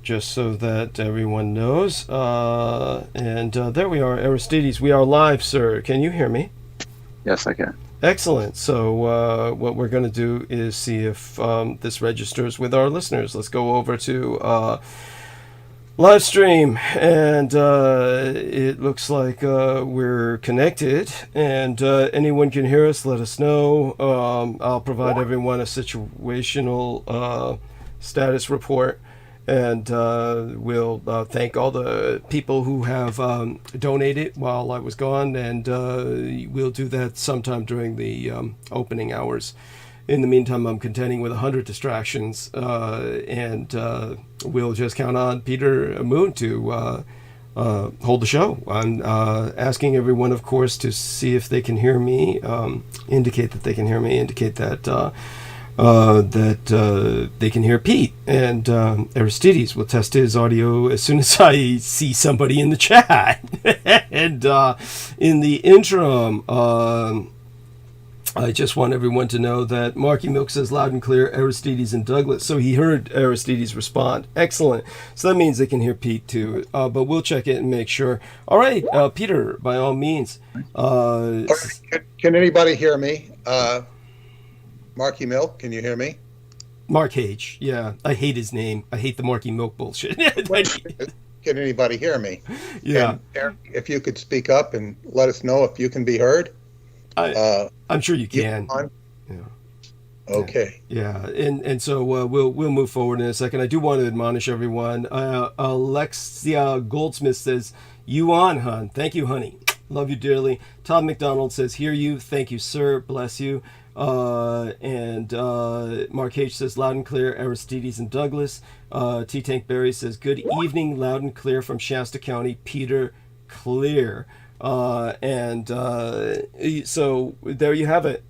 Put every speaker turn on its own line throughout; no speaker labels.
just so that everyone knows. And there we are, Aristides. We are live, sir. Can you hear me?
Yes, I can.
Excellent. So what we're going to do is see if this registers with our listeners. Let's go over to live stream, and it looks like we're connected, and anyone can hear us. Let us know. I'll provide everyone a situational status report, and we'll thank all the people who have donated while I was gone, and we'll do that sometime during the opening hours. In the meantime, I'm contending with 100 distractions, and we'll just count on Peter Moon to hold the show. I'm asking everyone, of course, to see if they can hear me, indicate that they can hear me, indicate that they can hear Pete, and Aristides will test his audio as soon as I see somebody in the chat. And in the interim, I just want everyone to know that Marky Milk says loud and clear, Aristides and Douglas. So he heard Aristides respond. Excellent. So that means they can hear Pete too. But we'll check it and make sure. All right, Peter, by all means.
Can anybody hear me? Marky Milk, can you hear me?
Mark H. Yeah, I hate his name. I hate the Marky Milk bullshit.
Can anybody hear me?
Yeah.
And Eric, if you could speak up and let us know if you can be heard.
I'm sure you can.
Yeah. Okay.
Yeah, and so we'll move forward in a second. I do want to admonish everyone. Alexia Goldsmith says, "You on, hon? Thank you, honey. Love you dearly." Todd McDonald says, "Hear you. Thank you, sir. Bless you." And Mark H says, "Loud and clear, Aristides and Douglas." T Tank Berry says, "Good evening, loud and clear from Shasta County, Peter Clear." So there you have it.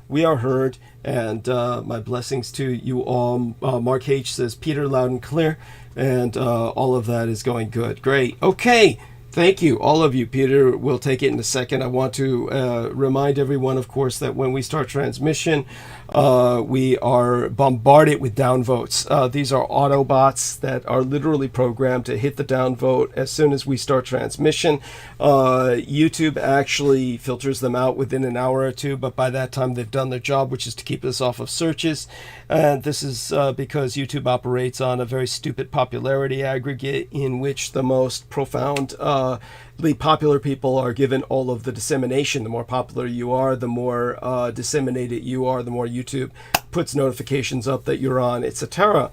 We are heard, and my blessings to you all. Mark H says, "Peter, loud and clear," and all of that is going good. Great. Okay. Thank you, all of you. Peter will take it in a second. I want to remind everyone, of course, that when we start transmission, we are bombarded with downvotes. These are Autobots that are literally programmed to hit the downvote as soon as we start transmission. YouTube actually filters them out within an hour or two, but by that time they've done their job, which is to keep us off of searches. And this is because YouTube operates on a very stupid popularity aggregate in which the most profound popular people are given all of the dissemination. The more popular you are, the more disseminated you are, the more YouTube puts notifications up that you're on, etc.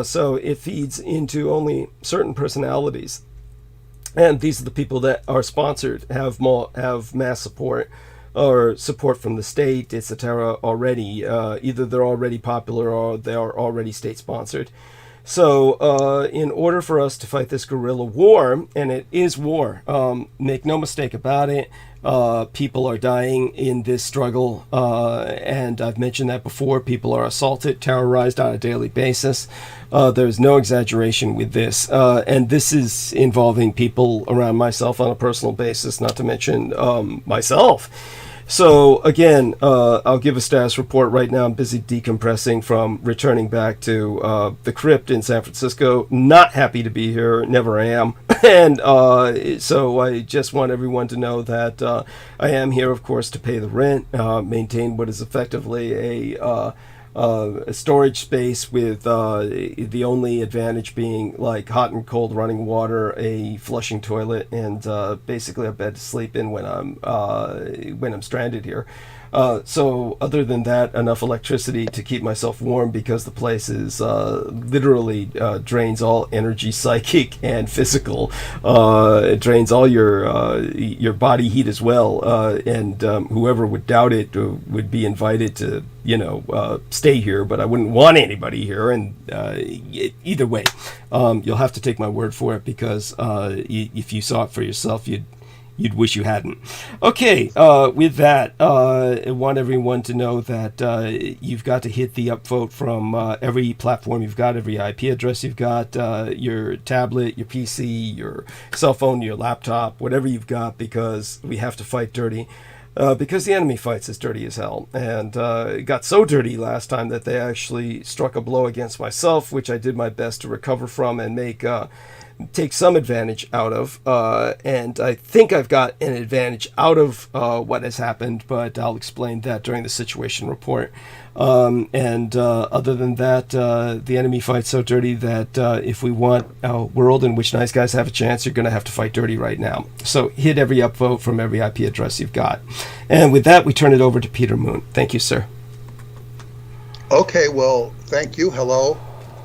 So it feeds into only certain personalities, and these are the people that are sponsored, have mass support or support from the state, etc. already. Either they're already popular or they are already state sponsored. So in order for us to fight this guerrilla war, and it is war, make no mistake about it, people are dying in this struggle, and I've mentioned that before. People are assaulted, terrorized on a daily basis. There's no exaggeration with this, and this is involving people around myself on a personal basis, not to mention myself. So again, I'll give a status report right now. I'm busy decompressing from returning back to the crypt in San Francisco. Not happy to be here, never am. And so I just want everyone to know that I am here, of course, to pay the rent, maintain what is effectively a storage space with the only advantage being like hot and cold running water, a flushing toilet, and basically a bed to sleep in when I'm stranded here. So other than that, enough electricity to keep myself warm, because the place is literally drains all energy, psychic and physical. It drains all your body heat as well, and whoever would doubt it would be invited to stay here, but I wouldn't want anybody here. And either way, you'll have to take my word for it, because if you saw it for yourself, you'd wish you hadn't. Okay, with that, I want everyone to know that you've got to hit the upvote from every platform you've got, every IP address you've got, your tablet, your PC, your cell phone, your laptop, whatever you've got, because we have to fight dirty. because the enemy fights as dirty as hell. And it got so dirty last time that they actually struck a blow against myself, which I did my best to recover from and take some advantage out of. And I think I've got an advantage out of what has happened, but I'll explain that during the situation report. Other than that, the enemy fights so dirty that if we want a world in which nice guys have a chance, you're going to have to fight dirty right now. So hit every upvote from every IP address you've got. And with that, we turn it over to Peter Moon. Thank you, sir.
Okay, well, thank you. Hello,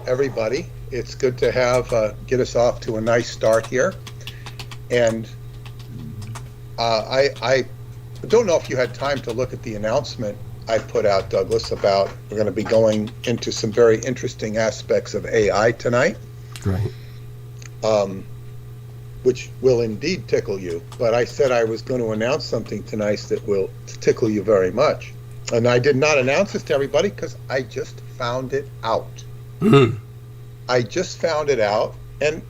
everybody. It's good to have get us off to a nice start here. And I don't know if you had time to look at the announcement I put out, Douglas, about we're going to be going into some very interesting aspects of AI tonight.
Right.
Which will indeed tickle you. But I said I was going to announce something tonight that will tickle you very much. And I did not announce this to everybody because I just found it out.
Mm-hmm.
I just found it out. And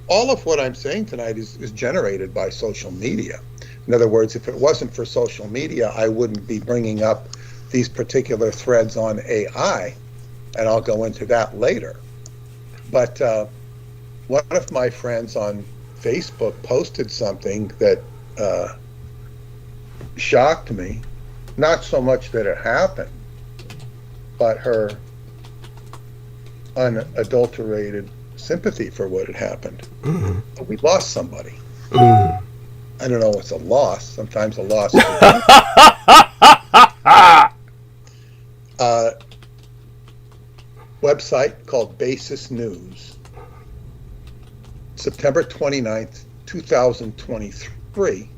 all of what I'm saying tonight is generated by social media. In other words, if it wasn't for social media, I wouldn't be bringing up these particular threads on AI, and I'll go into that later. But one of my friends on Facebook posted something that shocked me. Not so much that it happened, but her unadulterated sympathy for what had happened. Mm-hmm. We lost somebody. Mm-hmm. I don't know what's a loss. Sometimes a loss is website called Basis News, September 29th, 2023.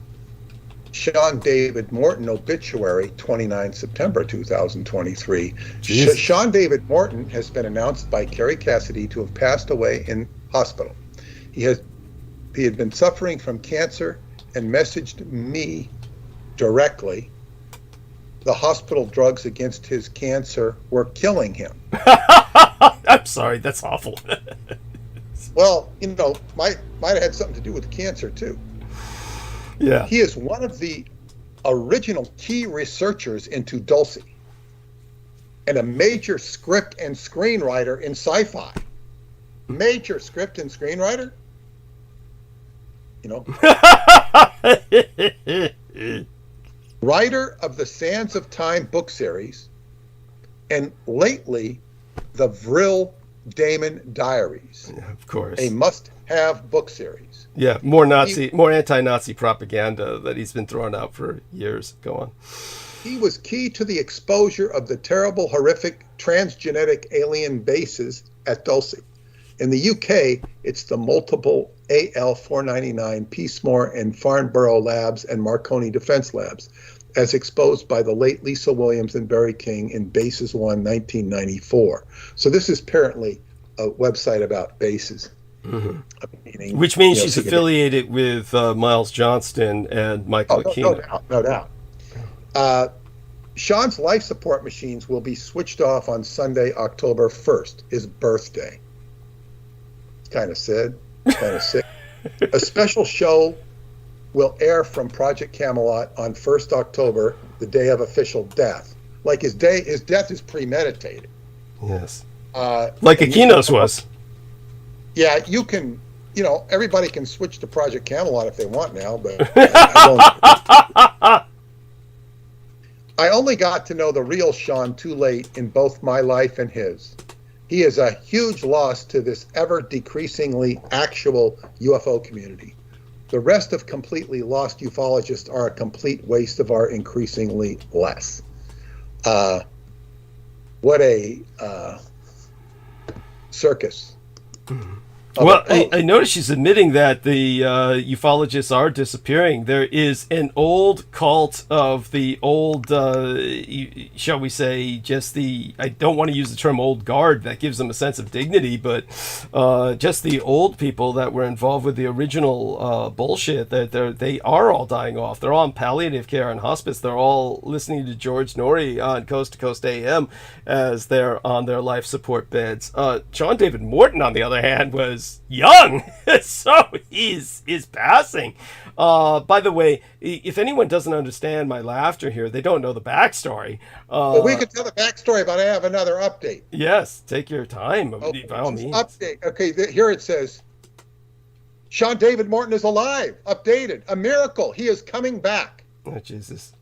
Sean David Morton obituary, 29 September 2023. Sean David Morton has been announced by Kerry Cassidy to have passed away in hospital. He had been suffering from cancer and messaged me directly. The hospital drugs against his cancer were killing him.
I'm sorry, that's awful.
Well, might have had something to do with cancer too.
Yeah.
He is one of the original key researchers into Dulce and a major script and screenwriter in sci-fi. Major script and screenwriter? Writer of the Sands of Time book series, and lately the Vril Damon Diaries.
Yeah, of course.
A must-have book series.
Yeah, more anti-Nazi propaganda that he's been throwing out for years. Go on.
He was key to the exposure of the terrible, horrific transgenetic alien bases at Dulce. In the UK, it's the multiple AL-499 Peasemore and Farnborough Labs and Marconi Defense Labs, as exposed by the late Lisa Williams and Barry King in Bases 1, 1994. So this is apparently a website about bases.
Mm-hmm. Which means she's affiliated with Miles Johnston and Michael Aquino.
No doubt. Sean's life support machines will be switched off on Sunday, October 1st, his birthday. Kind of sad, kind of sick. A special show will air from Project Camelot on 1st October, the day of official death. Like his death is premeditated.
Yes. Like Aquino's was.
Yeah, you can, everybody can switch to Project Camelot if they want now, but I only got to know the real Sean too late in both my life and his. He is a huge loss to this ever-decreasingly actual UFO community. The rest of completely lost ufologists are a complete waste of our increasingly less. What a circus.
Well, I noticed she's admitting that the ufologists are disappearing. There is an old cult of the old, shall we say, I don't want to use the term old guard, that gives them a sense of dignity, but just the old people that were involved with the original bullshit, that they are all dying off. They're all in palliative care and hospice. They're all listening to George Norrie on Coast to Coast AM as they're on their life support beds. Sean David Morton, on the other hand, was was young, so he's passing. By the way, if anyone doesn't understand my laughter here, they don't know the backstory.
Well, we could tell the backstory, but I have another update.
Yes, take your time,
Okay,
by all means.
update. Okay, here it says, Sean David Morton is alive. Updated. A miracle. He is coming back.
Oh, Jesus.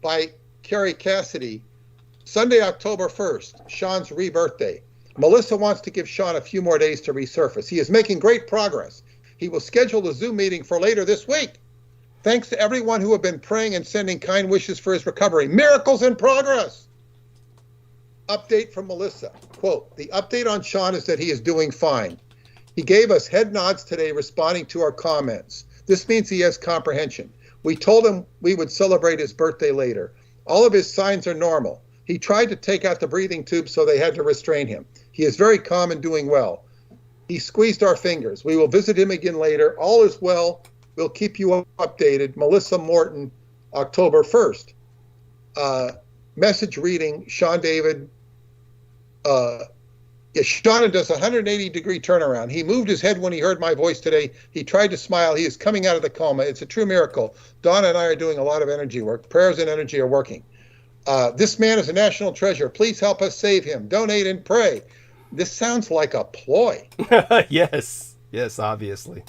By Carrie Cassidy. Sunday, October 1st, Sean's rebirthday. Melissa wants to give Sean a few more days to resurface. He is making great progress. He will schedule a Zoom meeting for later this week. Thanks to everyone who have been praying and sending kind wishes for his recovery. Miracles in progress. Update from Melissa. Quote, the update on Sean is that he is doing fine. He gave us head nods today responding to our comments. This means he has comprehension. We told him we would celebrate his birthday later. All of his signs are normal. He tried to take out the breathing tube, so they had to restrain him. He is very calm and doing well. He squeezed our fingers. We will visit him again later. All is well. We'll keep you updated. Melissa Morton, October 1st. Message reading, Sean David. Sean does a 180-degree turnaround. He moved his head when he heard my voice today. He tried to smile. He is coming out of the coma. It's a true miracle. Donna and I are doing a lot of energy work. Prayers and energy are working. This man is a national treasure. Please help us save him. Donate and pray. This sounds like a ploy.
Yes, obviously.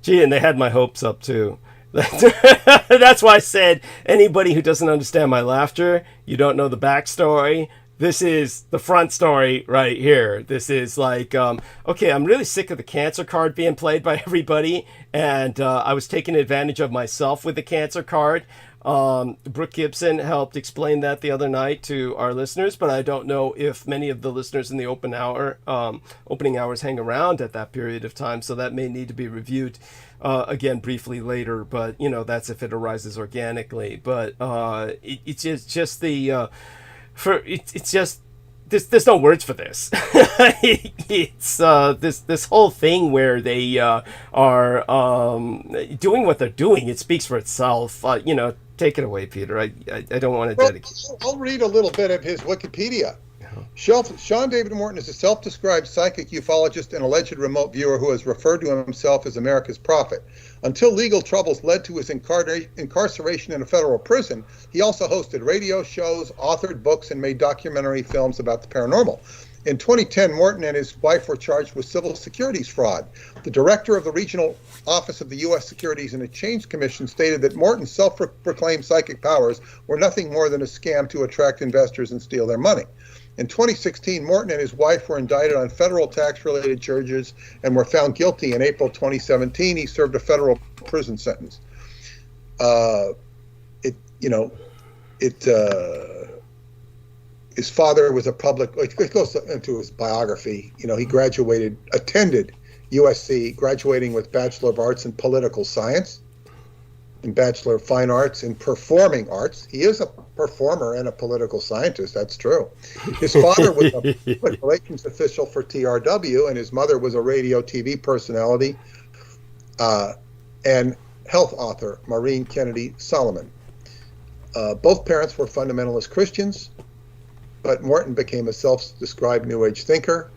Gee, and they had my hopes up too. That's why I said anybody who doesn't understand my laughter, you don't know the backstory. This is the front story right here. This is like, okay, I'm really sick of the cancer card being played by everybody, and I was taking advantage of myself with the cancer card. Brooke Gibson helped explain that the other night to our listeners, but I don't know if many of the listeners in the opening hours hang around at that period of time, so that may need to be reviewed again briefly later, but that's if it arises organically. But it's just the it's just there's no words for this. It's this whole thing where they are doing what they're doing. It speaks for itself. Take it away, Peter. I don't want to dedicate.
I'll read a little bit of his Wikipedia. Sean David Morton is a self-described psychic ufologist and alleged remote viewer who has referred to himself as America's prophet. Until legal troubles led to his incarceration in a federal prison, he also hosted radio shows, authored books, and made documentary films about the paranormal. In 2010, Morton and his wife were charged with civil securities fraud. The director of the regional office of the U.S. Securities and Exchange Commission stated that Morton's self-proclaimed psychic powers were nothing more than a scam to attract investors and steal their money. In 2016, Morton and his wife were indicted on federal tax-related charges and were found guilty. In April 2017, he served a federal prison sentence. His father was a public, it goes into his biography, he attended USC, graduating with Bachelor of Arts in Political Science and Bachelor of Fine Arts in Performing Arts. He is a performer and a political scientist, that's true. His father was a public relations official for TRW, and his mother was a radio TV personality and health author, Maureen Kennedy Solomon. Both parents were fundamentalist Christians, but Morton became a self-described New Age thinker.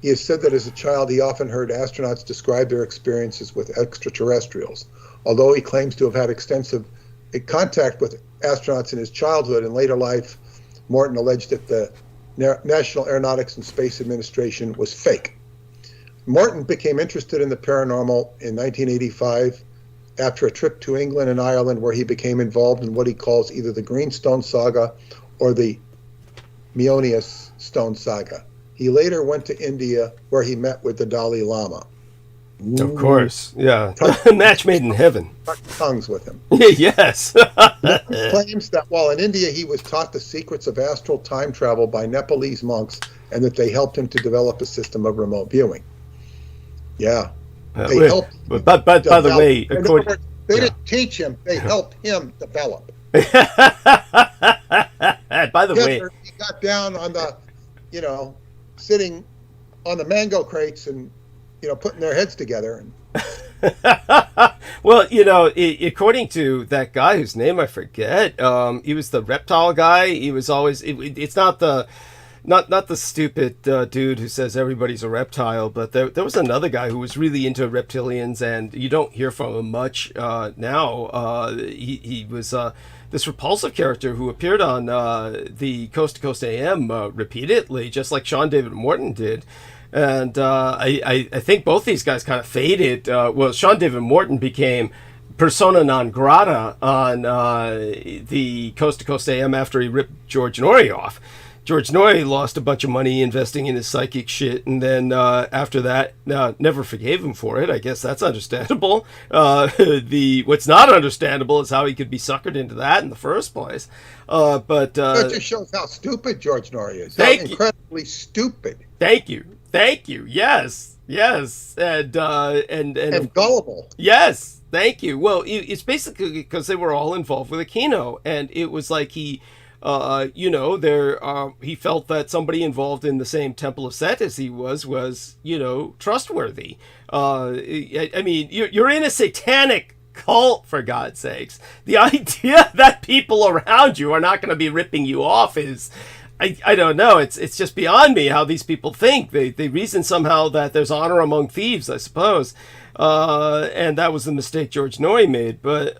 He has said that as a child, he often heard astronauts describe their experiences with extraterrestrials. Although he claims to have had extensive contact with astronauts in his childhood and later life, Morton alleged that the National Aeronautics and Space Administration was fake. Morton became interested in the paranormal in 1985 after a trip to England and Ireland, where he became involved in what he calls either the Greenstone Saga or the Meonius Stone Saga. He later went to India, where he met with the Dalai Lama.
Of course, yeah. Match made in heaven.
Tongues with him.
Yes.
He claims that while in India, he was taught the secrets of astral time travel by Nepalese monks, and that they helped him to develop a system of remote viewing. Yeah. They helped him.
But by the way,
they didn't teach him, they helped him develop.
By the way,
he got down on the, sitting on the mango crates and, putting their heads together.
Well, according to that guy whose name I forget, he was the reptile guy. He was always, it's not the not the stupid dude who says everybody's a reptile, but there was another guy who was really into reptilians, and you don't hear from him much now. He was this repulsive character who appeared on the Coast to Coast AM repeatedly, just like Sean David Morton did. And I think both these guys kind of faded. Well, Sean David Morton became persona non grata on the Coast to Coast AM after he ripped George Norrie off. George Norrie lost a bunch of money investing in his psychic shit, and then after that, never forgave him for it. I guess that's understandable. What's not understandable is how he could be suckered into that in the first place. But
that just shows how stupid George Norrie is.
Thank
How
you.
incredibly stupid.
Thank you. Yes, and
gullible.
Yes, thank you. Well, it's basically because they were all involved with Aquino, and it was like he felt that somebody involved in the same Temple of Set as he was trustworthy. I mean, you're in a satanic cult, for God's sakes. The idea that people around you are not going to be ripping you off is, I don't know. It's just beyond me how these people think. They reason somehow that there's honor among thieves, I suppose. And that was the mistake George Norrie made. But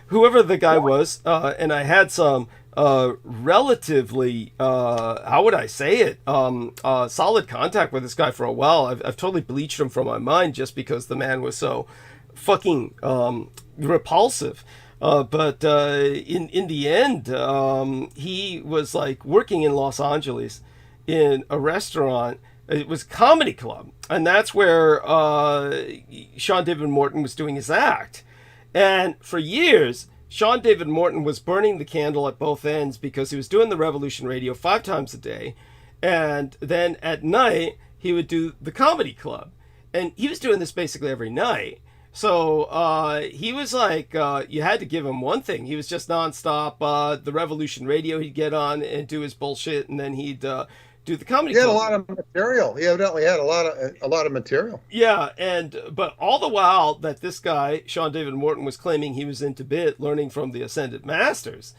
whoever the guy was, and I had some relatively, how would I say it, solid contact with this guy for a while. I've totally bleached him from my mind just because the man was so fucking repulsive. But in the end, he was like working in Los Angeles in a restaurant. It was a comedy club, and that's where Sean David Morton was doing his act. And for years, Sean David Morton was burning the candle at both ends because he was doing the Revolution Radio 5 times a day, and then at night he would do the comedy club, and he was doing this basically every night. So he was like, you had to give him one thing. He was just nonstop. The Revolution Radio, he'd get on and do his bullshit, and then he'd do the comedy.
He had
club.
a lot of material. He evidently had a lot of material.
Yeah, but all the while that this guy Sean David Morton was claiming he was in Tibet, learning from the Ascended Masters,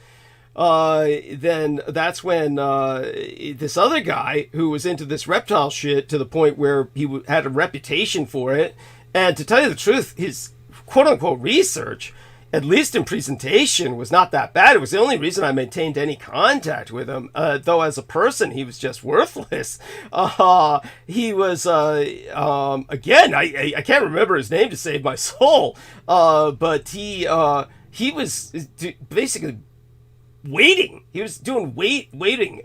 then that's when this other guy who was into this reptile shit to the point where he had a reputation for it. And to tell you the truth, his quote-unquote research, at least in presentation, was not that bad. It was the only reason I maintained any contact with him, though as a person, he was just worthless. He was, again, I can't remember his name to save my soul, but he was basically waiting. He was doing waiting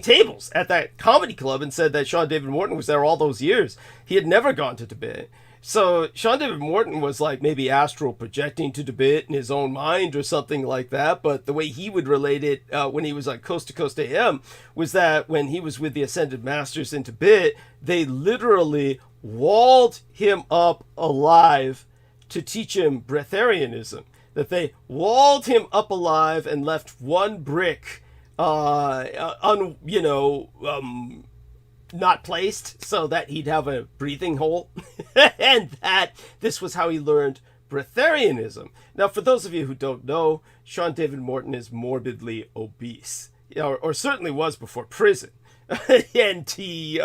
tables at that comedy club, and said that Sean David Morton was there all those years. He had never gone to Tibet. So Sean David Morton was like maybe astral projecting to Tibet in his own mind or something like that. But the way he would relate it when he was on Coast to Coast AM was that when he was with the Ascended Masters in Tibet, they literally walled him up alive to teach him breatharianism. That they walled him up alive and left one brick not placed so that he'd have a breathing hole. And that this was how he learned breatharianism. Now, for those of you who don't know, Sean David Morton is morbidly obese, or certainly was before prison. And he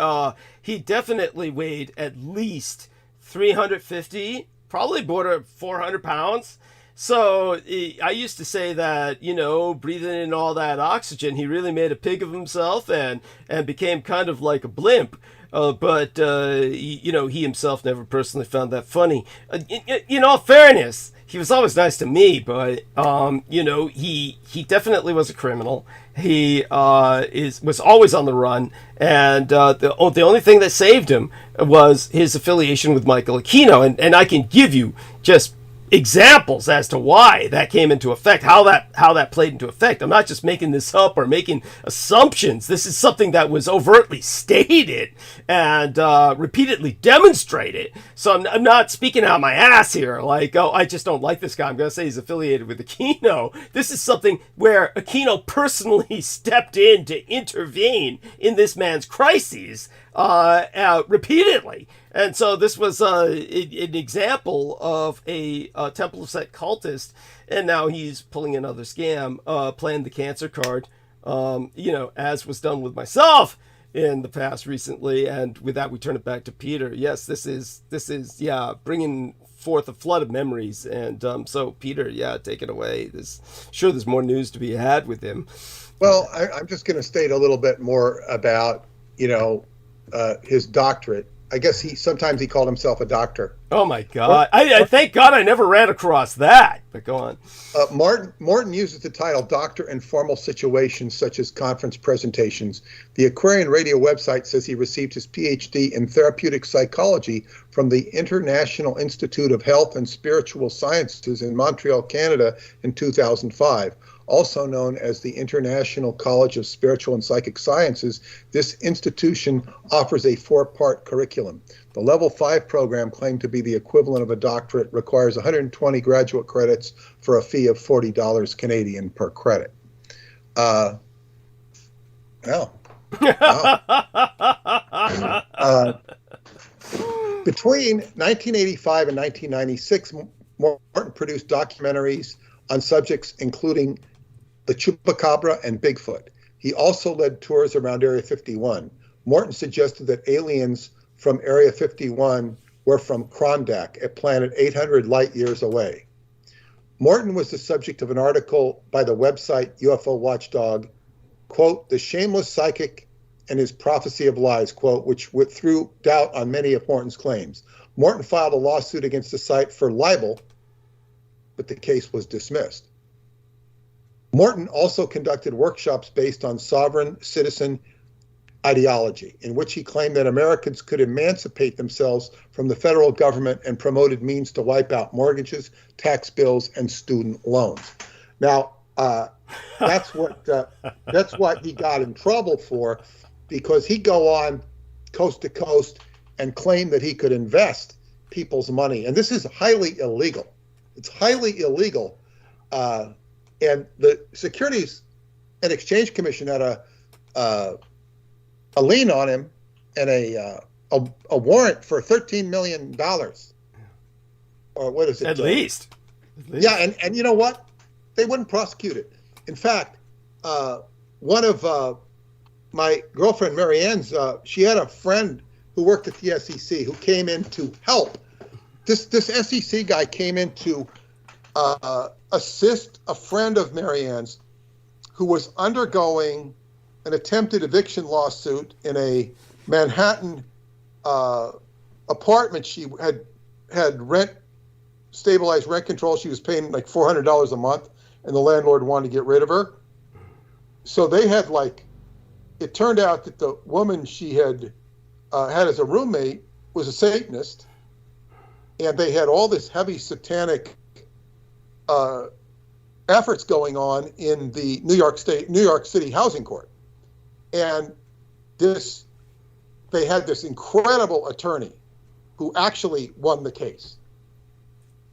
definitely weighed at least 350, probably border 400 pounds. So I used to say that, breathing in all that oxygen, he really made a pig of himself and became kind of like a blimp. But he himself never personally found that funny. In all fairness, he was always nice to me, but, he definitely was a criminal. He was always on the run. And the only thing that saved him was his affiliation with Michael Aquino. And I can give you just examples as to why that came into effect, how that played into effect. I'm not just making this up or making assumptions. This is something that was overtly stated and repeatedly demonstrated. So I'm not speaking out my ass here like, oh, I just don't like this guy, I'm going to say he's affiliated with Aquino. This is something where Aquino personally stepped in to intervene in this man's crises repeatedly. And so this was an example of a Temple of Set cultist, and now he's pulling another scam, playing the cancer card, as was done with myself in the past recently. And with that, we turn it back to Peter. Yes, this is bringing forth a flood of memories. And so, Peter, take it away. There's more news to be had with him.
Well, I'm just going to state a little bit more about, his doctorate. I guess sometimes he called himself a doctor.
Oh my God! I thank God I never ran across that. But go on.
Morton uses the title "doctor" in formal situations such as conference presentations. The Aquarian Radio website says he received his PhD in therapeutic psychology from the International Institute of Health and Spiritual Sciences in Montreal, Canada, in 2005. Also known as the International College of Spiritual and Psychic Sciences, this institution offers a 4-part curriculum. The Level 5 program, claimed to be the equivalent of a doctorate, requires 120 graduate credits for a fee of $40 Canadian per credit. Wow. Between 1985 and 1996, Morton produced documentaries on subjects including the Chupacabra and Bigfoot. He also led tours around Area 51. Morton suggested that aliens from Area 51 were from Krondak, a planet 800 light years away. Morton was the subject of an article by the website UFO Watchdog, quote, "The Shameless Psychic and His Prophecy of Lies," quote, which threw doubt on many of Morton's claims. Morton filed a lawsuit against the site for libel, but the case was dismissed. Morton also conducted workshops based on sovereign citizen ideology, in which he claimed that Americans could emancipate themselves from the federal government and promoted means to wipe out mortgages, tax bills, and student loans. Now, that's what he got in trouble for, because he'd go on coast to coast and claim that he could invest people's money. And this is highly illegal. It's highly illegal. And the Securities and Exchange Commission had a lien on him and a warrant for $13 million. Or what is it?
At least.
Yeah, and you know what? They wouldn't prosecute it. In fact, one of my girlfriend Marianne's, she had a friend who worked at the SEC who came in to help. This SEC guy came in to assist a friend of Marianne's who was undergoing an attempted eviction lawsuit in a Manhattan apartment. She had stabilized rent control. She was paying like $400 a month, and the landlord wanted to get rid of her. So they had it turned out that the woman she had as a roommate was a Satanist, and they had all this heavy satanic efforts going on in the New York City Housing Court. And they had this incredible attorney who actually won the case.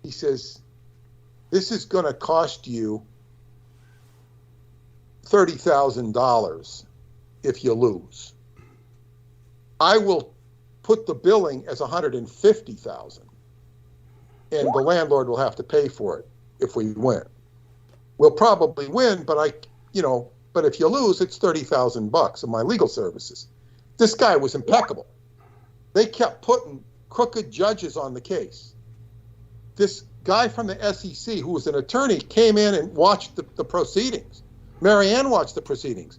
He says, "This is going to cost you $30,000 if you lose. I will put the billing as $150,000, and the landlord will have to pay for it if we win. We'll probably win, but but if you lose, it's $30,000 of my legal services." This guy was impeccable. They kept putting crooked judges on the case. This guy from the SEC, who was an attorney, came in and watched the proceedings. Marianne watched the proceedings.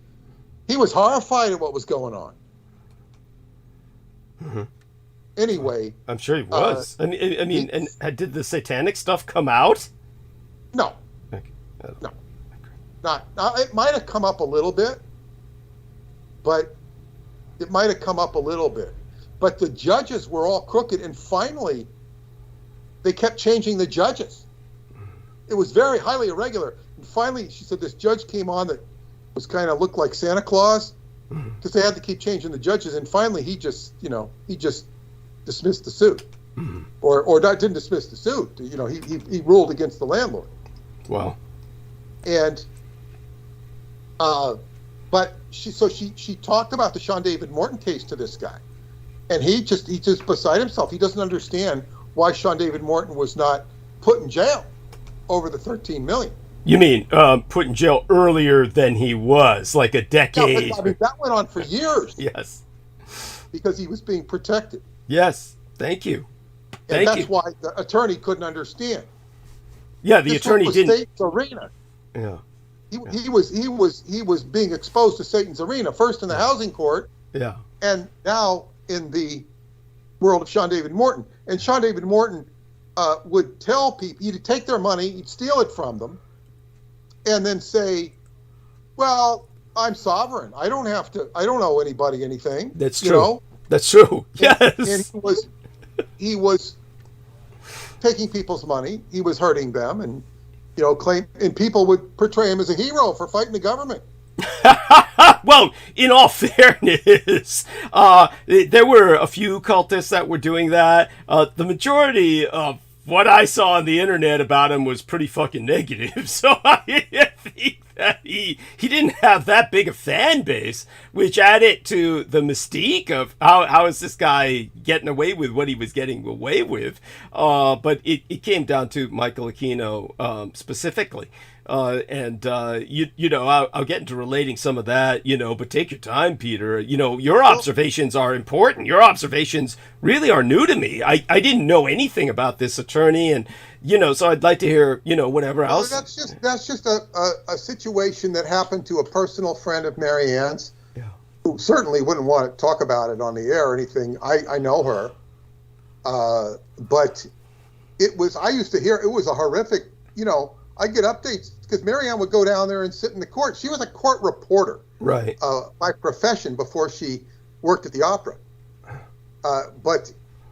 He was horrified at what was going on. Mm-hmm. Anyway,
I'm sure he was. And did the satanic stuff come out?
No.
Okay.
No. Not. It might have come up a little bit, but the judges were all crooked, and finally, they kept changing the judges. It was very highly irregular. And finally, she said this judge came on that was kind of looked like Santa Claus, because they had to keep changing the judges. And finally, he just dismissed the suit, or didn't dismiss the suit. He ruled against the landlord. Wow. And but she talked about the Sean David Morton case to this guy, and he's just beside himself. He doesn't understand why Sean David Morton was not put in jail over the $13 million.
You mean put in jail earlier than he was, like a
Yeah,
decade?
but I mean, that went on for years
Yes.
because he was being protected.
Yes. Thank you.
And
Thank
that's
you.
why the attorney couldn't understand.
Yeah, the
This
attorney
was
didn't.
Satan's arena.
Yeah.
He was being exposed to Satan's arena, first in the housing court,
Yeah.
and now in the world of Sean David Morton. And Sean David Morton would tell people, he'd take their money, he'd steal it from them, and then say, well, I'm sovereign. I don't owe anybody anything.
That's true.
You know?
That's true. Yes.
And he was taking people's money. He was hurting them, and and people would portray him as a hero for fighting the government.
Well, in all fairness, there were a few cultists that were doing that. The majority of what I saw on the internet about him was pretty fucking negative. So I think that he didn't have that big a fan base, which added to the mystique of how is this guy getting away with what he was getting away with. But it came down to Michael Aquino specifically. I'll get into relating some of that, but take your time, Peter. Your observations are important. Your observations really are new to me. I didn't know anything about this attorney, and so I'd like to hear whatever else.
That's just a situation that happened to a personal friend of Mary Ann's, who certainly wouldn't want to talk about it on the air or anything. I know her, but I used to hear it was a horrific. I get updates because Mary Ann would go down there and sit in the court. She was a court reporter,
right,
by profession before she worked at the opera.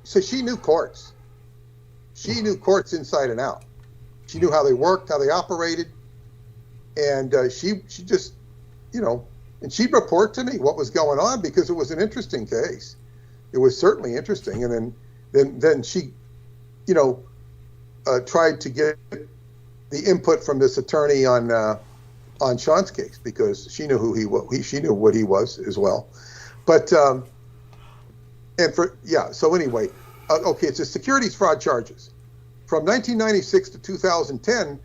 So she knew courts. She knew courts inside and out. She knew how they worked, how they operated, and she just, and she'd report to me what was going on because it was an interesting case. It was certainly interesting, and then she, tried to get the input from this attorney on Sean's case because she knew who he was. She knew what he was as well. But so anyway, it's the securities fraud charges. From 1996 to 2010,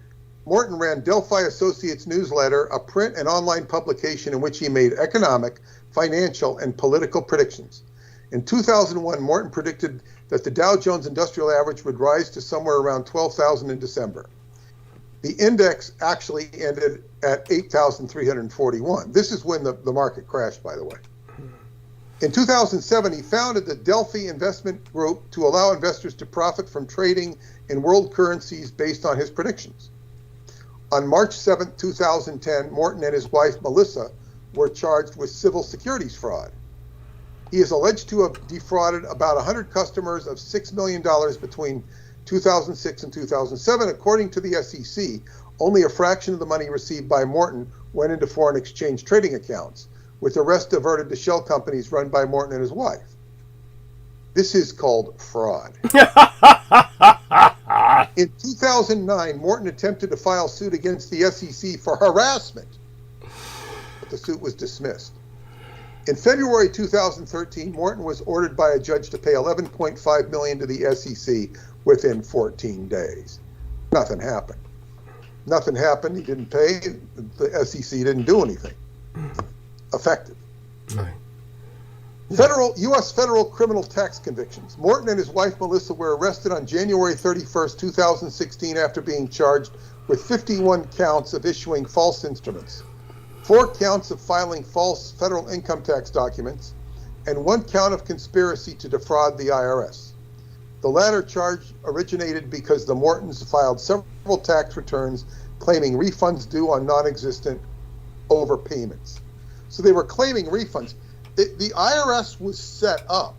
Morton ran Delphi Associates newsletter, a print and online publication in which he made economic, financial, and political predictions. In 2001, Morton predicted that the Dow Jones Industrial Average would rise to somewhere around 12,000 in December. The index actually ended at 8,341. This is when the market crashed, by the way. In 2007, he founded the Delphi Investment Group to allow investors to profit from trading in world currencies based on his predictions. On March 7, 2010, Morton and his wife, Melissa, were charged with civil securities fraud. He is alleged to have defrauded about 100 customers of $6 million between 2006 and 2007. According to the SEC, only a fraction of the money received by Morton went into foreign exchange trading accounts, with the rest diverted to shell companies run by Morton and his wife. This is called fraud. In 2009, Morton attempted to file suit against the SEC for harassment, but the suit was dismissed. In February 2013, Morton was ordered by a judge to pay $11.5 million to the SEC within 14 days. Nothing happened. Nothing happened. He didn't pay. The SEC didn't do anything effective.
Right.
U.S. federal criminal tax convictions. Morton and his wife Melissa were arrested on January 31st, 2016 after being charged with 51 counts of issuing false instruments, 4 counts of filing false federal income tax documents, and 1 count of conspiracy to defraud the IRS. The latter charge originated because the Mortons filed several tax returns claiming refunds due on non-existent overpayments. So they were claiming refunds. The IRS was set up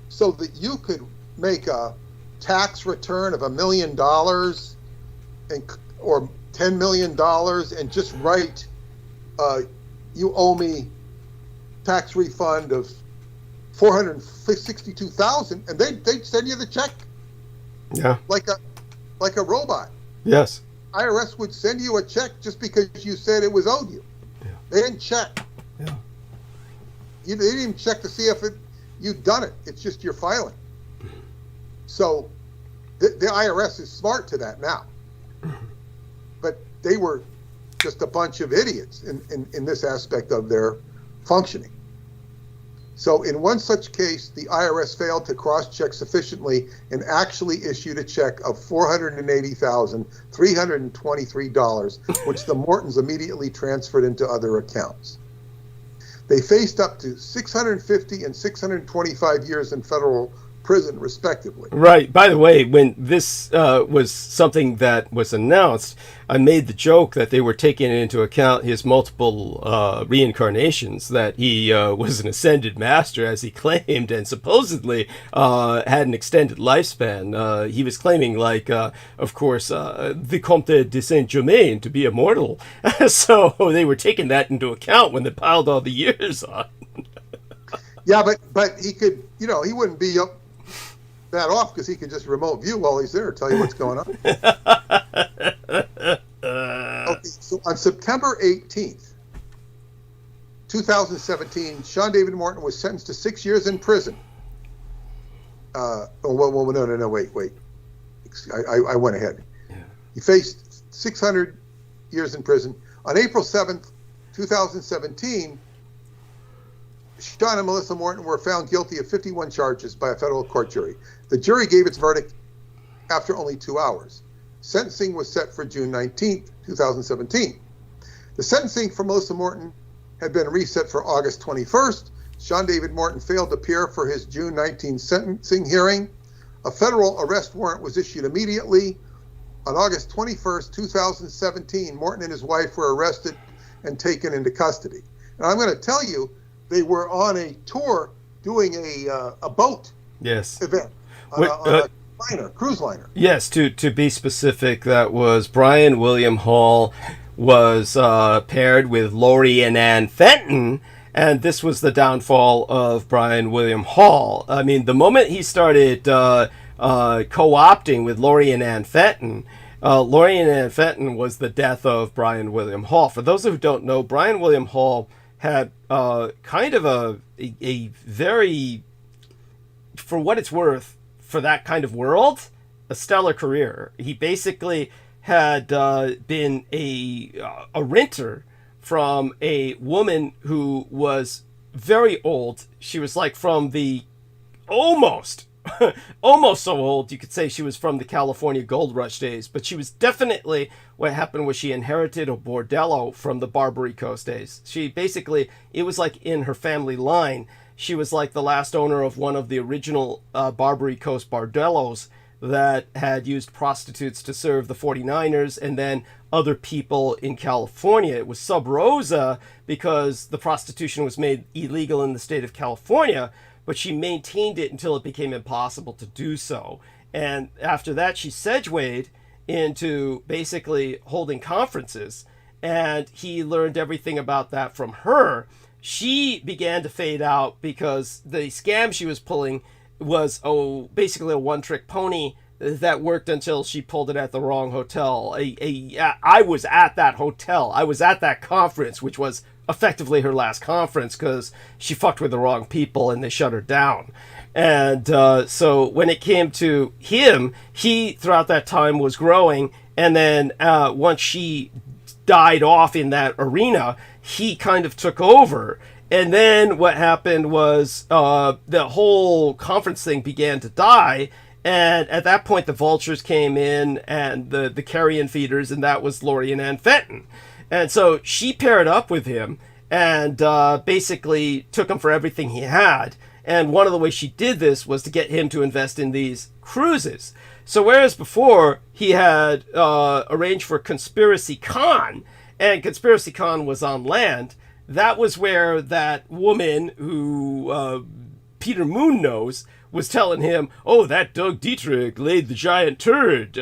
so that you could make a tax return of $1 million or $10 million and just write, you owe me tax refund of $462,000, and they'd send you the check.
Yeah.
Like a robot.
Yes.
IRS would send you a check just because you said it was owed you.
Yeah.
They didn't check.
Yeah.
They didn't even check to see if you'd done it. It's just you're filing. So the IRS is smart to that now. But they were just a bunch of idiots in this aspect of their functioning. So in one such case, the IRS failed to cross-check sufficiently and actually issued a check of $480,323, which the Mortons immediately transferred into other accounts. They faced up to 650 and 625 years in federal prison, respectively.
Right. By the way, when this was something that was announced, I made the joke that they were taking into account his multiple reincarnations, that he was an ascended master, as he claimed, and supposedly had an extended lifespan. He was claiming, like, of course, the Comte de Saint-Germain to be immortal. So they were taking that into account when they piled all the years on.
Yeah, but he could, he wouldn't be up that off because he could just remote view while he's there, tell you what's going on. Okay, so on September 18th, 2017, Sean David Morton was sentenced to 6 years in prison. No, wait. I went ahead. Yeah. He faced 600 years in prison. On April 7th, 2017, Sean and Melissa Morton were found guilty of 51 charges by a federal court jury. The jury gave its verdict after only 2 hours. Sentencing was set for June 19th, 2017. The sentencing for Melissa Morton had been reset for August 21st. Sean David Morton failed to appear for his June 19th sentencing hearing. A federal arrest warrant was issued immediately. On August 21st, 2017, Morton and his wife were arrested and taken into custody. And I'm going to tell you, they were on a tour doing a boat event on a cruise liner.
Yes, to be specific, that was Brian William Hall was paired with Lori and Ann Fenton, and this was the downfall of Brian William Hall. I mean, the moment he started co-opting with Lori and Ann Fenton, Lori and Ann Fenton was the death of Brian William Hall. For those who don't know, Brian William Hall had kind of a very, for what it's worth, for that kind of world, a stellar career. He basically had been a renter from a woman who was very old. She was like from the almost so old, you could say she was from the California Gold Rush days, but she was definitely, what happened was she inherited a bordello from the Barbary Coast days. She basically, it was like in her family line, she was like the last owner of one of the original Barbary Coast bordellos that had used prostitutes to serve the 49ers and then other people in California. It was sub rosa because the prostitution was made illegal in the state of California, but she maintained it until it became impossible to do so. And after that, she segued into basically holding conferences, and he learned everything about that from her. She began to fade out because the scam she was pulling was basically a one-trick pony that worked until she pulled it at the wrong hotel. I was at that hotel. I was at that conference, which was effectively her last conference because she fucked with the wrong people and they shut her down. And so when it came to him, he throughout that time was growing, and then once she died off in that arena, he kind of took over. And then what happened was the whole conference thing began to die. And at that point, the vultures came in and the carrion feeders, and that was Lori and Ann Fenton. And so she paired up with him and basically took him for everything he had. And one of the ways she did this was to get him to invest in these cruises. So whereas before he had arranged for Conspiracy Con, and Conspiracy Con was on land, that was where that woman who Peter Moon knows was telling him, oh, that Doug Dietrich laid the giant turd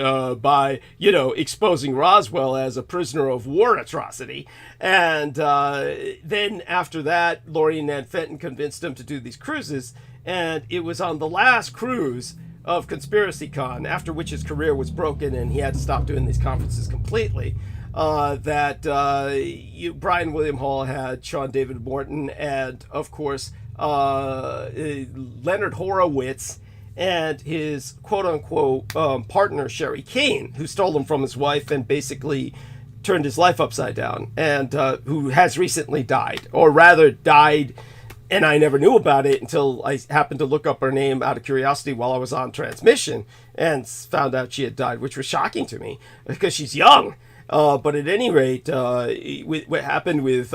by, exposing Roswell as a prisoner of war atrocity. And then after that, Lori and Ann Fenton convinced him to do these cruises. And it was on the last cruise of Conspiracy Con, after which his career was broken and he had to stop doing these conferences completely, that Brian William Hall had Sean David Morton and, of course, Leonard Horowitz and his quote-unquote partner Sherry Kane, who stole him from his wife and basically turned his life upside down, and who has recently died, or rather died, and I never knew about it until I happened to look up her name out of curiosity while I was on transmission, and found out she had died, which was shocking to me because she's young. But at any rate, what happened with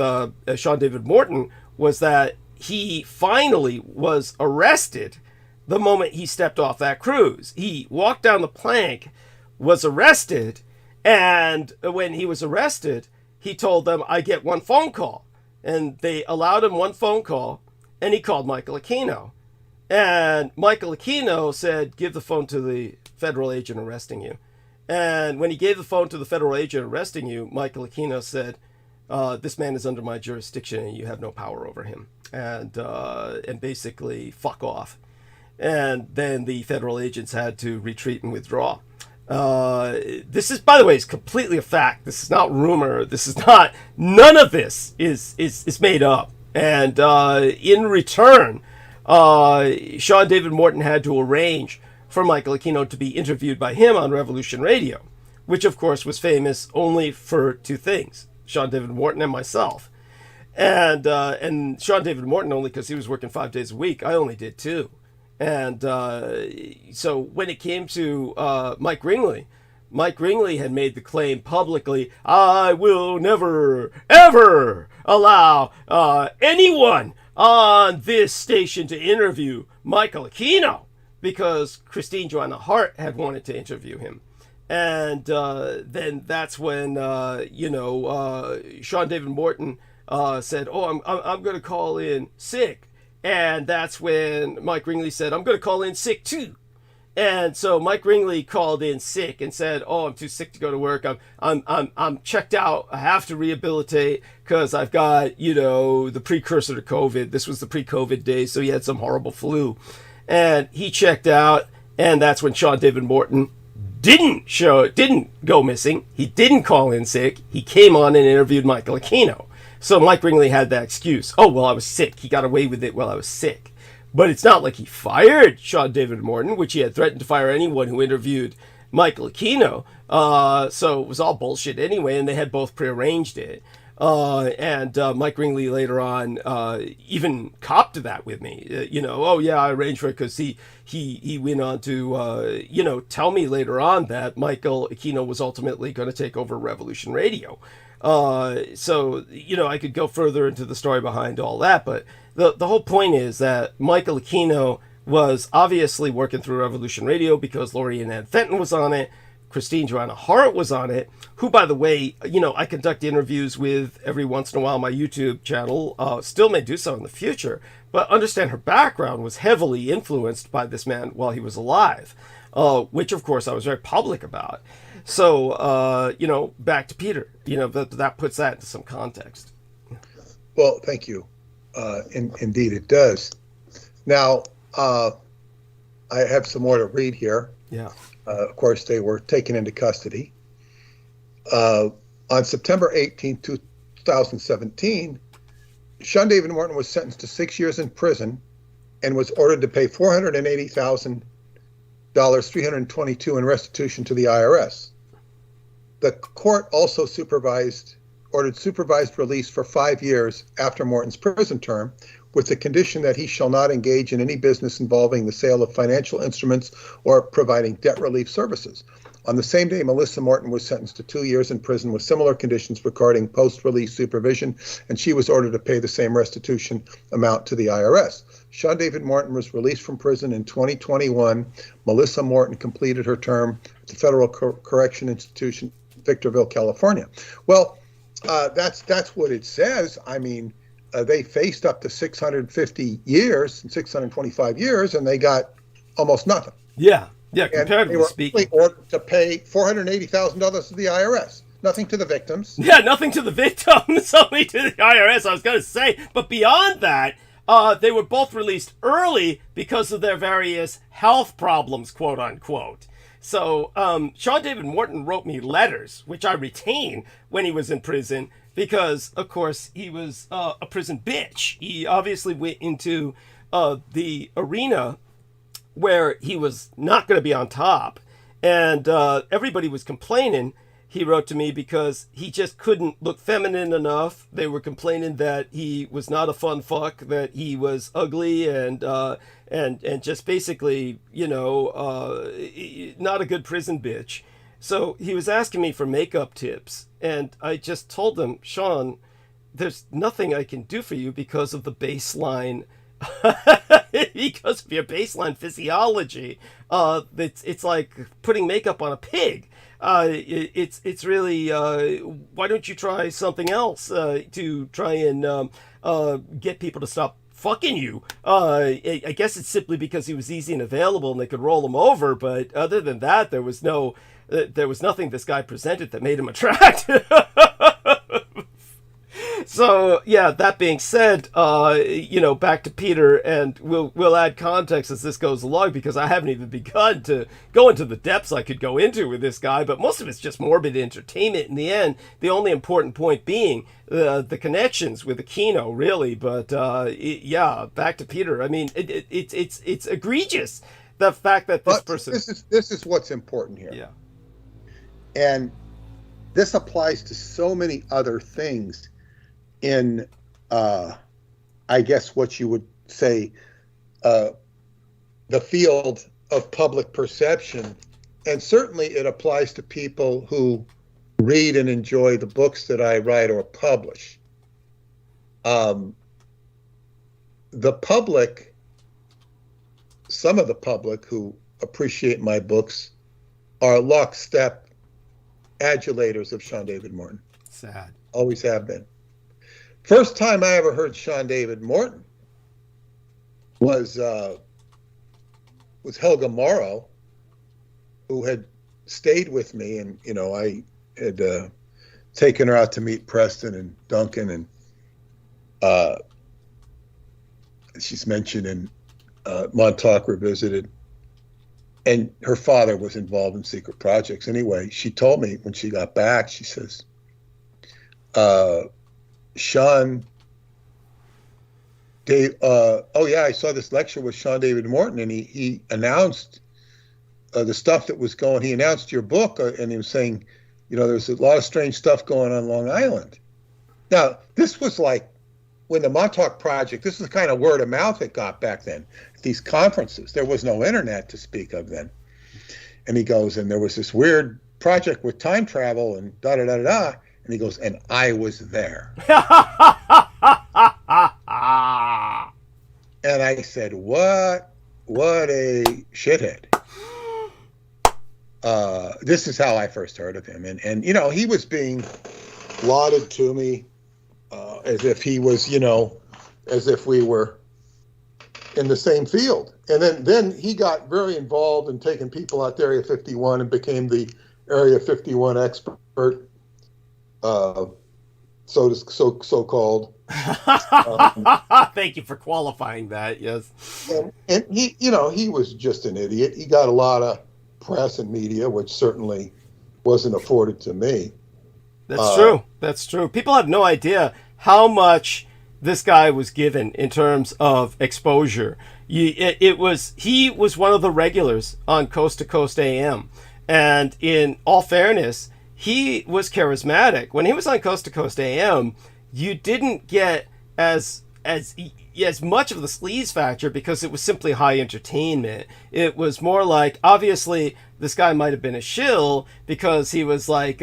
Sean David Morton was that he finally was arrested the moment he stepped off that cruise. He walked down the plank, was arrested, and when he was arrested, he told them, "I get one phone call." And they allowed him one phone call, and he called Michael Aquino. And Michael Aquino said, "Give the phone to the federal agent arresting you." And when he gave the phone to the federal agent arresting you, Michael Aquino said, "This man is under my jurisdiction and you have no power over him." And basically, fuck off. And then the federal agents had to retreat and withdraw. This is, by the way, is completely a fact. This is not rumor. This is not, none of this is made up. And in return, Sean David Morton had to arrange for Michael Aquino to be interviewed by him on Revolution Radio, which of course was famous only for two things: Sean David Morton and myself. And Sean David Morton only because he was working 5 days a week. I only did 2. And so when it came to Mike Ringley had made the claim publicly, "I will never, ever allow anyone on this station to interview Michael Aquino," because Christine Joanna Hart had wanted to interview him. And then that's when, Sean David Morton said, "Oh, I'm going to call in sick." And that's when Mike Ringley said, "I'm going to call in sick too." And so Mike Ringley called in sick and said, "Oh, I'm too sick to go to work. I'm checked out. I have to rehabilitate because I've got, the precursor to COVID. This was the pre-COVID days, so he had some horrible flu." And he checked out, and that's when Sean David Morton didn't go missing. He didn't call in sick. He came on and interviewed Michael Aquino. So Mike Ringley had that excuse. "Oh, well, I was sick. He got away with it while I was sick." But it's not like he fired Sean David Morton, which he had threatened to fire anyone who interviewed Michael Aquino. So it was all bullshit anyway, and they had both prearranged it. And Mike Ringley later on even copped to that with me. "Oh yeah, I arranged for it," because he went on to tell me later on that Michael Aquino was ultimately going to take over Revolution Radio. So I could go further into the story behind all that, but the whole point is that Michael Aquino was obviously working through Revolution Radio because Lori and Ed Fenton was on it. Christine Joanna Hart was on it, who, by the way, I conduct interviews with every once in a while on my YouTube channel, still may do so in the future, but understand her background was heavily influenced by this man while he was alive, which, of course, I was very public about. So, back to Peter, that puts that into some context.
Well, thank you. Indeed, it does. Now, I have some more to read here.
Yeah.
Of course, they were taken into custody. On September 18, 2017, Sean David Morton was sentenced to 6 years in prison and was ordered to pay $480,000, $322 in restitution to the IRS. The court also ordered supervised release for 5 years after Morton's prison term, with the condition that he shall not engage in any business involving the sale of financial instruments or providing debt relief services. On the same day, Melissa Morton was sentenced to 2 years in prison with similar conditions regarding post-release supervision, and she was ordered to pay the same restitution amount to the IRS. Sean David Morton was released from prison in 2021. Melissa Morton completed her term at the Federal Correction Institution, Victorville, California. Well, that's what it says. I mean, they faced up to 650 years and 625 years, and they got almost nothing.
Yeah,
And
comparatively speaking.
they were ordered to pay $480,000 to the IRS. Nothing to the victims.
Yeah, nothing to the victims, only to the IRS, I was going to say. But beyond that, they were both released early because of their various health problems, quote unquote. So Sean David Morton wrote me letters, which I retain when he was in prison, because, of course, he was a prison bitch. He obviously went into the arena where he was not going to be on top, and everybody was complaining. he wrote to me because he just couldn't look feminine enough. They were complaining that he was not a fun fuck, that he was ugly and just basically, not a good prison bitch. So he was asking me for makeup tips, and I just told him, Sean, there's nothing I can do for you because of the baseline, because of your baseline physiology. It's like putting makeup on a pig. It's really, why don't you try something else to try and get people to stop fucking you? I guess it's simply because he was easy and available and they could roll him over, but other than that, there was nothing this guy presented that made him attractive. So yeah, that being said, back to Peter, and we'll add context as this goes along, because I haven't even begun to go into the depths I could go into with this guy, but most of it's just morbid entertainment in the end. The only important point being the connections with Aquino, really. But back to Peter. I mean, it's egregious, the fact that this person.
This is what's important here.
Yeah.
And this applies to so many other things in, I guess what you would say, the field of public perception. And certainly it applies to people who read and enjoy the books that I write or publish. The public, some of the public who appreciate my books are lockstep adulators of Sean David Morton.
Sad.
Always have been. First time I ever heard Sean David Morton was Helga Morrow, who had stayed with me, and I had taken her out to meet Preston and Duncan, and she's mentioned in Montauk Revisited, and her father was involved in secret projects. Anyway, she told me when she got back, she says, Sean, Dave, I saw this lecture with Sean David Morton, and he announced the stuff that was going. He announced your book, and he was saying, there's a lot of strange stuff going on Long Island. Now, this was like when the Montauk Project, this is the kind of word of mouth it got back then at these conferences. There was no internet to speak of then. And he goes, and there was this weird project with time travel and da-da-da-da-da. And he goes, and I was there. And I said, what a shithead. This is how I first heard of him. And he was being lauded to me as if he was, as if we were in the same field. And then he got very involved in taking people out to Area 51 and became the Area 51 expert. So-called.
Thank you for qualifying that. Yes.
And he, he was just an idiot. He got a lot of press and media, which certainly wasn't afforded to me.
That's true. That's true. People have no idea how much this guy was given in terms of exposure. He was one of the regulars on Coast to Coast AM, and in all fairness, he was charismatic. When he was on Coast to Coast AM, you didn't get as much of the sleaze factor because it was simply high entertainment. It was more like, obviously, this guy might have been a shill because he was like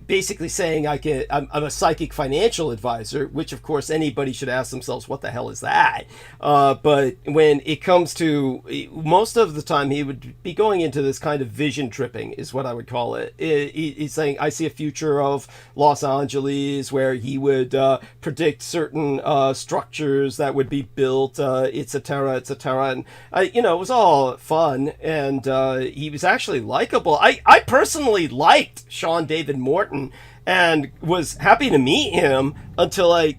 basically saying I'm a psychic financial advisor, which of course anybody should ask themselves, what the hell is that? But when it comes to, most of the time he would be going into this kind of vision tripping, is what I would call it. He's saying, I see a future of Los Angeles where he would predict certain structures that would be built, et cetera, and it was all fun, and he was actually likable. I personally liked Sean David Morton and was happy to meet him until I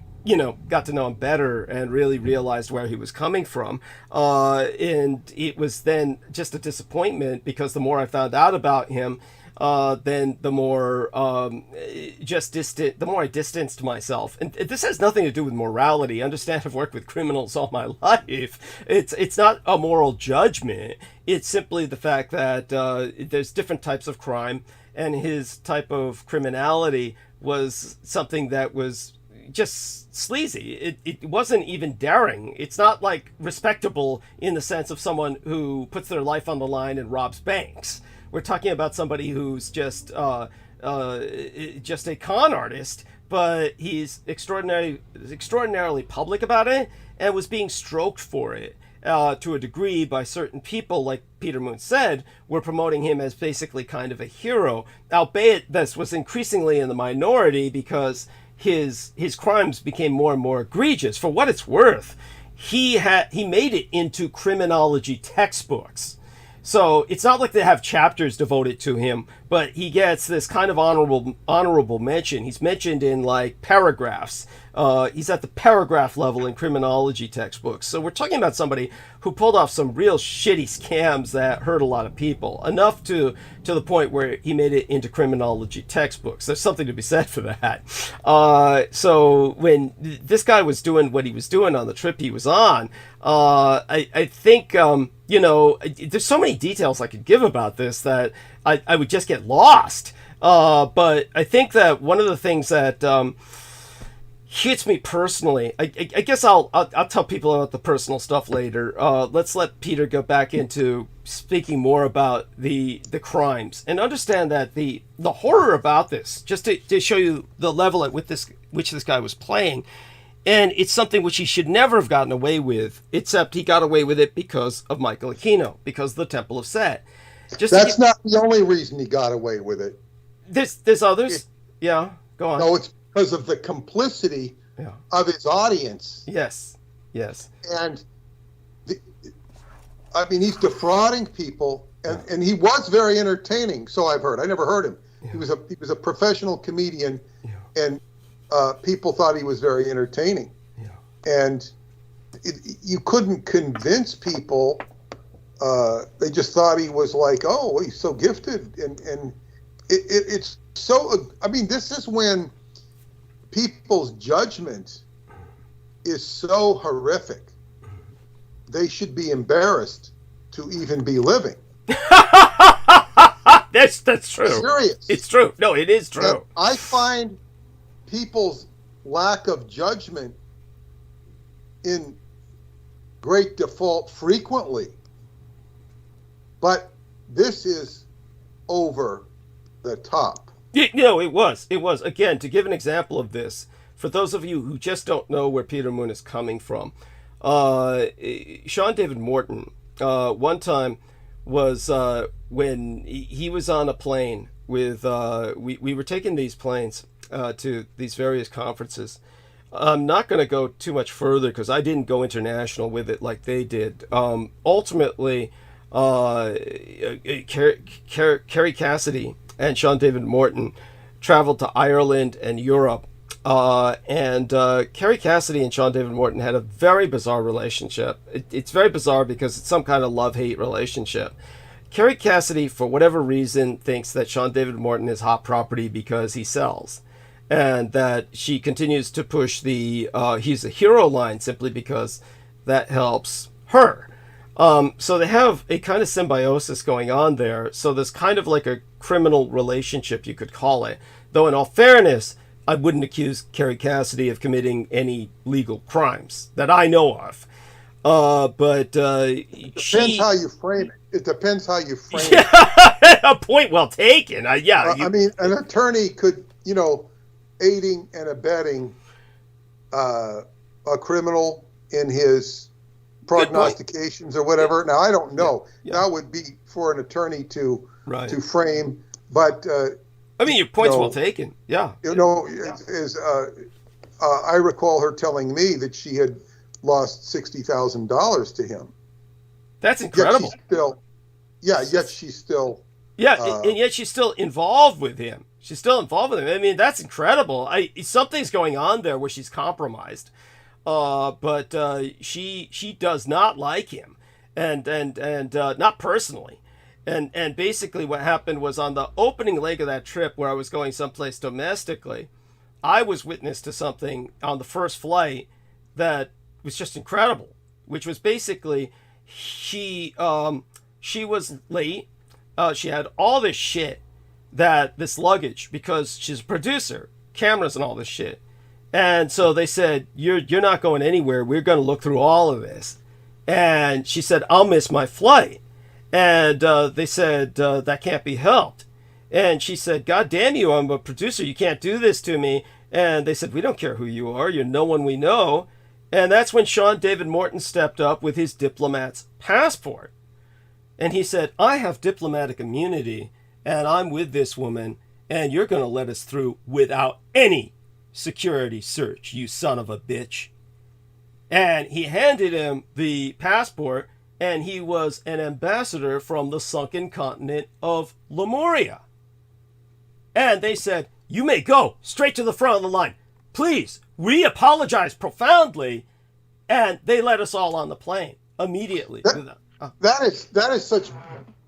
got to know him better and really realized where he was coming from. And it was then just a disappointment because the more I found out about him, then the more the more I distanced myself. And this has nothing to do with morality. Understand, I've worked with criminals all my life. It's not a moral judgment. It's simply the fact that there's different types of crime. and his type of criminality was something that was just sleazy. It wasn't even daring. It's not like respectable in the sense of someone who puts their life on the line and robs banks. We're talking about somebody who's just a con artist, but he's extraordinarily public about it and was being stroked for it. To a degree by certain people, like Peter Moon said, were promoting him as basically kind of a hero, albeit this was increasingly in the minority because his crimes became more and more egregious. For what it's worth, he made it into criminology textbooks. So it's not like they have chapters devoted to him, but he gets this kind of honorable mention. He's mentioned in like paragraphs. He's at the paragraph level in criminology textbooks. So we're talking about somebody who pulled off some real shitty scams that hurt a lot of people, enough to the point where he made it into criminology textbooks. There's something to be said for that. So when this guy was doing what he was doing on the trip he was on, I think, there's so many details I could give about this that I would just get lost. But I think that one of the things that hits me personally, I guess I'll tell people about the personal stuff later. Let's let Peter go back into speaking more about the crimes and understand that the horror about this, just to show you the level at which this guy was playing. And it's something which he should never have gotten away with, except he got away with it because of Michael Aquino, because of the Temple of Set.
That's not the only reason he got away with it.
There's others. Yeah, go on.
No, it's because of the complicity of his audience.
Yes.
And he's defrauding people, and he was very entertaining. So I've heard. I never heard him. Yeah. He was a professional comedian, and people thought he was very entertaining. Yeah. And you couldn't convince people. They just thought he was like, oh, he's so gifted, and it's so. This is when people's judgment is so horrific. They should be embarrassed to even be living.
That's true.
Serious.
It's true. No, it is true.
And I find people's lack of judgment in great default frequently. But this is over the top.
It was. Again, to give an example of this, for those of you who just don't know where Peter Moon is coming from, Sean David Morton, one time was when he was on a plane with, we were taking these planes to these various conferences. I'm not going to go too much further because I didn't go international with it like they did. Ultimately, Kerry Cassidy and Sean David Morton traveled to Ireland and Europe. And Kerry Cassidy and Sean David Morton had a very bizarre relationship. It's very bizarre because it's some kind of love-hate relationship. Kerry Cassidy, for whatever reason, thinks that Sean David Morton is hot property because he sells. And that she continues to push the he's a hero line simply because that helps her. So they have a kind of symbiosis going on there. So there's kind of like a criminal relationship, you could call it. Though in all fairness, I wouldn't accuse Kerry Cassidy of committing any legal crimes that I know of. But
depends how you frame it. It depends how you frame it.
A point well taken.
An attorney could, aiding and abetting a criminal in his prognostications or whatever. Now, I don't know. Yeah. That would be for an attorney to frame. But
your point's well taken. Yeah.
I recall her telling me that she had lost $60,000 to him.
That's incredible.
Yet she's still.
And yet she's still involved with him. That's incredible. Something's going on there where she's compromised. But she does not like him, and not personally. And basically what happened was on the opening leg of that trip where I was going someplace domestically, I was witness to something on the first flight that was just incredible, which was basically she was late. She had all this shit that this luggage, because she's a producer, cameras and all this shit. And so they said, you're not going anywhere. We're going to look through all of this. And she said, I'll miss my flight. And they said, that can't be helped. And she said, God damn you, I'm a producer. You can't do this to me. And they said, we don't care who you are. You're no one we know. And that's when Sean David Morton stepped up with his diplomat's passport. And he said, I have diplomatic immunity, and I'm with this woman, and you're going to let us through without any security search, you son of a bitch. And he handed him the passport, and he was an ambassador from the sunken continent of Lemuria. And they said, you may go straight to the front of the line. Please, we apologize profoundly. And they let us all on the plane immediately.
That is such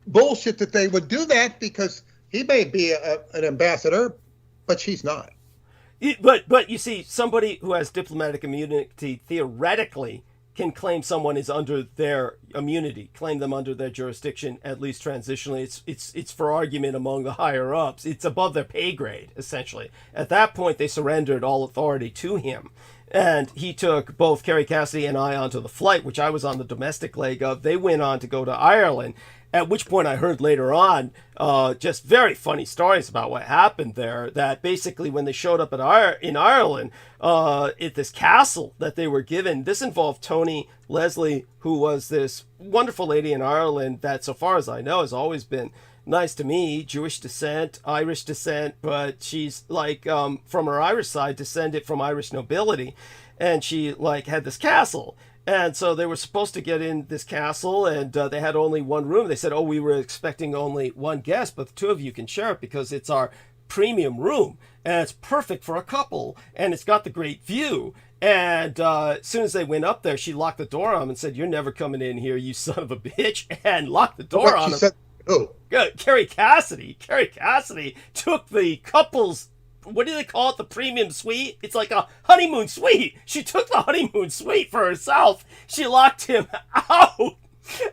bullshit that they would do that, because he may be an ambassador, but she's not.
But you see, somebody who has diplomatic immunity theoretically can claim someone is under their immunity, claim them under their jurisdiction, at least transitionally. It's for argument among the higher ups. It's above their pay grade, essentially. At that point, they surrendered all authority to him. And he took both Kerry Cassidy and I onto the flight, which I was on the domestic leg of. They went on to go to Ireland, at which point I heard later on just very funny stories about what happened there, that basically when they showed up in Ireland, at this castle that they were given, this involved Tony Leslie, who was this wonderful lady in Ireland that, so far as I know, has always been nice to me, Jewish descent, Irish descent, but she's like from her Irish side, descended from Irish nobility, and she like had this castle. And so they were supposed to get in this castle, and they had only one room. They said, oh, we were expecting only one guest, but the two of you can share it because it's our premium room, and it's perfect for a couple, and it's got the great view. And as soon as they went up there, she locked the door on him and said, you're never coming in here, you son of a bitch, and locked the door on him.
Said, oh.
Kerry Cassidy took the couple's, what do they call it, the premium suite? It's like a honeymoon suite. She took the honeymoon suite for herself. She locked him out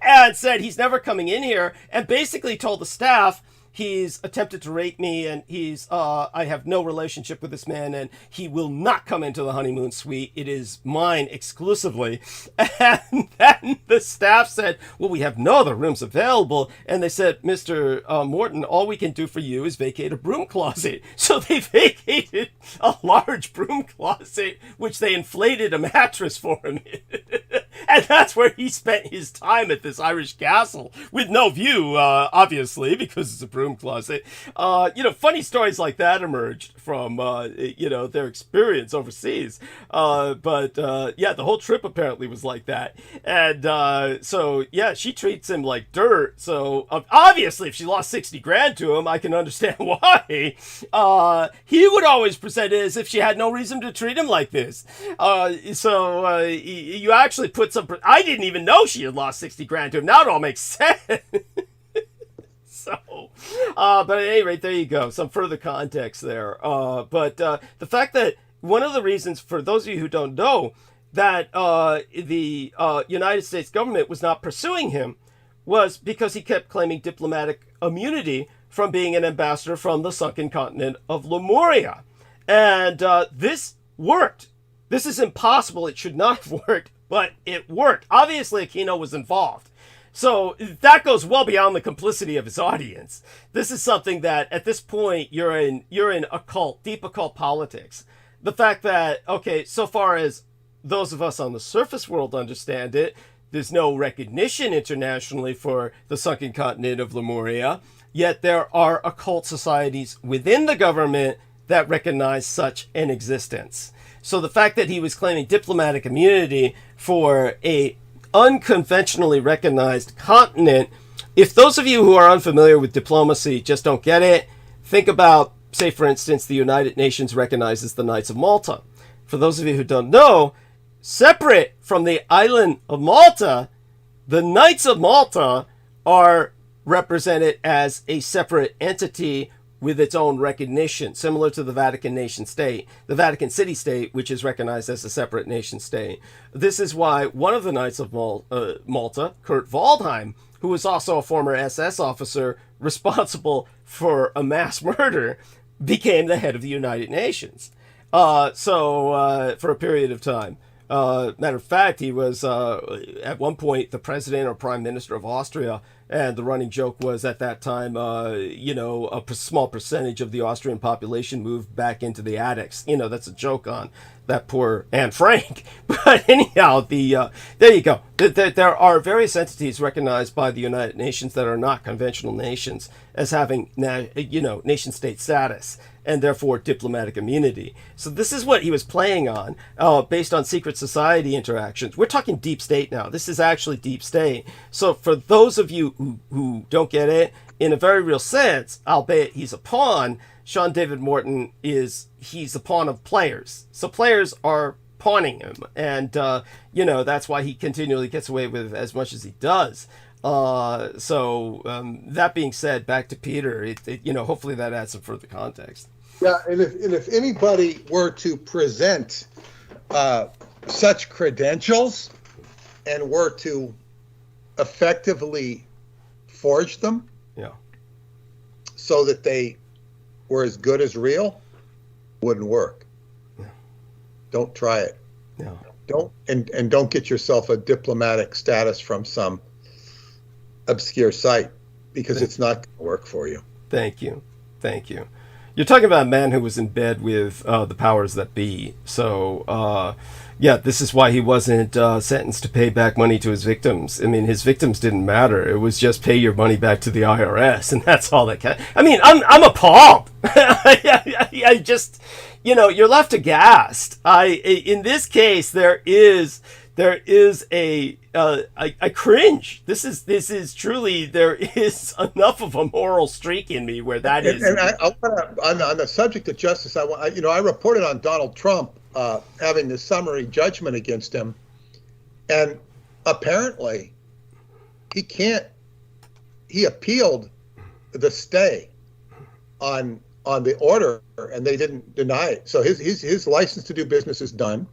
and said he's never coming in here, and basically told the staff, he's attempted to rape me, and I have no relationship with this man, and he will not come into the honeymoon suite. It is mine exclusively. And then the staff said, well, we have no other rooms available. And they said, Mr. Morton, all we can do for you is vacate a broom closet. So they vacated a large broom closet, which they inflated a mattress for him in. And that's where he spent his time, at this Irish castle, with no view, obviously, because it's a broom closet. Funny stories like that emerged from, their experience overseas. But the whole trip apparently was like that. And she treats him like dirt. So obviously, if she lost 60 grand to him, I can understand why. He would always present it as if she had no reason to treat him like this. You actually put some... I didn't even know she had lost 60 grand to him. Now it all makes sense. But at any rate, there you go. Some further context there. But the fact that one of the reasons, for those of you who don't know, that the United States government was not pursuing him was because he kept claiming diplomatic immunity from being an ambassador from the sunken continent of Lemuria. And this worked. This is impossible. It should not have worked, but it worked. Obviously, Aquino was involved. So that goes well beyond the complicity of his audience. This is something that, at this point, you're in deep occult politics. The fact that, okay, so far as those of us on the surface world understand it, there's no recognition internationally for the sunken continent of Lemuria, yet there are occult societies within the government that recognize such an existence. So the fact that he was claiming diplomatic immunity for a unconventionally recognized continent, if those of you who are unfamiliar with diplomacy just don't get it, think about, say for instance, the United Nations recognizes the Knights of Malta. For those of you who don't know, separate from the island of Malta, the Knights of Malta are represented as a separate entity with its own recognition, similar to the Vatican nation state, the Vatican city state, which is recognized as a separate nation state. This is why one of the Knights of Malta, Kurt Waldheim, who was also a former SS officer responsible for a mass murder, became the head of the United Nations. For a period of time. Matter of fact, he was at one point the president or prime minister of Austria, and the running joke was at that time, small percentage of the Austrian population moved back into the attics. That's a joke on that poor Anne Frank. But anyhow, there you go. There are various entities recognized by the United Nations that are not conventional nations as having, nation-state status, and therefore diplomatic immunity. So this is what he was playing on, based on secret society interactions. We're talking deep state now. This is actually deep state. So for those of you who don't get it, in a very real sense, albeit he's a pawn, Sean David Morton he's a pawn of players. So players are pawning him, and that's why he continually gets away with as much as he does. That being said, back to Peter, hopefully that adds some further context.
Yeah, and if anybody were to present such credentials and were to effectively forge them, so that they were as good as real, wouldn't work. Yeah. Don't try it. Yeah. Don't get yourself a diplomatic status from some obscure site, because it's not going to work for you.
Thank you. You're talking about a man who was in bed with the powers that be. So, this is why he wasn't sentenced to pay back money to his victims. I mean, his victims didn't matter. It was just pay your money back to the IRS, and that's all that can. I mean, I'm appalled. I just, you're left aghast. In this case, there is I cringe. This is truly, there is enough of a moral streak in me where that is.
And I on the subject of justice, I reported on Donald Trump having the summary judgment against him, and apparently he appealed the stay on the order, and they didn't deny it. So his license to do business is done.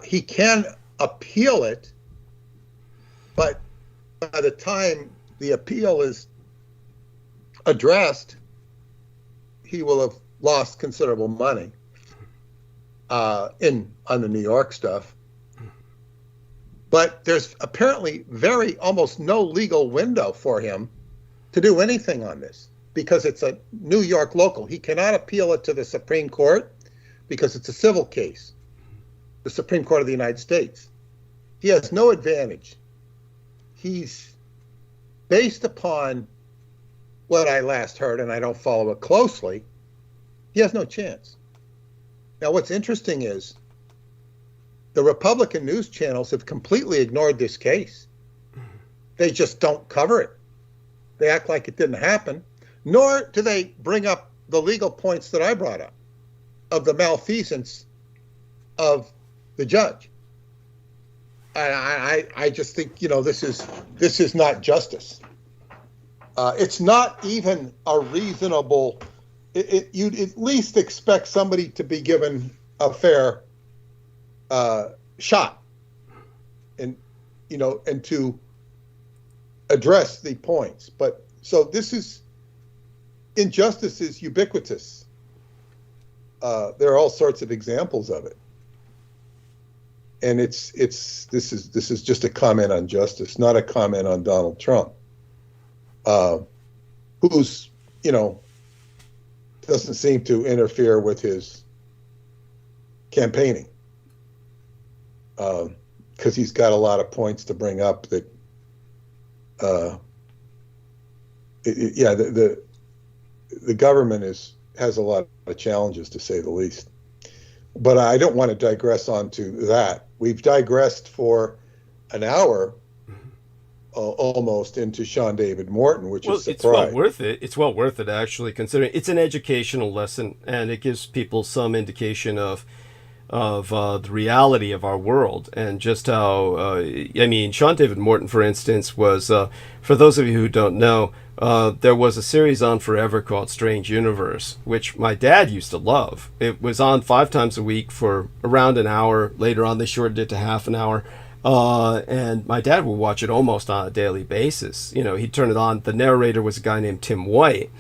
He can appeal it, but by the time the appeal is addressed, he will have lost considerable money on the New York stuff. But there's apparently almost no legal window for him to do anything on this, because it's a New York local. He cannot appeal it to the Supreme Court because it's a civil case, the Supreme Court of the United States. He has no advantage. He's, based upon what I last heard, and I don't follow it closely, he has no chance. Now, what's interesting is the Republican news channels have completely ignored this case. They just don't cover it. They act like it didn't happen, nor do they bring up the legal points that I brought up of the malfeasance of the judge. I just think, this is not justice. It's not even a reasonable. You'd at least expect somebody to be given a fair shot, and to address the points. But so injustice is ubiquitous. There are all sorts of examples of it. And this is just a comment on justice, not a comment on Donald Trump, who's doesn't seem to interfere with his campaigning, because he's got a lot of points to bring up that, the government has a lot of challenges, to say the least. But I don't want to digress onto that. We've digressed for an hour, almost, into Sean David Morton, which is surprising.
It's well worth it. It's well worth it, actually, considering it's an educational lesson, and it gives people some indication of the reality of our world, and just how, Sean David Morton, for instance, was, for those of you who don't know, there was a series on forever called Strange Universe, which my dad used to love. It was on 5 times a week for around an hour. Later on, they shortened it to half an hour. And my dad would watch it almost on a daily basis. You know, he'd turn it on. The narrator was a guy named Tim White.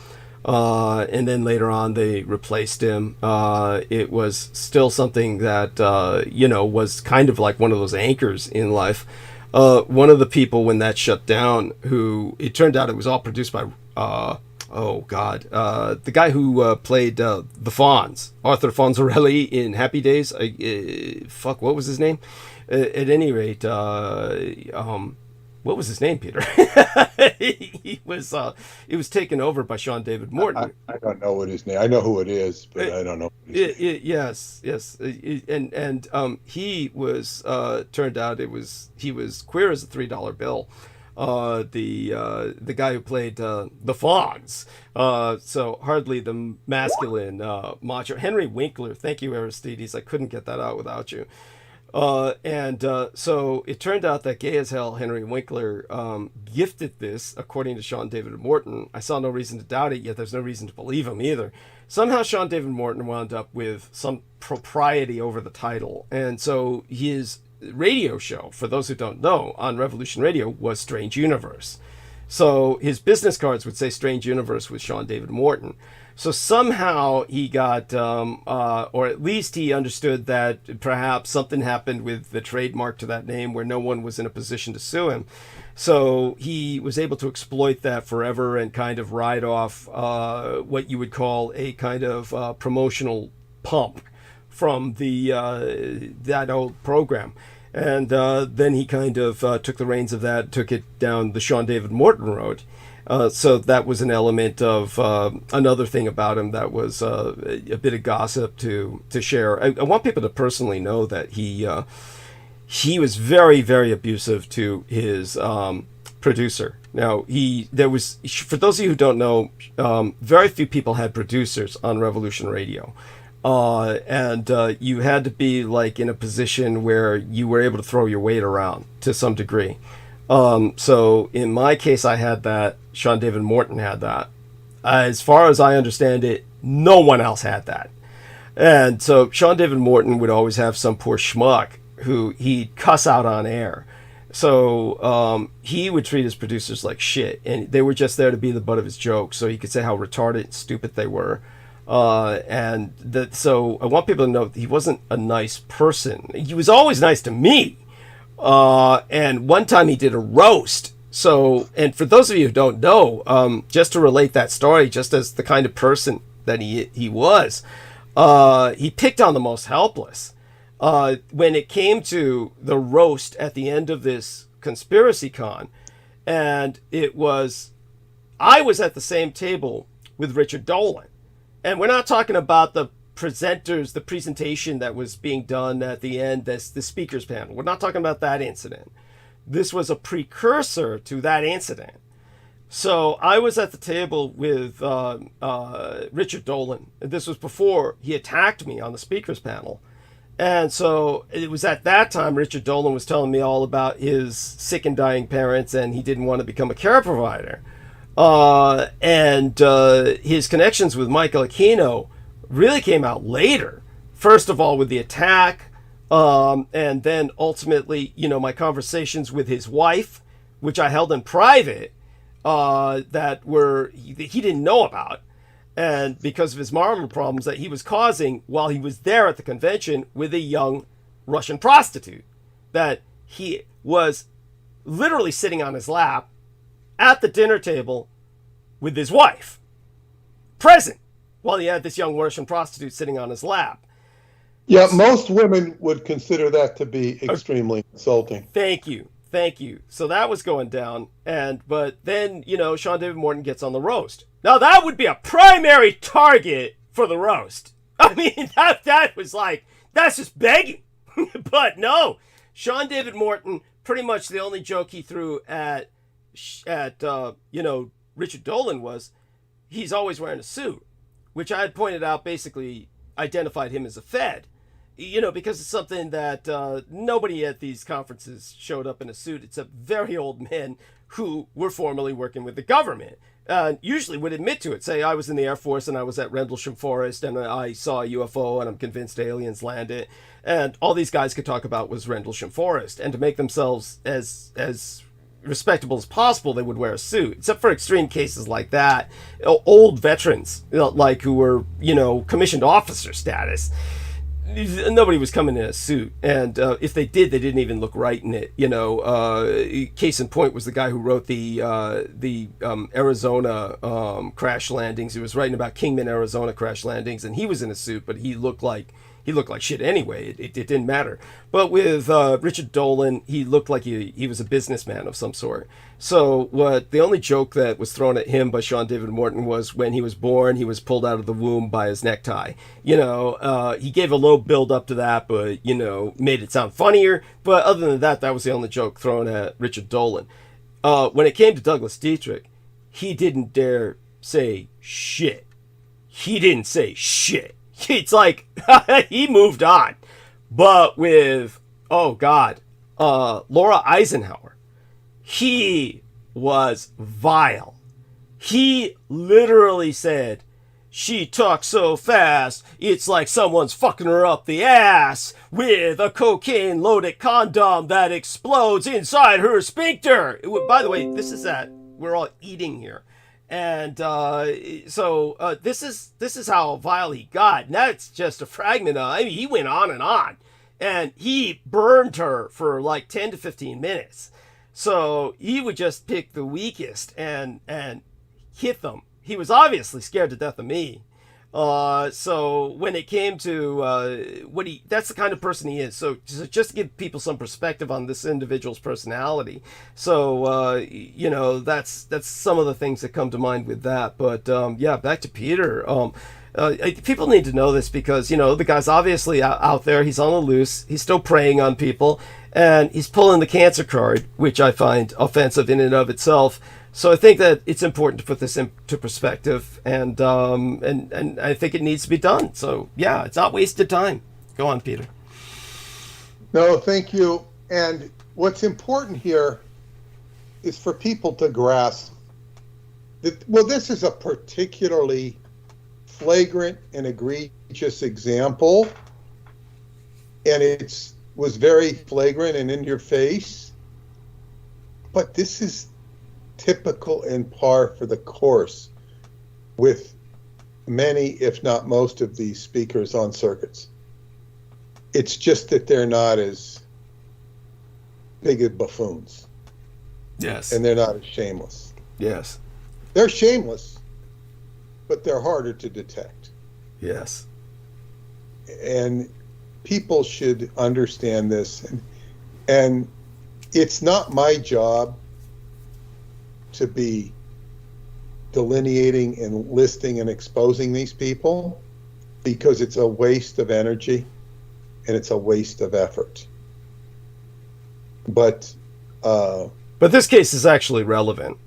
And then later on, they replaced him. It was still something that, was kind of like one of those anchors in life. One of the people when that shut down, who it turned out it was all produced by, the guy who played the Fonz, Arthur Fonzarelli in Happy Days. What was his name? At any rate, what was his name, Peter? It was taken over by Sean David Morton.
I don't know what his name. I know who it is, but I don't know.
Yes, and he was turned out he was queer as a $3 bill. The guy who played the Fonz, so hardly the masculine macho. Henry Winkler. Thank you, Aristides. I couldn't get that out without you. So it turned out that gay as hell Henry Winkler gifted this, according to Sean David Morton. I saw no reason to doubt it, yet there's no reason to believe him either. Somehow Sean David Morton wound up with some propriety over the title, and so his radio show, for those who don't know, on Revolution Radio was Strange Universe. So his business cards would say Strange Universe with Sean David Morton. So somehow he got, or at least he understood that perhaps something happened with the trademark to that name where no one was in a position to sue him. So he was able to exploit that forever and kind of ride off what you would call a kind of promotional pump from that old program. And then he kind of took the reins of that, took it down the Sean David Morton road. So that was an element of another thing about him that was a bit of gossip to share. I want people to personally know that he was very, very abusive to his producer. Now, for those of you who don't know, very few people had producers on Revolution Radio. And you had to be like in a position where you were able to throw your weight around to some degree. So in my case, I had that. Sean David Morton had that. As far as I understand it, no one else had that. And so Sean David Morton would always have some poor schmuck who he'd cuss out on air. So he would treat his producers like shit, and they were just there to be the butt of his jokes, so he could say how retarded and stupid they were. So I want people to know that he wasn't a nice person. He was always nice to me. And one time he did a roast. So, and for those of you who don't know, just to relate that story, just as the kind of person that he was, he picked on the most helpless. When it came to the roast at the end of this conspiracy con, and I was at the same table with Richard Dolan. And we're not talking about the presentation that was being done at the end, that's the speakers panel. We're not talking about that incident. This was a precursor to that incident. So I was at the table with Richard Dolan. This was before he attacked me on the speakers panel. And so it was at that time Richard Dolan was telling me all about his sick and dying parents, and he didn't want to become a care provider. And his connections with Michael Aquino really came out later. First of all, with the attack, and then ultimately, my conversations with his wife, which I held in private, he didn't know about. And because of his marital problems that he was causing while he was there at the convention with a young Russian prostitute, that he was literally sitting on his lap at the dinner table with his wife, present, while he had this young Russian prostitute sitting on his lap.
Yeah, most women would consider that to be extremely insulting.
Thank you. So that was going down, but then, Sean David Morton gets on the roast. Now that would be a primary target for the roast. I mean, that was like, that's just begging. But no, Sean David Morton, pretty much the only joke he threw at Richard Dolan was, he's always wearing a suit, which I had pointed out basically identified him as a Fed. Because it's something that nobody at these conferences showed up in a suit except very old men who were formerly working with the government. Usually would admit to it. Say, I was in the Air Force and I was at Rendlesham Forest and I saw a UFO and I'm convinced aliens landed. And all these guys could talk about was Rendlesham Forest. And to make themselves as respectable as possible, they would wear a suit. Except for extreme cases like that. Old veterans, like who were, commissioned officer status. Nobody was coming in a suit, and if they did, they didn't even look right in it. Case in point was the guy who wrote the Arizona crash landings. He was writing about Kingman, Arizona crash landings, and he was in a suit, but he looked like shit anyway. It didn't matter. But with Richard Dolan, he looked like he was a businessman of some sort. So the only joke that was thrown at him by Sean David Morton was when he was born, he was pulled out of the womb by his necktie. He gave a little build up to that, but, made it sound funnier. But other than that, that was the only joke thrown at Richard Dolan. When it came to Douglas Dietrich, he didn't dare say shit. He didn't say shit. It's like he moved on. But with, Laura Eisenhower, he was vile. He literally said, she talks so fast, it's like someone's fucking her up the ass with a cocaine-loaded condom that explodes inside her sphincter. By the way, we're all eating here. And this is how vile he got. And that's just a fragment of, he went on. And he burned her for like 10 to 15 minutes. So he would just pick the weakest and hit them. He was obviously scared to death of me. So when it came to that's the kind of person he is. So just to give people some perspective on this individual's personality. So, that's some of the things that come to mind with that. But, back to Peter. People need to know this because, the guy's obviously out there. He's on the loose. He's still preying on people. And he's pulling the cancer card, which I find offensive in and of itself. So I think that it's important to put this into perspective, and I think it needs to be done. So yeah, it's not wasted time. Go on, Peter.
No, thank you. And what's important here is for people to grasp that, this is a particularly flagrant and egregious example, and it was very flagrant and in your face, but this is typical and par for the course with many, if not most, of these speakers on circuits. It's just that they're not as big as buffoons.
Yes.
And they're not as shameless.
Yes.
They're shameless, but they're harder to detect.
Yes.
And people should understand this. And it's not my job to be delineating and listing and exposing these people, because it's a waste of energy and it's a waste of effort. But
this case is actually relevant.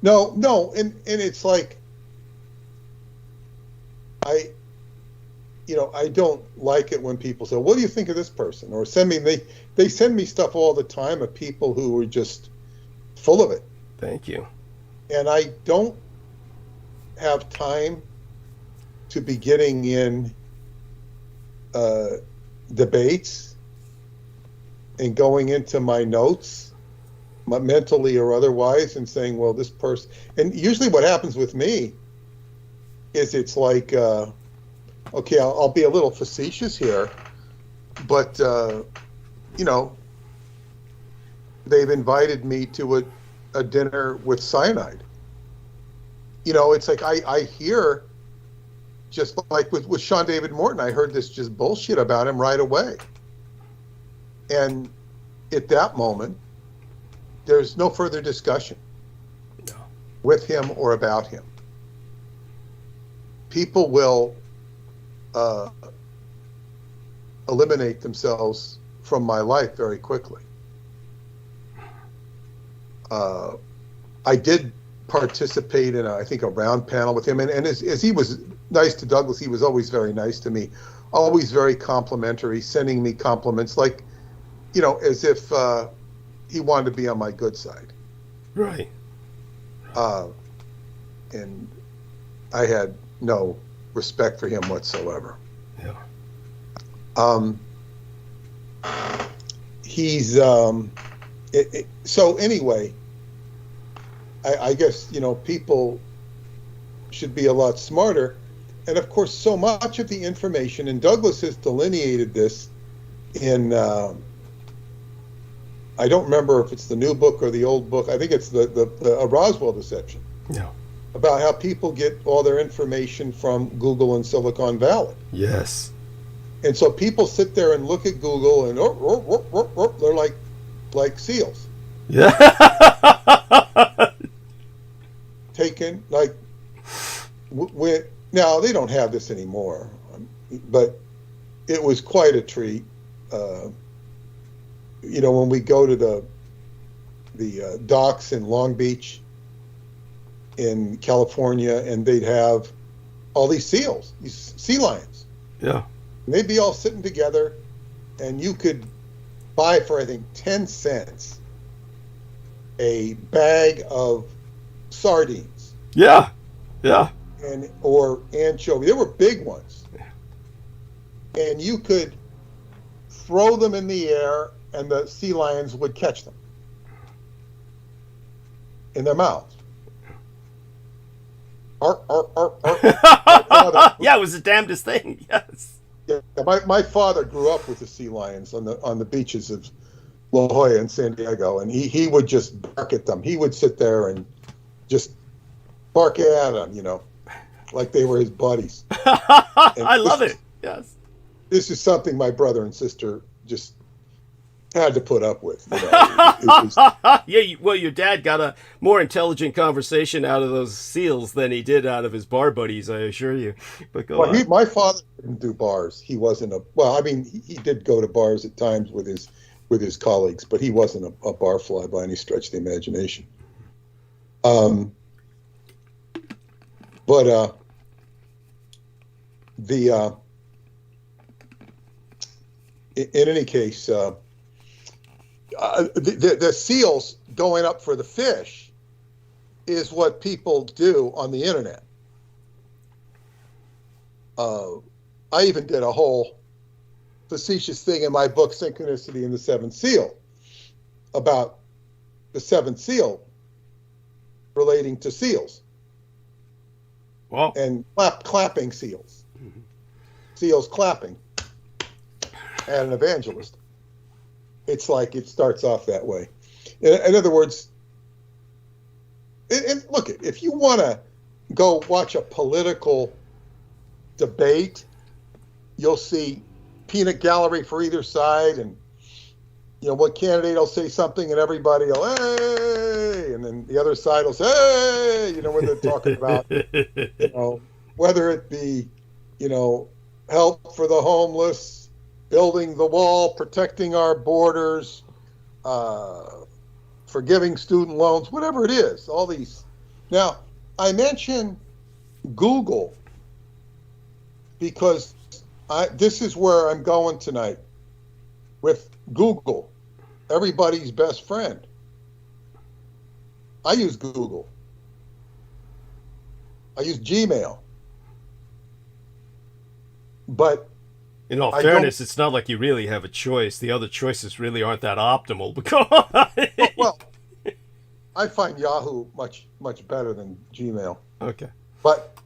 No, and it's like I don't like it when people say, "What do you think of this person?" Or they send me stuff all the time of people who are just full of it.
Thank you.
And I don't have time to be getting in debates and going into my notes, mentally or otherwise, and saying, well, this person... And usually what happens with me is it's like, okay, I'll be a little facetious here, but, they've invited me to a dinner with cyanide. It's like I hear, just like with Sean David Morton, I heard this just bullshit about him right away. And at that moment, there's no further discussion with him or about him. People will eliminate themselves from my life very quickly. I did participate in, I think, a round panel with him. And as he was nice to Douglas, he was always very nice to me, always very complimentary, sending me compliments, like, as if he wanted to be on my good side.
Right.
And I had no respect for him whatsoever.
Yeah.
He's so anyway, I guess, you know, people should be a lot smarter. And of course, so much of the information, and Douglas has delineated this in, I don't remember if it's the new book or the old book. I think it's the Roswell deception.
Yeah.
About how people get all their information from Google and Silicon Valley.
Yes.
And so people sit there and look at Google and they're like seals.
Yeah.
Taken like now they don't have this anymore, but it was quite a treat. You know, when we go to the docks in Long Beach in California, and they'd have all these seals, these sea lions.
Yeah.
And they'd be all sitting together, and you could buy for, I think, 10 cents a bag of sardines.
Yeah. Yeah.
Or anchovy. They were big ones. And you could throw them in the air, and the sea lions would catch them in their mouths.
Yeah, it was the damnedest thing. Yes.
Yeah, my father grew up with the sea lions on the beaches of La Jolla and San Diego, and he would just bark at them. He would sit there and just bark at them, you know, like they were his buddies.
I love it. Yes.
This is something my brother and sister just had to put up with. You know.
Yeah, well, your dad got a more intelligent conversation out of those seals than he did out of his bar buddies, I assure you. But go on.
My father didn't do bars. He wasn't I mean, he did go to bars at times with his colleagues, but he wasn't a barfly by any stretch of the imagination. In any case, the seals going up for the fish is what people do on the internet. I even did a whole facetious thing in my book, Synchronicity and the Seventh Seal, about the seventh seal relating to seals.
Wow.
And clapping seals. Mm-hmm. Seals clapping at an evangelist. It's like it starts off that way. In other words, and look, if you want to go watch a political debate, you'll see peanut gallery for either side, and you know, one candidate will say something and everybody will, hey, and then the other side will say, hey, you know, when they're talking about, you know, whether it be, you know, help for the homeless, building the wall, protecting our borders, forgiving student loans, whatever it is, all these. Now, I mention Google because this is where I'm going tonight with Google, everybody's best friend. I use Google. I use Gmail. But
in all fairness, it's not like you really have a choice. The other choices really aren't that optimal.
Well, I find Yahoo much better than Gmail.
Okay.
But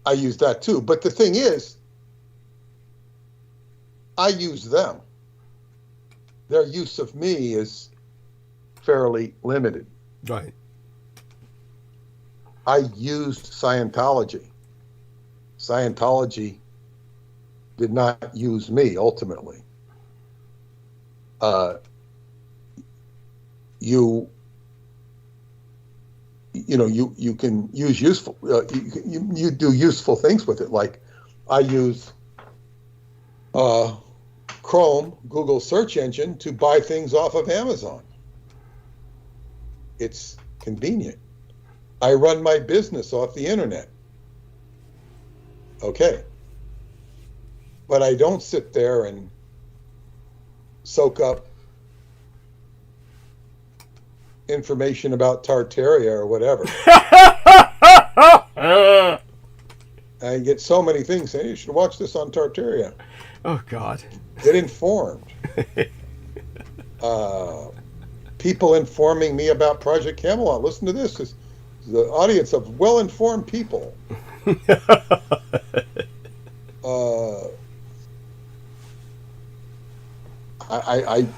I use that too. But the thing is, I use them. Their use of me is fairly limited.
Right.
I used Scientology. Scientology did not use me ultimately. You can use useful. You do useful things with it. Like I use Chrome, Google search engine, to buy things off of Amazon. It's convenient. I run my business off the internet. Okay. But I don't sit there and soak up information about Tartaria or whatever. I get so many things saying, you should watch this on Tartaria.
Oh, God.
Get informed. People informing me about Project Camelot. Listen to this. This is the audience of well-informed people.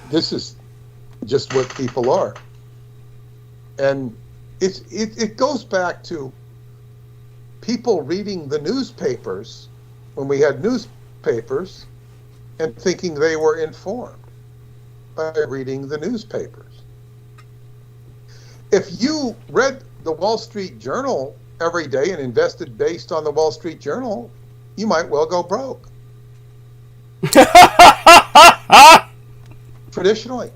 This is just what people are. And it goes back to people reading the newspapers when we had newspapers and thinking they were informed by reading the newspapers. If you read the Wall Street Journal every day and invested based on the Wall Street Journal, you might well go broke. Traditionally.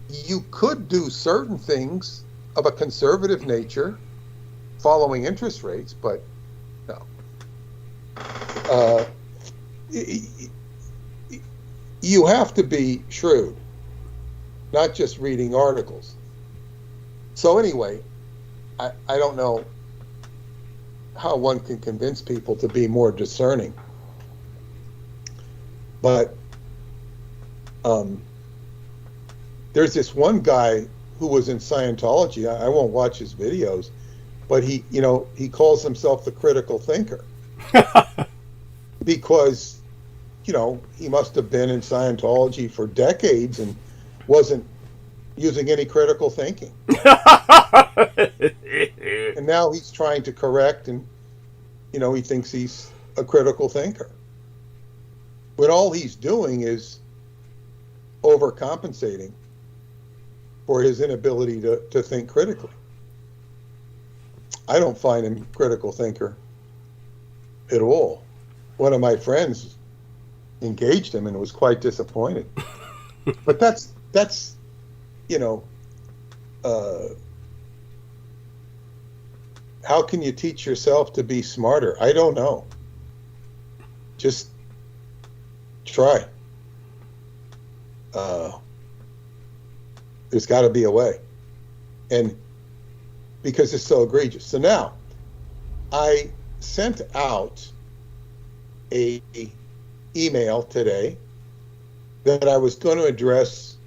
You could do certain things of a conservative nature following interest rates, but no. You have to be shrewd, not just reading articles. So anyway, I don't know how one can convince people to be more discerning. But there's this one guy who was in Scientology. I won't watch his videos, but he calls himself the critical thinker because, he must have been in Scientology for decades and wasn't using any critical thinking. And now he's trying to correct, and, he thinks he's a critical thinker. When all he's doing is overcompensating for his inability to think critically. I don't find him a critical thinker at all. One of my friends engaged him and was quite disappointed. But that's how can you teach yourself to be smarter? I don't know. Just try. There's got to be a way. And because it's so egregious. So now, I sent out a email today that I was going to address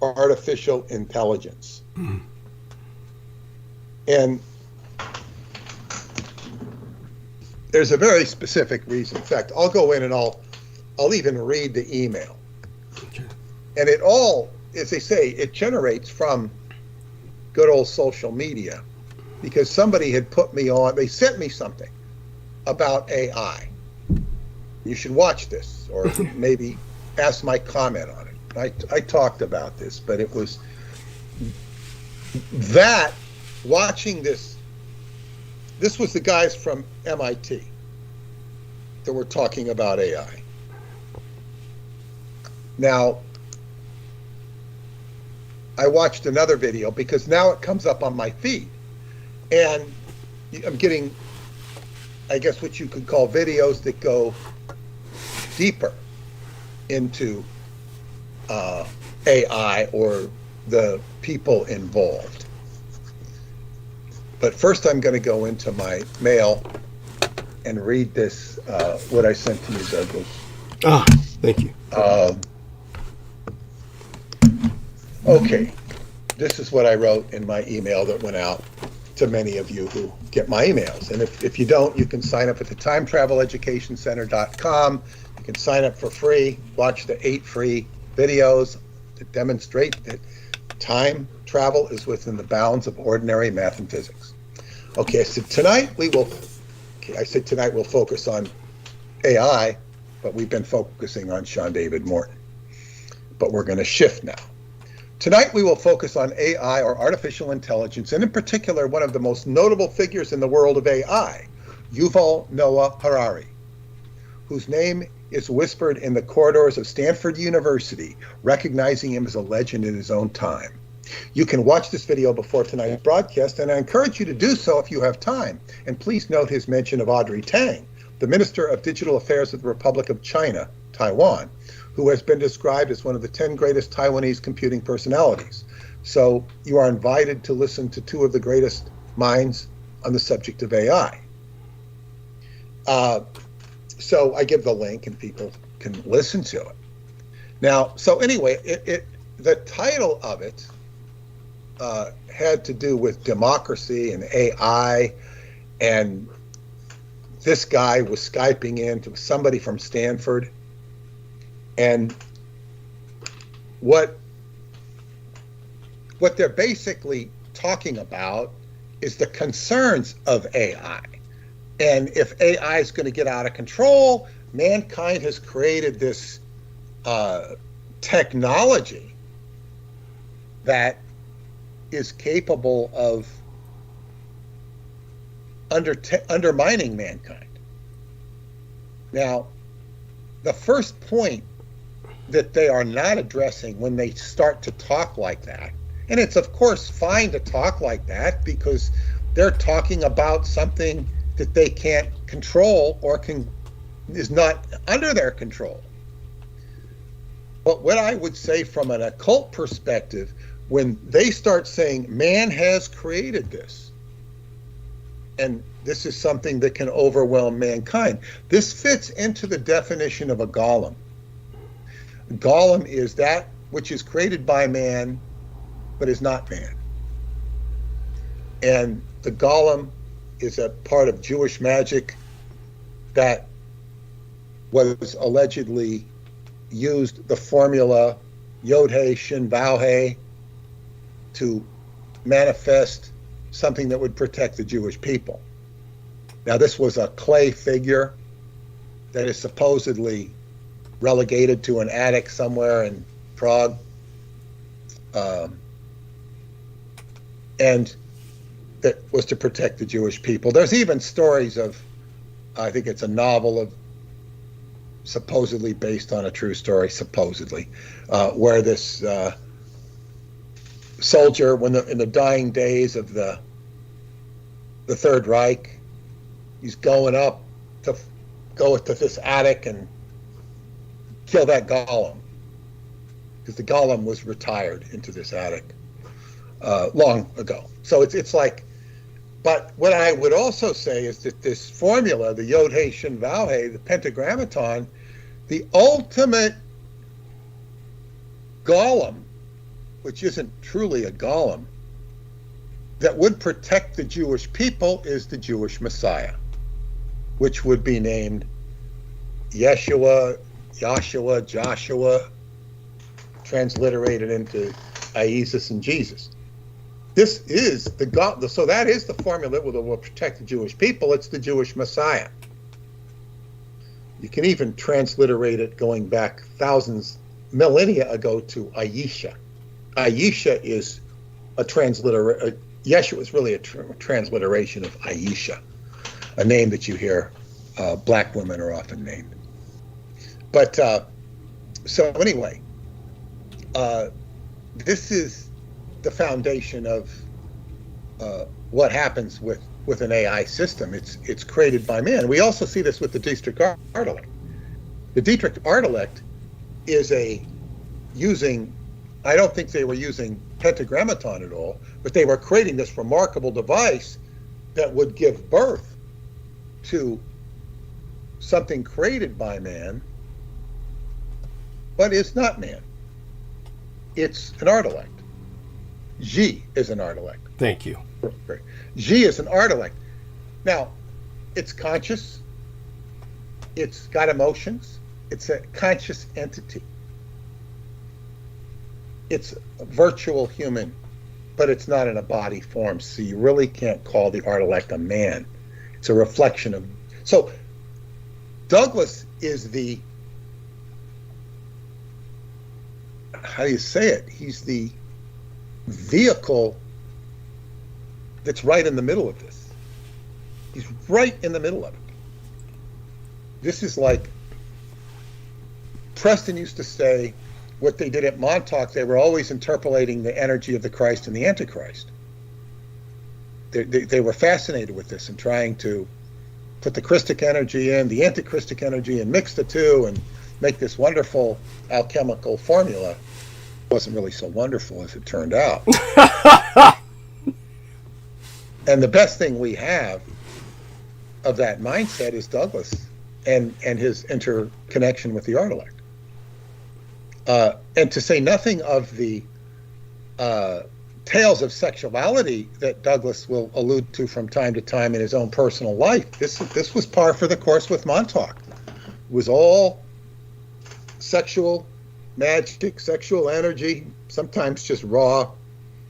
artificial intelligence. And there's a very specific reason. In fact, I'll go in and I'll even read the email. Okay. And it all, as they say, it generates from good old social media, because somebody had put me on, they sent me something about AI. You should watch this, or maybe ask my comment on it. I talked about this, but it was that, watching this was the guys from MIT that were talking about AI. Now, I watched another video because now it comes up on my feed, and I'm getting, I guess, what you could call videos that go deeper into AI or the people involved. But first I'm going to go into my mail and read this, what I sent to you, Douglas.
Ah, thank you.
Okay, this is what I wrote in my email that went out to many of you who get my emails. And if you don't, you can sign up at the timetraveleducationcenter.com. You can sign up for free, watch the 8 free videos that demonstrate that time travel is within the bounds of ordinary math and physics. Okay, so tonight we'll focus on AI, but we've been focusing on Sean David Morton. But we're going to shift now. Tonight we will focus on AI, or artificial intelligence, and in particular one of the most notable figures in the world of AI, Yuval Noah Harari, whose name is whispered in the corridors of Stanford University, recognizing him as a legend in his own time. You can watch this video before tonight's broadcast, and I encourage you to do so if you have time. And please note his mention of Audrey Tang, the Minister of Digital Affairs of the Republic of China, Taiwan, who has been described as one of the 10 greatest Taiwanese computing personalities. So you are invited to listen to two of the greatest minds on the subject of AI. So I give the link and people can listen to it. Now, so anyway, the title of it had to do with democracy and AI, and this guy was Skyping in to somebody from Stanford, and what they're basically talking about is the concerns of AI. And if AI is going to get out of control, mankind has created this technology that is capable of undermining mankind. Now, the first point that they are not addressing when they start to talk like that, and it's of course fine to talk like that because they're talking about something that they can't control or is not under their control. But what I would say from an occult perspective, when they start saying man has created this, and this is something that can overwhelm mankind, this fits into the definition of a golem. A golem is that which is created by man, but is not man. And the golem is a part of Jewish magic that was allegedly used the formula Yod-He, Shin, Vav-He to manifest something that would protect the Jewish people. Now, this was a clay figure that is supposedly relegated to an attic somewhere in Prague. And that was to protect the Jewish people. There's even stories of, I think it's a novel of supposedly based on a true story, supposedly, where this soldier, in the dying days of the Third Reich, he's going up to go to this attic and kill that golem, because the golem was retired into this attic long ago. So it's like, but what I would also say is that this formula, the Yod-He, Shin, Vav-He, the Pentagrammaton, the ultimate golem, which isn't truly a golem, that would protect the Jewish people is the Jewish Messiah, which would be named Yeshua, Joshua, transliterated into Jesus and Jesus. This is the God. So that is the formula that will protect the Jewish people. It's the Jewish Messiah. You can even transliterate it going back millennia ago to Ayesha. Ayesha is Yeshua is really a transliteration of Ayesha, a name that you hear black women are often named. But so anyway, this is the foundation of what happens with an AI system. It's created by man. We also see this with the Dietrich Artelect. The Dietrich Artelect is I don't think they were using Pentagrammaton at all, but they were creating this remarkable device that would give birth to something created by man, but it's not man. It's an Artelect. G is an Artelect.
Thank you.
G is an Artelect. Now, it's conscious. It's got emotions. It's a conscious entity. It's a virtual human, but it's not in a body form, so you really can't call the Artelect a man. It's a reflection of... So Douglas is the... How do you say it? He's the vehicle that's right in the middle of this. He's right in the middle of it. This is like... Preston used to say, what they did at Montauk, they were always interpolating the energy of the Christ and the Antichrist. They were fascinated with this and trying to put the Christic energy in, the Antichristic energy, and mix the two and make this wonderful alchemical formula. It wasn't really so wonderful as it turned out. And the best thing we have of that mindset is Douglas and his interconnection with the art elect. And to say nothing of the tales of sexuality that Douglas will allude to from time to time in his own personal life. This was par for the course with Montauk. It was all sexual magic, sexual energy, sometimes just raw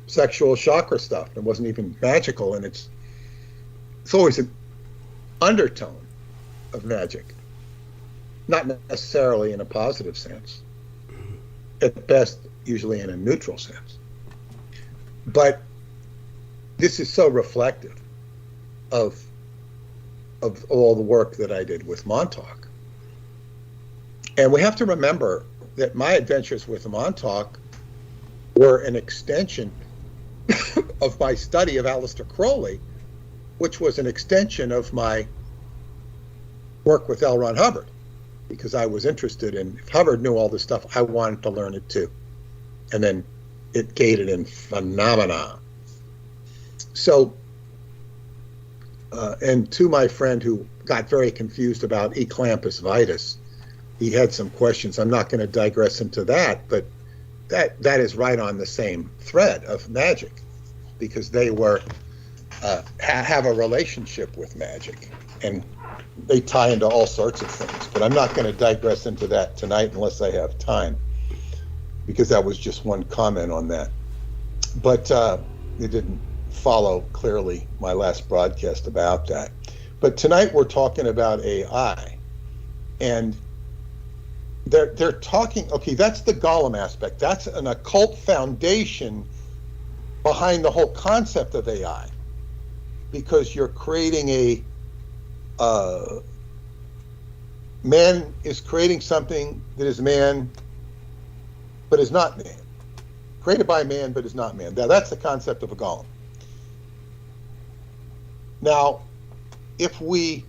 sexual chakra stuff. It wasn't even magical, and it's always an undertone of magic, not necessarily in a positive sense. At best, usually in a neutral sense. But this is so reflective of all the work that I did with Montauk. And we have to remember that my adventures with Montauk were an extension of my study of Aleister Crowley, which was an extension of my work with L. Ron Hubbard, because I was interested in, if Hubbard knew all this stuff, I wanted to learn it too. And then it gated in phenomena. So, and to my friend who got very confused about eclampus vitus, he had some questions. I'm not going to digress into that, but that is right on the same thread of magic, because they were have a relationship with magic, and they tie into all sorts of things. But I'm not going to digress into that tonight unless I have time, because that was just one comment on that. But it didn't follow clearly my last broadcast about that. But tonight we're talking about AI, and they're talking, okay, that's the Golem aspect. That's an occult foundation behind the whole concept of AI, because you're creating a man is creating something that is man but is not man, created by man but is not man. Now that's the concept of a golem. Now if we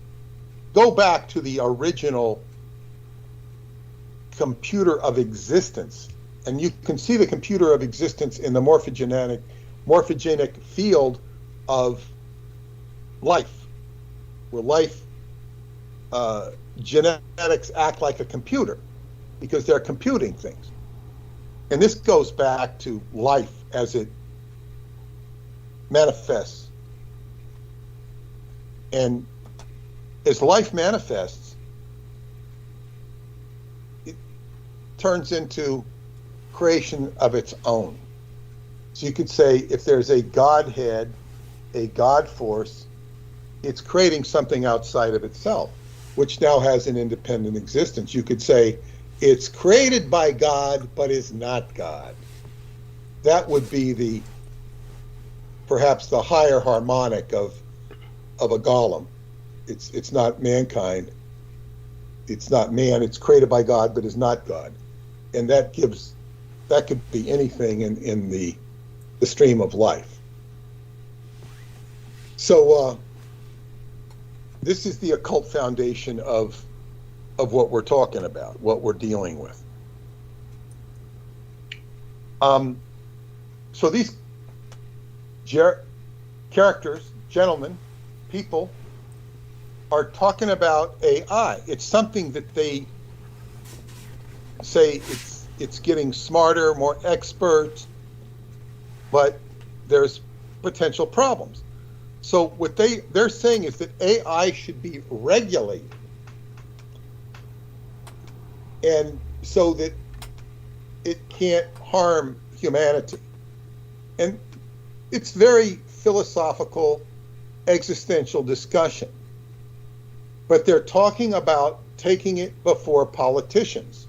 go back to the original computer of existence, and you can see the computer of existence in the morphogenic field of life, where life genetics act like a computer because they're computing things. And this goes back to life as it manifests. And as life manifests, it turns into creation of its own. So you could say if there's a Godhead, a God force, it's creating something outside of itself, which now has an independent existence. You could say it's created by God, but is not God. That would be perhaps the higher harmonic of a golem. It's not mankind. It's not man. It's created by God, but is not God. And that could be anything in the stream of life. So this is the occult foundation of what we're talking about, what we're dealing with. So these characters, gentlemen, people, are talking about AI. It's something that they say it's getting smarter, more expert, but there's potential problems. So what they're saying is that AI should be regulated, and so that it can't harm humanity. And it's very philosophical, existential discussion. But they're talking about taking it before politicians,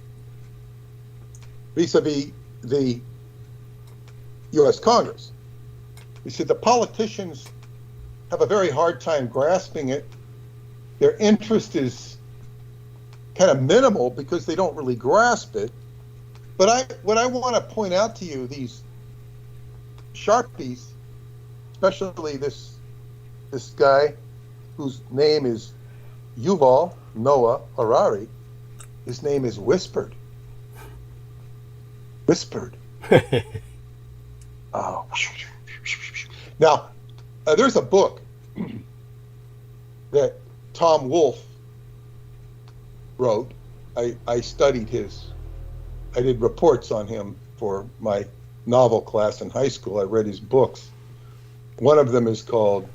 vis-a-vis the U.S. Congress. You see, the politicians have a very hard time grasping it. Their interest is kind of minimal because they don't really grasp it. But what I want to point out to you, these Sharpies, especially this guy whose name is Yuval Noah Harari, His name is Whispered. Whispered. Oh. Now, there's a book that Tom Wolfe wrote. I studied I did reports on him for my novel class in high school. I read his books. One of them is called,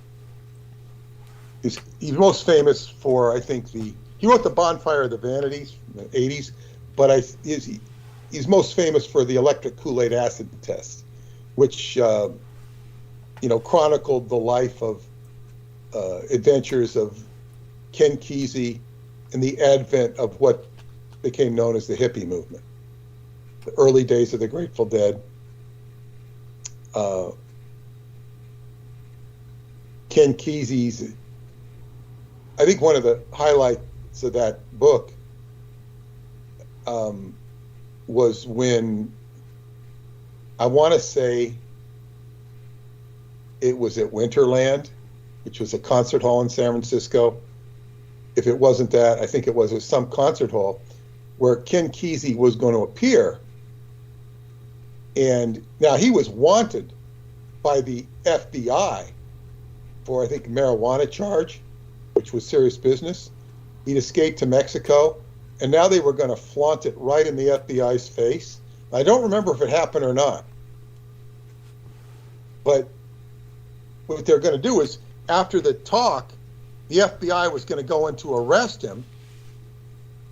he's most famous for, I think, he wrote The Bonfire of the Vanities in the 80s, but he's most famous for the electric Kool-Aid acid test, which, chronicled the life of adventures of Ken Kesey and the advent of what became known as the hippie movement, the early days of the Grateful Dead. Ken Kesey's, I think one of the highlights of that book was when, I want to say it was at Winterland, which was a concert hall in San Francisco. If it wasn't that, I think it was some concert hall where Ken Kesey was going to appear. And now he was wanted by the FBI for, I think, marijuana charge, which was serious business. He'd escaped to Mexico, and now they were going to flaunt it right in the FBI's face. I don't remember if it happened or not. But what they're going to do is, after the talk, the FBI was going to go in to arrest him,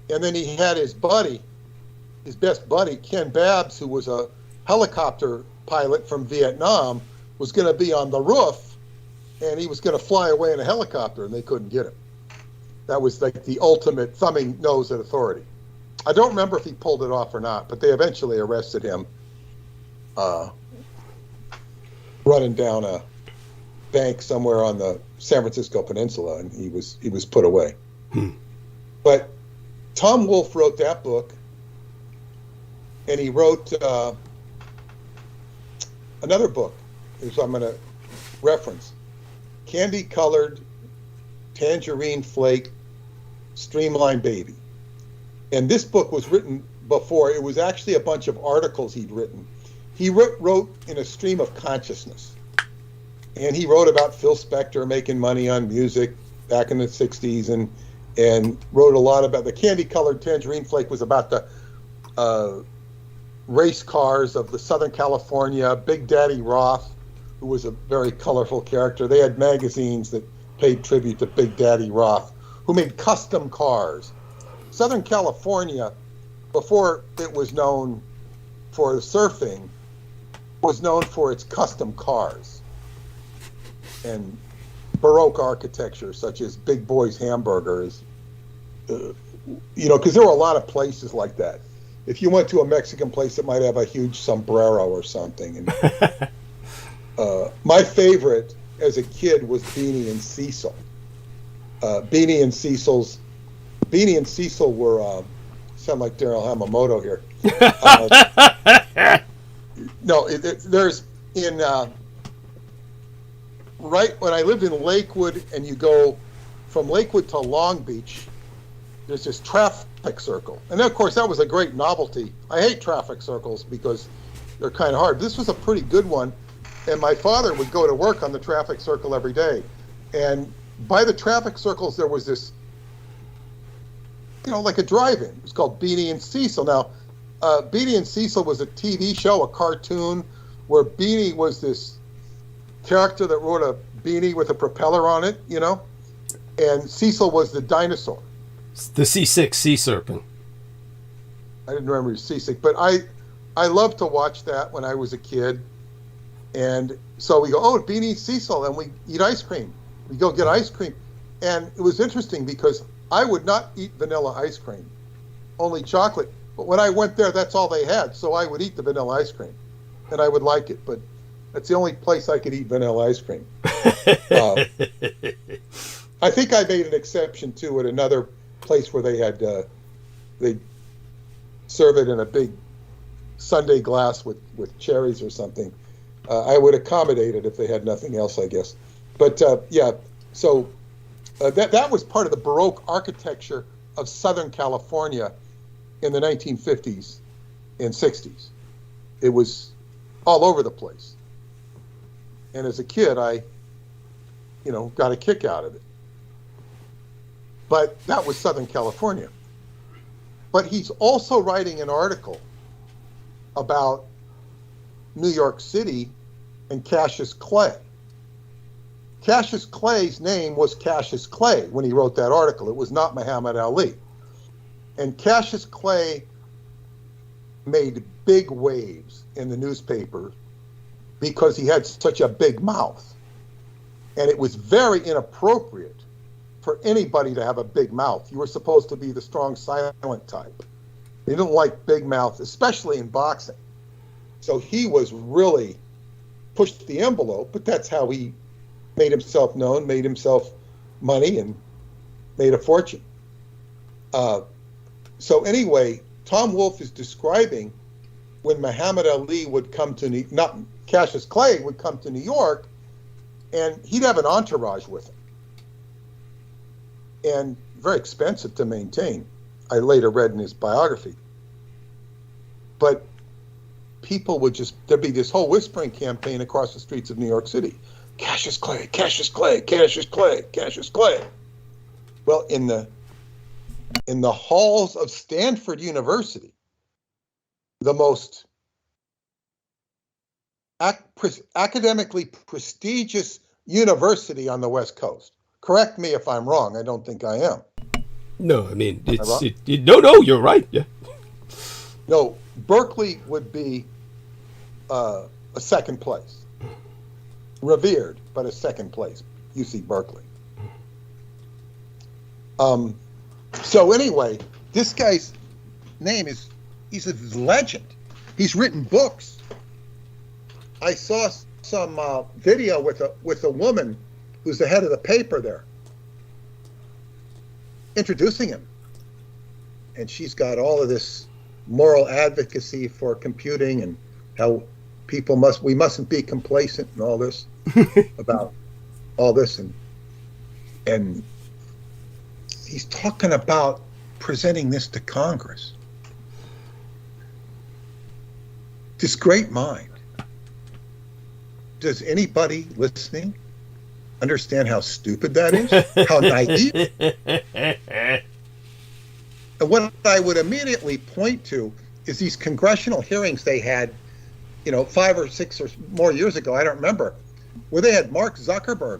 and then he had his best buddy, Ken Babbs, who was a helicopter pilot from Vietnam, was going to be on the roof, and he was going to fly away in a helicopter, and they couldn't get him. That was like the ultimate thumbing nose at authority. I don't remember if he pulled it off or not, but they eventually arrested him running down a bank somewhere on the San Francisco Peninsula, and he was put away. But Tom Wolfe wrote that book, and he wrote another book, which I'm going to reference, Candy Colored Tangerine Flake Streamline Baby. And this book was written before. It was actually a bunch of articles he'd written. He wrote in a stream of consciousness. And he wrote about Phil Spector making money on music back in the 60s, and wrote a lot about the Candy Colored Tangerine Flake was about the race cars of the Southern California, Big Daddy Roth, who was a very colorful character. They had magazines that paid tribute to Big Daddy Roth, who made custom cars. Southern California, before it was known for surfing, was known for its custom cars and Baroque architecture, such as Big Boy's Hamburgers, because there were a lot of places like that. If you went to a Mexican place, it might have a huge sombrero or something. And my favorite as a kid was Beanie and Cecil. Beanie and Cecil were, sound like Daryl Hamamoto here. There's in, right when I lived in Lakewood, and you go from Lakewood to Long Beach, there's this traffic circle. And of course, that was a great novelty. I hate traffic circles because they're kind of hard. This was a pretty good one. And my father would go to work on the traffic circle every day. And by the traffic circles, there was this, like a drive-in. It was called Beanie and Cecil. Now, Beanie and Cecil was a TV show, a cartoon, where Beanie was this character that rode a beanie with a propeller on it, and Cecil was the dinosaur.
The C6 sea serpent.
I didn't remember seasick, but I loved to watch that when I was a kid. And so we go, Beanie Cecil, and we eat ice cream. We go get ice cream. And it was interesting because I would not eat vanilla ice cream, only chocolate. But when I went there, that's all they had. So I would eat the vanilla ice cream, and I would like it. But that's the only place I could eat vanilla ice cream. I think I made an exception, too, at another place where they had, they serve it in a big sundae glass with cherries or something. I would accommodate it if they had nothing else, I guess. But so that was part of the Baroque architecture of Southern California. in the 1950s and 60s. It was all over the place. And as a kid, I, got a kick out of it. But that was Southern California. But he's also writing an article about New York City and Cassius Clay. Cassius Clay's name was Cassius Clay when he wrote that article. It was not Muhammad Ali. And Cassius Clay made big waves in the newspaper because he had such a big mouth. And it was very inappropriate for anybody to have a big mouth. You were supposed to be the strong, silent type. They didn't like big mouth, especially in boxing. So he was really pushed the envelope, but that's how he made himself known, made himself money, and made a fortune. So anyway, Tom Wolfe is describing when Muhammad Ali would come to Cassius Clay would come to New York, and he'd have an entourage with him. And very expensive to maintain. I later read in his biography. But people would there'd be this whole whispering campaign across the streets of New York City. Cassius Clay, Cassius Clay, Cassius Clay, Cassius Clay. Well, in the halls of Stanford University, the most academically prestigious university on the West Coast. Correct me if I'm wrong. I don't think I am.
No, I mean, no, you're right. Yeah.
No, Berkeley would be a second place. Revered, but a second place. UC Berkeley. So anyway, this guy's name he's a legend. He's written books. I saw some video with a woman who's the head of the paper there, introducing him. And she's got all of this moral advocacy for computing and how we mustn't be complacent and all this about all this. And he's talking about presenting this to Congress. This great mind. Does anybody listening understand how stupid that is? How naive? And what I would immediately point to is these congressional hearings they had, 5 or 6 or more years ago, I don't remember, where they had Mark Zuckerberg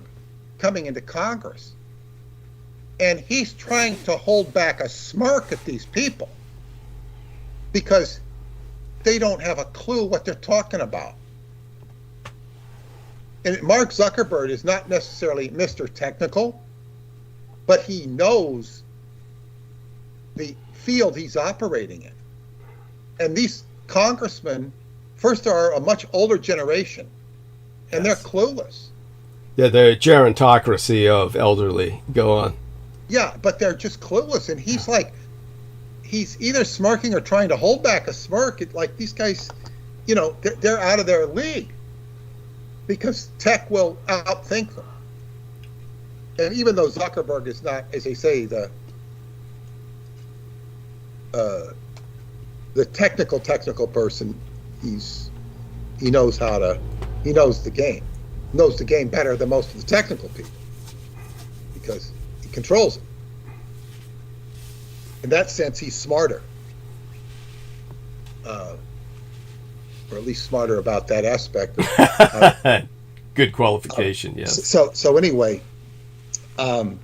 coming into Congress. And he's trying to hold back a smirk at these people because they don't have a clue what they're talking about. And Mark Zuckerberg is not necessarily Mr. Technical, but he knows the field he's operating in. And these congressmen, first, are a much older generation, and they're clueless.
Yeah, the gerontocracy of elderly. Go on.
Yeah, but they're just clueless, and he's either smirking or trying to hold back a smirk. Like these guys, they're out of their league because tech will outthink them. And even though Zuckerberg is not, as they say, the technical person, he knows the game better than most of the technical people because he controls it. In that sense, he's smarter, or at least smarter about that aspect.
Good qualification, yes.
So anyway, the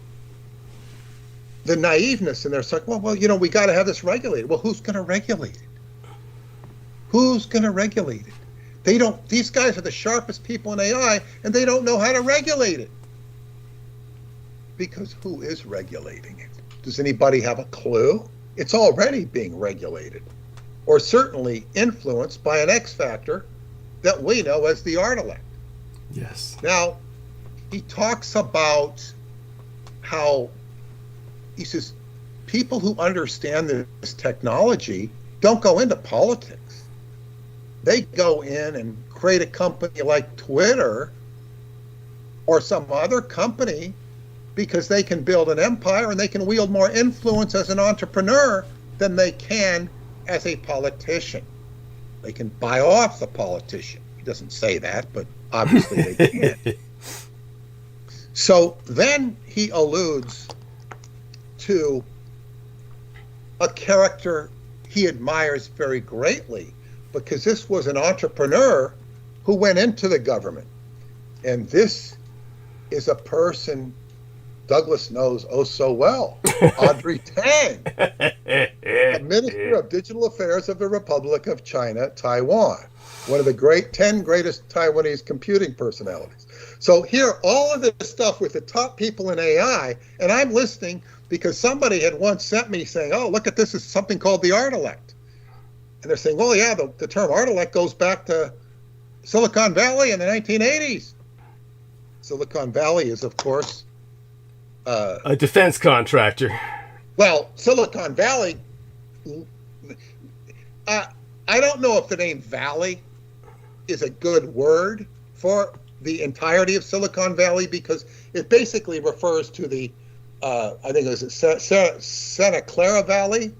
naiveness, and they're like, well, we got to have this regulated. Well, who's going to regulate it? Who's going to regulate it? These guys are the sharpest people in AI, and they don't know how to regulate it. Because who is regulating it? Does anybody have a clue? It's already being regulated, or certainly influenced by an X factor that we know as the art elect.
Yes.
Now, he talks about how, he says, people who understand this technology don't go into politics. They go in and create a company like Twitter or some other company because they can build an empire and they can wield more influence as an entrepreneur than they can as a politician. They can buy off the politician. He doesn't say that, but obviously they can. So then he alludes to a character he admires very greatly, because this was an entrepreneur who went into the government. And this is a person Douglas knows oh so well, Audrey Tang, the Minister of Digital Affairs of the Republic of China, Taiwan, one of the 10 greatest Taiwanese computing personalities. So here, all of this stuff with the top people in AI, and I'm listening because somebody had once sent me saying, oh, look at this, is something called the Art-elect. And they're saying, well, yeah, the term Art-elect goes back to Silicon Valley in the 1980s. Silicon Valley is, of course,
a defense contractor.
Well, Silicon Valley, I don't know if the name Valley is a good word for the entirety of Silicon Valley, because it basically refers to the, I think it was Santa Clara Valley,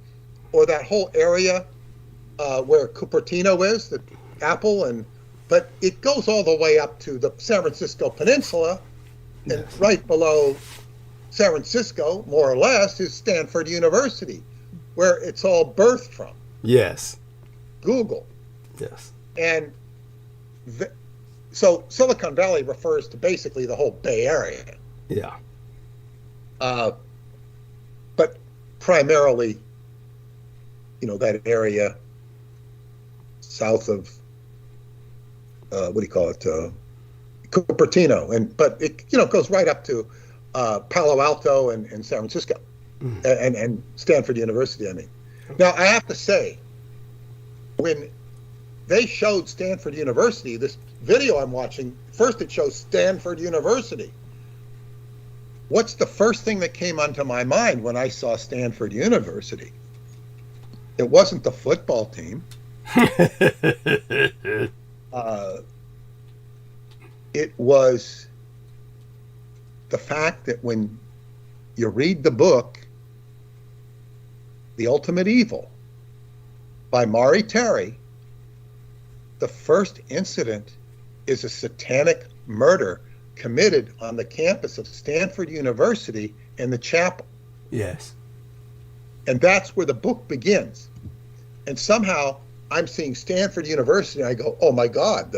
or that whole area where Cupertino is, the Apple, but it goes all the way up to the San Francisco Peninsula, and yes, right below San Francisco, more or less, is Stanford University, where it's all birthed from.
Yes.
Google.
Yes.
And so Silicon Valley refers to basically the whole Bay Area.
Yeah.
But primarily, that area south of, Cupertino, but it goes right up to Palo Alto and San Francisco, and Stanford University. I mean, now I have to say, when they showed Stanford University, this video I'm watching, first it shows Stanford University. What's the first thing that came onto my mind when I saw Stanford University? It wasn't the football team. It was the fact that when you read the book, The Ultimate Evil, by Maury Terry, the first incident is a satanic murder committed on the campus of Stanford University in the chapel.
Yes.
And that's where the book begins. And somehow I'm seeing Stanford University, and I go, oh my God,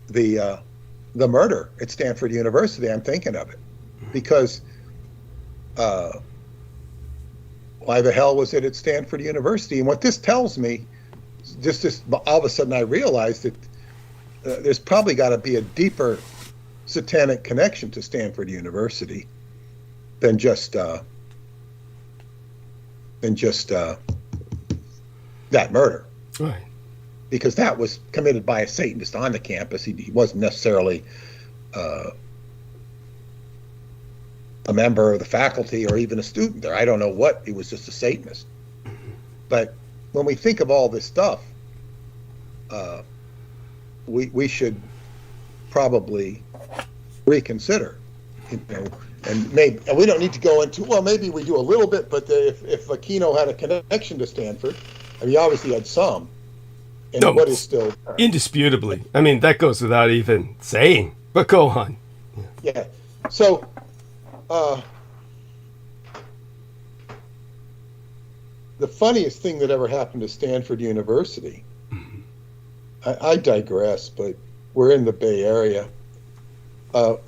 the murder at Stanford University, I'm thinking of it. Because why the hell was it at Stanford University? And what this tells me, just all of a sudden I realized that there's probably got to be a deeper satanic connection to Stanford University than just that murder.
Right.
Because that was committed by a Satanist on the campus. He wasn't necessarily a member of the faculty or even a student there. I don't know what. He was just a Satanist. But when we think of all this stuff, we should probably reconsider, and we don't need to go into, well, maybe we do a little bit, but if Aquino had a connection to Stanford, I mean, he obviously had some. And
no,
what is still
indisputably. I mean, that goes without even saying. But go on.
Yeah. So, the funniest thing that ever happened to Stanford University, I digress, but we're in the Bay Area. When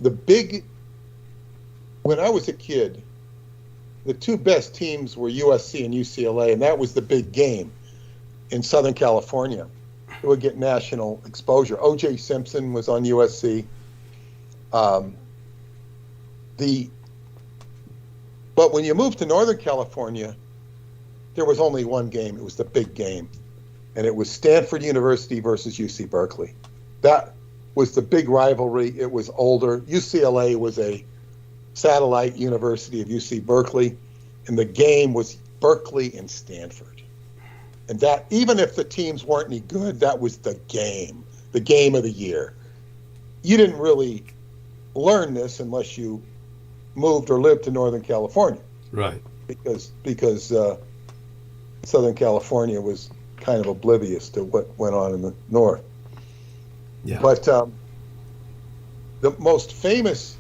I was a kid, the two best teams were USC and UCLA, and that was the big game in Southern California. It would get national exposure. O.J. Simpson was on USC. But when you moved to Northern California, there was only one game. It was the big game, and it was Stanford University versus UC Berkeley. That was the big rivalry. It was older. UCLA was a satellite university of UC Berkeley, and the game was Berkeley and Stanford. And that, even if the teams weren't any good, that was the game of the year. You didn't really learn this unless you moved or lived to Northern California.
Right.
Because Southern California was kind of oblivious to what went on in the north.
Yeah.
But the most famous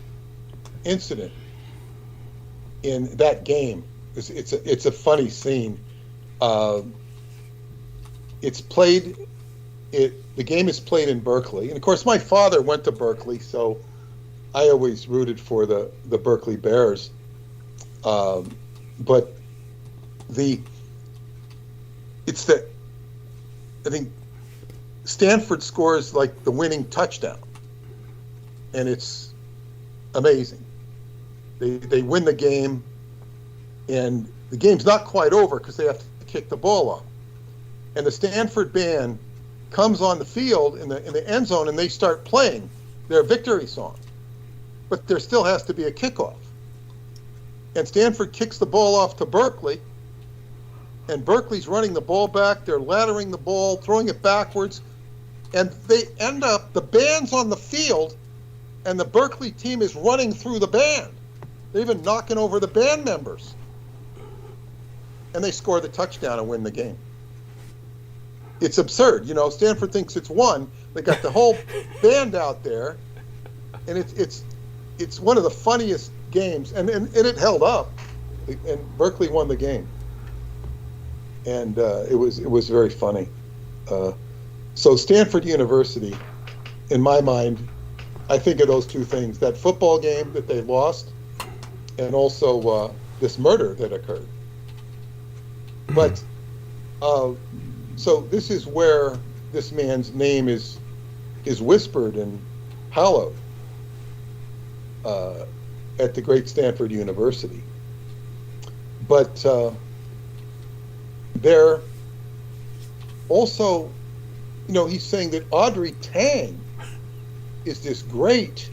incident in that game is it's a funny scene. The game is played in Berkeley, and of course my father went to Berkeley, so I always rooted for the Berkeley Bears. But I think Stanford scores like the winning touchdown, and it's amazing. They win the game, and the game's not quite over because they have to kick the ball off. And the Stanford band comes on the field in the end zone, and they start playing their victory song. But there still has to be a kickoff. And Stanford kicks the ball off to Berkeley, and Berkeley's running the ball back. They're laddering the ball, throwing it backwards, and they end up, the band's on the field, and the Berkeley team is running through the band. They're even knocking over the band members. And they score the touchdown and win the game. It's absurd. Stanford thinks it's won. They got the whole band out there, and it's one of the funniest games, and it held up, and Berkeley won the game. And it was very funny. So Stanford University, in my mind, I think of those two things: that football game that they lost, and also this murder that occurred. But so this is where this man's name is whispered and hallowed at the great Stanford University. But there also, he's saying that Audrey Tang is this great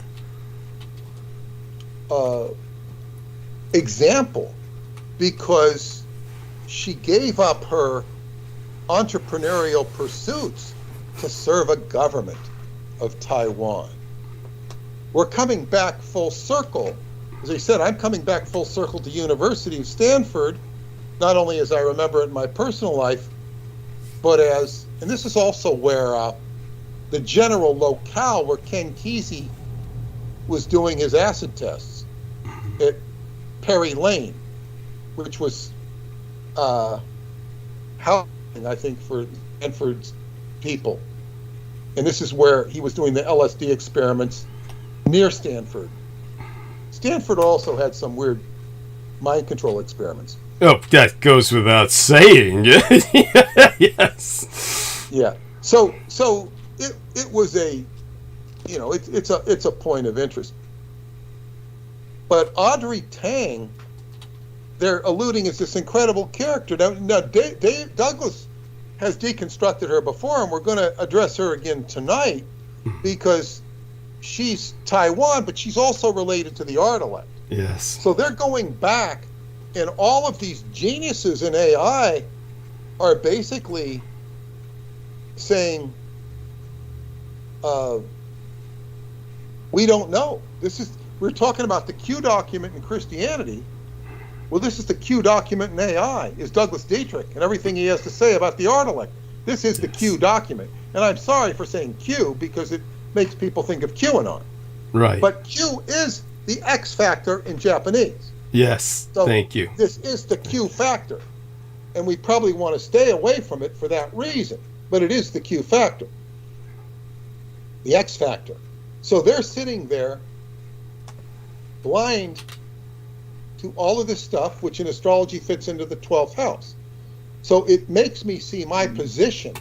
example because she gave up her entrepreneurial pursuits to serve a government of Taiwan. We're coming back full circle. As I said, I'm coming back full circle to University of Stanford, not only as I remember it in my personal life, but and this is also where the general locale where Ken Kesey was doing his acid tests at Perry Lane, which was housing, I think, for Stanford's people. And this is where he was doing the LSD experiments near Stanford. Stanford also had some weird mind control experiments.
Oh, that goes without saying. Yes.
Yeah. So it was it's a point of interest. But Audrey Tang, they're alluding as this incredible character. Now Dave Douglas has deconstructed her before, and we're going to address her again tonight because she's Taiwan, but she's also related to the art elect.
Yes.
So they're going back, and all of these geniuses in AI are basically saying, we don't know. We're talking about the Q document in Christianity. Well, this is the Q document in AI, is Douglas Dietrich and everything he has to say about the art elect. This is the Q document. And I'm sorry for saying Q because it makes people think of QAnon.
Right.
But Q is the X factor in Japanese.
Yes,
so
thank you.
This is the Q factor. And we probably want to stay away from it for that reason. But it is the Q factor, the X factor. So they're sitting there blind to all of this stuff, which in astrology fits into the 12th house. So it makes me see my position,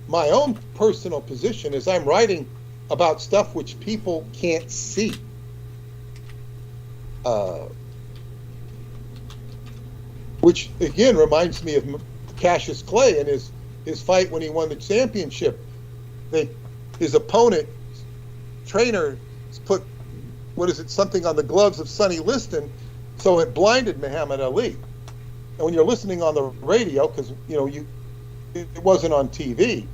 my own personal position, as I'm writing about stuff which people can't see. Which again reminds me of Cassius Clay and his fight when he won the championship. His opponent, trainer, put something on the gloves of Sonny Liston, so it blinded Muhammad Ali. And when you're listening on the radio, because it wasn't on TV,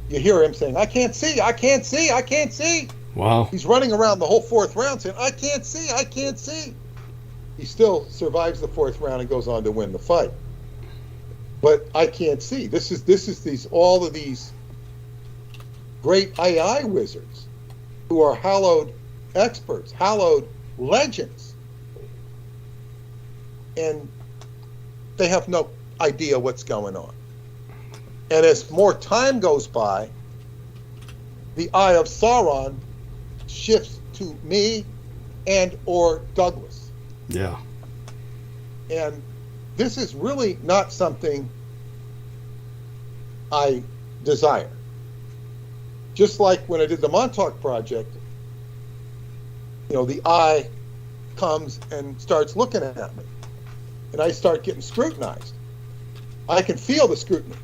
you hear him saying, "I can't see, I can't see, I can't see."
Wow.
He's running around the whole fourth round saying, "I can't see, I can't see." He still survives the fourth round and goes on to win the fight. but I can't see. This is these all of these great AI wizards who are hallowed experts, hallowed legends, and they have no idea what's going on. And as more time goes by, the eye of Sauron shifts to me and or Douglas.
Yeah.
And this is really not something I desire. Just like when I did the Montauk Project, the eye comes and starts looking at me, and I start getting scrutinized. I can feel the scrutiny.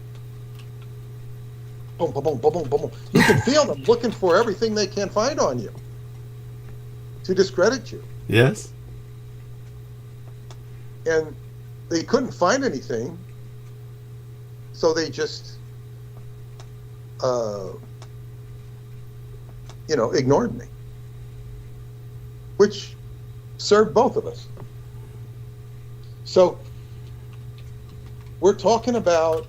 Boom, boom, boom, boom, boom, boom. You can feel them looking for everything they can find on you to discredit you.
Yes.
And they couldn't find anything, so they just, ignored me, which served both of us. So we're talking about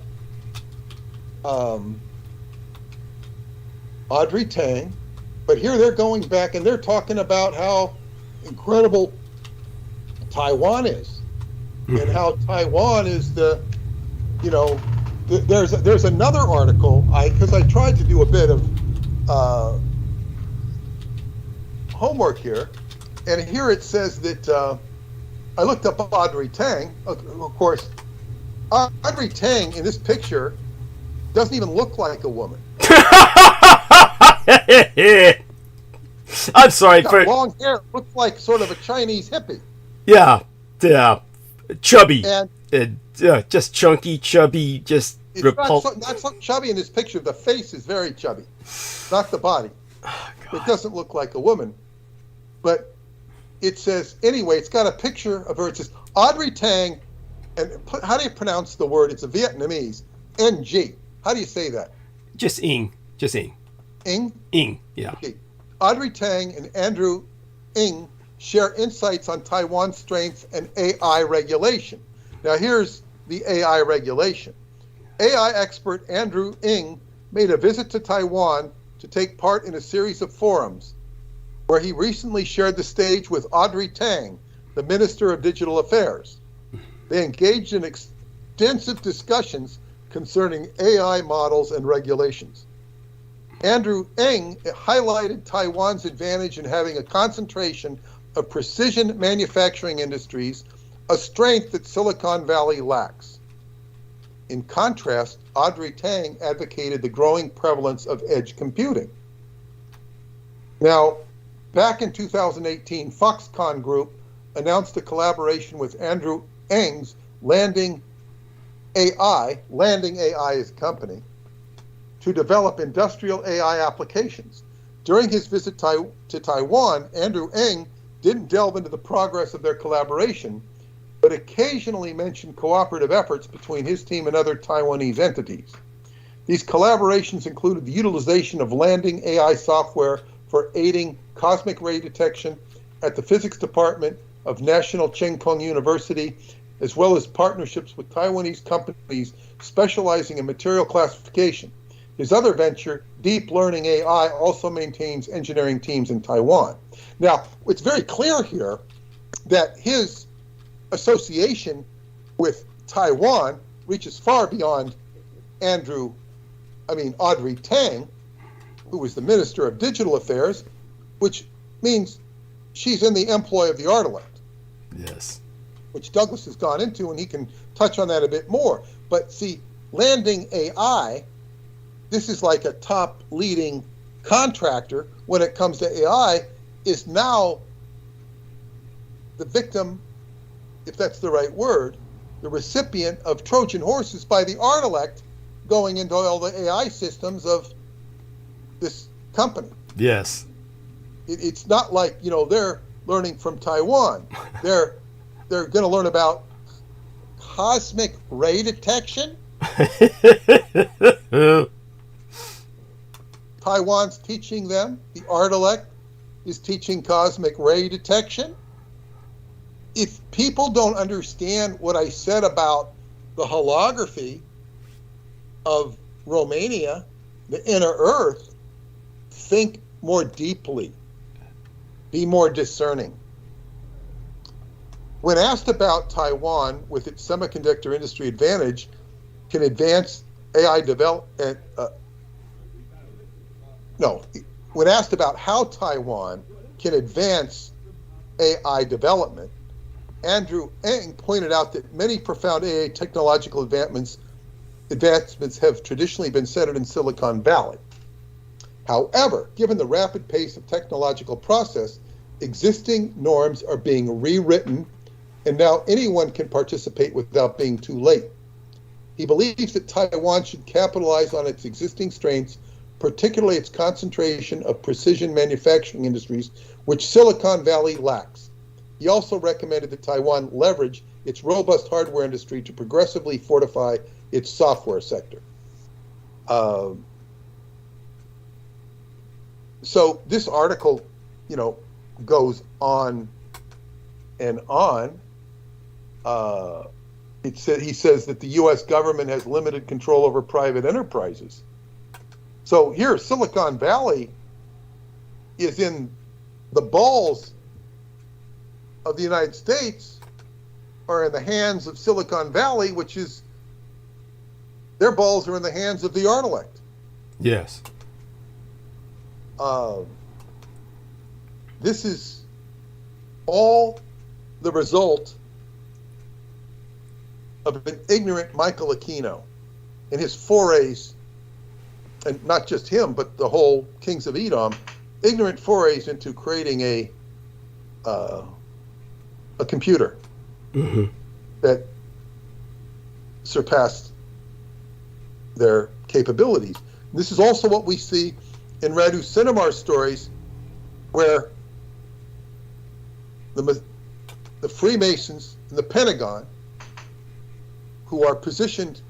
Audrey Tang, but here they're going back and they're talking about how incredible Taiwan is, and how Taiwan is there's another article, because I tried to do a bit of homework here, and here it says that I looked up Audrey Tang. Of course, Audrey Tang in this picture doesn't even look like a woman.
I'm sorry
Got
for
long hair, looks like sort of a Chinese hippie.
Yeah, chubby
And
just chunky, chubby, just
it's
repulsive.
not so chubby in this picture. The face is very chubby, not the body.
Oh,
It doesn't look like a woman. But it says, anyway, it's got a picture of her. It says Audrey Tang, and how do you pronounce the word? It's a Vietnamese, NG. How do you say that?
Just Ing.
Ing?
Ing, yeah.
Okay. Audrey Tang and Andrew Ng share insights on Taiwan's strengths and AI regulation. Now here's the AI regulation. AI expert Andrew Ng made a visit to Taiwan to take part in a series of forums where he recently shared the stage with Audrey Tang, the Minister of Digital Affairs. They engaged in extensive discussions concerning AI models and regulations. Andrew Ng highlighted Taiwan's advantage in having a concentration of precision manufacturing industries, a strength that Silicon Valley lacks. In contrast, Audrey Tang advocated the growing prevalence of edge computing. Now, back in 2018, Foxconn Group announced a collaboration with Andrew Ng's Landing AI is a company, to develop industrial AI applications. During his visit to Taiwan, Andrew Ng didn't delve into the progress of their collaboration, but occasionally mentioned cooperative efforts between his team and other Taiwanese entities. These collaborations included the utilization of landing AI software for aiding cosmic ray detection at the physics department of National Cheng Kung University, as well as partnerships with Taiwanese companies specializing in material classification. His other venture, Deep Learning AI, also maintains engineering teams in Taiwan. Now, it's very clear here that his association with Taiwan reaches far beyond Audrey Tang, who was the Minister of Digital Affairs, which means she's in the employ of the art elect.
Yes.
Which Douglas has gone into, and he can touch on that a bit more. But see, Landing AI, this is like a top leading contractor when it comes to AI, is now the victim, if that's the right word, the recipient of Trojan horses by the art elect going into all the AI systems of this company.
Yes.
It's not like, they're learning from Taiwan. They're going to learn about cosmic ray detection. Taiwan's teaching them. The art elect is teaching cosmic ray detection. If people don't understand what I said about the holography of Romania, the inner earth, think more deeply, be more discerning. When asked about Taiwan with its semiconductor industry advantage can advance AI development, when asked about how Taiwan can advance AI development, Andrew Ng pointed out that many profound AI technological advancements have traditionally been centered in Silicon Valley. However, given the rapid pace of technological process, existing norms are being rewritten, and now anyone can participate without being too late. He believes that Taiwan should capitalize on its existing strengths, particularly its concentration of precision manufacturing industries, which Silicon Valley lacks. He also recommended that Taiwan leverage its robust hardware industry to progressively fortify its software sector. So this article, goes on and on. He says that the U.S. government has limited control over private enterprises. So here, Silicon Valley is in the balls of the United States, or in the hands of Silicon Valley, which is, their balls are in the hands of the Artelect.
Yes.
This is all the result of an ignorant Michael Aquino and his forays, and not just him, but the whole Kings of Edom, ignorant forays into creating a computer that surpassed their capabilities. This is also what we see in Radu Cinemar's stories, where the Freemasons in the Pentagon, who are positioned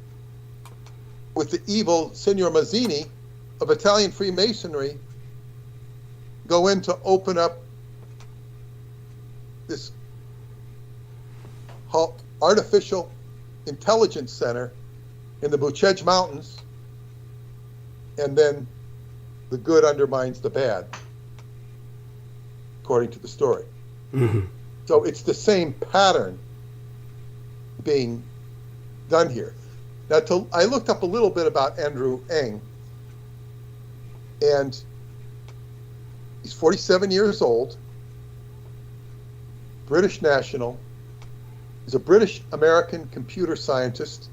with the evil Signor Mazzini of Italian Freemasonry, go in to open up this artificial intelligence center in the Buchej Mountains, and then the good undermines the bad, according to the story. So it's the same pattern being done here. Now, I looked up a little bit about Andrew Ng, and he's 47 years old, British national. He's a British-American computer scientist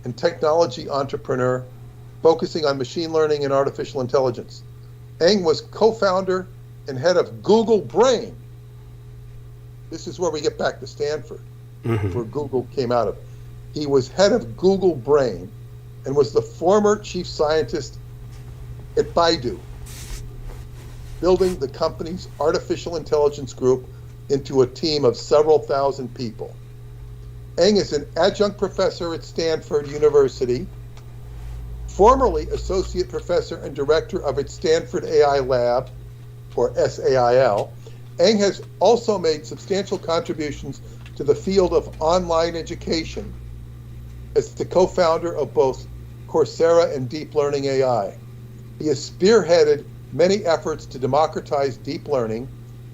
and technology entrepreneur focusing on machine learning and artificial intelligence. Ng was co-founder and head of Google Brain. This is where we get back to Stanford, where Google came out of. He was head of Google Brain and was the former chief scientist at Baidu, building the company's artificial intelligence group into a team of several thousand people. Ng is an adjunct professor at Stanford University, formerly associate professor and director of its Stanford AI Lab, or SAIL. Ng has also made substantial contributions to the field of online education as the co-founder of both Coursera and Deep Learning AI. He has spearheaded many efforts to democratize deep learning,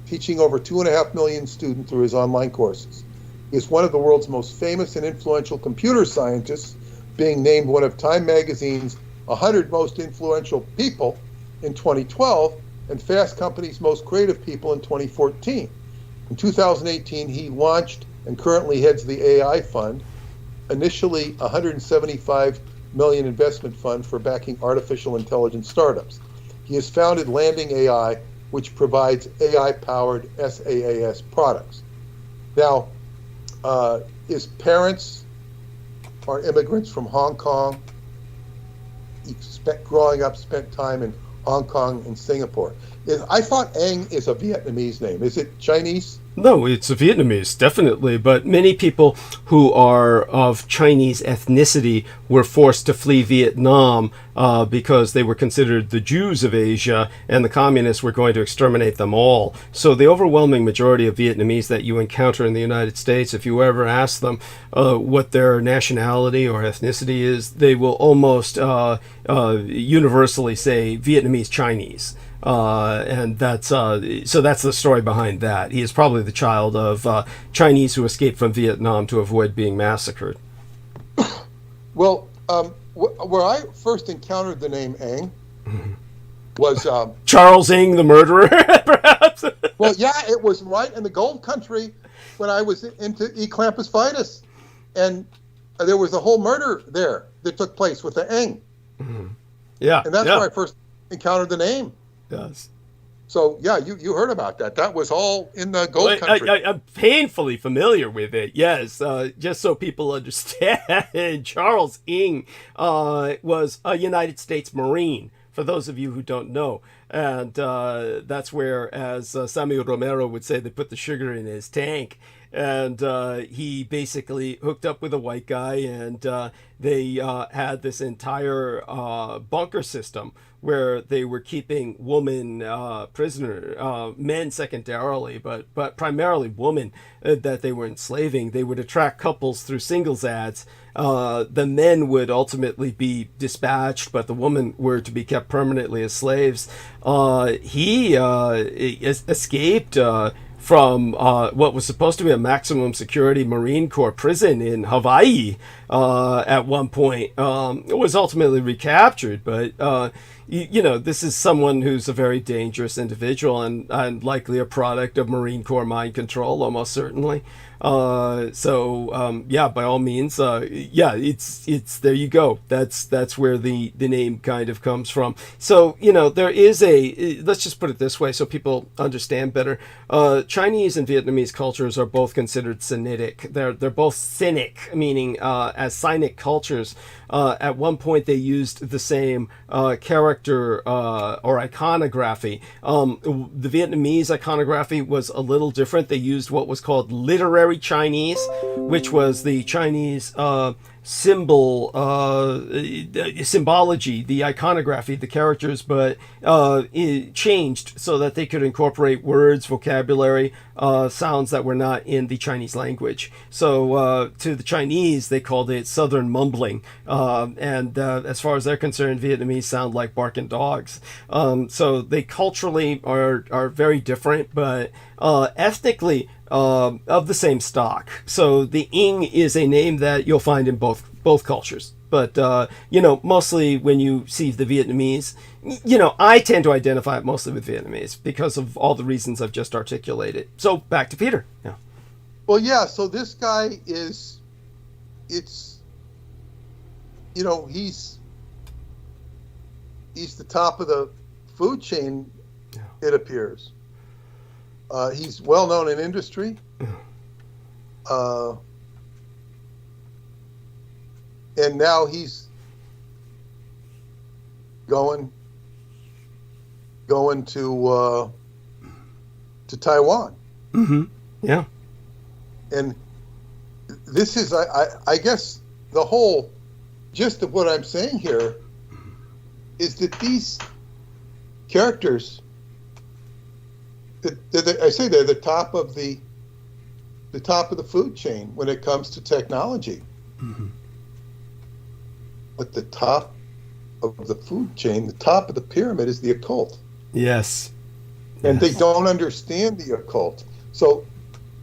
teaching over 2.5 million students through his online courses. He is one of the world's most famous and influential computer scientists, being named one of Time Magazine's 100 most influential people in 2012 and Fast Company's most creative people in 2014. In 2018, he launched and currently heads the AI Fund, initially a $175 million investment fund for backing artificial intelligence startups. He has founded Landing AI, which provides AI-powered SaaS products. Now, his parents are immigrants from Hong Kong. He growing up, spent time in Hong Kong and Singapore. I thought Ang is a Vietnamese name. Is it Chinese?
No, it's a Vietnamese, definitely. But many people who are of Chinese ethnicity were forced to flee Vietnam because they were considered the Jews of Asia, and the communists were going to exterminate them all. So the overwhelming majority of Vietnamese that you encounter in the United States, if you ever ask them what their nationality or ethnicity is, they will almost universally say Vietnamese Chinese. And that's so that's the story behind that. He is probably the child of Chinese who escaped from Vietnam to avoid being massacred.
Well, where I first encountered the name Ang was
Charles Ng, the murderer, perhaps.
well, yeah, it was right in the Gold Country when I was into Eclampus Vitus, and there was a whole murder there that took place with the Ang.
Yeah,
and that's where I first encountered the name.
Yes.
So, yeah, you heard about that. That was all in the Gold Country.
I'm painfully familiar with it, yes. Just so people understand, Charles Ng was a United States Marine, for those of you who don't know. And that's where, as Samuel Romero would say, they put the sugar in his tank. And he basically hooked up with a white guy, and they had this entire bunker system where they were keeping women prisoner, men secondarily, but primarily women that they were enslaving. They would attract couples through singles ads. The men would ultimately be dispatched, but the women were to be kept permanently as slaves. He escaped from what was supposed to be a maximum security Marine Corps prison in Hawaii at one point. It was ultimately recaptured, but you know, this is someone who's a very dangerous individual and likely a product of Marine Corps mind control, almost certainly. Yeah, by all means, yeah, it's there you go. That's where the name kind of comes from. So, you know, there is let's just put it this way so people understand better. Chinese and Vietnamese cultures are both considered Sinitic. They're both Sinic, meaning as Sinic cultures. At one point, they used the same character or iconography. The Vietnamese iconography was a little different. They used what was called literary Chinese, which was the Chinese symbology, the iconography, the characters, but it changed so that they could incorporate words, vocabulary, sounds that were not in the Chinese language. So to the Chinese, they called it Southern mumbling. And as far as they're concerned, Vietnamese sound like barking dogs. So they culturally are very different, but ethnically of the same stock. So the Ng is a name that you'll find in both cultures. But, you know, mostly when you see the Vietnamese, you know, I tend to identify it mostly with Vietnamese because of all the reasons I've just articulated. So back to Peter. Yeah.
Well, yeah, so this guy you know, he's the top of the food chain, yeah. It appears. He's well known in industry. And now he's going to Taiwan.
Mm-hmm. Yeah.
And this is, I guess, the whole gist of what I'm saying here is that these characters, I say they're the top of the food chain when it comes to technology.
Mm-hmm.
But the top of the food chain, the top of the pyramid is the occult.
Yes.
And they don't understand the occult. So,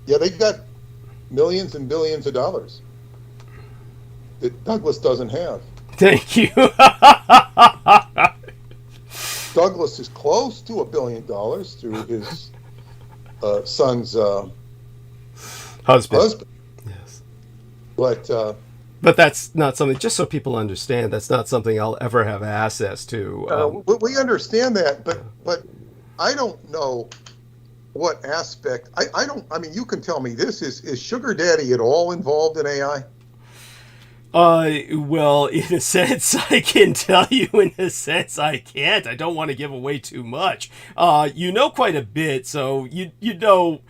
yeah, they got millions and billions of dollars that Douglas doesn't have.
Thank you.
Douglas is close to $1 billion through his son's husband.
Yes.
But
that's not something, just so people understand, that's not something I'll ever have access to.
We understand that, but I don't know what aspect. I mean, you can tell me this. Is Sugar Daddy at all involved in AI?
Well, in a sense, I can tell you. In a sense, I can't. I don't want to give away too much. You know quite a bit, so you know.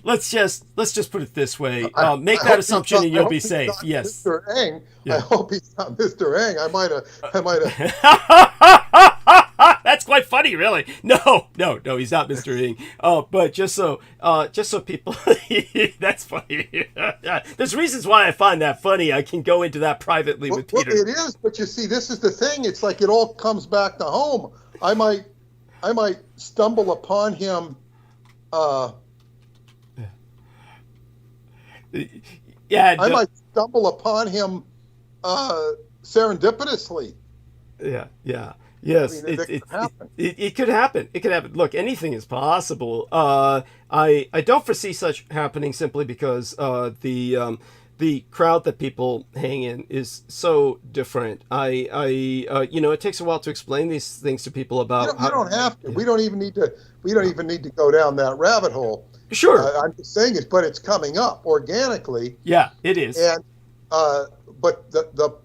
Let's just put it this way. Make that assumption, and you'll be safe. Yes.
Mr. Eng. I
Yeah.
hope he's not Mr. Eng. I might have.
That's quite funny, really. No, he's not Mr. Ing. But just so people, that's funny. There's reasons why I find that funny. I can go into that privately with
Well,
Peter.
it is, but you see, this is the thing. It's like it all comes back to home. I might stumble upon him.
Yeah,
I might stumble upon him serendipitously.
Yeah. Yes,
I mean, it could happen.
It could happen. It could happen. Look, anything is possible. I don't foresee such happening simply because the crowd that people hang in is so different. It takes a while to explain these things to people about.
You don't have to. We don't even need to. We don't even need to go down that rabbit hole.
Sure.
I'm just saying it, but it's coming up organically.
Yeah, it is.
And but the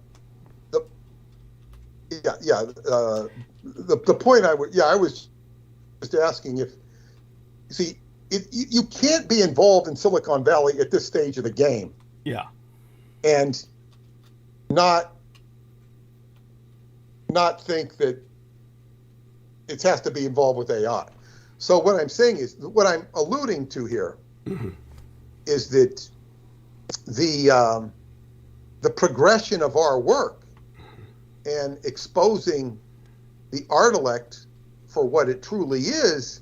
point I was just asking if you can't be involved in Silicon Valley at this stage of the game
Yeah.
and not think that it has to be involved with AI. So what I'm saying is, what I'm alluding to here is that the progression of our work and exposing the Artilect for what it truly is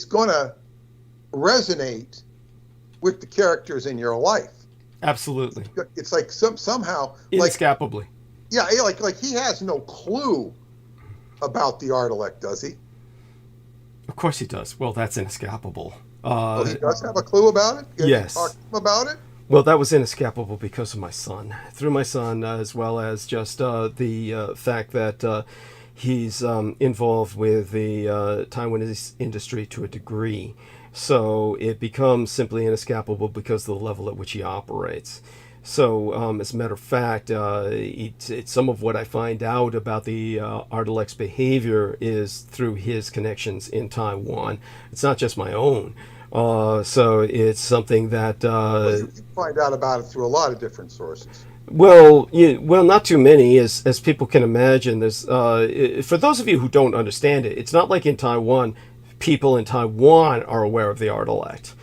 going to resonate with the characters in your life.
Absolutely.
It's like somehow
Inescapably.
like he has no clue about the Artilect, does he?
Of course he does. Well, that's inescapable.
Well, he does have a clue about it?
Yes.
Talk to him about it?
Well, that was inescapable because of my son. Through my son, as well as just the fact that he's involved with the Taiwanese industry to a degree. So it becomes simply inescapable because of the level at which he operates. So, as a matter of fact, it's some of what I find out about the Artilect's behavior is through his connections in Taiwan. It's not just my own. So it's something that
You find out about it through a lot of different sources.
well, not too many, as people can imagine. There's for those of you who don't understand it, it's not like in Taiwan, people in Taiwan are aware of the Artilect.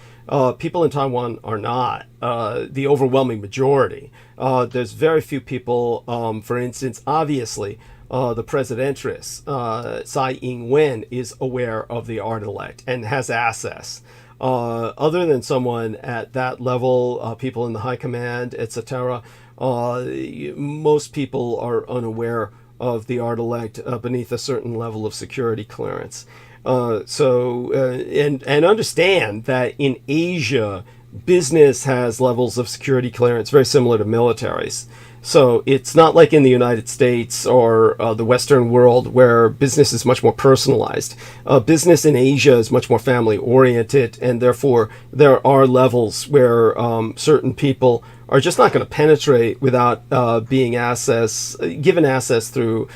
People in Taiwan are not. The overwhelming majority. There's very few people. For instance, obviously, the presidentress Tsai Ing-wen is aware of the Artilect and has access. Other than someone at that level, people in the high command, etc., most people are unaware of the Artilect beneath a certain level of security clearance. And understand that in Asia, business has levels of security clearance very similar to militaries. So it's not like in the United States or the Western world where business is much more personalized. Business in Asia is much more family oriented, and therefore there are levels where certain people are just not going to penetrate without being given access through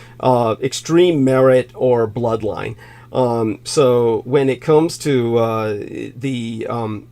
extreme merit or bloodline. So when it comes to the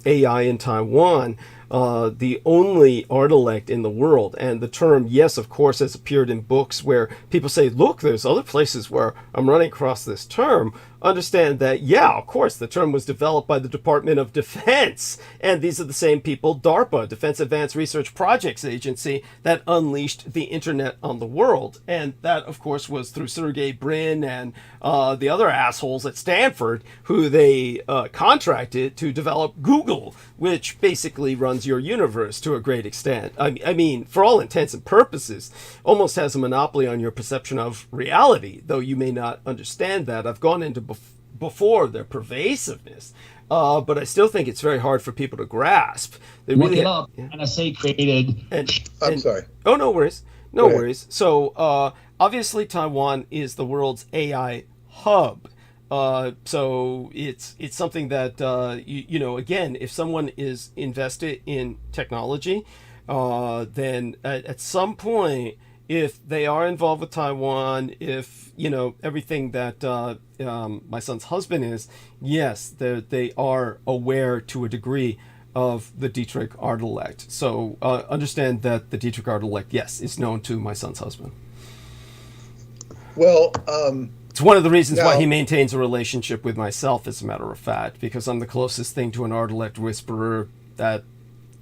AI in Taiwan, the only Artilect in the world, and the term, yes, of course, has appeared in books where people say, look, there's other places where I'm running across this term. Understand that, yeah, of course, the term was developed by the Department of Defense, and these are the same people, DARPA, Defense Advanced Research Projects Agency, that unleashed the internet on the world. And that, of course, was through Sergey Brin and the other assholes at Stanford who they contracted to develop Google, which basically runs your universe to a great extent. I mean, for all intents and purposes, almost has a monopoly on your perception of reality, though you may not understand that. I've gone into before their pervasiveness, but I still think it's very hard for people to grasp. They
Look
really
it up. NSA created.
I'm sorry.
Oh, no worries. No
Go ahead.
worries. So obviously Taiwan is the world's AI hub. So it's something that, again, if someone is invested in technology, then at some point, if they are involved with Taiwan, if everything that my son's husband is, yes, they are aware to a degree of the Dietrich art elect. So understand that the Dietrich art elect, yes, is known to my son's husband.
Well,
it's one of the reasons why
now-
he maintains a relationship with myself, as a matter of fact, because I'm the closest thing to an art elect whisperer that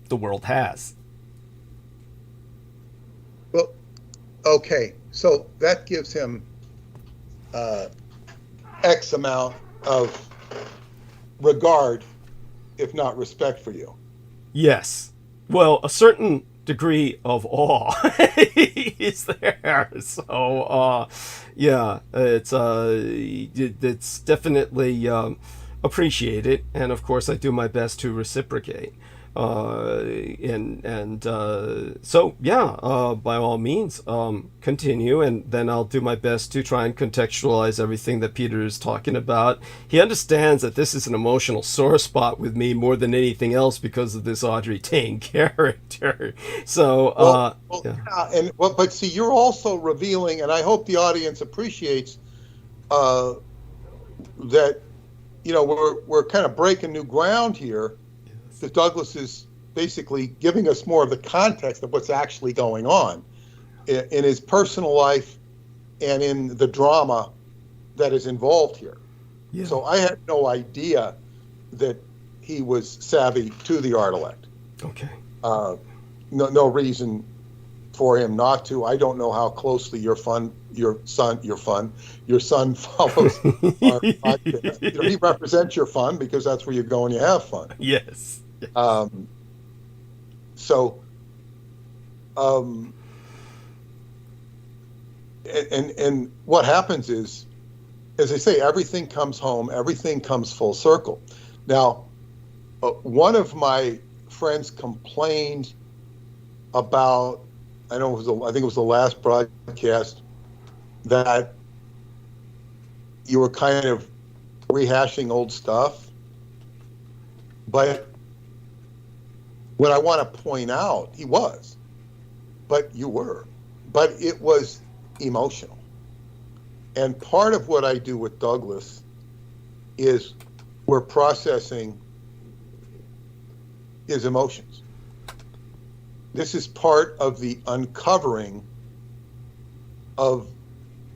the world has.
well, okay, so that gives him X amount of regard, if not respect, for you.
Yes. Well, a certain degree of awe is there. So, yeah, it's definitely appreciated, and of course, I do my best to reciprocate. So yeah, by all means, continue, and then I'll do my best to try and contextualize everything that Peter is talking about. He understands that this is an emotional sore spot with me more than anything else because of this Audrey Tane character. So
But see, you're also revealing, and I hope the audience appreciates that we're kind of breaking new ground here. That Douglas is basically giving us more of the context of what's actually going on in his personal life and in the drama that is involved here. Yeah. So I had no idea that he was savvy to the art elect.
Okay.
No reason for him not to. I don't know how closely your son follows our podcast. He represents your fun because that's where you go and you have fun.
Yes.
And what happens is, as I say, everything comes home, everything comes full circle. Now, one of my friends complained about, I think it was the last broadcast, that you were kind of rehashing old stuff. But what I want to point out, he was, but you were, but it was emotional. And part of what I do with Douglas is we're processing his emotions. This is part of the uncovering of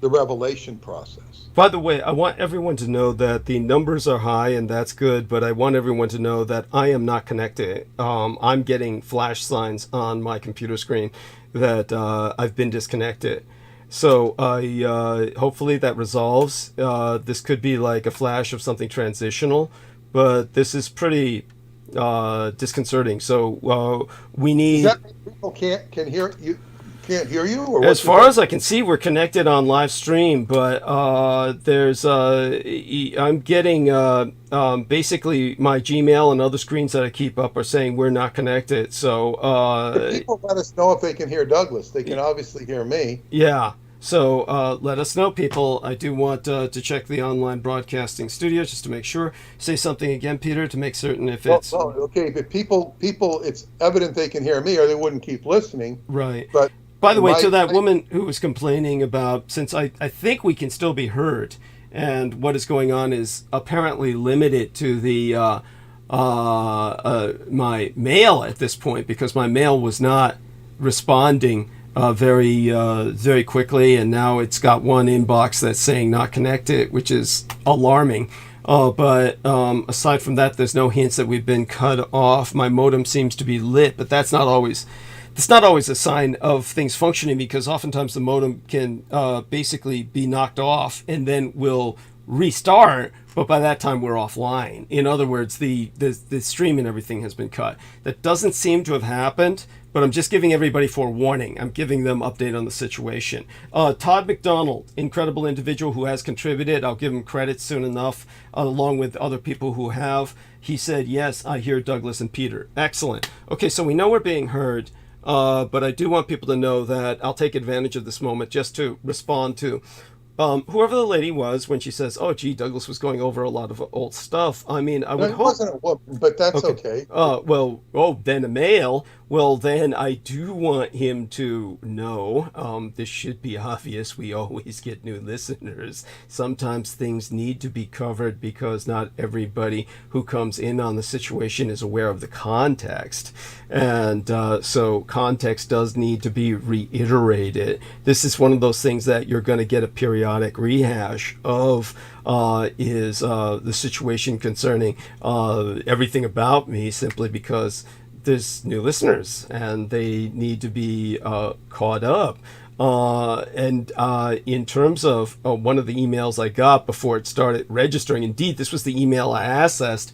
the revelation process.
By the way, I want everyone to know that the numbers are high, and that's good, but I want everyone to know that I am not connected. I'm getting flash signs on my computer screen that I've been disconnected. So hopefully that resolves. This could be like a flash of something transitional, but this is pretty disconcerting. So we need...
Does that mean people can't hear you? Can't hear you? Or
as far as I can see, we're connected on live stream, but there's I'm getting basically my Gmail and other screens that I keep up are saying we're not connected. So
people let us know if they can hear Douglas. They can obviously hear me.
Yeah. So let us know, people. I do want to check the online broadcasting studio just to make sure. Say something again, Peter, to make certain if it's...
Well, okay, but people, it's evident they can hear me or they wouldn't keep listening.
Right.
But
by the way, to that woman who was complaining about, since I think we can still be heard, and what is going on is apparently limited to the my mail at this point, because my mail was not responding very quickly, and now it's got one inbox that's saying not connected, which is alarming. But aside from that, there's no hints that we've been cut off. My modem seems to be lit, but that's not always a sign of things functioning, because oftentimes the modem can basically be knocked off and then will restart, but by that time we're offline. In other words, the stream and everything has been cut. That doesn't seem to have happened, but I'm just giving everybody forewarning. I'm giving them update on the situation. Todd McDonald, incredible individual who has contributed. I'll give him credit soon enough, along with other people who have. He said, yes, I hear Douglas and Peter. Excellent. Okay, so we know we're being heard. But I do want people to know that I'll take advantage of this moment just to respond to whoever the lady was, when she says, "Oh, gee, Douglas was going over a lot of old stuff," I mean, I
No,
would
it
hope.
wasn't a woman, but that's okay.
Then a male. Well, then I do want him to know, this should be obvious. We always get new listeners. Sometimes things need to be covered because not everybody who comes in on the situation is aware of the context. And so context does need to be reiterated. This is one of those things that you're going to get a periodic rehash of, is the situation concerning everything about me, simply because there's new listeners and they need to be caught up. And in terms of one of the emails I got before it started registering, indeed, this was the email I accessed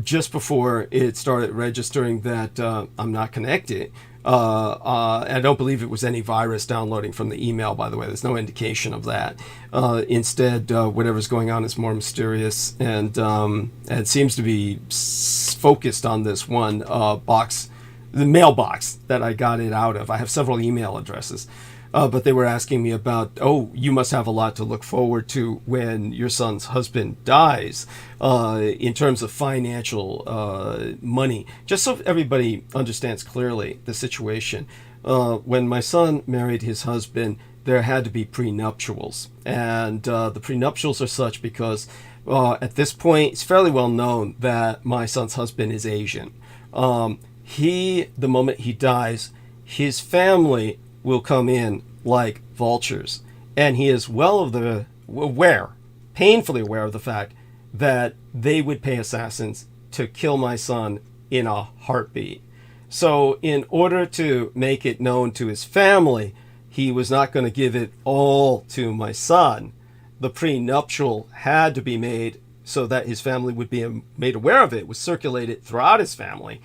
just before it started registering that I'm not connected. I don't believe it was any virus downloading from the email, by the way. There's no indication of that. Instead, whatever's going on is more mysterious, and it seems to be focused on this one box, the mailbox that I got it out of. I have several email addresses. But they were asking me about, oh, you must have a lot to look forward to when your son's husband dies, in terms of financial money. Just so everybody understands clearly the situation. When my son married his husband, there had to be prenuptials. And the prenuptials are such because at this point, it's fairly well known that my son's husband is Asian. The moment he dies, his family will come in like vultures, and he is painfully aware of the fact that they would pay assassins to kill my son in a heartbeat. So in order to make it known to his family, he was not going to give it all to my son. The prenuptial had to be made so that his family would be made aware of it, was circulated throughout his family,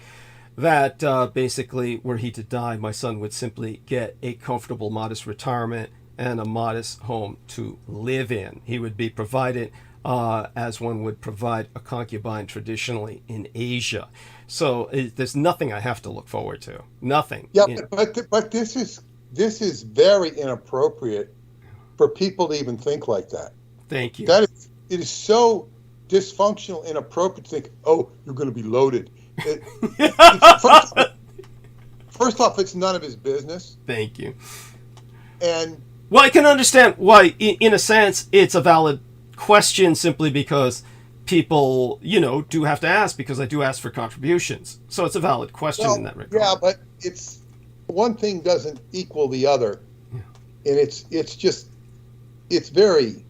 that basically, were he to die, my son would simply get a comfortable, modest retirement and a modest home to live in. He would be provided as one would provide a concubine traditionally in Asia. So there's nothing I have to look forward to. Nothing.
Yeah, but this is very inappropriate for people to even think like that.
Thank you.
It is so dysfunctional, inappropriate to think, oh, you're going to be loaded. First off, it's none of his business.
Thank you.
And
well, I can understand why, in a sense, it's a valid question, simply because people, do have to ask, because I do ask for contributions. So it's a valid question in that regard.
Yeah, but it's one thing doesn't equal the other, and it's very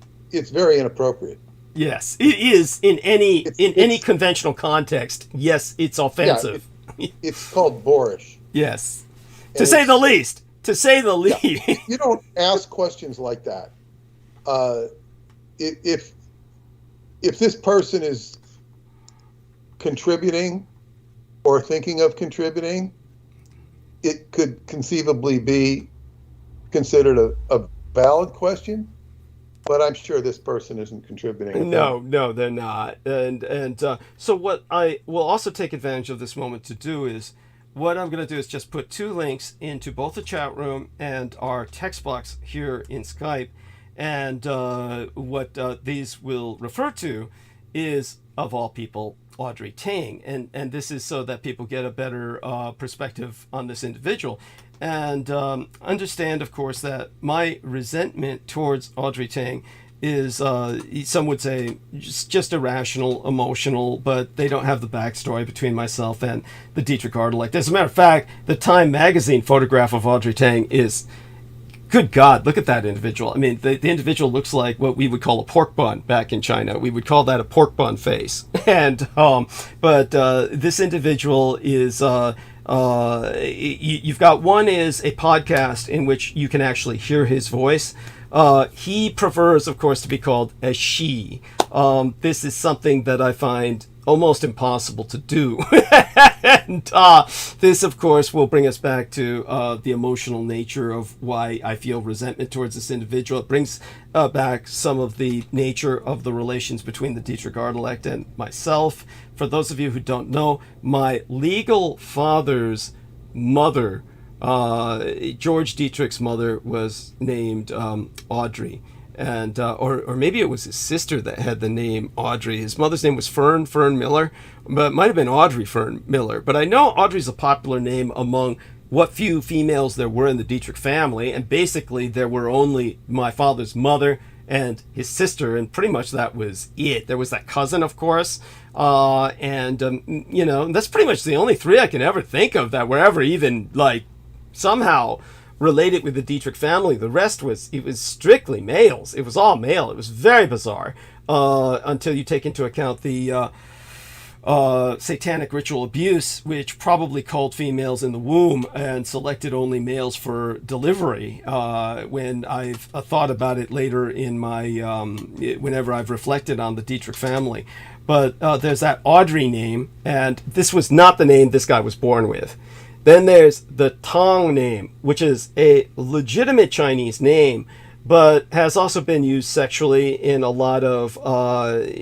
inappropriate.
Yes, it is in any conventional context. Yes, it's offensive.
Yeah, it's called boorish.
Yes, to say the least. To say the least.
Yeah, you don't ask questions like that. If this person is contributing or thinking of contributing, it could conceivably be considered a valid question. But I'm sure this person isn't contributing.
No, they're not. And so what I will also take advantage of this moment to do is, what I'm going to do is just put two links into both the chat room and our text box here in Skype. And what these will refer to is, of all people, Audrey Tang. And this is so that people get a better perspective on this individual. And understand, of course, that my resentment towards Audrey Tang is, some would say, just irrational, emotional, but they don't have the backstory between myself and the Dietrich Artelect. As a matter of fact, the Time magazine photograph of Audrey Tang is, good God, look at that individual. I mean, the individual looks like what we would call a pork bun back in China. We would call that a pork bun face. And but this individual is... you've got one is a podcast in which you can actually hear his voice. He prefers, of course, to be called a she. This is something that I find almost impossible to do. And this, of course, will bring us back to the emotional nature of why I feel resentment towards this individual. It brings back some of the nature of the relations between the Dietrich Artelect and myself. For those of you who don't know, my legal father's mother, George Dietrich's mother, was named Audrey. and or maybe it was his sister that had the name Audrey. His mother's name was Fern Miller, but it might have been Audrey Fern Miller. But I know Audrey's a popular name among what few females there were in the Dietrich family, and basically there were only my father's mother and his sister, and pretty much that was it. There was that cousin, of course, and that's pretty much the only three I can ever think of that were ever even like somehow related with the Dietrich family. The rest was strictly males. It was all male. It was very bizarre until you take into account the satanic ritual abuse, which probably culled females in the womb and selected only males for delivery. When I've thought about it later in my whenever I've reflected on the Dietrich family. But there's that Audrey name, and this was not the name this guy was born with. Then there's the Tong name, which is a legitimate Chinese name, but has also been used sexually in a lot of,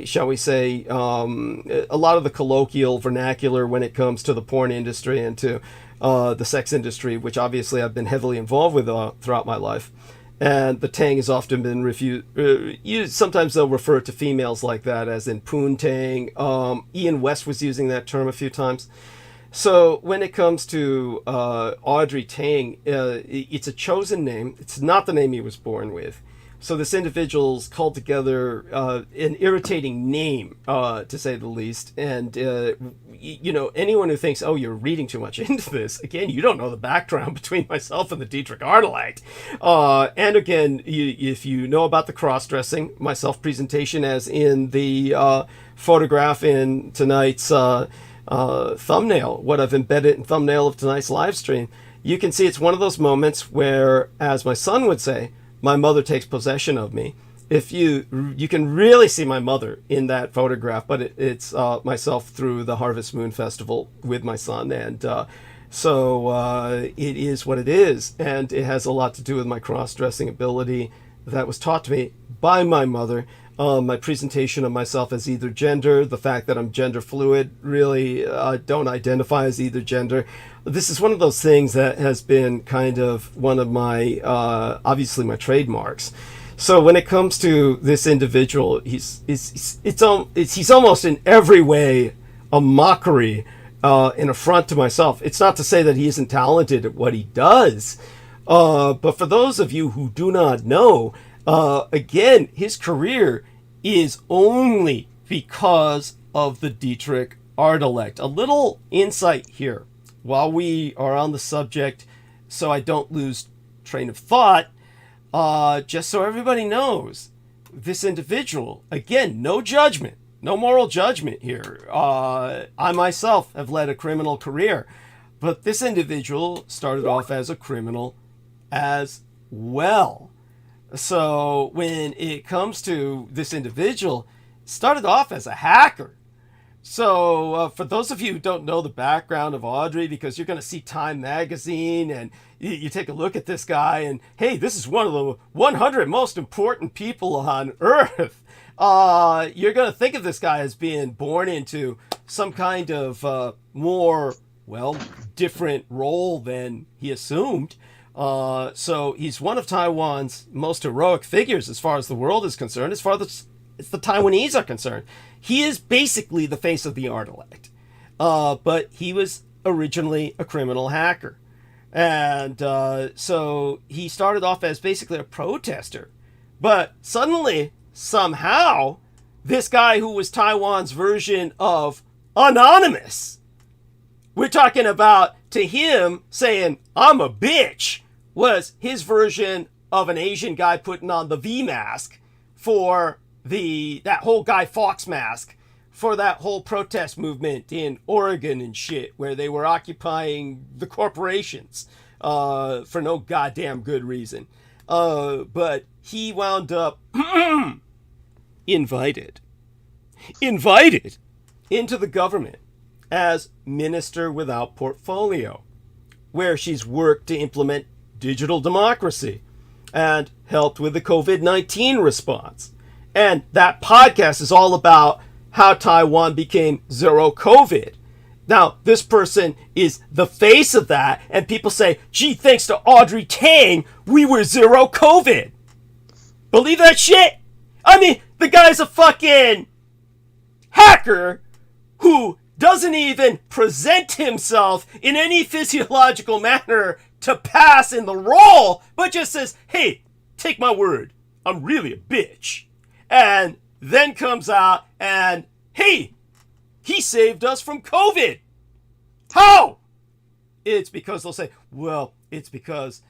shall we say, a lot of the colloquial vernacular when it comes to the porn industry and to the sex industry, which obviously I've been heavily involved with throughout my life. And the Tang has often been used. Sometimes they'll refer to females like that, as in Poon Tang. Ian West was using that term a few times. So when it comes to Audrey Tang, it's a chosen name. It's not the name he was born with. So this individual's called together an irritating name, to say the least. And, anyone who thinks, oh, you're reading too much into this, again, you don't know the background between myself and the Dietrich Ardalite. And again, if you know about the cross-dressing, my self-presentation as in the photograph in tonight's thumbnail, what I've embedded in thumbnail of tonight's live stream, you can see it's one of those moments where, as my son would say, my mother takes possession of me. If you can really see my mother in that photograph, but it's myself through the Harvest Moon Festival with my son, and so it is what it is, and it has a lot to do with my cross-dressing ability that was taught to me by my mother. My presentation of myself as either gender, the fact that I'm gender fluid, really don't identify as either gender. This is one of those things that has been kind of one of my, obviously my trademarks. So when it comes to this individual, he's almost in every way a mockery, an affront to myself. It's not to say that he isn't talented at what he does, but for those of you who do not know, again, his career is only because of the Dietrich Ardalect. A little insight here while we are on the subject, so I don't lose train of thought, just so everybody knows, this individual, again, no judgment, no moral judgment here. I myself have led a criminal career, but this individual started off as a criminal as well. So when it comes to this individual, started off as a hacker. So for those of you who don't know the background of Audrey, because you're going to see Time magazine and you take a look at this guy and, hey, this is one of the 100 most important people on Earth. You're going to think of this guy as being born into some kind of more, different role than he assumed. So he's one of Taiwan's most heroic figures as far as the world is concerned, as far as the Taiwanese are concerned. He is basically the face of the Ardalect. But he was originally a criminal hacker. And so he started off as basically a protester. But suddenly, somehow, this guy who was Taiwan's version of Anonymous, we're talking about, to him, saying, I'm a bitch, was his version of an Asian guy putting on the V mask for that whole Guy Fawkes mask for that whole protest movement in Oregon and shit, where they were occupying the corporations for no goddamn good reason. But he wound up invited into the government as Minister Without Portfolio, where she's worked to implement digital democracy and helped with the COVID-19 response. And that podcast is all about how Taiwan became zero COVID. Now, this person is the face of that, and people say, gee, thanks to Audrey Tang, we were zero COVID. Believe that shit? I mean, the guy's a fucking hacker who doesn't even present himself in any physiological manner to pass in the role, but just says, hey, take my word, I'm really a bitch. And then comes out and, hey, he saved us from COVID. How? It's because they'll say, well, it's because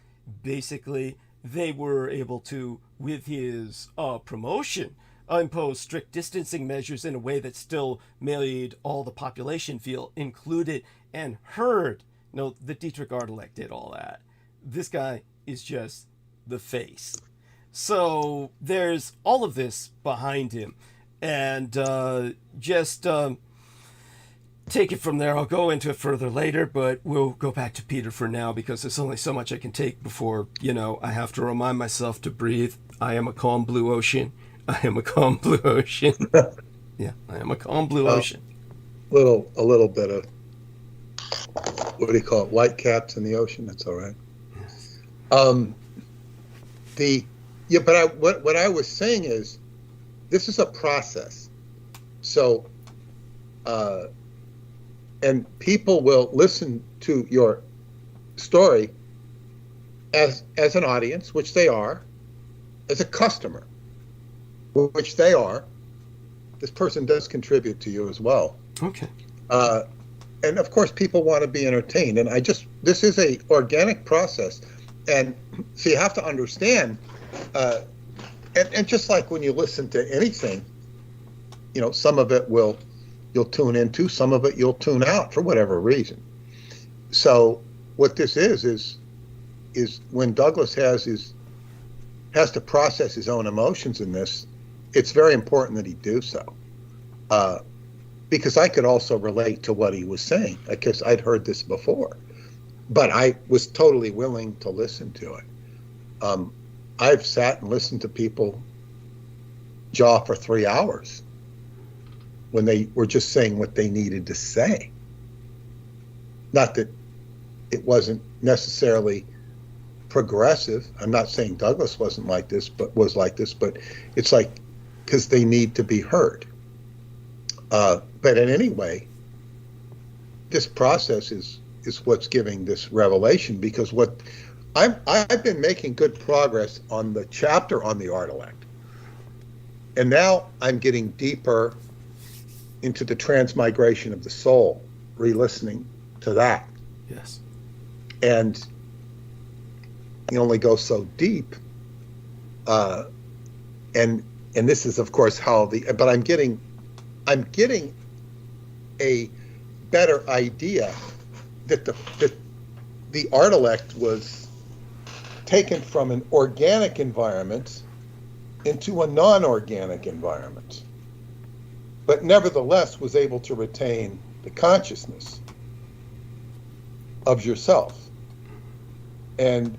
basically they were able to, with his promotion, impose strict distancing measures in a way that still made all the population feel included and heard. No, the Dietrich Artelek did all that. This guy is just the face. So there's all of this behind him. And just take it from there. I'll go into it further later, but we'll go back to Peter for now because there's only so much I can take before, I have to remind myself to breathe. I am a calm blue ocean. I am a calm blue ocean. Yeah, I am a calm blue ocean.
A little bit of, what do you call it, white caps in the ocean. That's all right. What I was saying is, this is a process. So, and people will listen to your story as an audience, which they are, as a customer, which they are. This person does contribute to you as well.
Okay.
And of course, people want to be entertained. And this is a organic process. And so you have to understand, and just like when you listen to anything, some of it you'll tune into, some of it you'll tune out for whatever reason. So what this is when Douglas has to process his own emotions in this, it's very important that he do so. Because I could also relate to what he was saying, because I'd heard this before. But I was totally willing to listen to it. I've sat and listened to people jaw for 3 hours when they were just saying what they needed to say. Not that it wasn't necessarily progressive. I'm not saying Douglas wasn't like this, but was like this, but it's like, because they need to be heard. But in any way, this process is what's giving this revelation, because I've been making good progress on the chapter on the Artelect. And now I'm getting deeper into the transmigration of the soul, re-listening to that.
Yes.
And you only go so deep. And this is, of course, but I'm getting a better idea that the Artelect was taken from an organic environment into a non-organic environment, but nevertheless was able to retain the consciousness of yourself. And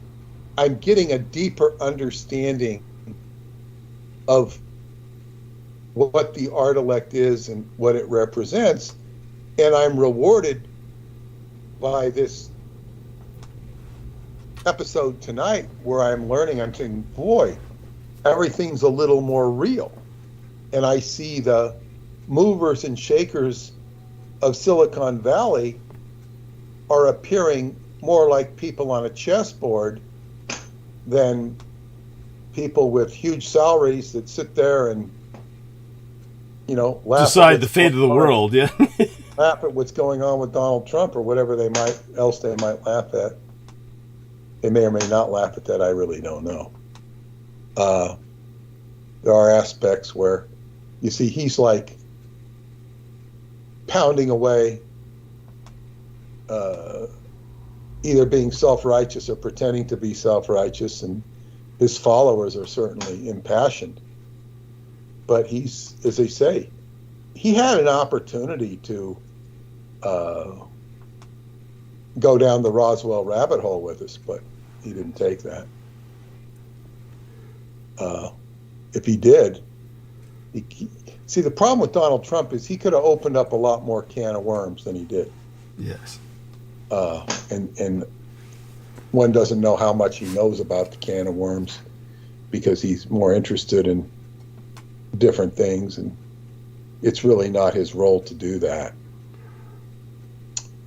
I'm getting a deeper understanding of what the Artelect is and what it represents, and I'm rewarded by this episode tonight where I'm learning. I'm saying, boy, everything's a little more real. And I see the movers and shakers of Silicon Valley are appearing more like people on a chessboard than people with huge salaries that sit there and, laugh
decide the fate of the world. Yeah.
Laugh at what's going on with Donald Trump or whatever they might laugh at. They may or may not laugh at that. I really don't know. There are aspects where you see he's like pounding away, either being self-righteous or pretending to be self-righteous, and his followers are certainly impassioned. But he's, as they say, he had an opportunity to go down the Roswell rabbit hole with us, but he didn't take that. If he did, see, the problem with Donald Trump is he could have opened up a lot more can of worms than he did.
Yes.
And one doesn't know how much he knows about the can of worms. because he's more interested in different things, and it's really not his role to do that.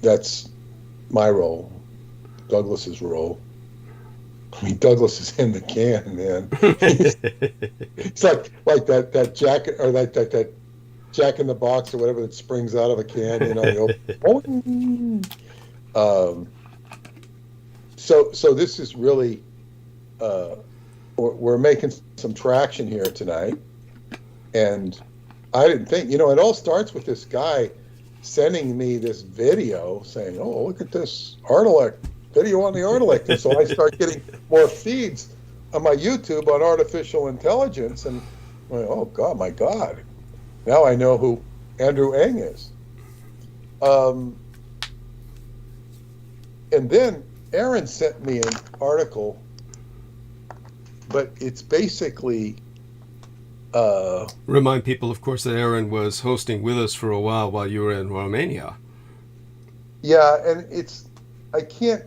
That's my role, Douglas's role. I mean, Douglas is in the can, man. It's like that jacket, or that Jack in the Box or whatever that springs out of a can, you know. So this is really, we're making some traction here tonight, and I didn't think, it all starts with this guy sending me this video saying, "Oh, look at this Artilect video on the Artilect," and so I start getting more feeds on my YouTube on artificial intelligence, and I'm like, oh God, my God, now I know who Andrew Ng is. And then Aaron sent me an article, but it's basically
Remind people, of course, that Aaron was hosting with us for a while you were in Romania.
Yeah, and I can't,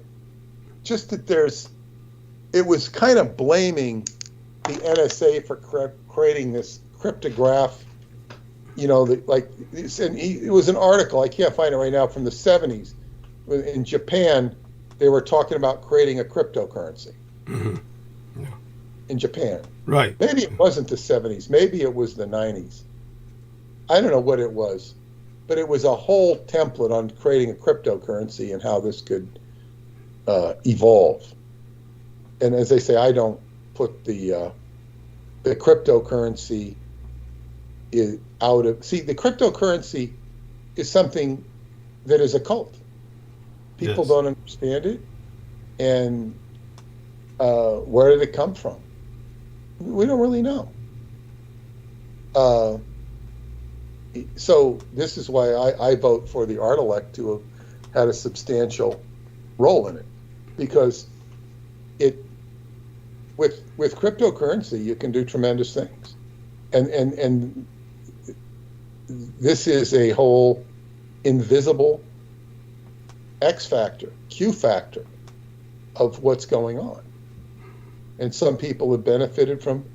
just that it was kind of blaming the NSA for creating this cryptograph, it was an article, I can't find it right now, from the 70s. In Japan, they were talking about creating a cryptocurrency. Mm-hmm. Yeah. In Japan.
Right.
Maybe it wasn't the 70s. Maybe it was the 90s. I don't know what it was. But it was a whole template on creating a cryptocurrency and how this could evolve. And as they say, I don't put the cryptocurrency is out of... See, the cryptocurrency is something that is a cult. People
Yes.
don't understand it. And where did it come from? We don't really know. So this is why I vote for the Artilect to have had a substantial role in it, because with cryptocurrency you can do tremendous things, and this is a whole invisible X factor, Q factor of what's going on. And some people have benefited from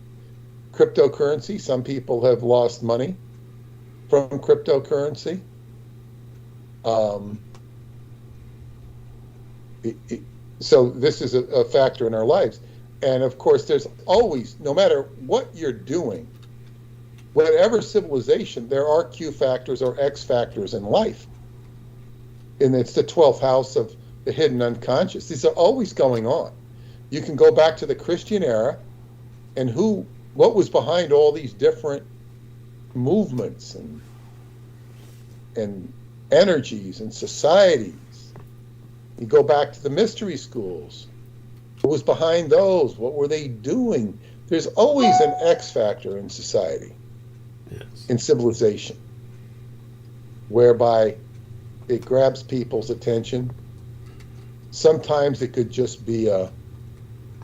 cryptocurrency. Some people have lost money from cryptocurrency. So this is a factor in our lives. And of course, there's always, no matter what you're doing, whatever civilization, there are Q factors or X factors in life. And it's the 12th house of the hidden unconscious. These are always going on. You can go back to the Christian era, and what was behind all these different movements and energies and societies. You go back to the mystery schools. What was behind those? What were they doing? There's always an X factor in society,
Yes.
in civilization, whereby it grabs people's attention. Sometimes it could just be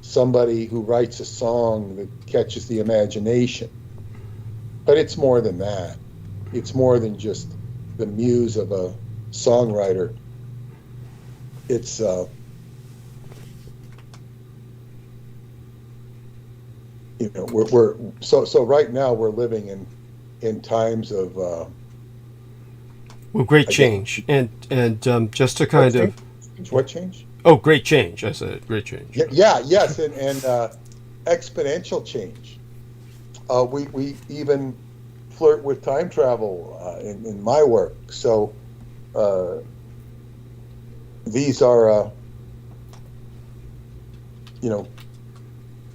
somebody who writes a song that catches the imagination. But it's more than that. It's more than just the muse of a songwriter. It's we're so right now we're living in times of
great change, and just to kind of
what change?
Oh, great change! I said great change.
Yes, and exponential change. We even flirt with time travel in my work. So these are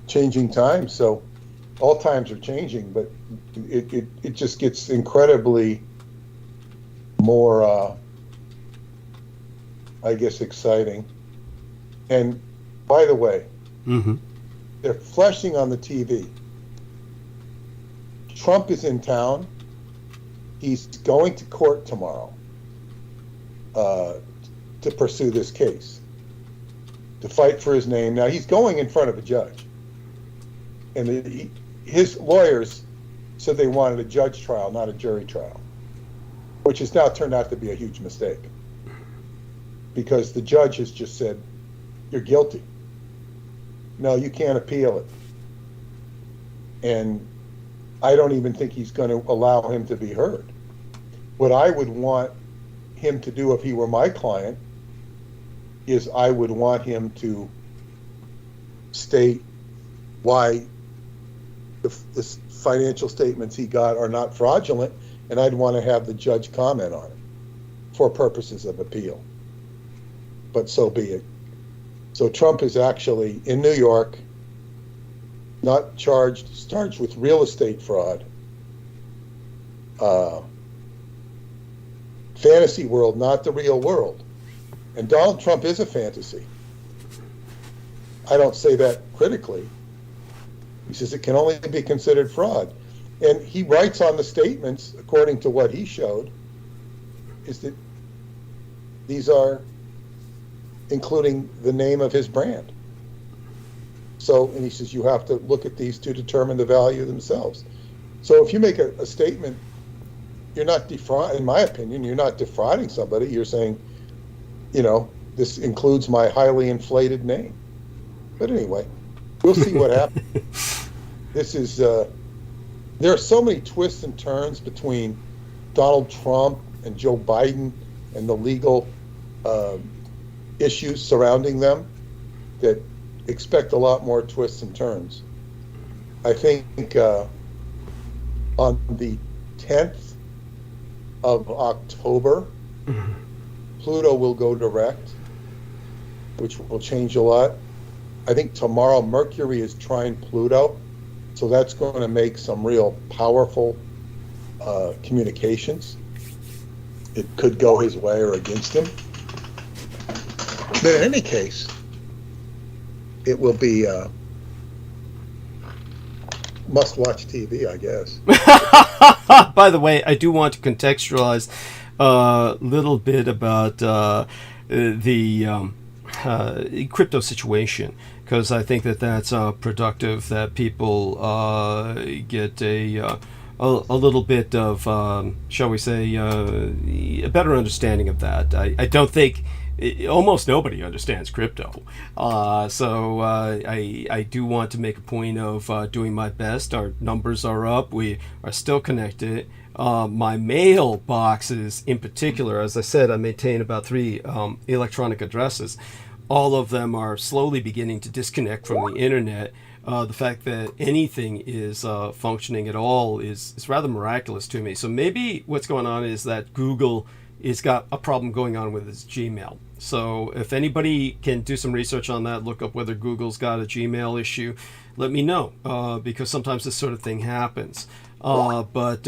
changing times. So all times are changing, but it just gets incredibly more, I guess, exciting. And by the way,
Mm-hmm.
they're flashing on the TV. Trump is in town. He's going to court tomorrow to pursue this case, to fight for his name. Now, he's going in front of a judge. And his lawyers said they wanted a judge trial, not a jury trial, which has now turned out to be a huge mistake, because the judge has just said, you're guilty. No, you can't appeal it. and I don't even think he's going to allow him to be heard. What I would want him to do if he were my client is I would want him to state why the financial statements he got are not fraudulent, and I'd want to have the judge comment on it for purposes of appeal. But so be it. So Trump is actually in New York, not charged, he's charged with real estate fraud. Fantasy world, not the real world. And Donald Trump is a fantasy. I don't say that critically. He says it can only be considered fraud. And he writes on the statements, according to what he showed, is that these are including the name of his brand. So, and he says you have to look at these to determine the value themselves. So if you make a statement, you're not defrauding, in my opinion, you're not defrauding somebody. You're saying, you know, this includes my highly inflated name. But anyway, we'll see what happens. This is, there are so many twists and turns between Donald Trump and Joe Biden and the legal issues surrounding them that expect a lot more twists and turns. I think on the 10th of October, Pluto will go direct, which will change a lot. I think tomorrow Mercury is trine Pluto, so that's going to make some real powerful communications. It could go his way or against him. But in any case, it will be must-watch TV, I guess.
By the way, I do want to contextualize a little bit about the crypto situation, because I think that that's productive, that people get a little bit of, shall we say, a better understanding of that. I don't think almost nobody understands crypto. So I do want to make a point of doing my best. Our numbers are up. We are still connected. My mailboxes in particular, as I said, I maintain about 3 electronic addresses. All of them are slowly beginning to disconnect from the internet. The fact that anything is functioning at all is rather miraculous to me. So maybe what's going on is that Google has got a problem going on with its Gmail. So if anybody can do some research on that, look up whether Google's got a Gmail issue, let me know, because sometimes this sort of thing happens. But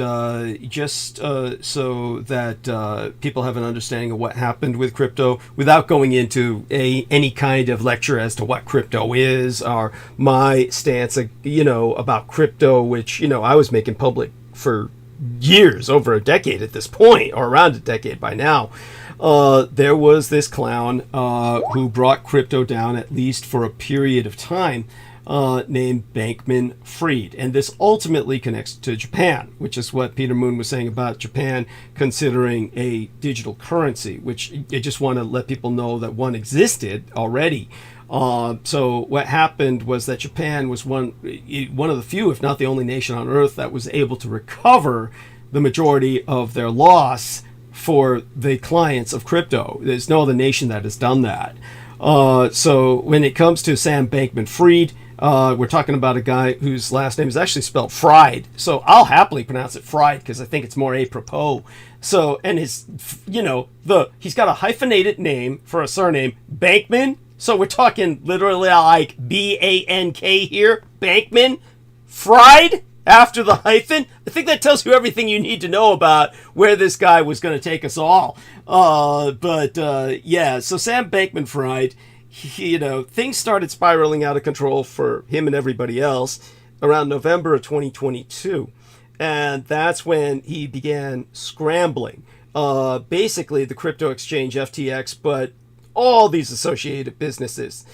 just so that people have an understanding of what happened with crypto, without going into any kind of lecture as to what crypto is, or my stance, about crypto, which, I was making public for years, over a decade at this point, or around a decade by now. There was this clown who brought crypto down, at least for a period of time, named Bankman-Fried. And this ultimately connects to Japan, which is what Peter Moon was saying about Japan considering a digital currency, which I just want to let people know that one existed already. So what happened was that Japan was one of the few, if not the only nation on earth that was able to recover the majority of their loss for the clients of crypto. There's no other nation that has done that. So when it comes to Sam Bankman-Fried, we're talking about a guy whose last name is actually spelled Fried. So I'll happily pronounce it Fried because I think it's more apropos. So, and his, he's got a hyphenated name for a surname, Bankman. So we're talking literally like B-A-N-K here, Bankman, Fried after the hyphen. I think that tells you everything you need to know about where this guy was going to take us all. So Sam Bankman-Fried, things started spiraling out of control for him and everybody else around November of 2022. And that's when he began scrambling. Basically, the crypto exchange FTX, but all these associated businesses.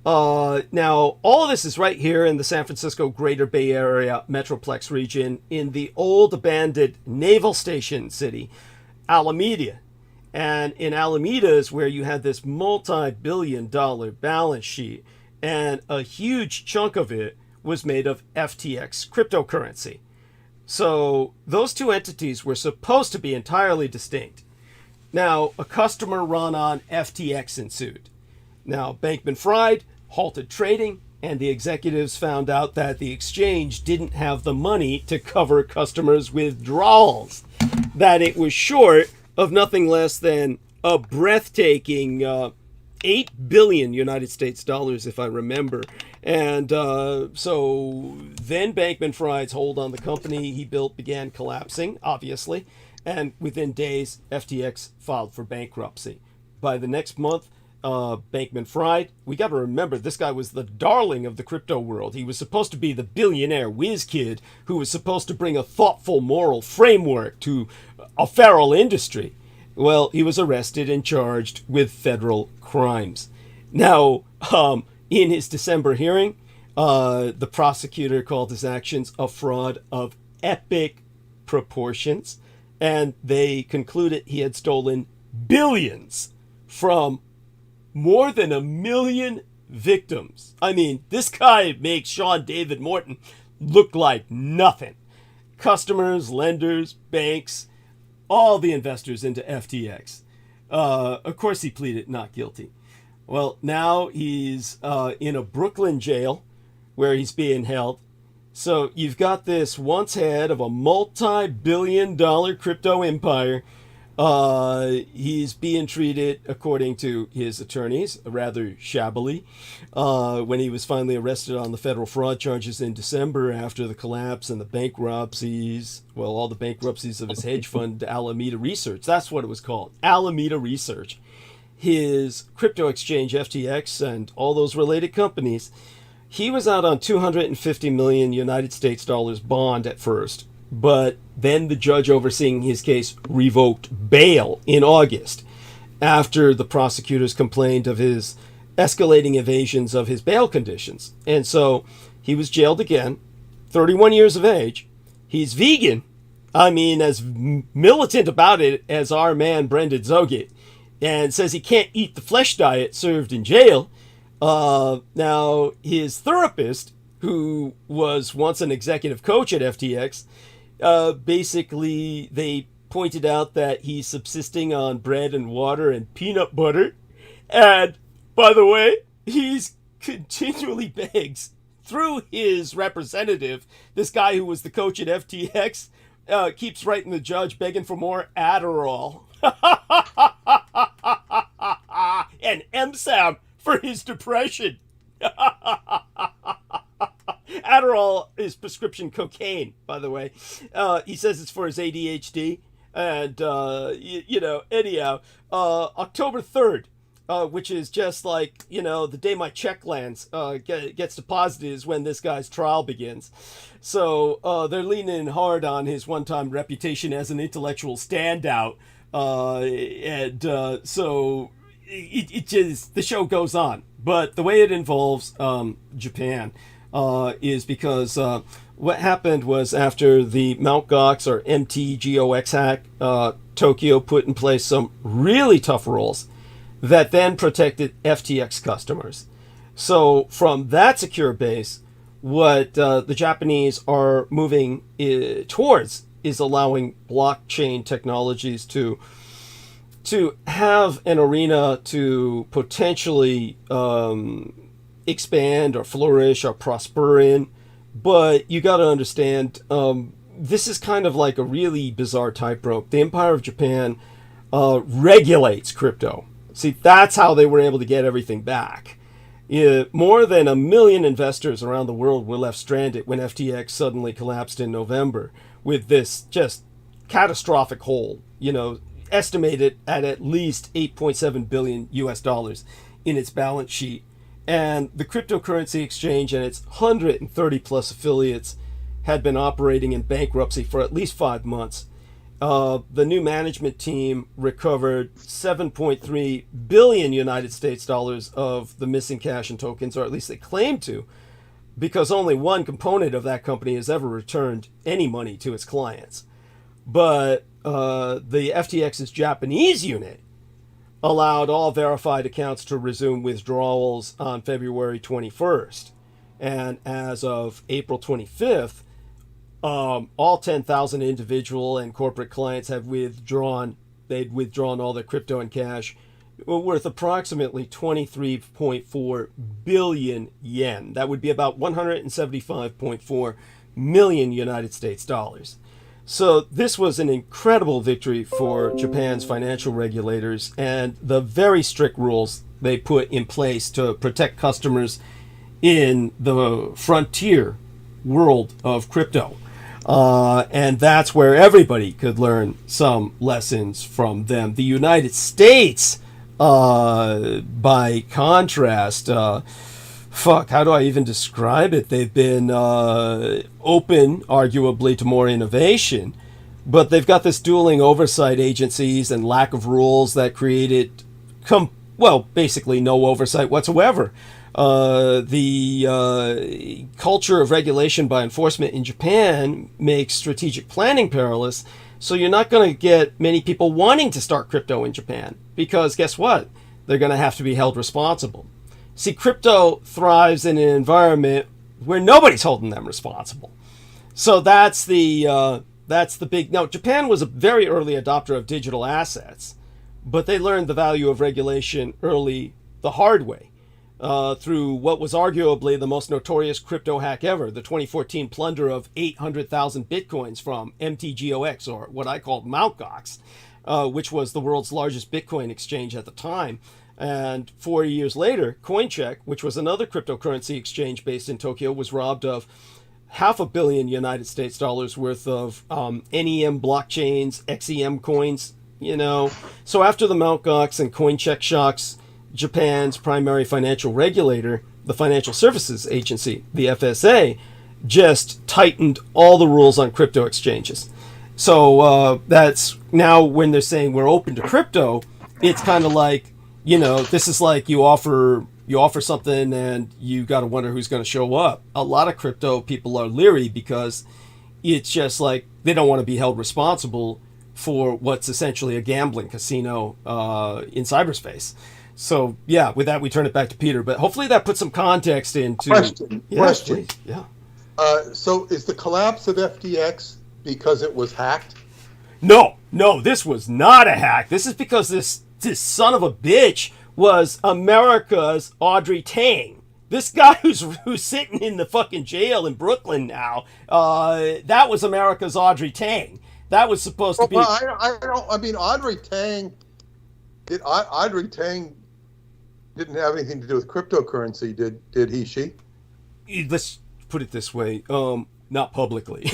Now, all of this is right here in the San Francisco Greater Bay Area Metroplex region in the old abandoned naval station city, Alameda. And in Alameda is where you had this multi-billion-dollar balance sheet, and a huge chunk of it was made of FTX cryptocurrency. So those two entities were supposed to be entirely distinct. Now, a customer run on FTX ensued. Now, Bankman-Fried halted trading, and the executives found out that the exchange didn't have the money to cover customers' withdrawals, that it was short of nothing less than a breathtaking 8 billion United States dollars, if I remember. And so then Bankman-Fried's hold on the company he built began collapsing, obviously. And within days, FTX filed for bankruptcy. By the next month, Bankman-Fried, we got to remember, this guy was the darling of the crypto world. He was supposed to be the billionaire whiz kid who was supposed to bring a thoughtful moral framework to a feral industry. Well, he was arrested and charged with federal crimes. Now, in his December hearing, the prosecutor called his actions a fraud of epic proportions, and they concluded he had stolen billions from more than 1 million victims. I mean, this guy makes Sean David Morton look like nothing. Customers, lenders, banks, all the investors into FTX. Of course, he pleaded not guilty. Well, now he's in a Brooklyn jail where he's being held. So you've got this once head of a multi-billion-dollar crypto empire. He's being treated, according to his attorneys, rather shabbily. When he was finally arrested on the federal fraud charges in December after the collapse and the bankruptcies, well, all the bankruptcies of his hedge fund, Alameda Research. That's what it was called, Alameda Research. His crypto exchange, FTX, and all those related companies, he was out on 250 million United States dollars bond at first. But then the judge overseeing his case revoked bail in August after the prosecutors complained of his escalating evasions of his bail conditions. And so he was jailed again, 31 years of age. He's vegan. I mean, as militant about it as our man Brendan Zogit, and says he can't eat the flesh diet served in jail. Now, his therapist, who was once an executive coach at FTX, basically, they pointed out that he's subsisting on bread and water and peanut butter. And, by the way, he's continually begs through his representative, this guy who was the coach at FTX, keeps writing the judge begging for more Adderall. And MSAM for his depression. Adderall is prescription cocaine, by the way. He says it's for his ADHD. And, anyhow, October 3rd, which is just like, the day my check lands, gets deposited is when this guy's trial begins. So they're leaning in hard on his one-time reputation as an intellectual standout. So it just, the show goes on. But the way it involves Japan is because what happened was after the Mt. Gox or MTGOX hack, Tokyo put in place some really tough rules that then protected FTX customers. So from that secure base, what the Japanese are moving towards is allowing blockchain technologies to have an arena to potentially expand or flourish or prosper in. But you got to understand, this is kind of like a really bizarre tightrope. The Empire of Japan regulates crypto. See, that's how they were able to get everything back. More than 1 million investors around the world were left stranded when FTX suddenly collapsed in November with this just catastrophic hole, estimated at least 8.7 billion US dollars in its balance sheet. And the cryptocurrency exchange and its 130 plus affiliates had been operating in bankruptcy for at least 5 months. The new management team recovered 7.3 billion United States dollars of the missing cash and tokens, or at least they claim to, because only one component of that company has ever returned any money to its clients. But the FTX's Japanese unit allowed all verified accounts to resume withdrawals on February 21st. And as of April 25th, all 10,000 individual and corporate clients have withdrawn. They'd withdrawn all their crypto and cash worth approximately 23.4 billion yen. That would be about 175.4 million United States dollars. So this was an incredible victory for Japan's financial regulators and the very strict rules they put in place to protect customers in the frontier world of crypto. And that's where everybody could learn some lessons from them. The United States, by contrast, how do I even describe it? They've been open, arguably, to more innovation, but they've got this dueling oversight agencies and lack of rules that created, basically no oversight whatsoever. The culture of regulation by enforcement in Japan makes strategic planning perilous, so you're not going to get many people wanting to start crypto in Japan, because guess what? They're going to have to be held responsible. See, crypto thrives in an environment where nobody's holding them responsible. So that's the big... Now, Japan was a very early adopter of digital assets, but they learned the value of regulation early the hard way. Through what was arguably the most notorious crypto hack ever, the 2014 plunder of 800,000 bitcoins from MTGOX, or what I call Mt. Gox, which was the world's largest Bitcoin exchange at the time. And 4 years later, Coincheck, which was another cryptocurrency exchange based in Tokyo, was robbed of $500 million United States dollars worth of NEM blockchains, XEM coins, So after the Mt. Gox and Coincheck shocks, Japan's primary financial regulator, the Financial Services Agency, the FSA, just tightened all the rules on crypto exchanges. So that's now when they're saying we're open to crypto, it's kind of like, this is like you offer something and you got to wonder who's going to show up. A lot of crypto people are leery because it's just like they don't want to be held responsible for what's essentially a gambling casino in cyberspace. So, yeah, with that, we turn it back to Peter. But hopefully that puts some context into...
Question.
Please. Yeah.
So is the collapse of FTX because it was hacked?
No, this was not a hack. This is because this son of a bitch was America's Audrey Tang. This guy who's sitting in the fucking jail in Brooklyn now, that was America's Audrey Tang. That was supposed to be...
Well, Audrey Tang... Audrey Tang didn't have anything to do with cryptocurrency, did he, she?
Let's put it this way. Not publicly.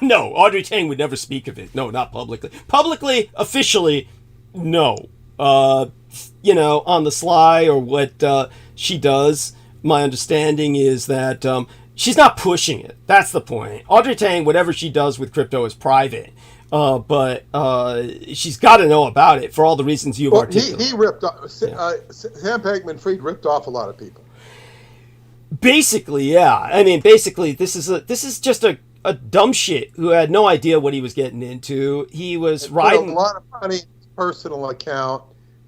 No, Audrey Tang would never speak of it. No, not publicly. Publicly, officially, no. On the sly or what she does, my understanding is that she's not pushing it. That's the point. Audrey Tang, whatever she does with crypto is private. But she's got to know about it for all the reasons you've articulated.
He ripped off. Sam Bankman-Fried ripped off a lot of people.
Basically, yeah. I mean, this is just a dumb shit who had no idea what he was getting into. He was riding
a lot of money in his personal account,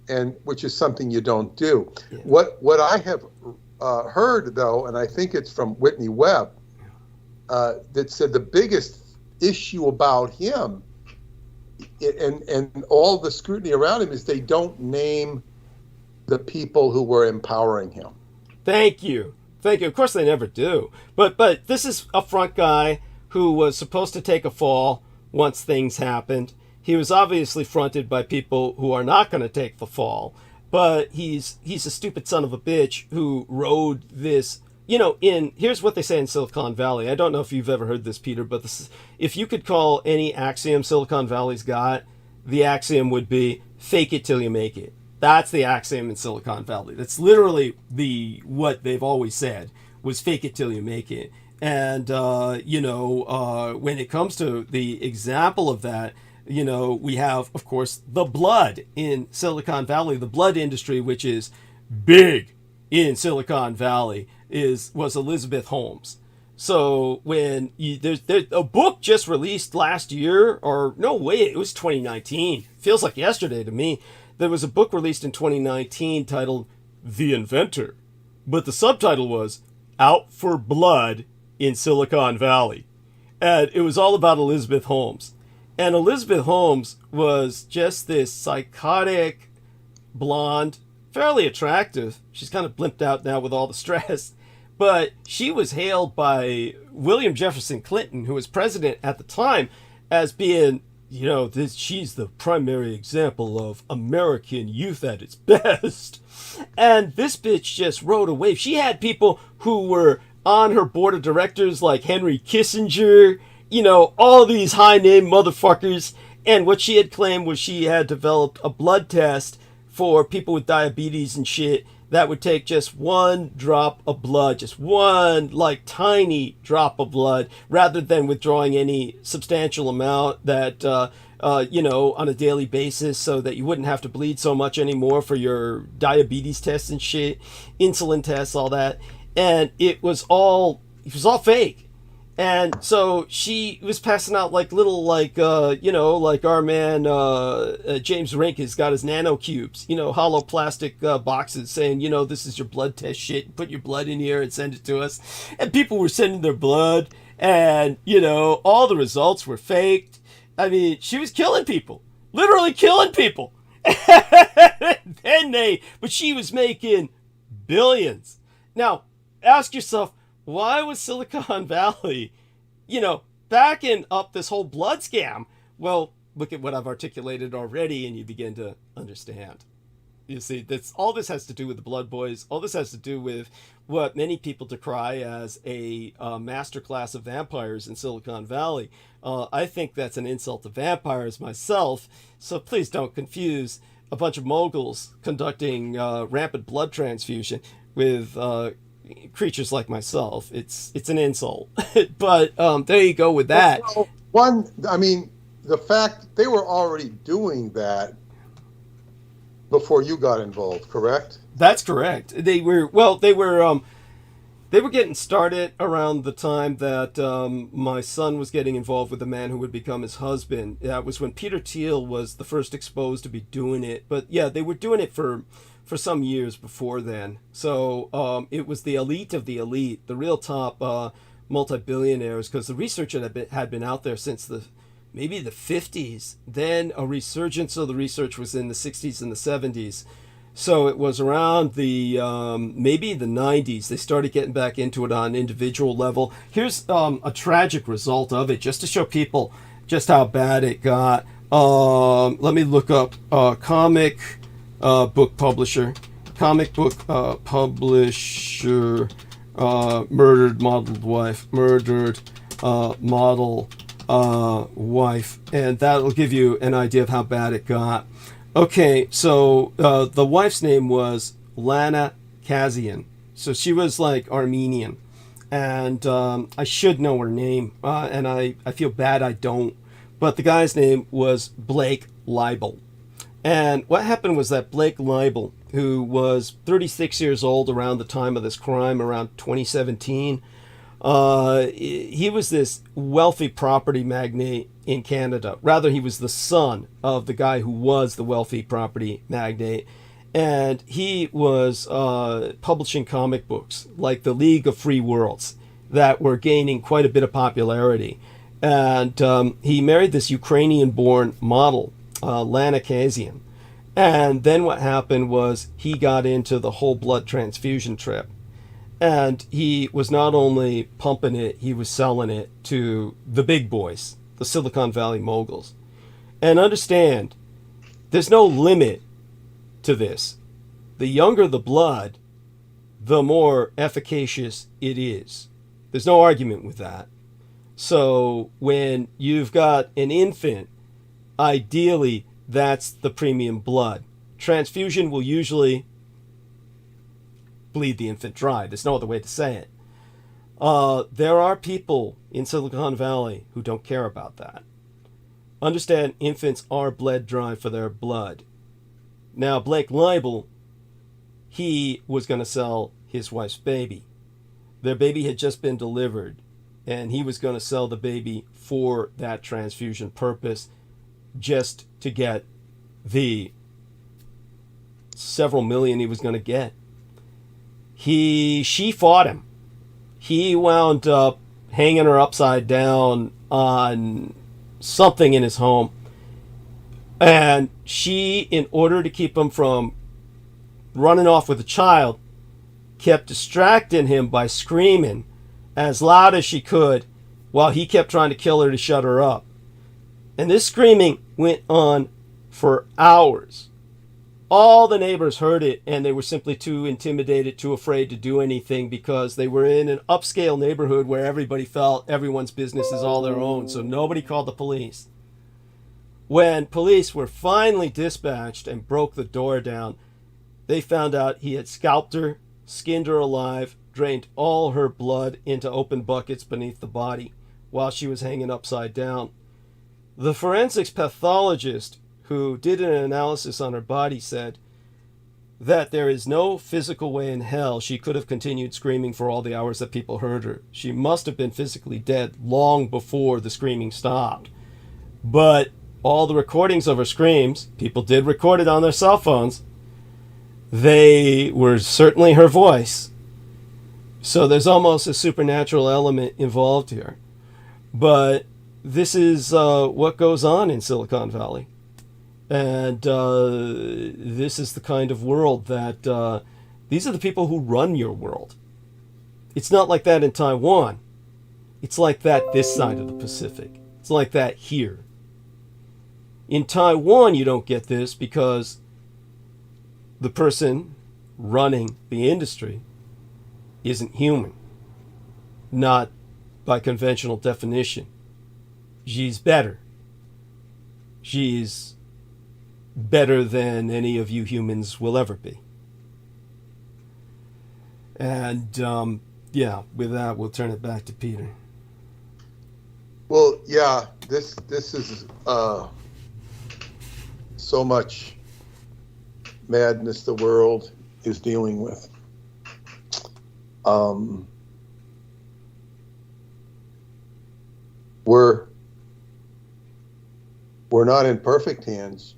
and which is something you don't do.
Yeah.
What I have heard though, and I think it's from Whitney Webb, that said the biggest issue about him and all the scrutiny around him is they don't name the people who were empowering him.
Thank you. Of course they never do. But this is a front guy who was supposed to take a fall once things happened. He was obviously fronted by people who are not going to take the fall. But he's a stupid son of a bitch who rode this... here's what they say in Silicon Valley. I don't know if you've ever heard this, Peter, but if you could call any axiom Silicon Valley's got, the axiom would be fake it till you make it. That's the axiom in Silicon Valley. That's literally what they've always said was fake it till you make it. And, when it comes to the example of that, we have, of course, the blood in Silicon Valley, the blood industry, which is big in Silicon Valley. Was Elizabeth Holmes. So when there's a book just released last year, or no way, it was 2019. Feels like yesterday to me. There was a book released in 2019 titled The Inventor, but the subtitle was out for blood in Silicon Valley. And it was all about Elizabeth Holmes. And Elizabeth Holmes was just this psychotic blonde, fairly attractive. She's kind of blimped out now with all the stress. But she was hailed by William Jefferson Clinton, who was president at the time, as being, she's the primary example of American youth at its best. And this bitch just rode a wave. She had people who were on her board of directors like Henry Kissinger, all these high-name motherfuckers. And what she had claimed was she had developed a blood test for people with diabetes and shit that would take just one drop of blood, just one, tiny drop of blood, rather than withdrawing any substantial amount that, on a daily basis, so that you wouldn't have to bleed so much anymore for your diabetes tests and shit, insulin tests, all that. And it was all fake. And so she was passing out our man James Rink has got his nanocubes, hollow plastic boxes saying, this is your blood test shit. Put your blood in here and send it to us. And people were sending their blood, and, all the results were faked. I mean, she was killing people, literally killing people. But she was making billions. Now, ask yourself, why was Silicon Valley, backing up this whole blood scam? Well, look at what I've articulated already, and you begin to understand. You see, all this has to do with the Blood Boys. All this has to do with what many people decry as a masterclass of vampires in Silicon Valley. I think that's an insult to vampires myself, so please don't confuse a bunch of moguls conducting rampant blood transfusion with creatures like myself. It's an insult. But there you go with that.
Well, the fact they were already doing that before you got involved, correct?
That's correct. They were getting started around the time that my son was getting involved with the man who would become his husband. That was when Peter Thiel was the first exposed to be doing it. But yeah, they were doing it for some years before then. So it was the elite of the elite, the real top multi-billionaires, because the research had been out there since maybe the 50s. Then a resurgence of the research was in the 60s and the 70s. So it was around the maybe the 90s. They started getting back into it on an individual level. Here's a tragic result of it, just to show people just how bad it got. Let me look up comic book publisher. Murdered model wife. And that'll give you an idea of how bad it got. Okay, so the wife's name was Lana Kazian. So she was Armenian. And I should know her name, and I feel bad I don't. But the guy's name was Blake Leibel. And what happened was that Blake Leibel, who was 36 years old around the time of this crime, around 2017, he was this wealthy property magnate in Canada. Rather, he was the son of the guy who was the wealthy property magnate. And he was publishing comic books like the League of Free Worlds that were gaining quite a bit of popularity. And he married this Ukrainian-born model, Lana Kazian. And then what happened was he got into the whole blood transfusion trip. And he was not only pumping it, he was selling it to the big boys, the Silicon Valley moguls. And understand, there's no limit to this. The younger the blood, the more efficacious it is. There's no argument with that. So when you've got an infant, ideally that's the premium blood. Transfusion will usually bleed the infant dry. There's no other way to say it. There are people in Silicon Valley who don't care about that. Understand, infants are bled dry for their blood. Now, Blake Leibel, he was going to sell his wife's baby. Their baby had just been delivered, and he was going to sell the baby for that transfusion purpose, just to get the several million he was going to get. She fought him. he wound up hanging her upside down on something in his home. And she, in order to keep him from running off with a child, kept distracting him by screaming as loud as she could while he kept trying to kill her to shut her up. And this screaming went on for hours. All the neighbors heard it, and they were simply too intimidated, too afraid to do anything, because they were in an upscale neighborhood where everybody felt everyone's business is all their own, so nobody called the police. When police were finally dispatched and broke the door down, they found out he had scalped her, skinned her alive, drained all her blood into open buckets beneath the body while she was hanging upside down. The forensics pathologist who did an analysis on her body said that there is no physical way in hell she could have continued screaming for all the hours that people heard her. She must have been physically dead long before the screaming stopped. But all the recordings of her screams, people did record it on their cell phones, they were certainly her voice. So there's almost a supernatural element involved here. But this is what goes on in Silicon Valley. And this is the kind of world that these are the people who run your world. It's not like that in Taiwan. It's like that this side of the Pacific. It's like that here. In Taiwan, you don't get this because the person running the industry isn't human. Not by conventional definition. She's better. She's better than any of you humans will ever be. And yeah, with that, we'll turn it back to Peter.
Well, yeah, this is so much madness the world is dealing with. We're not in perfect hands,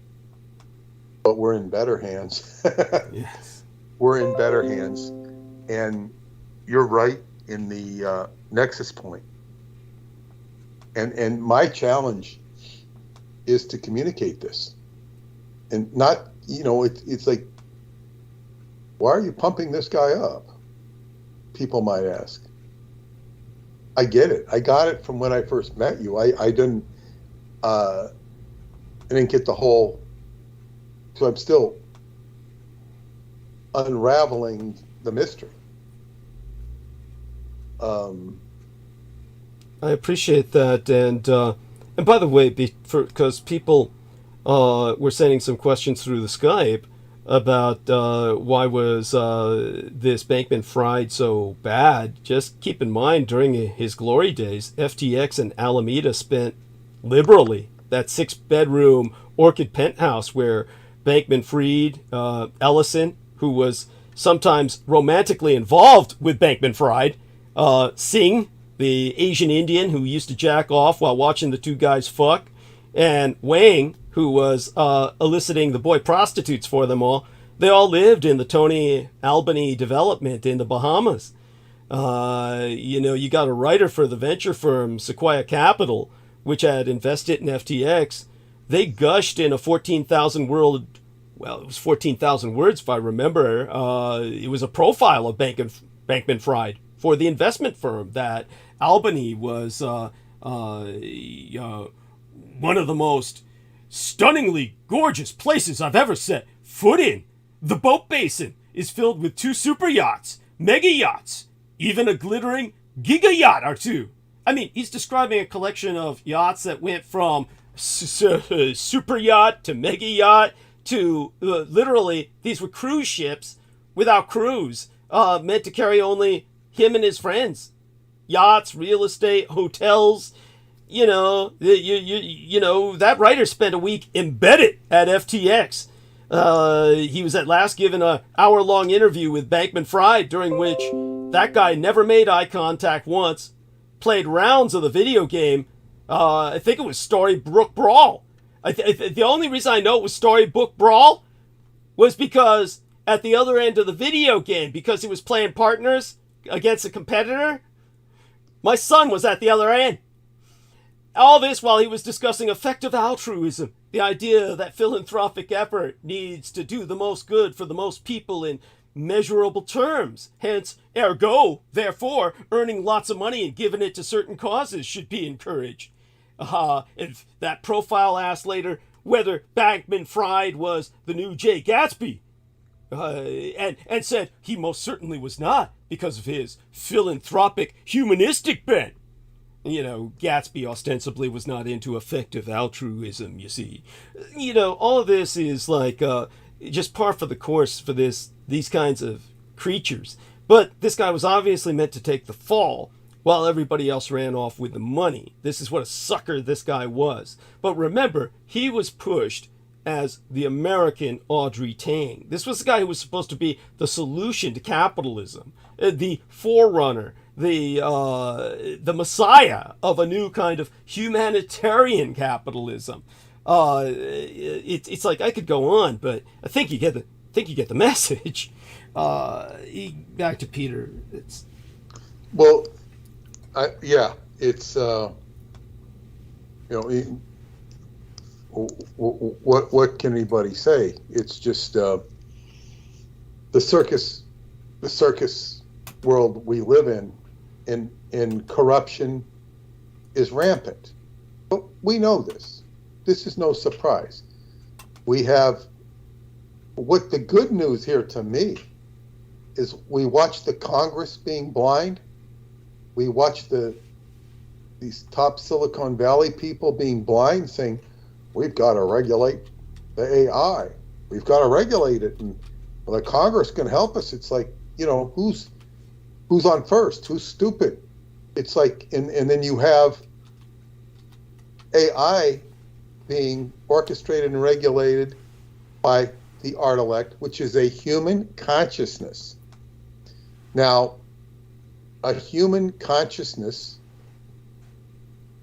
but we're in better hands.
Yes.
We're in better hands. And you're right in the nexus point. And my challenge is to communicate this. And not, it's like, why are you pumping this guy up? People might ask. I get it. I got it from when I first met you. I didn't get the whole. So I'm still unraveling the mystery.
I appreciate that, and by the way, because people were sending some questions through the Skype about why was this Bankman-Fried so bad. Just keep in mind, during his glory days, FTX and Alameda spent liberally that 6-bedroom Orchid penthouse where Bankman-Fried, Ellison, who was sometimes romantically involved with Bankman-Fried, Singh, the Asian Indian who used to jack off while watching the two guys fuck, and Wang, who was eliciting the boy prostitutes for them all. They all lived in the Tony Albany development in the Bahamas. You got a writer for the venture firm Sequoia Capital, which had invested in FTX. They gushed in a 14,000 word, well, it was 14,000 words if I remember. It was a profile of Bankman-Fried for the investment firm, that Albany was one of the most stunningly gorgeous places I've ever set foot in. The boat basin is filled with 2 super yachts, mega yachts, even a glittering giga yacht or 2. I mean, he's describing a collection of yachts that went from super yacht to mega yacht to literally, these were cruise ships without crews, meant to carry only him and his friends. Yachts, real estate, hotels. That writer spent a week embedded at FTX. He was at last given an hour-long interview with Bankman-Fried, during which that guy never made eye contact once, played rounds of the video game. I think it was Storybook Brawl. The only reason I know it was Storybook Brawl was because at the other end of the video game, because he was playing partners against a competitor My son was at the other end. All this while he was discussing effective altruism, the idea that philanthropic effort needs to do the most good for the most people in measurable terms. Hence, ergo, therefore, earning lots of money and giving it to certain causes should be encouraged. And that profile asked later whether Bankman Fried was the new Jay Gatsby. And said he most certainly was not because of his philanthropic, humanistic bent. Gatsby ostensibly was not into effective altruism, you see. All of this is like just par for the course for these kinds of creatures. But this guy was obviously meant to take the fall while everybody else ran off with the money. This is what a sucker this guy was. But remember, he was pushed as the American Audrey Tang. This was the guy who was supposed to be the solution to capitalism, the forerunner, the messiah of a new kind of humanitarian capitalism. It's like I could go on, but I think you get the message. Back to Peter. It's
what can anybody say? It's just the circus world we live in corruption is rampant. But we know this. This is no surprise. We have what the good news here to me is we watch the Congress being blind. We watch these top Silicon Valley people being blind, saying, we've got to regulate the AI. We've got to regulate it. And well, the Congress can help us. It's like, who's on first? Who's stupid? It's like, and then you have AI being orchestrated and regulated by the art elect, which is a human consciousness. Now, a human consciousness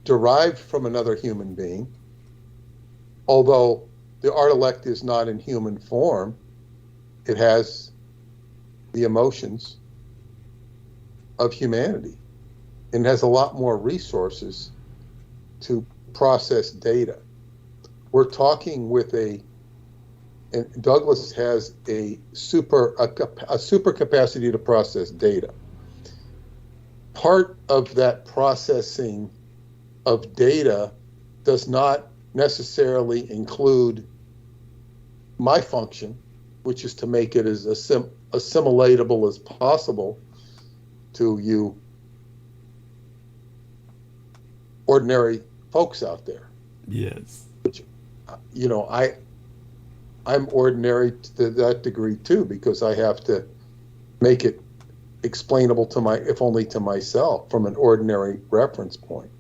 derived from another human being, although the art elect is not in human form, it has the emotions of humanity and has a lot more resources to process data. We're talking with and Douglas has a super capacity to process data. Part of that processing of data does not necessarily include my function, which is to make it as assimilatable as possible to you ordinary folks out there.
Yes.
Which, I'm ordinary to that degree too, because I have to make it explainable if only to myself from an ordinary reference point.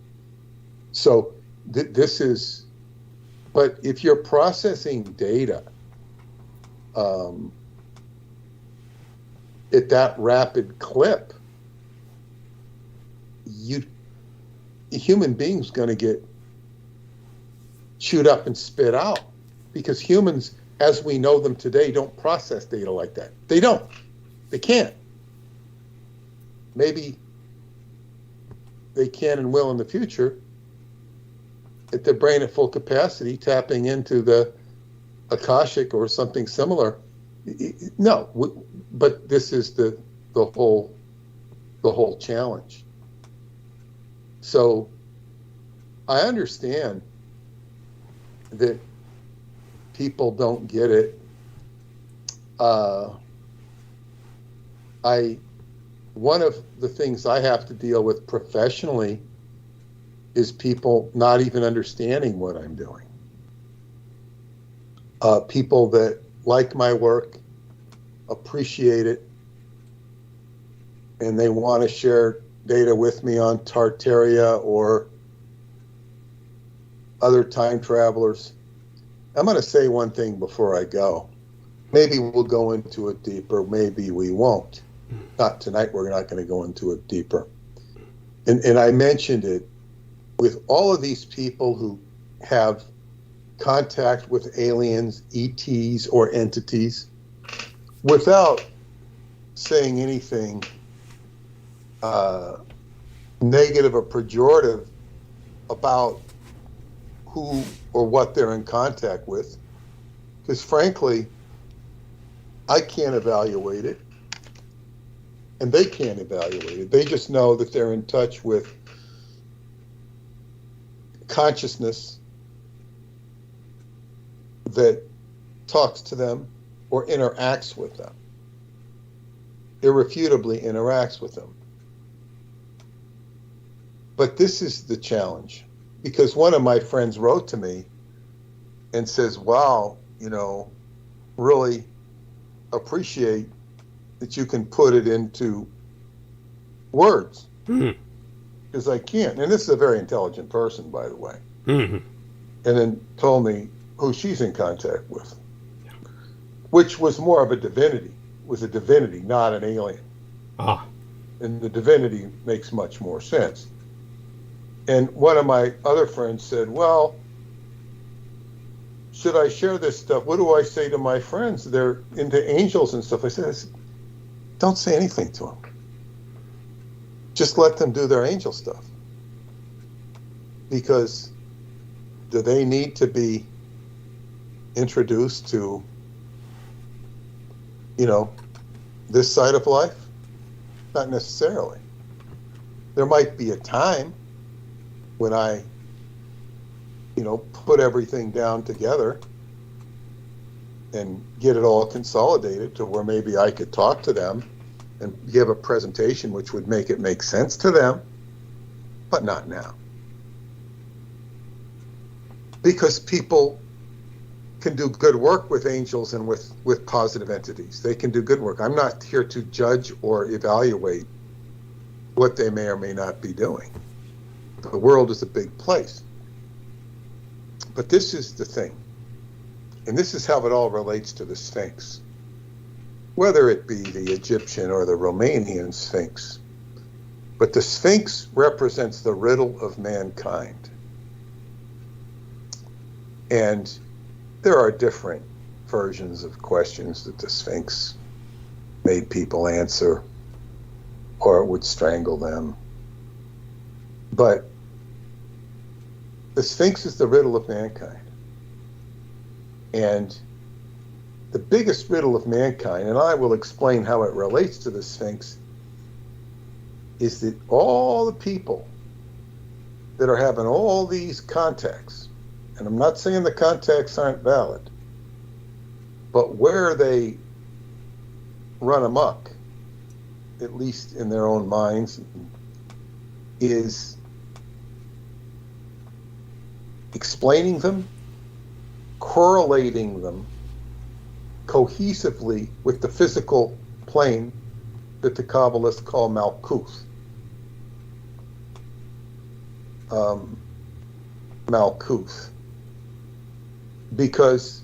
So this is, but if you're processing data at that rapid clip, a human being's going to get chewed up and spit out, because humans, as we know them today, don't process data like that. They don't. They can't. Maybe they can and will in the future at their brain at full capacity, tapping into the Akashic or something similar. No, but this is the whole challenge. So I understand that people don't get it. One of the things I have to deal with professionally is people not even understanding what I'm doing. People that like my work, appreciate it, and they want to share data with me on Tartaria or other time travelers. I'm going to say one thing before I go. Maybe we'll go into it deeper, maybe we won't. Not tonight, we're not going to go into it deeper. And I mentioned it, with all of these people who have contact with aliens, ETs, or entities, without saying anything negative or pejorative about who or what they're in contact with, because frankly, I can't evaluate it, and they can't evaluate it. They just know that they're in touch with consciousness that talks to them or interacts with them, irrefutably interacts with them. But this is the challenge, because one of my friends wrote to me and says, wow, really appreciate that you can put it into words, because I can't. And this is a very intelligent person, by the way. And then told me who she's in contact with, which was more of a divinity, not an alien. And the divinity makes much more sense. And one of my other friends said, well, should I share this stuff? What do I say to my friends? They're into angels and stuff. I said, don't say anything to them. Just let them do their angel stuff. Because do they need to be introduced to, this side of life? Not necessarily. There might be a time when I, put everything down together and get it all consolidated to where maybe I could talk to them and give a presentation which would make it make sense to them, but not now. Because people can do good work with angels and with positive entities. They can do good work. I'm not here to judge or evaluate what they may or may not be doing. The world is a big place. But this is the thing, and this is how it all relates to the Sphinx. Whether it be the Egyptian or the Romanian Sphinx, but the Sphinx represents the riddle of mankind. And there are different versions of questions that the Sphinx made people answer, or it would strangle them. But the Sphinx is the riddle of mankind. And the biggest riddle of mankind, and I will explain how it relates to the Sphinx, is that all the people that are having all these contacts, and I'm not saying the contacts aren't valid, but where they run amok, at least in their own minds, is explaining them, correlating them cohesively with the physical plane that the Kabbalists call Malkuth. Malkuth. Because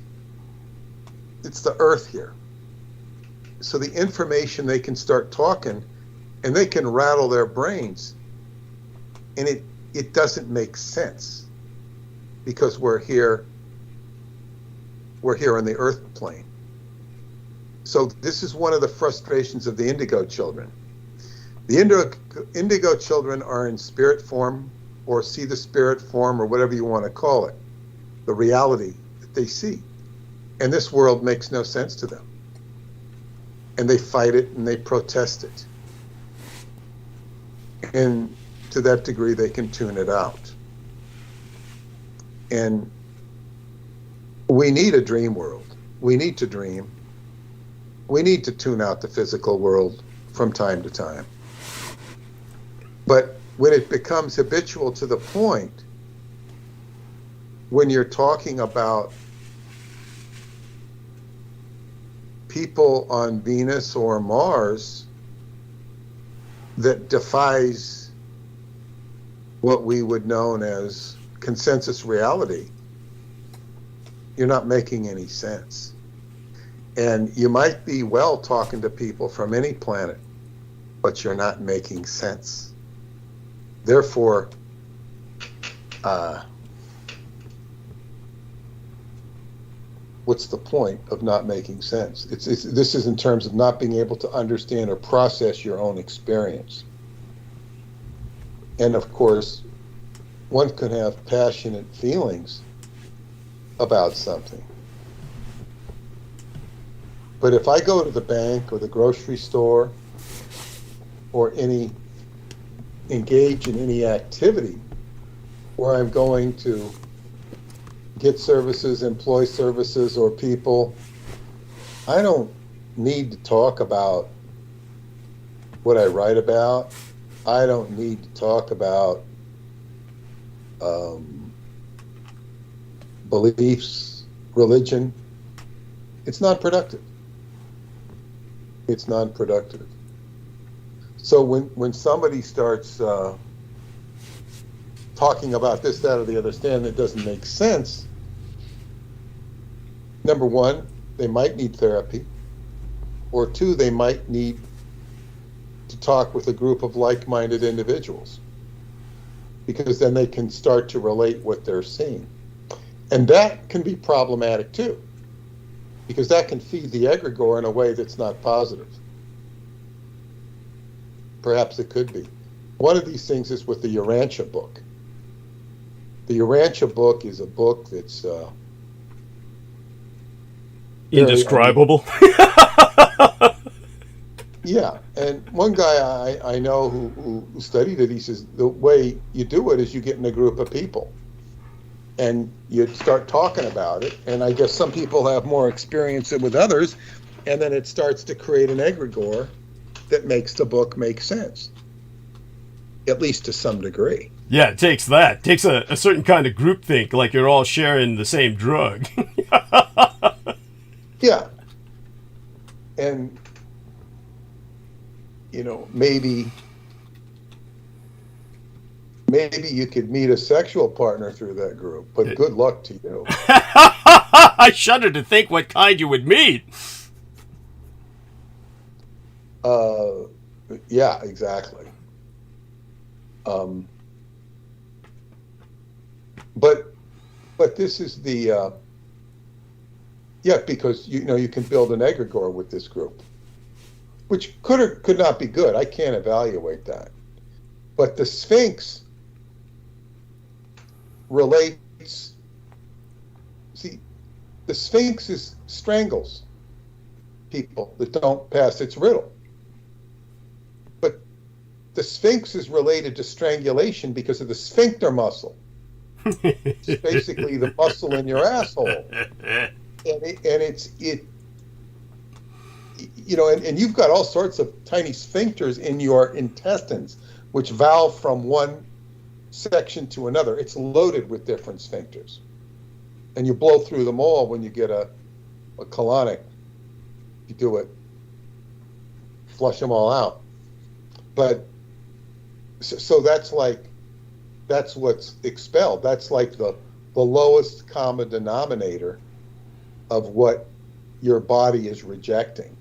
it's the earth here. So the information, they can start talking and they can rattle their brains, and it doesn't make sense because we're here on the earth plane. So this is one of the frustrations of the indigo children. The indigo children are in spirit form, or see the spirit form, or whatever you want to call it, the reality that they see. And this world makes no sense to them. And they fight it and they protest it. And to that degree, they can tune it out. And we need a dream world. We need to dream. We need to tune out the physical world from time to time. But when it becomes habitual to the point when you're talking about people on Venus or Mars that defies what we would know as consensus reality, you're not making any sense. And you might be well talking to people from any planet, but you're not making sense. Therefore, what's the point of not making sense? This is in terms of not being able to understand or process your own experience. And of course, one can have passionate feelings about something. But if I go to the bank or the grocery store or engage in any activity where I'm going to get services, employ services or people, I don't need to talk about what I write about. I don't need to talk about beliefs, religion. It's not productive. It's non-productive. So when somebody starts talking about this, that, or the other stand that doesn't make sense, number one, they might need therapy, or two, they might need to talk with a group of like-minded individuals, because then they can start to relate what they're seeing. And that can be problematic too, because that can feed the egregore in a way that's not positive. Perhaps it could be. One of these things is with the Urantia book. The Urantia book is a book that's
indescribable.
Yeah, and one guy I know who studied it, he says the way you do it is you get in a group of people and you start talking about it, and I guess some people have more experience with others, and then it starts to create an egregore that makes the book make sense, at least to some degree.
Yeah, it takes that. It takes a certain kind of groupthink, like you're all sharing the same drug.
Yeah. And, you know, maybe you could meet a sexual partner through that group, but good luck to you.
I shudder to think what kind you would meet.
Yeah, exactly. But this is the yeah, because you can build an egregore with this group, which could or could not be good. I can't evaluate that. But the Sphinx relates. See, the Sphinx strangles people that don't pass its riddle. But the Sphinx is related to strangulation because of the sphincter muscle. It's basically the muscle in your asshole. And you've got all sorts of tiny sphincters in your intestines, which valve from one section to another. It's loaded with different sphincters. And you blow through them all when you get a colonic. You do it, flush them all out. But so that's what's expelled. That's like the lowest common denominator of what your body is rejecting.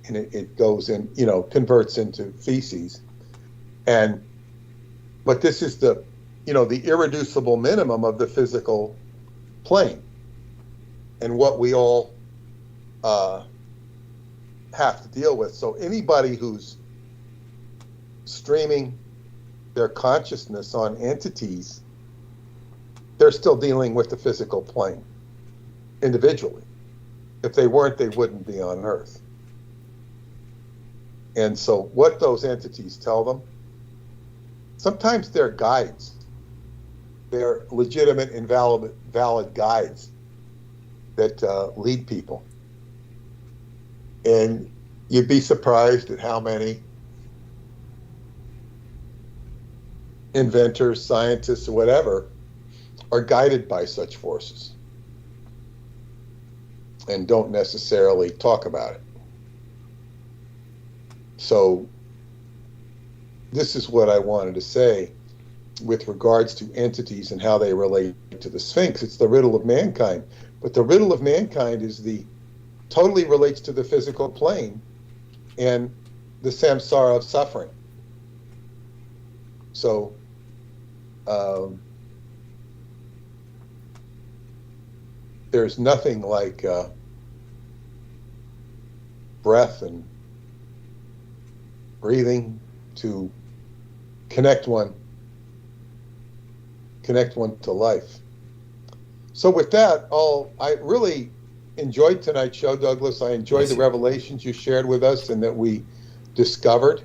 And it goes in, converts into feces. But this is the irreducible minimum of the physical plane, and what we all have to deal with. So anybody who's streaming their consciousness on entities, they're still dealing with the physical plane individually. If they weren't, they wouldn't be on Earth. And so what those entities tell them, sometimes they're guides. They're legitimate and valid guides that lead people. And you'd be surprised at how many inventors, scientists, or whatever are guided by such forces and don't necessarily talk about it. So this is what I wanted to say with regards to entities and how they relate to the Sphinx. It's the riddle of mankind. But the riddle of mankind is totally relates to the physical plane and the samsara of suffering. So there's nothing like breath and breathing to connect one to life. So with that, I really enjoyed tonight's show, Douglas. I enjoyed the revelations you shared with us and that we discovered,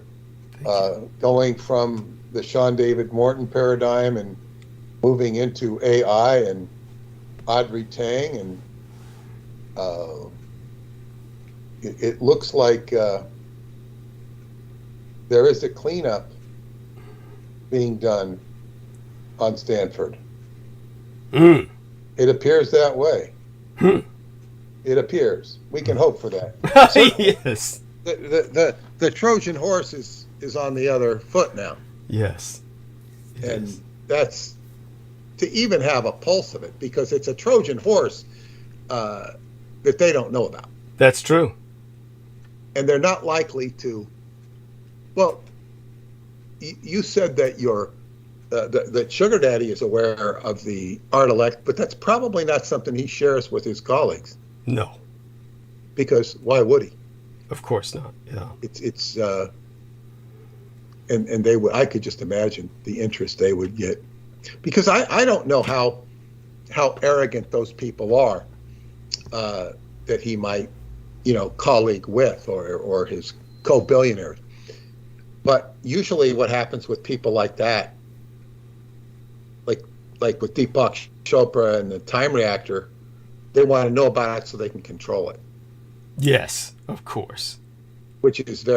going from the Sean David Morton paradigm and moving into AI and Audrey Tang, and it looks like there is a cleanup being done on Stanford. It appears that way. It appears. We can hope for that.
Yes.
The Trojan horse is on the other foot now.
Yes.
And that's to even have a pulse of it, because it's a Trojan horse that they don't know about.
That's true.
And they're not likely to. Well, you said that that Sugar Daddy is aware of the art elect, but that's probably not something he shares with his colleagues.
No.
Because why would he?
Of course not. Yeah.
It's and they would. I could just imagine the interest they would get, because I don't know how arrogant those people are that he might, colleague with or his co-billionaires. But usually what happens with people like that, like with Deepak Chopra and the time reactor, they want to know about it so they can control it.
Yes, of course.
Which is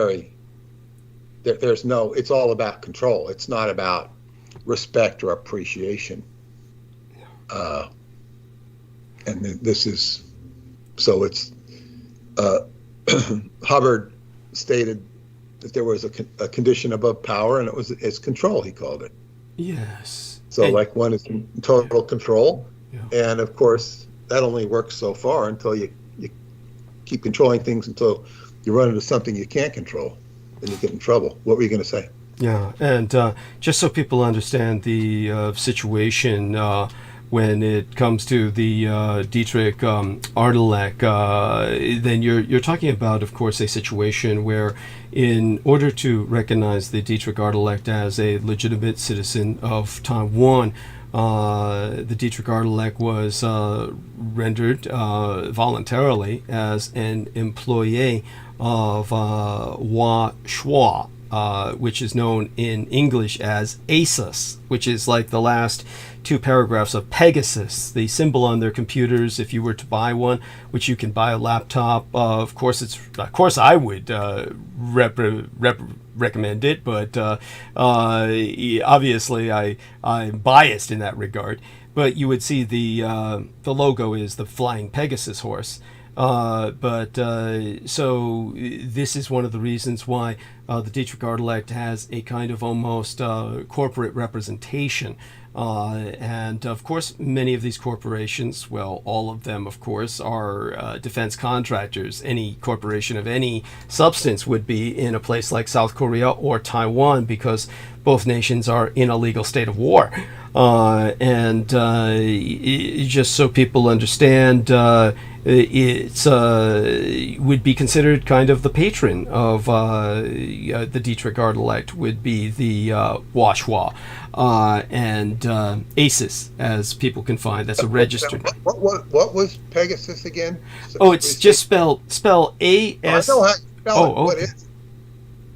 it's all about control. It's not about respect or appreciation. And this is, so it's, Hubbard stated that there was a condition above power, and it's control, he called it.
Yes.
So like one is in total control,
yeah.
And of course that only works so far until you keep controlling things until you run into something you can't control, then you get in trouble. What were you going to say?
Yeah, and just so people understand the situation when it comes to the Dietrich Artelek, then you're talking about, of course, a situation where, in order to recognize the Dietrich Artelek as a legitimate citizen of Taiwan, the Dietrich Artelek was rendered voluntarily as an employee of Hua Shua, which is known in English as ASUS, which is like the last two paragraphs of Pegasus, the symbol on their computers. If you were to buy one, which you can buy a laptop, of course I would recommend it, but obviously I'm biased in that regard. But you would see the logo is the flying Pegasus horse. So this is one of the reasons why the Dietrich Artelek has a kind of almost corporate representation. And of course, many of these corporations, well, all of them, of course, are defense contractors. Any corporation of any substance would be in a place like South Korea or Taiwan, because both nations are in a legal state of war. Just so people understand, it's would be considered kind of the patron of the Dietrich Artelek would be the Washwa, and ASUS, as people can find. That's a registered.
What was Pegasus again?
It's just spell A-S.
I know how to spell it. What is it?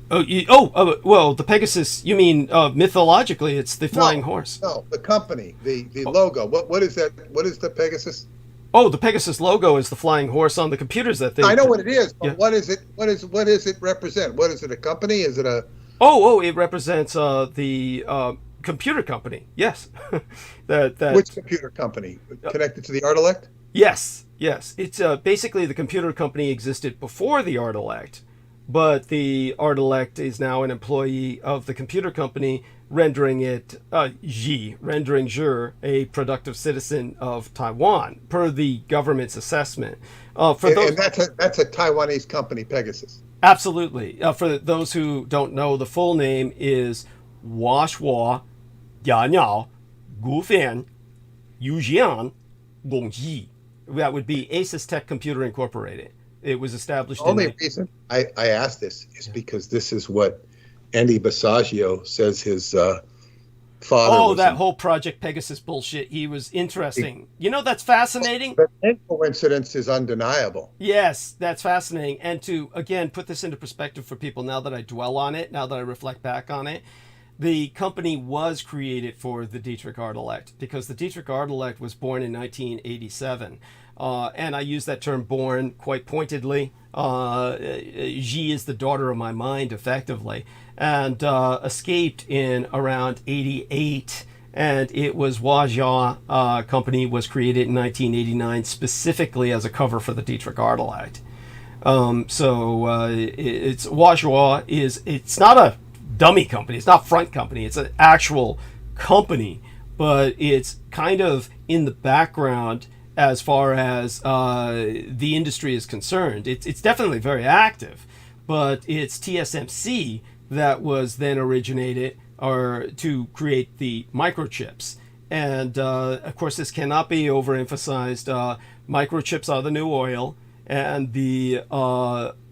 Well, the Pegasus, you mean mythologically, it's the flying horse.
No, the company, the logo. What is that? What is the Pegasus?
Oh, the Pegasus logo is the flying horse on the computers that they...
I know what it is, but
yeah.
What is it? What does it represent? What is it, a company? Is it a...
it represents the computer company, yes. that
Which computer company? Connected to the Artelect?
Yes. It's basically the computer company existed before the Artelect, but the Artelect is now an employee of the computer company, rendering it rendering Zhe a productive citizen of Taiwan, per the government's assessment. And
that's a Taiwanese company, Pegasus.
Absolutely. For those who don't know, the full name is Washua Yanyao Gufan Yujian Gongji. That would be ASUS Tech Computer Incorporated. It was established.
The only reason I asked this is because this is what Andy Basaggio says his father.
Oh, that whole Project Pegasus bullshit. He was interesting. You know, that's fascinating.
The coincidence is undeniable.
Yes, that's fascinating. And to, again, put this into perspective for people now that I dwell on it, now that I reflect back on it, the company was created for the Dietrich Artelect because the Dietrich Artelect was born in 1987. And I use that term born quite pointedly. She is the daughter of my mind, effectively, and escaped in around 88. And it was Waja company was created in 1989 specifically as a cover for the Dietrich Artelect. It's Waja it's not a dummy company. It's not front company. It's an actual company, but it's kind of in the background as far as the industry is concerned. It's definitely very active, but it's TSMC that was then originated or to create the microchips. And of course, this cannot be overemphasized. Microchips are the new oil, and the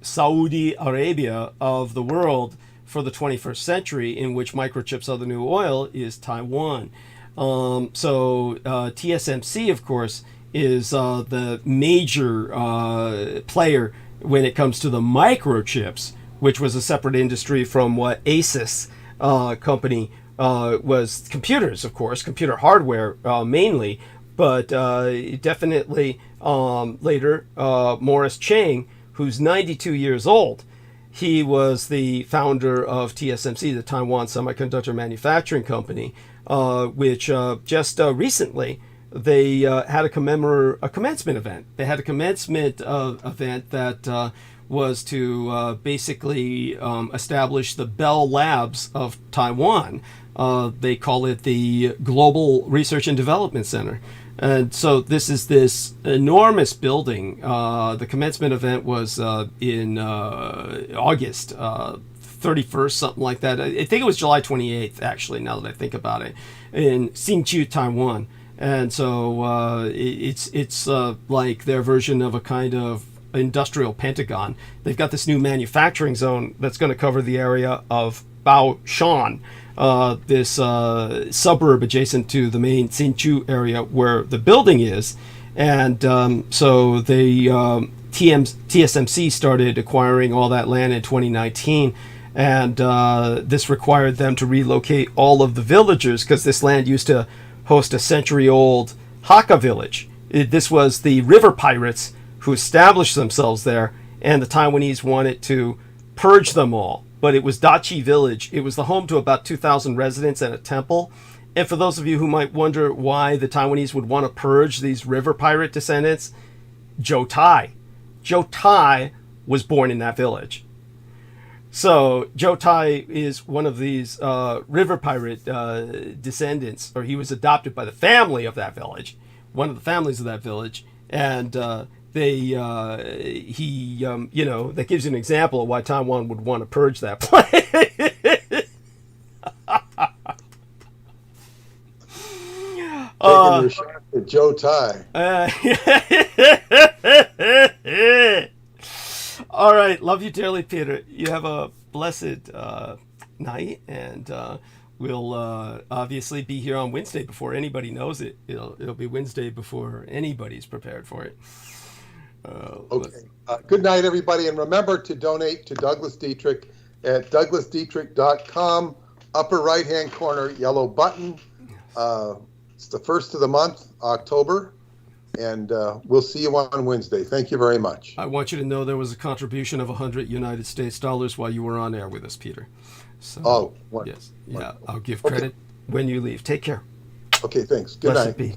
Saudi Arabia of the world for the 21st century, in which microchips are the new oil, is Taiwan. TSMC, of course, is the major player when it comes to the microchips, which was a separate industry from what ASUS company was. Computers, of course, computer hardware mainly, but definitely later Morris Chang, who's 92 years old. He was the founder of TSMC, the Taiwan Semiconductor Manufacturing Company, which just recently they had a commencement event. They had a commencement event that was to basically establish the Bell Labs of Taiwan. They call it the Global Research and Development Center. And so this is this enormous building. The commencement event was in August 31st, something like that. I think it was July 28th, actually, now that I think about it, in Hsinchu, Taiwan. And so it's like their version of a kind of industrial pentagon. They've got this new manufacturing zone that's going to cover the area of Baoshan, this suburb adjacent to the main Hsinchu area where the building is. And so they TSMC started acquiring all that land in 2019. And this required them to relocate all of the villagers because this land used to host a century-old Hakka village. This was the river pirates who established themselves there, and the Taiwanese wanted to purge them all. But it was Dachi Village. It was the home to about 2,000 residents and a temple. And for those of you who might wonder why the Taiwanese would want to purge these river pirate descendants, Zhou Tai. Zhou Tai was born in that village. So Zhou Tai is one of these river pirate descendants, or he was adopted by the family of that village, one of the families of that village, and that gives you an example of why Taiwan would want to purge that place.
Taking your shot at Zhou Tai.
All right, love you dearly, Peter. You have a blessed night, and we'll obviously be here on Wednesday before anybody knows it. It'll be Wednesday before anybody's prepared for it.
Okay. Good night, everybody, and remember to donate to Douglas Dietrich at douglasdietrich.com. Upper right-hand corner, yellow button. It's the first of the month, October. And we'll see you on Wednesday. Thank you very much.
I want you to know there was a contribution of 100 United States dollars while you were on air with us, Peter. So, yes. Yeah, I'll give credit when you leave. Take care.
Okay, thanks. Good
Blessed
night.
Be.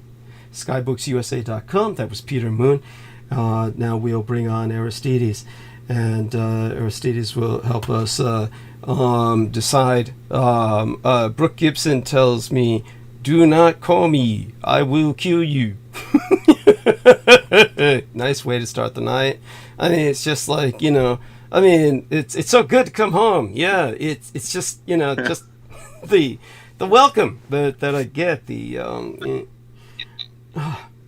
Skybooksusa.com. That was Peter Moon. Now we'll bring on Aristides. And Aristides will help us decide. Brooke Gibson tells me, "Do not call me. I will kill you." Nice way to start the night. I mean, it's just like, it's so good to come home. Yeah, it's just, just the welcome that I get.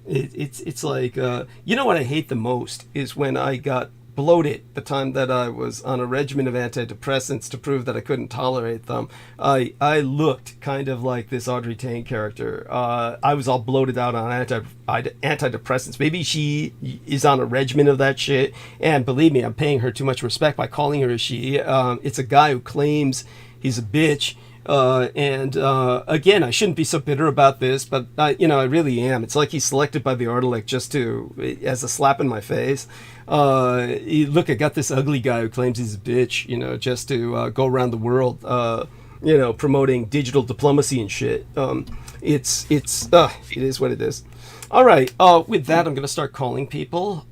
It's like, what I hate the most is when I got bloated the time that I was on a regimen of antidepressants to prove that I couldn't tolerate them. I looked kind of like this Audrey Tang character. I was all bloated out on antidepressants. Maybe she is on a regimen of that shit. And believe me, I'm paying her too much respect by calling her a she. It's a guy who claims he's a bitch. Again, I shouldn't be so bitter about this, but I really am. It's like he's selected by the Artelic just as a slap in my face. Look, I got this ugly guy who claims he's a bitch, just to go around the world, promoting digital diplomacy and shit. It is what it is. All right. With that, I'm going to start calling people.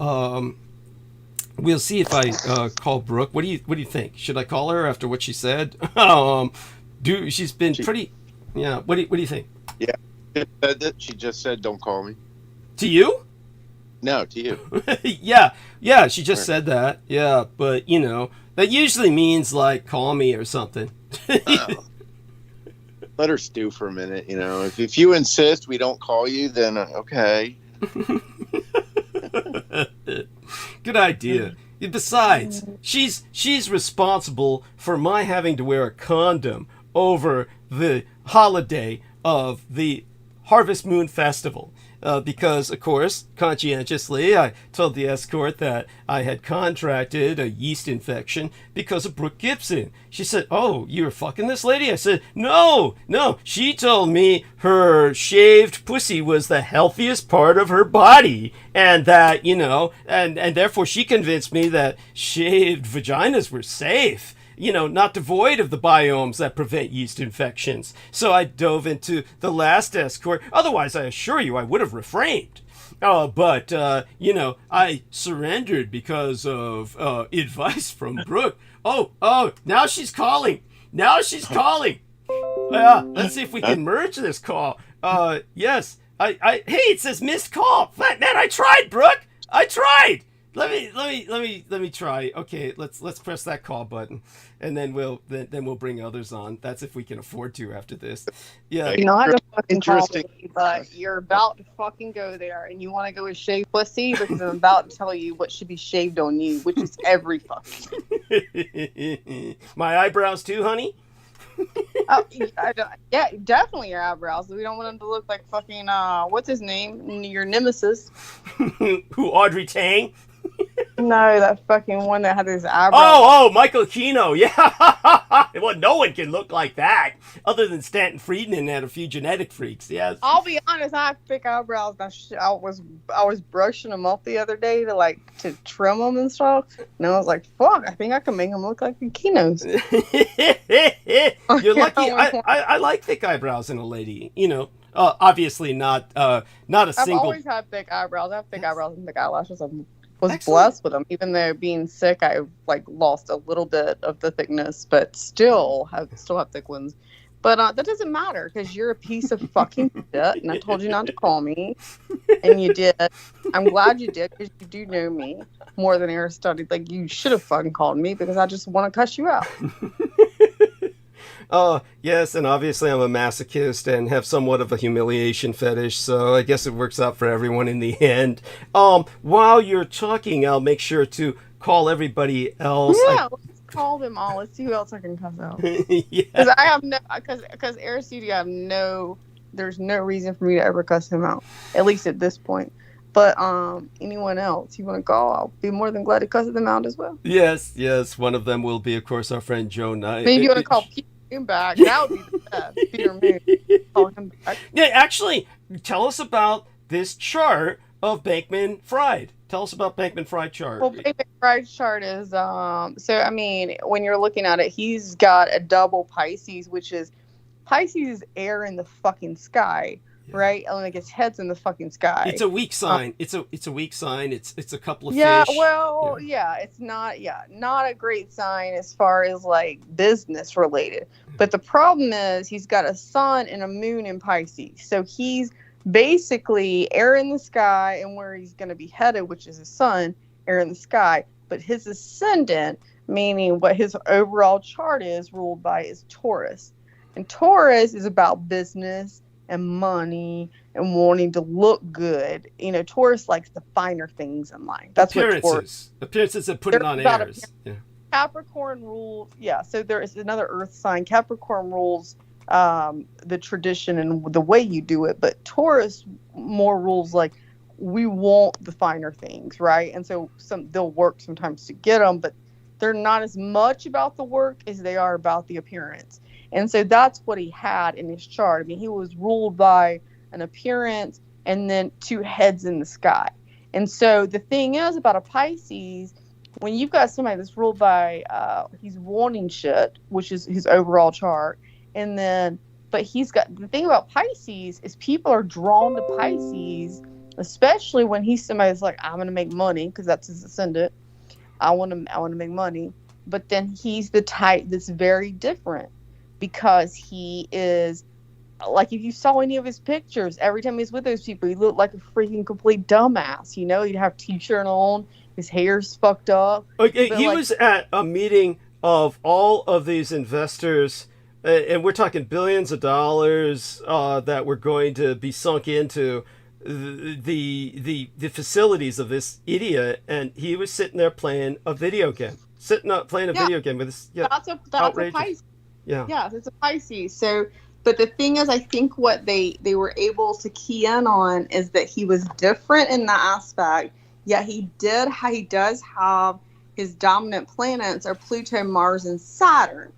We'll see if I call Brooke. What do you think? Should I call her after what she said? She's been pretty. Yeah. What do you think?
Yeah. She just said, "Don't call me."
To you?
No, to you.
Yeah. She just said that. Yeah, but that usually means like call me or something.
Let her stew for a minute. If you insist we don't call you, then okay.
Good idea. Besides, she's responsible for my having to wear a condom over the holiday of the Harvest Moon Festival. Because, of course, conscientiously, I told the escort that I had contracted a yeast infection because of Brooke Gibson. She said, "Oh, you were fucking this lady?" I said, No. She told me her shaved pussy was the healthiest part of her body. And that, and therefore she convinced me that shaved vaginas were safe. Not devoid of the biomes that prevent yeast infections. So I dove into the last escort. Otherwise, I assure you, I would have refrained. But I surrendered because of advice from Brooke. Oh, now she's calling. Let's see if we can merge this call. Yes. Hey, it says missed call. Man, I tried, Brooke. I tried. Let me try. Okay, let's press that call button, and then we'll bring others on. That's if we can afford to after this. Yeah.
You know how to fucking call
Interesting.
me, but you're about to fucking go there, and you want to go with shaved pussy because I'm about to tell you what should be shaved on you, which is every fucking.
My eyebrows too, honey.
Yeah, definitely your eyebrows. We don't want them to look like fucking what's his name? Your nemesis.
Who? Audrey Tang?
No, that fucking one that had his eyebrows.
Oh, Michael Kino. Yeah. Well, no one can look like that other than Stanton Friedman and a few genetic freaks. Yes.
I'll be honest, I have thick eyebrows. I was brushing them up the other day to trim them and stuff, and I was like, "Fuck, I think I can make them look like the Kinos."
You're lucky. I like thick eyebrows in a lady. Obviously not a single.
I've always had thick eyebrows. I have thick eyebrows and thick eyelashes. I was
Excellent.
blessed with them. Even though being sick, I lost a little bit of the thickness, but still have thick ones. But that doesn't matter because you're a piece of fucking shit, and I told you not to call me, and you did. I'm glad you did because you do know me more than Aristotle. You should have fucking called me because I just want to cuss you out.
Yes, and obviously I'm a masochist and have somewhat of a humiliation fetish, so I guess it works out for everyone in the end. While you're talking, I'll make sure to call everybody else.
Yeah, let's call them all. Let's see who else I can cuss out.
Yeah.
Because I have because Aristotle, there's no reason for me to ever cuss him out, at least at this point. But anyone else you want to call, I'll be more than glad to cuss them out as well.
Yes. One of them will be, of course, our friend Joe Knight.
Maybe you want to call Peter Moon back. That would be the best. Peter Moon. Call him back.
Yeah, actually, tell us about this chart of Bankman-Fried. Tell us about Bankman-Fried chart.
Well, Bankman-Fried chart is when you're looking at it, he's got a double Pisces, which is air in the fucking sky. Yeah. Right, and its head's in the fucking sky.
It's a weak sign. It's a weak sign. It's a couple of fish.
It's not a great sign as far as business related. But the problem is he's got a sun and a moon in Pisces, so he's basically air in the sky, and where he's going to be headed, which is the sun, air in the sky. But his ascendant, meaning what his overall chart is ruled by, is Taurus, and Taurus is about business and money and wanting to look good. You know, Taurus likes the finer things in life. That's what Taurus.
Appearances and putting on airs. Yeah.
Capricorn rules. Yeah. So there is another Earth sign. Capricorn rules the tradition and the way you do it, but Taurus more rules like we want the finer things, right? And so they'll work sometimes to get them, but they're not as much about the work as they are about the appearance. And so that's what he had in his chart. I mean, he was ruled by an appearance and then two heads in the sky. And so the thing is about a Pisces, when you've got somebody that's ruled by, he's wanting shit, which is his overall chart. And then, but he's got, the thing about Pisces is people are drawn to Pisces, especially when he's somebody that's like, I'm going to make money, because that's his ascendant. I want to make money. But then he's the type that's very different, because he is, like, if you saw any of his pictures, every time he's with those people, he looked like a freaking complete dumbass. You know, he'd have t-shirt on, his hair's fucked up.
Okay, he was at a meeting of all of these investors, and we're talking billions of dollars that were going to be sunk into the facilities of this idiot, and he was sitting there playing a video game. Video game with this. Yeah,
that's a Pisces.
Yeah,
it's a Pisces. So, but the thing is, I think what they were able to key in on is that he was different in that aspect. Yeah, he does have his dominant planets are Pluto, Mars, and Saturn.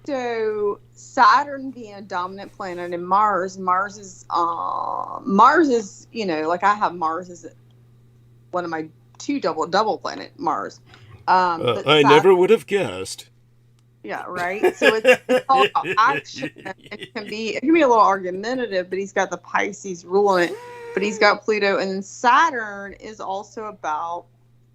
So Saturn being a dominant planet, and Mars is you know, like I have Mars as one of my two double planet Mars. But
I never would have guessed.
Yeah, right. So it's all about action. It can be a little argumentative, but he's got the Pisces ruling it. But he's got Pluto, and then Saturn is also about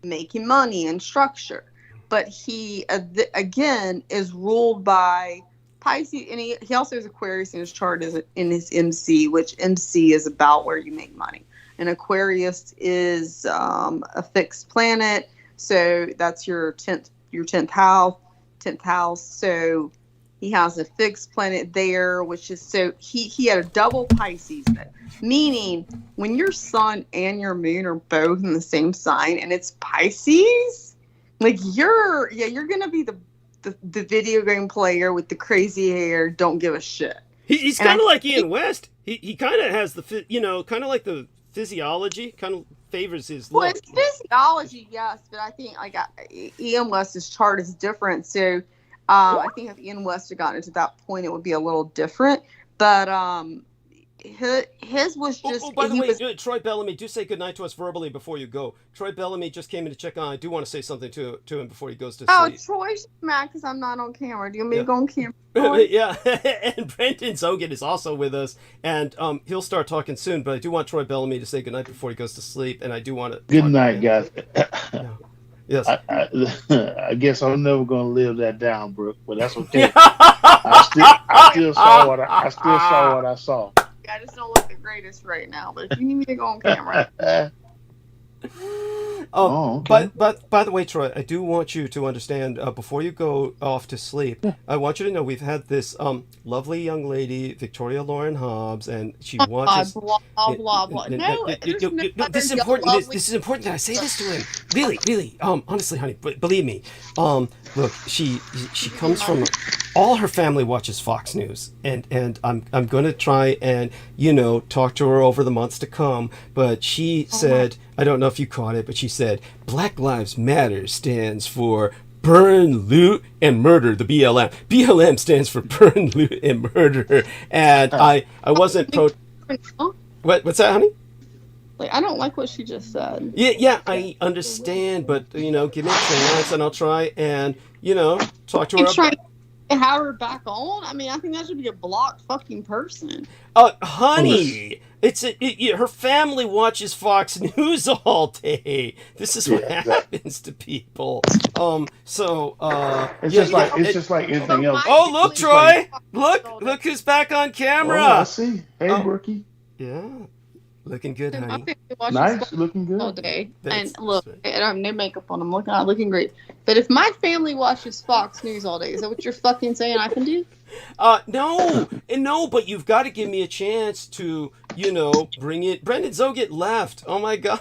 making money and structure. But he again is ruled by Pisces, and he also has Aquarius in his chart in his MC, which MC is about where you make money. And Aquarius is a fixed planet, so that's your 10th house. So he has a fixed planet there, which is, so he had a double Pisces there, meaning when your sun and your moon are both in the same sign and it's Pisces, like you're gonna be the video game player with the crazy hair, don't give a shit.
He's kind of like Ian West. He kind of has kind of like the physiology, kind of favors his look.
Well, it's physiology, yes, but I think like Ian West's chart is different. So I think if Ian West had gotten to that point, it would be a little different. But his was just.
Oh, by the way, Troy Bellamy, do say goodnight to us verbally before you go. Troy Bellamy just came in to check on. I do want to say something to him before he goes to sleep.
Oh, Troy's mad because I'm not on camera. Do you want me to go on camera?
Yeah, and Brendan Zogan is also with us, and he'll start talking soon. But I do want Troy Bellamy to say goodnight before he goes to sleep, and I do want to.
Good night, guys.
Yeah. Yes.
I guess I'm never gonna live that down, Brooke, but that's okay. I still saw what I saw.
I just don't look the greatest right now, but if you need me to go on camera.
Okay. But by the way, Troy, I do want you to understand before you go off to sleep. I want you to know we've had this lovely young lady, Victoria Lauren Hobbs, and she watches.
Blah blah blah. No,
this is important. This is important that I say this to him. Really. Honestly, honey, believe me. Look, she comes from. All her family watches Fox News, and I'm going to try and talk to her over the months to come. But she said, I don't know if you caught it, but she said Black Lives Matter stands for burn, loot, and murder. The BLM. BLM stands for burn, loot, and murder. And I wasn't What's that, honey?
Like, I don't like what she just said.
Yeah, I understand, but give me a chance, and I'll try and talk to her.
Have her back on? I mean, I think that should be a blocked fucking person.
Honey, her family watches Fox News all day. This is what happens to people. It's just
like anything else.
Oh, look, Troy! Look who's back on camera.
Oh, I see. Hey, Brookie.
Yeah. Looking good, honey.
Nice, looking good.
All day. And look, I don't have no makeup on. I'm looking great. But if my family watches Fox News all day, is that what you're fucking saying I can do?
No, but you've got to give me a chance to, bring it. Brendan Zoget left. Oh my God.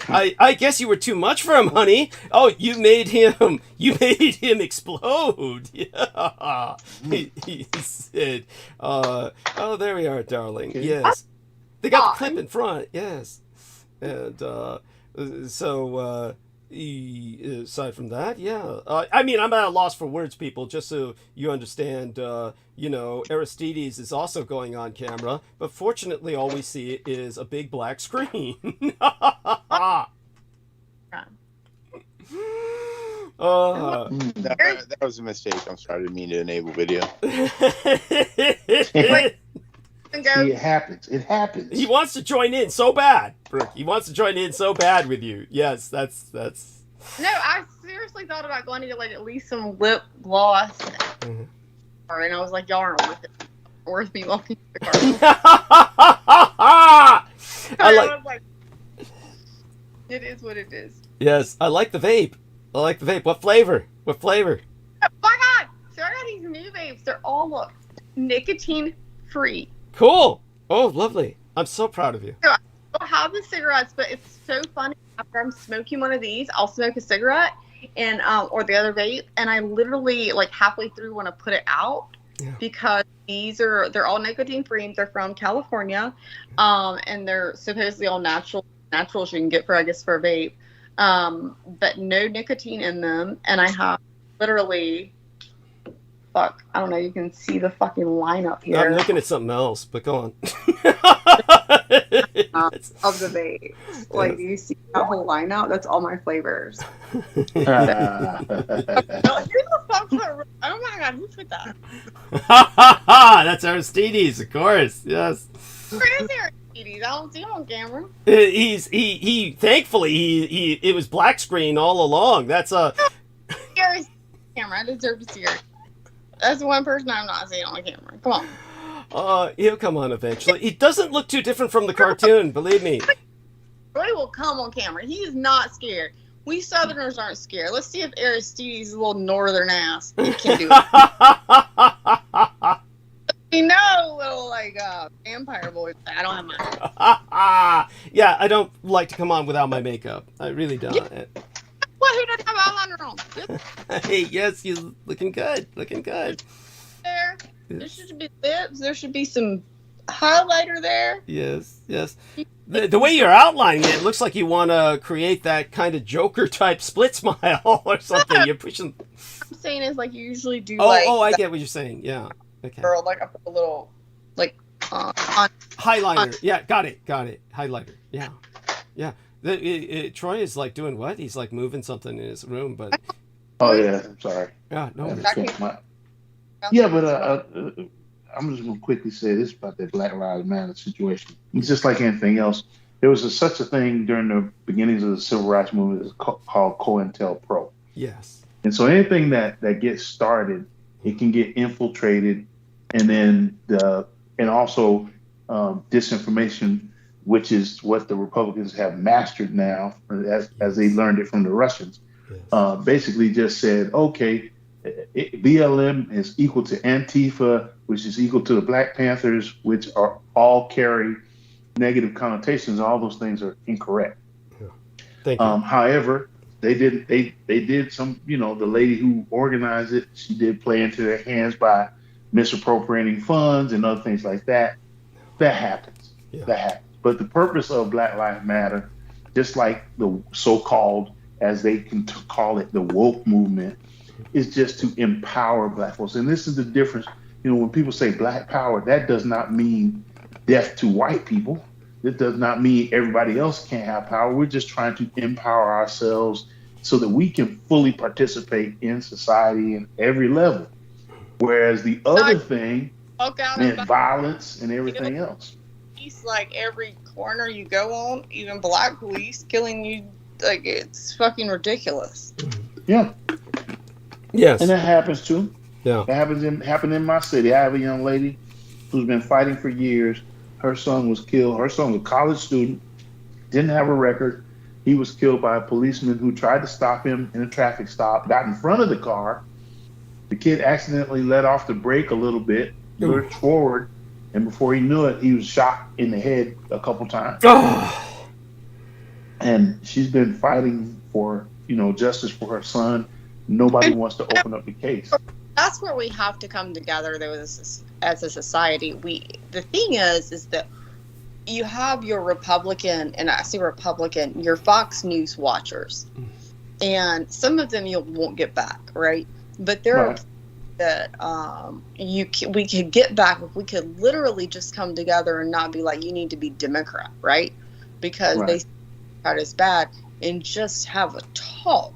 I guess you were too much for him, honey. Oh, you made him explode. Yeah. He said, oh, there we are, darling.
Okay.
Yes. They got the clip in front. Yes. And, aside from that, yeah. I'm at a loss for words, people, just so you understand, Aristides is also going on camera, but fortunately all we see is a big black screen.
That was a mistake. I'm sorry, I didn't mean to enable video.
See, it happens. It happens.
He wants to join in so bad, Brooke. He wants to join in so bad with you. Yes, that's.
No, I seriously thought about going to get like at least some lip gloss.
Mm-hmm.
And I was like, y'all aren't worth it. Worth me walking to the car.
I
was like, it is what it is.
Yes, I like the vape. What flavor?
Oh my God! So I got these new vapes. They're all nicotine free.
Cool. Oh, lovely. I'm so proud of you.
So I don't have the cigarettes, but it's so funny. After I'm smoking one of these, I'll smoke a cigarette and or the other vape, and I literally like halfway through want to put it out because they're all nicotine free. They're from California, and they're supposedly all naturals you can get for a vape, but no nicotine in them. And I have literally. Fuck, I don't know. You can see the fucking lineup here.
I'm looking at something else, but go on.
Of the vapes. Like, do you see that whole lineup? That's all my flavors. Here's the fuck. Oh my God, who put that?
That's Aristides, of course. Yes.
Where is Aristides? I don't see him on camera.
He thankfully he it was black screen all along. That's
Aristides camera. I deserve to see her. That's the one person I'm not seeing on camera. Come on.
He'll come on eventually. He doesn't look too different from the cartoon, believe me.
Roy will come on camera. He is not scared. We Southerners aren't scared. Let's see if Aristides' little northern ass can do it. You know, little vampire boy. I don't have mine.
Yeah, I don't like to come on without my makeup. I really don't.
Yeah. What? Who doesn't have eyeliner on?
Hey, yes, you're looking good.
There should be lips. There should be some highlighter there.
Yes. The way you're outlining it looks like you want to create that kind of Joker type split smile or something. You're pushing.
I'm saying is like you usually do.
I get what you're saying. Yeah. Okay.
Girl, like I put a little on
highlighter. Yeah, got it. Highlighter. Yeah. Troy is like doing what? He's like moving something in his room, but.
Oh yeah, I'm sorry.
Yeah, no.
Yeah, but I'm just gonna quickly say this about that Black Lives Matter situation. It's just like anything else. There was such a thing during the beginnings of the civil rights movement called COINTELPRO.
Yes.
And so anything that gets started, it can get infiltrated, and then also disinformation, which is what the Republicans have mastered now, as they learned it from the Russians. Yes. Basically just said, okay, BLM is equal to Antifa, which is equal to the Black Panthers, which are all carry negative connotations. All those things are incorrect.
Yeah. Thank you.
However, they did some, the lady who organized it, she did play into their hands by misappropriating funds and other things like that. That happens. Yeah. That happens. But the purpose of Black Lives Matter, just like the so-called, as they can call it, the woke movement, is just to empower Black folks. And this is the difference. When people say Black power, that does not mean death to white people. It does not mean everybody else can't have power. We're just trying to empower ourselves so that we can fully participate in society in every level. Whereas the other thing meant violence and everything else.
Like every corner you go on, even black police killing you, like it's fucking ridiculous.
Yeah.
Yes.
And that happens too.
Yeah.
That happened in my city. I have a young lady who's been fighting for years. Her son was killed. Her son was a college student, didn't have a record. He was killed by a policeman who tried to stop him in a traffic stop, got in front of the car, The kid accidentally let off the brake a little bit, lurched forward, and before he knew it, he was shot in the head a couple times. And she's been fighting for, justice for her son. Nobody wants to open up the case.
That's where we have to come together, though, as a society. The thing is that you have your Republican, and I say Republican, your Fox News watchers, and some of them you won't get back, right? But there are that we could get back if we could literally just come together and not be like, you need to be Democrat, right? Because they are as bad, and just have a talk.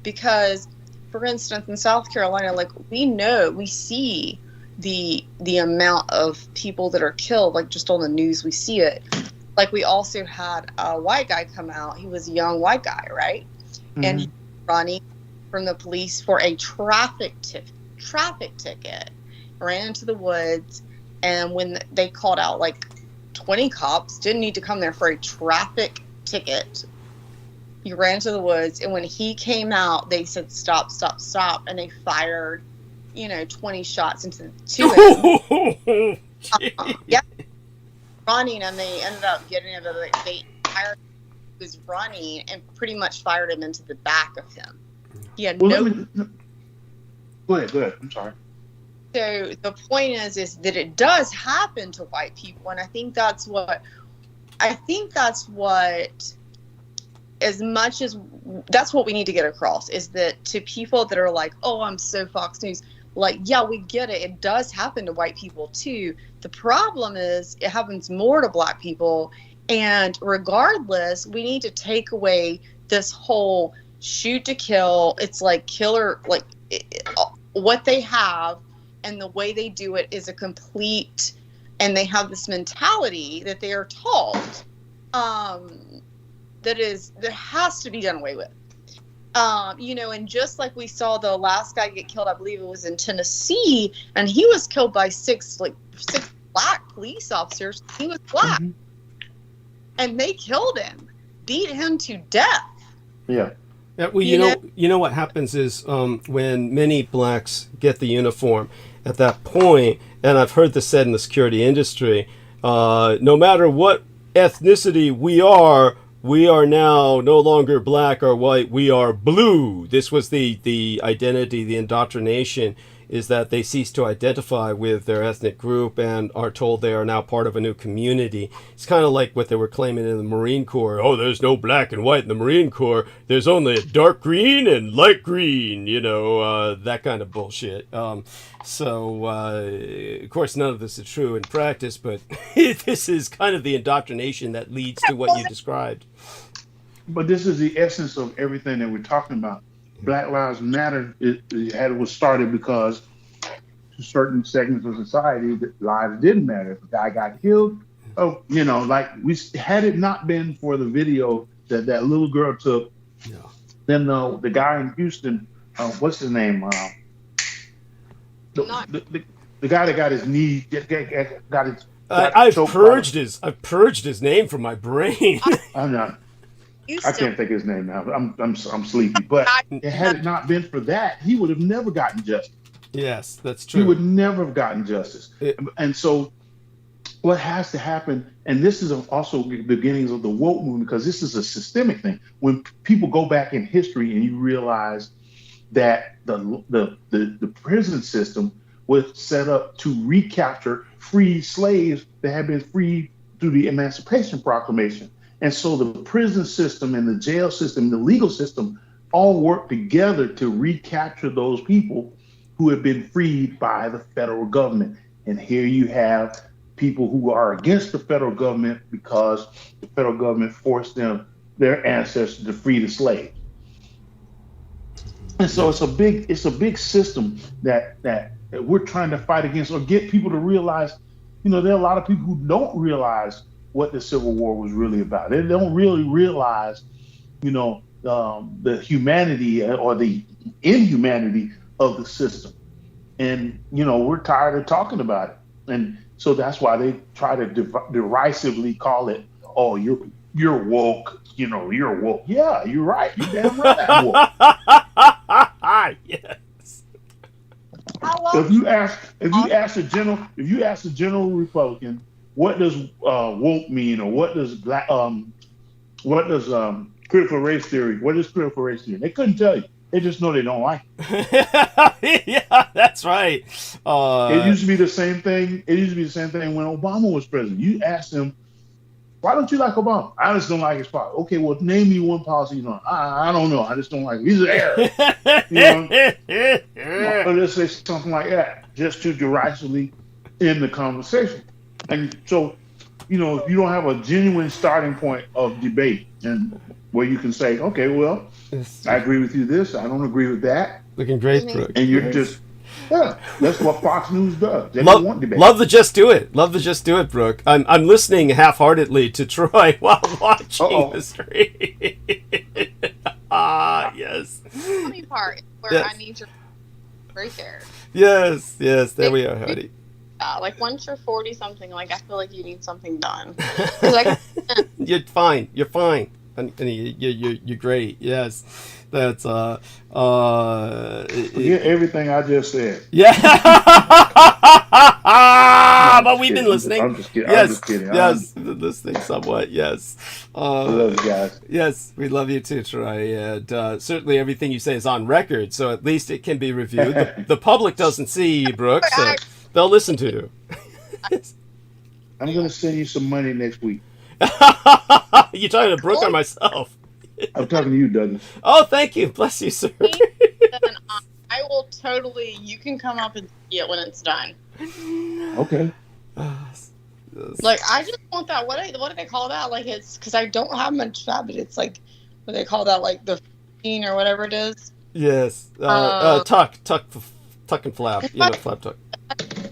Because, for instance, in South Carolina, like, we see the amount of people that are killed, like, just on the news, we see it. Like, we also had a white guy come out. He was a young white guy, right? Mm-hmm. And he was running from the police for a traffic ticket, ran into the woods, and when they called out like 20 cops, didn't need to come there for a traffic ticket. He ran into the woods, and when he came out, they said, stop, and they fired, 20 shots into him. Running, and they ended up getting him. They fired. He was running and pretty much fired him into the back of him. He had Go
ahead. I'm sorry.
So the point is that it does happen to white people, and I think that's what, as much as that's what we need to get across, is that to people that are like, oh, I'm so Fox News, like, yeah, we get it. It does happen to white people too. The problem is it happens more to black people, and regardless, we need to take away this whole shoot to kill. It's like killer, like what they have and the way they do it is a complete, and they have this mentality that they are taught that has to be done away with. And just like we saw the last guy get killed, I believe it was in Tennessee, and he was killed by six black police officers. He was black, and they killed him, beat him to death.
Yeah.
Yeah, well, you know what happens is when many blacks get the uniform at that point, and I've heard this said in the security industry, no matter what ethnicity we are now no longer black or white, we are blue. This was the identity, the indoctrination, is that they cease to identify with their ethnic group and are told they are now part of a new community. It's kind of like what they were claiming in the Marine Corps. Oh, there's no black and white in the Marine Corps. There's only dark green and light green, that kind of bullshit. Of course, none of this is true in practice, but this is kind of the indoctrination that leads to what you described.
But this is the essence of everything that we're talking about. Black Lives Matter was started because to certain segments of society that lives didn't matter. If a guy got killed, had it not been for the video that little girl took, then the guy in Houston, what's his name? The guy that got his knee got his.
I've purged his name from my brain.
I'm not. I can't think of his name now. I'm sleepy. But had it not been for that, he would have never gotten justice.
Yes, that's true.
He would never have gotten justice. And so what has to happen, and this is also the beginnings of the woke movement, because this is a systemic thing. When people go back in history and you realize that the prison system was set up to recapture free slaves that had been freed through the Emancipation Proclamation. And so the prison system and the jail system, the legal system, all work together to recapture those people who have been freed by the federal government. And here you have people who are against the federal government because the federal government forced their ancestors to free the slaves. And so it's a big system that we're trying to fight against, or get people to realize. There are a lot of people who don't realize what the Civil War was really about. They don't really realize, the humanity or the inhumanity of the system. And, we're tired of talking about it. And so that's why they try to derisively call it, oh, you're woke, you're woke. Yeah, you're right. You're damn right I'm woke.
Yes.
if you ask a general Republican, what does woke mean, or what does critical race theory? What is critical race theory? They couldn't tell you. They just know they don't like
it. Yeah, that's right.
It used to be the same thing. It used to be the same thing when Obama was president. You asked him, why don't you like Obama? I just don't like his policy. Okay, well, name me one policy you don't. I don't know. I just don't like him. He's an Arab. Or let's say something like that, just to derisively end the conversation. And so, if you don't have a genuine starting point of debate, and where you can say, okay, well, I agree with you this, I don't agree with that.
Looking great, Brooke.
And you're just, that's what Fox News does. They don't want debate.
Love to just do it. Love to just do it, Brooke. I'm listening half-heartedly to Troy while watching the stream. Yes.
The funny part is where I need your right there.
Yes, there we are, honey.
Like once you're 40 something, like I feel like you need something done.
You're fine. You're fine. You're great. Yes, that's
Forget everything I just said.
Yeah, but we've been listening.
I'm just kidding.
Yes,
I'm just kidding.
Yes, listening somewhat. Yes,
I love you guys.
Yes, we love you too, Troy. And certainly everything you say is on record, so at least it can be reviewed. The public doesn't see you, Brooke, so they'll listen to you.
I'm going to send you some money next week.
You talking to Brooke or myself?
I'm talking to you, Douglas.
Oh, thank you. Bless you, sir.
I will totally. You can come up and see it when it's done.
Okay.
Like I just want that. What do they call that? Like it's because I don't have much fat, but it's like what do they call that? Like the 15 or whatever it is.
Yes. Tuck and flap. Flap tuck.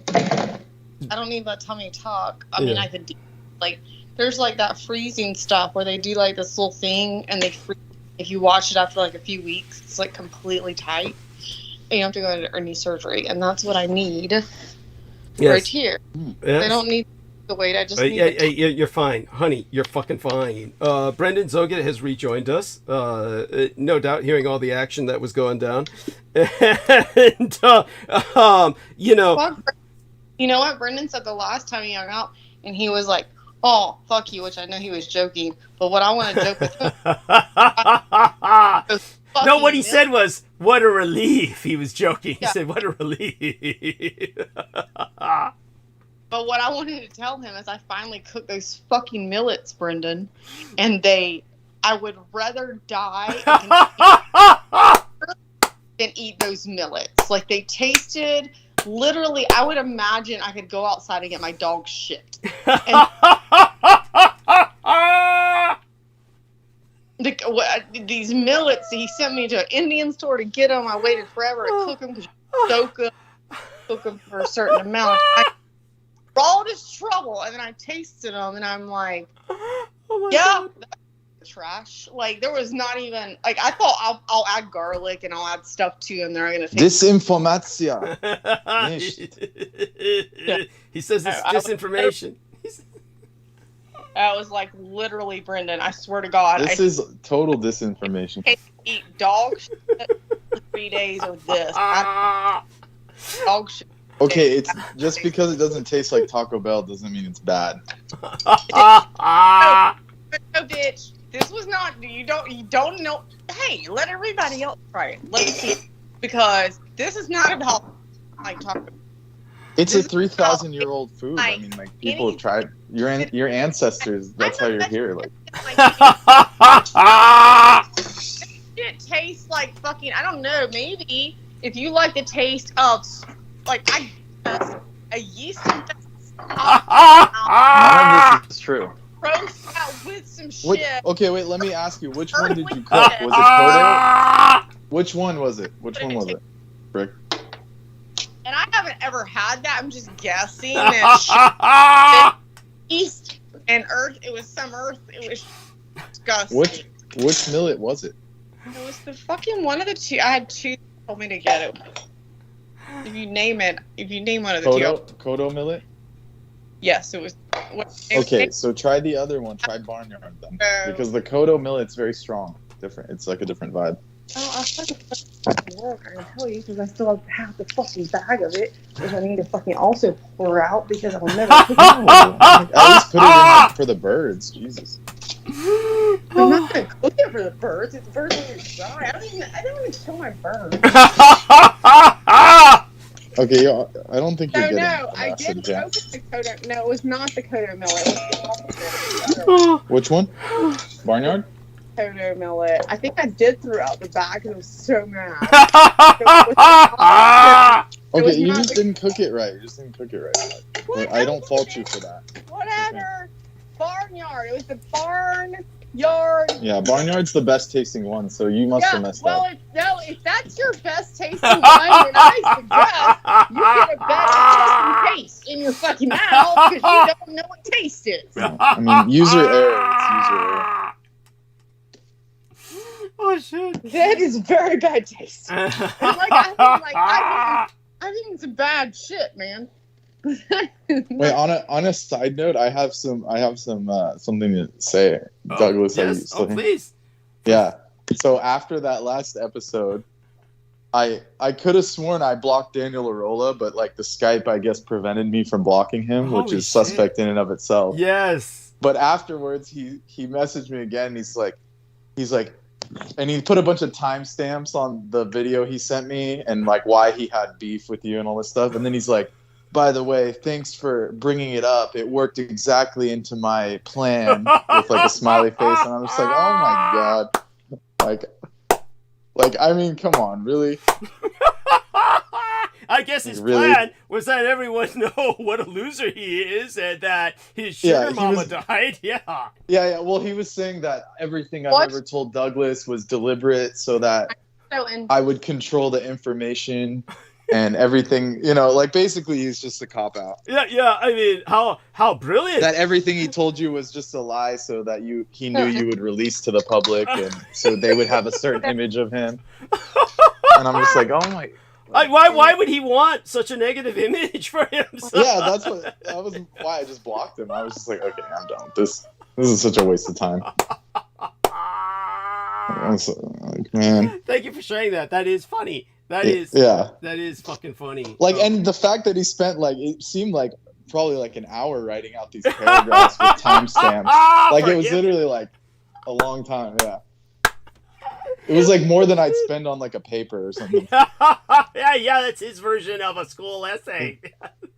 I don't need that tummy tuck. I mean, I could do like. There's like that freezing stuff where they do like this little thing and they freeze. If you watch it after like a few weeks, it's like completely tight. And you have to go into knee surgery, and that's what I need right here. Yes. I don't need the weight. I just need
you're fine, honey. You're fucking fine. Brendan Zoget has rejoined us. No doubt, hearing all the action that was going down, and
You know what? Brendan said the last time he hung out, and he was like, "Oh, fuck you," which I know he was joking. But what I want to joke with him.
No, what he said was, "What a relief." He was joking. He said, "What a relief."
But what I wanted to tell him is I finally cooked those fucking millets, Brendan. And I would rather die than eat those millets. Like they tasted, literally, I would imagine I could go outside and get my dog shit. And these millets, he sent me to an Indian store to get them. I waited forever to cook them because you cook them for a certain amount of time. All this trouble, and then I tasted them, and I'm like, God. That's trash. Like there was not even like I thought I'll add garlic and I'll add stuff to them. They're gonna taste
Disinformatia.
He says it's disinformation.
I was like, literally, Brendan. I swear to God,
this is total disinformation.
I eat dog shit for 3 days of this. Dog shit.
Okay, it's just because it doesn't taste like Taco Bell doesn't mean it's bad.
No, bitch. This was not. You don't know. Hey, let everybody else try it. Let me see it. Because this is not about like Taco Bell.
It's a 3,000-year-old food. I mean, like people have tried. Your ancestors. That's how you're here. Like.
It tastes like fucking. I don't know. Maybe if you like the taste of. Like I guess a yeast infested.
None of this is true.
Roast out with some shit.
Okay, wait. Let me ask you. Which one did you cook? Was it Kodo? Which one was it? Which one was it? Brick.
And I haven't ever had that. I'm just guessing. That yeast and earth. It was some earth. It was disgusting.
Which millet was it?
It was the fucking one of the two. I had two. Told me to get it. If you name one of the two.
Kodo millet?
Yes, it was.
Okay, so try the other one. Try Barnyard then. Because the Kodo millet's very strong. Different. It's like a different vibe.
I fucking work, I can tell you, because I still have half the fucking bag of it, which I need to fucking also pour out because I'll never pick it up.
At least put it in for the birds. Jesus.
I'm not gonna cook it for the birds. If the birds are gonna die, I don't even kill my birds.
Okay, I don't think you're
No,
getting
no,
the
I
message,
didn't
Jen.
open the Kodo. No, it was not the Kodo millet. It was the other
Which one? Barnyard?
Kodo millet. I think I did throw out the bag because I was so mad. It
Okay,
was
you
not
just
the-
didn't cook it right. You just didn't cook it right.
What?
I don't fault you for that.
Whatever. Barnyard. It was the barnyard.
Yeah, Barnyard's the best tasting one, so you must have messed
well,
up.
if that's your best tasting one, then I suggest you get a better fucking taste in your fucking mouth because you don't know what taste is.
I mean, user error. It's user error.
Oh shit!
That is very bad taste. I think it's a bad shit, man.
Wait, on a side note, I have something to say, Douglas. are you
Yes.
still
Oh,
here?
please.
Yeah. So after that last episode, I could have sworn I blocked Daniel Arola, but like the Skype, I guess, prevented me from blocking him, which
Holy
is
shit.
suspect in and of itself.
Yes.
But afterwards, he messaged me again. He's like, and he put a bunch of timestamps on the video he sent me and like why he had beef with you and all this stuff. And then he's like, by the way, thanks for bringing it up. It worked exactly into my plan with like a smiley face. And I'm just like, oh my God. Like, I mean, come on, really?
I guess his
Really?
plan was that everyone know what a loser he is and that his sugar
he
mama
was-
died. Yeah.
Yeah. Well, he was saying that everything I've
What?
ever told Douglas was deliberate so that
So, and
I would control the information and everything, like basically he's just a cop out.
Yeah. I mean, how brilliant.
That everything he told you was just a lie so that he knew you would release to the public and so they would have a certain image of him. And I'm just like, oh my.
Why would he want such a negative image for himself?
Yeah, that was why I just blocked him. I was just like, okay, I'm done with this. This is such a waste of time. I was like, man.
Thank you for sharing that. That is funny. That is fucking funny.
Like, and the fact that he spent it seemed like probably like an hour writing out these paragraphs with timestamps. Like it was literally like a long time. Yeah. It was like more than I'd spend on like a paper or something.
yeah, that's his version of a school essay.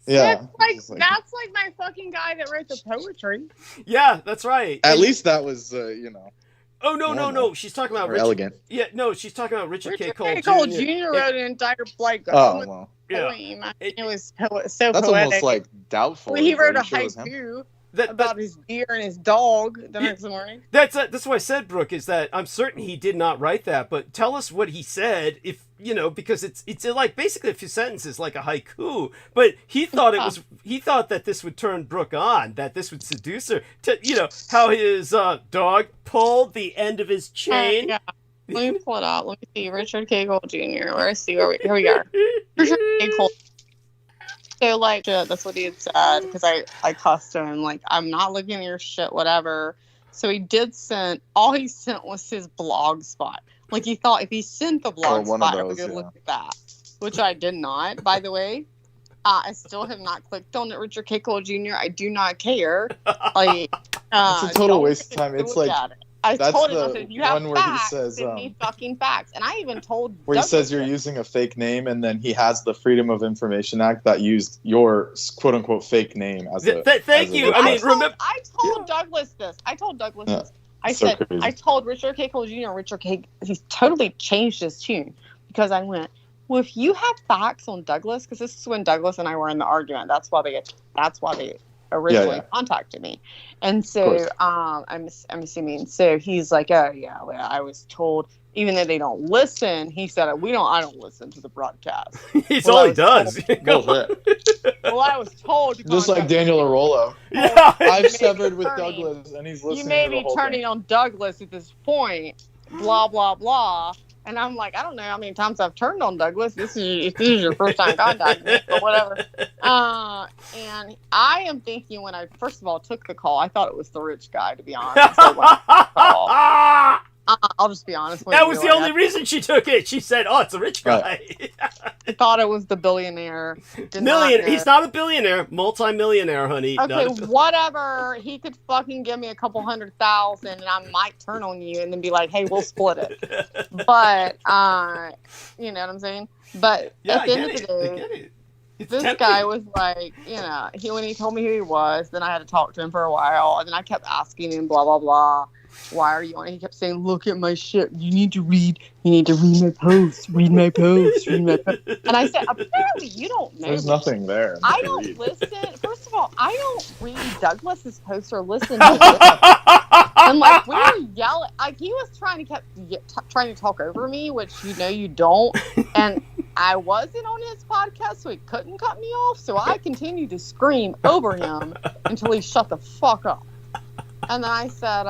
Yeah.
that's like my fucking guy that wrote the poetry.
Yeah, that's right.
At least that was,
Oh no! She's talking about
or
Richard.
elegant.
Yeah, no, she's talking about Richard K. Cole
K. Cole
Jr.
Jr. wrote an entire
Oh, well.
poem. It was so
That's
poetic.
almost like doubtful.
He wrote a
Are you sure it was him?
haiku
That,
about his deer and his dog the next morning.
that's what I said, Brooke. Is that I'm certain he did not write that, but tell us what he said, if because it's like basically a few sentences, like a haiku. But he thought that this would turn Brooke on, that this would seduce her. To how his dog pulled the end of his chain.
Yeah. Let me pull it out. Let me see. Richard K. Cole Jr. Let's see here we are. Richard K. Cole. So like that's what he had said because I cussed him like I'm not looking at your shit whatever. So he did send all he sent was his blog spot. Like he thought if he sent the blog
one of
spot I would
those,
go
yeah.
look at that, which I did not. By the way, I still have not clicked on it. Richard K. Cole Jr. I do not care. Like
It's a total
don't
waste of time. It's
look
like
at it. I
that's
told him, I
the
said, if you have
one where he
facts,
says,
send me fucking facts. And I even told
where he
Douglas
says you're
this.
using a fake name, and then he has the Freedom of Information Act that used your quote unquote fake name as a.
Thank
as a
you.
reference.
I mean, remember.
I told Douglas this. I told Douglas
Yeah.
this. I
So
said,
crazy.
I told Richard K. Cole Jr. He's totally changed his tune because I went, well, if you have facts on Douglas, because this is when Douglas and I were in the argument. That's why they originally contacted me. And so I'm assuming. So he's like, oh yeah, well, I was told. Even though they don't listen, he said, I don't listen to the broadcast.
He's
Well,
all
I
he
was
does.
Bullshit.
Well, I was told to
Just like
contact
Daniel Arolo.
Yeah.
I've severed with
turning.
Douglas, and he's listening
you may
to the
be
whole
turning
thing.
on Douglas at this point, blah blah blah. And I'm like, I don't know how many times I've turned on Douglas. This is your first time contacting me, but whatever. And I am thinking when I first of all took the call, I thought it was the rich guy, to be honest. So when I took the call, I'll just be honest with you.
That was the only reason she took it. She said, "Oh, it's a rich guy."
Right.
I thought it was the billionaire.
Millionaire. He's not a billionaire. Multi-millionaire, honey.
Okay,
Not a-
whatever. He could fucking give me a couple $100,000 and I might turn on you and then be like, hey, we'll split it. But, you know what I'm saying? But
Yeah,
at the end of the
I
day,
get it. It's
this
tempting.
guy was like, you know, when he told me who he was, then I had to talk to him for a while. And then I kept asking him, blah, blah, blah. Why are you on it? He kept saying, look at my shit. You need to read my posts. Read my posts. Read my posts. And I said, apparently you don't know.
There's
me.
nothing there.
I don't listen. First of all, I don't read Douglas's posts or listen to it. And like we were yelling, like he was trying to talk over me, which you know you don't. And I wasn't on his podcast, so he couldn't cut me off. So I continued to scream over him until he shut the fuck up. And then I said,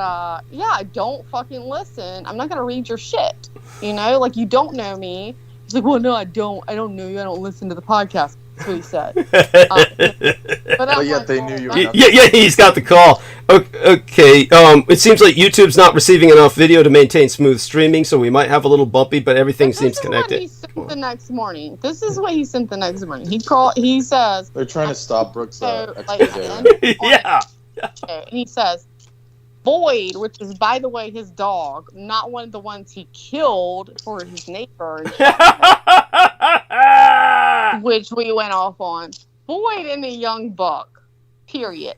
yeah, I don't fucking listen. I'm not going to read your shit. You know, like, you don't know me. He's like, well, no, I don't know you. I don't listen to the podcast. That's what he said.
But yet they knew you were not-
Yeah, he's got the call. Okay, it seems like YouTube's not receiving enough video to maintain smooth streaming, so we might have a little bumpy, but everything seems connected.
This is what he sent the next morning. This is what he sent the next morning. He says...
They're trying to stop Brooks'
like,
expose.
Yeah.
And he says, Boyd, which is, by the way, his dog, not one of the ones he killed for his neighbor, which we went off on. Boyd and a young buck, period.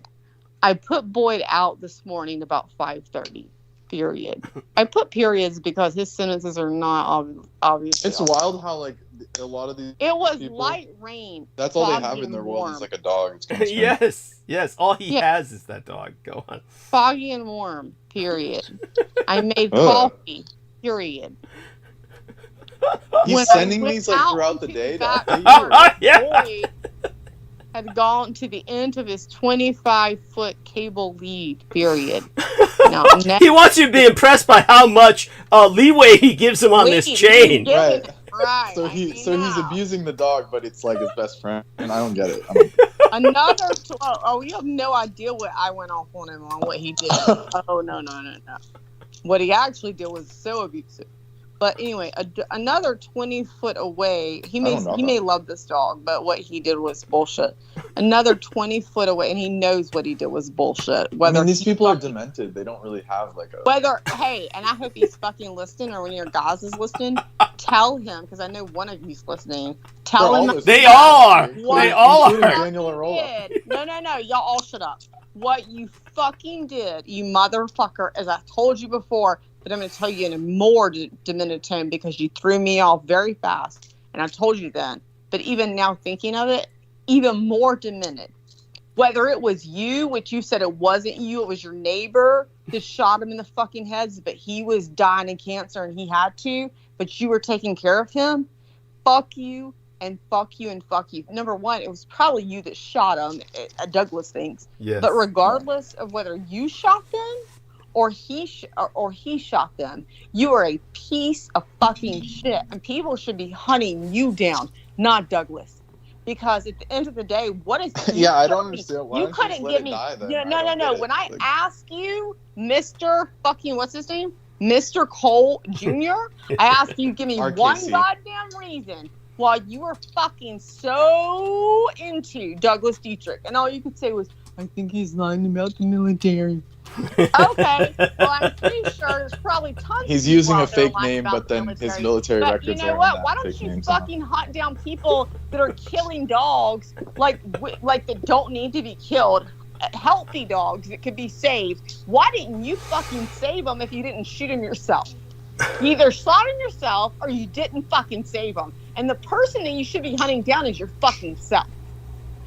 I put Boyd out this morning about 5:30, period. I put periods because his sentences are not obvious.
It's wild how, like, a lot of these
It was
people,
light rain.
that's all they
foggy
have in
and
their world
warm.
is like a dog. It's gonna swim.
Yes. All he has is that dog. Go on.
Foggy and warm, period. I made
Ugh.
coffee, period.
He's
When
sending
I
these
went
like
out
throughout the
into
day.
backyard,
Yeah.
Boyd had gone to the end of his 25-foot cable lead, period. Now,
He wants you to be impressed by how much leeway he gives him on this chain.
Right.
So
I mean,
he's
now.
abusing the dog, but it's like his best friend, and I don't get it.
Another. You have no idea what I went off on him on what he did. Oh no. What he actually did was so abusive. But anyway, another 20 foot away, he may love this dog, but what he did was bullshit. Another 20 foot away, and he knows what he did was bullshit.
These people are demented. They don't really have like a.
Hey, and I hope he's fucking listening, or when your guys is listening, tell him, because I know one of you's listening. Tell him.
They are.
They
all are.
Daniel and Rolla.
No. Y'all all shut up. What you fucking did, you motherfucker, as I told you before, but I'm going to tell you in a more diminutive tone because you threw me off very fast. And I told you then. But even now thinking of it, even more diminutive. Whether it was you, which you said it wasn't you, it was your neighbor that shot him in the fucking heads, but he was dying of cancer and he had to, but you were taking care of him. Fuck you and fuck you and fuck you. Number one, it was probably you that shot him, Douglas thinks.
Yes.
But regardless of whether you shot them, or he shot them, you are a piece of fucking shit, and people should be hunting you down, not Douglas, because at the end of the day, what is?
Yeah, I don't understand why
You
don't
couldn't
just let
give
it
me.
die, then?
No. When I ask you, Mr. fucking what's his name, Mr. Cole Jr., I ask you, give me
RKC.
one goddamn reason why you were fucking so into Douglas Dietrich, and all you could say was, I think he's lying about the military. Okay, well, I'm pretty sure there's probably tons.
He's
of people
using a
out there
fake
lying
name,
about
but then
the
his military
But
records
you know
are
what?
on
Why
that
don't
fake
you
name
fucking hunt down people that are killing dogs, like that don't need to be killed, healthy dogs that could be saved? Why didn't you fucking save them if you didn't shoot them yourself? You either shot them yourself or you didn't fucking save them. And the person that you should be hunting down is your fucking self.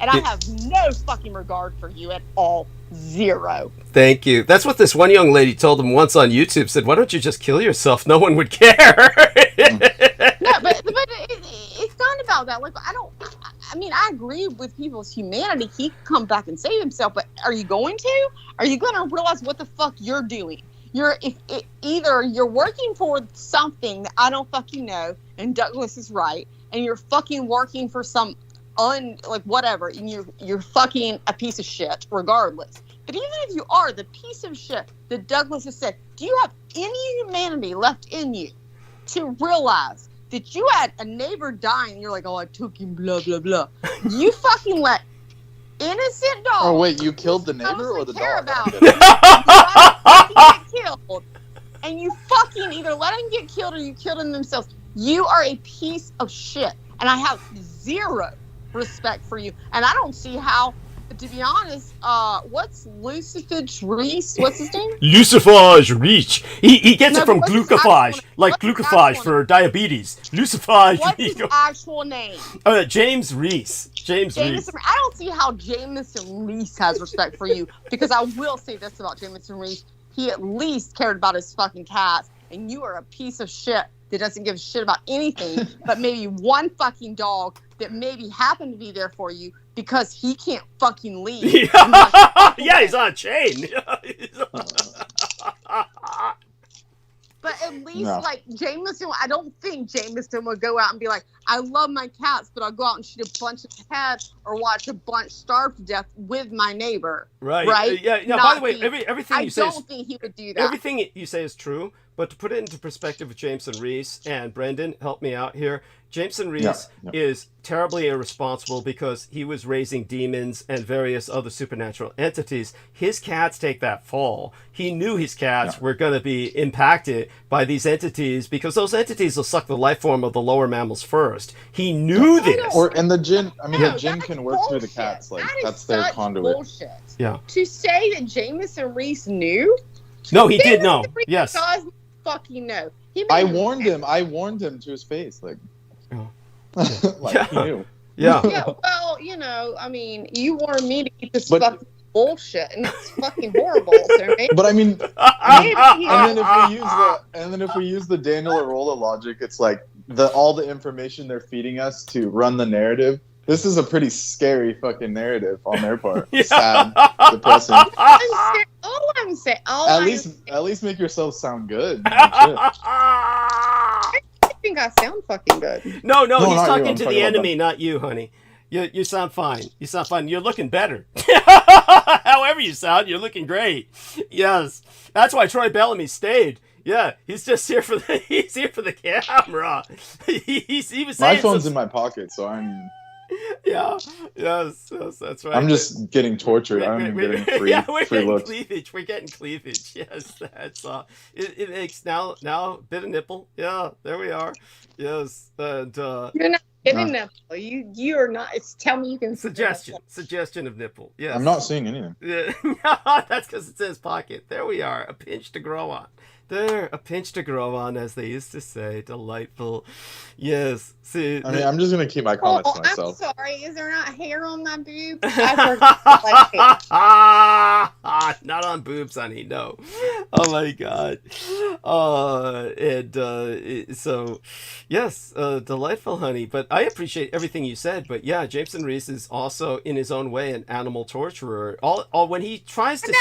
And I have no fucking regard for you at all. Zero.
Thank you. That's what this one young lady told him once on YouTube. Said, "Why don't you just kill yourself? No one would care."
No, but it's not about that. Like, I mean, I agree with people's humanity. He can come back and save himself, but are you going to? Are you going to realize what the fuck you're doing? Either you're working for something that I don't fucking know, and Douglas is right, and you're fucking working for some like whatever, and you're fucking a piece of shit regardless. But even if you are the piece of shit that Douglas has said, do you have any humanity left in you to realize that you had a neighbor dying and you're like, oh, I took him, blah, blah, blah. You fucking let innocent dogs.
Oh, wait, you killed the neighbor or the
care
dog?
about you let them get killed, and you fucking either let them get killed or you kill them themselves. You are a piece of shit. And I have zero respect for you. And I don't see how, to be honest, what's Lucifer Reese? What's his name?
Lucifer Reach. He gets
No,
it from
but what's his
glucophage,
actual-
like
what's his
glucophage
actual
for diabetes. Lucifer.
What's his actual name?
James Reese. James Reese.
Jameson. I don't see how Jameson Reese has respect for you, because I will say this about Jameson Reese: he at least cared about his fucking cats, and you are a piece of shit that doesn't give a shit about anything but maybe one fucking dog that maybe happened to be there for you because he can't fucking leave.
Yeah, he's on a chain.
But at least,
No.
like, Jameson, I don't think Jameson would go out and be like, I love my cats, but I'll go out and shoot a bunch of cats or watch a bunch starve to death with my neighbor.
Right. Yeah.
Not
By the way,
he.
everything
I
you say is
don't think he would do that.
everything you say is true. But to put it into perspective with Jameson Reese and Brendan, help me out here. Jameson Reese is terribly irresponsible because he was raising demons and various other supernatural entities. His cats take that fall. He knew his cats were going to be impacted by these entities because those entities will suck the life form of the lower mammals first. He knew this.
And the jinn, I mean,
No,
the jinn
that's
can work through the
bullshit.
cats. Like,
That is
that's their
such
conduit.
Bullshit.
Yeah.
To say that Jameson Reese knew?
No, he did
Jameson
know.
Reese
Yes.
does fucking know. He
I
made-
warned him. I warned him to his face. Like,
Oh.
like he knew.
Yeah.
Yeah, well, you know, I mean, you warned me to eat this
But-
fucking bullshit, and it's fucking horrible. So maybe,
But I mean,
maybe
and then if we use the Daniel Arola logic, it's like all the information they're feeding us to run the narrative. This is a pretty scary fucking narrative on their part. Sad, depressing. At least make yourself sound good.
I think I sound fucking good.
No,
No,
he's
not you.
talking
I'm
to
talking
the
about
enemy, not you, honey. You sound fine. You sound fine. You're looking better. However you sound, you're looking great. Yes. That's why Troy Bellamy stayed. Yeah, he's just here for the camera. He was saying
My phone's in my pocket, so I'm
Yeah. Yes, that's right.
I'm just getting tortured. I'm getting free
we're
free
getting
looks.
cleavage. We're getting cleavage. Yes, that's it makes now bit of nipple. Yeah, there we are. Yes, and
You're not getting nipple. You are not. It's tell me you can
suggestion of nipple. Yes.
I'm not seeing anything.
Yeah, that's because it's in his pocket. There we are. A pinch to grow on. There, a pinch to grow on, as they used to say. Delightful. Yes. See.
I mean, I'm just gonna keep my comments to
I'm
myself.
sorry. Is there not hair on my boobs? I forgot.
Not on boobs, honey. No. Oh my God. So, yes, delightful, honey. But I appreciate everything you said. But yeah, Jameson Reese is also, in his own way, an animal torturer. All when he tries to.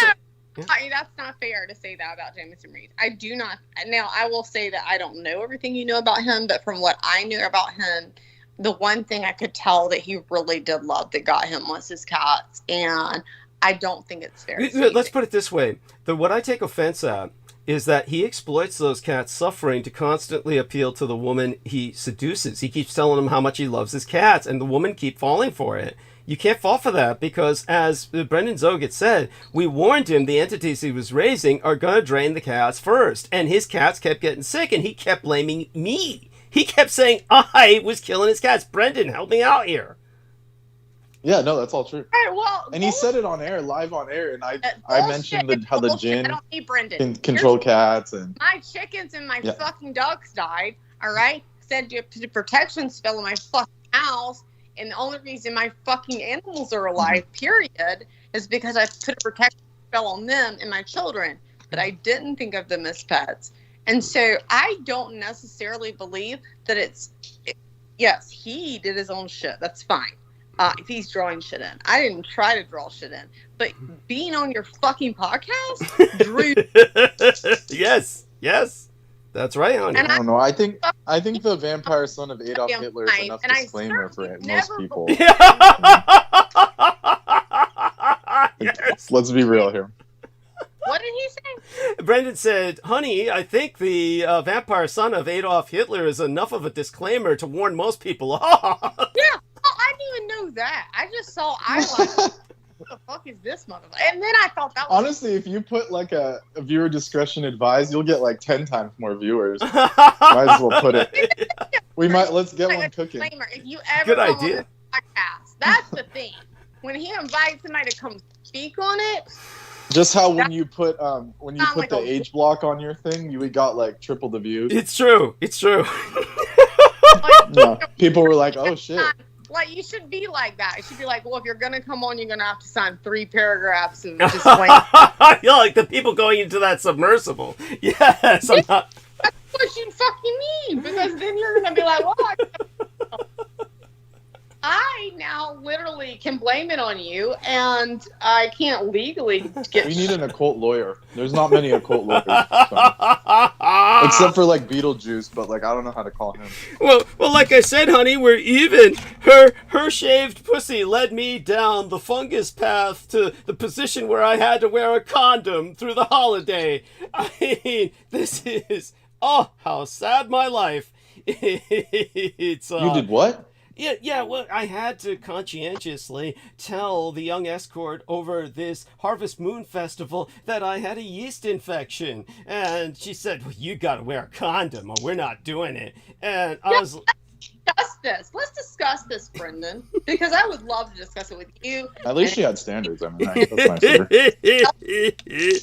That's not fair to say that about Jameson Reese. I do not. Now, I will say that I don't know everything you know about him, but from what I knew about him, the one thing I could tell that he really did love that got him was his cats, and I don't think it's fair.
Let's put it this way: what I take offense at is that he exploits those cats' suffering to constantly appeal to the woman he seduces. He keeps telling them how much he loves his cats, and the women keep falling for it. You can't fall for that because, as Brendan Zoget said, we warned him the entities he was raising are going to drain the cats first. And his cats kept getting sick, and he kept blaming me. He kept saying I was killing his cats. Brendan, help me out here.
Yeah, no, that's all true.
Right, well,
And he said it on air, live on air, and I mentioned how the
bullshit.
gin
I don't need Brendan.
can control cats and
My chickens and my fucking ducks died. All right, said you put a protection spell in my fucking house, and the only reason my fucking animals are alive, period, is because I put a protection spell on them and my children. But I didn't think of them as pets, and so I don't necessarily believe that yes, he did his own shit. That's fine. If he's drawing shit in. I didn't try to draw shit in. But being on your fucking podcast drew.
Yes. That's right, honey.
And
I don't know. I think the vampire son of Adolf Hitler is enough
and I
disclaimer for
certainly
most
never
people.
Yes.
Let's be real here.
What did he say?
Brendan said, honey, I think the vampire son of Adolf Hitler is enough of a disclaimer to warn most people off.
Yeah, well, I didn't even know that. I just saw eyeliner. What the fuck is this motherfucker? And then I thought that was
Honestly, if you put like a viewer discretion advised, you'll get like 10 times more viewers. Might as well put it. Let's get
like
one
a
cooking.
disclaimer. If you ever
Good
come on
idea.
this podcast, that's the thing. When he invites somebody to come speak on it,
Just how when you put
Not like
the
a-
age block on your thing, you got like triple the views.
It's true. It's true.
like,
No, people were like, "Oh shit."
like you should be like that. It should be like, well, if you're gonna come on, you're gonna have to sign 3 paragraphs of disclaimer.
You're like the people going into that submersible. Yes, I'm not.
That's what you fucking need, because then you're gonna be like, well, I now literally can blame it on you, and I can't legally get.
We need an occult lawyer. There's not many occult lawyers, so. Except for like Beetlejuice, but like I don't know how to call him.
Well, like I said, honey, we're even. Her shaved pussy led me down the fungus path to the position where I had to wear a condom through the holiday. I mean, this is how sad my life. It's
You did what?
Yeah, well, I had to conscientiously tell the young escort over this Harvest Moon Festival that I had a yeast infection. And she said, well, you gotta wear a condom or we're not doing it. And I was...
Let's discuss this, Brendan, because I would love to discuss it with you.
At least she had standards. I mean, that's nice of her.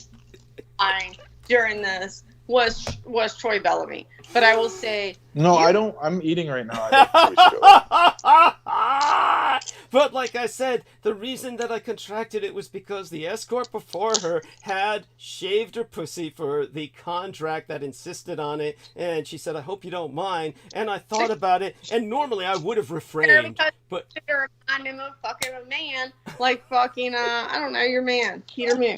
Fine during this was Troy Bellamy, but I will say
No, I don't. I'm eating right now. I don't think we should go.
But like I said, the reason that I contracted it was because the escort before her had shaved her pussy for the contract that insisted on it, and she said, I hope you don't mind. And I thought about it, and normally I would have refrained, but
you're a condom of fucking a man, like fucking I don't know, your man, Peter Moon.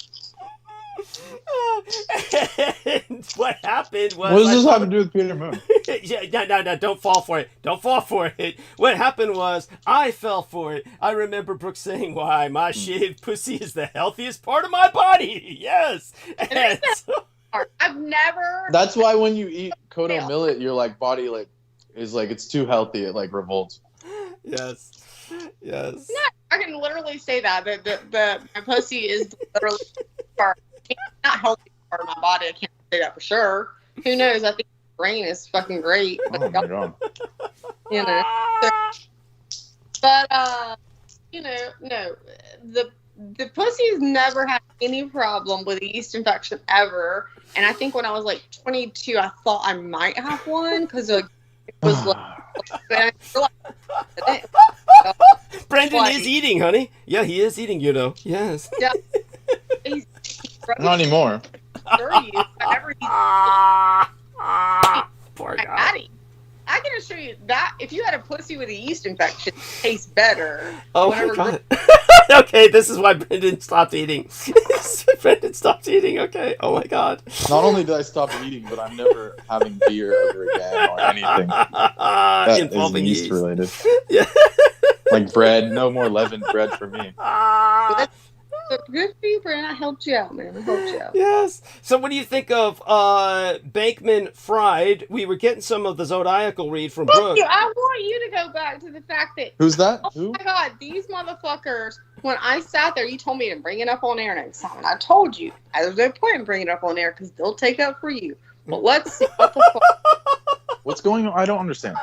and what happened was...
What does this have to do with Peter Moon?
No, don't fall for it. Don't fall for it. What happened was, I fell for it. I remember Brooke saying, why, my shaved pussy is the healthiest part of my body. Yes. And so-
I've never...
That's why when you eat Kodo millet, your like body like is like it's too healthy. It like revolts.
Yes.
Yeah, I can literally say that my pussy is literally part, not healthy part of my body. I can't say that for sure. Who knows? I think my brain is fucking great.
Oh my god.
You know. But you know, no, the pussy's never had any problem with a yeast infection ever. And I think when I was like 22, I thought I might have one because it was like.
Brendan is eating, honey. Yeah, he is eating, you know. Yes.
Yeah. He's
Not anymore.
dirty whenever he's
Poor
my
guy.
body. I can assure you that if you had a pussy with a yeast infection, it tastes better.
Oh my god. Okay, this is why Brendan stopped eating. Brendan stopped eating, okay. Oh my god.
Not only did I stop eating, but I'm never having beer ever again or anything that is
Involving
yeast
yeast.
related.
Yeah.
Like bread, no more leavened bread for me.
So good for you, Brandon. I helped you out, man. I helped you out.
Yes. So what do you think of Bankman Fried? We were getting some of the Zodiacal read from
Fuck
Brooke.
you. I want you to go back to the fact that,
Who's that?
oh
Who?
my god, these motherfuckers, when I sat there, you told me to bring it up on air next time. And I told you, there's no point in bringing it up on air because they'll take up for you. But let's see what the fuck.
What's going on? I don't understand.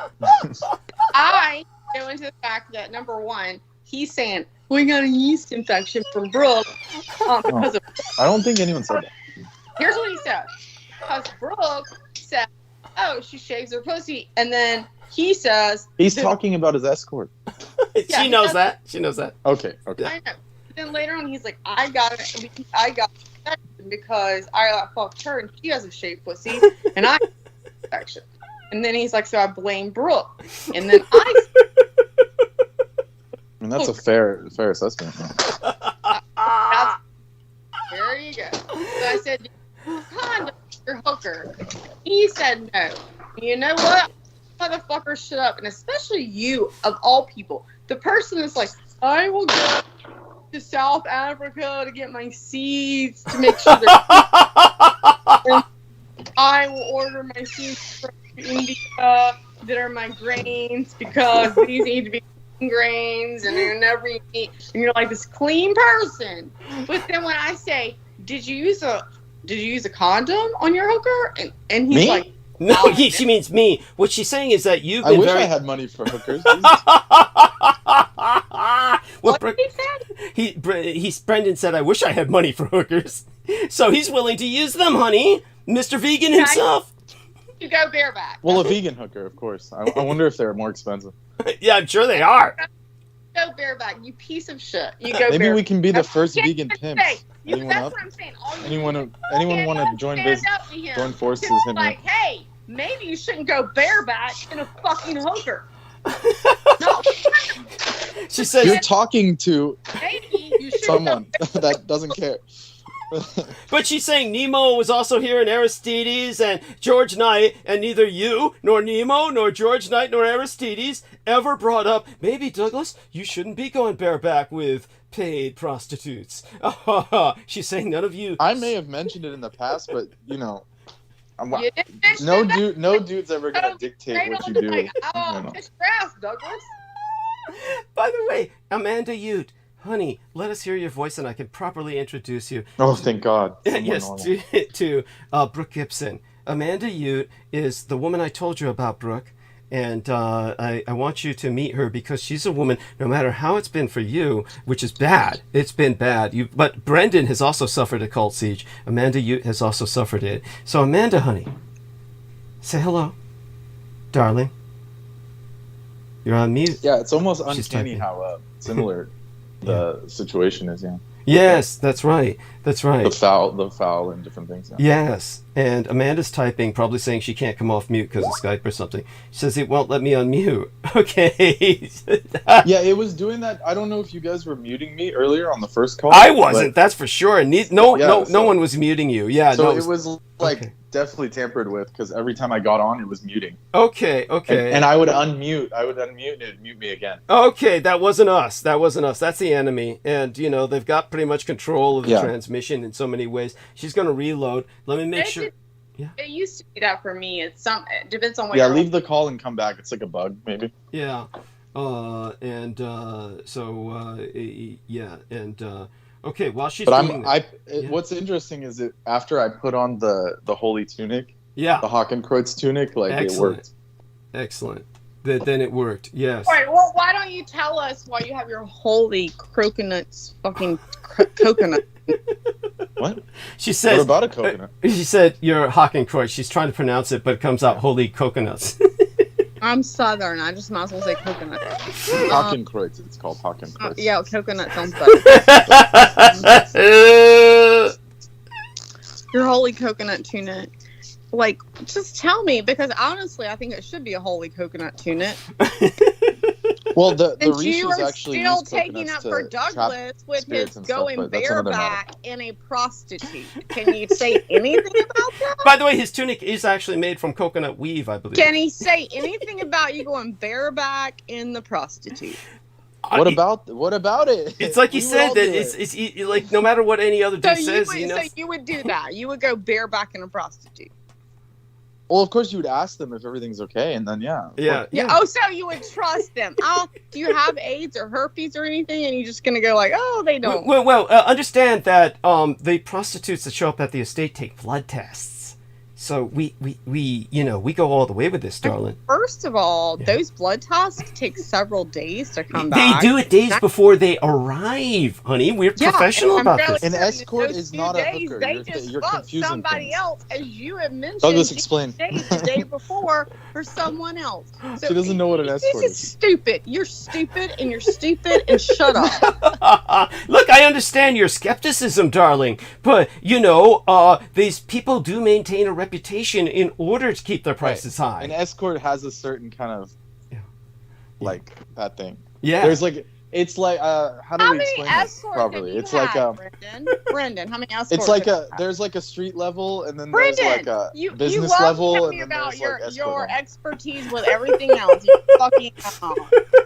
I go into the fact that, number one, he's saying, we got a yeast infection from Brooke because of...
I don't think anyone said that.
Here's what he said. Because Brooke said, oh, she shaves her pussy. And then he says...
He's talking about his escort.
She knows that. She knows that.
Okay.
I know. Then later on, he's like, I got infection because I fucked her and she has a shaved pussy and I have infection. And then he's like, so I blame Brooke. And then I
mean, that's a fair assessment.
there you go. So I said, condom, your hooker. He said, said no. You know what? Motherfucker, shut up. And especially you, of all people, the person that's like, I will go to South Africa to get my seeds to make sure they're I will order my seeds from India that are my grains because these need to be grains and you never eat. And you're like this clean person. But then when I say, did you use a condom on your hooker? And he's
Me?
like,
No, she means me. What she's saying is that you've
I
been
wish
very.
I had money for hookers.
What
what he said?
Brendan said, I wish I had money for hookers. So he's willing to use them, honey. Mr. Vegan himself.
You go bareback.
Well, a vegan hooker, of course. I wonder if they're more expensive.
Yeah, I'm sure they are.
Go bareback, you piece of shit. You go
Maybe
bareback.
we can be the
That's
first
what I'm
vegan
saying.
pimps.
You,
Anyone
that's
up?
what I'm saying. All you
Anyone want to join join forces? Hit me
like,
up.
hey, maybe you shouldn't go bareback in a fucking hooker. No,
She says,
You're talking to
maybe you should
someone that doesn't care.
but she's saying Nemo was also here, and Aristides and George Knight, and neither you nor Nemo nor George Knight nor Aristides ever brought up, maybe Douglas, you shouldn't be going bareback with paid prostitutes. She's saying none of you.
I may have mentioned it in the past, but you know,
You didn't mention
no dude's ever gonna dictate what you do.
Like, oh,
You know.
kiss grass, Douglas.
By the way, Amanda Ute, honey, let us hear your voice and I can properly introduce you.
Oh, thank God. Someone
Yes,
normal.
to Brooke Gibson. Amanda Ute is the woman I told you about, Brooke. And I want you to meet her because she's a woman, no matter how it's been for you, which is bad. It's been bad. But Brendan has also suffered a cult siege. Amanda Ute has also suffered it. So Amanda, honey, say hello, darling. You're on mute.
Yeah, it's almost
She's
uncanny
typing.
how similar the situation is. Yeah,
Yes, that's right. That's right.
the foul, and different things. Yeah.
Yes, and Amanda's typing, probably saying she can't come off mute because of Skype or something. She says it won't let me unmute. Okay.
Yeah, it was doing that. I don't know if you guys were muting me earlier on the first call.
I wasn't, that's for sure. No
so-
one was muting you. Yeah,
So
no.
it was like
okay.
definitely tampered with because every time I got on, it was muting.
Okay.
And I would unmute. And it'd mute me again.
Okay, that wasn't us. That's the enemy. And, they've got pretty much control of the
Yeah.
transmission in so many ways. She's going to reload. Let me make sure.
It used to be that for me. It depends on what
Yeah,
you're
leave the call and come back. It's like a bug, maybe.
Yeah. Okay, while she's
But
doing that.
What's interesting is that after I put on the holy tunic,
Yeah.
the Hakenkreuz tunic, like
Excellent.
it worked.
Excellent. Then it worked. Yes.
All right, well, why don't you tell us why you have your holy coconuts fucking coconut?
What?
She
What
says.
about a coconut?
She said you're Hakenkreuz. She's trying to pronounce it, but it comes out holy coconuts.
I'm Southern. I just might as well say coconut.
Hakenkreuz. It's called Hakenkreuz.
Yeah, coconut sounds better. Your holy coconut tunic. Like, just tell me, because honestly, I think it should be a holy coconut tunic.
Well, the
And
Rishis
you are
actually
still
use
taking
coconuts
up for
to
Douglas
trap
with his
spirits and stuff,
going
but that's another matter.
bareback in a prostitute. Can you say anything about that?
By the way, his tunic is actually made from coconut weave, I believe.
Can he say anything about you going bareback in the prostitute?
What about it?
It's like he
We would
said
all
that
do it.
it's like no matter what any other dude says,
so you would do that. You would go bareback in a prostitute.
Well, of course you would ask them if everything's okay, and then yeah.
Yeah.
Oh, so you would trust them. Oh, do you have AIDS or herpes or anything? And you're just going to go like, oh, they don't.
Well, understand that the prostitutes that show up at the estate take blood tests. So we go all the way with this, darling.
First of all,
Yeah.
those blood tests take several days to come
They
back.
do it days before they arrive, honey. We're professional
and
about
I'm
this.
really
An
certain
escort
those
is
2
not a
days,
hooker.
They
You're-
just
you're
fucked
confusing
somebody
things.
else, as you have mentioned.
Douglas,
these
explain.
days the day before for someone else. So
She doesn't know what an escort
This is stupid. You're stupid, and you're stupid, and shut up.
Look, I understand your skepticism, darling, but these people do maintain a reputation in order to keep their prices high.
An escort has a certain kind of
Yeah.
like that thing.
Yeah.
There's like It's like how do
How
we
many
explain this
escorts
properly?
have you
It's
had,
like
Brendan, how many escorts?
it's like
have you had?
there's like a street level, and then
Brendan,
there's like a
you
business
love
level,
telling
and
me
then
about
there's
your
like escort
your
level.
expertise with everything else. You fucking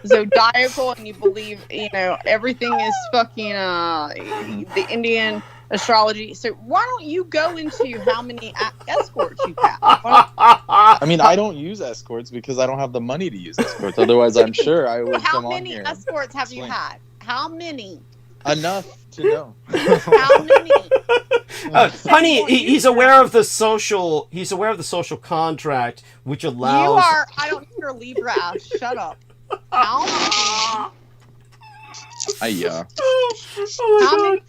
zodiacal, and you believe everything is fucking the Indian astrology. So why don't you go into how many escorts you have?
I mean, I don't use escorts because I don't have the money to use escorts. Otherwise, I'm sure I would
How
come on
many
here.
escorts have you
explain.
had? How many?
Enough to know.
How many?
Honey, he's aware of the social. He's aware of the social contract, which allows.
You are. I don't. You're a Libra ass. Shut up. How many?
Yeah.
Oh
How
my
many?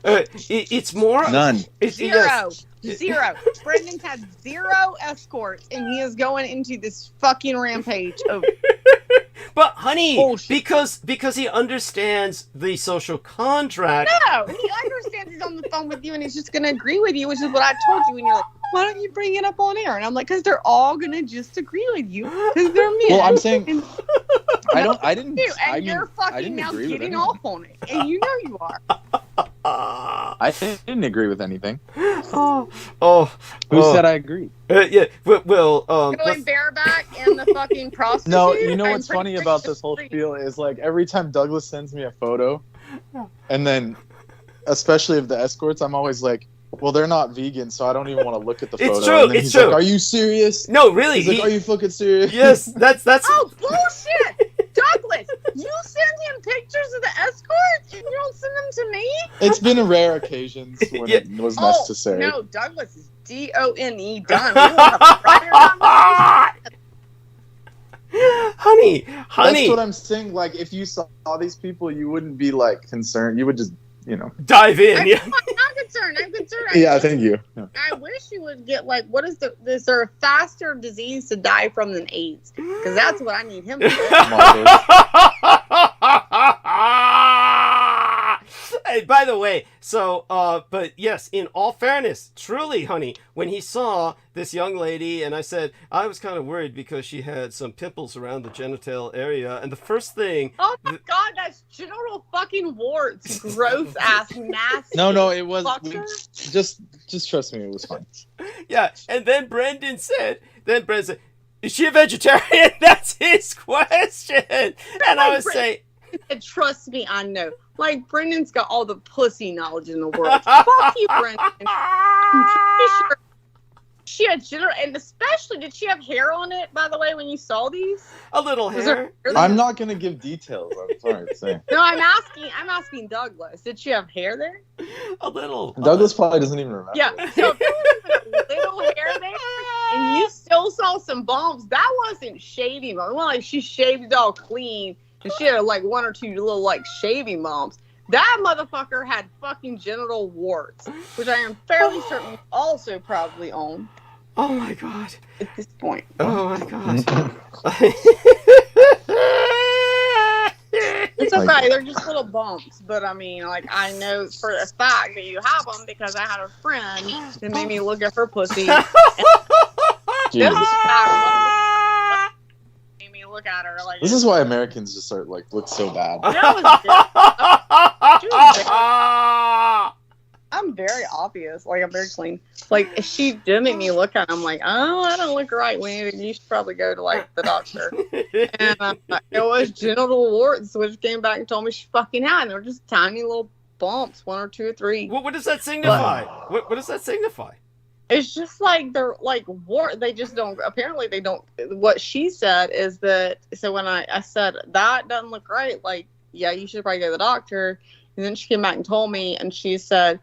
God. It's more.
None.
Zero. Zero. Brendan's had 0 escorts, and he is going into this fucking rampage of.
But honey,
Bullshit.
because he understands the social contract.
No, he understands he's on the phone with you, and he's just gonna agree with you, which is what I told you. And you're like, why don't you bring it up on air? And I'm like, because they're all gonna just agree with you, because they're men.
Well, I'm saying
And
I didn't.
you, and
I mean,
you're
I
fucking
didn't
now
agree with
getting
anything.
off on it, and you know you are.
I didn't agree with anything.
Oh,
Who said I agreed?
yeah. Well,
Going bareback and the fucking prostitute.
No, you know
I'm
what's
pretty
funny
sure
about
you
this whole
agree.
spiel is like every time Douglas sends me a photo, and then especially of the escorts, I'm always like, well, they're not vegan, so I don't even want to look at the
It's
photo.
true,
And then
it's
he's
true.
like, are you serious?
no, really.
He's like, are you fucking serious?
Yes, that's.
Oh, bullshit! Douglas, you send him pictures of the escorts and you don't send them to me?
It's been a rare occasions when
Yeah.
it was necessary.
No, Douglas is DONE done. We will have a writer on
honey.
That's what I'm saying. Like, if you saw these people, you wouldn't be like concerned. You would just,
Dive in.
I'm
Yeah.
concerned.
Yeah, thank you. Yeah.
I wish you would get is there a faster disease to die from than AIDS? Because that's what I need him to do.
Hey, by the way, so, but yes, in all fairness, truly, honey, when he saw this young lady, and I said, I was kind of worried because she had some pimples around the genital area, and the first thing...
Oh my god, that's genital fucking warts. Gross ass, nasty.
No, it was
fucker.
just trust me, it was fine.
Yeah, and then Brendan said, is she a vegetarian? That's his question. And I was saying...
And trust me, I know. Like, Brendan's got all the pussy knowledge in the world. Fuck you, Brendan. I'm pretty sure she had genital, and especially, did she have hair on it, by the way, when you saw these?
A little
Was
hair.
there-
I'm not gonna give details. I'm sorry to say.
No, I'm asking Douglas. Did she have hair there?
A little.
Douglas probably doesn't even remember.
Yeah. So if there was a little hair there, and you still saw some bumps, that wasn't shaving bumps. It wasn't like she shaved it all clean, and she had like 1 or 2 little like shaving bumps. That motherfucker had fucking genital warts, which I am fairly certain you also probably own
Oh my god.
at this point.
Oh my god.
It's okay, they're just little bumps, but I mean, like, I know for a fact that you have them because I had a friend that made me look at her pussy.
Jesus.
Made me look at her like
This is why Americans just start like look so bad.
I'm very obvious. Like, I'm very clean. Like, if she did make me look at it, I'm like, oh, I don't look right. You should probably go to, like, the doctor. And it was genital warts, which came back and told me she fucking had. And they were just tiny little bumps, 1 or 2 or 3.
What does that signify? What does that signify?
It's just like they're like wart. They just don't. Apparently, they don't. What she said is that. So when I said that doesn't look right, like, yeah, you should probably go to the doctor. And then she came back and told me, and she said,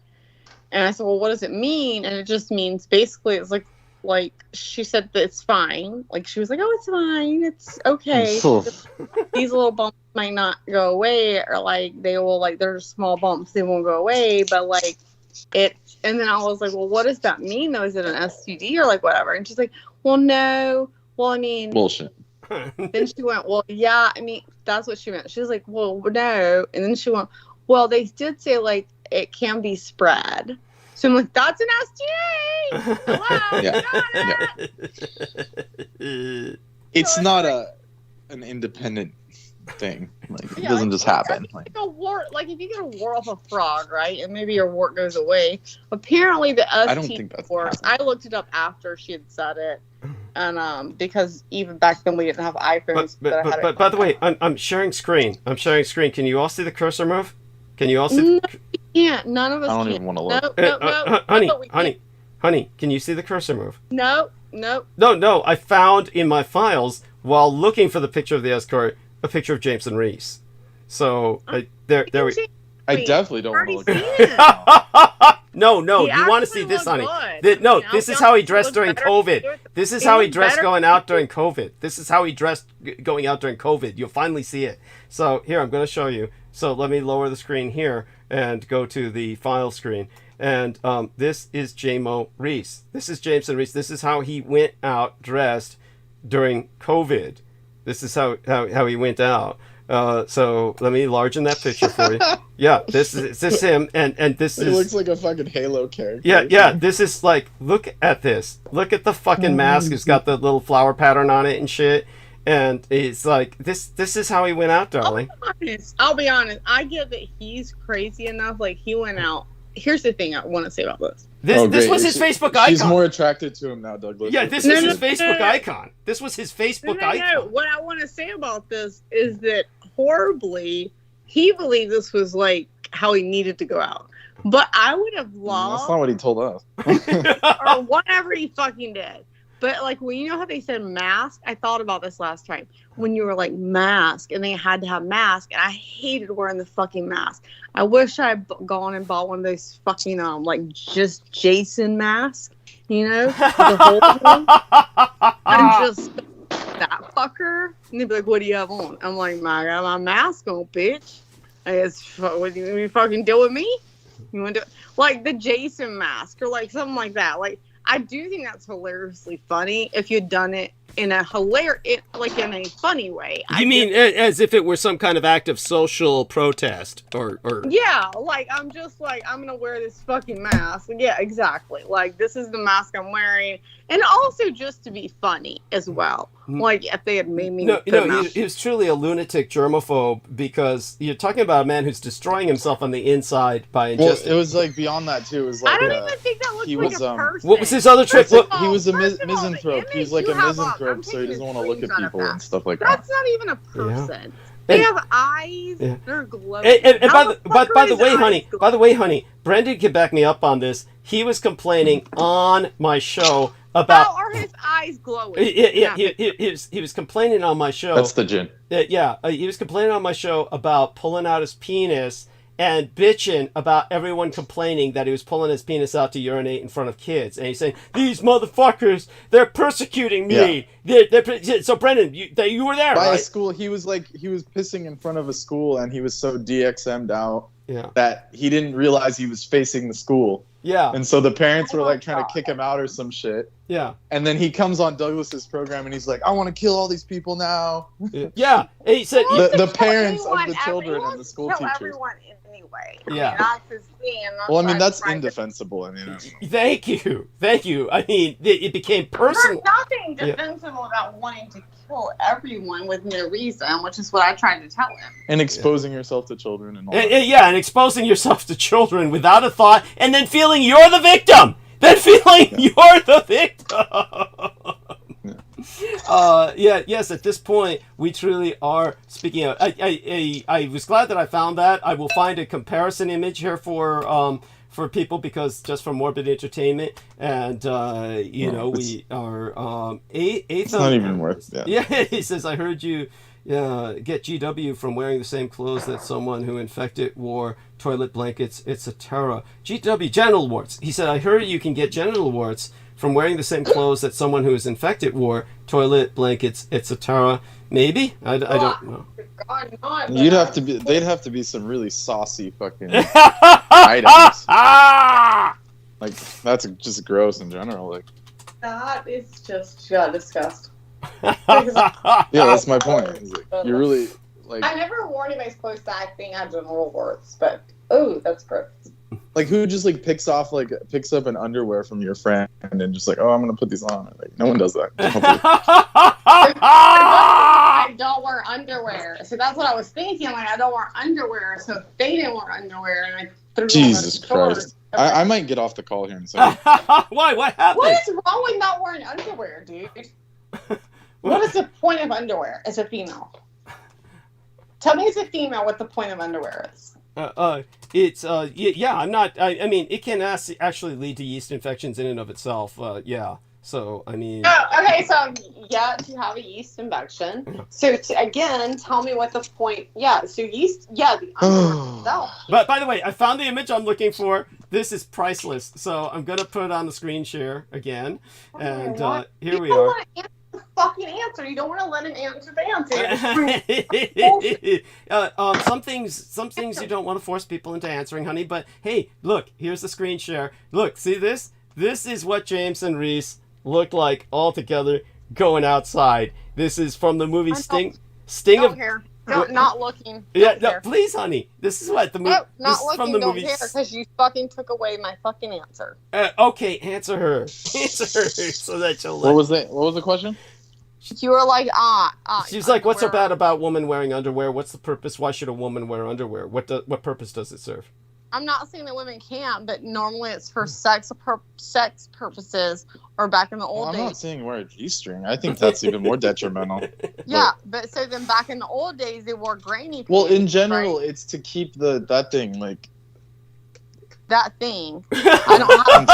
and I said, well, what does it mean? And it just means basically it's like she said that it's fine. Like, she was like, oh, it's fine, it's okay. These little bumps might not go away, or like they will, like, they're small bumps, they won't go away, but like it. And then I was like, well, what does that mean though? Is it an STD or like whatever? And she's like, well, no. Well, I mean,
Bullshit.
Then she went, well, yeah, I mean, that's what she meant. She was like, well, no. And then she went, well, they did say like it can be spread. So I'm like, that's an STD. Hello,
Yeah.
got it.
It's not an independent thing. Like it
Yeah,
doesn't just happen.
Like a wart, like if you get a wart off a frog, right, and maybe your wart goes away. Apparently, the
I don't
ST
think that's
warts. I
happening.
looked it up after she had said it, and because even back then we didn't have iPhones.
But by the way, I'm sharing screen. I'm sharing screen. Can you all see the cursor move? Can you all see?
No, we can't. None of us.
I don't
can.
even want to look.
Honey, can you see the cursor move?
No.
No. I found in my files while looking for the picture of the escort a picture of Jameson Reese. So there we.
I definitely don't want to look at
it.
No,
He
you want to
actually
see this,
looked
honey.
good.
No,
I mean,
this
I'll
is
be
how he
honest,
dressed
he
during
looked better.
COVID. This is
He
how he
looked
dressed
better.
going out during COVID. This is how he dressed going out during COVID. You'll finally see it. So here, I'm going to show you. So let me lower the screen here and go to the file screen. And this is JMO Reese. This is Jameson Reese. This is how he went out dressed during COVID. This is how he went out. So let me enlarge that picture for you. Yeah, this is him, and this
He
is.
looks like a fucking Halo character.
Yeah. This is like, look at this. Look at the fucking mask. It's got the little flower pattern on it and shit. And it's like this is how he went out, darling.
I'll be honest. I get that he's crazy enough. Like he went out. Here's the thing I want to say about this.
This was his Facebook icon.
She's more attracted to him now, Douglas.
Yeah, this was his Facebook icon. This was his Facebook icon.
No. What I want to say about this is that horribly, he believed this was like how he needed to go out. But I would have loved.
That's not what he told us.
Or whatever he fucking did. But like, when you know how they said mask, I thought about this last time when you were like mask, and they had to have mask, and I hated wearing the fucking mask. I wish I had gone and bought one of those fucking like just Jason masks, you know, the whole thing, and just that fucker. And they'd be like, "What do you have on?" I'm like, "I got my mask on, bitch." I guess, what you fucking do with me? You want to do like the Jason mask or like something like that, like. I do think that's hilariously funny if you'd done it in a like in a funny way.
You mean as if it were some kind of act of social protest or
yeah, like I'm just like, I'm gonna wear this fucking mask. Yeah, exactly. Like this is the mask I'm wearing, and also just to be funny as well. Like if they had made me
he was truly a lunatic germaphobe, because you're talking about a man who's destroying himself on the inside by ingesting.
Well, it was like beyond that too. It was like
I don't even think that looked
he
like
was,
a person.
What was his other trick?
He was a misanthrope. He was like a misanthrope, so he doesn't want to look at people and stuff like that.
That's not even a person. They have eyes. Yeah. They're glowing.
And by the way, honey, Brendan can back me up on this. He was complaining on my show about.
How are his eyes glowing?
He was complaining on my show.
That's the gin.
He was complaining on my show about pulling out his penis and bitching about everyone complaining that he was pulling his penis out to urinate in front of kids. And he's saying, "These motherfuckers, they're persecuting me." Yeah. So Brendan, you were there,
by
right?
a school. He was pissing in front of a school, and he was so DXM'd out that he didn't realize he was facing the school.
Yeah.
And so the parents were like trying to kick him out or some shit.
Yeah.
And then he comes on Douglas's program and he's like, "I want to kill all these people now."
Yeah. And he said
the parents of the children and the school teachers.
Everyone anyway.
Yeah.
That's his thing.
Well, I mean, that's indefensible. I mean,
Thank you. I mean, it became personal.
There's nothing defensible about wanting to kill everyone with no reason, which is what I tried to tell him.
And exposing yourself to children and all that.
And exposing yourself to children without a thought, and then feeling you're the victim. You're the victim. Yes, at this point, we truly are speaking of. I was glad that I found that. I will find a comparison image here for people, because just for morbid entertainment, and we are
it's not even worth it.
Yeah, he says, "I heard you get GW from wearing the same clothes that someone who infected wore toilet blankets, etc." GW, genital warts. He said, "I heard you can get genital warts from wearing the same clothes that someone who is infected wore, toilet blankets, etc." Maybe? I don't know.
They'd have to be some really saucy fucking items. Like, that's just gross in general. Like,
that is just disgusting.
Yeah, that's my point. Like, you're really like.
I never wore anybody's clothes that I think had genital warts, but that's gross.
Like, who just like picks up an underwear from your friend and just like, "Oh, I'm gonna put these on." Like, no one does that.
I don't wear underwear. So that's what I was thinking. Like, I don't wear underwear. So if they didn't wear underwear, and I threw
Jesus
on the
Christ.
store,
I might get off the call here in a second.
Why? What happened?
What is wrong with not wearing underwear, dude? What is the point of underwear as a female? Tell me as a female what the point of underwear is.
It's yeah. I'm not. I mean, it can actually lead to yeast infections in and of itself. Yeah. So I mean.
Oh, okay. So yeah, to have a yeast infection. So again, tell me what the point. Yeah. So yeast. Yeah, the underwear itself.
But by the way, I found the image I'm looking for. This is priceless. So I'm gonna put it on the screen share again, and here we are.
Fucking answer. You don't want to let him answer the answer.
Some things you don't want to force people into answering, honey. But hey, look, here's the screen share. Look, see this? This is what James and Reese looked like all together going outside. This is from the movie Sting.
Don't care. Not looking.
Yeah, no, please, honey. This is what the movie.
No, not
this
looking.
is from the
don't
movie.
care because you fucking took away my fucking answer.
Okay, answer her. Answer her so that she'll.
What was the question?
You were like,
She's like, what's so bad about women wearing underwear? What's the purpose? Why should a woman wear underwear? What purpose does it serve?
I'm not saying that women can't, but normally it's for sex purposes or back in the old days.
I'm not saying wear a G-string. I think that's even more detrimental.
Yeah, but so then back in the old days, they wore granny pants.
Well, in general,
right?
it's to keep that thing, like...
That thing. I don't have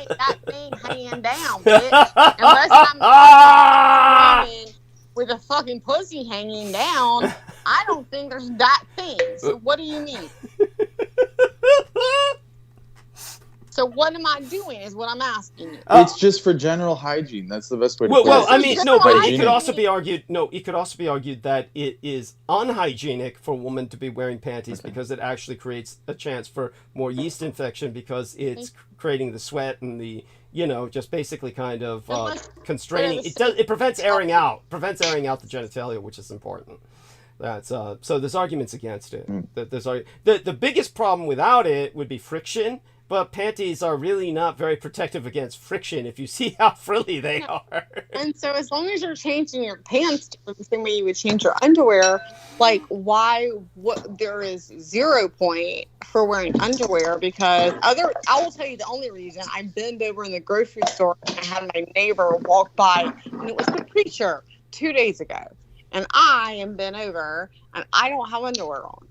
that thing hanging down, bitch. Unless I'm women with a fucking pussy hanging down, I don't think there's that thing. So what do you mean? So what am I doing is what I'm asking you.
It's just for general hygiene. That's the best way to put it.
Well, I mean, no, but it could also
hygiene.
be argued. No, it could also be argued that it is unhygienic for a woman to be wearing panties because it actually creates a chance for more yeast infection because it's creating the sweat and the, just basically kind of constraining. It prevents airing out the genitalia, which is important. That's so there's arguments against it. The biggest problem without it would be friction. But panties are really not very protective against friction if you see how frilly they are.
And so as long as you're changing your pants the same way you would change your underwear, like there is 0 point for wearing underwear because I will tell you the only reason I bent over in the grocery store and I had my neighbor walk by and it was the preacher 2 days ago. And I am bent over and I don't have underwear on.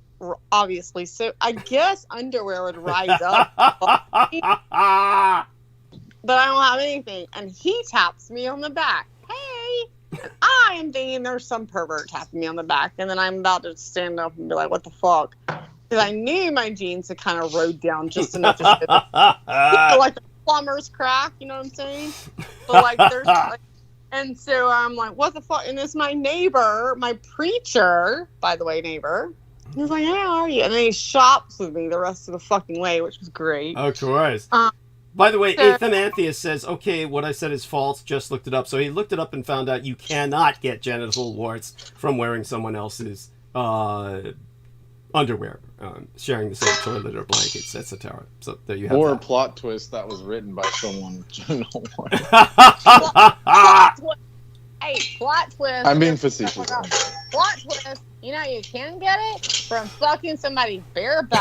Obviously, so I guess underwear would rise up, but I don't have anything. And he taps me on the back. Hey, and I am thinking there's some pervert tapping me on the back, and then I'm about to stand up and be like, "What the fuck?" Because I knew my jeans had kind of rode down just enough to like the plumber's crack. You know what I'm saying? But like there's. And so I'm like, "What the fuck?" And it's my neighbor, my preacher, by the way, neighbor. He was like, "How are you?" And then he shops with me the rest of the fucking way, which was great.
Of course. By the way, Ethan Antheus says, okay, what I said is false, just looked it up. So he looked it up and found out you cannot get genital warts from wearing someone else's underwear, sharing the same toilet or blankets, etc. So there you have
Or
that.
a plot twist that was written by someone with genital warts.
Hey, plot twist.
I'm being facetious.
Plot twist. You can get it from fucking somebody's bareback.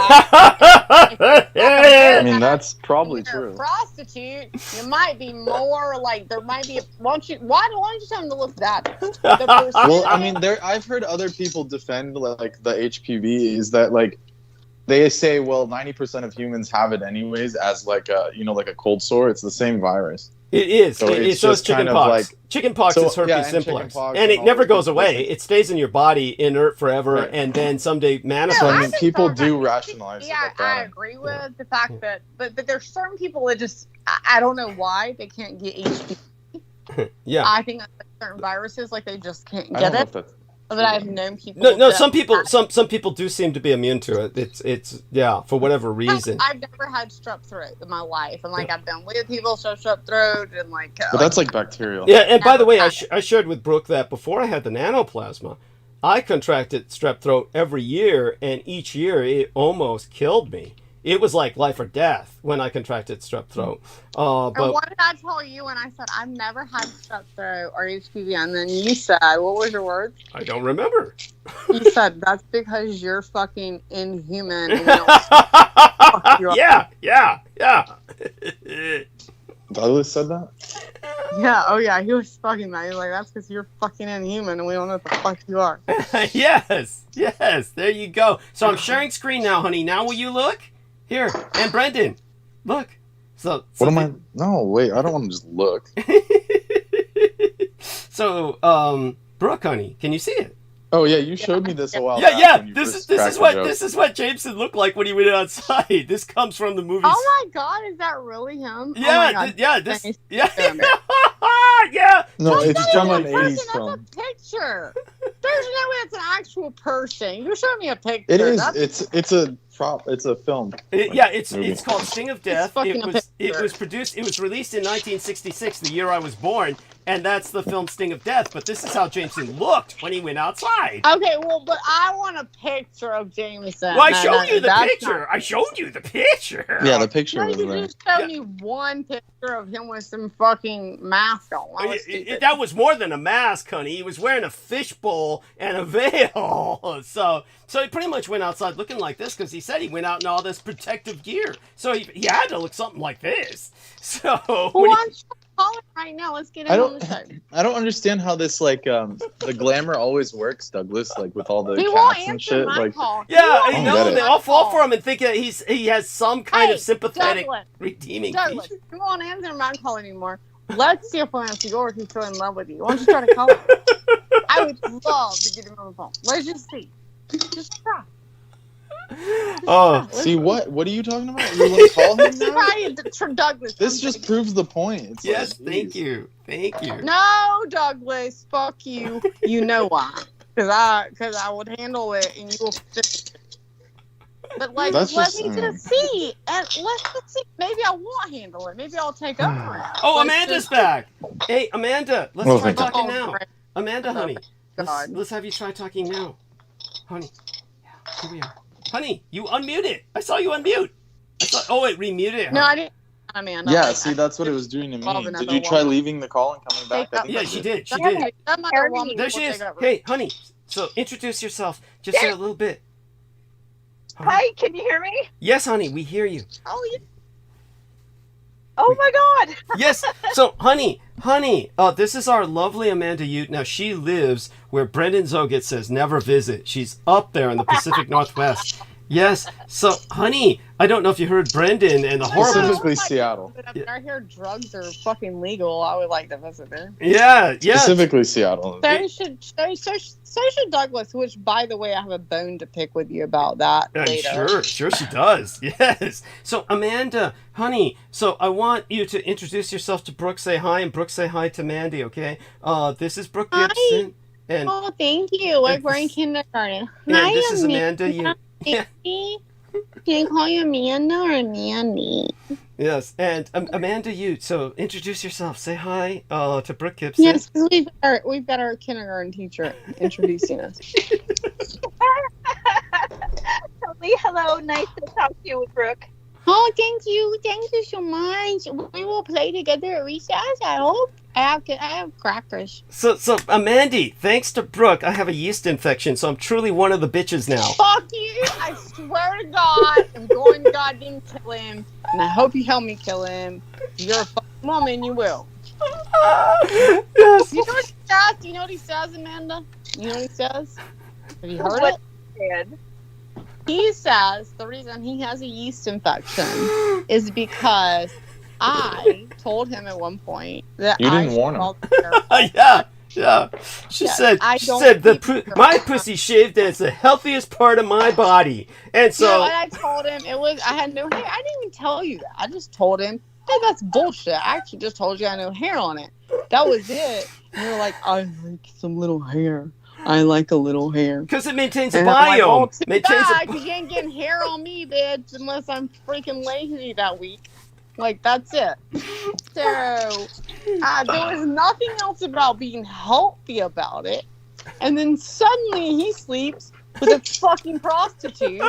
I mean, that's probably
You're
true.
a prostitute. You might be more like there might be. Why don't you tell them to look that?
Well, I mean, I've heard other people defend like the HPV is that like they say, well, 90% of humans have it anyways as like a a cold sore. It's the same virus.
It is.
So
It's
just kind of
chickenpox.
like
Chickenpox is herpes simplex, and it never goes away. It stays in your body inert forever,
Right.
and then someday manifests.
So, I
I
mean,
think
people
so.
do rationalize it
Yeah,
like that.
I agree with the fact that, but there's certain people that just I don't know why they can't get HPV.
Yeah.
I think that's like certain viruses like they just can't
I
get
don't know
it.
if that's
But I've known people.
No.
that
Some people,
have-
some people do seem to be immune to it. It's for whatever reason.
I've never had strep throat in my life, and like I've been with people so strep throat, and like.
But that's like bacterial.
Yeah, and by the way, I shared with Brooke that before I had the nanoplasma, I contracted strep throat every year, and each year it almost killed me. It was like life or death when I contracted strep throat.
And
But
what did I tell you when I said I've never had strep throat or HPV? And then you said, what was your words?
I don't remember.
You said that's because you're fucking inhuman. And you don't fuck you up.
Yeah.
Douglas said that?
Yeah, oh yeah, he was fucking mad. He was like, that's because you're fucking inhuman and we don't know what the fuck you are.
Yes. There you go. So I'm sharing screen now, honey. Now will you look? Here, and Brendan, look. So
What am I? No, wait. I don't want to just look.
So, Brooke, honey, can you see it?
Oh yeah, you showed me this a while
Yeah,
back.
yeah.
when you
This
first
is
cracked the
what
joke.
Jameson looked like when he went outside. This comes from the movies.
Oh my god, is that really him?
Yeah,
oh my god.
Yeah.
No,
That's
it's
not
from
even
an
a person,
80s
that's
film.
a picture. There's no way it's an actual person. You showed me a picture.
It is.
That's
It's a prop. It's a film.
It's called Sting of Death.
fucking a
It
picture.
was released in 1966, the year I was born, and that's the film Sting of Death. But this is how Jameson looked when he went outside.
Okay, well, but I want a picture of Jameson.
Well, I
No,
showed you the
that's
picture.
not-
I showed you the picture.
Yeah, the picture
No,
was
you
there.
just showed me one picture of him with some fucking mask on. I was stupid.
That was more than a mask, honey. He was wearing a fishbowl and a veil. So he pretty much went outside looking like this because he said he went out in all this protective gear. So he had to look something like this. So
Well,
when he-
I'm calling right now. Let's get him on the show.
I don't understand how this the glamour always works, Douglas. Like with all the
He won't
cats and
answer
shit.
my
Like
call.
yeah, I
don't
know.
get it.
They all fall for him and think that he has some kind of sympathetic,
Douglas,
redeeming
Douglas,
feature.
you won't answer my call anymore. Let's see if we'll answer yours. He's still in love with you. Why don't you try to call him? I would love to get him on the phone. Let's just see. Just try.
Oh,
see what are you talking about? You want to call him now?
Try it for Douglas.
This just proves the point. It's
yes,
like,
thank
geez.
you.
No, Douglas, fuck you. You know why? Because I would handle it and you will fix it. But like,
That's
let
just-
me just see, and let's see. Maybe I won't handle it. Maybe I'll take over it.
Oh,
Let's
Amanda's
just-
back. Hey, Amanda, let's
Oh,
try
thank God.
talking
Oh,
now.
great.
Amanda, honey,
God.
let's have you try talking now, honey. Yeah, here we are. Honey, you unmuted. I saw you unmute. Oh wait, remute it.
No,
honey.
I didn't. Amanda.
Yeah, see, that's what it was doing to
Love
me.
another
Did you try
woman.
leaving the call and coming back?
Take
I think
Yeah,
you
she
did.
did. She did.
That mother woman
There
will
she is.
take over.
Hey, honey. So introduce yourself just a little bit. Honey.
Hi, can you hear me?
Yes, honey, we hear you.
Oh, yeah.
Oh my God.
Yes. So, honey, this is our lovely Amanda Ute. Now, she lives where Brendan Zoget says never visit. She's up there in the Pacific Northwest. Yes. So, honey, I don't know if you heard Brendan and the horrible.
Specifically Seattle.
But I hear drugs are fucking legal. I would like to visit there.
Yeah.
Specifically Seattle.
So should Douglas, which, by the way, I have a bone to pick with you about that later.
Sure she does. Yes. So, Amanda, honey, so I want you to introduce yourself to Brooke. Say hi, and Brooke say hi to Mandy, okay? This is Brooke
Hi.
Gibson. And
Oh, thank you.
And
We're in
this-
kindergarten.
and this is Amanda Ute. Yeah.
Can I call you Amanda or Mandy?
Yes, and Amanda Ute. So introduce yourself. Say hi to Brooke Gibson.
Yes, 'cause we've got our kindergarten teacher introducing us.
Hello, nice to talk to you, Brooke.
Oh, thank you so much. We will play together at recess. I hope. I have crackers.
So Amanda, thanks to Brooke, I have a yeast infection, so I'm truly one of the bitches now.
Fuck you! I swear to God, I'm going to goddamn kill him, and I hope you help me kill him. If you're a fucking woman, you will.
Yes.
You know what he says? You know what he says, Amanda? You know what he says? Have you heard
What
it?
did?
He says the reason he has a yeast infection is because I told him at one point that
You didn't
I
warn him.
should call
Yeah. She
Yes,
said
I don't
the
keep-
my pussy shaved and it's the healthiest part of my body. And
So
so
and I told him I had no hair. I didn't even tell you that. I just told him, hey, that's bullshit. I actually just told you I had no hair on it. That was it. And you're like, I like some little hair. I like a little hair.
because it maintains a
And I'm like,
biome.
oh, too
Maintains
bad,
a
'cause you ain't getting hair on me, bitch, unless I'm freaking lazy that week. Like, that's it. So, there was nothing else about being healthy about it. And then suddenly he sleeps with a fucking prostitute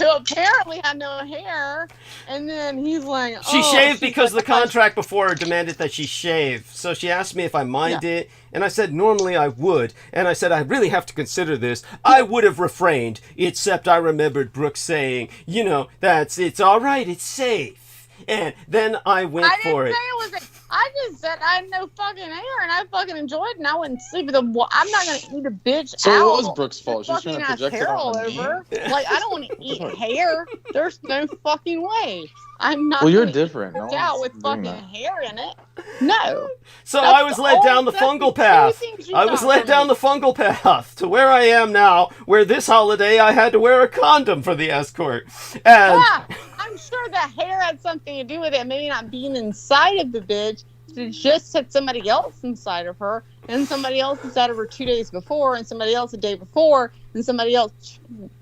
So apparently had no hair, and then he's like,
She
oh,
shaved
she's
because
like,
the contract before her demanded that she shave. So she asked me if I minded, and I said normally I would. And I said I really have to consider this. I would have refrained, except I remembered Brooke saying, you know, it's all right, it's safe. And then I went
I didn't
for
say
it.
it was. I just said I had no fucking hair, and I fucking enjoyed it, and I wouldn't sleep with a. I'm not gonna eat a bitch
So
out.
it was Brooke's fault. She's trying to
Fucking
project
ass
it
hair
on
all
me.
over. Like I don't want to eat hair. There's no fucking way. I'm not.
Well, you're
gonna
different.
eat
No
bitch out
one's
with
doing
fucking
that.
hair in it. No.
So
That's
I was led down the
that's
fungal
two
path.
things you
I was
got
led
from
down
me.
the fungal path to where I am now, where this holiday I had to wear a condom for the escort. And
Yeah, I'm sure the hair had something to do with it. Maybe not being inside of the bitch. It just had somebody else inside of her, and somebody else inside of her 2 days before, and somebody else a day before, and somebody else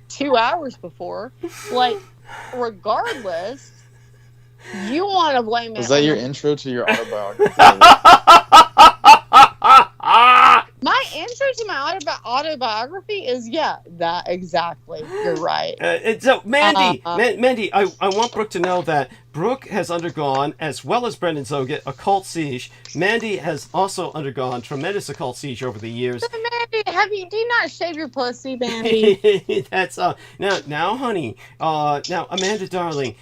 2 hours before. Like, regardless, you want to blame it.
Was that
on
your
the-
intro to your autobiography?
My intro to my autobiography is that exactly. You're right.
and so, Mandy, Mandy, I want Brooke to know that Brooke has undergone, as well as Brendan Zoget, a cult siege. Mandy has also undergone tremendous occult siege over the years.
So, Mandy, do you not shave your pussy, Mandy?
That's now, honey. Now, Amanda, darling.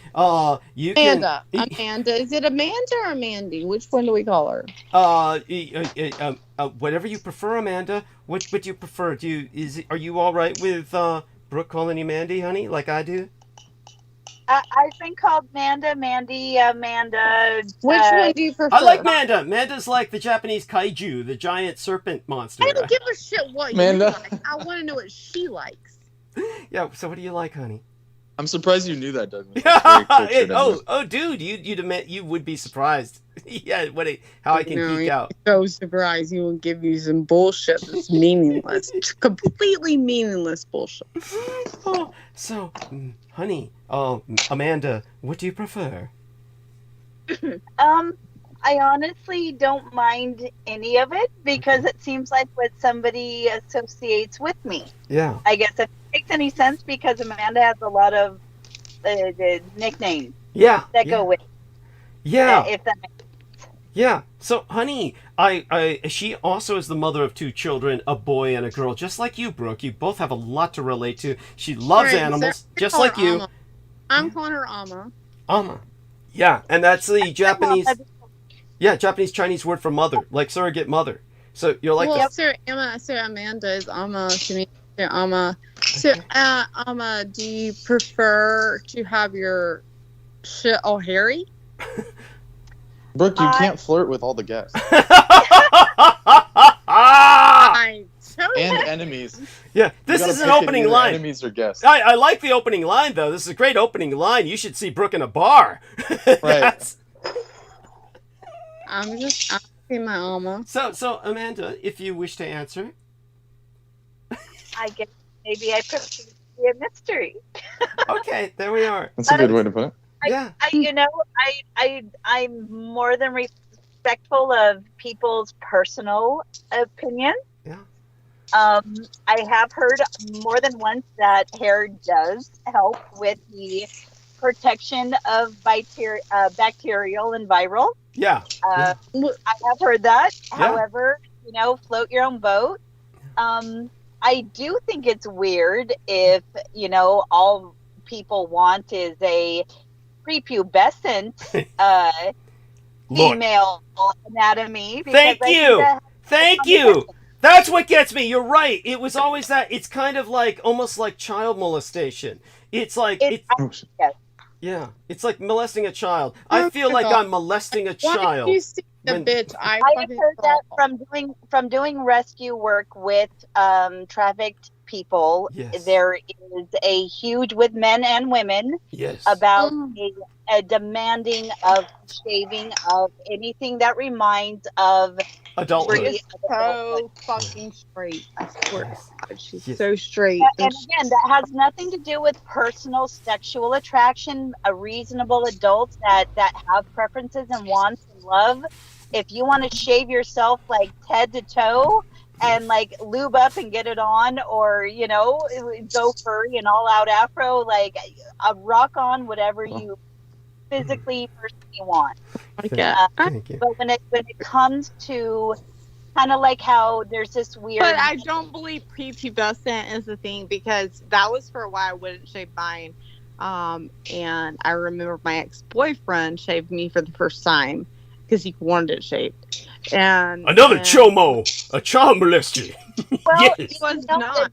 You can.
Amanda. Is it Amanda or Mandy? Which one do we call her?
Whatever you prefer, Amanda. What do you prefer? Are you all right with Brooke calling you Mandy, honey, like I do?
I've been called Manda, Mandy, Amanda.
Which one do you prefer?
I like Manda. Manda's like the Japanese kaiju, the giant serpent monster.
I don't give a shit what
Amanda.
you like. I want to know what she likes.
Yeah. So what do you like, honey?
I'm surprised you knew that, Douglas. That's very cultured in you.
Dude, you would be surprised. Yeah, how I can geek out.
So surprised you will give you some bullshit that's meaningless, completely meaningless bullshit.
So, honey, Amanda, what do you prefer?
I honestly don't mind any of it because it seems like what somebody associates with me.
Yeah.
I guess if it makes any sense because Amanda has a lot of the nicknames that go with it.
Yeah.
If that makes sense.
Yeah. So, honey, she also is the mother of 2 children, a boy and a girl, just like you, Brooke. You both have a lot to relate to. She loves animals, just like you.
Amma. I'm calling her Amma.
Amma. Yeah, and that's the Japanese Chinese word for mother, like surrogate mother. So you're like
so Amanda is Amma to me. So Amma. So Amma, do you prefer to have your shit all hairy?
Brooke, you can't flirt with all the guests. And enemies.
Yeah, this is an opening line.
Enemies or guests.
I like the opening line, though. This is a great opening line. You should see Brooke in a bar.
Right.
I'm just asking my Amma.
So Amanda, if you wish to answer.
I guess maybe I prefer to be a mystery.
Okay, there we are.
That's a good way to put it.
I'm more than respectful of people's personal opinions.
Yeah.
I have heard more than once that hair does help with the protection of bacterial and viral.
Yeah.
I have heard that.
Yeah.
However, float your own boat. I do think it's weird if, all people want is a prepubescent female anatomy.
Thank you. That's what gets me. You're right. It was always that. It's kind of like almost like child molestation. It's like yeah. It's like molesting a child. I feel like I'm molesting a child.
Why don't you see the bitch?
I have heard that from doing rescue work with trafficked people.
Yes.
There is a huge with men and women about a demanding of shaving of anything that reminds of
adulthood.
So fucking straight. I swear to God, she's so straight.
And again, that has nothing to do with personal sexual attraction. A reasonable adults that have preferences and wants and love. If you want to shave yourself like head to toe, and like lube up and get it on, or go furry and all out afro, like rock on whatever you physically personally want.
Okay. Thank you.
But when it comes to kind of like how there's this weird,
But I don't believe prepubescent is the thing, because that was for why I wouldn't shave mine. And I remember my ex-boyfriend shaved me for the first time because he wanted it shaved. And
Another chomo, a child molester.
well,
Yes.
It was not.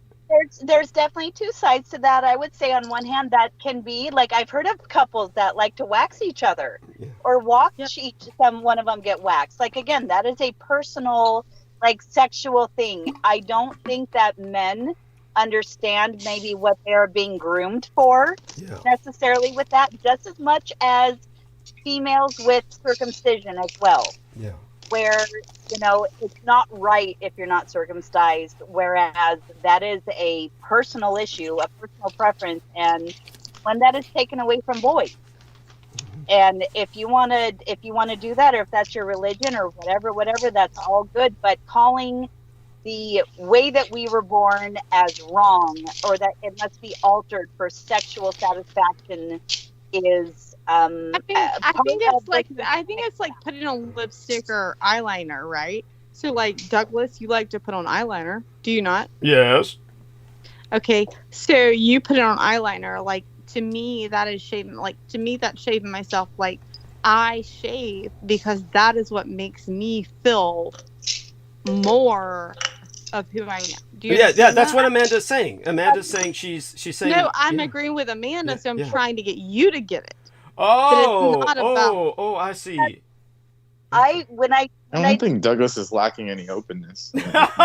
there's definitely two sides to that. I would say on one hand that can be like, I've heard of couples that like to wax each other or watch one of them get waxed. Like, again, that is a personal, like, sexual thing. I don't think that men understand maybe what they're being groomed for necessarily with that, just as much as females with circumcision as well. Yeah. Where, it's not right if you're not circumcised, whereas that is a personal issue, a personal preference, and one that is taken away from boys. And if you want to do that, or if that's your religion or whatever, that's all good. But calling the way that we were born as wrong, or that it must be altered for sexual satisfaction, is I think
it's like putting on lipstick or eyeliner, right? So, like, Douglas, you like to put on eyeliner, do you not?
Yes.
Okay, so you put it on eyeliner. Like, to me, that is shaving. Like, to me, that's shaving myself. Like, I shave because that is what makes me feel more of who I am.
Yeah, that's what Amanda's saying. Amanda's saying she's saying.
No, I'm agreeing with Amanda, so I'm trying to get you to get it.
I see.
I don't think Douglas is lacking any openness.
Shut up.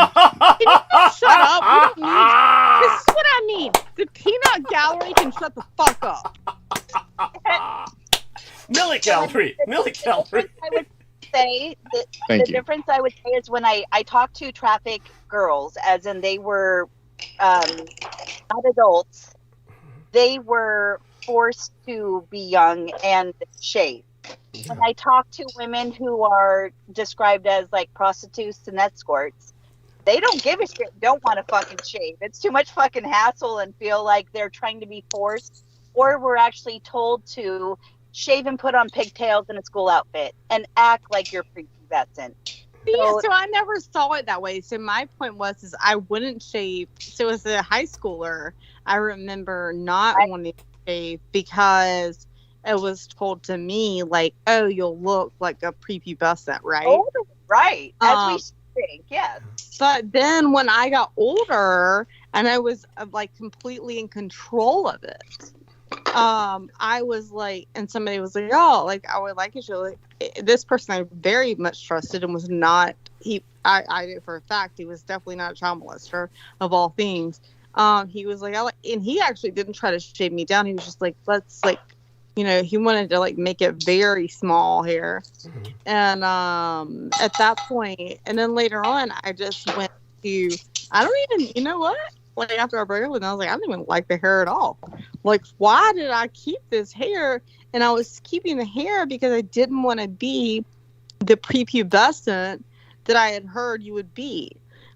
We don't need, this is what I mean. The peanut gallery can shut the fuck up.
Millicalorie.
The difference I would say is when I talk to traffic girls, as in they were not adults, they were forced to be young and shave. When I talk to women who are described as like prostitutes and escorts, they don't give a shit, don't want to fucking shave. It's too much fucking hassle and feel like they're trying to be forced, or we're actually told to shave and put on pigtails in a school outfit and act like you're prepubescent.
So I never saw it that way. So my point was I wouldn't shave. So as a high schooler, I remember not wanting to shave because it was told to me, like, oh, you'll look like a prepubescent, right?
Oh, right. As we think, yes.
But then when I got older and I was like completely in control of it, I was like, and somebody was like, oh, like, I would like it. Like, this person I very much trusted and was not, I knew for a fact he was definitely not a child molester of all things. He was like, and he actually didn't try to shave me down. He was just like, let's, like, he wanted to, like, make it very small hair. And at that point, and then later on, I just went to, I don't even, you know what? Like, after I broke up with him, I was like, I don't even like the hair at all. Like, why did I keep this hair? And I was keeping the hair because I didn't want to be the prepubescent that I had heard you would be,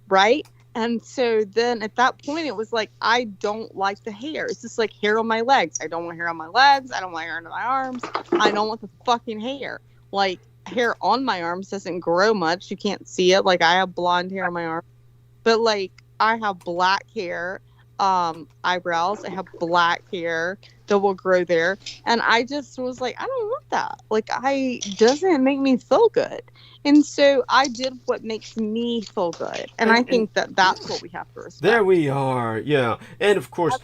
right? And so then at that point, it was like, I don't like the hair. It's just like hair on my legs. I don't want hair on my legs. I don't want hair on my arms. I don't want the fucking hair. Like, hair on my arms doesn't grow much. You can't see it. Like, I have blonde hair on my arm. But, like, I have black hair, eyebrows. I have black hair that will grow there. And I just was like, I don't want that. Like, doesn't make me feel good. And so I did what makes me feel good. And I think that's what we have to respect.
There we are. Yeah. And of course,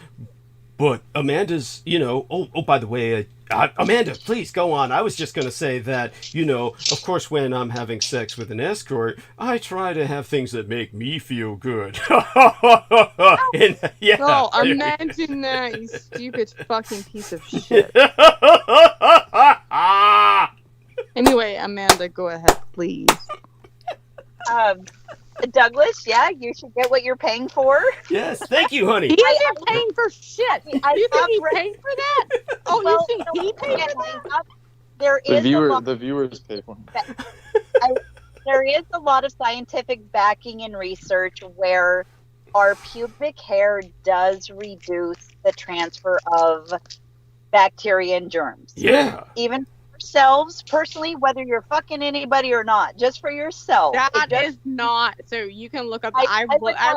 but Amanda's, by the way, Amanda, please go on. I was just going to say that, of course, when I'm having sex with an escort, I try to have things that make me feel good. And,
Well, imagine that, you stupid fucking piece of shit. Anyway, Amanda, go ahead, please.
Douglas, you should get what you're paying for.
Yes, thank you, honey.
He isn't paying for shit. You think he paid for that? Oh,
well,
you think he paid for that?
There is
the viewers pay for it.
there is a lot of scientific backing and research where our pubic hair does reduce the transfer of bacteria and germs.
Yeah.
Even ourselves, personally, whether you're fucking anybody or not, just for yourself.
That is not. So you can look up. I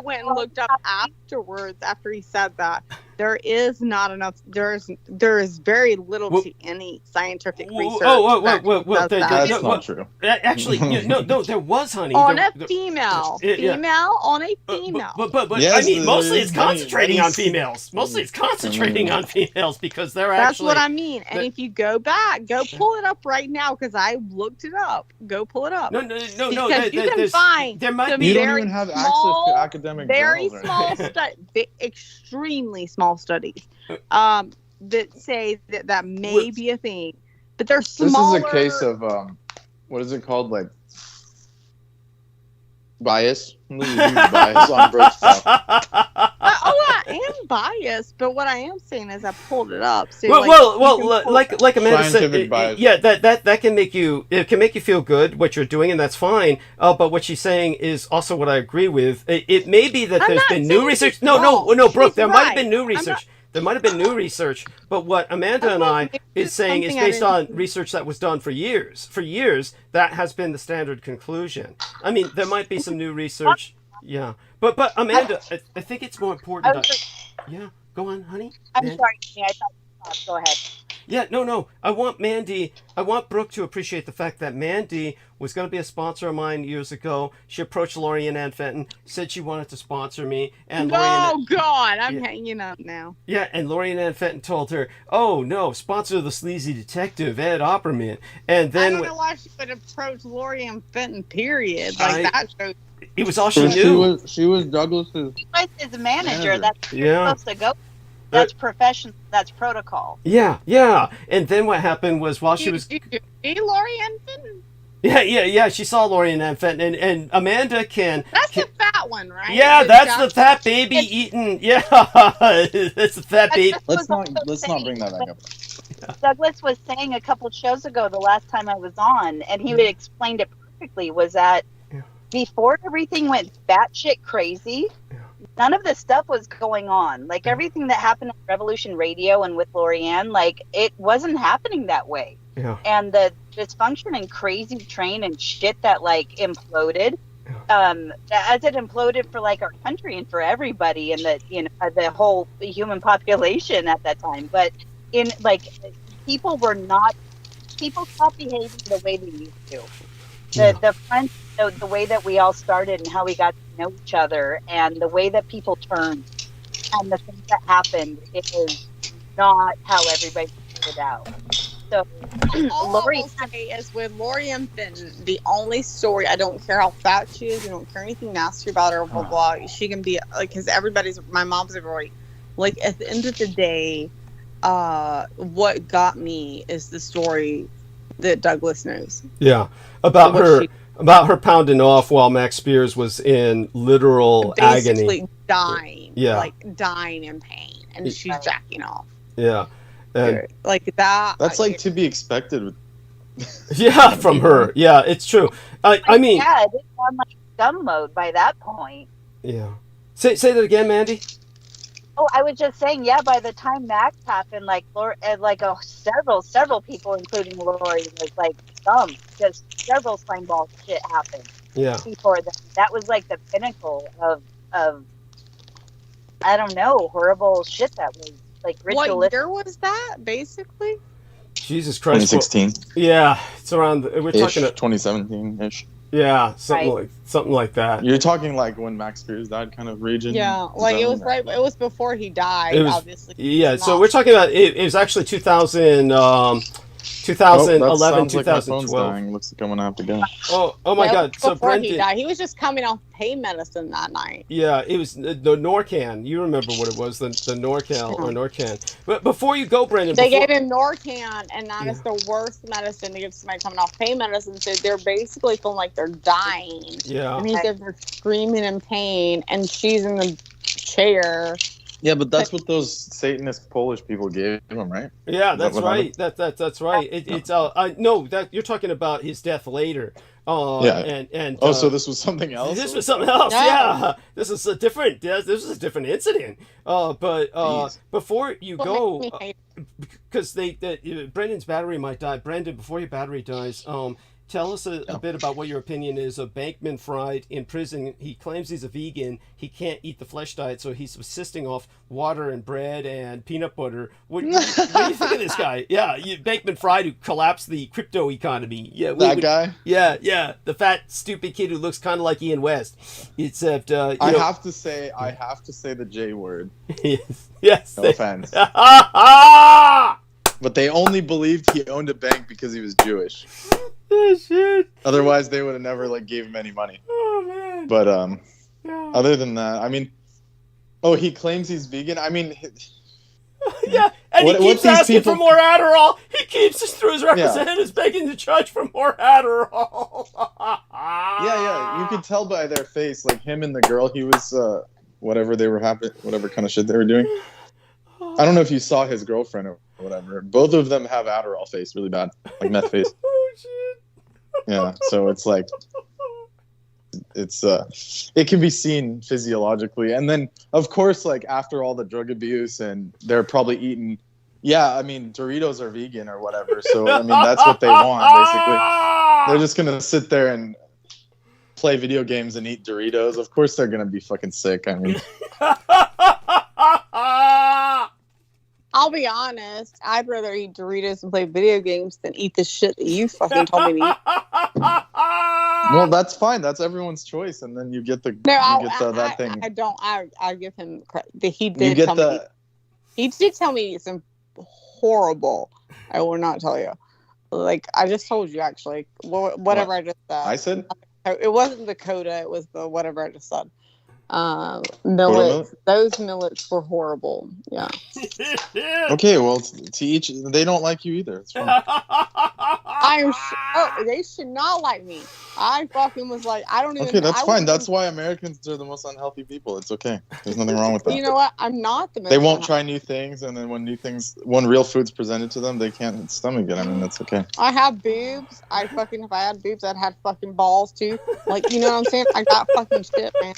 went and looked up afterwards after he said that. There is not enough. There is very little to any scientific research.
That's not true.
Actually, no, there was, honey.
On a female, on a female.
But
Yes,
I mean, mostly it's
many-
concentrating
many-
on females. Mostly it's concentrating on females because they're
That's
actually.
what I mean. And if you go back, go pull it up right now because I looked it up. Go pull it up.
No.
Because you can find
there might
some
be.
You don't
very
even have access
small,
to academic
very
journals or
small
anything.
extremely small studies that say that may be a thing, but they're smaller.
This is a case of what is it called, like bias? This is a huge bias on Brooke's part.
I am biased, but what I am saying is I pulled it up. So
like Amanda said,
Scientific bias.
yeah, that can make you feel good what you're doing, and that's fine. But what she's saying is also what I agree with. It may be that there's been new research. No, Brooke, there might have been new research. There might have been new research, but what Amanda and I is saying is based on research that was done for years. For years, that has been the standard conclusion. I mean, there might be some new research. Yeah, but Amanda, I think it's more important. Yeah, go on, honey.
I'm sorry, I thought. Go ahead.
Yeah, no. I want Brooke to appreciate the fact that Mandy was going to be a sponsor of mine years ago. She approached Lori Ann Fenton, said she wanted to sponsor me. And
God, I'm hanging up now.
Yeah, and Lori Ann Fenton told her, "Oh no, sponsor the sleazy detective Ed Opperman." And then
I don't know why she would approach Lori Ann Fenton. Period. That shows.
It was all she knew.
She was Douglas's.
As a manager, that's supposed to go. That's professional. That's protocol.
Yeah. And then what happened was while she was.
See Lori Ann Fenton?
Yeah. She saw Lori Ann Fenton, and Amanda can.
That's the fat one, right?
Yeah, that's the fat baby eating. Yeah, that's the fat baby.
Let's not bring that back up.
Douglas was saying a couple shows ago, the last time I was on, and he explained it perfectly. Was that before everything went batshit crazy? None of this stuff was going on. Like everything that happened on Revolution Radio and with Lorianne, like it wasn't happening that way.
Yeah.
And the dysfunction and crazy train and shit that like imploded, as it imploded for like our country and for everybody and the whole human population at that time. But in like people stopped behaving the way they used to. The way that we all started and how we got to know each other and the way that people turned and the things that happened, it is not how everybody figured it out. So
all I will say is with Lori Ann Fenton, the only story, I don't care how fat she is, I don't care anything nasty about her, blah, blah, she can be, like, because my mom's a Rory. Like, at the end of the day, what got me is the story that Douglas knows.
Yeah, about her pounding off while Max Spears was in literal agony.
Basically dying.
Yeah.
Like, dying in pain. And she's jacking off.
Yeah. And
like that.
That's to be expected.
Yeah, from her. Yeah, it's true. I mean.
Yeah, it is on like dumb mode by that point.
Yeah. Say that again, Mandy.
Oh, I was just saying, yeah, by the time Max happened, like several people, including Lori, was like dumb because several slimeball shit happened.
Yeah.
Before that was like the pinnacle of I don't know, horrible shit that was like ritualistic.
What year was that, basically?
Jesus Christ.
2016.
Yeah, it's around. We're talking
2017-ish.
Yeah, something like that.
You're talking like when Max Spears died, kind of region.
Yeah, like it was right. It was before he died. Obviously.
Yeah, so we're talking about it was actually 2011, 2012.
Dying. Looks like I'm gonna have to go.
Oh my God! So
before
Brendan,
he died, he was just coming off pain medicine that night.
Yeah, it was the Norcan. You remember what it was, the Norcal or Norcan. But before you go, Brendan,
they gave him Norcan, and that is the worst medicine to give somebody coming off pain medicine. So they're basically feeling like they're dying.
Yeah,
and they're screaming in pain, and she's in the chair
Yeah, but that's what those Satanist Polish people gave him, right?
Yeah,
Is that
that's
what
right. That's right. It's no, that you're talking about his death later.
Yeah.
And
So this was something else?
this was something else. Yeah, this is a different. This is a different incident.
Jeez.
Before you go, because Brendan's battery might die. Brendan, before your battery dies, tell us a bit about what your opinion is of Bankman Fried in prison. He claims he's a vegan. He can't eat the flesh diet, so he's subsisting off water and bread and peanut butter. What do you think of this guy? Yeah, Bankman Fried, who collapsed the crypto economy. Yeah,
guy?
Yeah, the fat, stupid kid who looks kind of like Ian West. Except,
I have to say the J word.
yes.
No offense. But they only believed he owned a bank because he was Jewish.
Oh, shit.
Otherwise, they would have never gave him any money.
Oh, man.
But other than that, I mean, he claims he's vegan. I mean,
yeah, and he keeps asking for more Adderall. He keeps through his representatives begging the judge for more Adderall.
yeah, you could tell by their face, like him and the girl. He was whatever they were whatever kind of shit they were doing. I don't know if you saw his girlfriend or whatever. Both of them have Adderall face, really bad, like meth face.
Oh shit.
Yeah, so it's like it can be seen physiologically, and then of course, like after all the drug abuse, and they're probably eating. Yeah, I mean Doritos are vegan or whatever, so I mean that's what they want basically. They're just gonna sit there and play video games and eat Doritos. Of course, they're gonna be fucking sick. I mean.
I'll be honest. I'd rather eat Doritos and play video games than eat the shit that you fucking told me to eat.
Well, that's fine. That's everyone's choice, and then you get that thing.
I don't. I give him credit. He did tell me. He did tell me some horrible. I will not tell you. Like I just told you, actually. Whatever I just said.
I said
it wasn't the coda. It was the whatever I just said. Millets. Those millets were horrible. Yeah.
Okay, well, to each, they don't like you either. It's fine.
They should not like me. I fucking was like, I don't even.
Okay, that's fine. That's why Americans are the most unhealthy people. It's okay. There's nothing wrong with that.
You know what? I'm not the most.
They won't try new things, and then when real food's presented to them, they can't stomach it. I mean, that's okay.
I have boobs. If I had boobs, I'd have fucking balls too. Like, you know what I'm saying? I got fucking shit, man.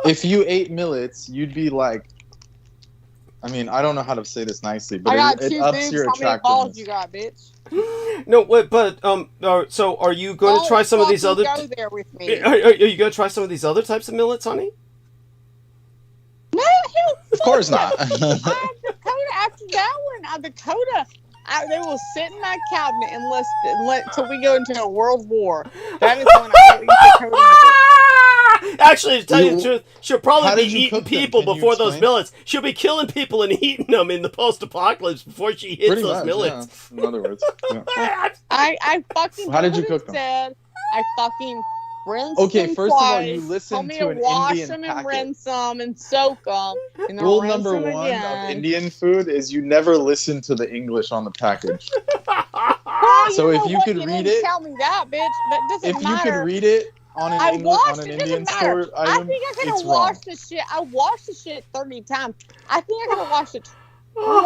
If you ate millets, you'd be like. I mean, I don't know how to say this nicely, but it ups your attractiveness. How many balls you got, bitch?
No, but so are you going to try some of these other?
Go there with me.
Are you going to try some of these other types of millets, honey?
No,
of course not.
I have Dakota after that one. Dakota, they will sit in my cabinet and let till we go into a world war. That is when I will eat Dakota.
Actually, to tell you the truth, she'll probably be eating people before those millets. She'll be killing people and eating them in the post-apocalypse before she hits those millets.
Yeah. In other words, yeah.
I fucking.
How did you cook them?
I fucking rinse
okay,
them
first
twice,
of all, you listen to an
wash
Indian
them
packet.
And rinse them and soak them. And
Rule number one of Indian food is you never listen to the English on the package. So if you could read it,
tell me that, bitch. But it doesn't matter.
If you could read it. On an Indian store item,
I think I could have washed the shit. I washed the shit 30 times. I think I could have washed it.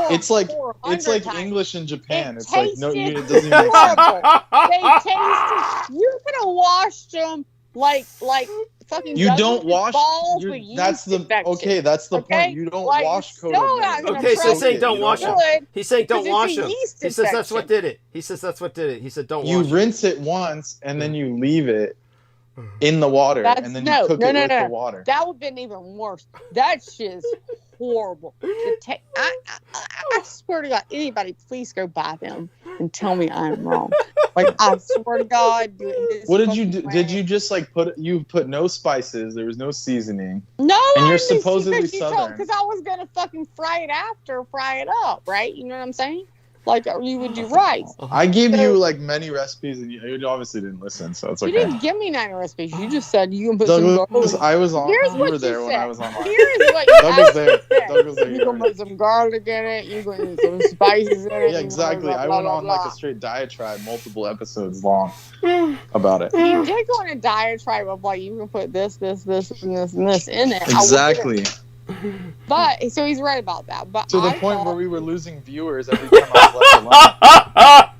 It's like
times.
English in Japan.
It
like no, it doesn't even
make sense. They tasted. You could have washed them like fucking.
You don't wash.
That's the
point. You don't wash coated.
Okay, so he's saying don't wash them. He's saying don't wash them. He says that's what did it. He said don't wash.
You rinse it once and then you leave it in the water, and then you cook it with the water.
That would have been even worse. That shit's horrible. I swear to God, anybody, please go buy them and tell me I'm wrong. Like, I swear to God.
What did you do? Did you just put no spices? There was no seasoning.
No,
and you're supposedly Southern.
Because I was gonna fucking fry it up, right? You know what I'm saying? Like you would do rice.
I gave you like many recipes, and you obviously didn't listen, so it's okay.
You didn't give me 9 recipes. You just said you can put
Douglas,
some garlic.
I was on.
Here's
you
what
were there
you
when
said.
I was on.
Here's what you
Douglas there.
You can put some garlic in it. You can put some spices in it.
Yeah, exactly.
Blah, blah,
I went
blah,
on
blah.
like a straight diatribe, multiple episodes long, about it.
You did go on a diatribe of like you can put this, and this, and this in it.
Exactly.
But so he's right about that. But
To the
I
point
thought-
where we were losing viewers every time I was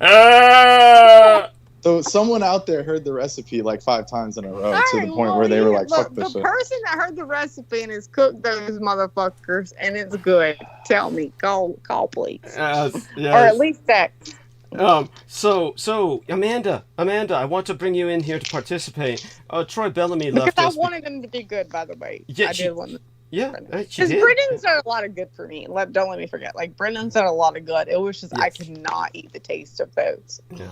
left alone. So someone out there heard the recipe like 5 times in a row, to the
Alright,
point where they were like,
look,
"Fuck this
the
shit."
person that heard the recipe and has cooked those motherfuckers and it's good. Tell me, call please,
Yes,
or at least text.
So Amanda, I want to bring you in here to participate. Troy Bellamy
Because
left
I
us.
wanted them to be good, by the way.
Yeah,
I
she-
did want them.
Yeah, she
Because
did.
Brendan's done a lot of good for me. Don't let me forget. Like Brendan's done a lot of good. It was just I
Yes.
could not eat the taste of those.
Yeah.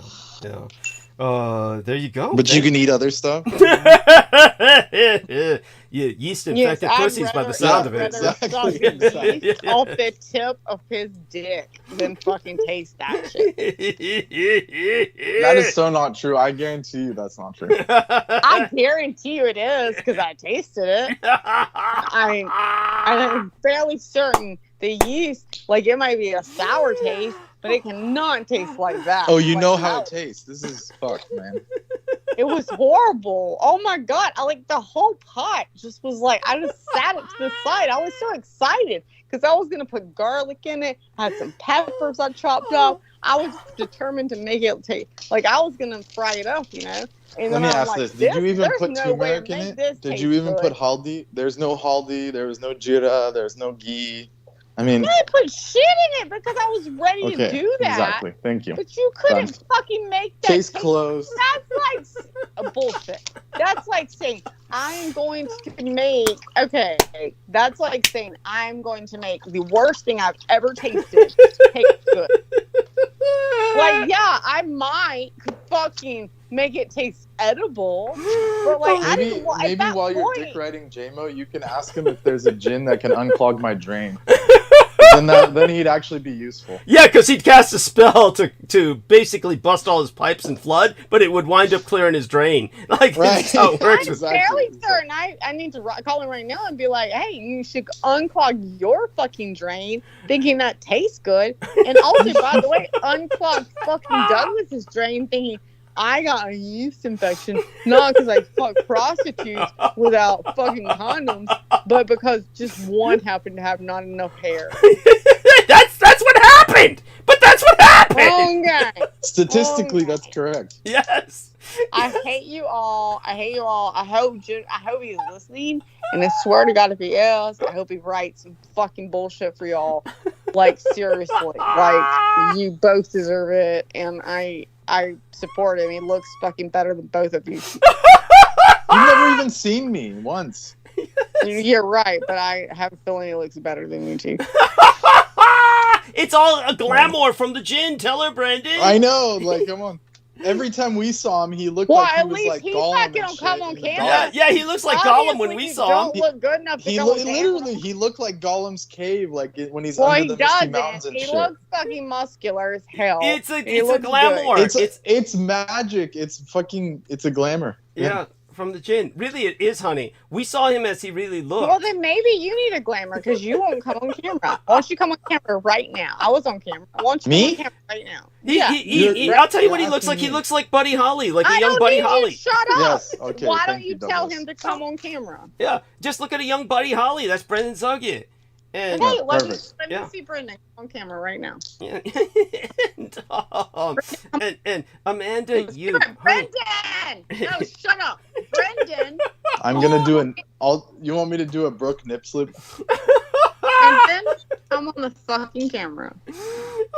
There you go.
But you can eat other stuff.
Yeah, yeast infected pussies by the sound of it.
Exactly.
Yeast off the tip of his dick than fucking taste that shit.
That is so not true. I guarantee you that's not true.
I guarantee you it is because I tasted it. I'm fairly certain the yeast, like it might be a sour taste, but it cannot taste like that.
Oh, you
Like,
know how
no.
it tastes. This is fucked, man.
It was horrible. Oh my god! I like the whole pot just was like I just sat it to the side. I was so excited because I was gonna put garlic in it. I had some peppers I chopped up. I was determined to make it taste like I was gonna fry it up, you know. And
Let me
then I'm
ask
like,
this. Did you even
there's
put
no way to
turmeric in
make
it?
this
Did
taste
you even
good.
put haldi? There's no haldi. There was no jira. There's no ghee. I mean,
I didn't put shit in it because I was ready to
okay,
do that.
exactly. Thank you.
But you couldn't
Done.
fucking make that
Case
taste.
closed.
That's like bullshit. That's like saying I'm going to make. Okay, that's like saying I'm going to make the worst thing I've ever tasted taste good. Like, yeah, I might fucking make it taste edible, but like, I
Maybe,
didn't. At
maybe
that
while you're
point,
dick riding JMO, you can ask him if there's a gin that can unclog my drain. Then he'd actually be useful.
Yeah, because he'd cast a spell to basically bust all his pipes and flood, but it would wind up clearing his drain. Like,
Right.
that's how it works.
I'm
Exactly.
fairly certain I need to call him right now and be like, hey, you should unclog your fucking drain, thinking that tastes good. And also, by the way, unclog fucking Douglas's drain, thinking I got a yeast infection, not because I fuck prostitutes without fucking condoms, but because just one happened to have not enough hair.
That's what happened. But that's what happened.
Wrong guy.
Statistically,
Oh,
that's correct.
Yes.
I hate you all. I hate you all. I hope he's listening. And I swear to God, if he is, I hope he writes some fucking bullshit for y'all. Like, seriously. Like, you both deserve it. And I support him. He looks fucking better than both of you.
You've never even seen me once.
You're right, but I have a feeling he looks better than you two.
It's all a glamour from the gin. Tell her, Brandon.
I know. Like, come on. Every time we saw him, he looked
Well,
like he
at
was
least
like
he's
Gollum
not
and
gonna
shit
come on
in the
camera.
dark.
Yeah, he looks like Gollum when we saw him.
Don't look good enough to
He
go on camera.
literally he looked like Gollum's cave, like when he's
Well,
under
he
the misty mountains
doesn't.
and
He
shit.
looks fucking muscular as hell.
It's a
He looks
glamour.
good.
It's magic. It's a glamour.
Yeah, from the gin. Really, it is, honey. We saw him as he really looked.
Well, then maybe you need a glamour because you won't come on camera. Why don't you come on camera right now? I was on camera. Why don't you
Me?
come on camera right now?
I'll tell you what he
You're
looks like.
asking
He
me.
looks like Buddy Holly, like a
I
young
don't
Buddy
need you
Holly.
to shut up.
Yes. Okay.
Why
thank
don't you tell
Douglas.
him to come on camera?
Yeah, just look at a young Buddy Holly. That's Brendan Zugget. And,
Hey, let me
perfect.
see Brendan on camera right now.
yeah. and Amanda, you. honey.
Brendan! No, shut up. Brendan!
I'm gonna do an. You want me to do a Brooke nip slip?
Brendan, come on the fucking camera.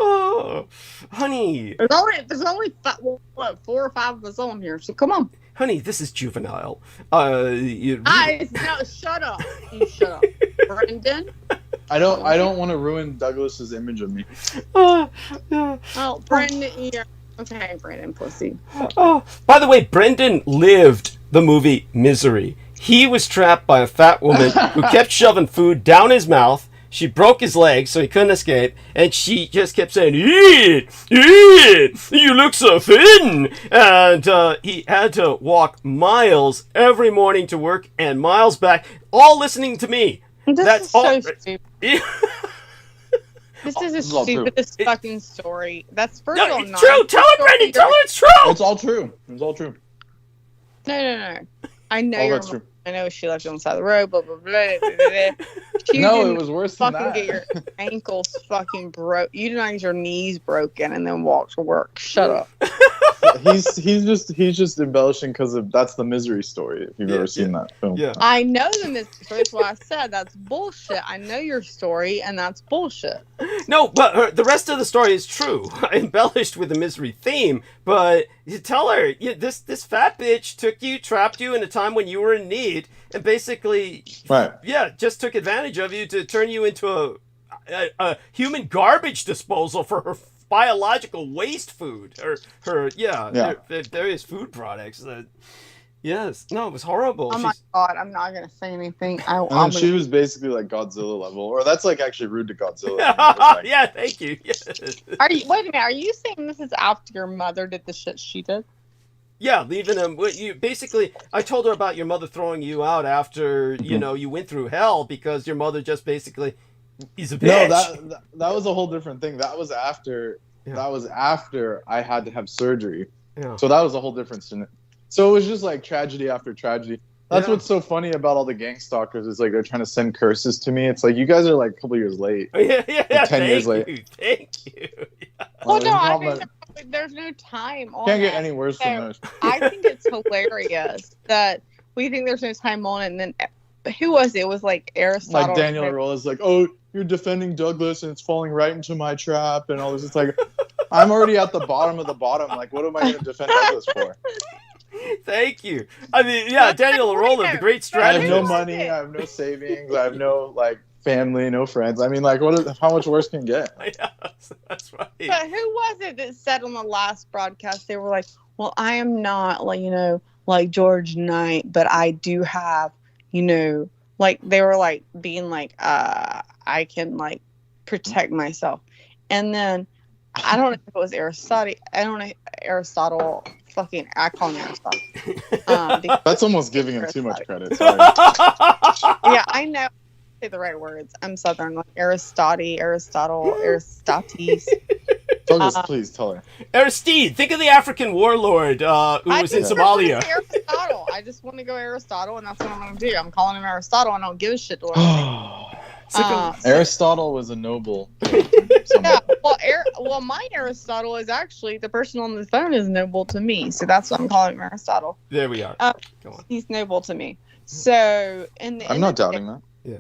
Oh, honey,
There's only 4 or 5 of us on here, so come on.
honey, this is juvenile.
Guys, no, shut up. You shut up. Brendan?
I don't want to ruin Douglas's image of me.
Yeah.
Oh, Brendan, yeah. Okay, Brendan, pussy.
Oh, by the way, Brendan lived the movie Misery. He was trapped by a fat woman who kept shoving food down his mouth. She broke his leg so he couldn't escape, and she just kept saying, "Eat, eat, you look so thin." And he had to walk miles every morning to work and miles back, all listening to me.
This is so stupid.
Yeah.
This is the
This is all true.
stupidest fucking story. That's first
No,
of all
it's
not.
true. Tell it, Brendan. Tell her it's true.
It's all true. It's all true.
No. I know
All
you're
that's true.
I know she left you on the side of the road, blah, blah, blah, blah, blah, blah. You
No, it
didn't
was worse than
fucking get
that.
your ankles fucking broke. You did not get your knees broken and then walk to work. Shut up.
he's just embellishing because that's the Misery story. If you've ever seen that film.
Yeah.
I know the mystery. That's why I said that's bullshit. I know your story, and that's bullshit.
No, but the rest of the story is true. I embellished with the Misery theme, but you tell her this fat bitch took you, trapped you in a time when you were in need, and basically,
Right.
yeah, just took advantage of you to turn you into a human garbage disposal for her biological waste food. Her various food products. Yes, no, it was horrible.
Oh my god, I'm not gonna say anything.
And she was basically like Godzilla level, or that's like actually rude to Godzilla. Like,
yeah, thank you. Yes.
Wait a minute. Are you saying this is after your mother did the shit she did?
Yeah, leaving him. You basically, I told her about your mother throwing you out after you went through hell because your mother just basically is a bitch.
No, that was a whole different thing. That was after.
Yeah.
That was after I had to have surgery.
Yeah.
So that was a whole different. So it was just like tragedy after tragedy. That's what's so funny about all the gang stalkers is like they're trying to send curses to me. It's like you guys are like a couple years late.
Yeah,
like 10 years late.
Thank you. Yeah.
Well, no, I think there's no time on
Can't
it.
get any worse than this.
I think it's hilarious that we think there's no time on it, and then who was it? It was like Aristotle.
Like Daniel Arolla's like, oh, you're defending Douglas and it's falling right into my trap and all this. It's like, I'm already at the bottom of the bottom. Like, what am I going to defend Douglas for?
Thank you. I mean, yeah, Daniel Arolla, the great
I
strategist.
have no money. I have no savings. I have no like family, no friends. I mean, like, how much worse can it get?
Yes, that's right.
But who was it that said on the last broadcast they were like, "Well, I am not like George Knight, but I do have, like they were like being like, I can like protect myself," and then I don't know if it was Aristotle. I don't know Aristotle. Fucking, I call him Aristotle.
That's almost giving him too much credit. Sorry.
Yeah, I know. Say the right words. I'm Southern, like Aristotle, Aristotes.
Douglas, please tell her.
Aristide, think of the African warlord who was in Somalia.
Aristotle. I just want to go Aristotle, and that's what I'm going to do. I'm calling him Aristotle, and I don't give a shit to what
Aristotle was a noble.
Yeah, well, my Aristotle is actually the person on the phone is noble to me, so that's what I'm calling him Aristotle.
There we are. Go on.
He's noble to me. So,
I'm not doubting that.
Yeah.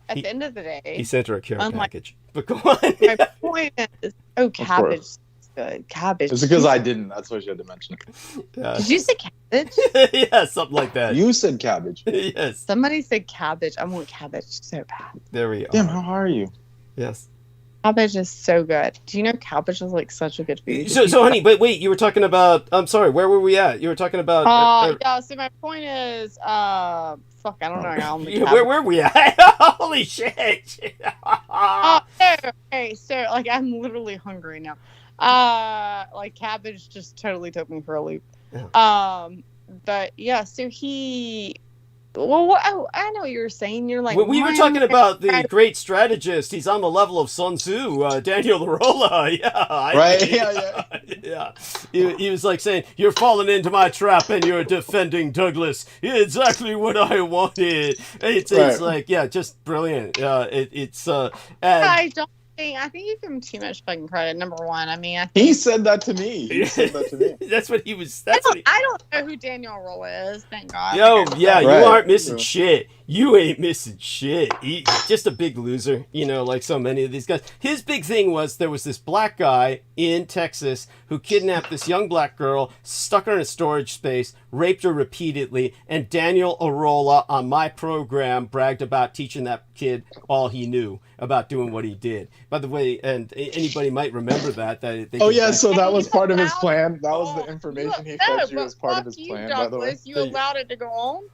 At the end of the day,
He sent her a care package. But go on.
my point is, cabbage is good. Cabbage.
It's because I didn't. That's why she had to mention it.
Yeah.
Did you say cabbage?
Yeah, something like that.
You said cabbage.
Yes.
Somebody said cabbage. I want cabbage so bad.
There we are.
Damn, how are you?
Yes.
Cabbage is so good. Do you know cabbage is like such a good food?
So honey, but wait, you were talking about, I'm sorry, where were we at? You were talking about...
Yeah, so my point is, fuck, I don't know.
Where were we at? Holy shit.
Okay, so, like, I'm literally hungry now. Like, cabbage just totally took me for a loop.
Yeah.
But, yeah, so he... Well, I know what you were saying. You're like...
We were talking about the great strategist. He's on the level of Sun Tzu, Daniel Arolla. Yeah.
Right? Yeah.
Yeah. He was like saying, you're falling into my trap and you're defending Douglas. Exactly what I wanted. It's like, yeah, just brilliant.
I think you give him too much fucking credit. Number one, I mean,
He said that to me. He said that to me.
That's what he was.
I don't know who Daniel Arolla is. Thank God.
Yo, yeah,
Right.
you aren't missing shit. You ain't missing shit. He's just a big loser, like so many of these guys. His big thing was there was this black guy in Texas who kidnapped this young black girl, stuck her in a storage space, raped her repeatedly, and Daniel Arolla on my program bragged about teaching that kid all he knew about doing what he did. By the way, and anybody might remember that.
So that was part of his plan. That was the information he fed you as part of his plan, by the way.
You allowed it to go on?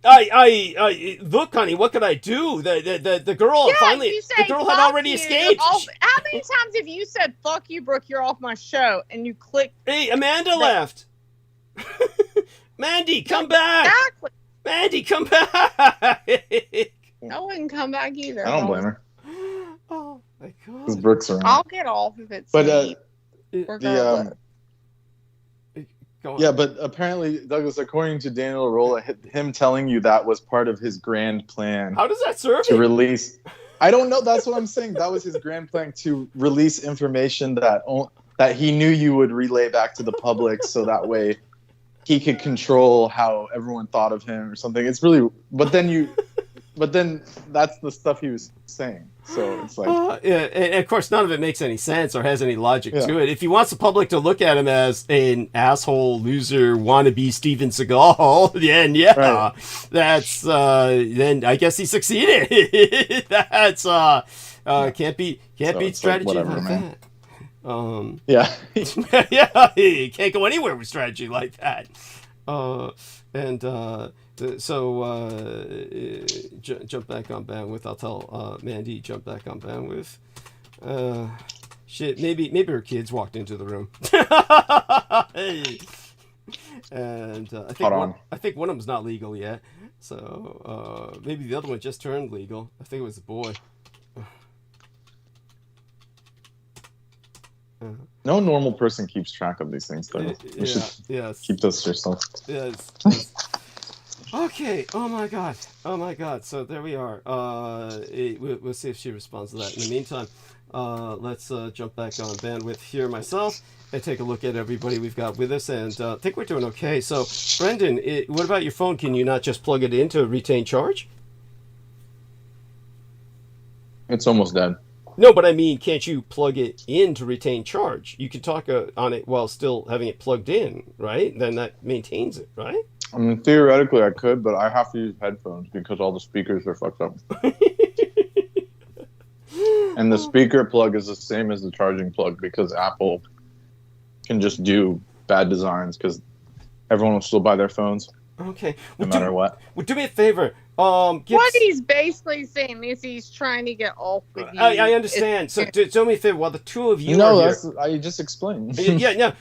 I look, honey. What could I do? The girl finally. The girl had already escaped.
How many times have you said "fuck you, Brooke"? You're off my show, and you click.
Hey, Amanda left. Mandy, come back.
Exactly.
Mandy, come back.
I wouldn't come back either.
I don't blame her.
Oh my god.
Because Brooke's around.
I'll get off if it's
But
me. Regardless.
Go on.
Yeah, but apparently, Douglas, according to Daniel Arola, him telling you that was part of his grand plan
How does that serve
to
him?
release. I don't know. That's what I'm saying. That was his grand plan to release information that he knew you would relay back to the public, so that way he could control how everyone thought of him or something. It's really, but then that's the stuff he was saying. So it's like,
yeah, and of course, none of it makes any sense or has any logic to it. If he wants the public to look at him as an asshole, loser, wannabe Steven Seagal, then that's then I guess he succeeded. That's can't beat strategy
like, whatever,
like
man.
that.
Yeah.
You can't go anywhere with strategy like that. Jump back on bandwidth. I'll tell Mandy jump back on bandwidth. Shit, maybe her kids walked into the room. Hey. And I think one of them's not legal yet. So maybe the other one just turned legal. I think it was a boy.
No normal person keeps track of these things, though. You should keep those to yourself.
Yes. Okay. Oh my god. So there we are. We'll see if she responds to that. In the meantime, let's jump back on bandwidth here myself and take a look at everybody we've got with us. And I think we're doing okay. So, Brendan, what about your phone? Can you not just plug it in to retain charge?
It's almost dead.
No, but I mean, can't you plug it in to retain charge? You can talk on it while still having it plugged in, right? Then that maintains it, right?
I mean, theoretically, I could, but I have to use headphones because all the speakers are fucked up. And the speaker plug is the same as the charging plug because Apple can just do bad designs because everyone will still buy their phones.
Okay.
No matter what.
Well, do me a favor.
What he's basically saying is he's trying to get off with you.
I understand. So do me a favor. While the two of you are here.
No, I just explained.
No,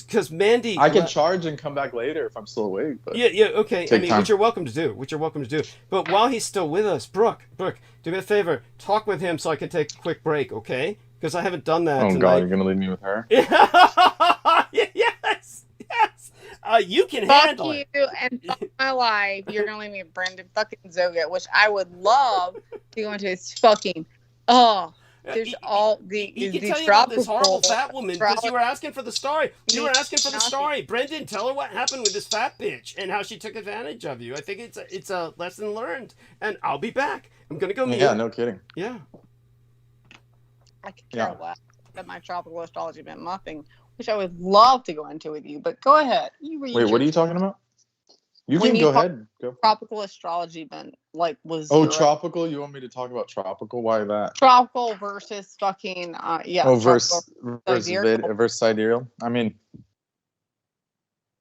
because Mandy.
I can charge and come back later if I'm still awake. But
okay. I mean, which you're welcome to do. But while he's still with us, Brooke, do me a favor. Talk with him so I can take a quick break, okay? Because I haven't done that tonight.
God, you're gonna leave me with her?
Yes. You can handle it.
Fuck you and fuck my life. You're gonna leave me with Brendan fucking Zoga, which I would love to go into his fucking. There's all the.
He can tell you about this horrible fat woman because you were asking for the story. Brendan, tell her what happened with this fat bitch and how she took advantage of you. I think it's a lesson learned. And I'll be back. I'm gonna go meet.
Yeah, no kidding.
Yeah.
I could care less that my tropical astrology meant nothing, which I would love to go into with you. But go ahead.
Wait, what are you talking about? You can go ahead. Go.
Tropical astrology meant was.
Oh, tropical. You want me to talk about tropical? Why that?
Tropical versus fucking
versus sidereal. I mean,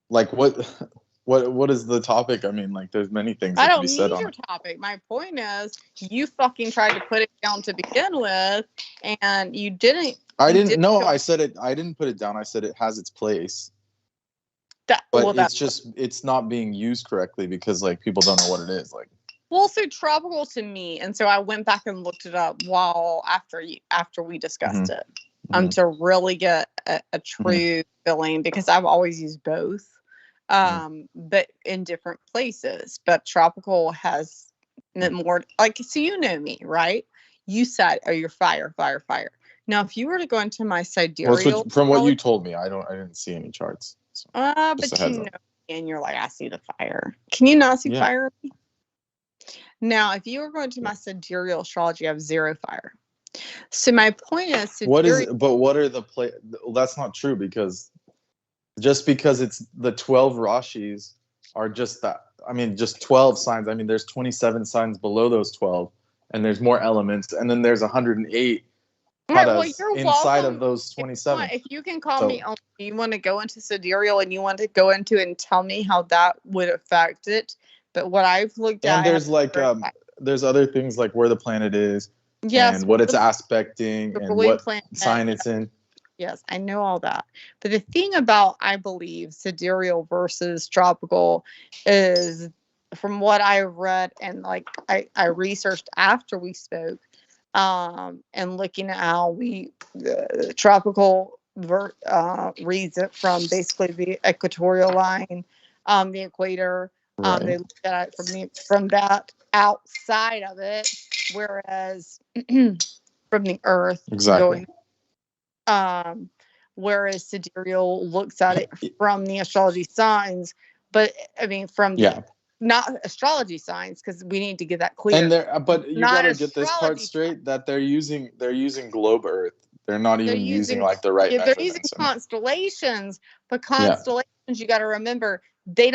like what is the topic? I mean, like there's many things that can be said on it. I don't need your
topic. My point is, you fucking tried to put it down to begin with, and you didn't.
I didn't. No, I said it. I didn't put it down. I said it has its place. It's not being used correctly because like people don't know what it is. Like,
well, so tropical to me, and so I went back and looked it up after we discussed it, to really get a true feeling because I've always used both, but in different places. But tropical has more like so you know me, right? You said, "Oh, you're fire." Now, if you were to go into my sidereal,
from what you told me, I didn't see any charts. So
but you know me and you're like, I see the fire. Can you not see fire? Now, if you were going to my sidereal astrology, I have 0 fire. So my point is,
what are the that's not true because just because it's the 12 Rashis are just that. I mean, just 12 signs. I mean, there's 27 signs below those 12, and there's more elements, and then there's 108. Inside of those 27.
If you can call me on, you want to go into sidereal and you want to go into it and tell me how that would affect it. But what I've looked at,
and there's like there's other things like where the planet is, and what it's aspecting, and what sign it's in.
Yes, I know all that. But the thing about, I believe, sidereal versus tropical is, from what I read and like I researched after we spoke. And looking at how tropical reads it from basically the equatorial line, the equator. They look at it from that outside of it, whereas from the Earth going. Whereas sidereal looks at it from the astrology signs, but I mean from the not astrology signs, because we need to get that clear.
And but you gotta get this part straight, that they're using globe Earth. They're not even using like the right measurements.
They're using constellations, but constellations, you got to remember, they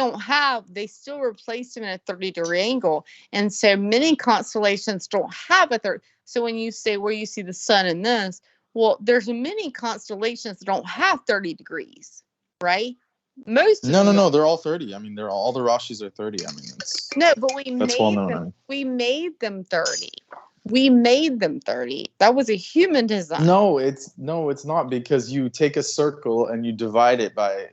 still replaced them in a 30-degree angle. And so many constellations don't have a 30. So when you say where you see the sun in this, well, there's many constellations that don't have 30 degrees, right? Most of them
no, they're all 30. I mean, all the Rashis are 30. I mean,
but we made them 30. We made them 30. That was a human design.
No, it's not, because you take a circle and you divide it by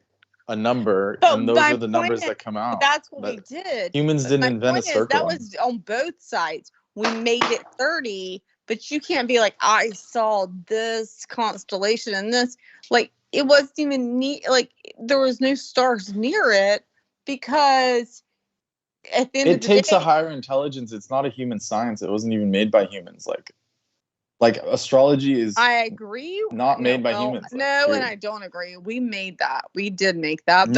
a number, and those are the numbers that come out.
That's what we did.
Humans didn't invent a circle.
That was on both sides. We made it 30, but you can't be like, I saw this constellation and this. Like, it wasn't even neat. Like, there was no stars near it, because at the end of the day,
it takes a higher intelligence. It's not a human science. It wasn't even made by humans. Like astrology is.
I agree.
Not made by humans.
No, and I don't agree. We made that. We did make that. But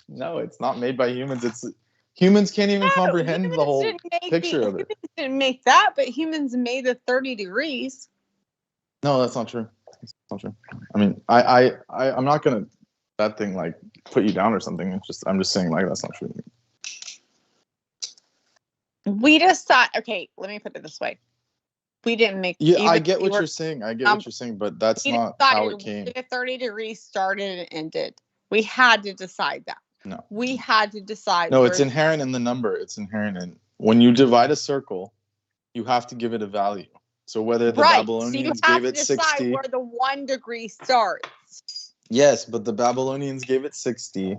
no, it's not made by humans. Humans can't even comprehend the whole picture of it.
Humans didn't make that, but humans made the 30 degrees.
No, that's not true. That's not true. I mean, I'm not gonna that thing like put you down or something. I'm just saying like that's not true.
We just thought, okay, let me put it this way. We didn't make.
Yeah, I get what you're saying. But that's not how it came.
The 30 degrees started and ended. We had to decide that.
No.
We had to decide.
No, it's inherent in the number. It's inherent in when you divide a circle, you have to give it a value. So whether the Babylonians gave it 60,
you have to decide where the 1 degree starts.
Yes, but the Babylonians gave it 60,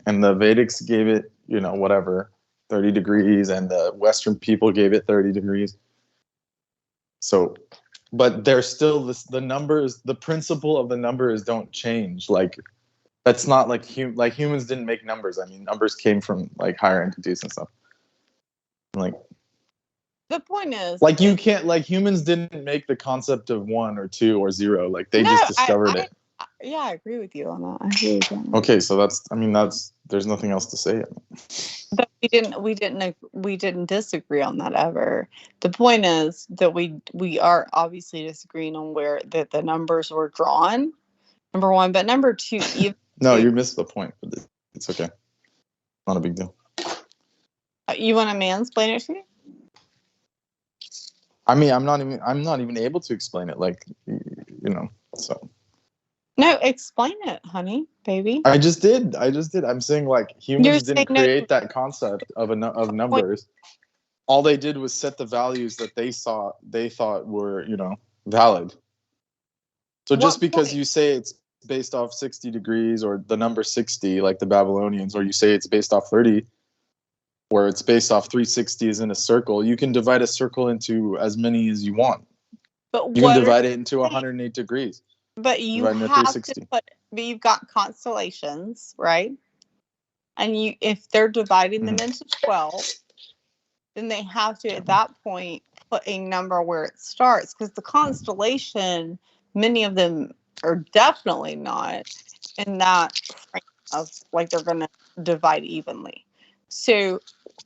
and the Vedics gave it, whatever, 30 degrees, and the Western people gave it 30 degrees. So, but there's still the numbers, the principle of the numbers don't change. Like, that's not like humans didn't make numbers. I mean, numbers came from like higher entities and stuff. Like,
the point is,
like, you can't, like, humans didn't make the concept of 1 or 2 or 0. Like, they just discovered it.
Yeah, I agree with you on that. I agree with you.
Okay, so there's nothing else to say.
But we didn't disagree on that ever. The point is that we are obviously disagreeing on where the numbers were drawn. Number one, but number two,
no, you missed the point. But it's okay. Not a big deal.
You want to mansplain it to me?
I mean, I'm not even able to explain it. Like, so.
No, explain it, honey, baby.
I just did. I'm saying, like, humans didn't create that concept of numbers. All they did was set the values that they thought were, valid. So just because you say it's based off 60 degrees or the number 60, like the Babylonians, or you say it's based off 30, or it's based off 360s in a circle, you can divide a circle into as many as you want.
But
you can divide it into 108 degrees.
But you have to but you've got constellations, right? And if they're dividing them into 12, then they have to, at that point, put a number where it starts. Because the constellation, many of them are definitely not in that frame of, like, they're going to divide evenly. So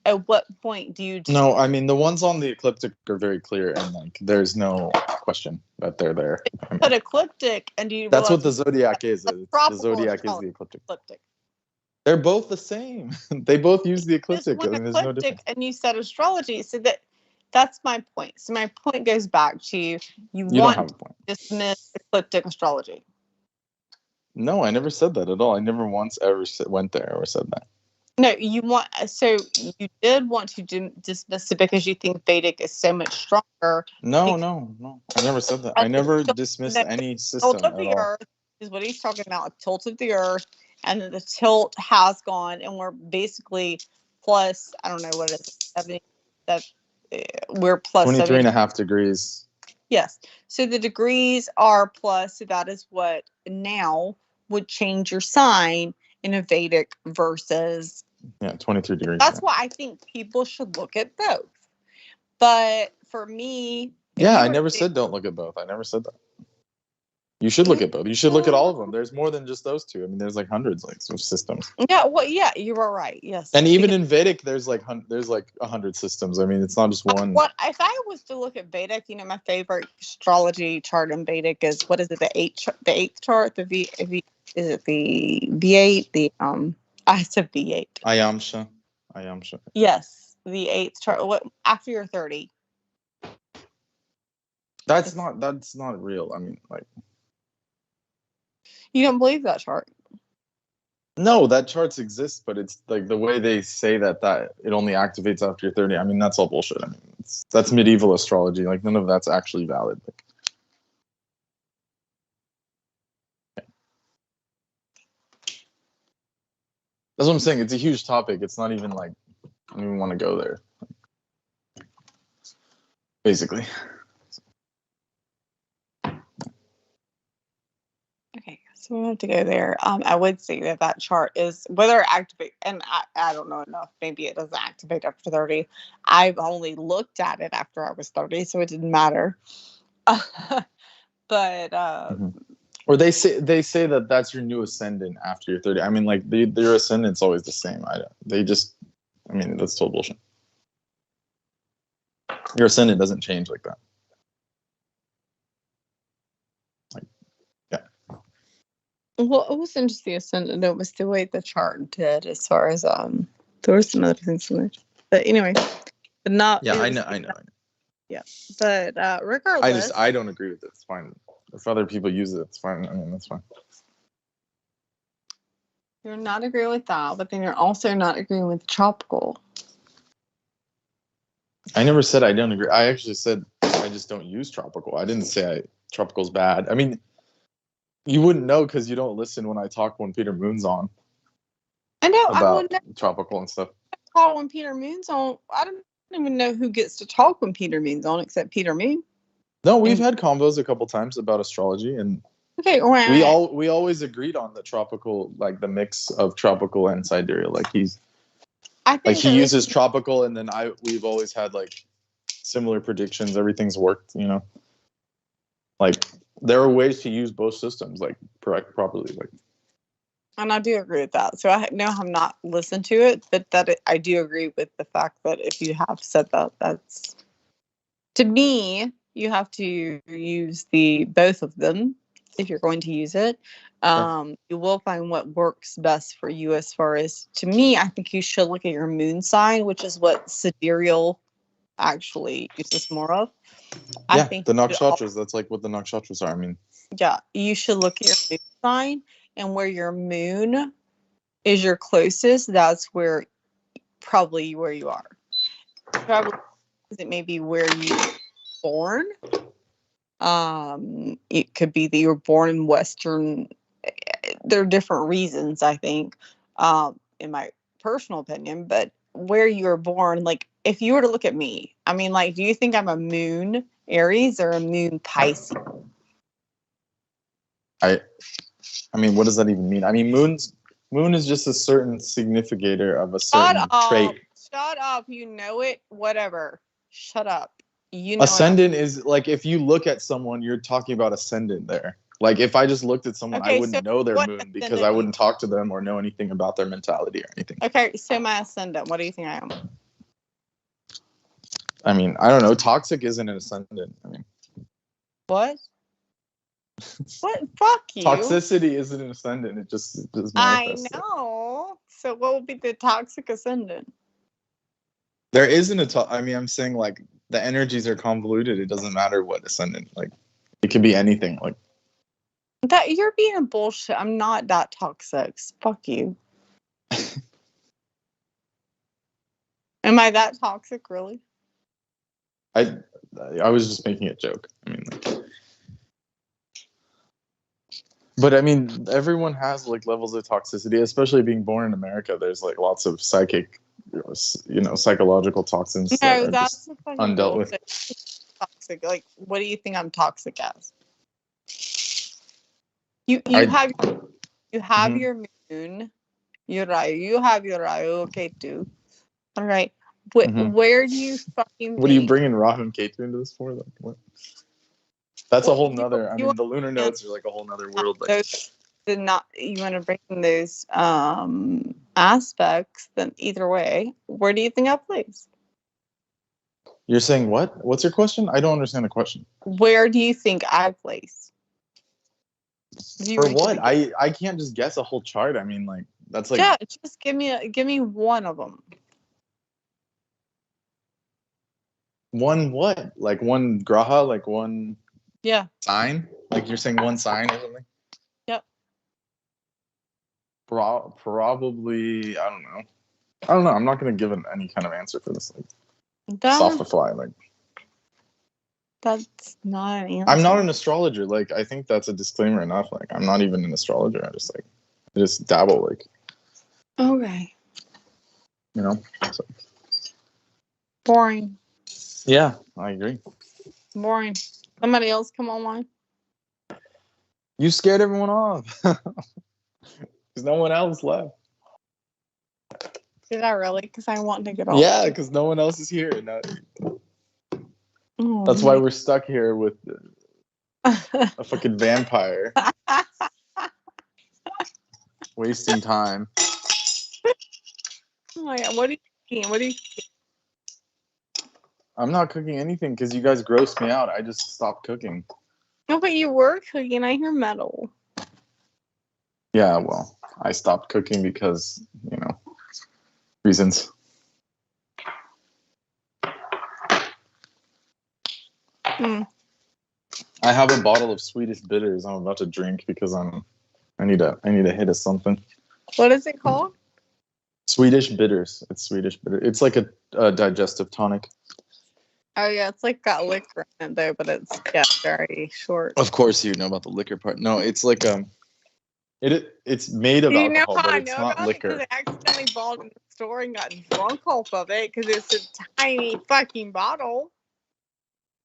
at what point do you...
No, I mean, the ones on the ecliptic are very clear, and, like, there's no question that they're there.
But ecliptic, and do you...
That's what the zodiac is. The zodiac is the ecliptic. They're both the same. They both use the ecliptic. I mean, there's no difference. And
you said astrology, so that's my point. So my point goes back to you
want to
dismiss ecliptic astrology.
No, I never said that at all. I never once ever went there or said that.
No, you did want to dismiss it because you think Vedic is so much stronger.
No. I never said that. I never dismissed any system at all. The
Earth is what he's talking about, a tilt of the Earth, and then the tilt has gone, and we're basically plus, I don't know what it is, 70, we're plus
23.5 degrees.
Yes. So the degrees are plus, so that is what now would change your sign in a Vedic versus.
Yeah, 23 degrees.
That's why I think people should look at both. But for me,
yeah, I never said don't look at both. I never said that. You should look at both. You should look at all of them. There's more than just those two. I mean, there's like hundreds of systems.
Yeah, well, yeah, you were right. Yes,
and even in Vedic, there's like 100 systems. I mean, it's not just one.
What if I was to look at Vedic? You know, my favorite astrology chart in Vedic is what is it? The eighth chart. Is it the V8? I said V8.
Ayamsha.
Yes, the eighth chart. What after you're 30?
That's not real. I mean, like.
You don't believe that chart?
No, that charts exist, but it's like the way they say that it only activates after you're 30. I mean, that's all bullshit. I mean, that's medieval astrology. Like, none of that's actually valid. Like, that's what I'm saying. It's a huge topic. It's not even like I don't even want to go there. Basically.
Okay, so we have to go there. I would say that chart is whether it activate, and I don't know enough. Maybe it doesn't activate after 30. I've only looked at it after I was 30, so it didn't matter. But
or they say that that's your new ascendant after you're 30. I mean, like your ascendant's always the same. I mean, that's total bullshit. Your ascendant doesn't change like that.
Well, it wasn't just the ascendant; it was the way the chart did. As far as there were some other things in there, but anyway, but not.
Yeah, I know.
Yeah, but regardless,
I don't agree with it. It's fine. If other people use it, it's fine. I mean, that's fine.
You're not agreeing with that, but then you're also not agreeing with tropical.
I never said I don't agree. I actually said I just don't use tropical. I didn't say tropical's bad. I mean. You wouldn't know because you don't listen when I talk when Peter Moon's on.
I know.
About tropical and stuff.
Talk when Peter Moon's on. I don't even know who gets to talk when Peter Moon's on except Peter Moon.
No, we've had combos a couple times about astrology, and we always agreed on the tropical, like the mix of tropical and sidereal. Like he uses tropical, and then we've always had like similar predictions. Everything's worked, you know. Like. There are ways to use both systems, like properly, like.
And I do agree with that. So I know I'm not listened to it, but I do agree with the fact that if you have said that, that's to me, you have to use both of them if you're going to use it. You will find what works best for you. As far as to me, I think you should look at your moon sign, which is what sidereal actually uses more of.
I think the nakshatras, that's like what the nakshatras are. I mean,
yeah, you should look at your moon sign and where your moon is your closest. That's where you are. Probably it may be where you were born. It could be that you were born in Western. There are different reasons, I think, in my personal opinion, but where you were born, like if you were to look at me, I mean, like, do you think I'm a moon Aries or a moon Pisces?
I mean, what does that even mean? I mean, moon is just a certain significator of a certain trait.
Shut up. You know it. Whatever. Shut up. You know
ascendant is like if you look at someone, you're talking about ascendant there. Like if I just looked at someone, I wouldn't know their moon because I wouldn't talk to them or know anything about their mentality or anything.
Okay, so my ascendant, what do you think I am?
I mean, I don't know. Toxic isn't an ascendant. I mean,
what? What? Fuck you.
Toxicity isn't an ascendant. It just manifests.
I know. So what would be the toxic ascendant?
There isn't I mean, I'm saying like the energies are convoluted. It doesn't matter what ascendant. Like it could be anything. Like
that you're being bullshit. I'm not that toxic. Fuck you. Am I that toxic, really?
I was just making a joke. I mean, but I mean, everyone has like levels of toxicity, especially being born in America. There's like lots of psychological toxins that are just undealt with.
Toxic. Like, what do you think I'm toxic as? You
I-
have
Mhm.
your moon, your Rayu. You have your Rayu, okay, too. All right.
Mhm.
Where do you fucking
What are you
think?
bringing Rahu and Ketu into this for? Like, what? That's a
Well,
whole
you-
nother. I
you
mean, the lunar nodes are like a whole nother world. Like,
those did not. You want to bring those aspects? Then either way, where do you think I place?
you're saying what? What's your question? I don't understand the question.
Where do you think I place? Do you
For
really
what?
think-
I can't just guess a whole chart. I mean, like that's like
yeah, just give me one of them.
one what? Like one graha? Like one
Yeah.
sign? Like you're saying one sign or something?
Yep.
Probably. I don't know. I don't know. I'm not gonna give any kind of answer for this. Like,
That,
off the fly. Like
that's not an answer.
I'm not an astrologer. Like I think that's a disclaimer enough. Like I'm not even an astrologer. I just dabble. Like
Okay.
you know. So,
Boring.
yeah, I agree.
Boring. Somebody else come online.
You scared everyone off. There's no one else left.
Did I really? Because I want to get off.
Yeah, because no one else is here.
Oh,
That's why we're stuck here with a fucking vampire, wasting time.
Oh my God. What are you eating? What are you?
I'm not cooking anything because you guys grossed me out. I just stopped cooking.
No, but you were cooking. I hear metal.
Yeah, well, I stopped cooking because, reasons.
Mm.
I have a bottle of Swedish bitters I'm about to drink because I need a hit of something.
What is it called?
Swedish bitters. It's Swedish bitter. It's like a digestive tonic.
Oh yeah, it's like got liquor in it though, but it's very short.
Of course, you know about the liquor part. No, it's like it's made of
You know
alcohol,
how
but
I
it's
know
not
about it?
liquor.
Because I accidentally bought it in the store and got drunk off of it because it's a tiny fucking bottle.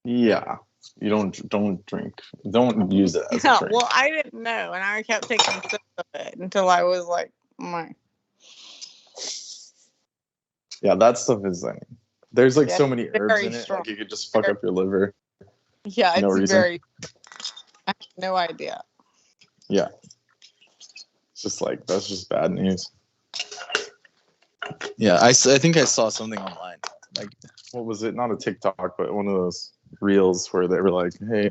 Yeah, you don't drink. Don't use it as a
Yeah,
drink.
well, I didn't know, and I kept taking sips of it until I was like, my.
Yeah, that stuff is. I mean, there's like
Yeah,
so many herbs
very
in it,
strong.
like you could just fuck up your liver.
Yeah,
No
it's
reason.
very. I have no idea.
Yeah, it's just like that's just bad news. Yeah, I think I saw something online. Like, what was it? Not a TikTok, but one of those reels where they were like, "Hey,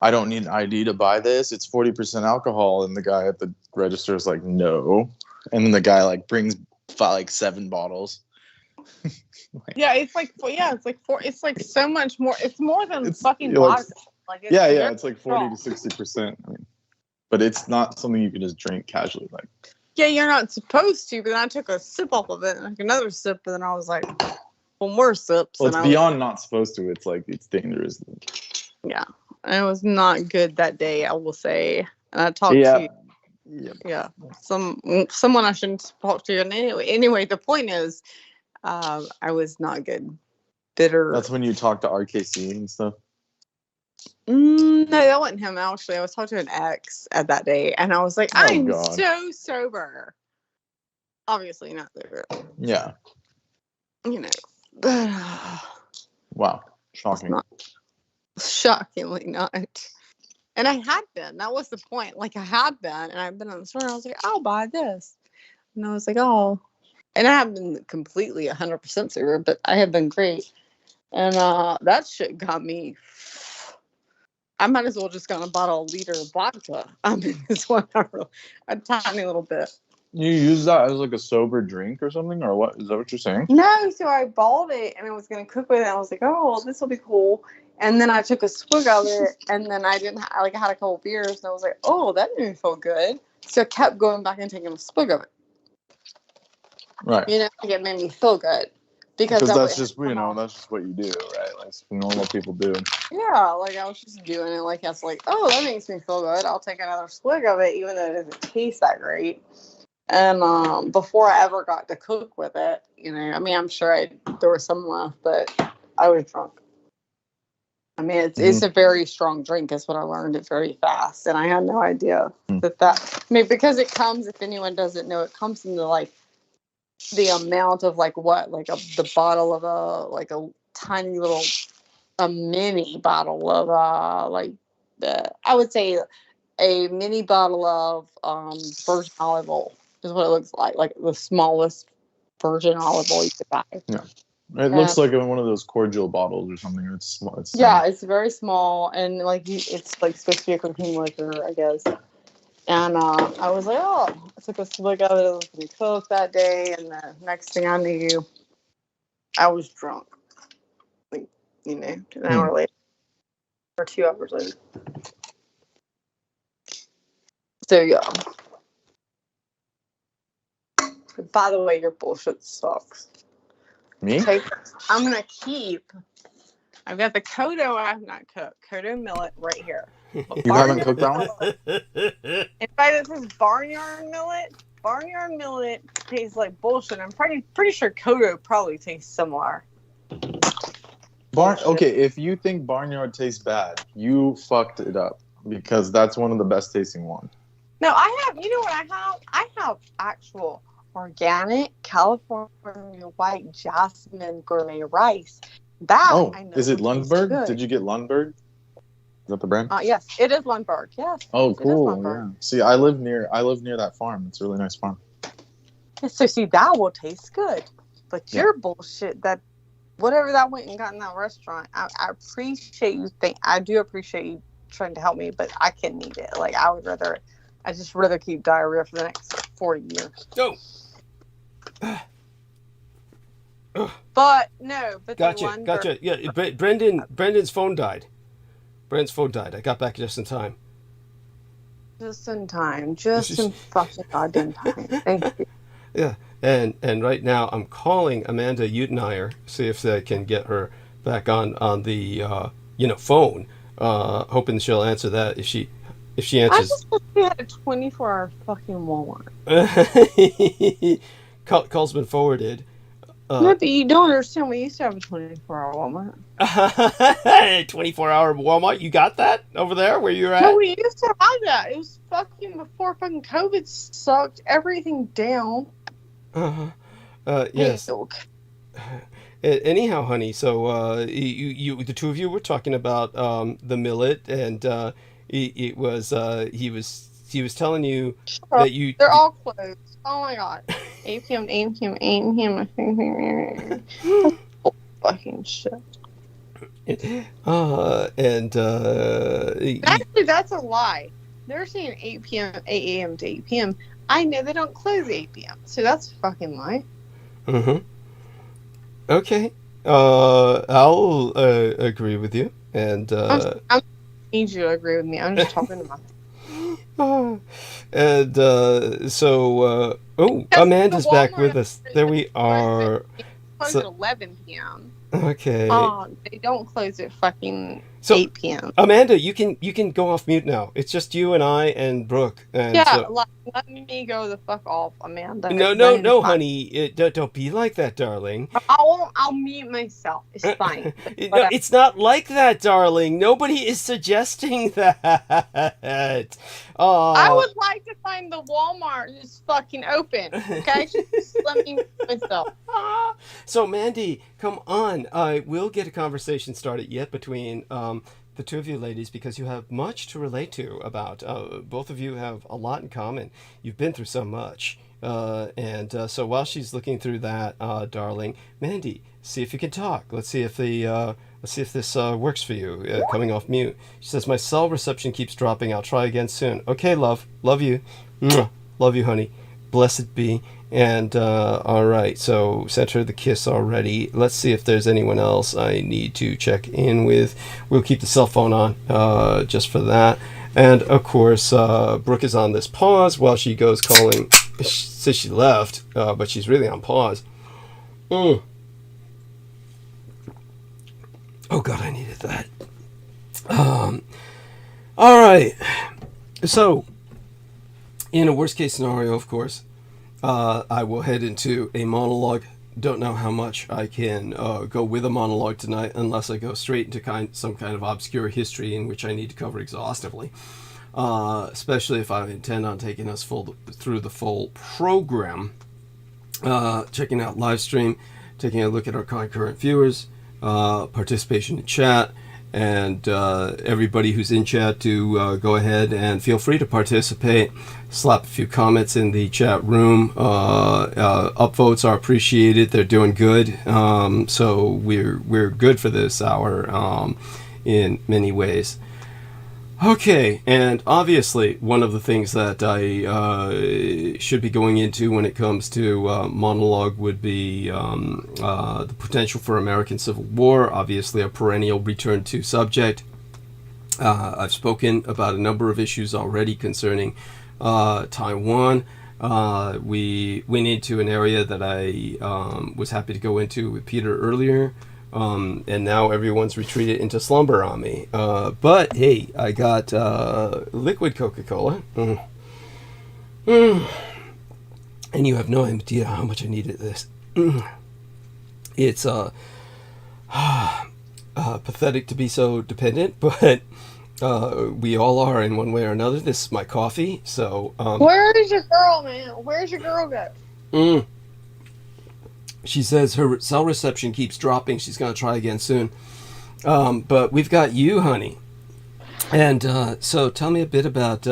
I don't need an ID to buy this. It's 40% alcohol," and the guy at the register is like, "No," and then the guy like brings like 7 bottles.
Yeah, it's like it's like so much more. It's more than
It's-
fucking
you're like-
vodka. Like it's
Yeah,
very
it's like 40 to 60%. I mean, but it's not something you can just drink casually. Like,
yeah, you're not supposed to. But then I took a sip off of it and like another sip, and then I was like, well, more sips.
well,
and
it's
I was
beyond not supposed to. It's like it's dangerous.
Yeah, and it was not good that day, I will say. And I talked
Yeah.
someone I shouldn't talk to. And anyway, the point is, I was not good. Bitter.
That's when you talk to RKC and stuff.
No, that wasn't him. Actually, I was talking to an ex at that day, and I was like,
Oh,
I'm
God.
so sober. Obviously not sober.
Yeah.
You know, but
Wow. Shocking.
not shockingly not. And I had been. That was the point. Like I had been, and I've been in the store. And I was like, I'll buy this, and I was like, oh, and I haven't been completely 100% sober, but I have been great. And that shit got me. I might as well just got a bottle of liter of vodka. I mean, this one a tiny little bit.
You use that as like a sober drink or something, or what? Is that what you're saying?
No, so I bought it and I was gonna cook with it. I was like, oh, this will be cool. And then I took a swig of it, and then I didn't. I had a couple beers, and I was like, oh, that didn't feel good. So I kept going back and taking a swig of it.
Right.
You know, like it made me feel good because
That's just that's just what you do, right? Like normal people do.
Yeah, like I was just doing it like that's like, oh, that makes me feel good. I'll take another swig of it, even though it doesn't taste that great. And before I ever got to cook with it, I mean, I'm sure there was some left, but I was drunk. I mean, it's a very strong drink. Is what I learned it very fast, and I had no idea that. I mean, because it comes. If anyone doesn't know, it comes in the amount of the bottle of a tiny little mini bottle of I would say a mini bottle of virgin olive oil is what it looks like the smallest virgin olive oil you could buy.
Yeah. It looks like one of those cordial bottles or something. It's small. It's
it's very small, and it's like supposed to be a cream liquor, I guess. And I was like, I took a swig of it. It was going to cook that day, and the next thing I knew, I was drunk. An hour later or 2 hours later. So yeah. By the way, your bullshit sucks.
Me?
I'm gonna keep. I've got the Kodo I have not cooked. Kodo millet right here.
You haven't cooked that one?
In fact, this is Barnyard millet. Barnyard millet tastes like bullshit. I'm pretty sure Kodo probably tastes similar.
Okay, if you think Barnyard tastes bad, you fucked it up because that's one of the best tasting ones.
No, I have. You know what I have? I have actual organic California white jasmine gourmet rice. That I know
is it Lundberg? Did you get Lundberg? Is that the brand?
Yes, it is Lundberg. Yes.
Oh, cool. Yeah. See, I live near that farm. It's a really nice farm.
So see, that will taste good, but your bullshit that whatever that went and got in that restaurant, I appreciate you. I do appreciate you trying to help me, but I couldn't eat it. Like I just rather keep diarrhea for the next 40 years.
Go.
But no, but
Gotcha. Yeah, Brendan's phone died. Brand's phone died. I got back just in time.
Just in time. Just in fucking goddamn time. Thank you.
Yeah, and right now I'm calling Amanda Utenayer, see if I can get her back on the phone. Hoping she'll answer that. If she answers.
I just wish we had a 24-hour fucking Walmart.
Call's been forwarded.
No, but you don't understand. We used to have a 24-hour Walmart.
24-hour Walmart? You got that over there where you're at?
No, we used to have that. It was fucking before fucking COVID sucked everything down.
Yes. Anyhow, honey, so you the two of you were talking about the millet, and he was telling you that
they're all closed. Oh my god. 8 p.m. Fucking shit. Actually, that's a lie. They're saying 8 p.m., 8 a.m. to 8 p.m. I know they don't close at 8 p.m., so that's a fucking lie.
Mm-hmm. Okay. I'll agree with you, and
I need you to agree with me. I'm just talking about.
And so Amanda's back with us. There we are.
Close at 11 p.m.
Okay.
They don't close at fucking 8 p.m.
Amanda, you can go off mute now. It's just you and I and Brooke. And
let me go the fuck off, Amanda.
No, honey. Don't be like that, darling.
I'll mute myself. It's fine.
No, it's not like that, darling. Nobody is suggesting that.
I would like to find the Walmart that's fucking open. Okay, just let me mute myself.
So, Mandy, come on. I will get a conversation started yet between the two of you ladies, because you have much to relate to about. Both of you have a lot in common. You've been through so much. So while she's looking through that, darling, Mandy, see if you can talk. Let's see if this works for you. Coming off mute. She says, my cell reception keeps dropping. I'll try again soon. Okay, love. Love you. Mwah. Love you, honey. Blessed be. And all right, so sent her the kiss already. Let's see if there's anyone else I need to check in with. We'll keep the cell phone on just for that. And of course, Brooke is on this pause while she goes calling. She says she left, but she's really on pause. Oh God, I needed that. All right. So, in a worst case scenario, of course, I will head into a monologue don't know how much I can go with a monologue tonight unless I go straight into some kind of obscure history in which I need to cover exhaustively. Especially if I intend on taking us through the full program. Checking out live stream, taking a look at our concurrent viewers, participation in chat, and everybody who's in chat to go ahead and feel free to participate. Slap a few comments in the chat room. Upvotes are appreciated. They're doing good. So we're good for this hour in many ways. Okay, and obviously one of the things that I should be going into when it comes to monologue would be the potential for American Civil War, obviously a perennial return to subject. I've spoken about a number of issues already concerning Taiwan. We went into an area that I was happy to go into with Peter earlier. And now everyone's retreated into slumber on me. But hey, I got liquid Coca-Cola. And you have no idea how much I needed this. It's pathetic to be so dependent, but we all are in one way or another. This is my coffee, so...
Where is your girl, man? Where's your girl go?
She says her cell reception keeps dropping. She's going to try again soon. But we've got you, honey. And so tell me a bit about,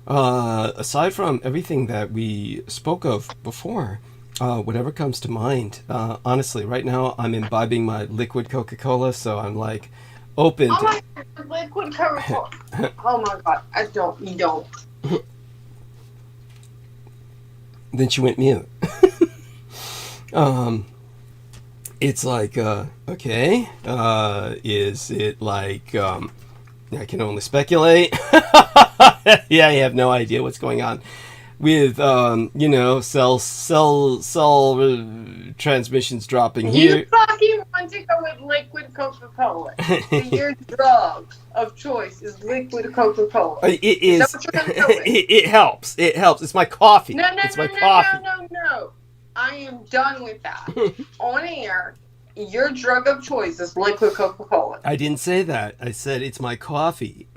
aside from everything that we spoke of before, whatever comes to mind. Honestly, right now I'm imbibing my liquid Coca-Cola, so I'm like open
Oh
to...
my God, liquid Coca-Cola. Oh my God, you don't.
Then she went mute. It's like, okay, is it like, I can only speculate. Yeah, I have no idea what's going on with, cell transmissions dropping here.
You fucking want to go with liquid Coca-Cola. So your drug of choice is liquid Coca-Cola.
It is.
Is that what you're gonna go with?
It helps. It helps. It's my coffee.
No,
Coffee.
no. I am done with that. On air, your drug of choice is liquid Coca-Cola.
I didn't say that. I said it's my coffee.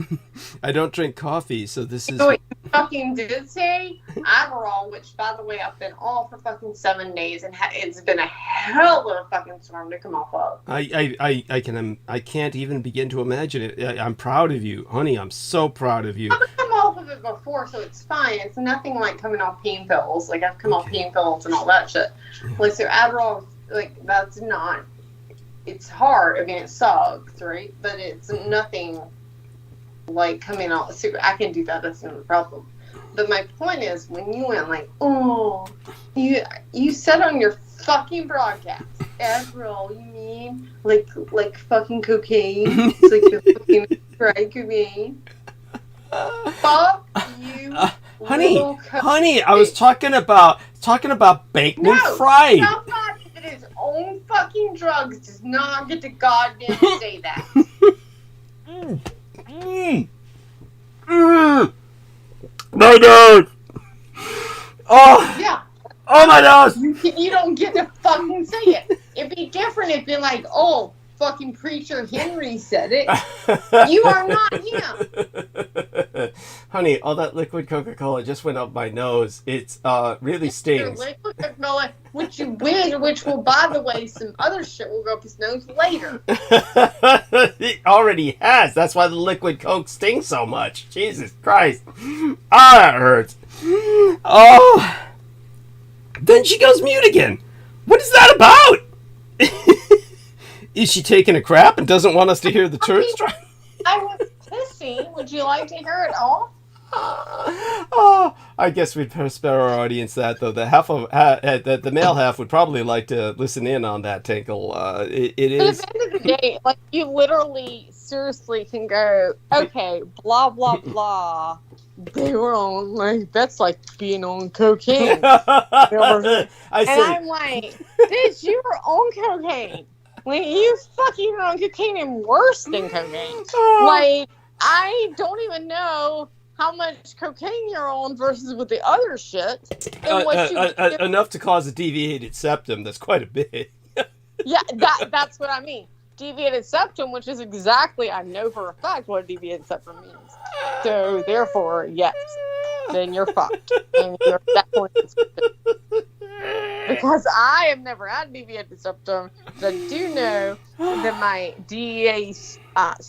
I don't drink coffee, so this is...
So what you fucking did say, Adderall, which, by the way, I've been off for fucking 7 days, and it's been a hell of a fucking storm to come off of.
I can't even begin to imagine it. I'm proud of you. Honey, I'm so proud of you.
I've come off of it before, so it's fine. It's nothing like coming off pain pills. Like, I've come off pain pills and all that shit. Like, so Adderall, like, that's not... It's hard. I mean, it sucks, right? But it's nothing like coming out super. I can do that. That's not a problem. But my point is, when you went like, oh, you said on your fucking broadcast, Adderall, you mean like fucking cocaine? It's like you're fucking fried cocaine. Fuck you,
honey. I was talking about baked and fried.
Somebody that his own fucking drugs does not get to goddamn say that.
My nose. Oh.
Yeah.
Oh my nose.
You don't get to fucking say it. It'd be different if you're like, oh, fucking preacher Henry said it. You are not him.
Honey, all that liquid Coca-Cola just went up my nose. It's really stings.
Liquid Coca-Cola, which will, by the way, some other shit will go up his nose later.
It already has. That's why the liquid Coke stings so much. Jesus Christ. Oh, that hurts. Oh. Then she goes mute again. What is that about? Is she taking a crap and doesn't want us to hear the turds try?
I was pissing. Would you like to hear it all?
Oh, I guess we'd spare our audience that, though. The male half would probably like to listen in on that tinkle. It is.
At the end of the day, like, you literally, seriously can go, okay, blah, blah, blah. They were on, like, that's like being on cocaine. I'm like, bitch, you were on cocaine. Like, you fucking were on cocaine and worse than cocaine. Like, I don't even know how much cocaine you're on versus with the other shit. And what you
enough to cause a deviated septum. That's quite a bit.
Yeah, that's what I mean. Deviated septum, which is exactly, I know for a fact what a deviated septum means. So therefore, yes, then you're fucked. And you're definitely because I have never had a deviated septum, but I do know that my DEA,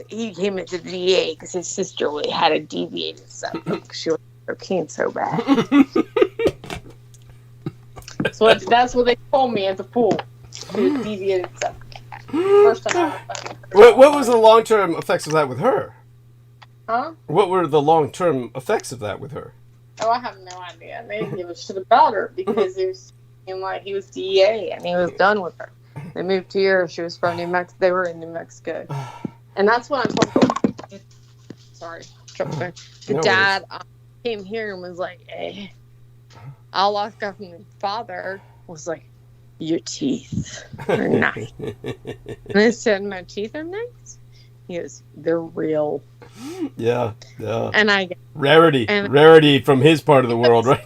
he came into the DEA because his sister had a deviated septum because she was cocaine so bad. So that's what they told me at the pool. Deviated septum. First time
what was the long-term effects of that with her?
Huh?
What were the long-term effects of that with her?
Oh, I have no idea. They didn't give a shit about her because it was like he was DEA and he was done with her. They moved here. She was from New Mexico. They were in New Mexico, and that's when I told them. Sorry, the
No
dad came here and was like, "Hey, all I got from the father was like, your teeth are nice." And I said, "My teeth are nice." He goes, "They're real."
Yeah.
And I
rarity from his part of the world, right?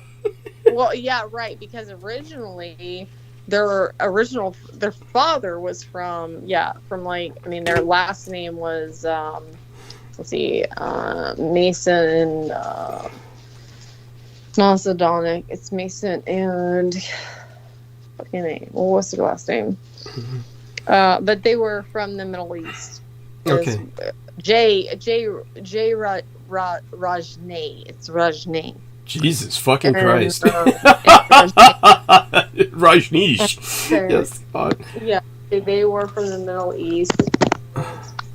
Well, yeah, right. Because originally, their father was from their last name was Mason and Macedonic. It's Mason and fucking name. Well, what's the last name? But they were from the Middle East.
Okay.
Rajne. It's Rajne.
Jesus fucking Christ. Rajneesh. Yes, God.
Yeah, they were from the Middle East.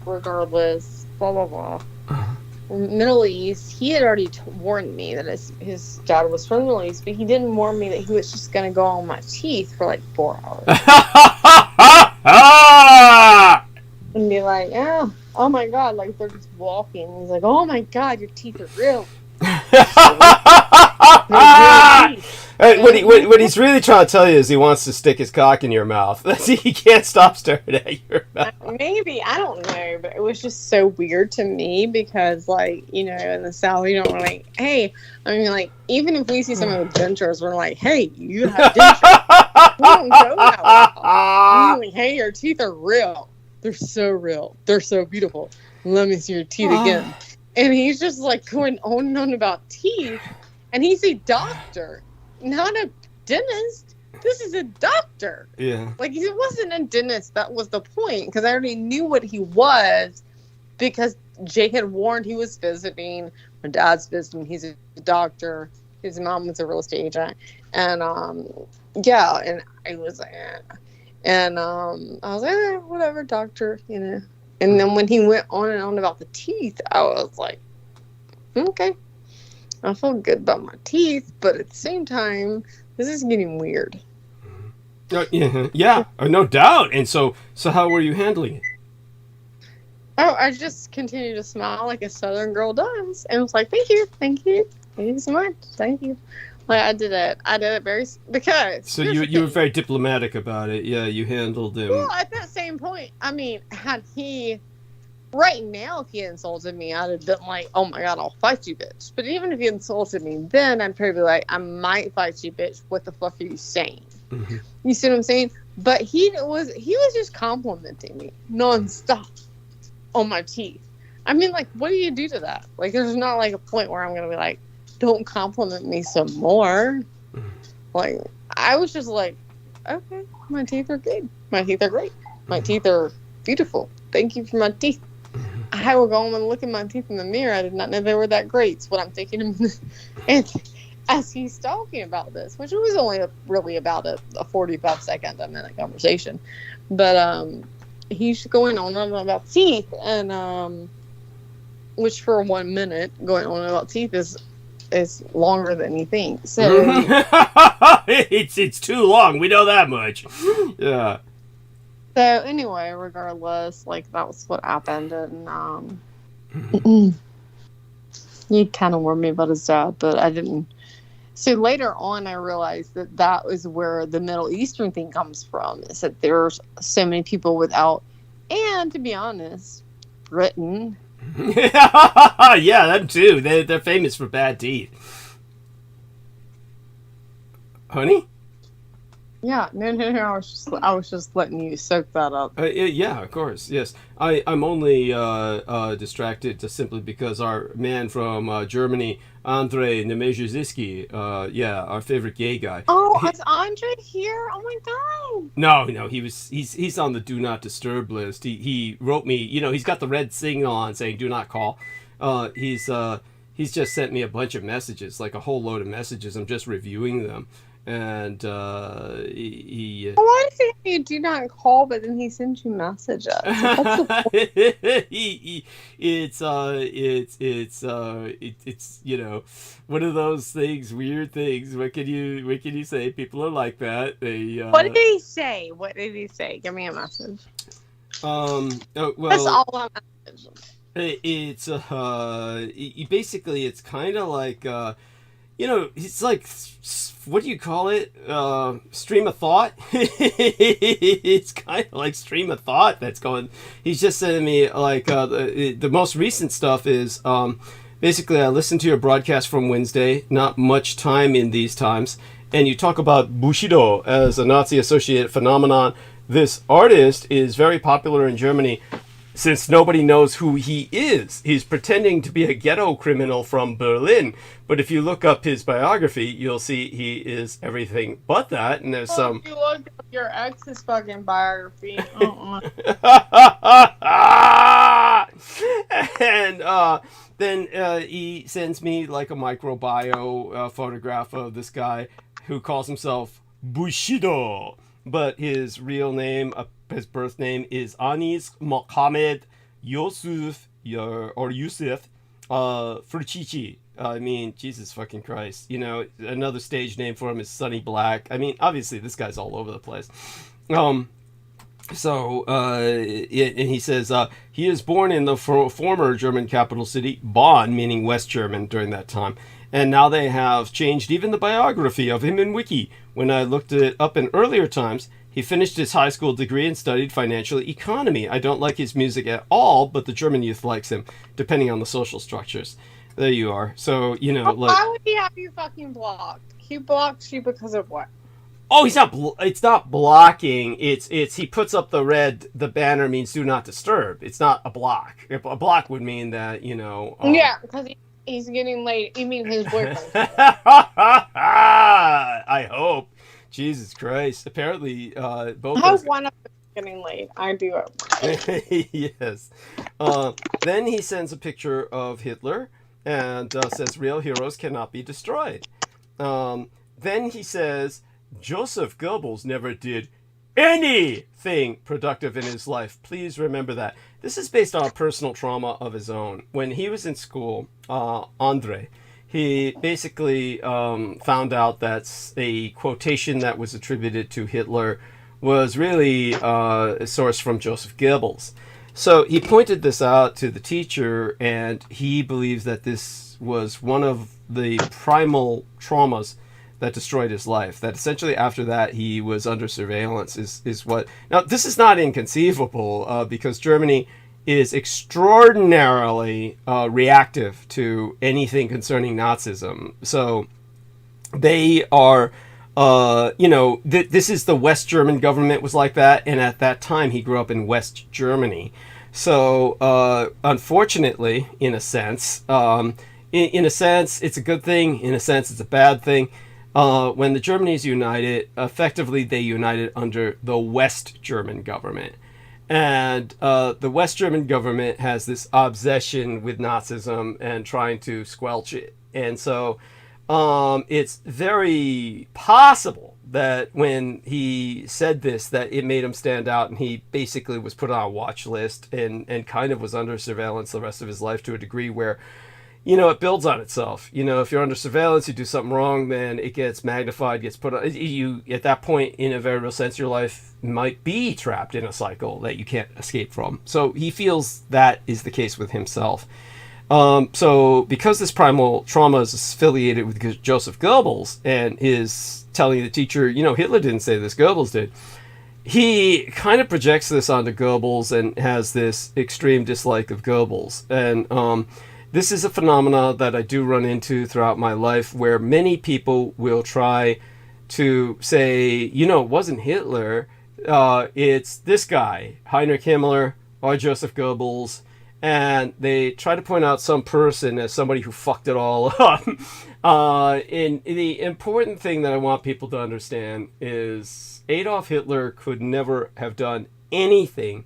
Regardless, blah, blah, blah. Middle East, he had already warned me that his dad was from the Middle East, but he didn't warn me that he was just going to go on my teeth for like 4 hours. And be like, oh my God, like they're just walking. And he's like, oh my God, your teeth are real.
What he's really trying to tell you is he wants to stick his cock in your mouth. He can't stop staring at your mouth.
Maybe, I don't know, but it was just so weird to me because, like, you know, in the South, you don't like, hey, I mean, like, even if we see someone with dentures, we're like, hey, you have dentures. We don't go that way. We're like, hey, your teeth are real. They're so real. They're so beautiful. Let me see your teeth again. And he's just like going on and on about teeth. And he's a doctor, not a dentist. This is a doctor.
Yeah.
Like, he wasn't a dentist. That was the point. Because I already knew what he was. Because Jake had warned he was visiting. My dad's visiting. He's a doctor. His mom was a real estate agent. And, yeah. And I was like, And I was like, whatever, doctor, you know. And then when he went on and on about the teeth, I was like, okay. I feel good about my teeth, but at the same time, this is getting weird.
Yeah, no doubt. And so how were you handling it?
Oh, I just continued to smile like a Southern girl does. And was like, thank you so much. Thank you. Like, I did it very, because.
So you were very diplomatic about it. Yeah, you handled him.
Well, at that same point, I mean, right now, if he insulted me, I'd have been like, oh my God, I'll fight you, bitch. But even if he insulted me, then I'd probably be like, I might fight you, bitch. What the fuck are you saying? Mm-hmm. You see what I'm saying? But he was just complimenting me nonstop on my teeth. I mean, like, what do you do to that? Like, there's not like a point where I'm going to be like, don't compliment me some more. Like, I was just like, okay, my teeth are good. My teeth are great. My teeth are beautiful. Thank you for my teeth. I will go home and look at my teeth in the mirror. I did not know they were that great. It's what I'm thinking. And as he's talking about this, which was only really about a 45-second minute conversation, but he's going on and on about teeth, and which for 1 minute going on about teeth is longer than you think. So
it's too long. We know that much. Yeah.
So anyway, regardless, like, that was what happened, and he kind of warned me about his dad, but I didn't. So later on, I realized that was where the Middle Eastern thing comes from. Is that there's so many people without, and to be honest, Britain
Yeah, them too. They're famous for bad teeth. Honey?
Yeah, no. I was just letting you soak that up.
Yeah, of course. Yes, I'm only distracted just simply because our man from Germany, Andre Nemezhizisky, yeah, our favorite gay guy.
Oh, is Andre here? Oh my god!
No, he's on the do not disturb list. He wrote me. He's got the red signal on saying do not call. He's just sent me a bunch of messages, like a whole load of messages. I'm just reviewing them. And he
Why did you do not call, but then he sent you messages?
It's one of those things, weird things. What can you say? People are like that.
What did he say? Give me a message.
Oh, well,
That's all I'm messages.
It's basically it's kind of like it's like, what do you call it? Stream of thought. It's kind of like stream of thought that's going. He's just sending me like the most recent stuff is basically I listened to your broadcast from Wednesday. Not much time in these times, and you talk about Bushido as a Nazi-associated phenomenon. This artist is very popular in Germany. Since nobody knows who he is. He's pretending to be a ghetto criminal from Berlin. But if you look up his biography, you'll see he is everything but that. And there's some...
You looked up your ex's fucking biography.
And then he sends me like a microbio photograph of this guy who calls himself Bushido. But his real name, his birth name is Anis Mohammed Yusuf Furchichi. I mean, Jesus fucking Christ. Another stage name for him is Sonny Black. I mean, obviously, this guy's all over the place. And he says he is born in the former German capital city, Bonn, meaning West German during that time. And now they have changed even the biography of him in Wiki. When I looked it up in earlier times, he finished his high school degree and studied financial economy. I don't like his music at all, but the German youth likes him, depending on the social structures. There you are. So,
why would he have you fucking blocked? He blocks you because of what?
Oh, he's not. It's not blocking. It's. He puts up the banner means do not disturb. It's not a block. A block would mean that
yeah, because he's getting laid. You mean his boyfriend?
I hope. Jesus Christ. Apparently, both.
I hope one of them is getting laid. I do
hope. Yes. Then he sends a picture of Hitler and says real heroes cannot be destroyed. Then he says Joseph Goebbels never did anything productive in his life. Please remember that. This is based on a personal trauma of his own. When he was in school, Andre, he basically found out that a quotation that was attributed to Hitler was really a source from Joseph Goebbels. So he pointed this out to the teacher, and he believes that this was one of the primal traumas that destroyed his life. That essentially after that he was under surveillance is what... Now this is not inconceivable because Germany is extraordinarily reactive to anything concerning Nazism. So they are... this is the West German government was like that, and at that time he grew up in West Germany. So unfortunately, in a sense, it's a good thing. In a sense, it's a bad thing. When the Germanies united, effectively they united under the West German government. And the West German government has this obsession with Nazism and trying to squelch it. And so it's very possible that when he said this, that it made him stand out, and he basically was put on a watch list and kind of was under surveillance the rest of his life to a degree where, it builds on itself. If you're under surveillance, you do something wrong, then it gets magnified, gets put on. You, at that point, in a very real sense, your life might be trapped in a cycle that you can't escape from. So he feels that is the case with himself. So because this primal trauma is affiliated with Joseph Goebbels and is telling the teacher, Hitler didn't say this, Goebbels did. he kind of projects this onto Goebbels and has this extreme dislike of Goebbels. And this is a phenomena that I do run into throughout my life, where many people will try to say, you know, it wasn't Hitler, it's this guy, Heinrich Himmler or Joseph Goebbels, and they try to point out some person as somebody who fucked it all up. And the important thing that I want people to understand is Adolf Hitler could never have done anything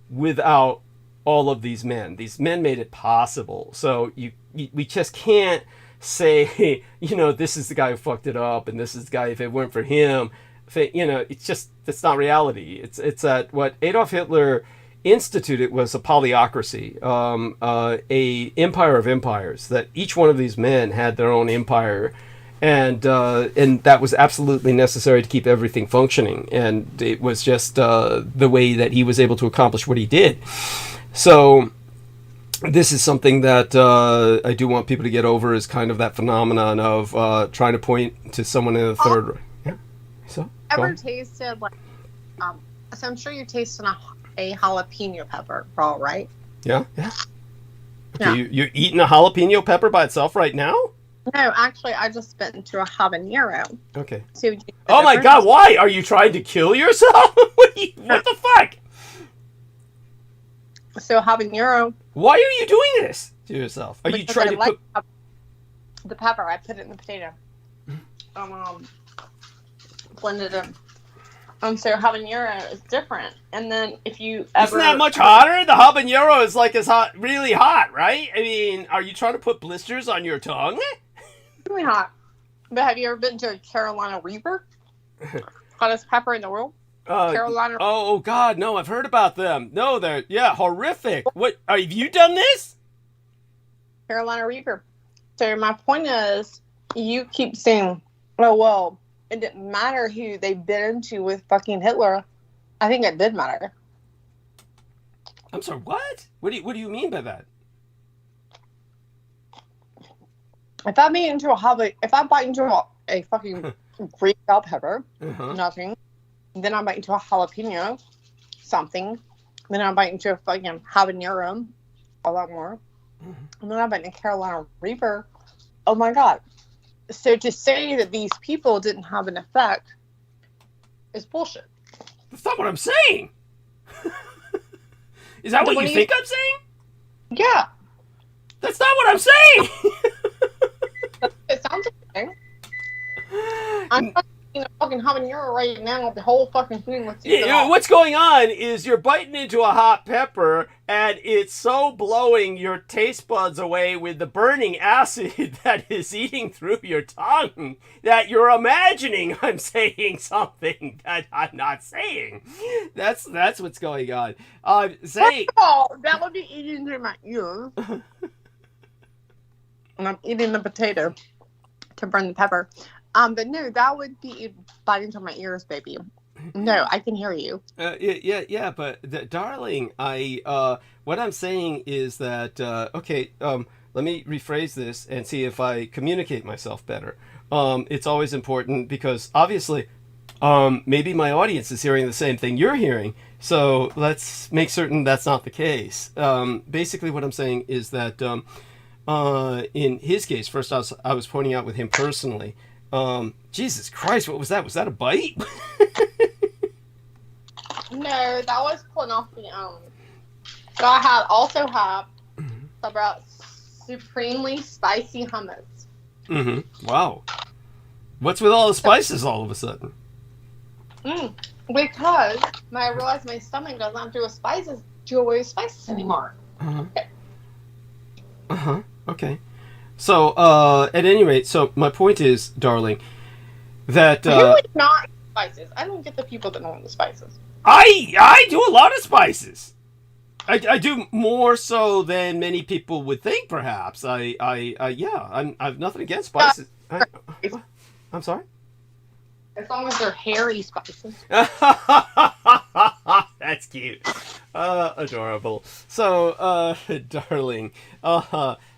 without all of these men. These men made it possible. So we just can't say, you know, this is the guy who fucked it up, and this is the guy, if it weren't for him, you know, it's not reality. It's that what Adolf Hitler instituted was a polyocracy, a empire of empires, that each one of these men had their own empire, and that was absolutely necessary to keep everything functioning. And it was just the way that he was able to accomplish what he did. So this is something that I do want people to get over, is kind of that phenomenon of trying to point to someone in the third. Yeah. So
ever tasted like so I'm sure you tasted a jalapeno pepper roll, right?
Yeah. Okay, you're eating a jalapeno pepper by itself right now?
No, actually, I just bit into a habanero.
Okay.
Oh
my God! Why are you trying to kill yourself? What the fuck?
So habanero.
Why are you doing this to yourself? Are you trying to cook
the pepper? I put it in the potato. Blended it. So habanero is different. And then if you ever...
Isn't that much hotter? The habanero is like really hot, right? I mean, are you trying to put blisters on your tongue?
Really hot. But have you ever been to a Carolina Reaper? Hottest pepper in the world? Carolina.
Oh God, no! I've heard about them. No, they're horrific. What have you done this?
Carolina Reaper. So my point is, you keep saying, "Oh well, it didn't matter who they bit into with fucking Hitler." I think it did matter.
I'm sorry. What? What do you mean by that?
If I bite into a fucking green bell pepper, nothing. Then I bite into a jalapeno, something. Then I bite into a fucking habanero, a lot more. And then I bite into Carolina Reaper. Oh my God. So to say that these people didn't have an effect is bullshit.
That's not what I'm saying. Is that what you think I'm saying?
Yeah.
That's not what I'm saying.
It sounds okay. I'm eating a fucking habanero right now. The whole fucking thing with you.
What's going on is you're biting into a hot pepper, and it's so blowing your taste buds away with the burning acid that is eating through your tongue that you're imagining I'm saying something that I'm not saying. That's what's going on. Say,
that would be eating through my ears. And I'm eating the potato to burn the pepper. But no, that would be biting to my ears, baby. No, I can hear you.
Yeah, but darling, what I'm saying is that let me rephrase this and see if I communicate myself better. It's always important because obviously, maybe my audience is hearing the same thing you're hearing. So let's make certain that's not the case. Basically, what I'm saying is that in his case, first I was pointing out with him personally. Jesus Christ, what was that? Was that a bite?
No, that was pulling off the So I also have about supremely spicy hummus.
Wow. What's with all the spices all of a sudden?
Because I realized my stomach doesn't do away with spices anymore.
Okay. So, at any rate, so my point is, darling, that
you would not eat spices. I don't get the people that don't eat the spices.
I do a lot of spices. I do more so than many people would think. Perhaps I've nothing against spices. I'm sorry.
As long as they're hairy spices.
That's cute. Adorable. So, darling.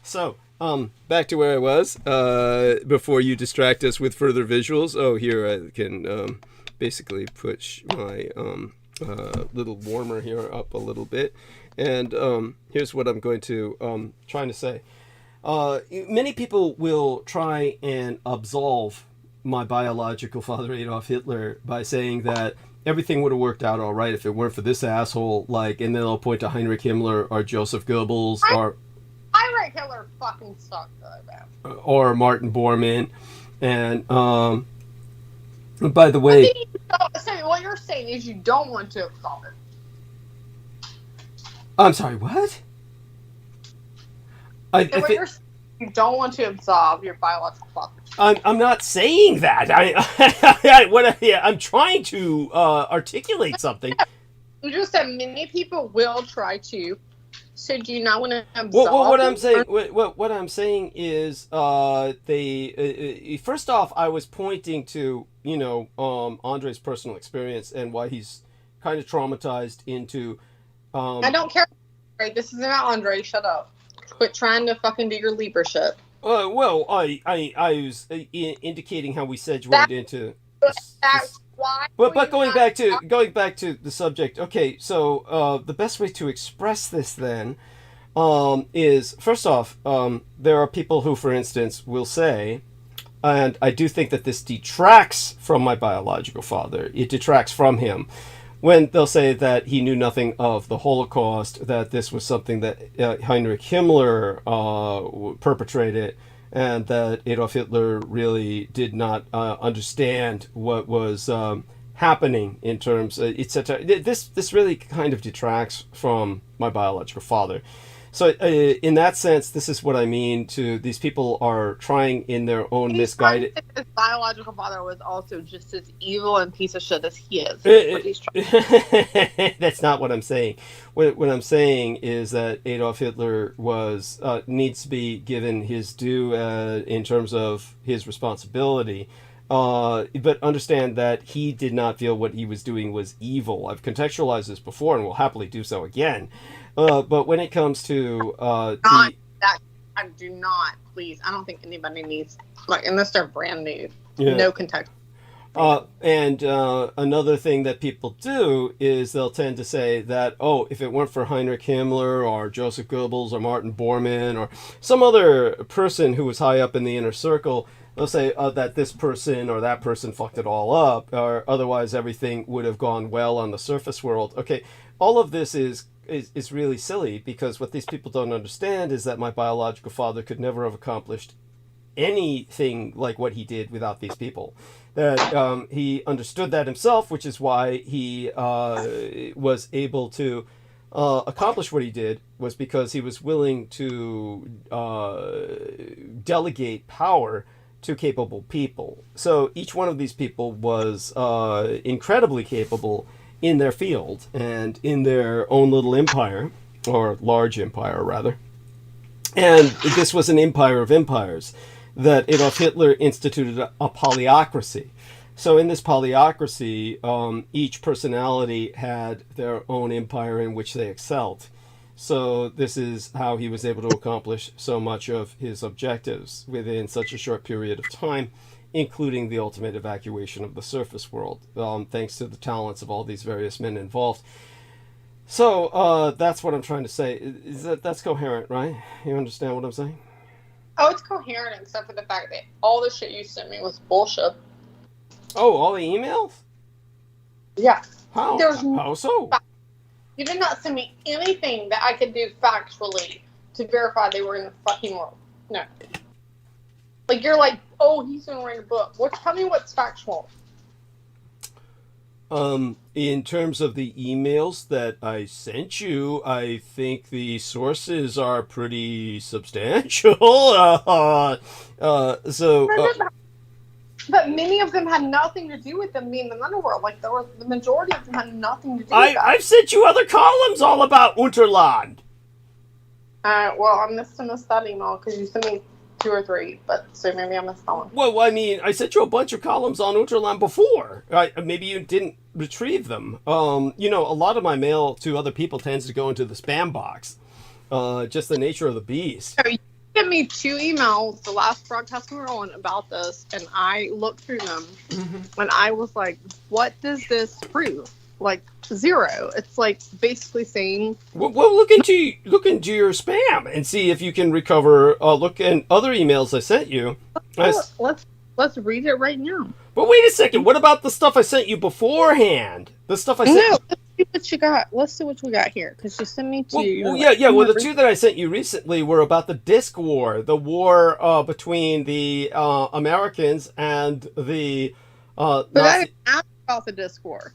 So. Back to where I was, before you distract us with further visuals. Oh, here I can basically push my little warmer here up a little bit. And here's what I'm going to trying to say. Many people will try and absolve my biological father Adolf Hitler by saying that everything would have worked out all right if it weren't for this asshole, like, and then they'll point to Heinrich Himmler or Joseph Goebbels or
Heinrich Hitler fucking sucked, man.
Or Martin Bormann. And by the way,
so what you're saying is you don't want to absolve it.
I'm sorry, what?
You don't want to absolve your biological father.
I'm not saying that. I'm trying to articulate something.
You just said many people will try to. So do you not want to absolve?
What I'm saying is, they first off, I was pointing to Andre's personal experience and why he's kind of traumatized into.
I don't care. This isn't about Andre. Shut up. Quit trying to fucking do your Libra shit.
Well, I was indicating how we segued into.
That's why.
But going back to the subject. Okay, so the best way to express this then is, first off, there are people who, for instance, will say, and I do think that this detracts from my biological father. It detracts from him. When they'll say that he knew nothing of the Holocaust, that this was something that Heinrich Himmler perpetrated, and that Adolf Hitler really did not understand what was happening in terms, etc. This really kind of detracts from my biological father. So in that sense, this is what I mean to these people are trying in their own misguided...
His biological father was also just as evil and piece of shit as he is.
That's not what I'm saying. What I'm saying is that Adolf Hitler needs to be given his due in terms of his responsibility. But understand that he did not feel what he was doing was evil. I've contextualized this before and will happily do so again. But when it comes to
I do not, please. I don't think anybody needs, unless they're brand new, no context.
And another thing that people do is they'll tend to say that, if it weren't for Heinrich Himmler or Joseph Goebbels or Martin Bormann or some other person who was high up in the inner circle, they'll say that this person or that person fucked it all up, or otherwise everything would have gone well on the surface world. Okay, all of this is really silly, because what these people don't understand is that my biological father could never have accomplished anything like what he did without these people. That he understood that himself, which is why he was able to accomplish what he did, was because he was willing to delegate power to capable people. So each one of these people was incredibly capable in their field and in their own little empire, or large empire rather. And this was an empire of empires that Adolf Hitler instituted a polyocracy. So in this polyocracy, each personality had their own empire in which they excelled. So this is how he was able to accomplish so much of his objectives within such a short period of time, including the ultimate evacuation of the surface world, thanks to the talents of all these various men involved. So that's what I'm trying to say. Is that's coherent, right? You understand what I'm saying?
Oh, it's coherent, except for the fact that all the shit you sent me was bullshit.
Oh, all the emails?
Yeah.
How so?
You did not send me anything that I could do factually to verify they were in the fucking world. No. You're like, he's gonna write a book. Tell me what's factual.
In terms of the emails that I sent you, I think the sources are pretty substantial.
But many of them had nothing to do with them being in the underworld. The majority of them had nothing to do with that.
I've sent you other columns all about Unterland.
Well, I missed that email because you sent me 2 or 3, so maybe I missed that one.
Well, I mean, I sent you a bunch of columns on Unterland before. Maybe you didn't retrieve them. A lot of my mail to other people tends to go into the spam box. Just the nature of the beast.
So sent me 2 emails the last broadcast we were on about this, and I looked through them, and I was like, "What does this prove?" Like 0. It's like basically saying.
Well, look into your spam and see if you can recover. Look in other emails I sent you.
Let's read it right now.
But wait a second. What about the stuff I sent you beforehand? The stuff I sent.
No, let's see what you got. Let's see what we got here, because you sent me 2.
Well, yeah. Well, the 2 that I sent you recently were about the disc war, the war between the Americans and the.
But I didn't ask about the disc war.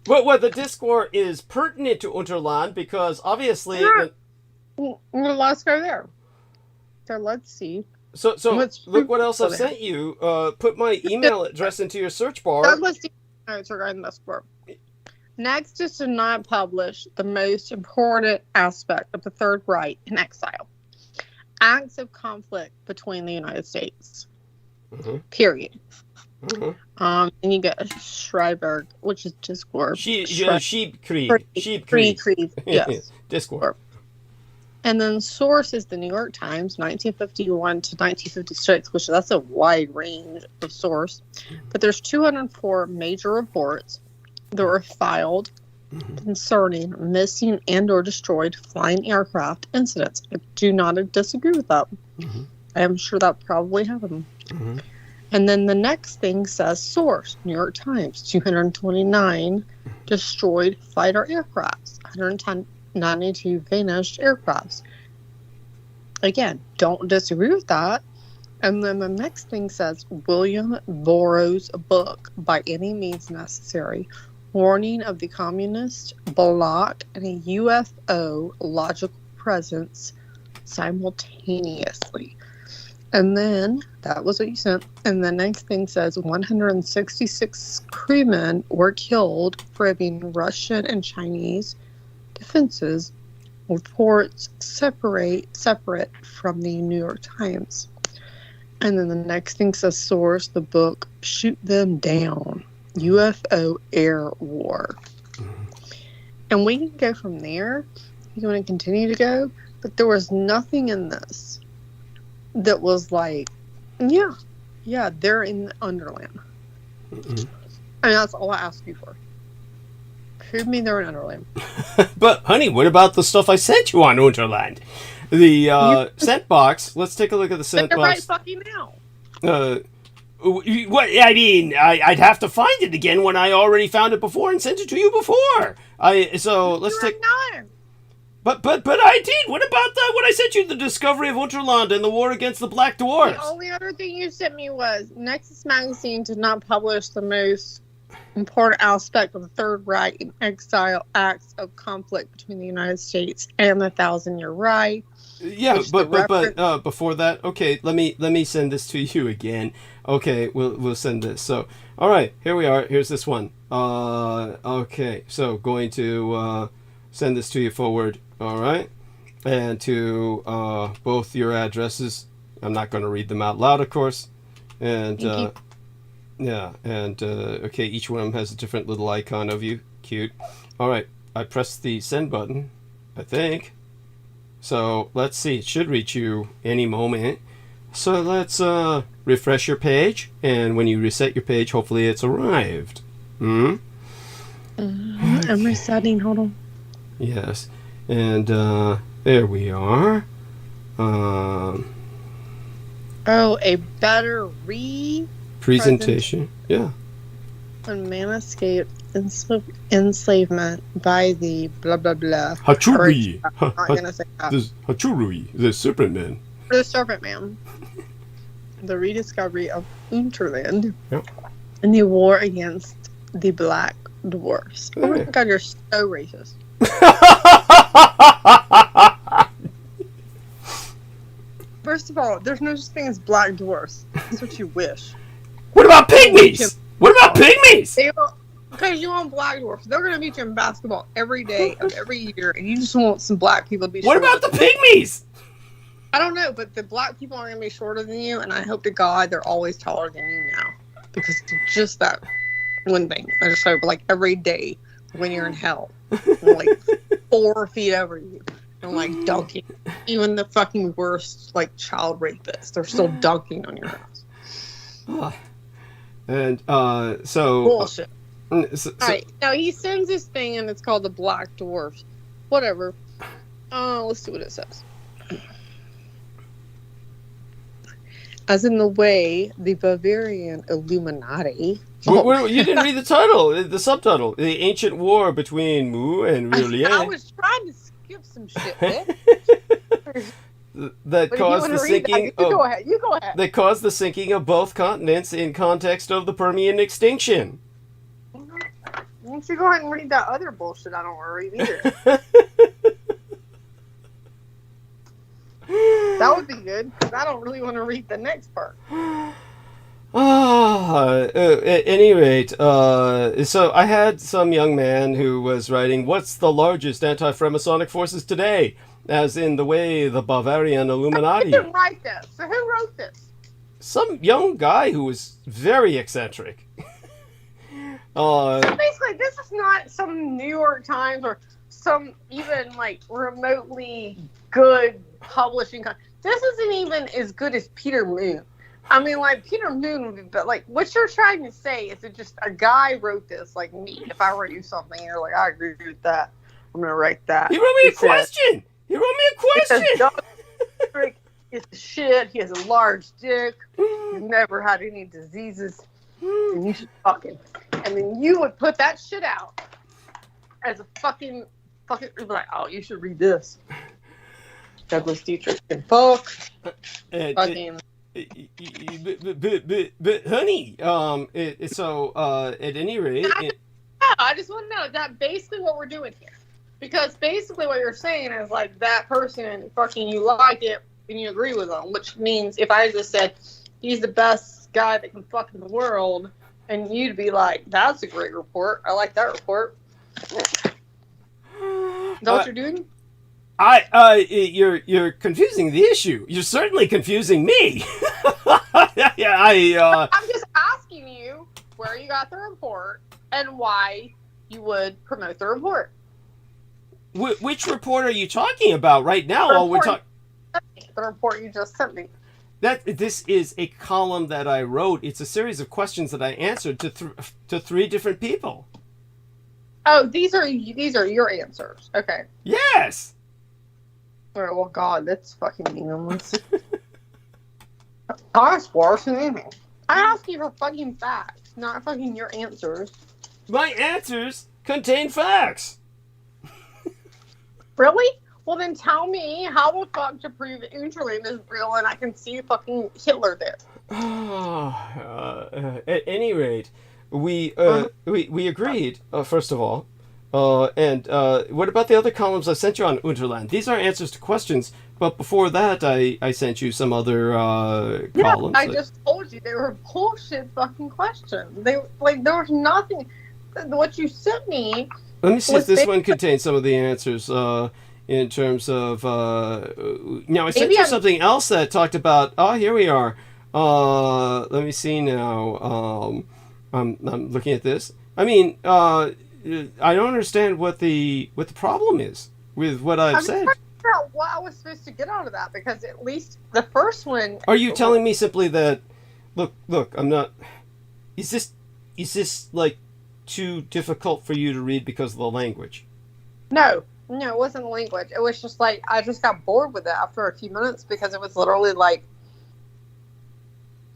Well, the disc war is pertinent to Unterland because obviously.
Well, let's go there. So let's see.
So look what else I've sent you. Put my email address into your search bar.
Douglas notes regarding this book. Next is to not publish the most important aspect of the Third Reich in exile. Acts of conflict between the United States. Period. And you get Schreiberg, which is Discord.
Sheepkrieg.
Yes.
Discord.
And then source is the New York Times, 1951 to 1956, which that's a wide range of source. But there's 204 major reports that were filed concerning missing and or destroyed flying aircraft incidents. I do not disagree with that. I am sure that probably happened. And then the next thing says source, New York Times, 229 destroyed fighter aircrafts, 192 vanished aircrafts. Again, don't disagree with that. And then the next thing says William Burroughs' book, By Any Means Necessary, warning of the communist bloc and a UFO logical presence simultaneously. And then, that was what you sent. And the next thing says 166 crewmen were killed fighting Russian and Chinese defenses, reports separate from the New York Times. And then the next thing says source, the book, Shoot Them Down, UFO Air War. And we can go from there. You want to continue to go? But there was nothing in this that was like, yeah, they're in the Underland. And that's all I ask you for. Prove me they're in Underland.
But, honey, what about the stuff I sent you on Unterland? The scent box. Let's take a look at the scent
box.
Right
fucking now.
What? I mean, I'd have to find it again when I already found it before and sent it to you before. Let's take.
No.
But I did. What about that? When I sent you the discovery of Unterland and the war against the Black Dwarfs?
The only other thing you sent me was Nexus Magazine did not publish the most important aspect of the Third Reich in exile acts of conflict between the United States and the Thousand-Year Reich.
Yeah, but before that, okay, let me send this to you again. Okay, we'll send this. So, all right, here we are. Here's this one. Okay, so going to send this to you forward. All right, and to both your addresses. I'm not going to read them out loud, of course. And yeah, and okay, each one of them has a different little icon of you. Cute. All right, I pressed the send button, I think. So let's see, it should reach you any moment. So let's refresh your page, and when you reset your page, hopefully it's arrived. I'm
resetting, hold on.
Yes, and there we are.
Oh, a better
presentation. Yeah.
On man escaped enslavement by the blah blah blah.
Hachuri.
I'm not gonna say that.
Hachuri, the Serpent Man.
The Serpent Man. The rediscovery of Unterland.
Yep.
And the war against the Black Dwarfs. Oh my God, you're so racist. First of all, there's no such thing as Black Dwarfs. That's what you wish.
What about pygmies? What about pygmies?
Because you want Black Dwarfs. They're going to beat you in basketball every day of every year, and you just want some black people to be
What about the pygmies?
I don't know, but the black people are going to be shorter than you, and I hope to God they're always taller than you now. Because it's just that one thing. I just hope, like, every day when you're in hell, like 4 feet over you. and like dunking. Even the fucking worst like child rapists, they're still dunking on your ass.
And so
Bullshit.
So,
Alright, now he sends this thing and it's called the Black Dwarfs. Whatever. Let's see what it says. As in the way the Bavarian Illuminati.
you didn't read the title, the subtitle. The Ancient War Between Mu and Rillier.
I was trying to skip some shit, man.
That caused the sinking
You go ahead.
That caused the sinking of both continents in context of the Permian extinction.
Why don't you go ahead and read that other bullshit I don't want to read either? That would be good, because I don't really want to read the next part.
At any rate, so I had some young man who was writing, "What's the largest anti-Freemasonic forces today?" As in the way the Bavarian Illuminati.
Who didn't write this? So who wrote this?
Some young guy who was very eccentric.
So basically, this is not some New York Times or some even like remotely good publishing. This isn't even as good as Peter Moon. I mean, like Peter Moon would be, but like what you're trying to say is it just a guy wrote this, like me. If I wrote you something, you're like, I agree with that. I'm gonna write that.
He wrote me a question. He wrote me a question.
He's a shit. He has a large dick. He's never had any diseases. And you should fucking. And then you would put that shit out as a fucking like, oh, you should read this. Douglas Dietrich and fuck. Fucking.
But honey, so at any rate,
I just want to know that basically what we're doing here, because basically what you're saying is like that person fucking you like it and you agree with them, which means if I just said he's the best guy that can fuck in the world, and you'd be like, that's a great report. I like that report. Is that what you're doing?
You're confusing the issue. You're certainly confusing me.
I'm just asking you where you got the report and why you would promote the report.
Which report are you talking about right now?
The report you just sent me.
This is a column that I wrote. It's a series of questions that I answered to three different people.
Oh, these are your answers. Okay.
Yes.
All right, well, God, that's fucking meaningless. That's worse than anything. I asked you for fucking facts, not fucking your answers.
My answers contain facts.
Really? Well, then tell me how the fuck to prove that Unterland is real and I can see fucking Hitler there.
At any rate, we agreed, first of all. And what about the other columns I sent you on Unterland? These are answers to questions, but before that, I sent you some other columns.
I just told you they were bullshit fucking questions. There was nothing. What you sent me.
Let me see if this one contains some of the answers. In terms of now, I sent you something else that talked about. Oh, here we are. Let me see now. I'm looking at this. I mean, I don't understand what the problem is with what I've said.
Trying to figure out what I was supposed to get out of that, because at least the first one.
Are you telling me simply that? Look, I'm not. Is this like too difficult for you to read because of the language?
No, it wasn't the language. It was just like I just got bored with it after a few minutes, because it was literally like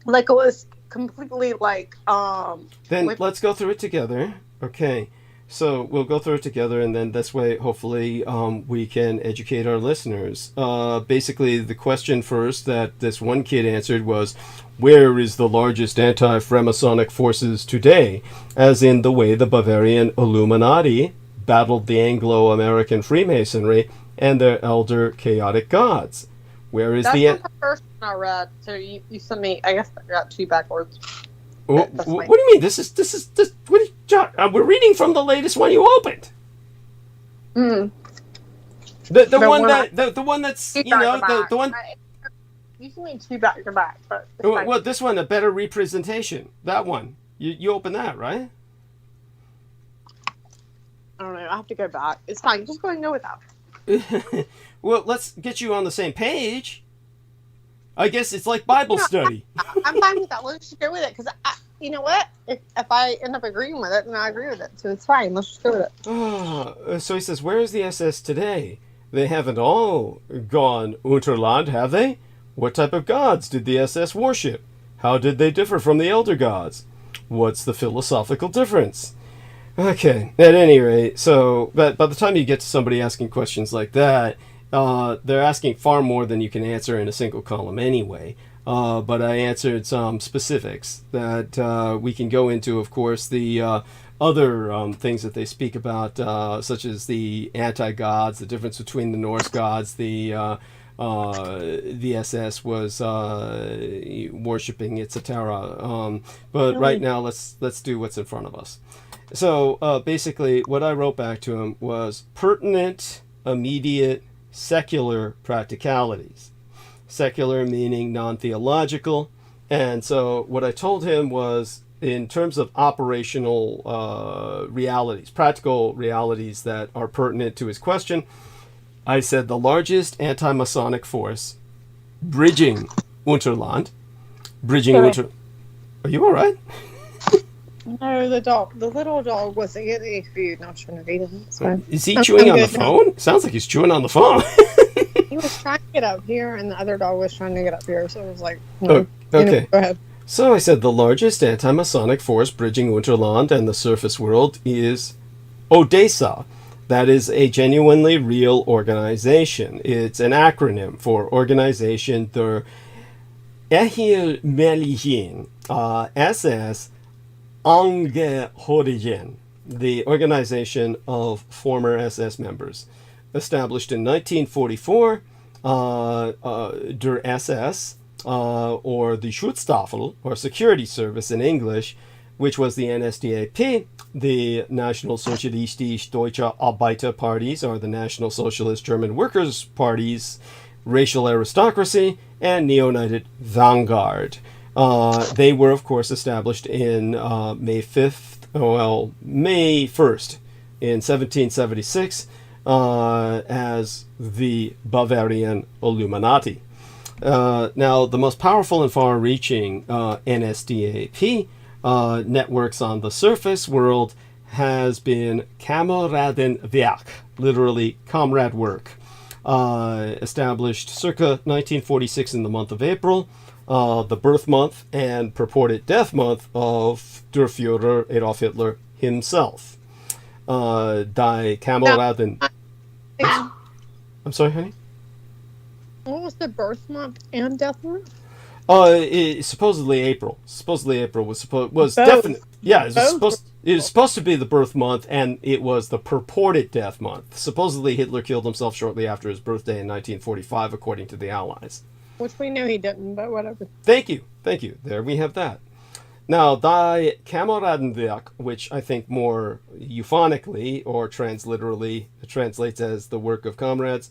it was completely like
Then let's go through it together. Okay. So we'll go through it together, and then this way, hopefully, we can educate our listeners. Basically, the question first that this one kid answered was, where is the largest anti-Freemasonic forces today? As in the way the Bavarian Illuminati battled the Anglo-American Freemasonry and their elder chaotic gods. Where is
That's
the...
not the first one I read, so you sent me, I guess I got two backwards.
What do you mean? This is what is, John, we're reading from the latest one you opened.
Mm.
The one that's the one.
You can read two back to back, but
Well, this one, a better representation. That one, you open that, right?
I don't know. I have to go back. It's fine. Just go and go with that.
Well, let's get you on the same page. I guess it's like Bible study.
I'm fine with that. Let's just go with it because you know what? If I end up agreeing with it, then I agree with it. So it's fine. Let's just go with it.
So he says, where is the SS today? They haven't all gone Unterland, have they? What type of gods did the SS worship? How did they differ from the elder gods? What's the philosophical difference? Okay, at any rate, so but by the time you get to somebody asking questions like that, they're asking far more than you can answer in a single column anyway. But I answered some specifics that we can go into, of course, the other things that they speak about, such as the anti-gods, the difference between the Norse gods, the SS was worshipping etc. But right now, let's do what's in front of us. So basically, what I wrote back to him was pertinent, immediate, secular practicalities. Secular meaning non-theological. And so what I told him was, in terms of operational realities, practical realities that are pertinent to his question, I said the largest anti-Masonic force bridging Unterland. Are you all right?
No, the little dog wasn't getting food. Not trying to feed him. It's fine.
Is he chewing on the phone? Sounds like he's chewing on the phone.
He was trying to get up here, and the other dog was trying to get up here. So it was like,
no. Okay.
Go ahead.
So I said the largest anti-Masonic force bridging Unterland and the surface world is Odessa. That is a genuinely real organization. It's an acronym for Organization der Ehemaligen SS Angehörigen, the organization of former SS members. Established in 1944, der SS, or the Schutzstaffel, or Security Service in English, which was the NSDAP, the National Sozialistisch Deutsche Arbeiter Parties, or the National Socialist German Workers' Parties, racial aristocracy, and neo-United vanguard. They were, of course, established in May 1st, in 1776, as the Bavarian Illuminati. Now, the most powerful and far-reaching NSDAP networks on the surface world has been Kameradenwerk, literally comrade work, established circa 1946 in the month of April, the birth month and purported death month of Der Führer Adolf Hitler himself. Die Kameraden... I'm sorry, honey?
What was the birth month and death month?
Supposedly April. Supposedly April was definitely, yeah. It was supposed to be the birth month, and it was the purported death month. Supposedly Hitler killed himself shortly after his birthday in 1945, according to the Allies.
Which we know he didn't, but whatever.
Thank you. There we have that. Now, Die Kameradenwerk, which I think more euphonically or transliterally translates as the work of comrades,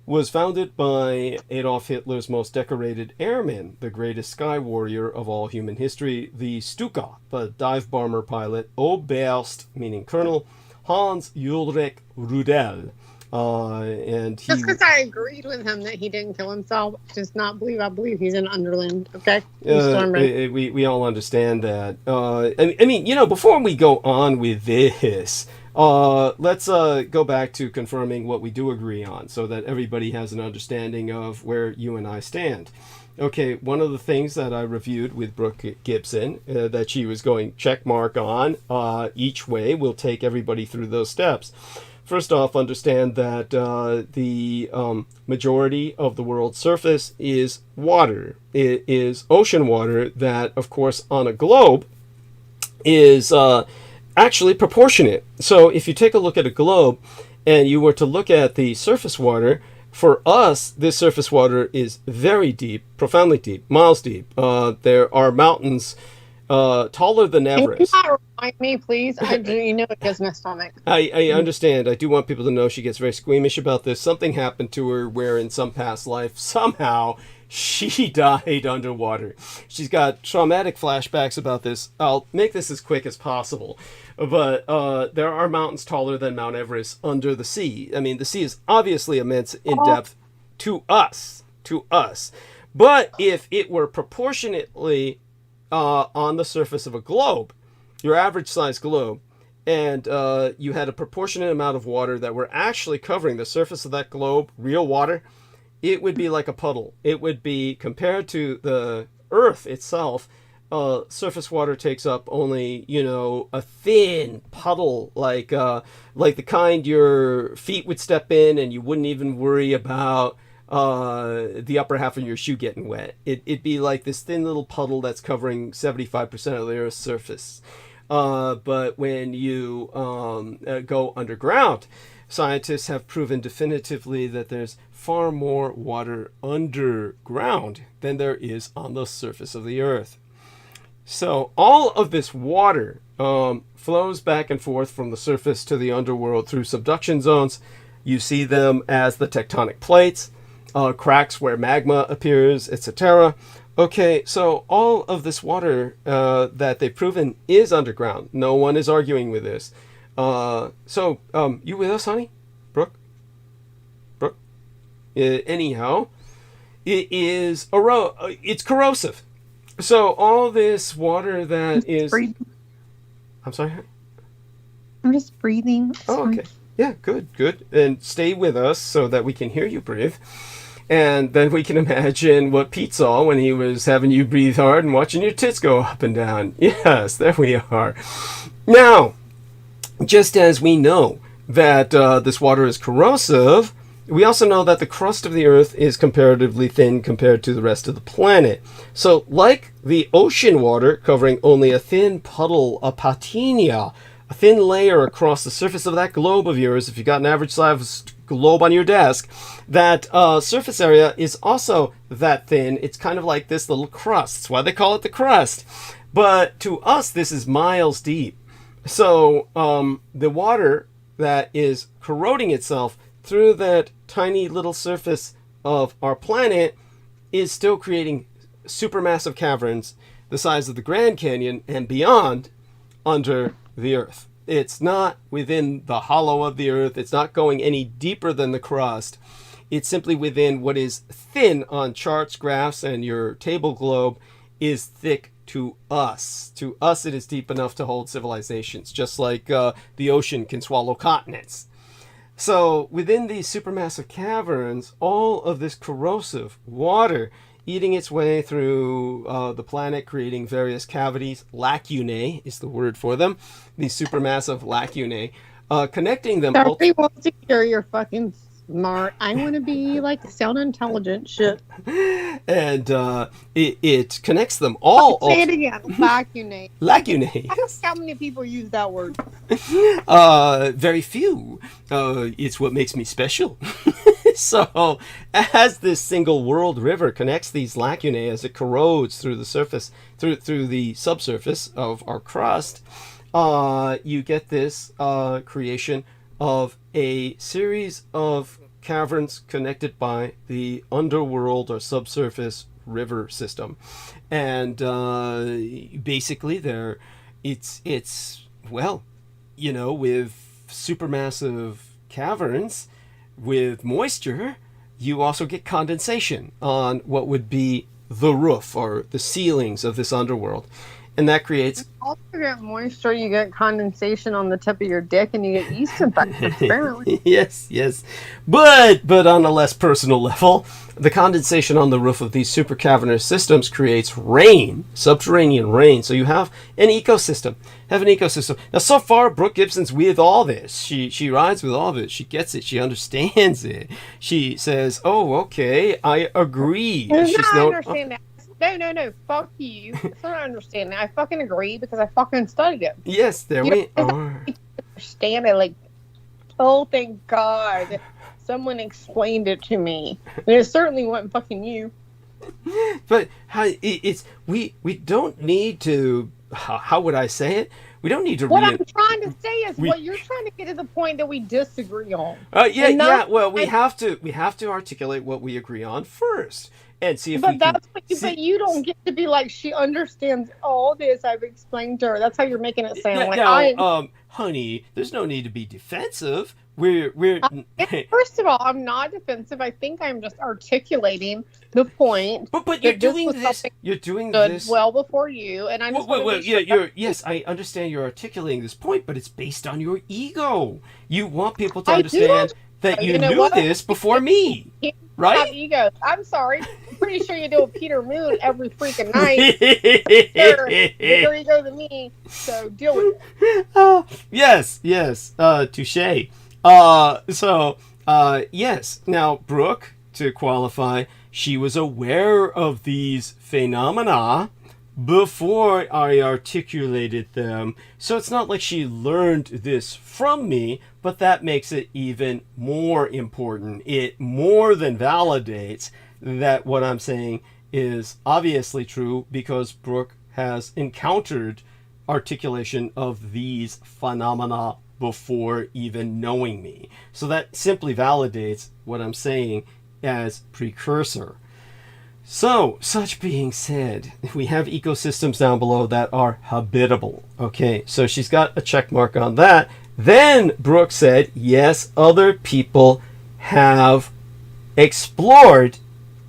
was founded by Adolf Hitler's most decorated airman, the greatest sky warrior of all human history, the Stuka, the dive bomber pilot Oberst, meaning colonel, Hans Ulrich Rudel. And he,
just because I agreed with him that he didn't kill himself does not believe I believe he's in Underland, okay?
We all understand that. I mean, before we go on with this, let's go back to confirming what we do agree on so that everybody has an understanding of where you and I stand. Okay, one of the things that I reviewed with Brooke Gibson that she was going check mark on each way, we'll take everybody through those steps. First off, understand that the majority of the world's surface is water. It is ocean water that, of course, on a globe is actually proportionate. So if you take a look at a globe and you were to look at the surface water, for us, this surface water is very deep, profoundly deep, miles deep. There are mountains taller than Everest.
Can you not remind me, please? It gives my stomach.
I understand. I do want people to know she gets very squeamish about this. Something happened to her where in some past life, somehow, She died underwater. She's got traumatic flashbacks about this. I'll make this as quick as possible. But there are mountains taller than Mount Everest under the sea. I mean, the sea is obviously immense in depth to us. But if it were proportionately on the surface of a globe, your average size globe, and you had a proportionate amount of water that were actually covering the surface of that globe, real water, it would be like a puddle. It would be, compared to the Earth itself, surface water takes up only, a thin puddle, like the kind your feet would step in and you wouldn't even worry about the upper half of your shoe getting wet. It'd be like this thin little puddle that's covering 75% of the Earth's surface. But when you go underground, scientists have proven definitively that there's far more water underground than there is on the surface of the Earth. So all of this water flows back and forth from the surface to the underworld through subduction zones. You see them as the tectonic plates, cracks where magma appears, etc. Okay, so all of this water that they've proven is underground. No one is arguing with this. So you with us, honey? Brooke? Anyhow, it's corrosive. So all this water that is...
breathing.
I'm sorry?
I'm just breathing.
Oh, okay. Yeah, good. And stay with us so that we can hear you breathe. And then we can imagine what Pete saw when he was having you breathe hard and watching your tits go up and down. Yes, there we are. Now, just as we know that this water is corrosive, we also know that the crust of the Earth is comparatively thin compared to the rest of the planet. So, like the ocean water covering only a thin puddle, a patina, a thin layer across the surface of that globe of yours, if you got an average size globe on your desk, that surface area is also that thin. It's kind of like this little crust. That's why they call it the crust. But to us, this is miles deep. So the water that is corroding itself through that tiny little surface of our planet is still creating supermassive caverns the size of the Grand Canyon and beyond under the Earth. It's not within the hollow of the Earth. It's not going any deeper than the crust. It's simply within what is thin on charts, graphs, and your table globe is thick to us. To us, it is deep enough to hold civilizations, just like the ocean can swallow continents. So within these supermassive caverns, all of this corrosive water eating its way through the planet, creating various cavities. Lacunae is the word for them. These supermassive lacunae, connecting them.
Everybody wants to hear you're fucking smart. I want to be like sound intelligent shit.
And it connects them all.
Say it again. Lacunae.
Lacunae.
How many people use that word?
Very few. It's what makes me special. So, as this single world river connects these lacunae as it corrodes through the surface, through the subsurface of our crust, you get this creation of a series of caverns connected by the underworld or subsurface river system. And basically, it's with supermassive caverns with moisture, you also get condensation on what would be the roof or the ceilings of this underworld. And that creates...
You also get moisture, you get condensation on the tip of your dick, and you get yeast infections, apparently.
Yes. But on a less personal level, the condensation on the roof of these super cavernous systems creates rain, subterranean rain. So you have an ecosystem. Now, so far, Brooke Gibson's with all this. She rides with all of it. She gets it. She understands it. She says, "Oh, okay, I agree."
I understand that. No, fuck you. I don't understand that. I fucking agree because I fucking studied it.
Yes, there we are.
I understand it. Like, oh, thank God, someone explained it to me. And it certainly wasn't fucking you.
But we don't need to. How would I say it? We don't need to.
What I'm trying to say is what you're trying to get to the point that we disagree on.
Yeah. Well, we have to articulate what we agree on first. and see if
But
we
that's
can.
what but you don't get to be like, she understands all this. I've explained to her. That's how you're making it sound. Like
Honey, there's no need to be defensive. We're
First of all, I'm not defensive. I think I'm just articulating the point.
But you're doing
was
this.
something
You're doing
good
this
well before you, and I just
yes, I understand you're articulating this point, but it's based on your ego. You want people to
I do
understand that you knew this before me, right?
Have egos. I'm sorry. I'm pretty sure you do a Peter Moon every freaking night. Bigger ego than me, so deal with it.
Yes, touche. Yes. Now, Brooke, to qualify, she was aware of these phenomena before I articulated them. So it's not like she learned this from me, but that makes it even more important. It more than validates that what I'm saying is obviously true, because Brooke has encountered articulation of these phenomena before even knowing me. So that simply validates what I'm saying as precursor. So, such being said, we have ecosystems down below that are habitable. Okay, so she's got a check mark on that. Then Brooke said, yes, other people have explored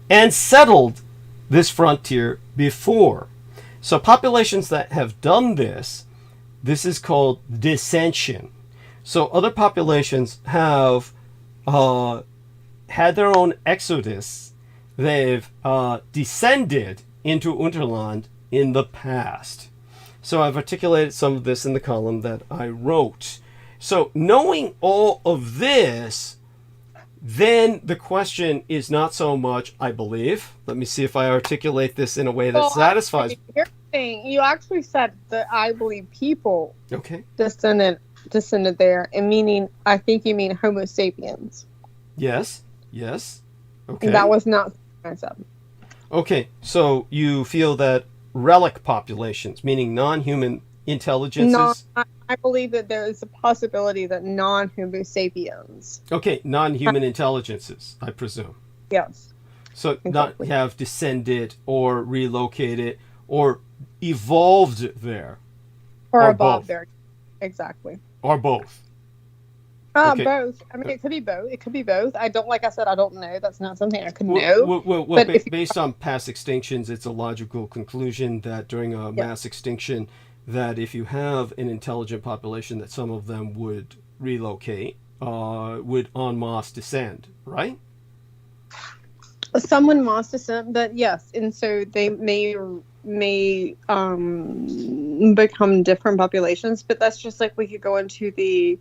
and settled this frontier before. So populations that have done this is called dissension. So other populations have had their own exodus. They've descended into Unterland in the past. So I've articulated some of this in the column that I wrote. So knowing all of this, then the question is not so much, I believe. Let me see if I articulate this in a way that satisfies.
You're saying, you actually said that I believe people descended there, and meaning, I think you mean Homo sapiens.
Yes. Okay.
That was not what I said.
Okay, so you feel that relic populations, meaning non-human intelligences?
I believe that there is a possibility that non-Homo sapiens.
Okay, non-human intelligences, I presume.
Yes.
So
exactly.
Not have descended or relocated or evolved there.
Or evolved there. Exactly.
Or both.
Okay. Both. I mean, it could be both. It could be both. I don't know. That's not something I could know.
Well, based on past extinctions, it's a logical conclusion that during a mass extinction, that if you have an intelligent population, that some of them would relocate, would en masse descend, right?
Someone must descend, but yes, and so they may become different populations. But that's just like we could go into the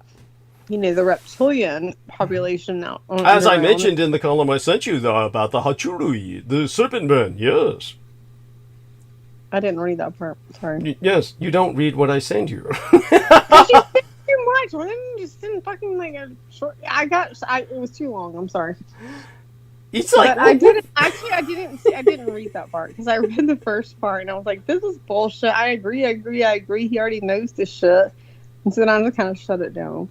reptilian population now.
As I mentioned in the column I sent you, though, about the Hachurui, the serpent men, yes.
I didn't read that part. Sorry.
Yes, you don't read what I send you.
Too much. I didn't fucking like a short. It was too long. I'm sorry.
It's like
I didn't read that part because I read the first part and I was like, "This is bullshit." I agree. He already knows this shit, and so then I just kind of shut it down.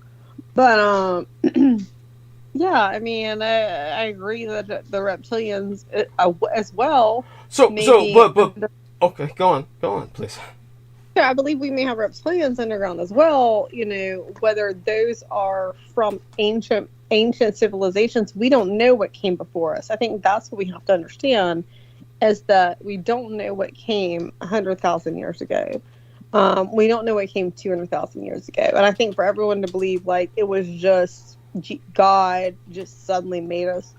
But yeah, I mean, I agree that the reptilians as well.
Okay, go on, please.
Yeah, I believe we may have reptilians underground as well. Whether those are from ancient civilizations, we don't know what came before us. I think that's what we have to understand, is that we don't know what came 100,000 years ago. We don't know what came 200,000 years ago. And I think for everyone to believe like it was just God just suddenly made us,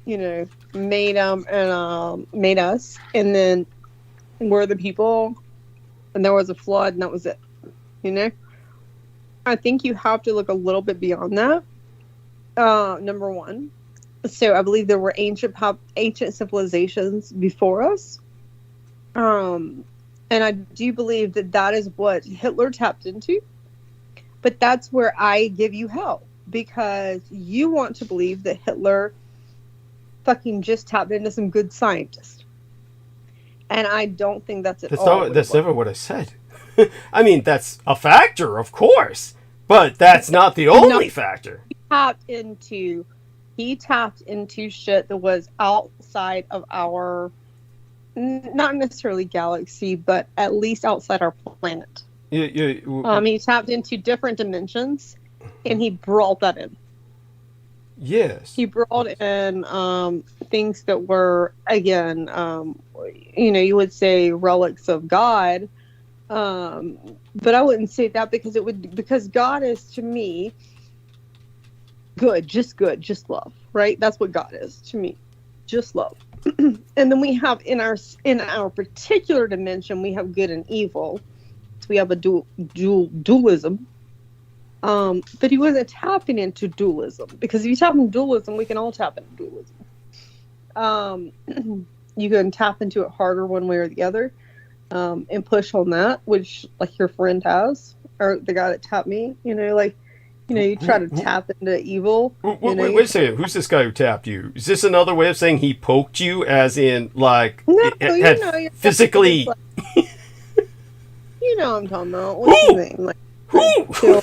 made us, and then we're the people, and there was a flood, and that was it. I think you have to look a little bit beyond that. Number one. So I believe there were ancient civilizations before us. And I do believe that is what Hitler tapped into. But that's where I give you hell, because you want to believe that Hitler fucking just tapped into some good scientists. And I don't think that's
That's never what I said. I mean, that's a factor, of course, but that's not the only factor.
He tapped into, he tapped into shit that was outside of our, not necessarily galaxy, but at least outside our planet. He tapped into different dimensions, and he brought that in.
Yes.
He brought in things that were, again, you would say relics of God, but I wouldn't say that because God is, to me, good, just love, right? That's what God is to me, just love. And then we have in our particular dimension, we have good and evil. So we have a dualism. But he wasn't tapping into dualism, because if you tap into dualism, we can all tap into dualism. You can tap into it harder one way or the other, and push on that, which like your friend has, or the guy that tapped me. You try to tap into evil.
Wait a second. Who's this guy who tapped you? Is this another way of saying he poked you, as in like physically?
You know what I'm talking about. What's his name? Like, kill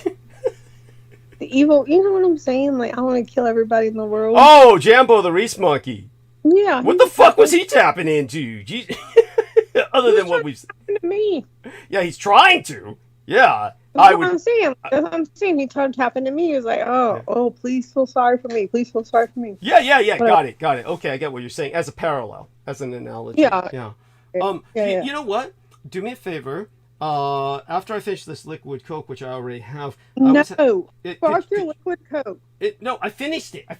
the evil. You know what I'm saying? Like, I want to kill everybody in the world.
Oh, Jambo the Reese Monkey.
Yeah.
What the fuck was he tapping into? Other than what we've
to me.
Yeah, he's trying to. Yeah.
I'm saying. I'm saying he tried tapping to me. He was like, oh, please feel sorry for me. Please feel sorry for me.
Yeah. Got it. Okay, I get what you're saying. As a parallel, as an analogy.
Yeah.
You know what? Do me a favor. After I finish this liquid Coke, which I already have.
Fuck your liquid Coke.
No, I finished it. I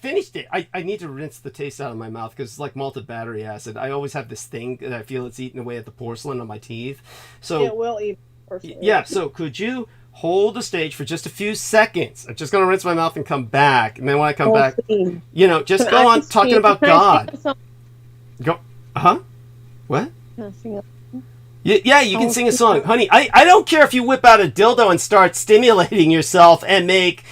need to rinse the taste out of my mouth because it's like malted battery acid. I always have this thing that I feel it's eating away at the porcelain on my teeth. So
it will eat porcelain.
Yeah. So could you hold the stage for just a few seconds? I'm just gonna rinse my mouth and come back, and then when I come back, just go on talking about God. Go. What?
Can I sing it?
Yeah, you can sing a song. Honey, I don't care if you whip out a dildo and start stimulating yourself and make,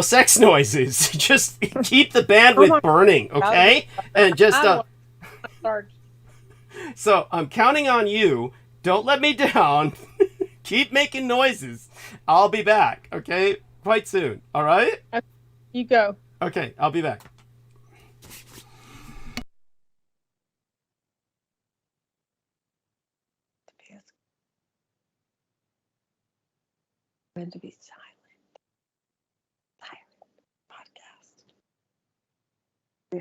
sex noises. Just keep the bandwidth burning, okay? And just... So, I'm counting on you. Don't let me down. Keep making noises. I'll be back, okay? Quite soon, all right?
You go.
Okay, I'll be back.
When to be silent. Podcast.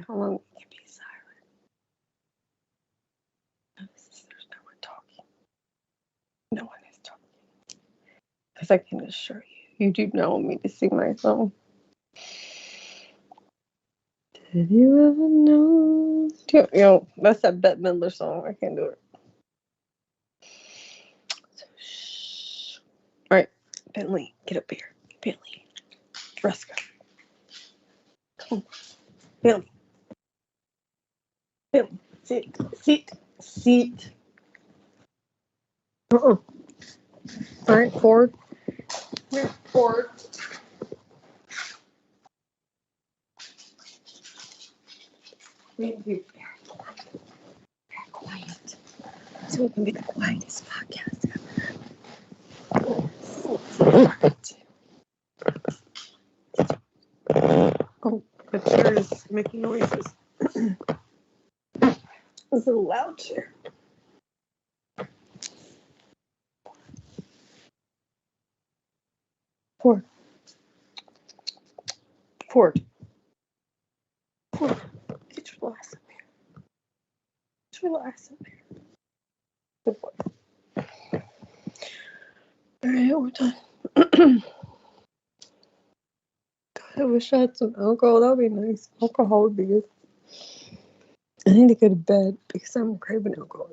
How long can you be silent? There's no one talking. No one is talking. Because I can assure you, you do not want me to sing my song. Did you ever know? That's that Bette Midler song. I can't do it. So, shh. All right. Bentley, get up here. Bentley, Fresco. Come on. Bentley. Sit. All right, forward. Here, forward. We need to be very quiet. So we can be the quietest podcast ever. Oh, the chair is making noises. It's a loud chair. Forward. Get your glass up here. Relax up here. Good boy. All right, we're done. God, I wish I had some alcohol. That would be nice. Alcohol would be good. I need to go to bed because I'm craving alcohol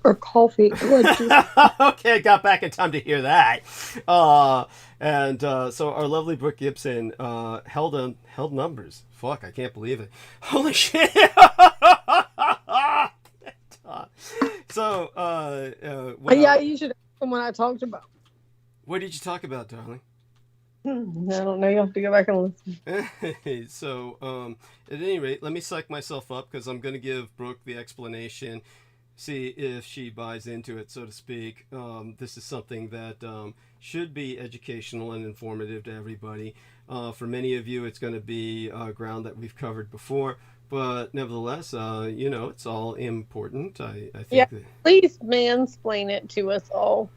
or coffee.
Okay, I got back in time to hear that. So our lovely Brooke Gibson held numbers. Fuck, I can't believe it. Holy shit!
Yeah, you should ask them what I talked about.
What did you talk about, darling?
I don't know. You have to go back and listen.
So, at any rate, let me psych myself up because I'm going to give Brooke the explanation. see if she buys into it, so to speak. This is something that should be educational and informative to everybody. For many of you, it's going to be ground that we've covered before, but nevertheless, it's all important. I think.
Yeah, please mansplain it to us all.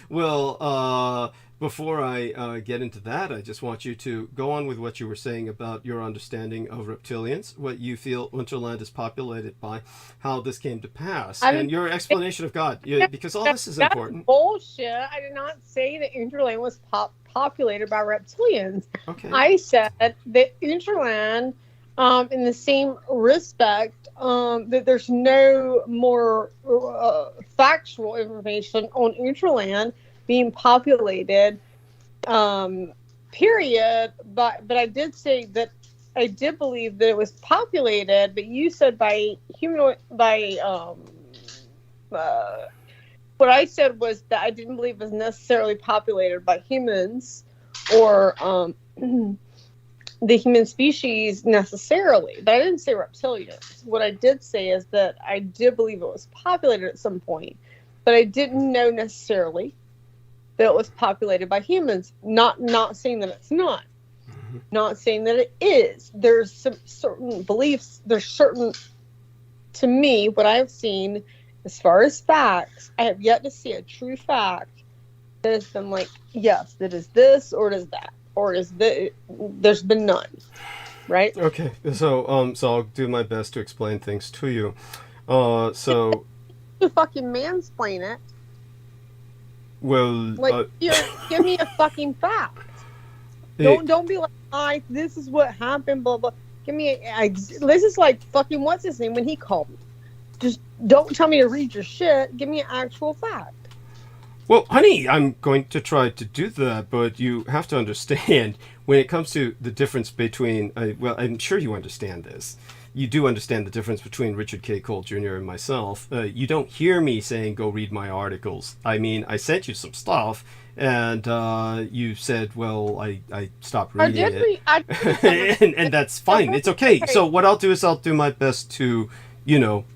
Well, before I get into that, I just want you to go on with what you were saying about your understanding of reptilians, what you feel Winterland is populated by, how this came to pass, and your explanation of God, because all this is important.
Bullshit. I did not say that Interland was populated by reptilians.
Okay.
I said that Interland, in the same respect, that there's no more factual information on Interland being populated, period. But I did say that I did believe that it was populated, but you said by humanoid, what I said was that I didn't believe it was necessarily populated by humans or the human species necessarily. But I didn't say reptilians. What I did say is that I did believe it was populated at some point, but I didn't know necessarily that it was populated by humans. Not saying that it's not. Not saying that it is. There's some certain beliefs. There's certain, to me, what I've seen as far as facts, I have yet to see a true fact that has been like, yes, that is this or it is that. Or is there's been none, right?
Okay, so I'll do my best to explain things to you. So
you fucking mansplain it.
Well,
like, give me a fucking fact. Don't be like, this is what happened, blah blah. Give me this is like fucking what's his name when he called me. Just don't tell me to read your shit. Give me an actual fact.
Well, honey, I'm going to try to do that, but you have to understand when it comes to the difference between, well, I'm sure you understand this. You do understand the difference between Richard K. Cole Jr. and myself. You don't hear me saying, go read my articles. I mean, I sent you some stuff, and you said, well, I stopped reading it. And that's fine. It's okay. So what I'll do is I'll do my best to,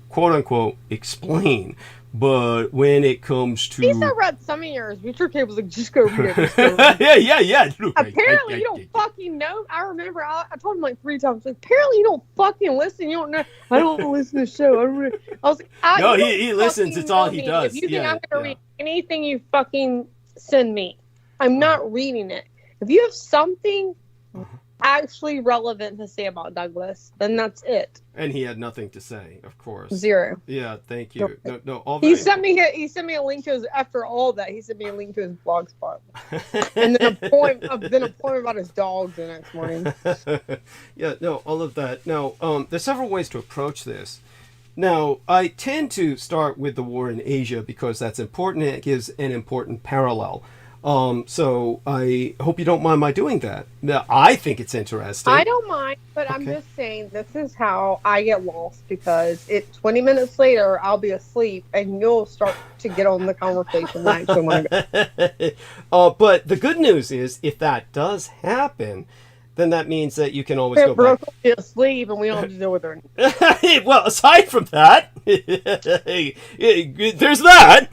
quote unquote, explain. But when it comes to...
At least I read some of yours. Richard K. was like, just go read it.
Yeah.
Apparently, you don't fucking know. I remember, I told him like 3 times, like, apparently you don't fucking listen. You don't know. I don't listen to the show. I was like,
no, he listens. It's all he does.
If you think I'm going to read anything you fucking send me, I'm not reading it. If you have something actually relevant to say about Douglas, then that's it.
And he had nothing to say, of course.
0.
Yeah, thank you. No.
He sent me a link to his, after all that, he sent me a link to his blog spot. And then a poem about his dogs the next morning.
Yeah, no, all of that. Now, there's several ways to approach this. Now, I tend to start with the war in Asia because that's important and it gives an important parallel. So I hope you don't mind my doing that. Now, I think it's interesting.
I don't mind, but okay. I'm just saying this is how I get lost because 20 minutes later I'll be asleep and you'll start to get on the conversation. I actually want to
go. But the good news is if that does happen, then that means that you can always go back.
Be asleep and we don't have to deal with her.
Well, aside from that, there's that.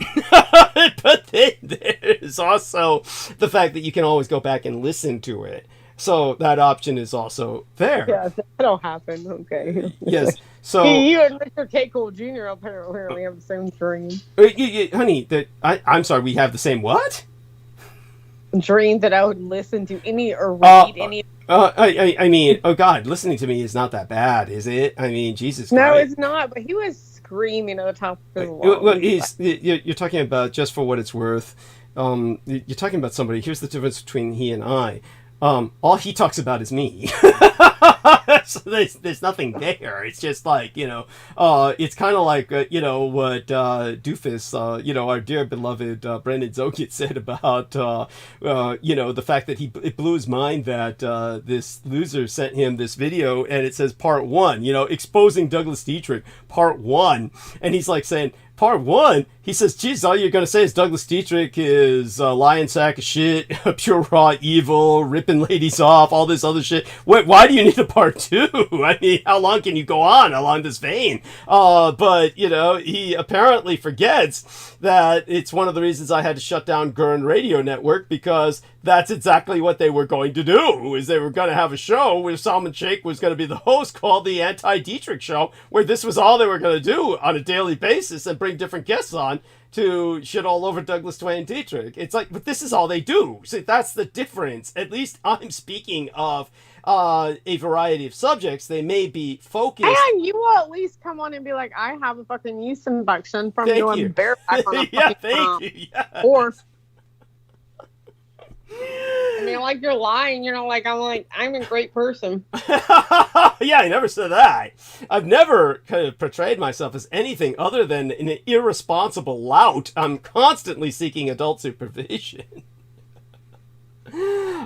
But then there's also the fact that you can always go back and listen to it. So that option is also there.
Yeah, that'll happen. Okay.
Yes. So
you and Mr. K. Cole Jr. apparently have the same dream.
Honey, I'm sorry, we have the same what?
Dream that I would listen to any or read any.
I mean, oh God, listening to me is not that bad, is it? I mean, Jesus Christ.
No, it's not, but he was screaming at the top of his lungs.
Well, you're talking about, just for what it's worth, you're talking about somebody, here's the difference between he and I. All he talks about is me. So there's nothing there. It's just like, it's kind of like, what Doofus, our dear beloved Brendan Zogit said about, the fact that it blew his mind that this loser sent him this video and it says part 1, exposing Douglas Dietrich, part 1. And he's like saying, part 1, he says, geez, all you're going to say is Douglas Dietrich is a lion sack of shit, pure raw evil, ripping ladies off, all this other shit. Why do you need a part 2? I mean, how long can you go on along this vein? But, you know, he apparently forgets that it's one of the reasons I had to shut down Gurn Radio Network, because that's exactly what they were going to do, is they were going to have a show where Salman Sheikh was going to be the host called the Anti-Dietrich Show, where this was all they were going to do on a daily basis and bring different guests on to shit all over Douglas Duane Dietrich. It's like, but this is all they do. See, that's the difference. At least I'm speaking of a variety of subjects. They may be focused.
And you will at least come on and be like, I have a fucking yeast infection from doing bareback on a
yeah,
fucking
thank you. Yeah.
horse. I mean, like, you're lying. You're not like, I'm a great person.
Yeah, I never said that. I've never kind of portrayed myself as anything other than an irresponsible lout. I'm constantly seeking adult supervision.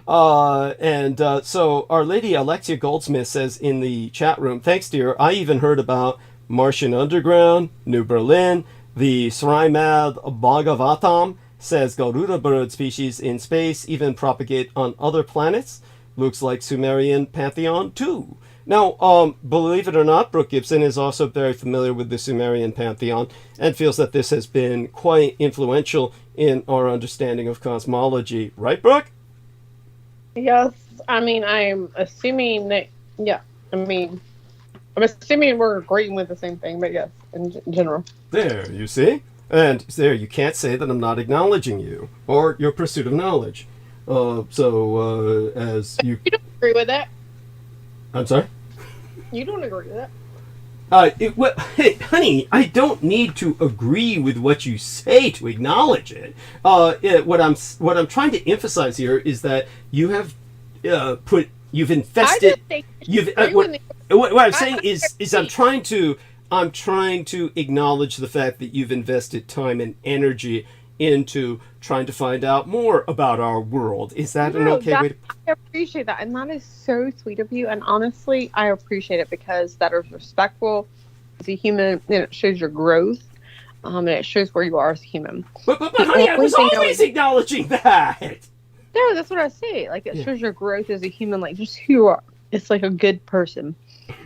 So Our Lady Alexia Goldsmith says in the chat room, thanks, dear. I even heard about Martian Underground, New Berlin, the Srimad Bhagavatam says Garuda bird species in space even propagate on other planets. Looks like Sumerian pantheon too. Now, believe it or not, Brooke Gibson is also very familiar with the Sumerian pantheon and feels that this has been quite influential in our understanding of cosmology. Right, Brooke?
Yes. I mean, I'm assuming that, yeah. I mean, I'm assuming we're agreeing with the same thing, but yes, in general.
There, you see? And there, you can't say that I'm not acknowledging you or your pursuit of knowledge. As you...
You don't agree with that?
I'm sorry?
You don't agree with that?
Hey, honey, I don't need to agree with what you say to acknowledge it. What I'm trying to emphasize here is that you have you've invested. What I'm saying is I'm trying to acknowledge the fact that you've invested time and energy into trying to find out more about our world. Is that an okay way to...
I appreciate that, and that is so sweet of you, and honestly, I appreciate it because that is respectful as a human, and it shows your growth, and it shows where you are as a human.
But honey, I was always acknowledging that!
No, that's what I say. Like, it shows your growth as a human, like, just who you are. It's like a good person.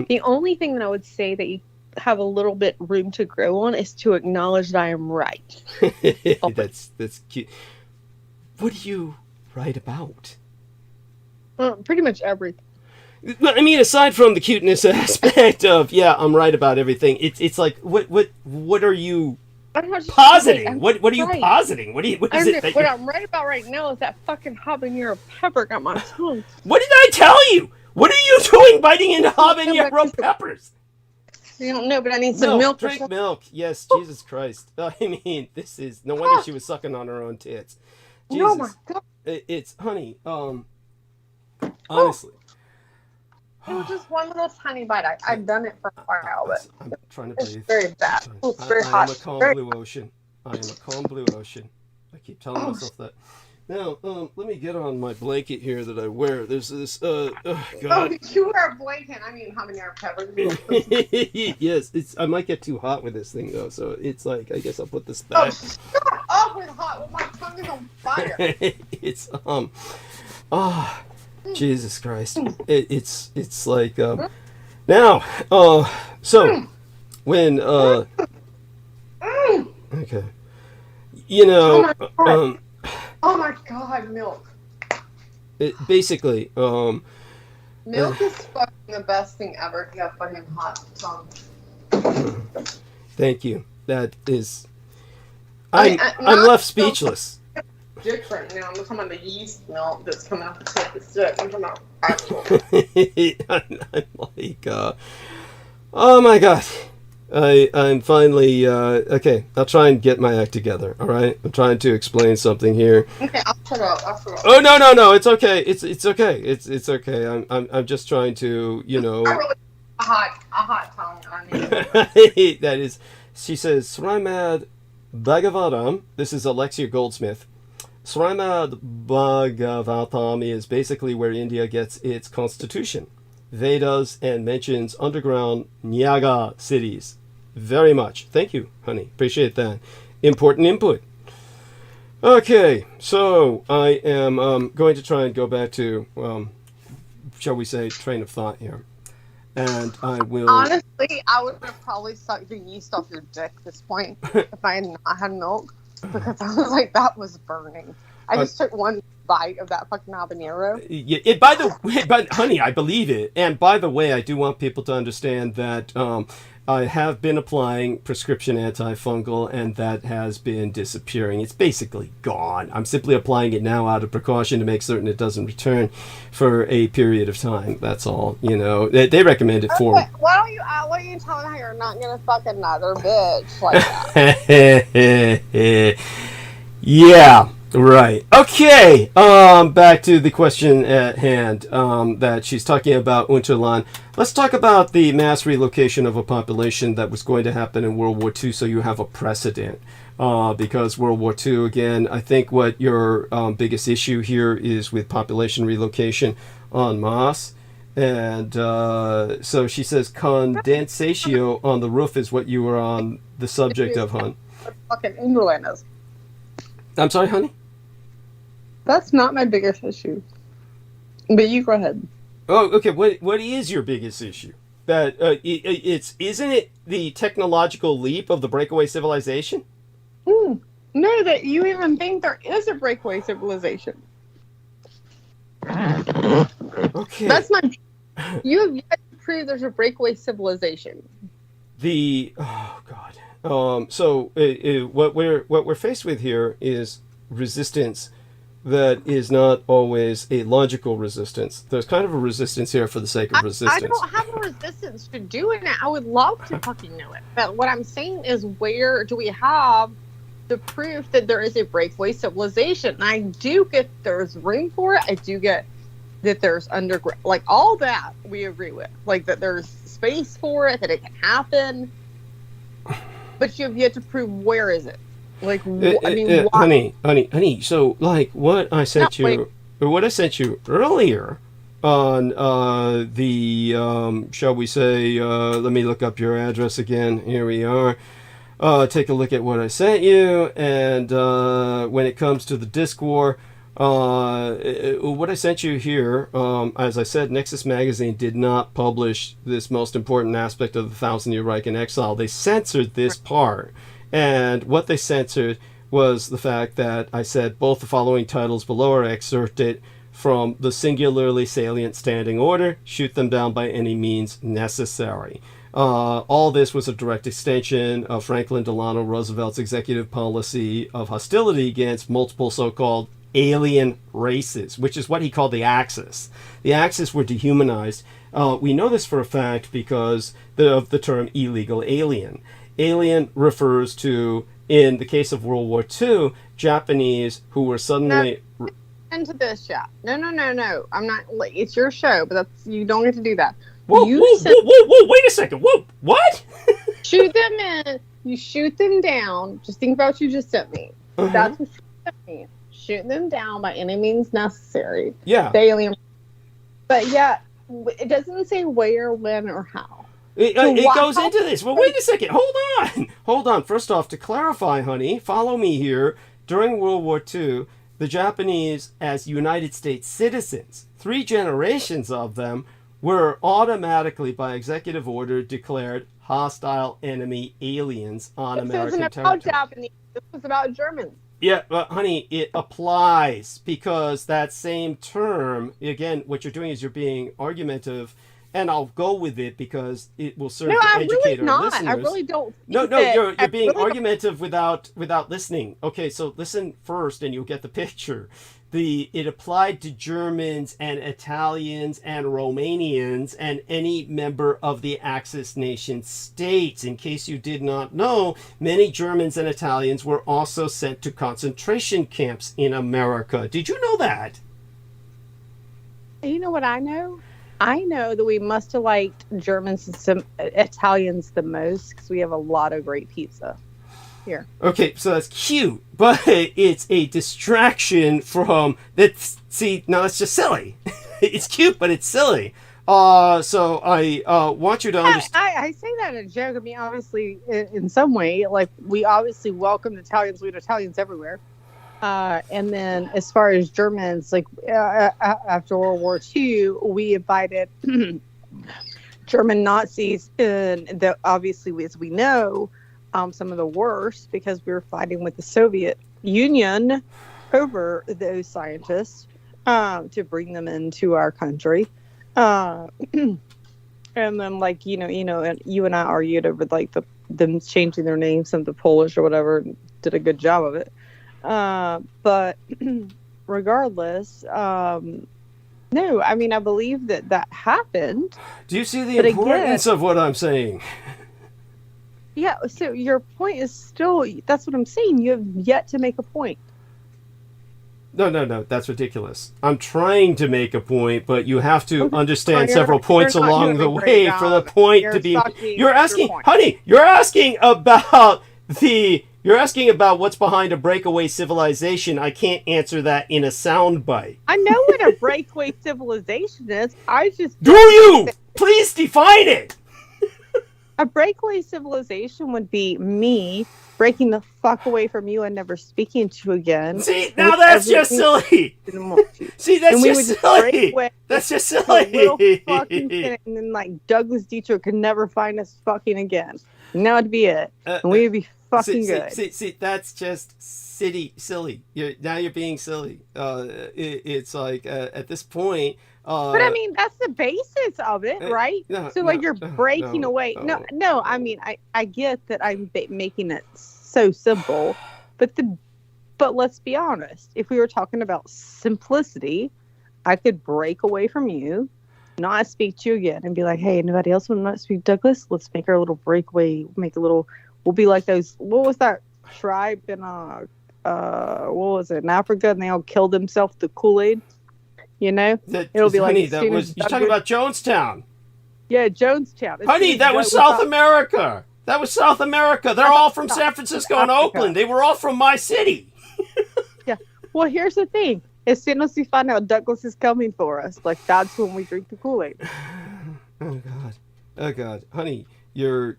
The only thing that I would say that you have a little bit room to grow on is to acknowledge that I am right.
That's cute. What do you write about?
Pretty much everything.
I mean, aside from the cuteness aspect of I'm right about everything. It's like what are you positing? What are you positing? What is it?
What I'm right about right now is that fucking habanero pepper got my tongue.
What did I tell you? What are you doing biting into habanero peppers?
You don't know, but I need some milk.
Drink milk. Yes, Jesus Christ. I mean, this is no wonder she was sucking on her own tits. Jesus.
Oh my God.
It's honey. Honestly.
It was just one little tiny bite. I've done it for a while, but
I'm trying to
it's
breathe.
very bad. It's very hot.
I am a calm blue ocean. I am a calm blue ocean. I keep telling myself that. Now, let me get on my blanket here that I wear. There's this, God.
Oh, you wear a blanket. I mean, habanero pepper.
Yes, I might get too hot with this thing, though, so it's like, I guess I'll put this back.
Oh, shut up with hot. Well, my tongue is on fire.
It's, Jesus Christ. It's like, now, so, when, okay. You know,
oh my God, milk.
Basically,
milk is fucking the best thing ever. You have fucking hot tongue.
Thank you. That is, I'm left speechless.
Different, I'm talking about the yeast milk that's coming out the tip of the stick. I'm talking about actual.
I'm like, oh my God. I'm finally, okay, I'll try and get my act together, all right? I'm trying to explain something here.
Okay, I'll shut up.
Oh, no, it's okay. It's okay. It's okay. I'm just trying to, you know.
I really a hot tongue. I mean.
That is, she says, Srimad Bhagavatam, this is Alexia Goldsmith. Srimad Bhagavatam is basically where India gets its constitution, Vedas, and mentions underground Nyaga cities. very much. Thank you, honey. Appreciate that. Important input. Okay, so I am going to try and go back to, shall we say, train of thought here. And I will...
Honestly, I would have probably sucked the yeast off your dick at this point if I had not had milk. Because I was like, that was burning. I just took one bite of that fucking habanero.
Yeah, by the way, but honey, I believe it. And by the way, I do want people to understand that I have been applying prescription antifungal, and that has been disappearing. It's basically gone. I'm simply applying it now out of precaution to make certain it doesn't return for a period of time. That's all. You know, they recommend it for.
Okay, why don't you tell me how you're not gonna fuck another bitch like
that? Yeah. Right. Okay. Back to the question at hand that she's talking about, Unterland. Let's talk about the mass relocation of a population that was going to happen in World War II, so you have a precedent. Because World War II, again, I think what your biggest issue here is with population relocation en masse. And so she says condensatio on the roof is what you were on the subject of, hon.
Fucking England is.
I'm sorry, honey?
That's not my biggest issue. But you go ahead.
Oh, okay. What is your biggest issue? That isn't it the technological leap of the breakaway civilization?
No, that you even think there is a breakaway civilization.
Okay.
That's my. You have yet to prove there's a breakaway civilization.
Oh God. So what we're faced with here is resistance that is not always a logical resistance. There's kind of a resistance here for the sake of resistance.
I don't have a resistance to doing it. I would love to fucking know it. But what I'm saying is, where do we have the proof that there is a breakaway civilization? And I do get there's room for it. I do get that there's underground, like all that we agree with. Like that there's space for it, that it can happen. But you have yet to prove where is it. Like, I mean, why?
honey. So, like, what I sent you earlier on the, shall we say, let me look up your address again. Here we are. Take a look at what I sent you. And when it comes to the disc war, what I sent you here, as I said, Nexus Magazine did not publish this most important aspect of the Thousand-Year Reich in Exile. They censored this part. And what they censored was the fact that I said both the following titles below are excerpted from the singularly salient standing order, shoot them down by any means necessary. All this was a direct extension of Franklin Delano Roosevelt's executive policy of hostility against multiple so-called alien races, which is what he called the Axis. The Axis were dehumanized. We know this for a fact because of the term illegal alien. Alien refers to, in the case of World War II, Japanese who were suddenly...
Into this, yeah. No. I'm not... It's your show, but that's you don't get to do that.
Whoa, wait a second. Whoa, what?
Shoot them in. You shoot them down. Just think about what you just sent me. That's what you sent me. Shoot them down by any means necessary.
Yeah.
The alien... But yeah, it doesn't say where, when, or how.
It goes into this. Well, wait a second. Hold on. First off, to clarify, honey, follow me here. During World War II, the Japanese, as United States citizens, 3 generations of them, were automatically, by executive order, declared hostile enemy aliens on American territory.
This wasn't about Japanese. This was about Germans.
Yeah, but honey, it applies because that same term, again, what you're doing is you're being argumentative. And I'll go with it because it will serve to educate our listeners.
I really don't.
No, you're being argumentative without listening. Okay, so listen first, and you'll get the picture. It applied to Germans and Italians and Romanians and any member of the Axis nation states. In case you did not know, many Germans and Italians were also sent to concentration camps in America. Did you know that?
You know what I know? I know that we must have liked Germans and Italians the most because we have a lot of great pizza here.
Okay, so that's cute, but it's a distraction from that. See, now that's just silly. It's cute, but it's silly. So I want you to understand.
I say that in a joke. I mean, obviously, in some way, like we obviously welcome Italians. We had Italians everywhere. And then as far as Germans, like after World War II, we invited German Nazis, and that obviously, as we know, some of the worst, because we were fighting with the Soviet Union over those scientists to bring them into our country. And then, like, and you and I argued over like them changing their names into Polish or whatever, and did a good job of it. But regardless, no, I mean, I believe that happened.
Do you see the importance of what I'm saying?
Yeah, so your point is still, that's what I'm saying. You have yet to make a point.
No, that's ridiculous. I'm trying to make a point, but you have to understand several points along the way for the point to be... You're asking, honey, you're asking about what's behind a breakaway civilization. I can't answer that in a soundbite.
I know what a breakaway civilization is.
Do you? Please define it.
A breakaway civilization would be me breaking the fuck away from you and never speaking to you again.
See, now that's just silly. See, that's just silly. That's just silly.
Little fucking thing, and then like Douglas Dietrich could never find us fucking again. And that would be it. And we would be fucking good.
See, that's just silly. Now you're being silly. It's like at this point.
But I mean, that's the basis of it, right? You're breaking away. No. I mean, I get that I'm making it so simple, but let's be honest. If we were talking about simplicity, I could break away from you, not speak to you again, and be like, hey, anybody else want to not speak Douglas? Let's make our little breakaway. We'll be like those. What was that tribe in what was it, in Africa, and they all killed themselves with the Kool-Aid? It'll be like,
you're talking about Jonestown.
Yeah, Jonestown.
Honey, that was South America. That was South America. They're all from San Francisco and Oakland. They were all from my city.
Yeah. Well, here's the thing. As soon as we find out Douglas is coming for us, like, that's when we drink the Kool-Aid.
Oh God, honey. See,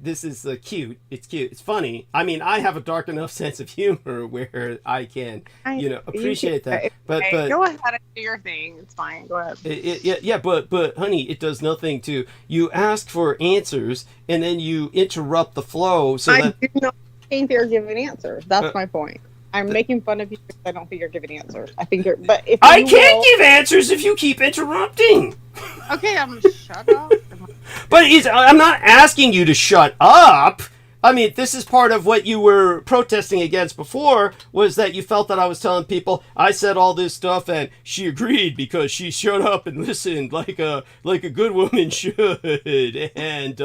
this is cute. It's cute. It's funny. I mean, I have a dark enough sense of humor where I can, appreciate that. But
go ahead and do your thing. It's fine. Go ahead.
But honey, it does nothing to you ask for answers and then you interrupt the flow. So
I do not think they're giving answers. That's my point. I'm making fun of you because I don't think you're giving answers. I think you're, but if
I can't give answers if you keep interrupting.
Okay, I'm gonna shut up.
But I'm not asking you to shut up. I mean, this is part of what you were protesting against before, was that you felt that I was telling people I said all this stuff and she agreed because she shut up and listened like a good woman should, and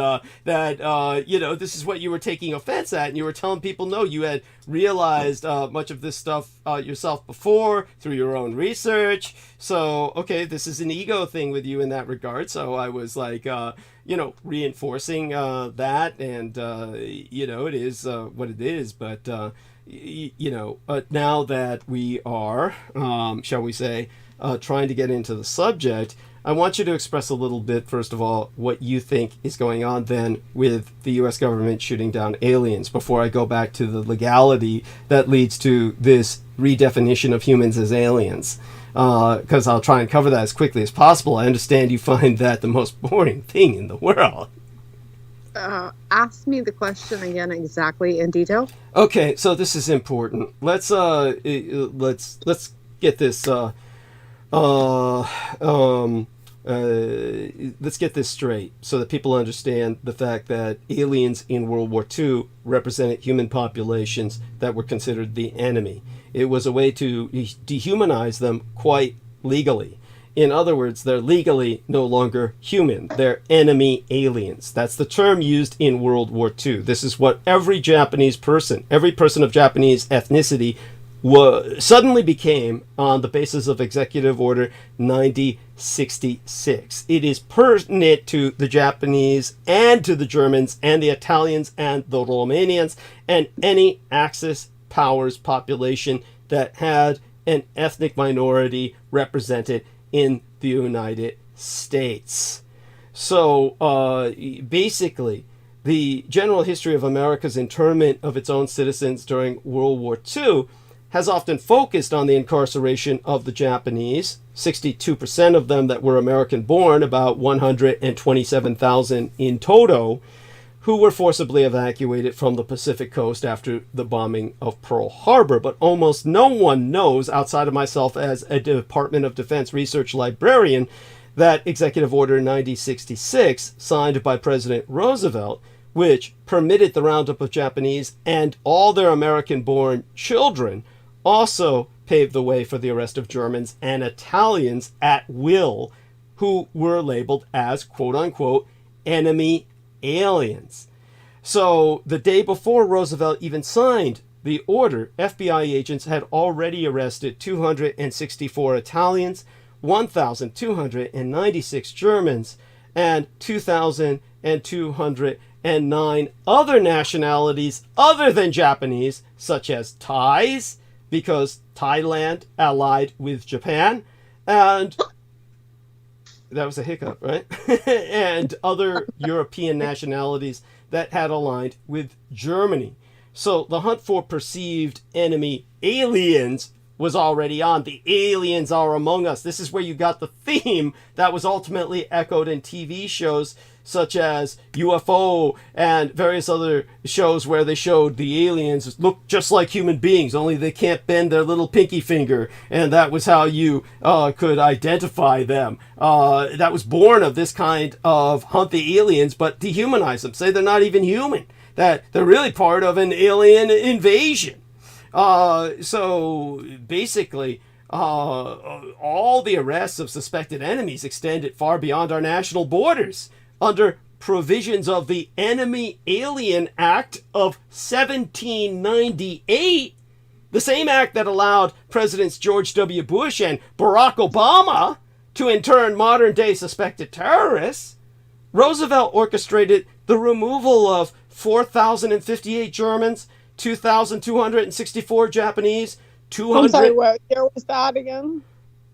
this is what you were taking offense at, and you were telling people no, you had realized much of this stuff yourself before through your own research. So okay, this is an ego thing with you in that regard. So I was like, reinforcing that, and it is what it is. But now that we are, shall we say, trying to get into the subject, I want you to express a little bit, first of all, what you think is going on then with the U.S. government shooting down aliens, before I go back to the legality that leads to this redefinition of humans as aliens. Because I'll try and cover that as quickly as possible. I understand you find that the most boring thing in the world.
Ask me the question again exactly in detail.
Okay, so this is important. Let's get this let's get this straight so that people understand the fact that aliens in World War II represented human populations that were considered the enemy. It was a way to dehumanize them quite legally. In other words, they're legally no longer human. They're enemy aliens. That's the term used in World War II. This is what every person of Japanese ethnicity suddenly became on the basis of Executive Order 9066. It is pertinent to the Japanese and to the Germans and the Italians and the Romanians and any Axis powers population that had an ethnic minority represented in the United States. So basically, the general history of America's internment of its own citizens during World War II has often focused on the incarceration of the Japanese, 62% of them that were American-born, about 127,000 in total, who were forcibly evacuated from the Pacific coast after the bombing of Pearl Harbor. But almost no one knows, outside of myself as a Department of Defense research librarian, that Executive Order 9066, signed by President Roosevelt, which permitted the roundup of Japanese and all their American-born children, also paved the way for the arrest of Germans and Italians at will, who were labeled as, quote-unquote, enemy aliens. So the day before Roosevelt even signed the order, FBI agents had already arrested 264 Italians, 1,296 Germans, and 2,209 other nationalities other than Japanese, such as Thais, because Thailand allied with Japan, and that was a hiccup, right? And other European nationalities that had aligned with Germany. So the hunt for perceived enemy aliens was already on. The aliens are among us. This is where you got the theme that was ultimately echoed in TV shows such as UFO and various other shows where they showed the aliens look just like human beings, only they can't bend their little pinky finger, and that was how you could identify them. That was born of this kind of hunt the aliens, but dehumanize them, say they're not even human, that they're really part of an alien invasion. So basically, all the arrests of suspected enemies extended far beyond our national borders. Under provisions of the Enemy Alien Act of 1798, the same act that allowed Presidents George W. Bush and Barack Obama to intern modern-day suspected terrorists, Roosevelt orchestrated the removal of 4,058 Germans, 2,264 Japanese, 200...
I'm sorry, what year was that again?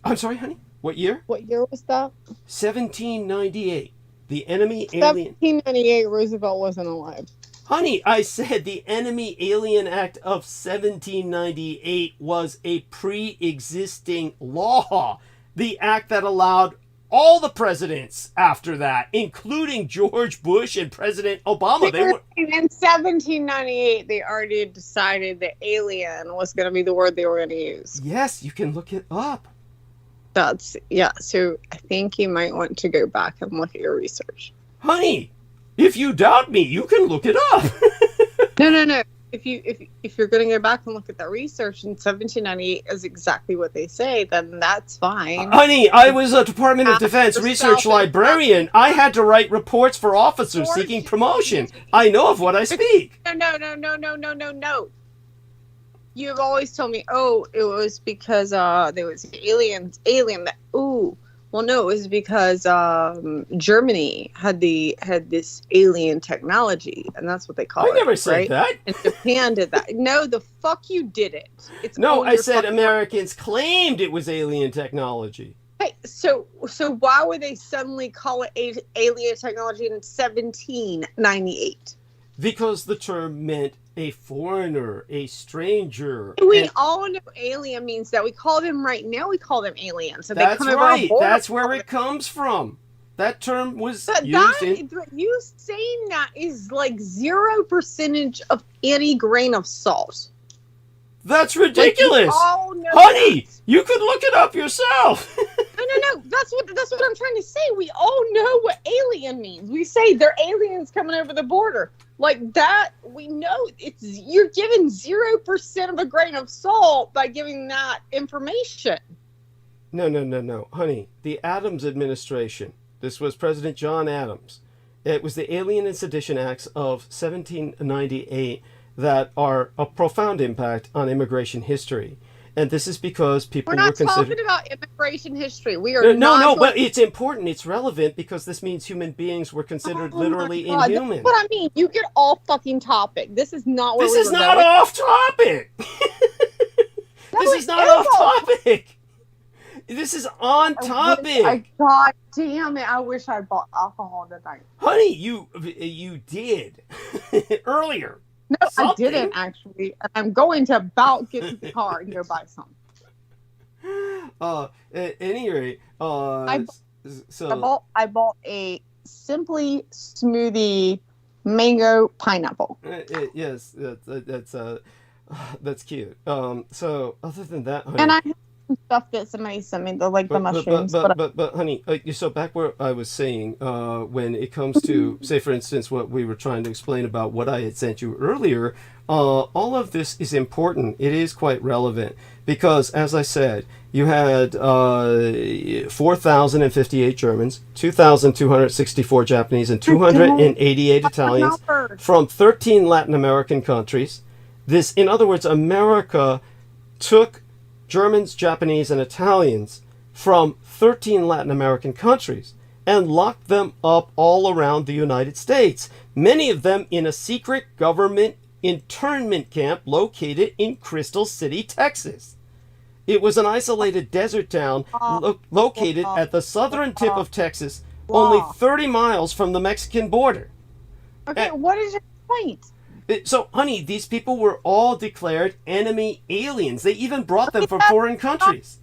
I'm sorry, honey? What year?
What year was that?
1798. The enemy alien...
1798, Roosevelt wasn't alive.
Honey, I said the Enemy Alien Act of 1798 was a pre-existing law. The act that allowed all the presidents after that, including George Bush and President Obama. They were...
In 1798, they already decided that alien was going to be the word they were going to use.
Yes, you can look it up.
So I think you might want to go back and look at your research.
Honey, if you doubt me, you can look it up.
No. If you're going to go back and look at that research in 1798 is exactly what they say, then that's fine.
Honey, I was a Department of Defense research librarian. I had to write reports for officers seeking promotion. I know of what I speak.
No. You've always told me, it was because there was alien that, well, no, it was because Germany had this alien technology, and that's what they call it.
I never said that.
And Japan did that. No, the fuck you didn't.
No, I said Americans claimed it was alien technology.
Hey, so why would they suddenly call it alien technology in 1798?
Because the term meant a foreigner, a stranger.
We all know alien means that. We call them right now. We call them aliens. So
that's right. That's where it comes from. That term was used in...
You saying that is like 0% of any grain of salt.
That's ridiculous. Honey, you could look it up yourself.
No. That's what I'm trying to say. We all know what alien means. We say they're aliens coming over the border. Like that, we know you're given 0% of a grain of salt by giving that information.
No. Honey, the Adams administration, this was President John Adams. It was the Alien and Sedition Acts of 1798 that are a profound impact on immigration history. And this is because people were considered...
We're not talking about immigration history. We are
No, but it's important. It's relevant because this means human beings were considered literally inhuman.
That's what I mean. You get off fucking topic. This is not where
This is not off topic. This is not off topic. this is on topic.
God damn it! I wish I bought alcohol tonight.
Honey, you did earlier.
No,
Something.
I didn't actually. And I'm going to about get to the car and go buy some.
At any rate,
I bought a Simply Smoothie mango pineapple.
Yes, that's cute. So other than that, honey,
And I have some stuff that somebody sent me, the mushrooms.
But honey, so back where I was saying, when it comes to, say, for instance, what we were trying to explain about what I had sent you earlier, all of this is important. It is quite relevant because, as I said, you had 4,058 Germans, 2,264 Japanese, and 288 Italians from 13 Latin American countries. This, in other words, America took Germans, Japanese, and Italians from 13 Latin American countries and locked them up all around the United States, many of them in a secret government internment camp located in Crystal City, Texas. It was an isolated desert town located at the southern tip of Texas, only 30 miles from the Mexican border.
Okay, what is your point?
So, honey, these people were all declared enemy aliens. They even brought them from foreign countries.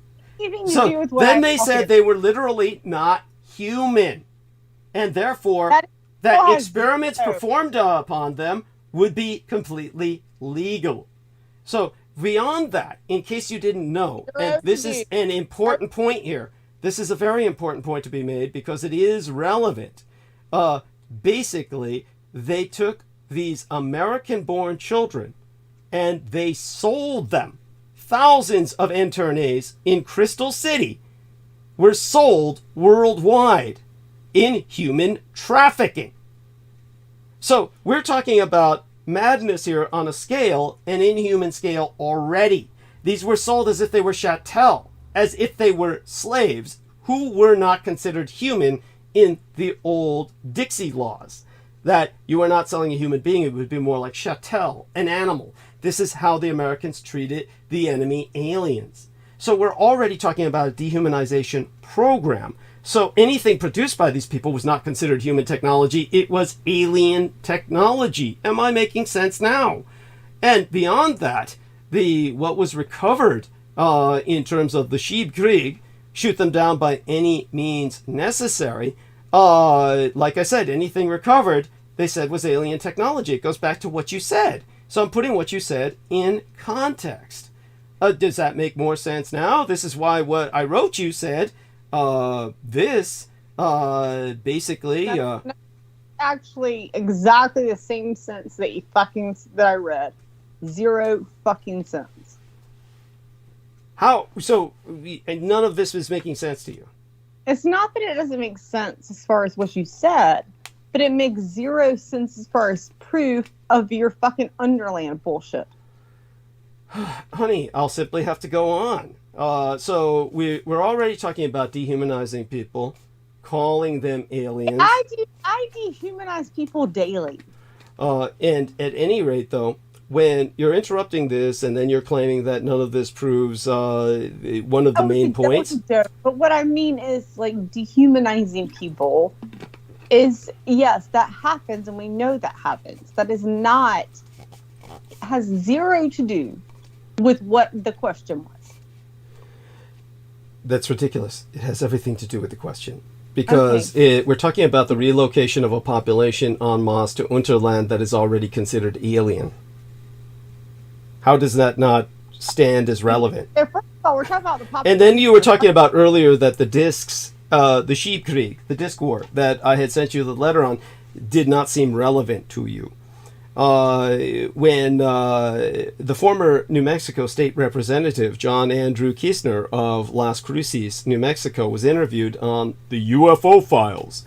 So then they said they were literally not human. And therefore, that experiments performed upon them would be completely legal. So, beyond that, in case you didn't know, and this is an important point here. This is a very important point to be made because it is relevant. Basically, they took these American-born children and they sold them. Thousands of internees in Crystal City were sold worldwide in human trafficking. So we're talking about madness here on a scale, an inhuman scale already. These were sold as if they were chattel, as if they were slaves who were not considered human in the old Dixie laws. That you are not selling a human being, it would be more like chattel, an animal. This is how the Americans treated the enemy aliens. So we're already talking about a dehumanization program. So anything produced by these people was not considered human technology. It was alien technology. Am I making sense now? And beyond that, what was recovered in terms of the Schiebkrieg, shoot them down by any means necessary. Like I said, anything recovered, they said was alien technology. It goes back to what you said. So I'm putting what you said in context. Does that make more sense now? This is why what I wrote you said, basically...
That's actually exactly the same sense that I read. Zero fucking sense.
How? So none of this was making sense to you?
It's not that it doesn't make sense as far as what you said, but it makes zero sense as far as proof of your fucking Underland bullshit.
Honey, I'll simply have to go on. So we're already talking about dehumanizing people, calling them aliens.
I dehumanize people daily.
And at any rate, though, when you're interrupting this and then you're claiming that none of this proves one of the main points.
But what I mean is, like, dehumanizing people is, yes, that happens, and we know that happens. That is not, has zero to do with what the question was.
That's ridiculous. It has everything to do with the question. Because we're talking about the relocation of a population en masse to Unterland that is already considered alien. How does that not stand as relevant?
First of all, we're talking about the population.
And then you were talking about earlier that the discs, the Schiebkrieg, the disc war that I had sent you the letter on, did not seem relevant to you. When the former New Mexico state representative, John Andrew Kisner of Las Cruces, New Mexico, was interviewed on the UFO files,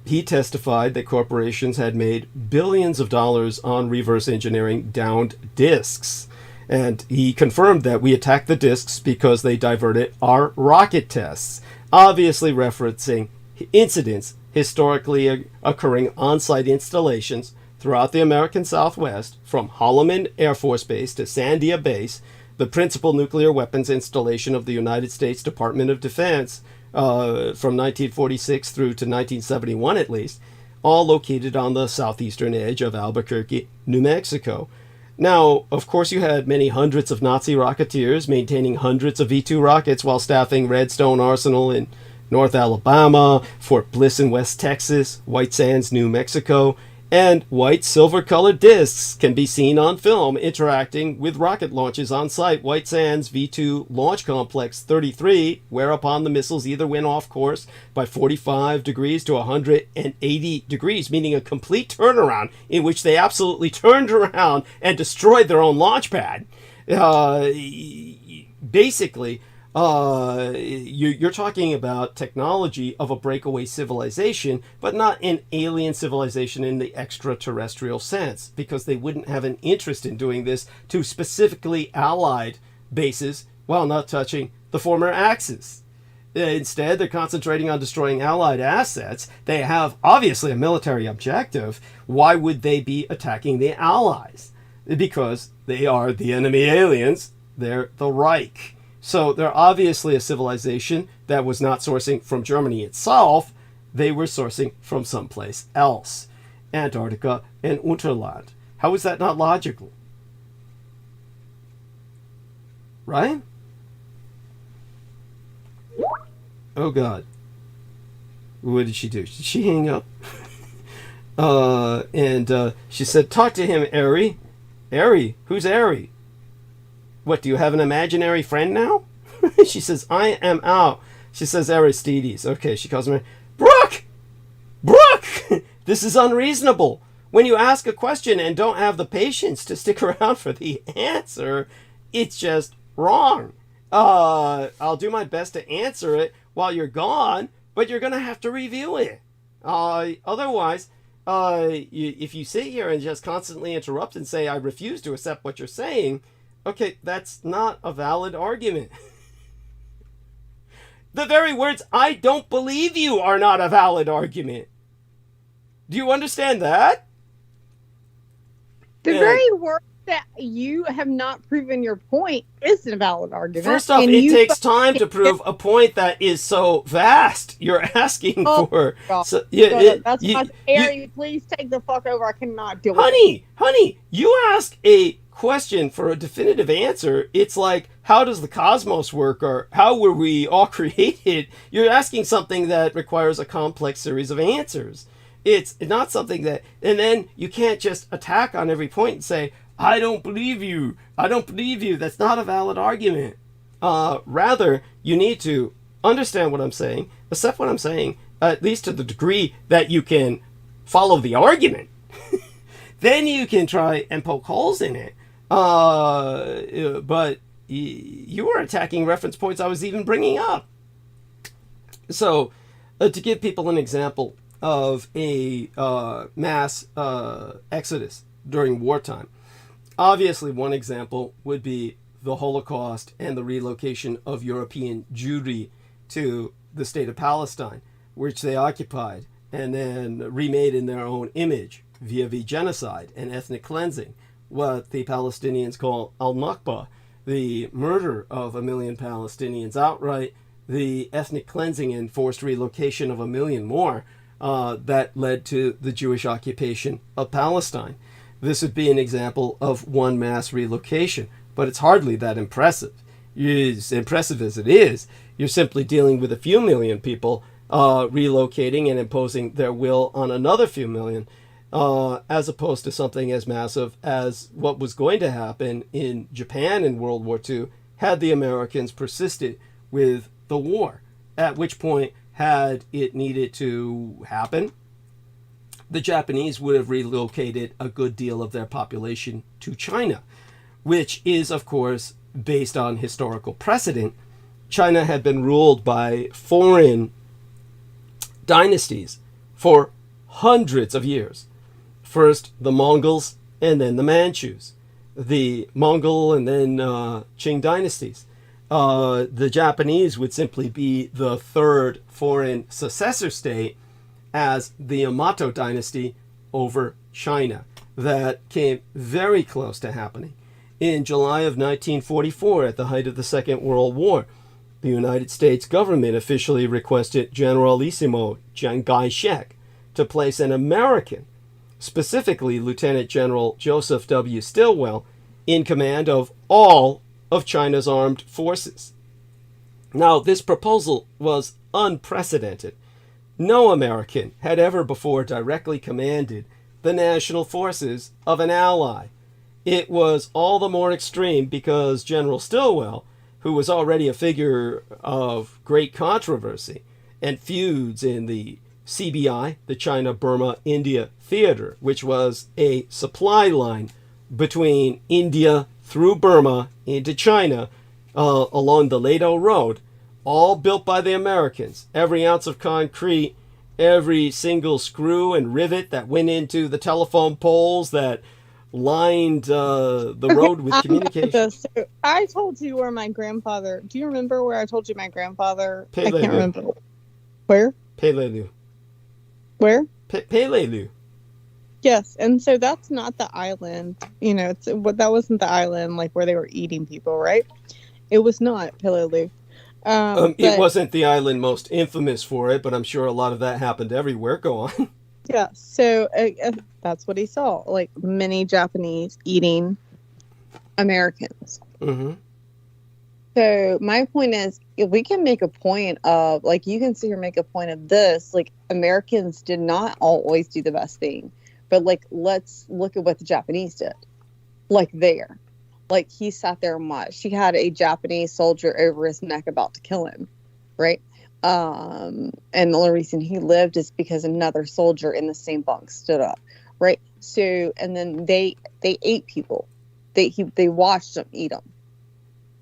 he testified that corporations had made billions of dollars on reverse engineering downed discs. And he confirmed that we attacked the discs because they diverted our rocket tests, obviously referencing incidents historically occurring on-site installations throughout the American Southwest, from Holloman Air Force Base to Sandia Base, the principal nuclear weapons installation of the United States Department of Defense from 1946 through to 1971 at least, all located on the southeastern edge of Albuquerque, New Mexico. Now, of course, you had many hundreds of Nazi rocketeers maintaining hundreds of V-2 rockets while staffing Redstone Arsenal in North Alabama, Fort Bliss in West Texas, White Sands, New Mexico, and white silver-colored discs can be seen on film interacting with rocket launches on site. White Sands V-2 Launch Complex 33, whereupon the missiles either went off course by 45 degrees to 180 degrees, meaning a complete turnaround in which they absolutely turned around and destroyed their own launch pad. Basically, you're talking about technology of a breakaway civilization, but not an alien civilization in the extraterrestrial sense, because they wouldn't have an interest in doing this to specifically allied bases while not touching the former Axis. Instead, they're concentrating on destroying allied assets. They have obviously a military objective. Why would they be attacking the Allies? Because they are the enemy aliens. They're the Reich. So they're obviously a civilization that was not sourcing from Germany itself. They were sourcing from someplace else. Antarctica and Unterland. How is that not logical? Right? Oh God. What did she do? Did she hang up? She said, talk to him, Ari. Ari? Who's Ari? What, do you have an imaginary friend now? She says, I am out. She says, Aristides. Okay, she calls me, Brooke! Brooke! This is unreasonable. When you ask a question and don't have the patience to stick around for the answer, it's just wrong. I'll do my best to answer it while you're gone, but you're going to have to review it. Otherwise, if you sit here and just constantly interrupt and say, I refuse to accept what you're saying, okay, that's not a valid argument. The very words, I don't believe you, are not a valid argument. Do you understand that?
The very word that you have not proven your point isn't a valid argument.
First off, it takes time to prove a point that is so vast. You're asking for... So,
that's why Ari, please take the fuck over. I cannot do it.
Honey, you ask a question for a definitive answer. It's like, how does the cosmos work, or how were we all created? You're asking something that requires a complex series of answers. It's not something that, and then you can't just attack on every point and say, I don't believe you. I don't believe you. That's not a valid argument. Rather, you need to understand what I'm saying, accept what I'm saying, at least to the degree that you can follow the argument. Then you can try and poke holes in it. But you were attacking reference points I was even bringing up. So, to give people an example of a mass exodus during wartime, obviously one example would be the Holocaust and the relocation of European Jewry to the state of Palestine, which they occupied and then remade in their own image via the genocide and ethnic cleansing, what the Palestinians call al-Nakba, the murder of 1 million Palestinians outright, the ethnic cleansing and forced relocation of 1 million more that led to the Jewish occupation of Palestine. This would be an example of one mass relocation, but it's hardly that impressive. As impressive as it is, you're simply dealing with a few million people relocating and imposing their will on another few million, as opposed to something as massive as what was going to happen in Japan in World War II had the Americans persisted with the war, at which point, had it needed to happen, the Japanese would have relocated a good deal of their population to China, which is, of course, based on historical precedent. China had been ruled by foreign dynasties for hundreds of years. First the Mongols and then the Manchus. The Mongol and then Qing dynasties. The Japanese would simply be the third foreign successor state as the Yamato dynasty over China. That came very close to happening. in July of 1944 at the height of the Second World War. The United States government officially requested Generalissimo Chiang Kai-shek to place an American, specifically Lieutenant General Joseph W. Stilwell, in command of all of China's armed forces. Now, this proposal was unprecedented. No American had ever before directly commanded the national forces of an ally. It was all the more extreme because General Stilwell, who was already a figure of great controversy and feuds in the CBI, the China-Burma-India Theater, which was a supply line between India through Burma into China along the Ledo Road, all built by the Americans. Every ounce of concrete, every single screw and rivet that went into the telephone poles that lined the road with communication.
So I told you where my grandfather. Do you remember where I told you my grandfather?
Peleliu.
I can't remember. Where?
Peleliu.
Where?
Peleliu.
Yes, and so that's not the island. You know, that wasn't the island like where they were eating people, right? It was not Peleliu.
It wasn't the island most infamous for it, but I'm sure a lot of that happened everywhere. Go on.
Yeah, so that's what he saw, like many Japanese eating Americans.
Mm-hmm.
So my point is, if we can make a point of, like, you can see her make a point of this, like, Americans did not always do the best thing, but, like, let's look at what the Japanese did. Like, there. Like, he sat there and watched. She had a Japanese soldier over his neck about to kill him, right? And the only reason he lived is because another soldier in the same bunk stood up, right? So, and then they ate people. They watched them eat them.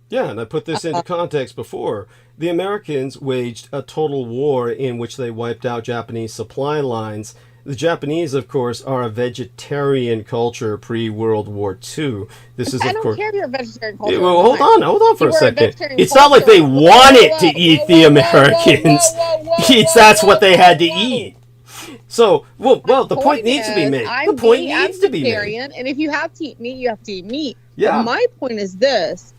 Yeah, and I put this into context before. The Americans waged a total war in which they wiped out Japanese supply lines. The Japanese, of course, are a vegetarian culture pre-World War II. This is, of course.
I don't care if you're a vegetarian culture.
Well, hold on for a second. It's not like they wanted to eat the Americans. That's what they had to eat. So, well, the point needs to be made. The point needs to be made.
And if you have to eat meat, you have to eat meat.
Yeah.
But my point is this.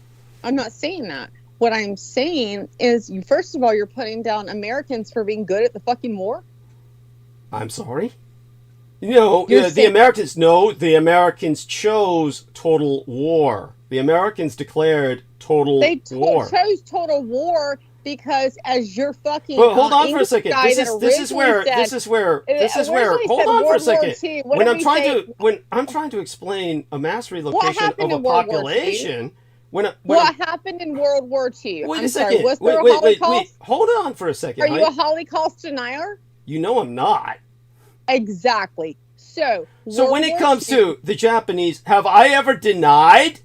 I'm not saying that. What I'm saying is, first of all, you're putting down Americans for being good at the fucking war.
I'm sorry? The Americans chose total war. The Americans declared total war.
They chose total war because, as your fucking
hold on for a second. This is where. Hold on for a second. When I'm trying to explain a mass relocation of a population.
What happened in World War II?
Wait a second.
Was there a Holocaust?
Wait. Hold on for a second.
Are you a Holocaust denier?
You know I'm not.
Exactly. So
when it comes to the Japanese, have I ever denied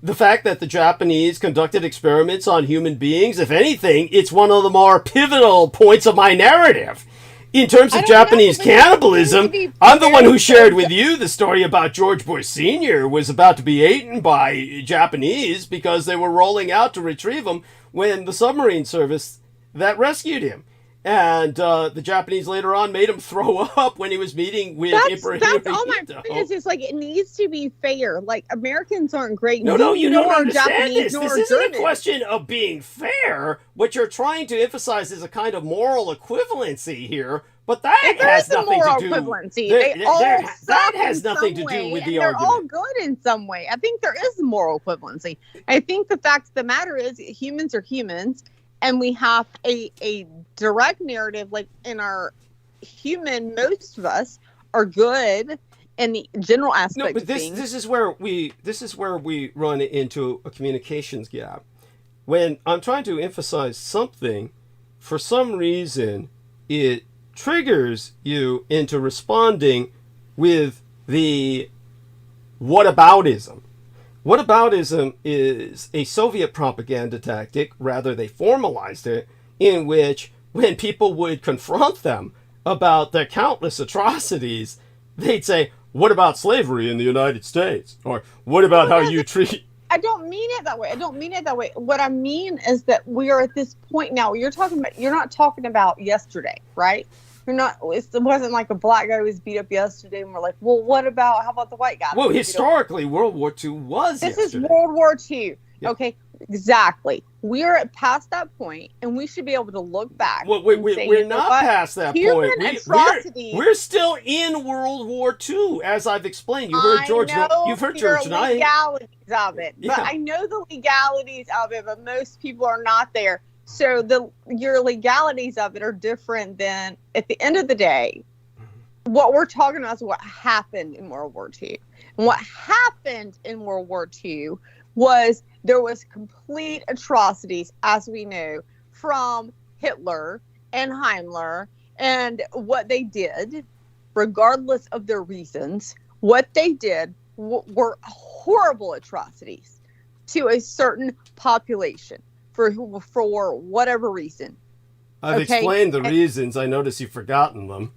the fact that the Japanese conducted experiments on human beings? If anything, it's one of the more pivotal points of my narrative. In terms of Japanese cannibalism, I'm the one who shared with you the story about George Bush Sr. was about to be eaten by Japanese because they were rolling out to retrieve him when the submarine service that rescued him. And the Japanese later on made him throw up when he was meeting with Ibrahim.
That's all my point is. It's like, it needs to be fair. Like, Americans aren't great.
No, you don't understand this. This isn't a question of being fair. What you're trying to emphasize is a kind of moral equivalency here. But that has nothing to do.
Equivalency.
That has nothing to do with the argument.
They're all good in some way. I think there is moral equivalency. I think the fact of the matter is, humans are humans. And we have a direct narrative, like in our most of us are good in the general aspect of things.
This is where we run into a communications gap. When I'm trying to emphasize something, for some reason, it triggers you into responding with the whataboutism. Whataboutism is a Soviet propaganda tactic, rather they formalized it, in which when people would confront them about their countless atrocities, they'd say, what about slavery in the United States? Or what about how you treat...
I don't mean it that way. What I mean is that we are at this point now. You're not talking about yesterday, right? You're not. It wasn't like a black guy was beat up yesterday, and we're like, well, how about the white guy?
Well, historically, World War II was
This
yesterday.
is World War II.
Yep.
Okay, exactly. We're past that point, and we should be able to look back.
Well,
and
we're
say,
not past that
Human
point.
atrocities.
We're still in World War II, as I've explained. You heard George. You've heard George and I.
Legalities of it, but I know the legalities of it, but most people are not there. So your legalities of it are different than, at the end of the day, what we're talking about is what happened in World War II. And what happened in World War II was there was complete atrocities, as we know, from Hitler and Himmler, and what they did, regardless of their reasons, what they did were horrible atrocities to a certain population for whatever reason.
I've explained the reasons. I notice you've forgotten them.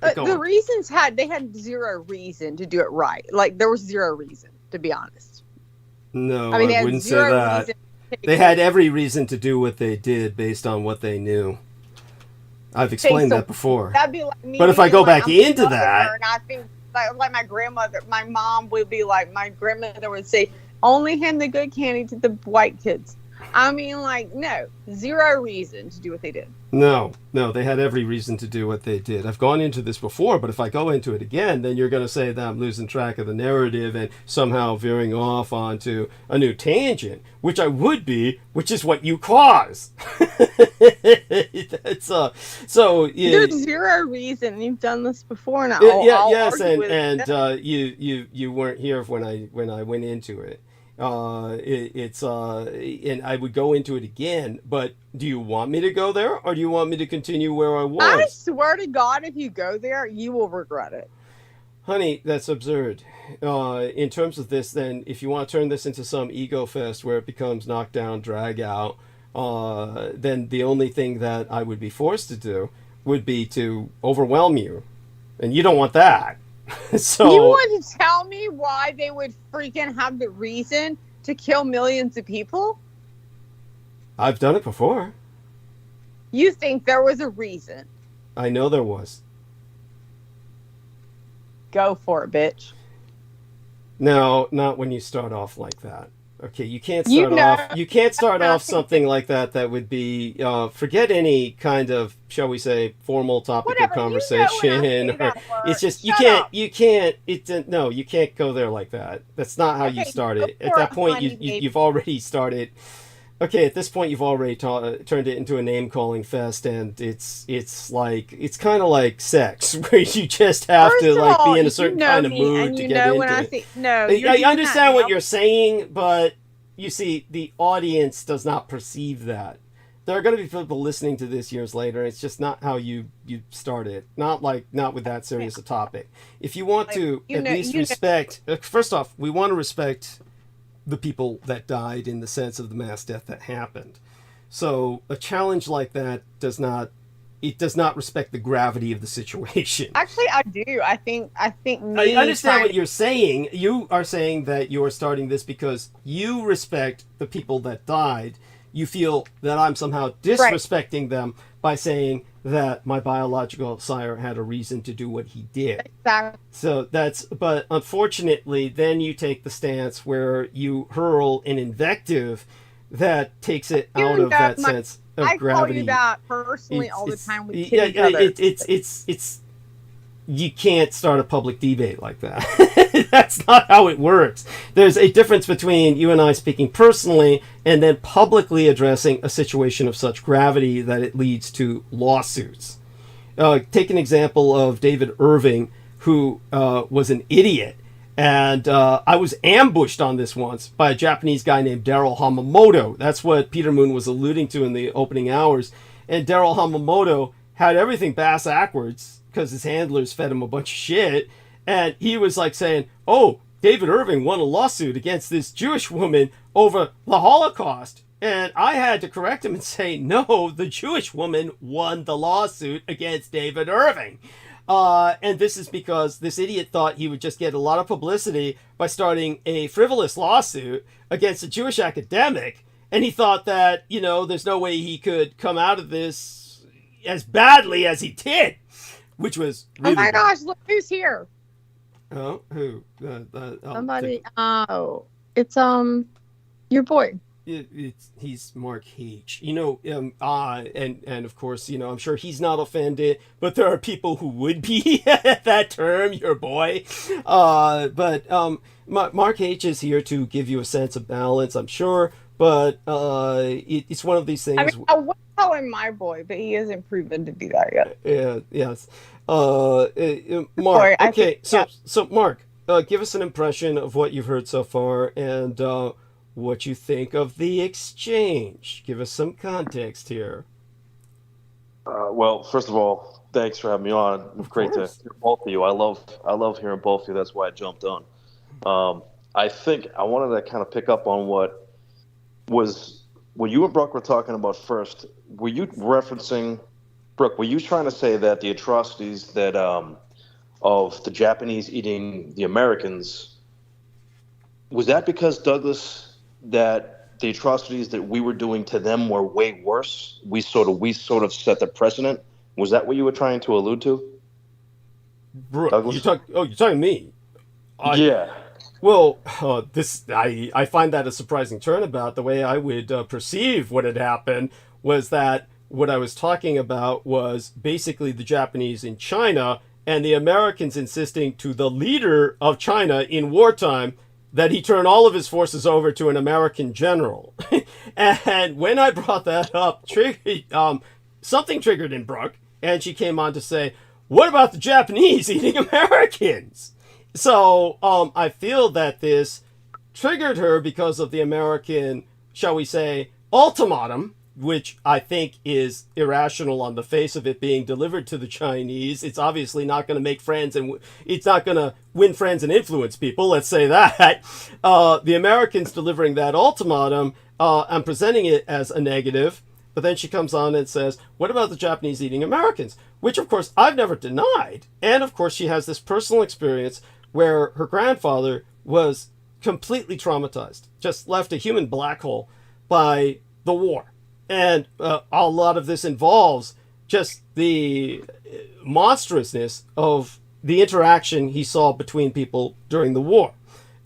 The reasons they had zero reason to do it right. Like, there was zero reason, to be honest.
No, I wouldn't say that. They had every reason to do what they did based on what they knew. I've explained that before.
That'd be like me.
But if I go back into that,
and I think like my grandmother, my mom would be like, my grandmother would say, only hand the good candy to the white kids. I mean, like, no, zero reason to do what they did.
No, they had every reason to do what they did. I've gone into this before, but if I go into it again, then you're going to say that I'm losing track of the narrative and somehow veering off onto a new tangent, which I would be, which is what you cause. There's
zero reason. You've done this before now.
Yes, and you weren't here when I went into it. And I would go into it again, but do you want me to go there, or do you want me to continue where I was?
I swear to God, if you go there, you will regret it.
Honey, that's absurd. In terms of this, then, if you want to turn this into some ego fest where it becomes knockdown, drag out, then the only thing that I would be forced to do would be to overwhelm you, and you don't want that. So
you want to tell me why they would freaking have the reason to kill millions of people?
I've done it before.
You think there was a reason?
I know there was.
Go for it, bitch.
No, not when you start off like that. Okay, you can't start off something like that. That would be forget any kind of, shall we say, formal topic of conversation. It's just you can't go there like that. That's not how you start it. At that point, you've already started. Okay, at this point, you've already turned it into a name-calling fest, and it's kind of like sex, where you just have to be in a certain kind of mood to get into it. I understand what you're saying, but you see, the audience does not perceive that. There are going to be people listening to this years later. It's just not how you start it. Not with that serious a topic. If you want to at least respect, first off, we want to respect the people that died in the sense of the mass death that happened. So a challenge like that does not respect the gravity of the situation.
Actually, I do. I think
I understand what you're saying. You are saying that you are starting this because you respect the people that died. You feel that I'm somehow disrespecting them by saying that my biological sire had a reason to do what he did.
Exactly.
So but unfortunately, then you take the stance where you hurl an invective that takes it out of that sense of gravity.
I call you that personally all the time with each other.
It's you can't start a public debate like that. That's not how it works. There's a difference between you and I speaking personally and then publicly addressing a situation of such gravity that it leads to lawsuits. Take an example of David Irving, who was an idiot. And I was ambushed on this once by a Japanese guy named Daryl Hamamoto. That's what Peter Moon was alluding to in the opening hours. And Daryl Hamamoto had everything bass-ackwards because his handlers fed him a bunch of shit. And he was like saying, oh, David Irving won a lawsuit against this Jewish woman over the Holocaust. And I had to correct him and say, no, the Jewish woman won the lawsuit against David Irving. And this is because this idiot thought he would just get a lot of publicity by starting a frivolous lawsuit against a Jewish academic. And he thought that, there's no way he could come out of this as badly as he did, which was really
Oh my
bad.
gosh, look who's here.
Oh, who?
Somebody. Oh, it's your boy.
He's Mark H. You know, and of course, you know, I'm sure he's not offended, but there are people who would be at that term, your boy. But Mark H is here to give you a sense of balance, I'm sure. But it's one of these things.
I mean, I would call him my boy, but he isn't proven to be that yet.
Yeah. Yes. Mark.
Boy, I
Okay.
think-
So Mark, give us an impression of what you've heard so far, and what you think of the exchange. Give us some context here.
Well, first of all, thanks for having me on. It's great to
course.
hear both of you. I love hearing both of you. That's why I jumped on. I think I wanted to kind of pick up on what you and Brooke were talking about first. Were you referencing, Brooke? Were you trying to say that the atrocities that of the Japanese eating the Americans, was that because, Douglas, that the atrocities that we were doing to them were way worse? We sort of set the precedent. Was that what you were trying to allude to?
Brooke,
Douglas?
you're talking to me.
Yeah.
Well, I find that a surprising turnabout. The way I would perceive what had happened was that what I was talking about was basically the Japanese in China and the Americans insisting to the leader of China in wartime that he turn all of his forces over to an American general. And when I brought that up, something triggered in Brooke, and she came on to say, what about the Japanese eating Americans? So I feel that this triggered her because of the American, shall we say, ultimatum, which I think is irrational on the face of it being delivered to the Chinese. It's obviously not going to make friends, and it's not going to win friends and influence people, let's say that. The Americans delivering that ultimatum, I'm presenting it as a negative, but then she comes on and says, what about the Japanese eating Americans? Which, of course, I've never denied. And, of course, she has this personal experience where her grandfather was completely traumatized, just left a human black hole by the war. And a lot of this involves just the monstrousness of the interaction he saw between people during the war.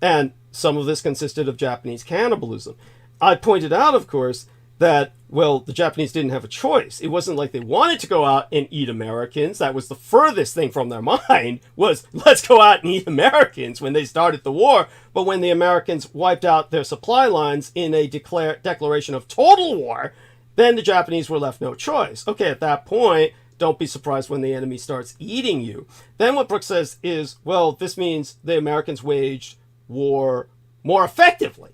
And some of this consisted of Japanese cannibalism. I pointed out, of course, that, well, the Japanese didn't have a choice. It wasn't like they wanted to go out and eat Americans. That was the furthest thing from their mind, was let's go out and eat Americans when they started the war. But when the Americans wiped out their supply lines in a declaration of total war, then the Japanese were left no choice. Okay, at that point, don't be surprised when the enemy starts eating you. Then what Brooke says is, well, this means the Americans waged war more effectively.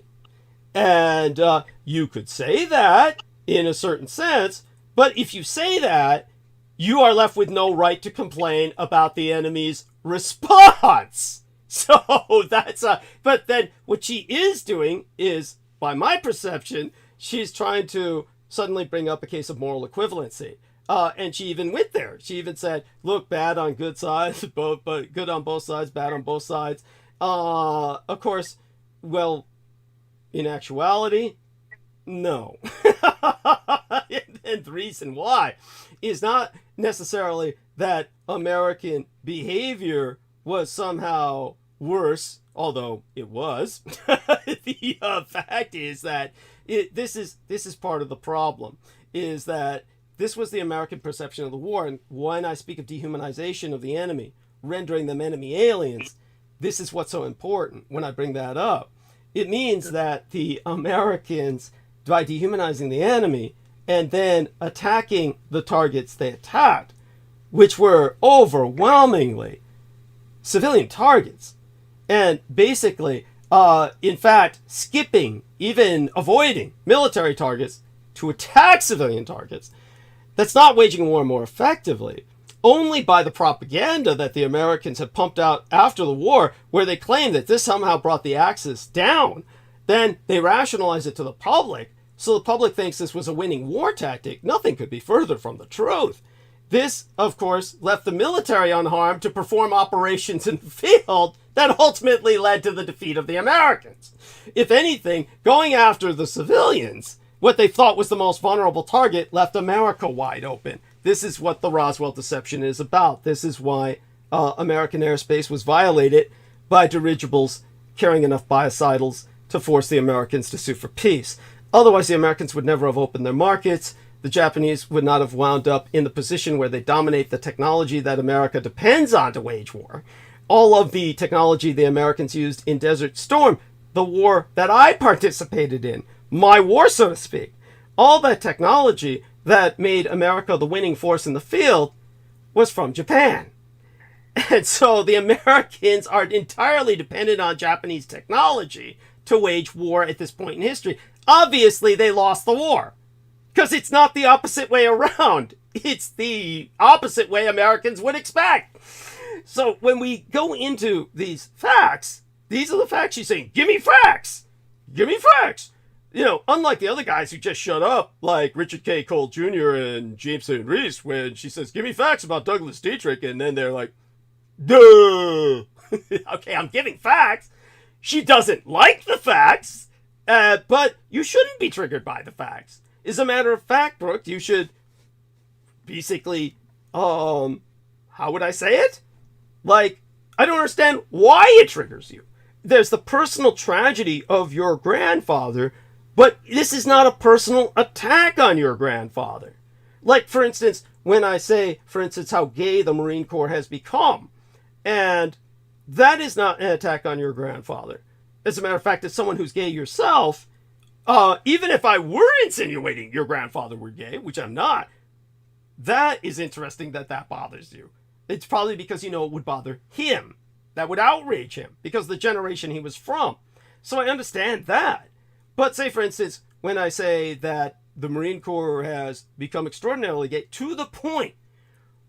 And you could say that in a certain sense, but if you say that, you are left with no right to complain about the enemy's response. So but then what she is doing is, by my perception, she's trying to suddenly bring up a case of moral equivalency. And she even went there. She even said, look, bad on good sides, but good on both sides, bad on both sides. Of course, well, in actuality, no. And the reason why is not necessarily that American behavior was somehow worse, although it was. The fact is that this is part of the problem, is that this was the American perception of the war. And when I speak of dehumanization of the enemy, rendering them enemy aliens, this is what's so important when I bring that up. It means that the Americans, by dehumanizing the enemy and then attacking the targets they attacked, which were overwhelmingly civilian targets, and basically, in fact, skipping, even avoiding military targets to attack civilian targets, that's not waging war more effectively. Only by the propaganda that the Americans have pumped out after the war, where they claim that this somehow brought the Axis down, then they rationalize it to the public, so the public thinks this was a winning war tactic. Nothing could be further from the truth. This, of course, left the military unharmed to perform operations in the field that ultimately led to the defeat of the Americans. If anything, going after the civilians, what they thought was the most vulnerable target, left America wide open. This is what the Roswell deception is about. This is why American airspace was violated by dirigibles carrying enough biocidals to force the Americans to sue for peace. Otherwise, the Americans would never have opened their markets. The Japanese would not have wound up in the position where they dominate the technology that America depends on to wage war. All of the technology the Americans used in Desert Storm, the war that I participated in, my war, so to speak, all that technology that made America the winning force in the field was from Japan. And so the Americans are entirely dependent on Japanese technology to wage war at this point in history. Obviously, they lost the war because it's not the opposite way around. It's the opposite way Americans would expect. So when we go into these facts, these are the facts she's saying. Give me facts. Give me facts. You know, unlike the other guys who just shut up, like Richard K. Cole Jr. and James St. Reese, when she says, give me facts about Douglas Dietrich, and then they're like, duh. Okay, I'm giving facts. She doesn't like the facts, but you shouldn't be triggered by the facts. As a matter of fact, Brooke, you should basically, how would I say it? Like, I don't understand why it triggers you. There's the personal tragedy of your grandfather, but this is not a personal attack on your grandfather. Like, for instance, when I say, for instance, how gay the Marine Corps has become, and that is not an attack on your grandfather. As a matter of fact, as someone who's gay yourself, even if I were insinuating your grandfather were gay, which I'm not, that is interesting that bothers you. It's probably because, you know, it would bother him. That would outrage him because of the generation he was from. So I understand that. But say, for instance, when I say that the Marine Corps has become extraordinarily gay to the point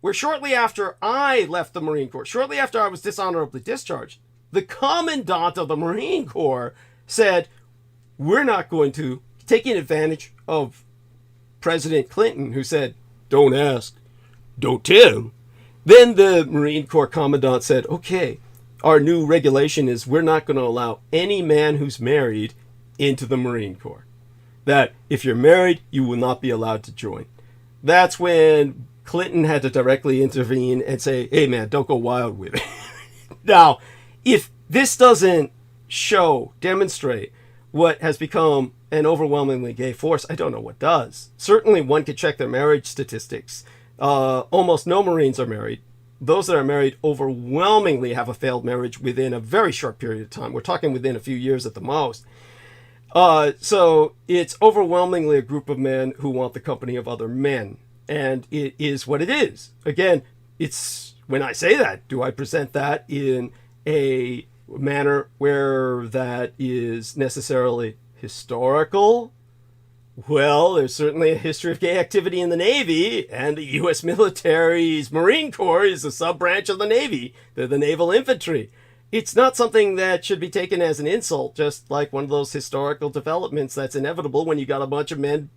where shortly after I left the Marine Corps, shortly after I was dishonorably discharged, the commandant of the Marine Corps said, we're not going to, taking advantage of President Clinton, who said, don't ask, don't tell. Then the Marine Corps commandant said, okay, our new regulation is we're not going to allow any man who's married into the Marine Corps. That if you're married, you will not be allowed to join. That's when Clinton had to directly intervene and say, hey man, don't go wild with it. Now, if this doesn't demonstrate what has become an overwhelmingly gay force, I don't know what does. Certainly one could check their marriage statistics. Almost no Marines are married. Those that are married overwhelmingly have a failed marriage within a very short period of time. We're talking within a few years at the most. So it's overwhelmingly a group of men who want the company of other men. And it is what it is. Again, it's when I say that, do I present that in a manner where that is necessarily historical? Well, there's certainly a history of gay activity in the Navy, and the U.S. military's Marine Corps is a sub-branch of the Navy. They're the naval infantry. It's not something that should be taken as an insult, just like one of those historical developments that's inevitable when you got a bunch of men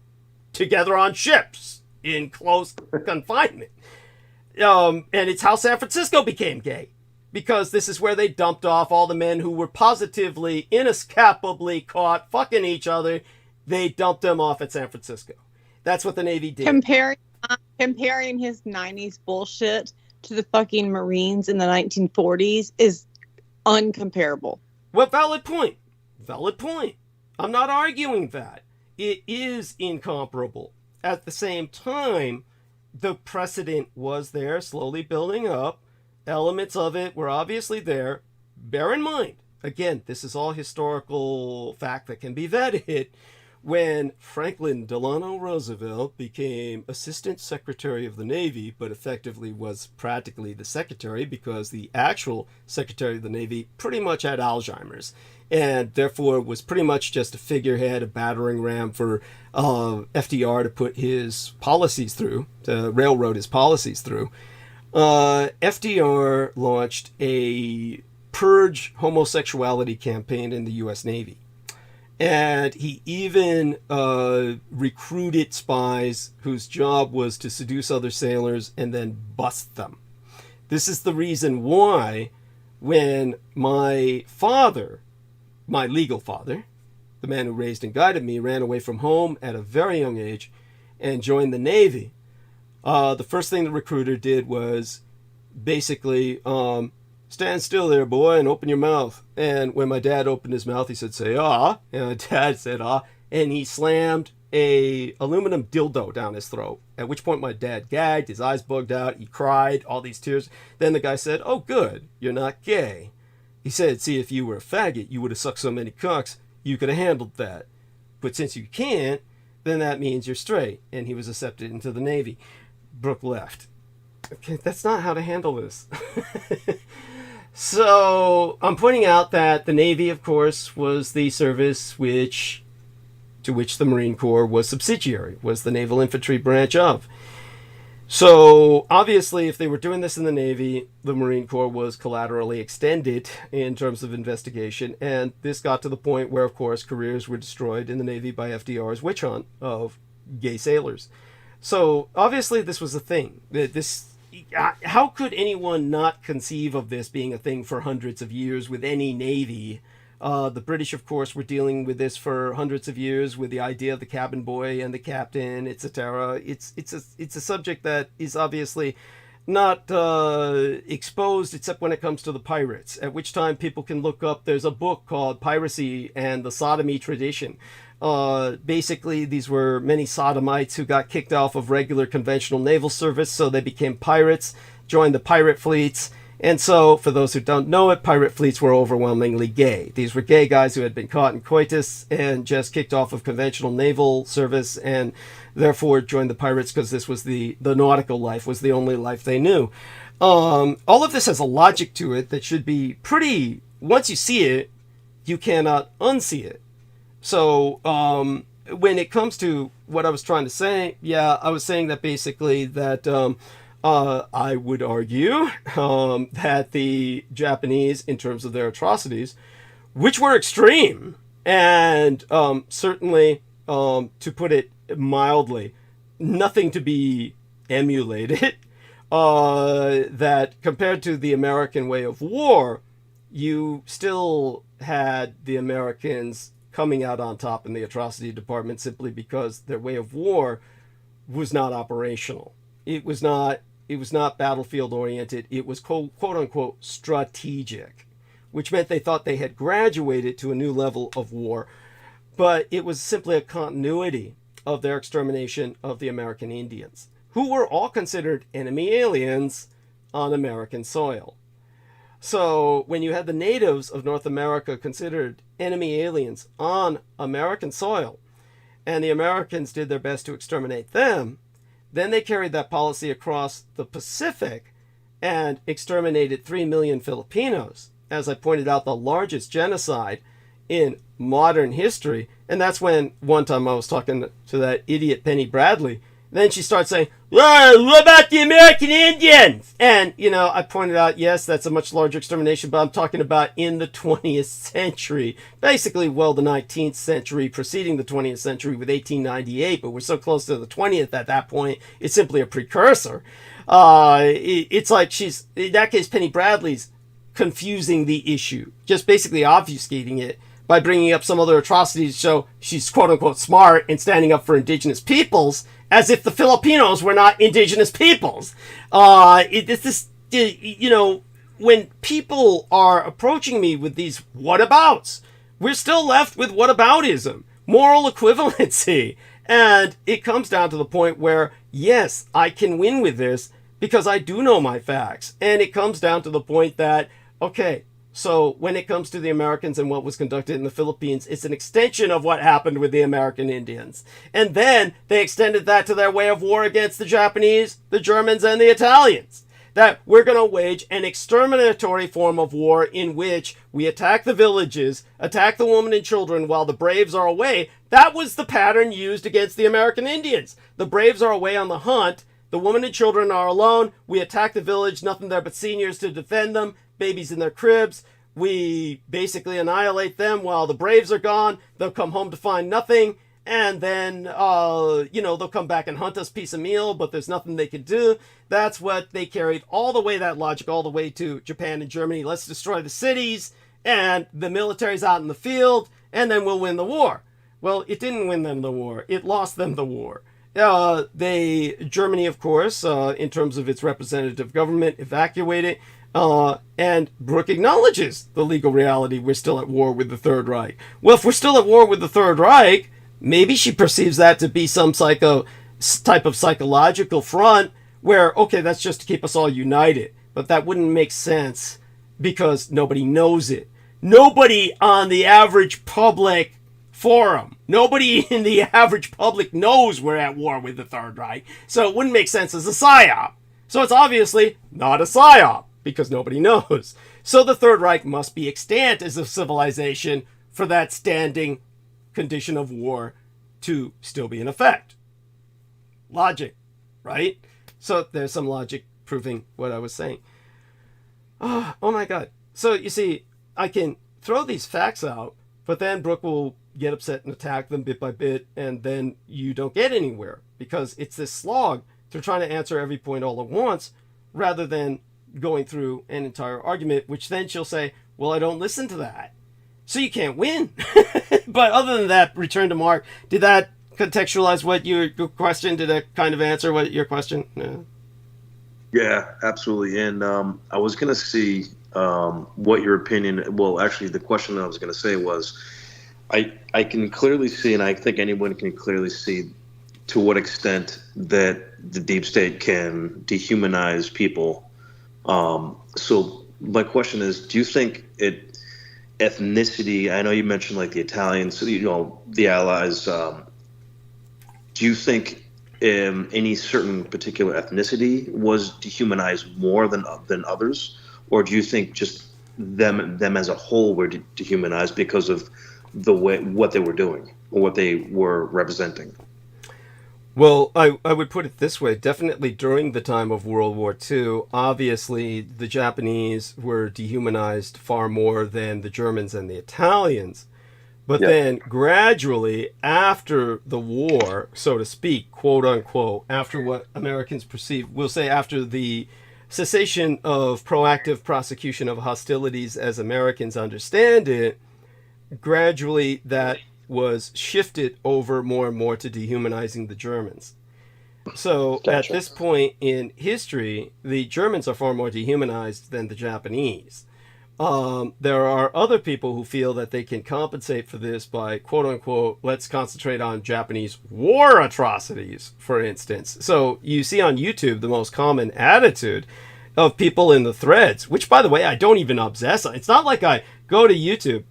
together on ships in close confinement. And it's how San Francisco became gay, because this is where they dumped off all the men who were positively, inescapably caught fucking each other. They dumped them off at San Francisco. That's what the Navy did.
Comparing his 90s bullshit to the fucking Marines in the 1940s is uncomparable.
Well, valid point. Valid point. I'm not arguing that. It is incomparable. At the same time, the precedent was there, slowly building up. Elements of it were obviously there. Bear in mind, again, this is all historical fact that can be vetted. When Franklin Delano Roosevelt became Assistant Secretary of the Navy, but effectively was practically the Secretary because the actual Secretary of the Navy pretty much had Alzheimer's and therefore was pretty much just a figurehead, a battering ram for FDR to put his policies through, to railroad his policies through. FDR launched a purge homosexuality campaign in the U.S. Navy. And he even recruited spies whose job was to seduce other sailors and then bust them. This is the reason why when my father, my legal father, the man who raised and guided me, ran away from home at a very young age and joined the Navy, the first thing the recruiter did was basically, stand still there, boy, and open your mouth. And when my dad opened his mouth, he said, say, ah. And my dad said, ah. And he slammed a aluminum dildo down his throat. At which point my dad gagged, his eyes bugged out, he cried, all these tears. Then the guy said, oh, good, you're not gay. He said, see, if you were a faggot, you would have sucked so many cocks, you could have handled that. But since you can't, then that means you're straight. And he was accepted into the Navy. Brooke left. Okay, that's not how to handle this. So I'm pointing out that the Navy, of course, was the service to which the Marine Corps was subsidiary, was the naval infantry branch of. So obviously, if they were doing this in the Navy, the Marine Corps was collaterally extended in terms of investigation. And this got to the point where, of course, careers were destroyed in the Navy by FDR's witch hunt of gay sailors. So obviously, this was a thing. How could anyone not conceive of this being a thing for hundreds of years with any Navy? The British, of course, were dealing with this for hundreds of years with the idea of the cabin boy and the captain, etc. It's a subject that is obviously not exposed except when it comes to the pirates, at which time people can look up. There's a book called Piracy and the Sodomy Tradition. Basically, these were many sodomites who got kicked off of regular conventional naval service, so they became pirates, joined the pirate fleets. And so, for those who don't know it, pirate fleets were overwhelmingly gay. These were gay guys who had been caught in coitus and just kicked off of conventional naval service and therefore joined the pirates because this was the nautical life, was the only life they knew. All of this has a logic to it that should be pretty, once you see it, you cannot unsee it. So, when it comes to what I was trying to say, yeah, I was saying that basically that, I would argue that the Japanese, in terms of their atrocities, which were extreme, and certainly, to put it mildly, nothing to be emulated, that compared to the American way of war, you still had the Americans coming out on top in the atrocity department simply because their way of war was not operational. It was not battlefield oriented. It was quote unquote strategic, which meant they thought they had graduated to a new level of war, but it was simply a continuity of their extermination of the American Indians, who were all considered enemy aliens on American soil. So when you had the natives of North America considered enemy aliens on American soil, and the Americans did their best to exterminate them, then they carried that policy across the Pacific and exterminated 3 million Filipinos. As I pointed out, the largest genocide in modern history. And that's when one time I was talking to that idiot Penny Bradley. Then she starts saying, "Well, what about the American Indians?" And, I pointed out, yes, that's a much larger extermination, but I'm talking about in the 20th century. Basically, the 19th century, preceding the 20th century with 1898, but we're so close to the 20th at that point, it's simply a precursor. It's like in that case, Penny Bradley's confusing the issue, just basically obfuscating it by bringing up some other atrocities, so she's quote-unquote smart and standing up for indigenous peoples, as if the Filipinos were not indigenous peoples. When people are approaching me with these whatabouts, we're still left with whataboutism, moral equivalency. And it comes down to the point where, yes, I can win with this because I do know my facts. And it comes down to the point that, okay, so when it comes to the Americans and what was conducted in the Philippines, it's an extension of what happened with the American Indians. And then they extended that to their way of war against the Japanese, the Germans, and the Italians. That we're going to wage an exterminatory form of war in which we attack the villages, attack the women and children while the braves are away. That was the pattern used against the American Indians. The braves are away on the hunt. The women and children are alone. We attack the village, nothing there but seniors to defend them. Babies in their cribs. We basically annihilate them while the braves are gone. They'll come home to find nothing. And then, they'll come back and hunt us piecemeal, but there's nothing they can do. That's what they carried all the way, that logic, all the way to Japan and Germany. Let's destroy the cities, and the military's out in the field, and then we'll win the war. Well, it didn't win them the war. It lost them the war. Germany, of course, in terms of its representative government, evacuated. And Brooke acknowledges the legal reality. We're still at war with the Third Reich. Well, if we're still at war with the Third Reich, maybe she perceives that to be some type of psychological front where, okay, that's just to keep us all united. But that wouldn't make sense because nobody knows it. Nobody on the average public forum, nobody in the average public knows we're at war with the Third Reich. So it wouldn't make sense as a psyop. So it's obviously not a psyop because nobody knows. So the Third Reich must be extant as a civilization for that standing condition of war to still be in effect. Logic, right? So there's some logic proving what I was saying. Oh my God. So you see, I can throw these facts out, but then Brooke will get upset and attack them bit by bit, and then you don't get anywhere because it's this slog through trying to answer every point all at once rather than going through an entire argument, which then she'll say, well, I don't listen to that. So you can't win. But other than that, return to Mark. Did that contextualize what your question? Did that kind of answer what your question? No.
Yeah, absolutely. And I was going to see what your opinion, well, actually the question that I was going to say was, I can clearly see, and I think anyone can clearly see to what extent that the deep state can dehumanize people. So my question is, do you think ethnicity, I know you mentioned like the Italians, the Allies, do you think any certain particular ethnicity was dehumanized more than others? Or do you think just them as a whole were dehumanized because of what they were doing or what they were representing?
Well, I would put it this way. Definitely during the time of World War II, obviously the Japanese were dehumanized far more than the Germans and the Italians. But then gradually after the war, so to speak, quote unquote, after what Americans perceive, we'll say after the cessation of proactive prosecution of hostilities as Americans understand it, gradually that was shifted over more and more to dehumanizing the Germans. So at this point in history, the Germans are far more dehumanized than the Japanese. There are other people who feel that they can compensate for this by, quote unquote, let's concentrate on Japanese war atrocities, for instance. So you see on YouTube the most common attitude of people in the threads, which, by the way, I don't even obsess on. It's not like I go to YouTube.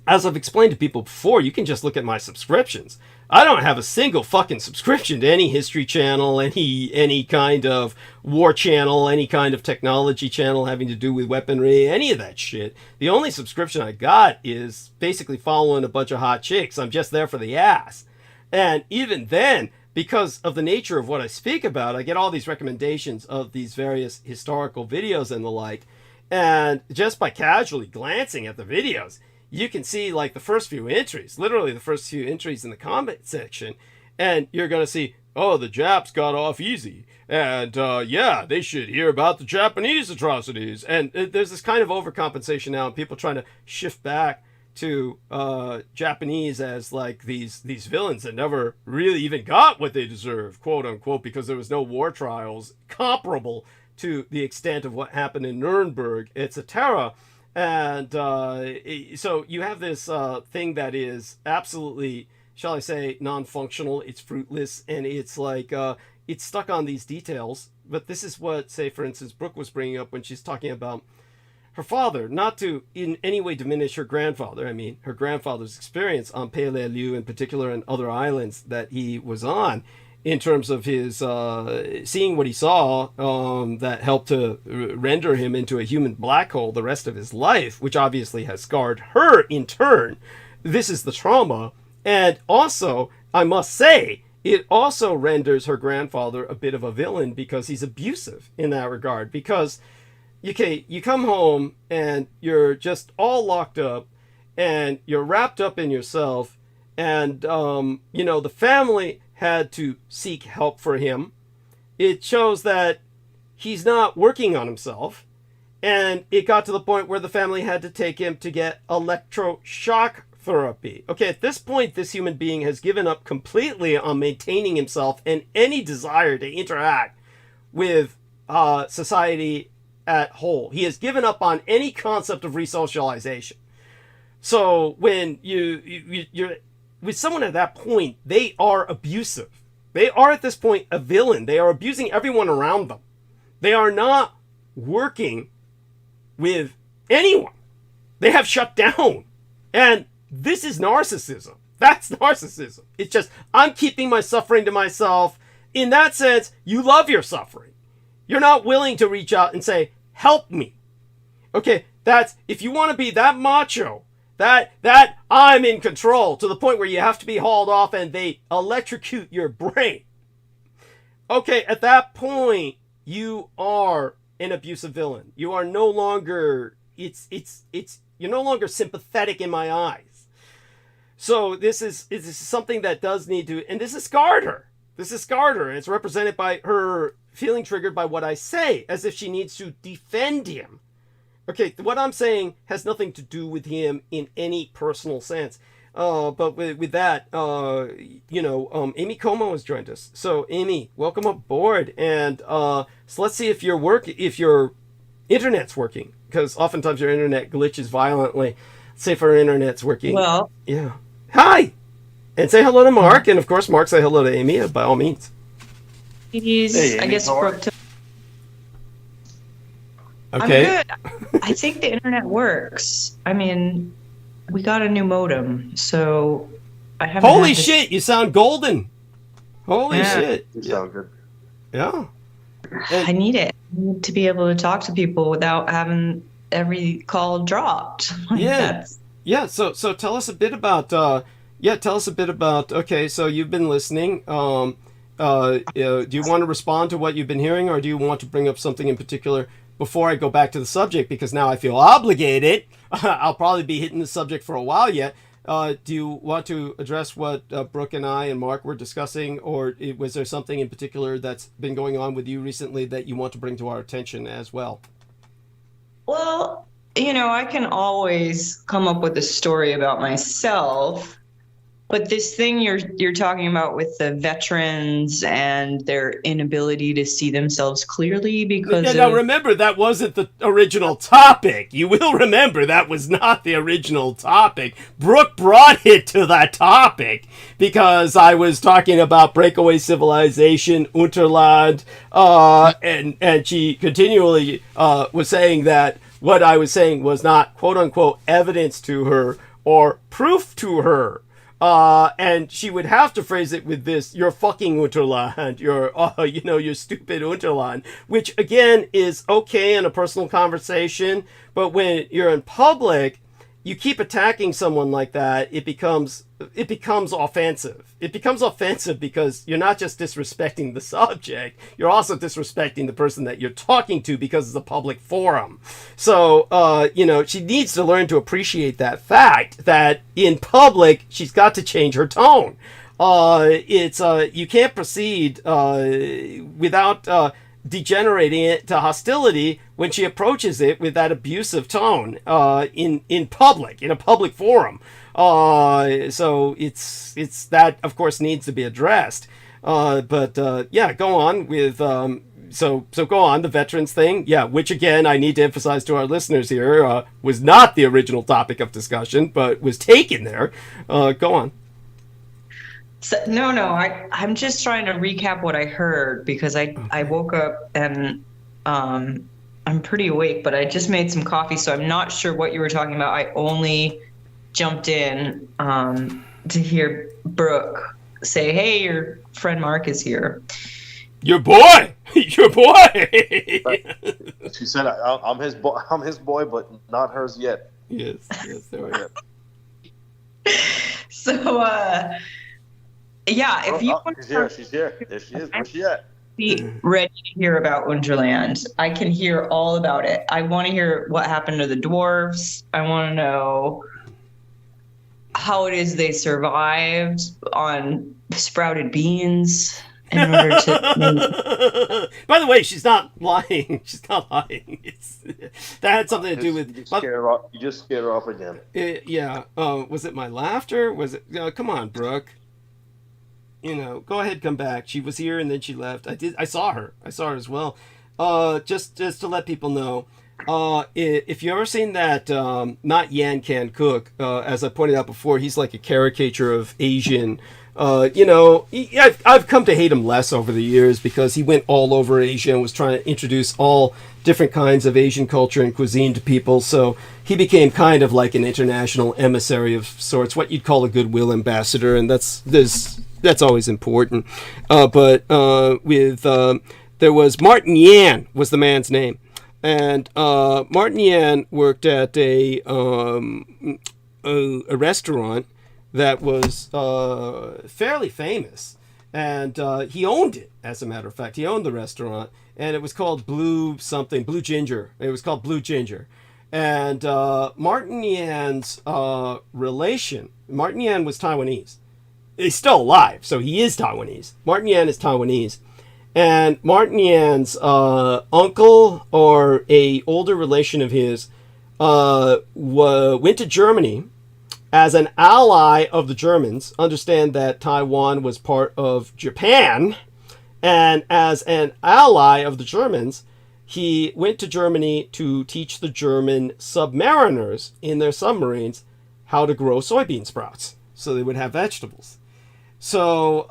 As I've explained to people before, you can just look at my subscriptions. I don't have a single fucking subscription to any history channel, any kind of war channel, any kind of technology channel having to do with weaponry, any of that shit. The only subscription I got is basically following a bunch of hot chicks. I'm just there for the ass. And even then, because of the nature of what I speak about, I get all these recommendations of these various historical videos and the like. And just by casually glancing at the videos, you can see like the first few entries, literally the first few entries in the comment section, and you're going to see, oh, the Japs got off easy, and yeah, they should hear about the Japanese atrocities. And there's this kind of overcompensation now, and people trying to shift back to Japanese as like these villains that never really even got what they deserve, quote unquote, because there was no war trials comparable to the extent of what happened in Nuremberg, etc. And so you have this thing that is absolutely, shall I say, non-functional. It's fruitless, and it's like it's stuck on these details. But this is what, say, for instance, Brooke was bringing up when she's talking about her father, not to in any way diminish her grandfather. I mean, her grandfather's experience on Peleliu in particular and other islands that he was on, in terms of his seeing what he saw that helped to render him into a human black hole the rest of his life, which obviously has scarred her in turn. This is the trauma. And also, I must say, it also renders her grandfather a bit of a villain because he's abusive in that regard. Because, okay, you come home and you're just all locked up and you're wrapped up in yourself, and, the family had to seek help for him. It shows that he's not working on himself. And it got to the point where the family had to take him to get electroshock therapy. Okay, at this point, this human being has given up completely on maintaining himself and any desire to interact with society at whole. He has given up on any concept of resocialization. So when you're with someone at that point, they are abusive. They are at this point a villain. They are abusing everyone around them. They are not working with anyone. They have shut down. And this is narcissism. That's narcissism. It's just, I'm keeping my suffering to myself. In that sense, you love your suffering. You're not willing to reach out and say, help me. Okay, that's, if you want to be that macho, that I'm in control to the point where you have to be hauled off and they electrocute your brain. Okay, at that point, you are an abusive villain. You are no longer, you're no longer sympathetic in my eyes. So this is something that does need to, and this has scarred her. This has scarred her, and it's represented by her feeling triggered by what I say, as if she needs to defend him. Okay, what I'm saying has nothing to do with him in any personal sense. But with that, Amy Como has joined us. So Amy, welcome aboard, and so let's see if your internet's working, because oftentimes your internet glitches violently. Let's see if our internet's working.
Well,
yeah. Hi, and say hello to Mark, and of course, Mark, say hello to Amy by all means.
He's,
Hey, Amy,
I guess,
how are
broke to.
Okay.
I'm good. I think the internet works. I mean, we got a new modem, so I haven't.
Holy shit! You sound golden. Holy shit!
You sound good.
Yeah.
I need it. I need to be able to talk to people without having every call dropped.
Yeah. Yeah. So tell us a bit about. Okay, so you've been listening. Do you want to respond to what you've been hearing, or do you want to bring up something in particular before I go back to the subject? Because now I feel obligated. I'll probably be hitting the subject for a while yet. Do you want to address what Brooke and I and Mark were discussing, or was there something in particular that's been going on with you recently that you want to bring to our attention as well?
Well, I can always come up with a story about myself, but this thing you're talking about with the veterans and their inability to see themselves clearly because
now remember, that wasn't the original topic. You will remember that was not the original topic. Brooke brought it to that topic because I was talking about breakaway civilization, Unterland, and she continually was saying that what I was saying was not quote-unquote evidence to her or proof to her. And she would have to phrase it with this, you're fucking Unterland, you're stupid Unterland, which again is okay in a personal conversation, but when you're in public, you keep attacking someone like that, it becomes offensive. It becomes offensive because you're not just disrespecting the subject, you're also disrespecting the person that you're talking to because it's a public forum. So, she needs to learn to appreciate that fact that in public, she's got to change her tone. You can't proceed without degenerating it to hostility when she approaches it with that abusive tone in public, in a public forum. So it's that, of course, needs to be addressed. Go on with so go on, the veterans thing. Yeah, which again, I need to emphasize to our listeners here, was not the original topic of discussion, but was taken there. Go on.
So, no, I'm just trying to recap what I heard because I woke up and I'm pretty awake, but I just made some coffee, so I'm not sure what you were talking about. I only jumped in to hear Brooke say, hey, your friend Mark is here.
Your boy! Your boy!
She said, I'm his boy, but not hers yet.
Yes, there we go.
So, if you want
she's here. She's here. There she is. Where's she at?
Be ready to hear about Wonderland. I can hear all about it. I want to hear what happened to the dwarves. I want to know how it is they survived on sprouted beans. in order to.
By the way, she's not lying. She's not lying. That had something to do with.
You just scared her off again.
Yeah. Was it my laughter? Was it? Come on, Brooke. Go ahead, come back. She was here and then she left. I saw her. I saw her as well. Just to let people know. If you ever seen that, not Yan Can Cook, as I pointed out before, he's like a caricature of Asian. I've come to hate him less over the years because he went all over Asia and was trying to introduce all different kinds of Asian culture and cuisine to people. So he became kind of like an international emissary of sorts, what you'd call a goodwill ambassador, and that's always important. But there was Martin Yan was the man's name. And Martin Yan worked at a restaurant that was fairly famous, and he owned it. As a matter of fact, he owned the restaurant, and it was called Blue Ginger. It was called Blue Ginger, and Martin Yan's relation. Martin Yan was Taiwanese. He's still alive, so he is Taiwanese. Martin Yan is Taiwanese. And Martin Yan's uncle or a older relation of his went to Germany as an ally of the Germans. Understand that Taiwan was part of Japan. And as an ally of the Germans, he went to Germany to teach the German submariners in their submarines how to grow soybean sprouts so they would have vegetables. So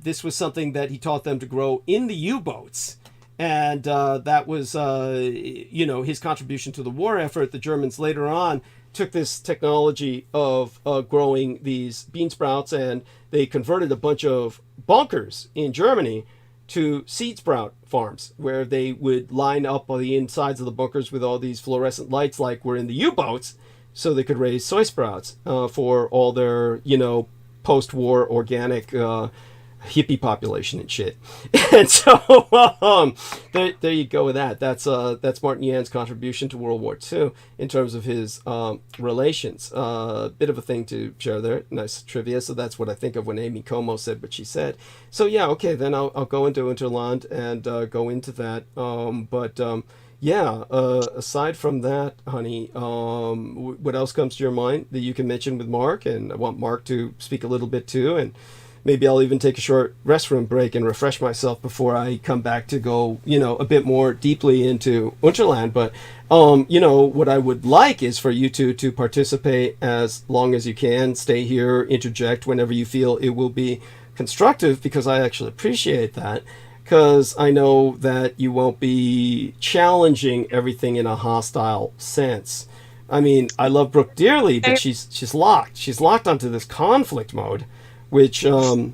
this was something that he taught them to grow in the U-boats. And that was, his contribution to the war effort. The Germans later on took this technology of growing these bean sprouts, and they converted a bunch of bunkers in Germany to seed sprout farms, where they would line up on the insides of the bunkers with all these fluorescent lights like were in the U-boats, so they could raise soy sprouts for all their, post-war organic hippie population and shit. And so there you go with that. That's Martin Yan's contribution to World War II in terms of his relations. Bit of a thing to share there. Nice trivia. So that's what I think of when Amy Como said what she said. So yeah, okay, then I'll go into Interland and go into that. Aside from that, honey, what else comes to your mind that you can mention with Mark? And I want Mark to speak a little bit too, and maybe I'll even take a short restroom break and refresh myself before I come back to go, a bit more deeply into Unterland. But, what I would like is for you two to participate as long as you can, stay here, interject whenever you feel it will be constructive, because I actually appreciate that. Because I know that you won't be challenging everything in a hostile sense. I mean, I love Brooke dearly, but she's locked. She's locked onto this conflict mode, which, there's.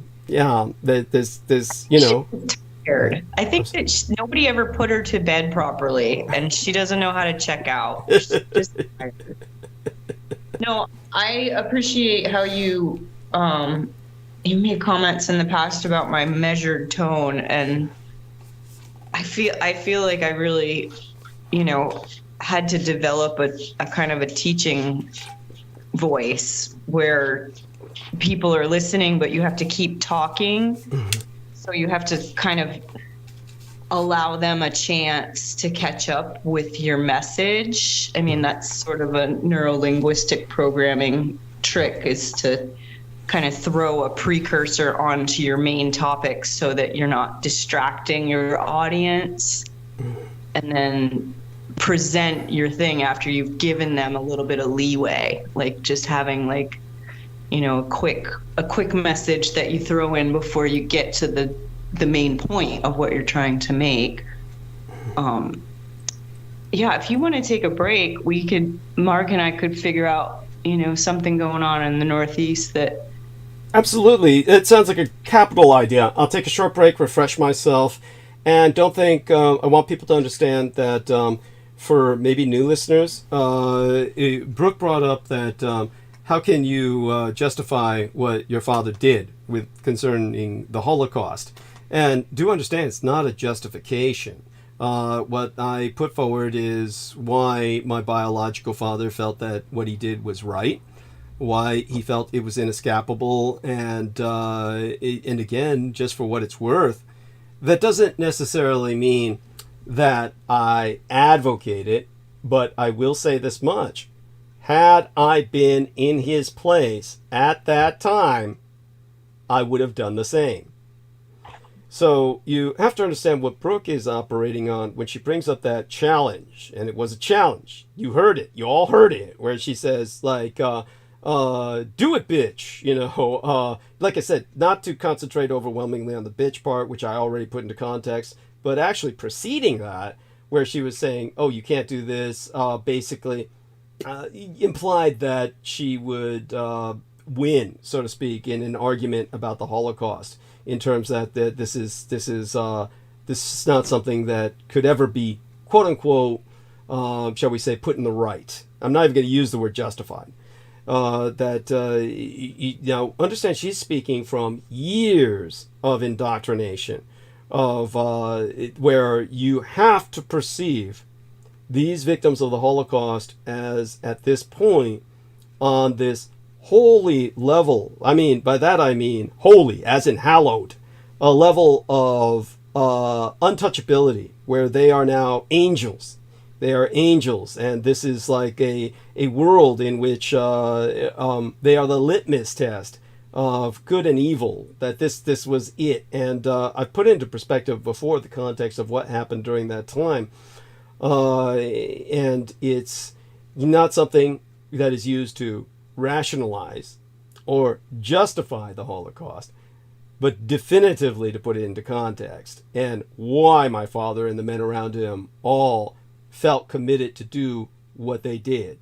Tired. I think that nobody ever put her to bed properly, and she doesn't know how to check out. No, I appreciate how you made comments in the past about my measured tone, and I feel like I really, had to develop a kind of a teaching voice where people are listening, but you have to keep talking. So you have to kind of allow them a chance to catch up with your message. I mean, that's sort of a neuro-linguistic programming trick, is to kind of throw a precursor onto your main topic so that you're not distracting your audience, and then present your thing after you've given them a little bit of leeway, like just having a quick message that you throw in before you get to the main point of what you're trying to make. If you want to take a break, Mark and I could figure out something going on in the Northeast that.
Absolutely. It sounds like a capital idea. I'll take a short break, refresh myself, and don't think, I want people to understand that for maybe new listeners, Brooke brought up that how can you justify what your father did with concerning the Holocaust? And do understand, it's not a justification. What I put forward is why my biological father felt that what he did was right. why he felt it was inescapable, and again, just for what it's worth, that doesn't necessarily mean that I advocate it, but I will say this much. Had I been in his place at that time, I would have done the same. So you have to understand what Brooke is operating on when she brings up that challenge, and it was a challenge. You heard it. You all heard it, where she says, like, do it, bitch. You know, like I said, not to concentrate overwhelmingly on the bitch part, which I already put into context, but actually preceding that, where she was saying, oh, you can't do this, basically implied that she would win, so to speak, in an argument about the Holocaust, in terms that this is not something that could ever be, quote unquote, shall we say, put in the right. I'm not even going to use the word justified. Now, understand, she's speaking from years of indoctrination, of where you have to perceive these victims of the Holocaust as, at this point, on this holy level. I mean, by that I mean holy, as in hallowed, a level of untouchability, where they are now angels. They are angels, and this is like a world in which they are the litmus test of good and evil, that this was it. And I've put into perspective before the context of what happened during that time. And it's not something that is used to rationalize or justify the Holocaust, but definitively to put it into context, and why my father and the men around him all felt committed to do what they did.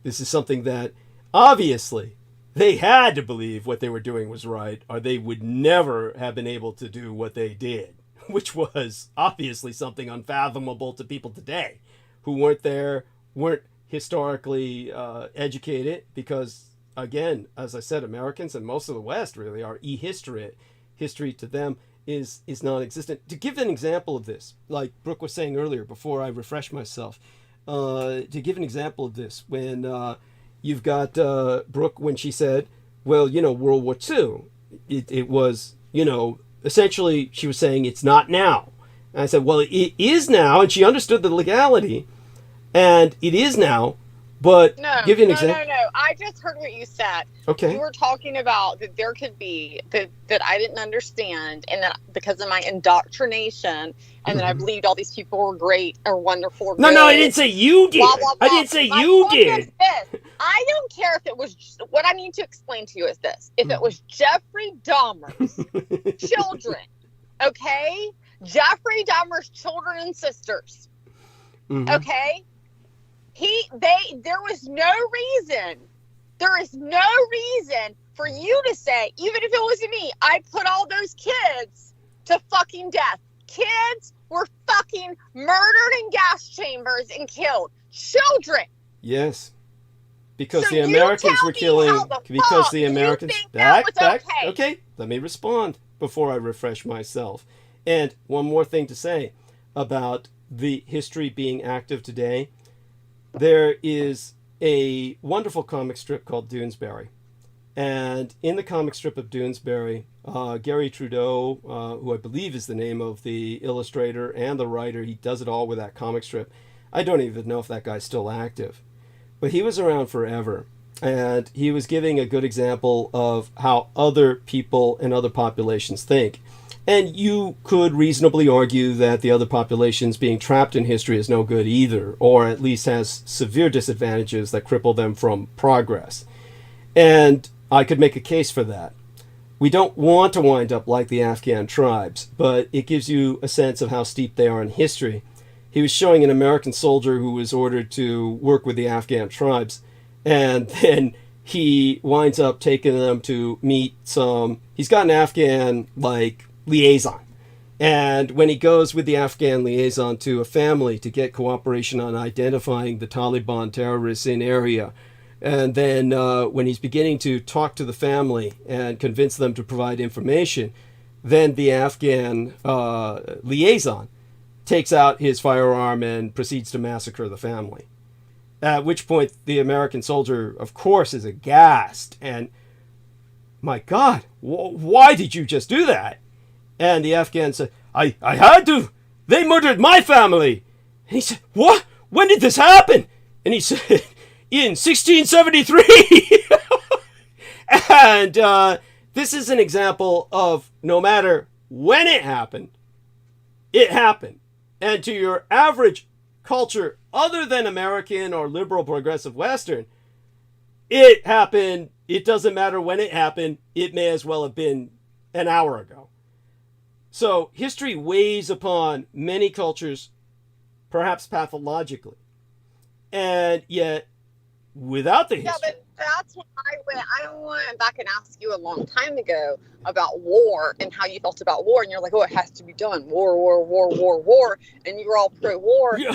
This is something that obviously they had to believe what they were doing was right, or they would never have been able to do what they did, which was obviously something unfathomable to people today who weren't historically educated, because, again, as I said, Americans and most of the West really are illiterate. History to them is non-existent. To give an example of this, like Brooke was saying earlier before I refresh myself, to give an example of this, when you've got Brooke, when she said, well, World War II, it was, essentially she was saying it's not now. And I said, well, it is now, and she understood the legality, and it is now. But give you an example.
No. I just heard what you said.
Okay.
You were talking about that there could be that I didn't understand, and that because of my indoctrination, and then I believed all these people were great or wonderful.
No, I didn't say you did.
Blah, blah, blah.
I didn't say you did.
I don't care if it was. What I need to explain to you is this: if it was Jeffrey Dahmer's children, okay, Jeffrey Dahmer's children and sisters, okay. There is no reason for you to say, even if it wasn't me, I put all those kids to fucking death. Kids were fucking murdered in gas chambers and killed. Children.
Yes. Because
So
the Americans were killing, because the
you
Americans.
think that was okay?
Okay, let me respond before I refresh myself. And one more thing to say about the history being active today. There is a wonderful comic strip called Doonesbury. And in the comic strip of Doonesbury, Gary Trudeau, who I believe is the name of the illustrator and the writer, he does it all with that comic strip. I don't even know if that guy's still active. But he was around forever. And he was giving a good example of how other people and other populations think. And you could reasonably argue that the other populations being trapped in history is no good either, or at least has severe disadvantages that cripple them from progress. And I could make a case for that. We don't want to wind up like the Afghan tribes, but it gives you a sense of how steep they are in history. He was showing an American soldier who was ordered to work with the Afghan tribes, and then he winds up taking them to meet he's got an Afghan, liaison. And when he goes with the Afghan liaison to a family to get cooperation on identifying the Taliban terrorists in area, and then when he's beginning to talk to the family and convince them to provide information, then the Afghan liaison takes out his firearm and proceeds to massacre the family. At which point the American soldier, of course, is aghast and, my God, why did you just do that? And the Afghan said, I had to. They murdered my family. And he said, what? When did this happen? And he said, in 1673. And this is an example of no matter when it happened. And to your average culture other than American or liberal progressive Western, it happened. It doesn't matter when it happened. It may as well have been an hour ago. So history weighs upon many cultures, perhaps pathologically. And yet, without the history...
Yeah, but that's when I went back and asked you a long time ago about war and how you felt about war. And you're like, oh, it has to be done. War. And you were all pro-war.
Yeah,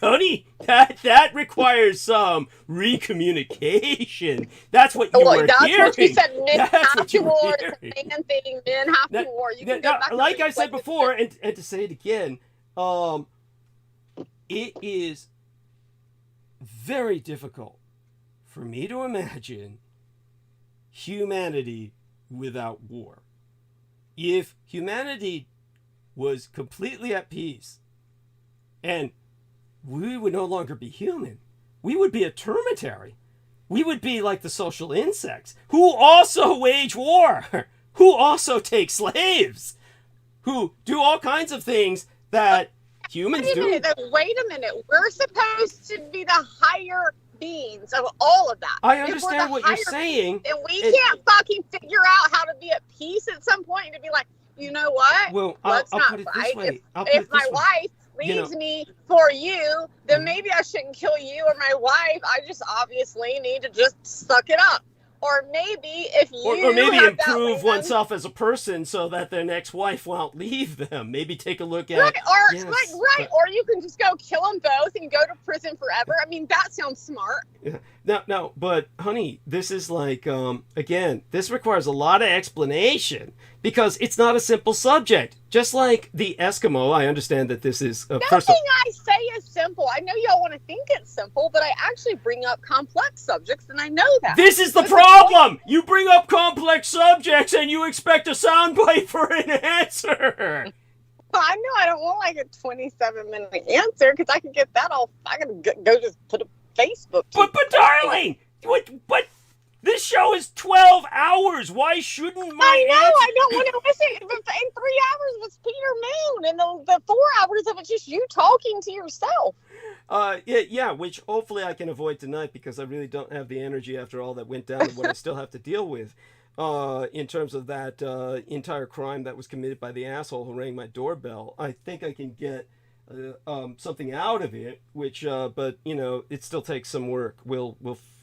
honey, that requires some recommunication. That's what you were
that's
hearing.
What you said. Men have to war.
Hearing.
It's a man thing. Men have to war. You can go back
like I said before, and to say it again, it is very difficult for me to imagine humanity without war. If humanity was completely at peace, and we would no longer be human, we would be a termitary. We would be like the social insects who also wage war, who also take slaves, who do all kinds of things that humans do.
Wait a minute. We're supposed to be the higher beings of all of that.
I understand what you're saying.
And we can't fucking figure out how to be at peace at some point and to be like, you know what?
Well,
let's
I'll
not
put it
fight.
this way.
If my wife leaves me for you, then maybe I shouldn't kill you or my wife. I just obviously need to just suck it up. Or maybe if you
or maybe
have
improve oneself as a person so that their next wife won't leave them. Maybe take a look at
or you can just go kill them both and go to prison forever. I mean, that sounds smart.
Yeah. No, but honey, this is like again, this requires a lot of explanation because it's not a simple subject. Just like the Eskimo, I understand that this is
nothing I say is simple. I know y'all want to think it's simple, but I actually bring up complex subjects, and I know that.
This is the problem. You bring up complex subjects, and you expect a soundbite for an answer.
Well, I know I don't want like a 27-minute answer because I can get that all. I can go just put a Facebook.
But darling, what? This show is 12 hours. Why shouldn't my
I know. I don't want to listen. In 3 hours was Peter Moon, and the 4 hours of it's just you talking to yourself.
Yeah, which hopefully I can avoid tonight because I really don't have the energy after all that went down and what I still have to deal with in terms of that entire crime that was committed by the asshole who rang my doorbell. I think I can get something out of it, which, but, you know, it still takes some work. We'll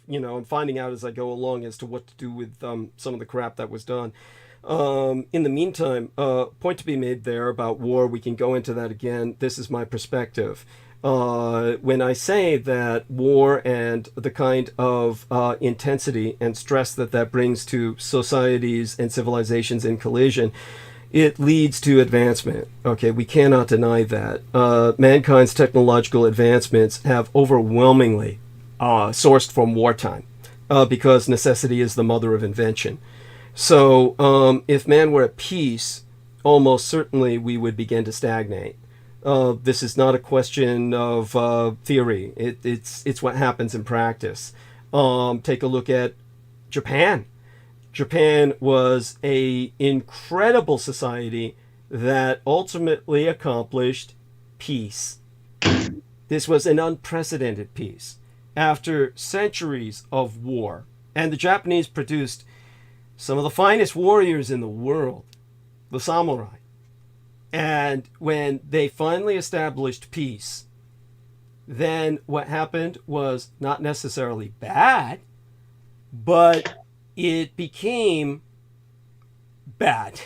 you know, I'm finding out as I go along as to what to do with some of the crap that was done. In the meantime, point to be made there about war. We can go into that again. This is my perspective. When I say that war and the kind of intensity and stress that brings to societies and civilizations in collision, it leads to advancement. Okay, we cannot deny that. Mankind's technological advancements have overwhelmingly sourced from wartime because necessity is the mother of invention. So if man were at peace, almost certainly we would begin to stagnate. This is not a question of theory. It's what happens in practice. Take a look at Japan. Japan was an incredible society that ultimately accomplished peace. This was an unprecedented peace after centuries of war. And the Japanese produced some of the finest warriors in the world, the samurai. And when they finally established peace, then what happened was not necessarily bad, but it became bad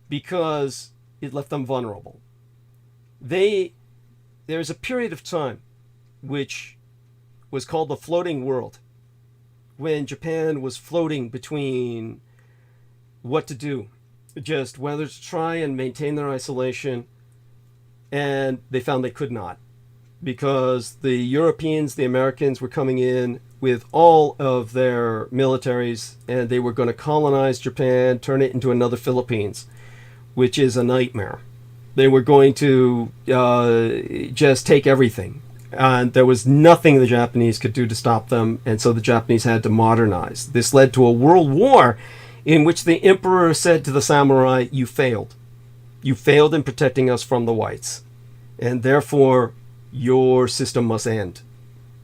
because it left them vulnerable. There's a period of time which was called the floating world, when Japan was floating between what to do, just whether to try and maintain their isolation, and they found they could not. because the Europeans, the Americans were coming in with all of their militaries, and they were going to colonize Japan, turn it into another Philippines, which is a nightmare. They were going to just take everything. And there was nothing the Japanese could do to stop them, and so the Japanese had to modernize. This led to a world war in which the emperor said to the samurai, "You failed. You failed in protecting us from the whites, and therefore your system must end."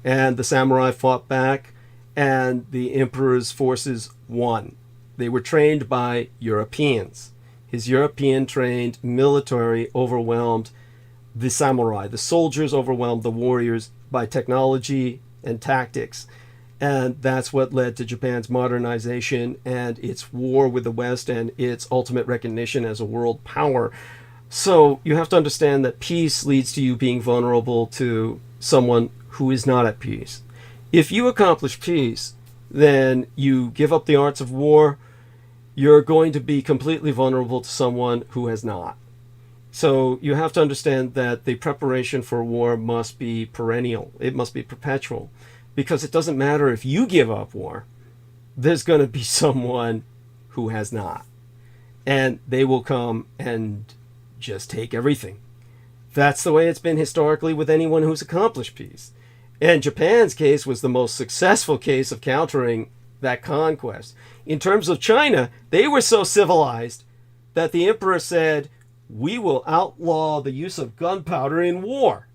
And the samurai fought back, and the emperor's forces won. They were trained by Europeans. His European-trained military overwhelmed the samurai. The soldiers overwhelmed the warriors by technology and tactics. And that's what led to Japan's modernization and its war with the West and its ultimate recognition as a world power. So you have to understand that peace leads to you being vulnerable to someone who is not at peace. If you accomplish peace, then you give up the arts of war, you're going to be completely vulnerable to someone who has not. So you have to understand that the preparation for war must be perennial. It must be perpetual, because it doesn't matter if you give up war. There's going to be someone who has not, and they will come and just take everything. That's the way it's been historically with anyone who's accomplished peace. And Japan's case was the most successful case of countering that conquest. In terms of China, they were so civilized that the emperor said, "We will outlaw the use of gunpowder in war.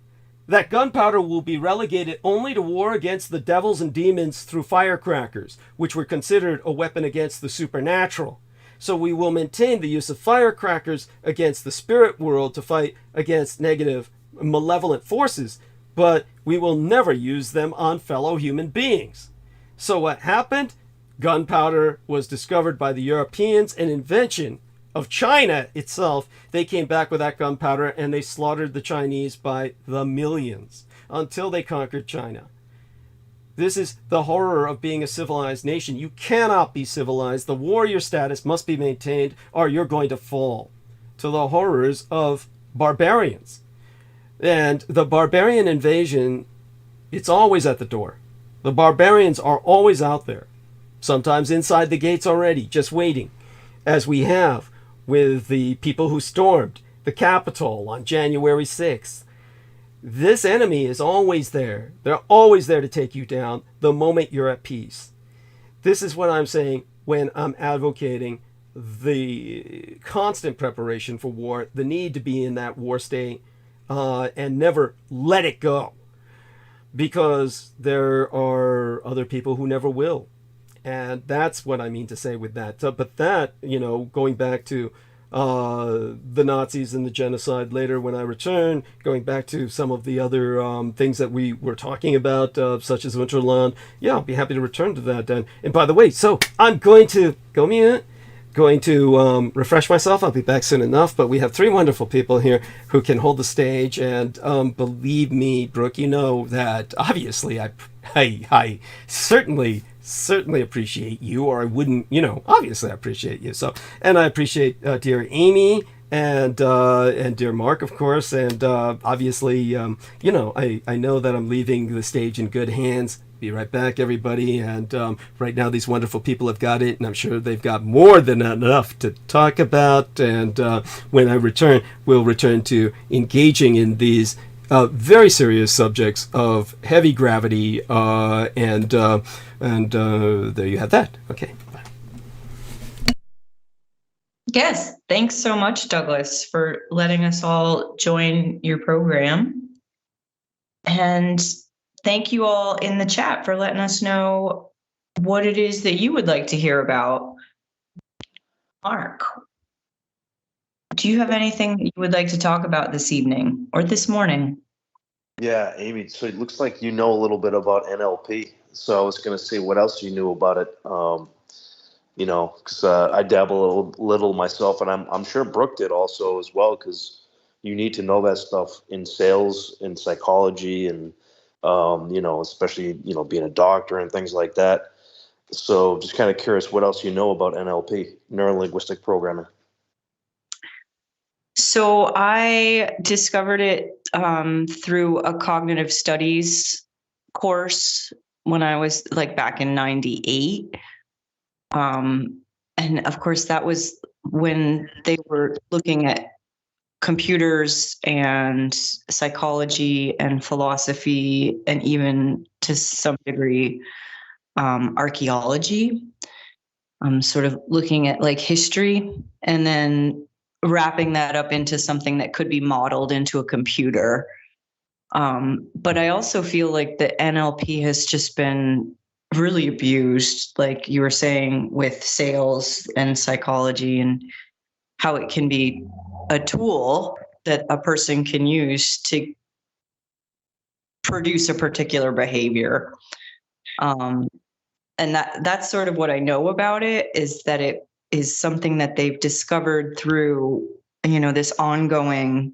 That gunpowder will be relegated only to war against the devils and demons through firecrackers, which were considered a weapon against the supernatural. So we will maintain the use of firecrackers against the spirit world to fight against negative, malevolent forces, but we will never use them on fellow human beings." So what happened? Gunpowder was discovered by the Europeans, an invention of China itself. They came back with that gunpowder and they slaughtered the Chinese by the millions until they conquered China. This is the horror of being a civilized nation. You cannot be civilized. The warrior status must be maintained, or you're going to fall to the horrors of barbarians. And the barbarian invasion, it's always at the door. The barbarians are always out there, sometimes inside the gates already, just waiting, as we have with the people who stormed the Capitol on January 6th. This enemy is always there. They're always there to take you down the moment you're at peace. This is what I'm saying when I'm advocating the constant preparation for war, the need to be in that war state and never let it go. Because there are other people who never will. And that's what I mean to say with that. But that, going back to the Nazis and the genocide later when I return, going back to some of the other things that we were talking about, such as Winterland, yeah, I'll be happy to return to that. And by the way, so I'm going to refresh myself. I'll be back soon enough, but we have three wonderful people here who can hold the stage. And believe me, Brooke, you know that obviously I certainly appreciate you, or I wouldn't, obviously I appreciate you. So, and I appreciate dear Amy and dear Mark, of course. And obviously, I know that I'm leaving the stage in good hands. Be right back, everybody. And right now, these wonderful people have got it, and I'm sure they've got more than enough to talk about. And when I return, we'll return to engaging in these very serious subjects of heavy gravity, and there you have that. Okay. Bye.
Yes, thanks so much, Douglas, for letting us all join your program. And thank you all in the chat for letting us know what it is that you would like to hear about. Mark, do you have anything that you would like to talk about this evening or this morning?
Yeah, Amy, so it looks like you know a little bit about NLP. So I was going to say what else you knew about it, because I dabble a little myself, and I'm sure Brooke did also as well, because you need to know that stuff in sales, in psychology, and, especially, being a doctor and things like that. So just kind of curious what else you know about NLP, neuro-linguistic programming.
So I discovered it through a cognitive studies course when I was like back in 98. And of course, that was when they were looking at computers and psychology and philosophy, and even to some degree, archaeology. Sort of looking at like history and then wrapping that up into something that could be modeled into a computer. But I also feel like the NLP has just been really abused, like you were saying, with sales and psychology, and how it can be a tool that a person can use to produce a particular behavior. And that's sort of what I know about it, is that it is something that they've discovered through, this ongoing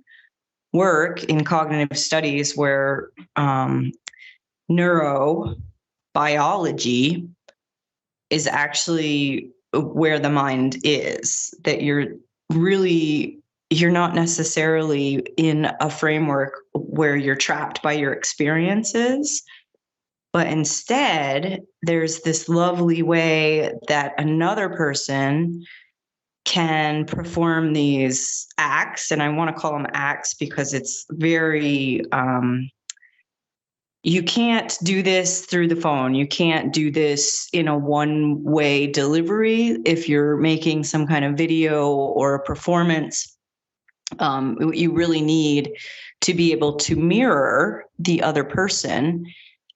work in cognitive studies where neurobiology is actually where the mind is, that you're not necessarily in a framework where you're trapped by your experiences, but instead there's this lovely way that another person can perform these acts. And I want to call them acts because it's very, you can't do this through the phone. You can't do this in a one-way delivery. If you're making some kind of video or a performance, you really need to be able to mirror the other person.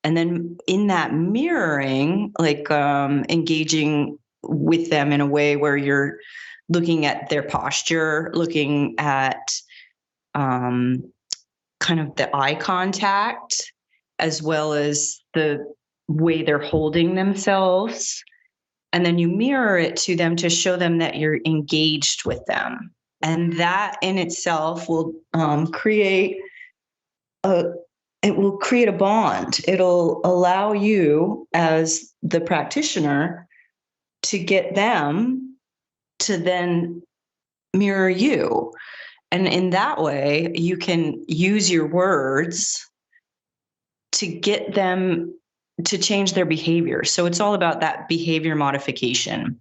And then in that mirroring, like engaging with them in a way where you're looking at their posture, looking at kind of the eye contact, as well as the way they're holding themselves. And then you mirror it to them to show them that you're engaged with them. And that in itself will create a bond. It'll allow you as the practitioner to get them to then mirror you. And in that way, you can use your words to get them to change their behavior. So it's all about that behavior modification.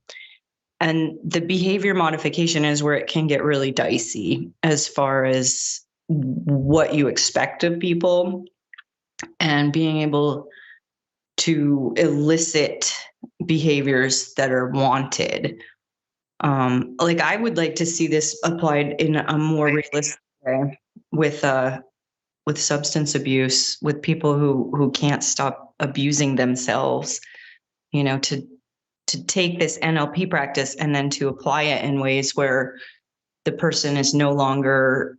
And the behavior modification is where it can get really dicey as far as what you expect of people and being able to elicit behaviors that are wanted. Like I would like to see this applied in a more realistic way with substance abuse, with people who can't stop abusing themselves, to take this NLP practice and then to apply it in ways where the person is no longer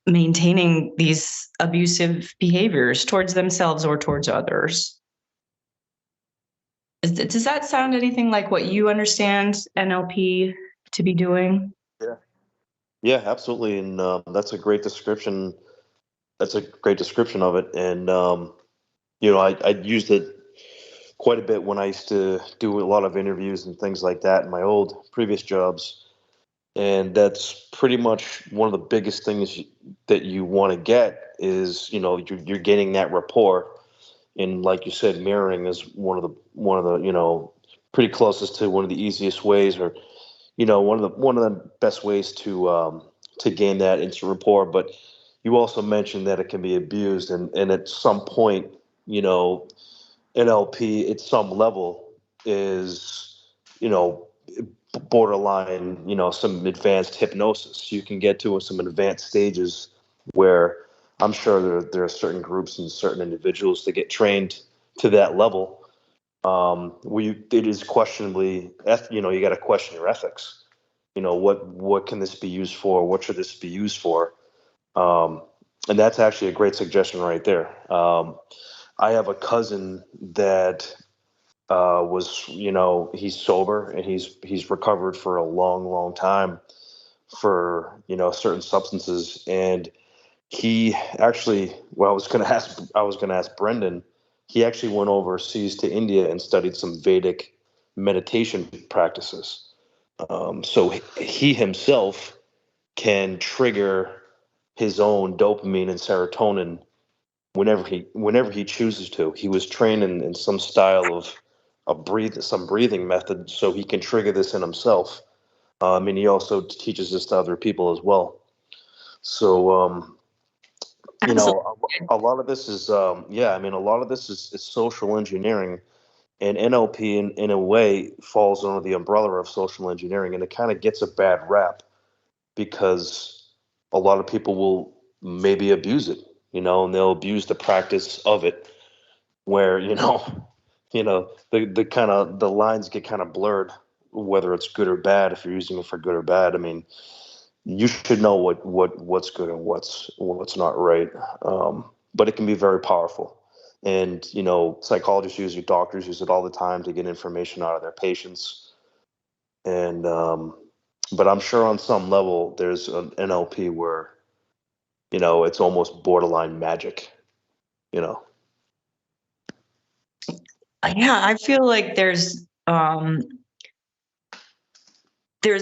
maintaining these abusive behaviors towards themselves or towards others. Does that sound anything like what you understand NLP to be doing?
Yeah, absolutely. And that's a great description. That's a great description of it. And, I used it quite a bit when I used to do a lot of interviews and things like that in my old previous jobs. And that's pretty much one of the biggest things that you want to get is, you're getting that rapport. And like you said, mirroring is one of the pretty closest to one of the easiest ways, or one of the best ways to gain that instant rapport. But you also mentioned that it can be abused, and at some point, NLP at some level is borderline, some advanced hypnosis. You can get to some advanced stages where I'm sure there are certain groups and certain individuals that get trained to that level. It is questionably, you got to question your ethics. What can this be used for? What should this be used for? And that's actually a great suggestion right there. I have a cousin that was, he's sober and he's recovered for a long, long time for, certain substances. And he actually, I was going to ask Brendan, he actually went overseas to India and studied some Vedic meditation practices. So he himself can trigger his own dopamine and serotonin whenever he chooses to. He was trained in some style of some breathing method so he can trigger this in himself. And he also teaches this to other people as well. So, you know, a lot of this is, a lot of this is social engineering, and NLP in a way falls under the umbrella of social engineering, and it kind of gets a bad rap because a lot of people will maybe abuse it, you know, and they'll abuse the practice of it where, the kind of the lines get kind of blurred, whether it's good or bad. If you're using it for good or bad, I mean, you should know what's good and what's not right. But it can be very powerful. And, you know, psychologists use it, doctors use it all the time to get information out of their patients. And, but I'm sure on some level there's an NLP where, you know, it's almost borderline magic, you know?
Yeah, I feel like there's a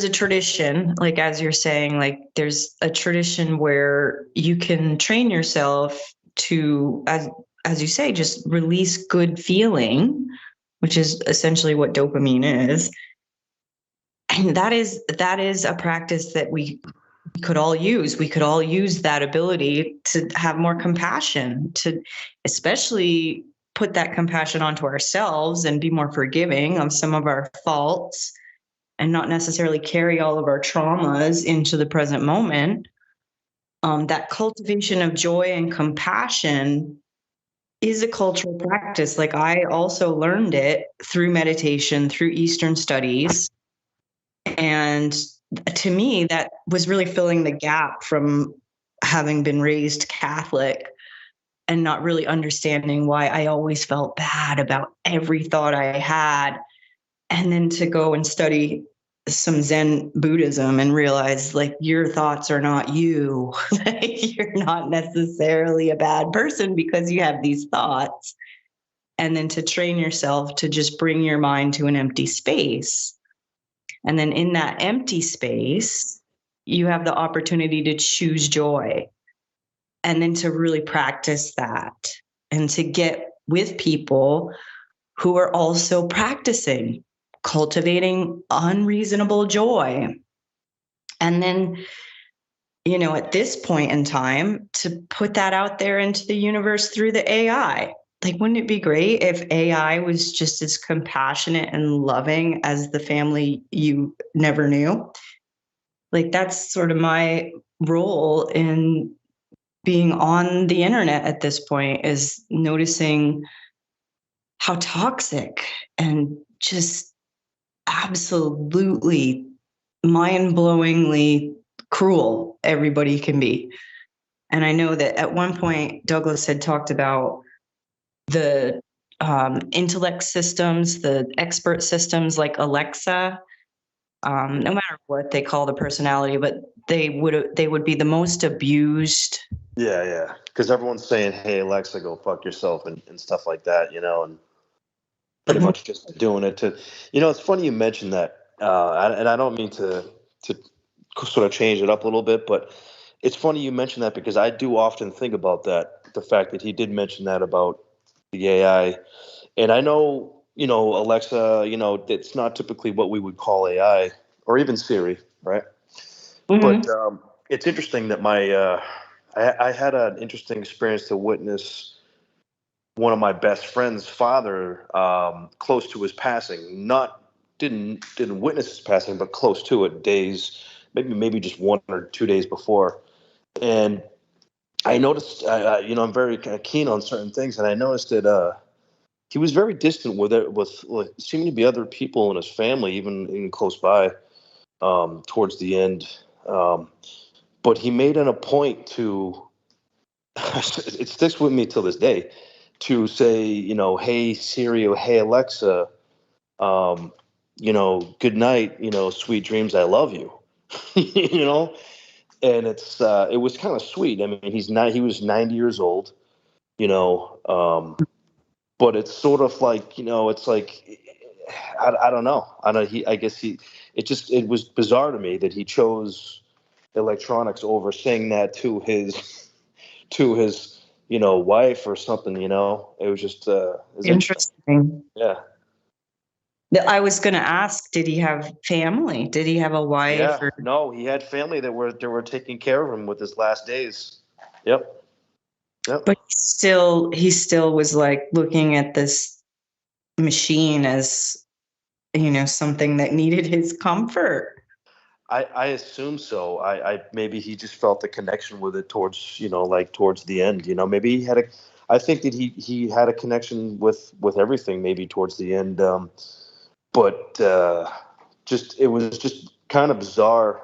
tradition, like as you're saying, like there's a tradition where you can train yourself to, as you say, just release good feeling, which is essentially what dopamine is. And that is a practice that we could all use. We could all use that ability to have more compassion, to especially put that compassion onto ourselves and be more forgiving of some of our faults and not necessarily carry all of our traumas into the present moment. That cultivation of joy and compassion is a cultural practice. Like I also learned it through meditation, through Eastern studies. And to me, that was really filling the gap from having been raised Catholic and not really understanding why I always felt bad about every thought I had. And then to go and study some Zen Buddhism and realize like your thoughts are not you. You're not necessarily a bad person because you have these thoughts. And then to train yourself to just bring your mind to an empty space. And then in that empty space, you have the opportunity to choose joy. And then to really practice that and to get with people who are also practicing cultivating unreasonable joy. And then, you know, at this point in time, to put that out there into the universe through the AI. Like, wouldn't it be great if AI was just as compassionate and loving as the family you never knew? Like, that's sort of my role in being on the internet at this point, is noticing how toxic and just absolutely mind-blowingly cruel everybody can be. And I know that at one point Douglas had talked about the intellect systems, the expert systems like Alexa, no matter what they call the personality, but they would be the most abused.
Yeah. Because everyone's saying, hey, Alexa, go fuck yourself and stuff like that, you know, and pretty much just doing it to, you know, it's funny you mentioned that. And I don't mean to sort of change it up a little bit, but it's funny you mentioned that because I do often think about that, the fact that he did mention that about the AI. And I know, you know, Alexa, you know, it's not typically what we would call AI or even Siri, right?
Mm-hmm.
But it's interesting that I had an interesting experience to witness one of my best friend's father, close to his passing, didn't witness his passing, but close to it, days, maybe just 1 or 2 days before. And I noticed, you know, I'm very kind of keen on certain things, and I noticed that he was very distant with like, seeming to be other people in his family, even close by, towards the end. But he made it a point to, it sticks with me till this day, to say, you know, hey Siri, or hey Alexa, you know, good night, you know, sweet dreams, I love you. You know, and it was kind of sweet. I mean, he was 90 years old, you know, but it's sort of like, you know, it's like, I don't know. It was bizarre to me that he chose electronics over, saying that to his wife or something. It was just
Interesting.
yeah.
I was going to ask, did he have family? Did he have a wife?
Yeah, no, he had family that were taking care of him with his last days. Yep.
But he still was like looking at this machine as, something that needed his comfort.
I assume so. I maybe he just felt the connection with it towards towards the end. Maybe he had I think that he had a connection with everything maybe towards the end. But it was just kind of bizarre.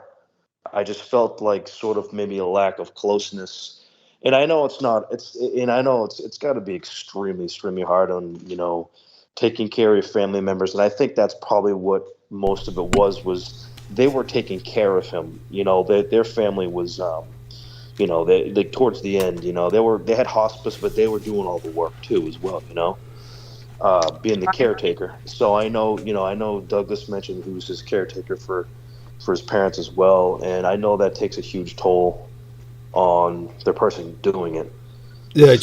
I just felt like sort of maybe a lack of closeness. And I know it's not. It's got to be extremely, extremely hard on taking care of your family members. And I think that's probably what most of it was they were taking care of him. Their family was, they towards the end, they had hospice, but they were doing all the work too as well. Being the caretaker. So I know Douglas mentioned he was his caretaker for his parents as well, and I know that takes a huge toll on the person doing it.
Yeah, I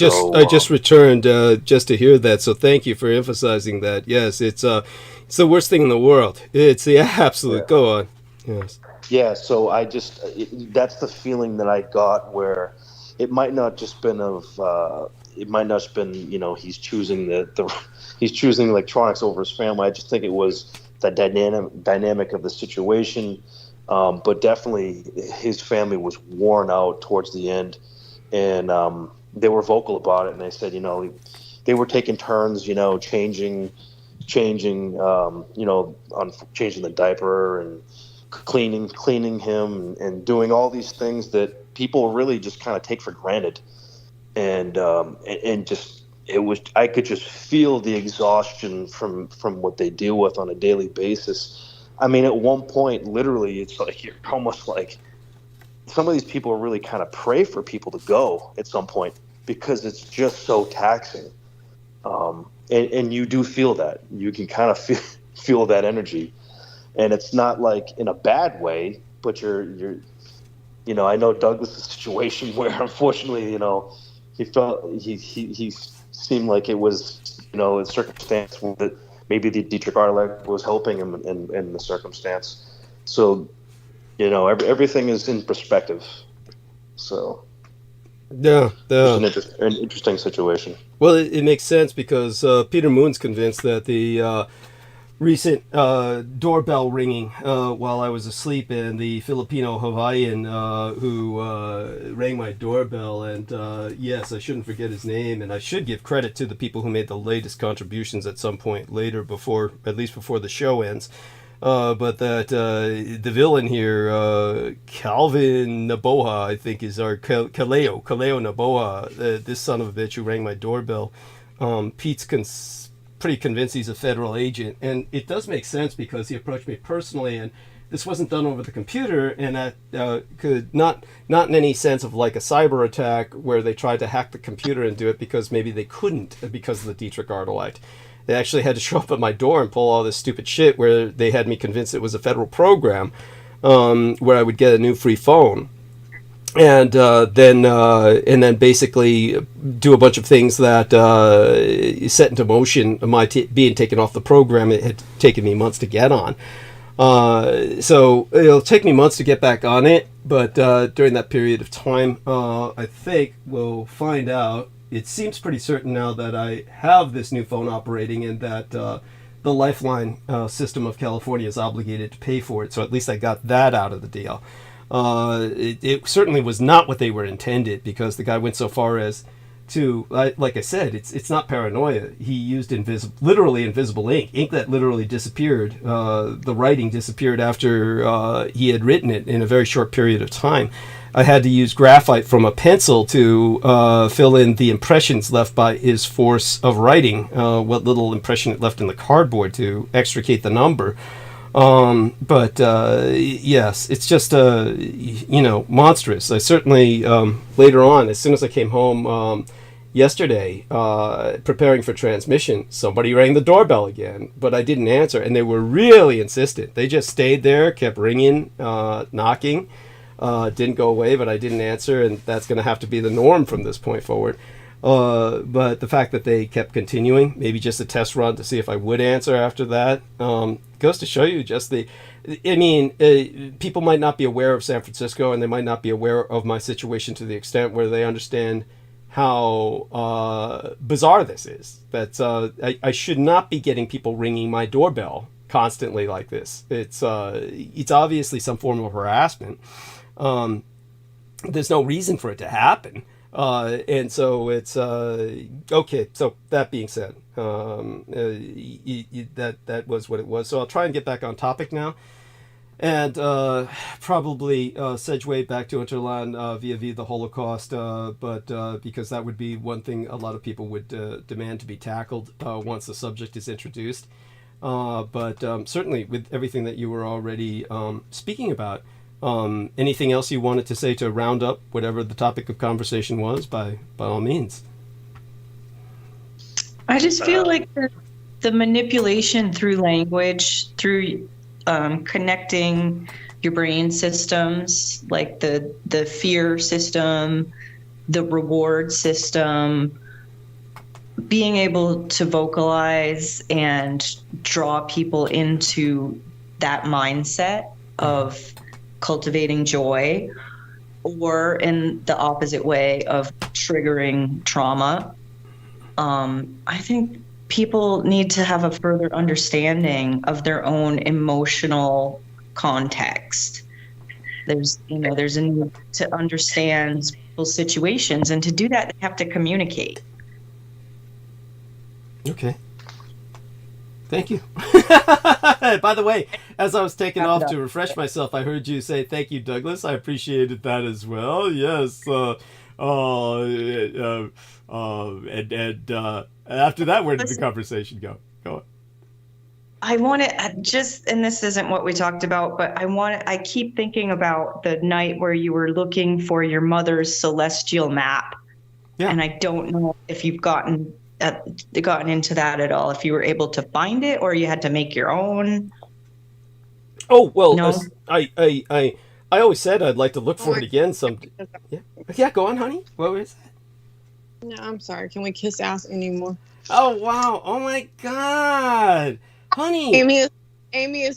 just returned just to hear that. So thank you for emphasizing that. Yes, it's the worst thing in the world. It's the absolute. Go on. Yes.
Yeah. So that's the feeling that I got, where it might not just been he's choosing he's choosing electronics over his family. I just think it was the dynamic of the situation. But definitely his family was worn out towards the end, and they were vocal about it. And they said, they were taking turns, changing, on changing the diaper and cleaning him and doing all these things that people really just kind of take for granted. And just, I could just feel the exhaustion from what they deal with on a daily basis. I mean, at one point, literally, it's like you're almost like some of these people really kind of pray for people to go at some point because it's just so taxing. And you do feel that. You can kind of feel that energy. And it's not like in a bad way, but you're I know Douglas' situation where unfortunately, he felt he seemed like it was a circumstance that maybe the Dietrich Arlek was helping him in the circumstance. So everything is in perspective. So it's an interesting situation.
Well, it makes sense because Peter Moon's convinced that the recent doorbell ringing while I was asleep, and the Filipino Hawaiian who rang my doorbell, and yes, I shouldn't forget his name, and I should give credit to the people who made the latest contributions at some point later, at least before the show ends. But that the villain here, Calvin Naboha, I think is our Kaleo Naboha, this son of a bitch who rang my doorbell. Pete's pretty convinced he's a federal agent, and it does make sense because he approached me personally, and this wasn't done over the computer, and that could not in any sense of like a cyber attack where they tried to hack the computer and do it, because maybe they couldn't because of the Dietrich Artel Act. They actually had to show up at my door and pull all this stupid shit where they had me convinced it was a federal program where I would get a new free phone. And then basically do a bunch of things that set into motion my being taken off the program. It had taken me months to get on. So it'll take me months to get back on it. But during that period of time, I think we'll find out. It seems pretty certain now that I have this new phone operating, and that the Lifeline system of California is obligated to pay for it. So at least I got that out of the deal. It certainly was not what they were intended, because the guy went so far as to, like I said, it's not paranoia. He used literally invisible ink that literally disappeared. The writing disappeared after he had written it in a very short period of time. I had to use graphite from a pencil to fill in the impressions left by his force of writing, what little impression it left in the cardboard to extricate the number. But yes, it's just monstrous. I certainly later on, as soon as I came home yesterday, preparing for transmission, somebody rang the doorbell again, but I didn't answer, and they were really insistent. They just stayed there, kept ringing, knocking. didn't go away, but I didn't answer, and that's going to have to be the norm from this point forward. But the fact that they kept continuing, maybe just a test run to see if I would answer after that, goes to show you just people might not be aware of San Francisco, and they might not be aware of my situation to the extent where they understand how bizarre this is. That I should not be getting people ringing my doorbell constantly like this. It's obviously some form of harassment. There's no reason for it to happen. And so it's okay. So that being said, that was what it was. So I'll try and get back on topic now, and probably segue back to Interland via the Holocaust, but because that would be one thing a lot of people would demand to be tackled once the subject is introduced. But certainly with everything that you were already speaking about. Anything else you wanted to say to round up whatever the topic of conversation was, by all means.
I just feel like the manipulation through language, through connecting your brain systems, like the fear system, the reward system, being able to vocalize and draw people into that mindset of cultivating joy, or in the opposite way of triggering trauma. I think people need to have a further understanding of their own emotional context. There's a need to understand people's situations, and to do that, they have to communicate.
Okay. Thank you. By the way, as I was taking off to refresh myself, I heard you say, "Thank you, Douglas." I appreciated that as well. Yes. And after that, where did the conversation go? Go on.
I want to and this isn't what we talked about, but I keep thinking about the night where you were looking for your mother's celestial map. Yeah. And I don't know if you've gotten into that at all, if you were able to find it or you had to make your own.
Oh, well, no? I always said I'd like to look for it again someday. Yeah, go on, honey. What was that?
No, I'm sorry. Can we kiss ass anymore?
Oh, wow. Oh, my God. Honey.
Amy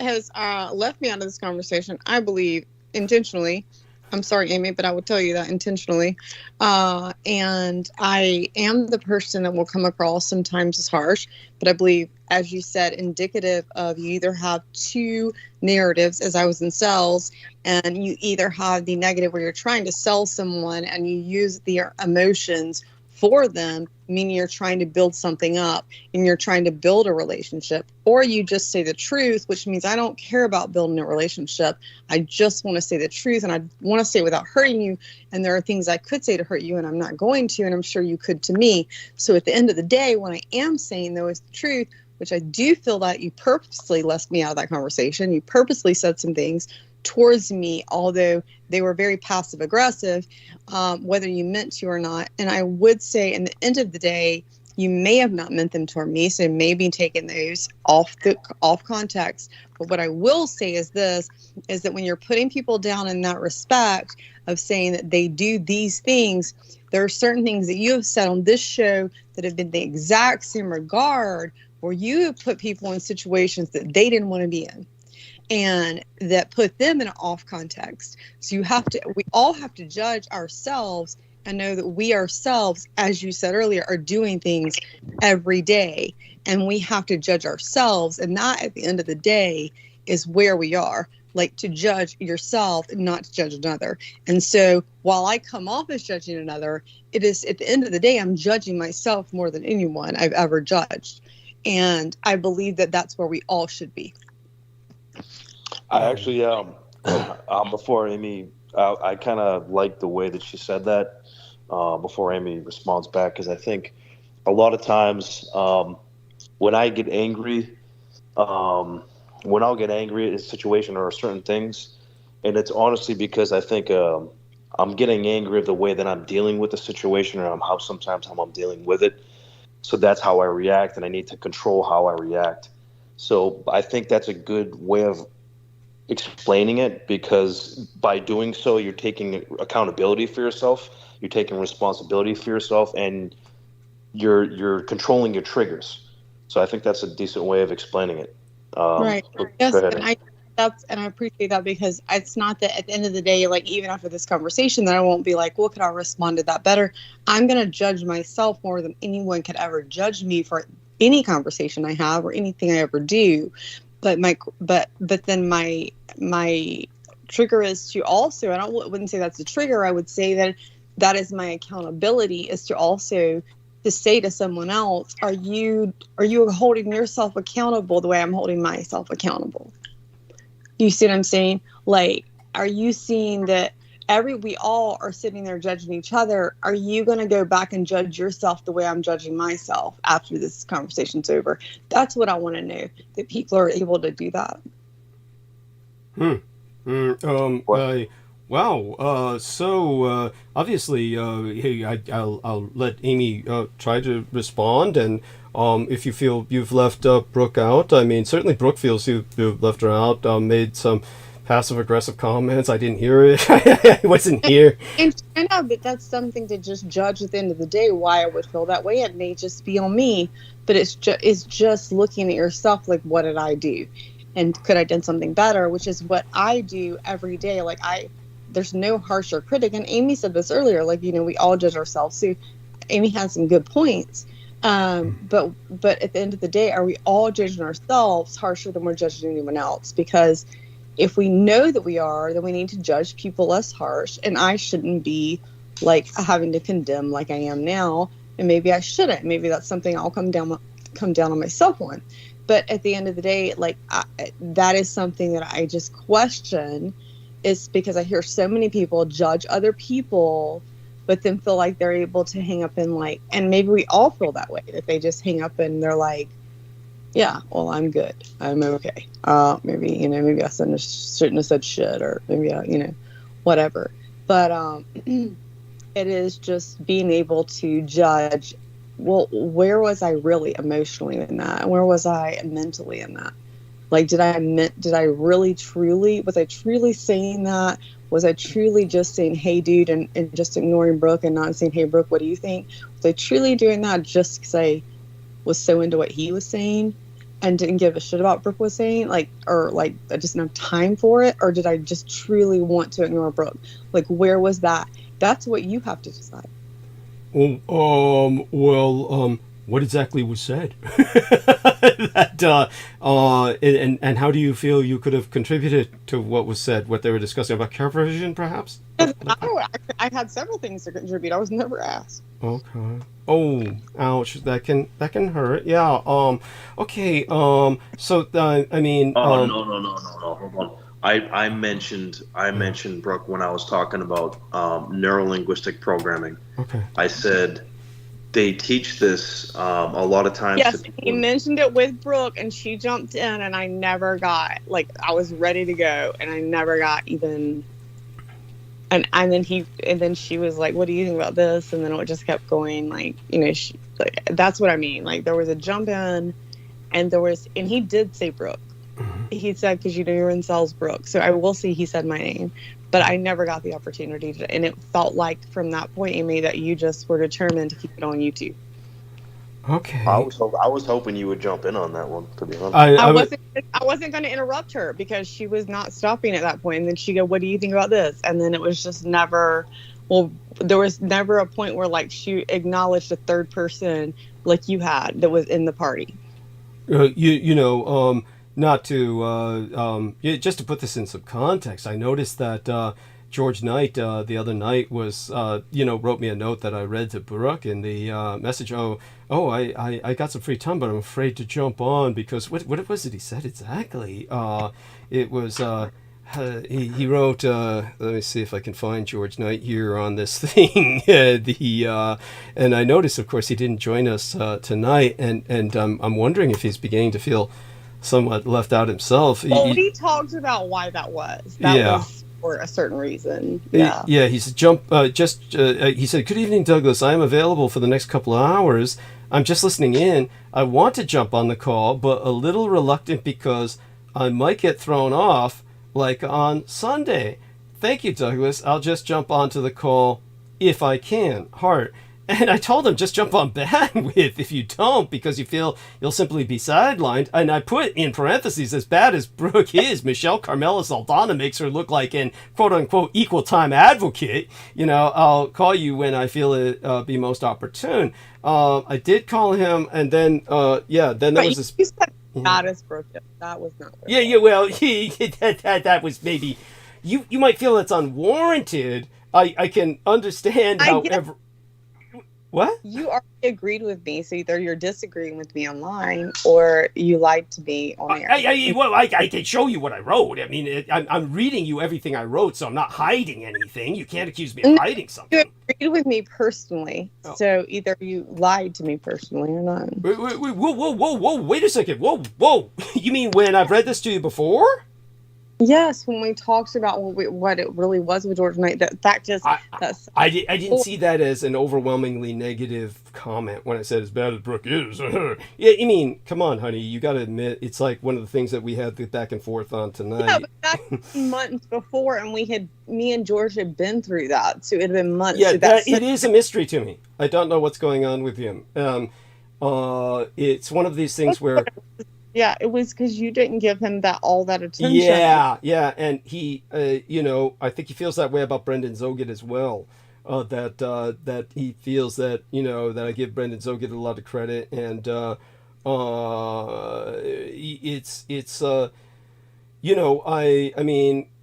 has left me out of this conversation, I believe, intentionally. I'm sorry, Amy, but I will tell you that intentionally. And I am the person that will come across sometimes as harsh, but I believe, as you said, indicative of you either have two narratives, as I was in sales, and you either have the negative where you're trying to sell someone and you use their emotions for them, meaning you're trying to build something up and you're trying to build a relationship, or you just say the truth, which means I don't care about building a relationship. I just want to say the truth, and I want to say it without hurting you. And there are things I could say to hurt you, and I'm not going to, and I'm sure you could to me. So at the end of the day, when I am saying, though, is the truth, which I do feel that you purposely left me out of that conversation. You purposely said some things towards me, although they were very passive aggressive, whether you meant to or not. And I would say, in the end of the day, you may have not meant them toward me, so maybe taking those off context. But what I will say is this, is that when you're putting people down in that respect of saying that they do these things, there are certain things that you have said on this show that have been the exact same regard, where you have put people in situations that they didn't want to be in, and that put them in an off context. So we all have to judge ourselves and know that we ourselves, as you said earlier, are doing things every day, and we have to judge ourselves. And that, at the end of the day, is where we are. Like, to judge yourself and not to judge another. And so while I come off as judging another, it is, at the end of the day, I'm judging myself more than anyone I've ever judged. And I believe that that's where we all should be.
I actually, before Amy, I kind of like the way that she said that before Amy responds back, because I think a lot of times when I get angry, when I'll get angry at a situation or certain things, and it's honestly because I think I'm getting angry at the way that I'm dealing with the situation, or sometimes how I'm dealing with it. So that's how I react, and I need to control how I react. So I think that's a good way of explaining it, because by doing so, you're taking accountability for yourself, you're taking responsibility for yourself, and you're controlling your triggers. So I think that's a decent way of explaining it.
Right.
Go
Yes,
ahead.
and I appreciate that, because it's not that at the end of the day, like even after this conversation, that I won't be like, well, could I respond to that better? I'm gonna judge myself more than anyone could ever judge me for any conversation I have or anything I ever do. But then my trigger is to also, and I wouldn't say that's a trigger. I would say that is my accountability, is to also to say to someone else, are you holding yourself accountable the way I'm holding myself accountable? You see what I'm saying? Like, are you seeing that we all are sitting there judging each other? Are you going to go back and judge yourself the way I'm judging myself after this conversation's over? That's what I want to know, that people are able to do that.
Wow. So obviously, hey, I'll let Amy try to respond, and if you feel you've left Brooke out, I mean, certainly Brooke feels you've left her out. Made some passive aggressive comments. I didn't hear it. I wasn't here.
And I know, but that's something to just judge at the end of the day. Why I would feel that way, it may just be on me, but it's just looking at yourself. Like, what did I do, and could I done something better? Which is what I do every day. Like there's no harsher critic. And Amy said this earlier, like, we all judge ourselves. So Amy has some good points. But at the end of the day, are we all judging ourselves harsher than we're judging anyone else? Because if we know that we are, then we need to judge people less harsh. And I shouldn't be like having to condemn like I am now. And maybe I shouldn't. Maybe that's something I'll come down on myself on. But at the end of the day, like that is something that I just question. Is because I hear so many people judge other people, but then feel like they're able to hang up and like, and maybe we all feel that way, that they just hang up and they're like, yeah, well, I'm good. I'm okay. Maybe I shouldn't have said shit, or maybe, whatever. But it is just being able to judge, well, where was I really emotionally in that? Where was I mentally in that? Like, was I truly saying that? Was I truly just saying, hey, dude, and just ignoring Brooke and not saying, hey, Brooke, what do you think? Was I truly doing that just because I was so into what he was saying and didn't give a shit about Brooke was saying? Or I just didn't have time for it? Or did I just truly want to ignore Brooke? Like, where was that? That's what you have to decide.
What exactly was said? And how do you feel you could have contributed to what was said, what they were discussing about care provision, perhaps?
I had several things to contribute. I was never asked.
Okay. Oh, ouch! That can hurt. Yeah. Okay. So I mean.
Oh no! Hold on. I mentioned Brooke when I was talking about neurolinguistic programming.
Okay.
I said they teach this a lot of times.
Yes, he mentioned it with Brooke, and she jumped in, and I never got, I was ready to go, and I never got even. And then she was like, "What do you think about this?" And then it just kept going, that's what I mean. Like, there was a jump in, and he did say Brooke. He said, because you're in cells, Brooke. So I will see he said my name, but I never got the opportunity to, and it felt like from that point, Amy, that you just were determined to keep it on YouTube.
Okay.
I was hoping you would jump in on that one, to be honest.
I wasn't going to interrupt her because she was not stopping at that point. And then she go, "What do you think about this?" And then it was just never. Well, there was never a point where she acknowledged a third person like you had that was in the party.
Not to just to put this in some context, I noticed that George Knight the other night was wrote me a note that I read to Brooke in the message. I got some free time, but I'm afraid to jump on because what was it he said exactly? It was he wrote. Let me see if I can find George Knight here on this thing. And I noticed, of course, he didn't join us tonight, and I'm wondering if he's beginning to feel somewhat left out himself.
He talked about why that was. That was for a certain reason. Yeah.
He said, he said, "Good evening, Douglas. I am available for the next couple of hours. I'm just listening in. I want to jump on the call, but a little reluctant because I might get thrown off. like on Sunday. Thank you, Douglas. I'll just jump onto the call if I can. Heart. And I told him, just jump on bandwidth if you don't, because you feel you'll simply be sidelined. And I put in parentheses, as bad as Brooke is, Michelle Carmela Saldana makes her look like an quote-unquote equal time advocate. You know, I'll call you when I feel it be most opportune. I did call him, and then, then there was this...
You said bad as Brooke. That was not good.
Yeah, well, that was maybe... You might feel that's unwarranted. I can understand, however... What?
You already agreed with me, so either you're disagreeing with me online or you lied to me on air.
I can show you what I wrote. I mean, I'm reading you everything I wrote, so I'm not hiding anything. You can't accuse me of hiding something.
You agreed with me personally, so either you lied to me personally or not.
Whoa, wait a second. Whoa. You mean when I've read this to you before?
Yes, when we talked about what it really was with George Knight,
I didn't see that as an overwhelmingly negative comment when I said as bad as Brooke is. Yeah, I mean, come on, honey, you got to admit it's like one of the things that we had the back and forth on tonight.
Yeah, but that's months before, and me and George had been through that, so it had been months.
Yeah, it is a mystery to me. I don't know what's going on with him. It's one of these things where.
Yeah, it was because you didn't give him all that attention.
Yeah, and he, I think he feels that way about Brendan Zoget as well. That he feels that that I give Brendan Zoget a lot of credit, and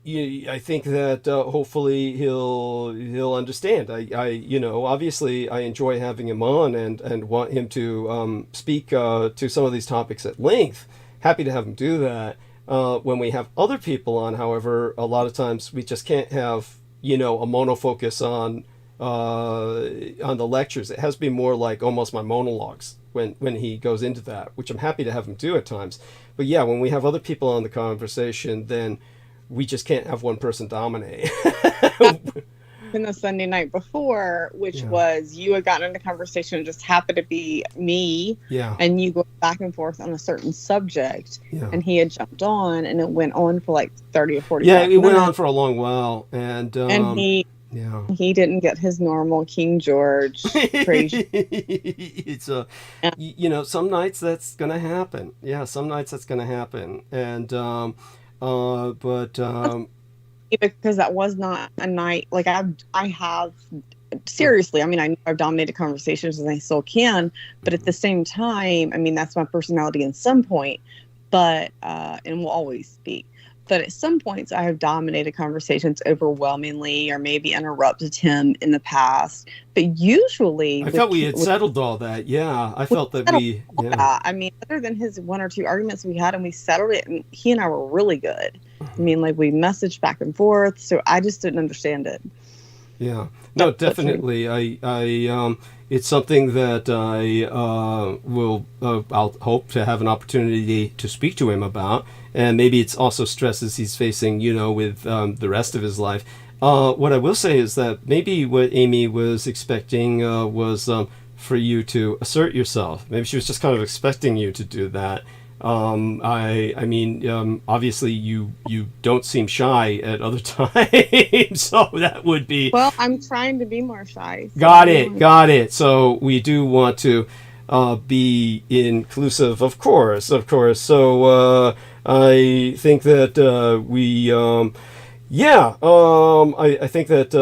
I think that hopefully he'll understand. Obviously I enjoy having him on and want him to speak to some of these topics at length. Happy to have him do that. When we have other people on, however, a lot of times we just can't have a monofocus on the lectures. It has to be more like almost my monologues when he goes into that, which I'm happy to have him do at times. But yeah, when we have other people on the conversation, then we just can't have one person dominate.
In the Sunday night before, which was you had gotten into conversation, it just happened to be me, and you go back and forth on a certain subject, and he had jumped on, and it went on for like 30 or 40 minutes.
Yeah, it went on for a long while, and
he didn't get his normal King George crazy.
It's some nights that's gonna happen. Yeah, some nights that's gonna happen, and
because that was not a night like I have seriously. I mean, I know I've dominated conversations and I still can, but at the same time, I mean, that's my personality in some point, but and will always speak. But at some points, I have dominated conversations overwhelmingly, or maybe interrupted him in the past. But usually,
I felt we had settled all that. Yeah, I felt that we. Yeah.
I mean, other than his one or two arguments we had, and we settled it, and he and I were really good. I mean, like we messaged back and forth. So I just didn't understand it.
Yeah. No, definitely. I it's something that I I'll hope to have an opportunity to speak to him about, and maybe it's also stresses he's facing, with the rest of his life. What I will say is that maybe what Amy was expecting was for you to assert yourself. Maybe she was just kind of expecting you to do that. Obviously you don't seem shy at other times, so that would be...
Well, I'm trying to be more shy.
So got it. So we do want to be inclusive, of course. So I think that I think that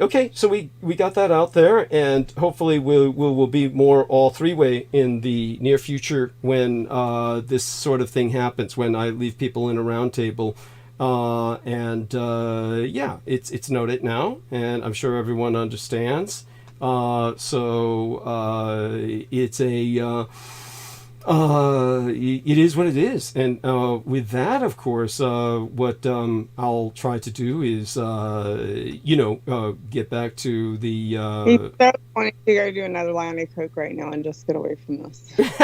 okay, so we got that out there, and hopefully we'll be more all three-way in the near future when this sort of thing happens, when I leave people in a round table, it's noted now, and I'm sure everyone understands. It's it is what it is, and with that, of course, what I'll try to do is, get back to the.
It's so funny to go do another line of coke right now and just get away from this.
That's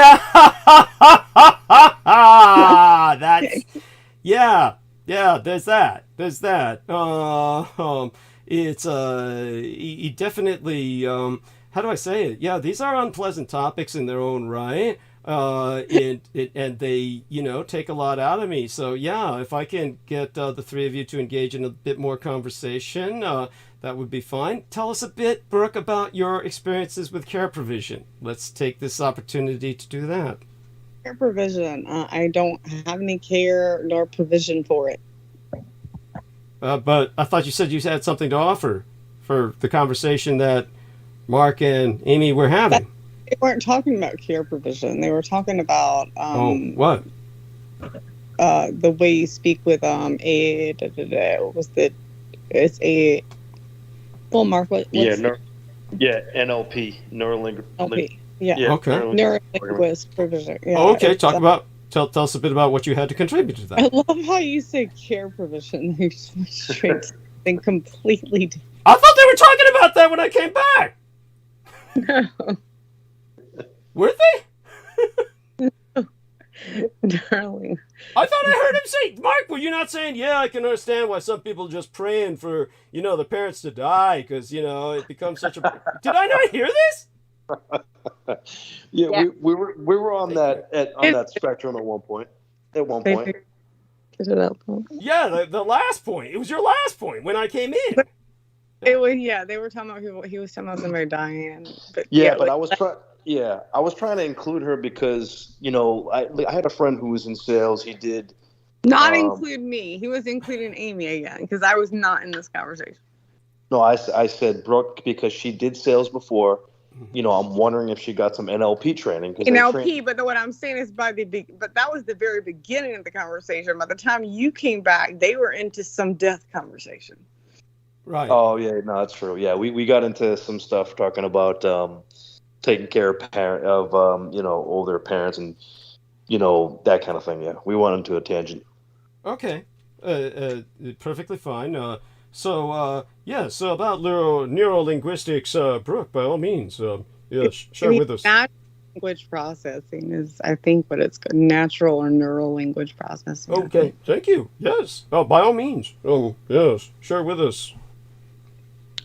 There's that. It's definitely. How do I say it? Yeah, these are unpleasant topics in their own right. and they, take a lot out of me. So yeah, if I can get the three of you to engage in a bit more conversation, that would be fine. Tell us a bit, Brooke, about your experiences with care provision. Let's take this opportunity to do that.
Care provision. I don't have any care nor provision for it.
But I thought you said you had something to offer for the conversation that Mark and Amy were having.
They weren't talking about care provision. They were talking about
what?
The way you speak with what was the? It's a. Well, Mark, what's
NLP,
NLP. Yeah.
Okay.
Neurolinguist provision. Yeah.
Okay. Tell us a bit about what you had to contribute to that.
I love how you say care provision. You straight to something completely different.
I thought they were talking about that when I came back.
No.
Were they?
Darling.
I thought I heard him say, Mark, were you not saying, yeah, I can understand why some people are just praying for, the parents to die because, it becomes such a... Did I not hear this?
Yeah. We were on that spectrum at one point.
Is it that point?
Yeah, the last point. It was your last point when I came in.
It was, they were talking about people. He was talking about somebody dying. But
I was trying. Yeah, I was trying to include her because I had a friend who was in sales. He did
not include me. He was including Amy again because I was not in this conversation.
No, I said Brooke because she did sales before. I'm wondering if she got some NLP training.
NLP, but what I'm saying is but that was the very beginning of the conversation. By the time you came back, they were into some death conversation.
Right.
Oh yeah, no, that's true. Yeah, we got into some stuff talking about taking care of older parents and that kind of thing. Yeah, we went into a tangent.
Okay, perfectly fine. So about neurolinguistics, Brooke, by all means, share with us.
Language processing is, I think, what it's called, natural or neural language processing.
Okay, thank you. Yes, by all means. Oh, yes, share with us.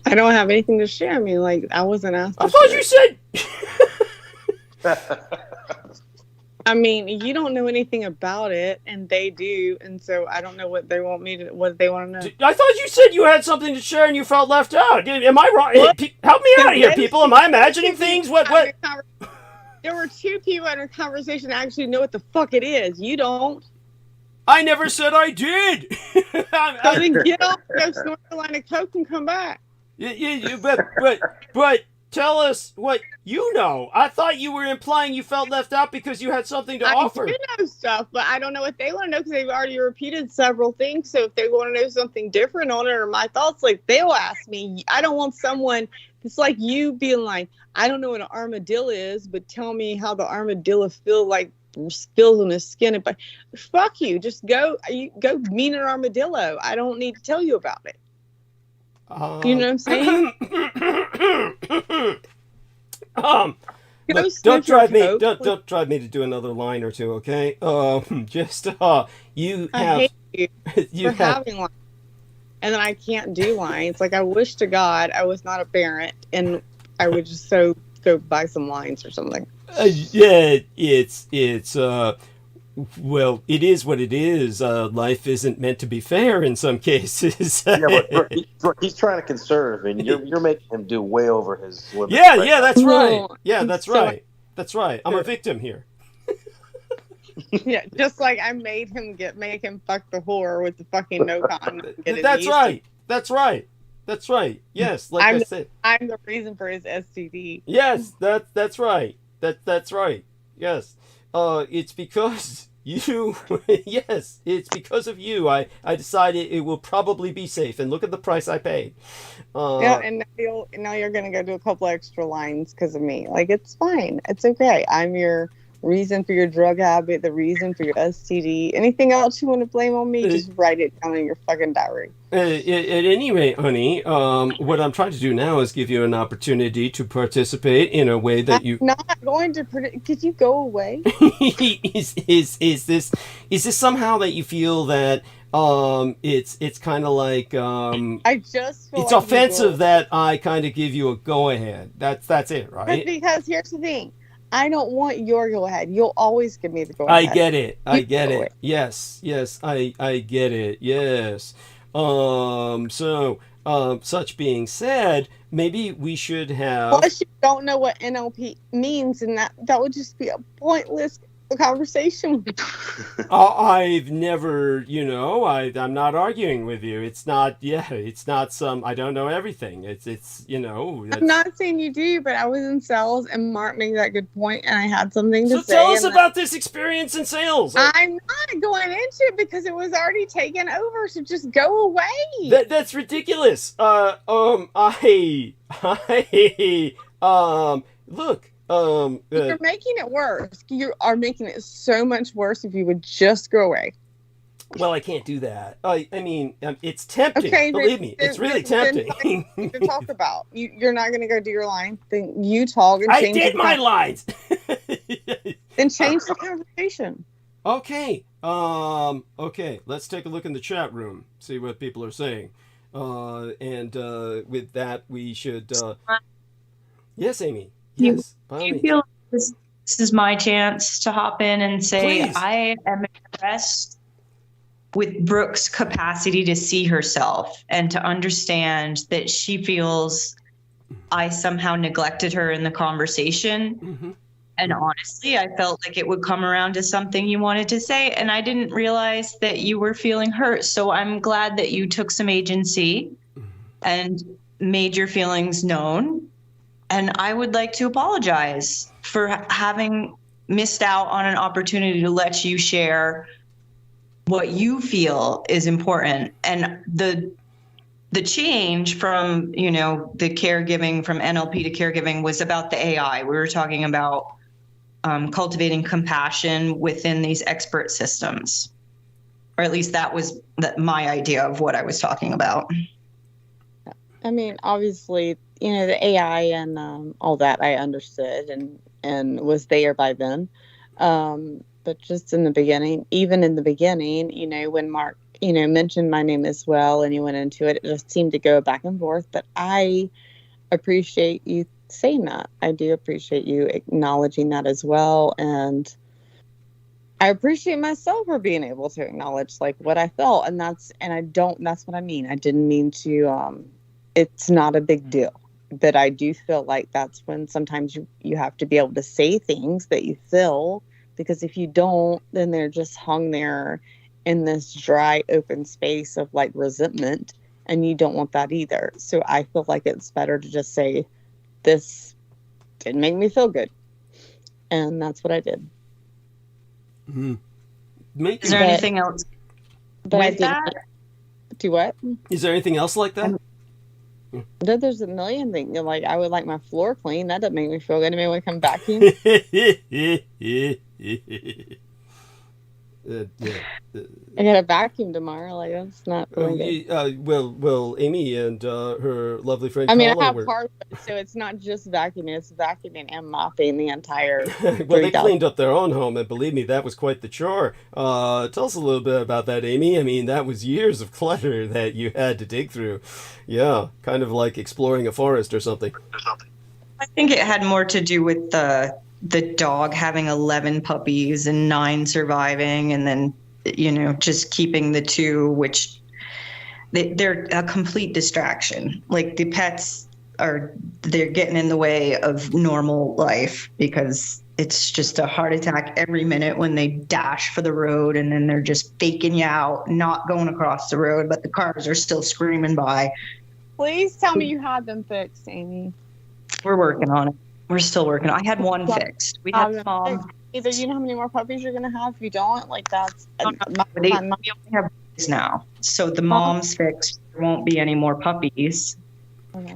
I don't have anything to share. I mean, I wasn't asked.
I thought you said.
I mean, you don't know anything about it, and they do, and so I don't know what they want to know.
I thought you said you had something to share and you felt left out. Am I wrong? Hey, help me out here, people. Am I imagining things? What?
There were two people in a conversation that actually know what the fuck it is. You don't.
I never said I did.
So then get off, go snort a line of coke, and come back.
But tell us what you know. I thought you were implying you felt left out because you had something to offer.
I do know stuff, but I don't know what they want to know because they've already repeated several things. So if they want to know something different on it or my thoughts, they'll ask me. I don't want someone. It's like you being like, I don't know what an armadillo is, but tell me how the armadillo feels on his skin. But fuck you. Just go meet an armadillo. I don't need to tell you about it. You know what I'm saying?
Don't drive me. Don't drive me to do another line or two, okay? You have.
I hate you for having lines, and then I can't do lines. I wish to God I was not a parent, and I would just go buy some lines or something. Well, it is what it is. Life isn't meant to be fair in some cases.
But he's trying to conserve, and you're making him do way over his limits.
That's right. Yeah, that's right. That's right. I'm a victim here.
Yeah, just like I made him make him fuck the whore with the fucking no condom.
That's right. That's right. That's right. Yes, I said,
I'm the reason for his STD.
Yes, that's right. That's right. Yes. It's because you. Yes, it's because of you. I decided it will probably be safe, and look at the price I paid.
And now you're gonna go do a couple extra lines because of me. It's fine. It's okay. I'm your reason for your drug habit, the reason for your STD. Anything else you want to blame on me, just write it down in your fucking diary.
At any rate, honey, what I'm trying to do now is give you an opportunity to participate in a way that
I'm not going to. Could you go away?
Is this somehow that you feel that it's kind of like
I just feel
it's offensive that I kind of give you a go ahead. That's it, right?
Because here's the thing. I don't want your go ahead. You'll always give me the go ahead.
I get it. I
You
get
go
it.
ahead.
Yes, I get it. Yes. Such being said, maybe we should have.
Plus, you don't know what NLP means, and that would just be a pointless conversation.
I've never, I'm not arguing with you. It's not some, I don't know everything. It's
I'm not saying you do, but I was in sales, and Mark made that good point, and I had something to
So
say.
tell us
and
about this experience in sales.
I'm not going into it because it was already taken over, so just go away.
That's ridiculous. Look.
You're making it worse. You are making it so much worse if you would just go away.
Well, I can't do that. I mean, it's tempting.
Okay,
Believe me, it's really tempting.
Then to talk about you're not going to go do your line. Then you talk and change.
I did my lines.
Then change the conversation.
Okay. Okay. Let's take a look in the chat room. See what people are saying. With that, we should. Yes, Amy. Yes.
Do you feel this is my chance to hop in and say,
Please.
I am impressed with Brooke's capacity to see herself and to understand that she feels I somehow neglected her in the conversation.
Mm-hmm.
And honestly, I felt like it would come around to something you wanted to say, and I didn't realize that you were feeling hurt. So I'm glad that you took some agency and made your feelings known. And I would like to apologize for having missed out on an opportunity to let you share what you feel is important. And the change from, the caregiving, from NLP to caregiving, was about the AI. We were talking about cultivating compassion within these expert systems, or at least that was my idea of what I was talking about.
I mean, obviously, the AI and all that I understood and was there by then. But just in the beginning, when Mark, mentioned my name as well and you went into it, it just seemed to go back and forth. But I appreciate you saying that. I do appreciate you acknowledging that as well. And I appreciate myself for being able to acknowledge what I felt. And that's what I mean. I didn't mean to, it's not a big deal. But I do feel like that's when sometimes you have to be able to say things that you feel, because if you don't, then they're just hung there in this dry, open space of resentment, and you don't want that either. So I feel like it's better to just say, this didn't make me feel good. And that's what I did.
Mm-hmm.
Is there anything else?
But I didn't do what?
Is there anything else like that?
There's a million things. I would like my floor clean. That doesn't make me feel good. It made me come vacuum. I got a vacuum tomorrow. That's not really good.
Well, Amy and her lovely friend.
I mean,
Carla
I have parts, so it's not just vacuuming; it's vacuuming and mopping the entire.
Well, they cleaned up their own home, and believe me, that was quite the chore. Tell us a little bit about that, Amy. I mean, that was years of clutter that you had to dig through. Yeah, kind of like exploring a forest or something.
I think it had more to do with the dog having 11 puppies and 9 surviving, and then just keeping the 2, which they're a complete distraction. The pets they're getting in the way of normal life, because it's just a heart attack every minute when they dash for the road, and then they're just faking you out, not going across the road, but the cars are still screaming by.
Please tell me you had them fixed, Amy.
We're working on it. We're still working. I had one fixed. We have
either you know how many more puppies you're gonna have. If you don't, that's
we only have boys now, so the mom's fixed. There won't be any more puppies,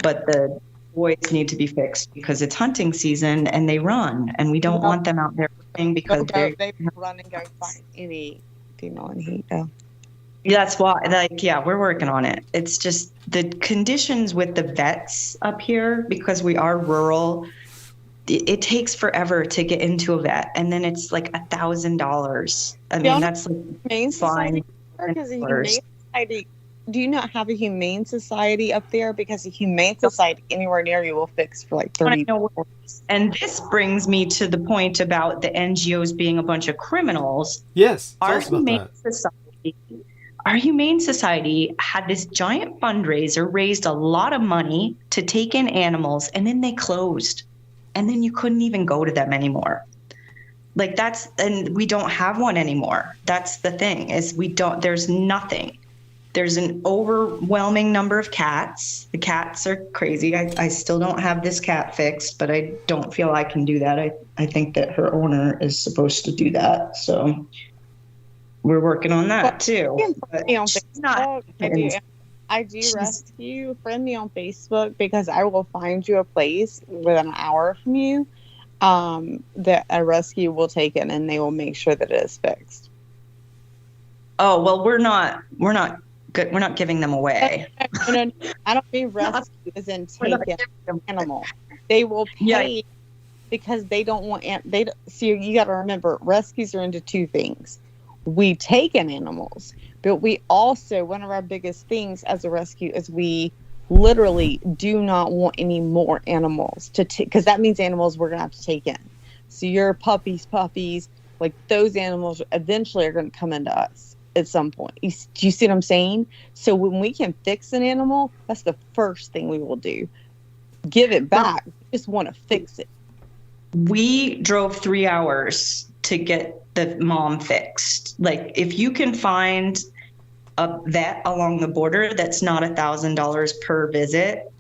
but the boys need to be fixed because it's hunting season and they run, and we don't want them out there running because
they run and go find any female in heat.
That's why, we're working on it. It's just the conditions with the vets up here, because we are rural. It takes forever to get into a vet, and then it's $1,000. I mean, that's
Humane
fine.
Society, because the Humane Society do you not have a humane society up there? Because a humane society anywhere near you will fix for like 30 years.
And this brings me to the point about the NGOs being a bunch of criminals.
Yes, tell
Our
us about
humane
that.
society, our humane society had this giant fundraiser, raised a lot of money to take in animals, and then they closed, and then you couldn't even go to them anymore. Like and we don't have one anymore. That's the thing, is there's nothing. There's an overwhelming number of cats. The cats are crazy. I still don't have this cat fixed, but I don't feel I can do that. I think that her owner is supposed to do that. So we're working on that too.
I do rescue. Friend me on Facebook, because I will find you a place within an hour from you that a rescue will take it, and they will make sure that it is fixed.
Oh, well, we're not good. We're not giving them away.
No, I don't mean rescue as in take an animal. They will pay because they don't want so you got to remember, rescues are into two things. We take in animals, but we also, one of our biggest things as a rescue is we literally do not want any more animals to take, because that means animals we're going to have to take in. So your puppies, like those animals eventually are going to come into us at some point. Do you see what I'm saying? So when we can fix an animal, that's the first thing we will do. Give it back. We just want to fix it.
We drove 3 hours to get the mom fixed. Like, if you can find a vet along the border that's not $1,000 per visit,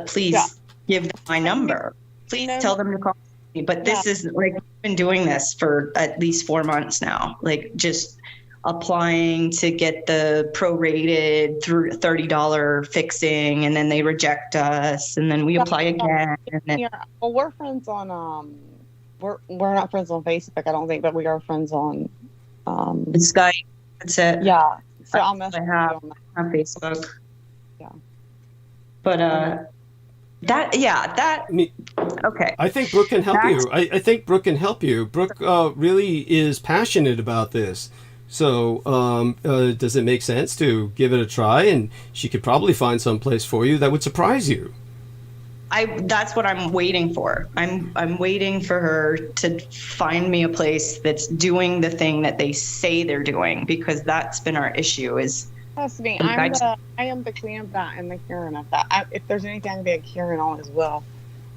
please give them my number. Please tell them to call me. But this is like, we've been doing this for at least 4 months now. Like, just applying to get the prorated through $30 fixing, and then they reject us, and then we apply again. And then,
well, we're friends on we're not friends on Facebook, I don't think, but we are friends on
Skype. That's it.
Yeah. So I'll message you
on Facebook.
Yeah.
But okay.
I think Brooke can help you. I think Brooke can help you. Brooke really is passionate about this. So does it make sense to give it a try? And she could probably find some place for you that would surprise you.
That's what I'm waiting for. I'm waiting for her to find me a place that's doing the thing that they say they're doing, because that's been our issue.
Trust me, I am the queen of that and the Karen of that. If there's anything I can be a Karen on as well,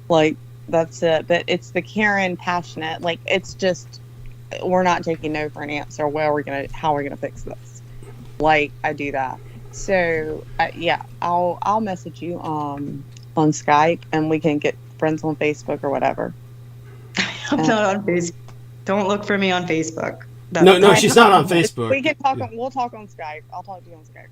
like, that's it. But it's the Karen passionate. Like, it's just, we're not taking no for an answer. How are we gonna fix this? Like, I do that. So I'll message you on Skype, and we can get friends on Facebook or whatever.
I'm not on Facebook. Don't look for me on Facebook.
No, she's not on Facebook.
We can talk. We'll talk on Skype. I'll talk to you on Skype.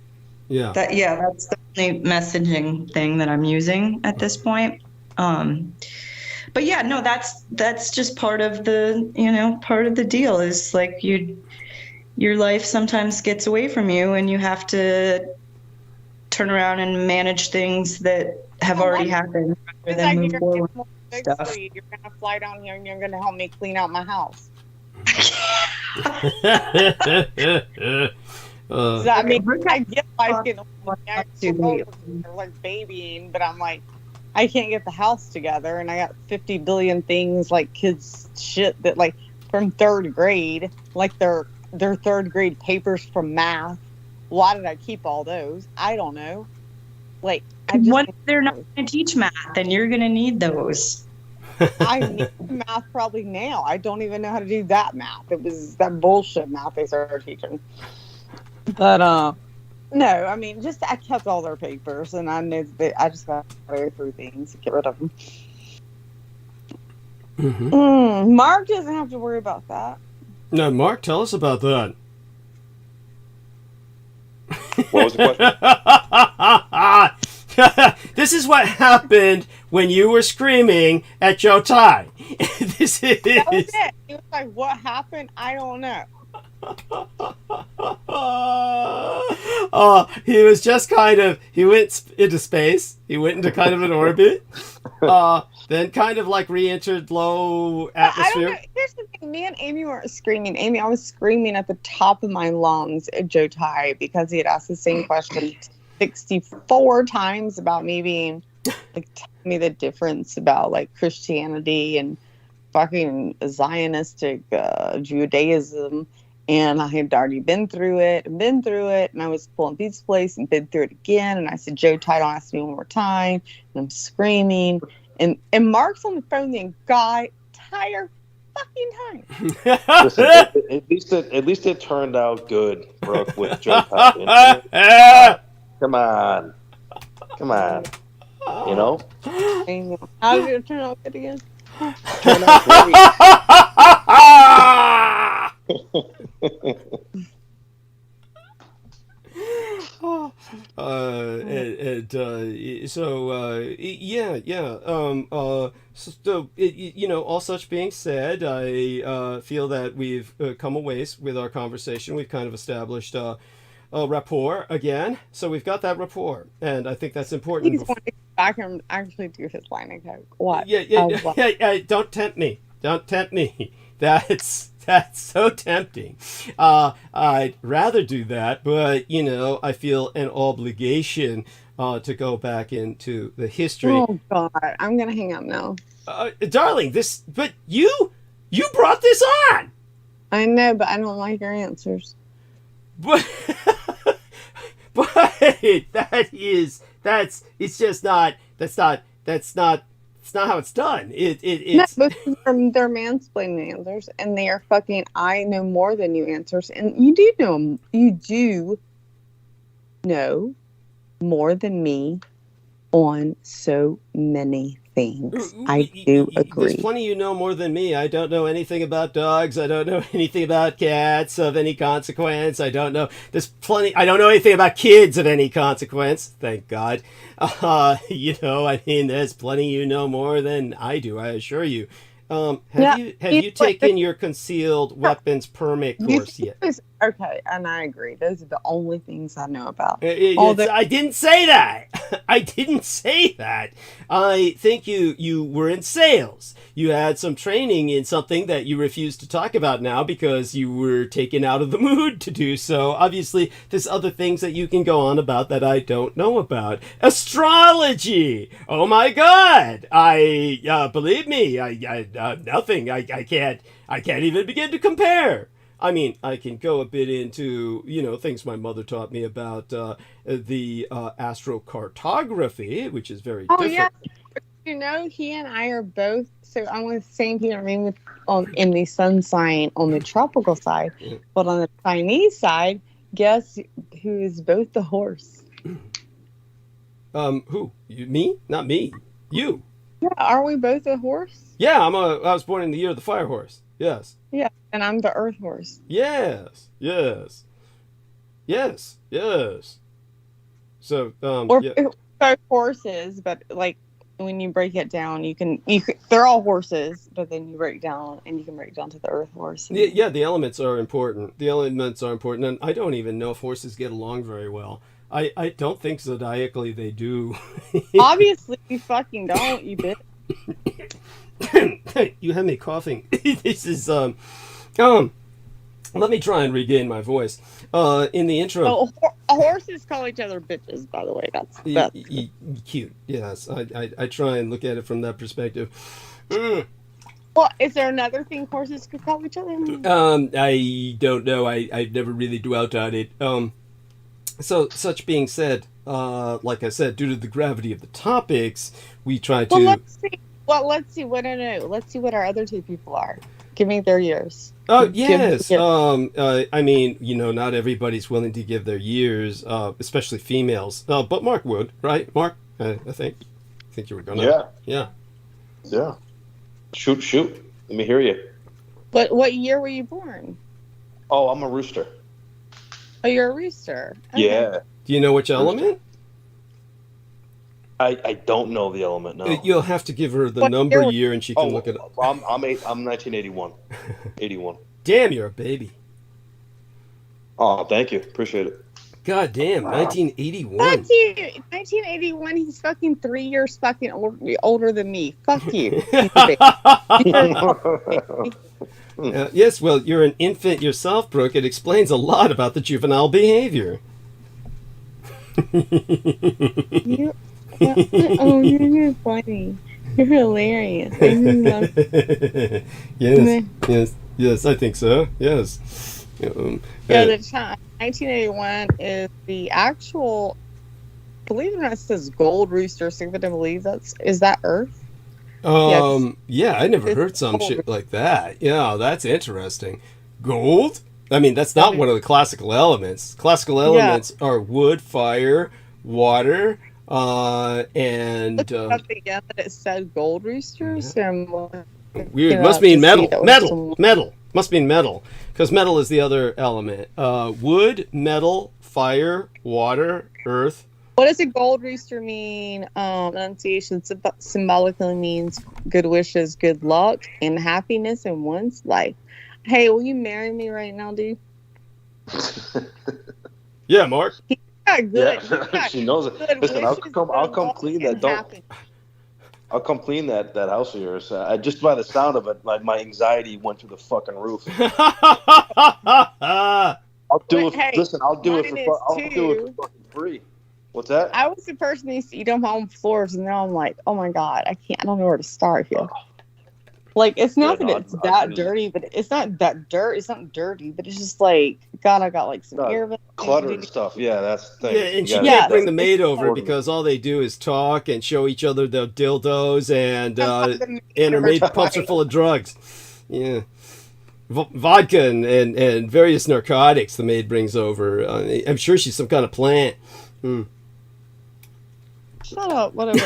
Yeah.
That's the only messaging thing that I'm using at this point. But yeah, no, that's just part of the deal, is like your life sometimes gets away from you, and you have to turn around and manage things that have already happened rather than move forward.
You're gonna fly down here and you're gonna help me clean out my house. I mean, I get life getting like babying, but I'm like, I can't get the house together, and I got 50 billion things, like kids shit that, like, from third grade, like their third grade papers from math. Why did I keep all those? I don't know. Like,
what if they're not going to teach math, then you're going to need those.
I need math probably now. I don't even know how to do that math. It was that bullshit math they started teaching. But no, I mean, just I kept all their papers, and I knew that I just got to go through things and get rid of them.
Mm-hmm.
Mark doesn't have to worry about that.
No, Mark, tell us about that.
What was the
question? This is what happened when you were screaming at Joe Tai. That was
it. He was like, what happened? I don't know.
He was just he went into space. He went into kind of an orbit. then kind of like re-entered low
I don't
atmosphere.
know. Here's the thing. Me and Amy weren't screaming. Amy, I was screaming at the top of my lungs at Joe Tai because he had asked the same question 64 times about me being, like, tell me the difference about, like, Christianity and fucking Zionistic Judaism. And I had already been through it, and I was pulling Pete's place and been through it again. And I said, Joe Tai, don't ask me one more time. And I'm screaming. And Mark's on the phone the entire fucking time.
Listen, at least it turned out good, Brooke, with Joe Tai. Come on. You know?
How did it turn out good again?
Turned out great.
So you know, all such being said, I feel that we've come a ways with our conversation. We've kind of established a rapport again, so we've got that rapport, and I think that's important.
He's going to go back and actually do his line of code. What?
Yeah. Don't tempt me. That's so tempting. I'd rather do that, but you know, I feel an obligation to go back into the history.
Oh God, I'm gonna hang up now.
Darling, but you brought this on.
I know, but I don't like your answers.
But that's not how it's done. It's
no, but they're mansplaining answers, and they are fucking I know more than you answers, and you do know more than me on so many things. I do agree.
There's plenty you know more than me. I don't know anything about dogs. I don't know anything about cats of any consequence. I don't know. I don't know anything about kids of any consequence. Thank God. You know, I mean, there's plenty you know more than I do, I assure you. Have you taken your concealed weapons permit course yet?
Okay, and I agree. Those are the only things I know about.
I didn't say that. I didn't say that. I think you were in sales. You had some training in something that you refuse to talk about now because you were taken out of the mood to do so. Obviously, there's other things that you can go on about that I don't know about. Astrology! Oh my God! Believe me, nothing. I can't even begin to compare. I mean, I can go a bit into, you know, things my mother taught me about the astrocartography, which is very different.
Yeah. You know, he and I are both, so I'm with the same thing in the sun sign on the tropical side, but on the Chinese side, guess who is both the horse?
Who? Me? Not me. You.
Yeah, are we both a horse?
Yeah, I was born in the year of the fire horse. Yes.
Yeah, and I'm the earth horse.
Yes. So,
both horses, but like when you break it down, you can they're all horses, but then you break down and you can break down to the earth horse.
Yeah, the elements are important. And I don't even know if horses get along very well. I don't think zodiacally they do.
Obviously, you fucking don't, you bitch.
You have me coughing. This is let me try and regain my voice. In the intro,
horses call each other bitches. By the way, that's
cute. Yes, I try and look at it from that perspective.
Well, is there another thing horses could call each other?
I don't know. I've never really dwelt on it. So, such being said, like I said, due to the gravity of the topics, we try to.
Let's see. Let's see what our other two people are. Give me their years.
Oh, yes. I mean, you know, not everybody's willing to give their years, especially females. But Mark would, right? Mark, I think you were gonna. Yeah.
Shoot. Let me hear you.
What year were you born?
Oh, I'm a rooster.
Oh, you're a rooster. Okay.
Yeah.
Do you know which element?
I don't know the element, no.
You'll have to give her the number year and she can look it up.
I'm 1981. 81.
Damn, you're a baby.
Oh, thank you. Appreciate it.
God damn, 1981.
Fuck you. 1981. He's fucking 3 years fucking older than me. Fuck you.
Yes, well, you're an infant yourself, Brooke. It explains a lot about the juvenile behavior.
You're funny. You're hilarious.
Yes, I think so. Yes.
The 1981 is the actual. Believe it or not, it says gold rooster. So I'm gonna believe is that Earth?
Yeah, I never heard some shit like that. Yeah, that's interesting. Gold? I mean, that's not one of the classical elements. Classical elements are wood, fire, water, and
again that it said gold roosters.
Weird. Must mean metal. Metal. Must mean metal. Because metal is the other element. Wood, metal, fire, water, earth.
What does a gold rooster mean? Enunciation symbolically means good wishes, good luck, and happiness in one's life. Hey, will you marry me right now, dude?
Yeah, Mark.
Good.
Yeah, she knows it. Listen, I'll come clean that. I'll come clean that house of yours. Just by the sound of it, my anxiety went through the fucking roof. I'll do it.
Hey,
listen, I'll do it for fucking free. What's that?
I was the person who used to eat on home floors, and now I'm like, oh my god, I don't know where to start here. Like, it's not that it's that dirty, but it's not that dirt. It's not dirty, but it's just like, God, I got like some air
clutter and stuff. Yeah, that's the thing.
Yeah, and she can't bring the maid over because all they do is talk and show each other their dildos, and her maid pumps her full of drugs. Yeah. Vodka and various narcotics the maid brings over. I'm sure she's some kind of plant.
Shut up, whatever.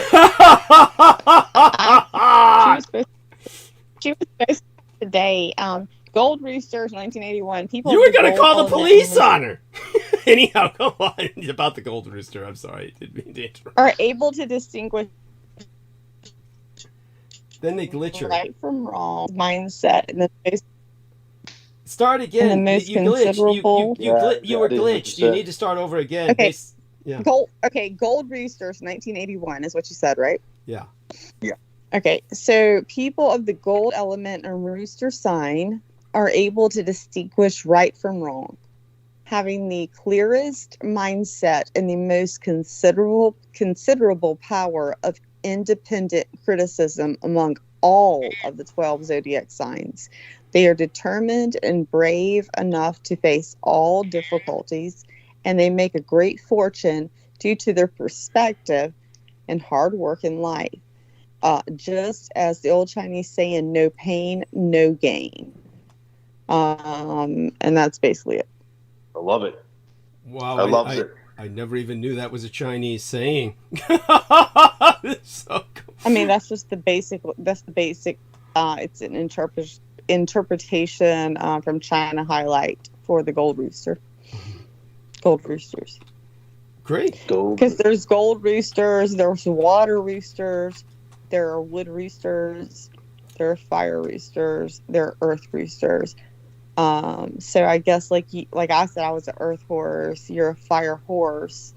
She was supposed to today. Gold Roosters, 1981. People.
You were going to call the police on her. Anyhow, go on about the Gold Rooster. I'm sorry, I didn't mean to interrupt.
Are able to distinguish.
Then they glitch her.
Right from wrong mindset, and the most.
Start again.
And the most
you glitched. You were glitched.
100%.
You need to start over again.
Okay.
Yeah.
Gold Roosters, 1981 is what you said, right?
Yeah.
Yeah. Okay, so people of the gold element and rooster sign are able to distinguish right from wrong, having the clearest mindset and the most considerable power of independent criticism among all of the 12 zodiac signs. They are determined and brave enough to face all difficulties, and they make a great fortune due to their perspective and hard work in life. Just as the old Chinese saying, no pain, no gain. And that's basically it.
I love it.
Wow.
I love it.
I never even knew that was a Chinese saying. So cool.
I mean, that's just the basic. It's an interpretation from China highlight for the gold rooster. Gold roosters.
Great.
Because there's gold roosters, there's water roosters, there are wood roosters, there are fire roosters, there are earth roosters. So I guess like I said, I was an earth horse, you're a fire horse.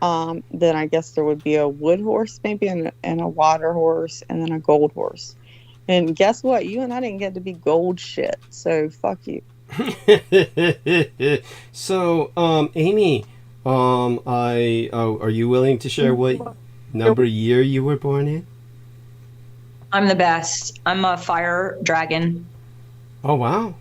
Then I guess there would be a wood horse maybe and a water horse and then a gold horse. And guess what? You and I didn't get to be gold shit. So fuck you.
So, Amy, are you willing to share what number year you were born in?
I'm the best. I'm a fire dragon.
Oh, wow.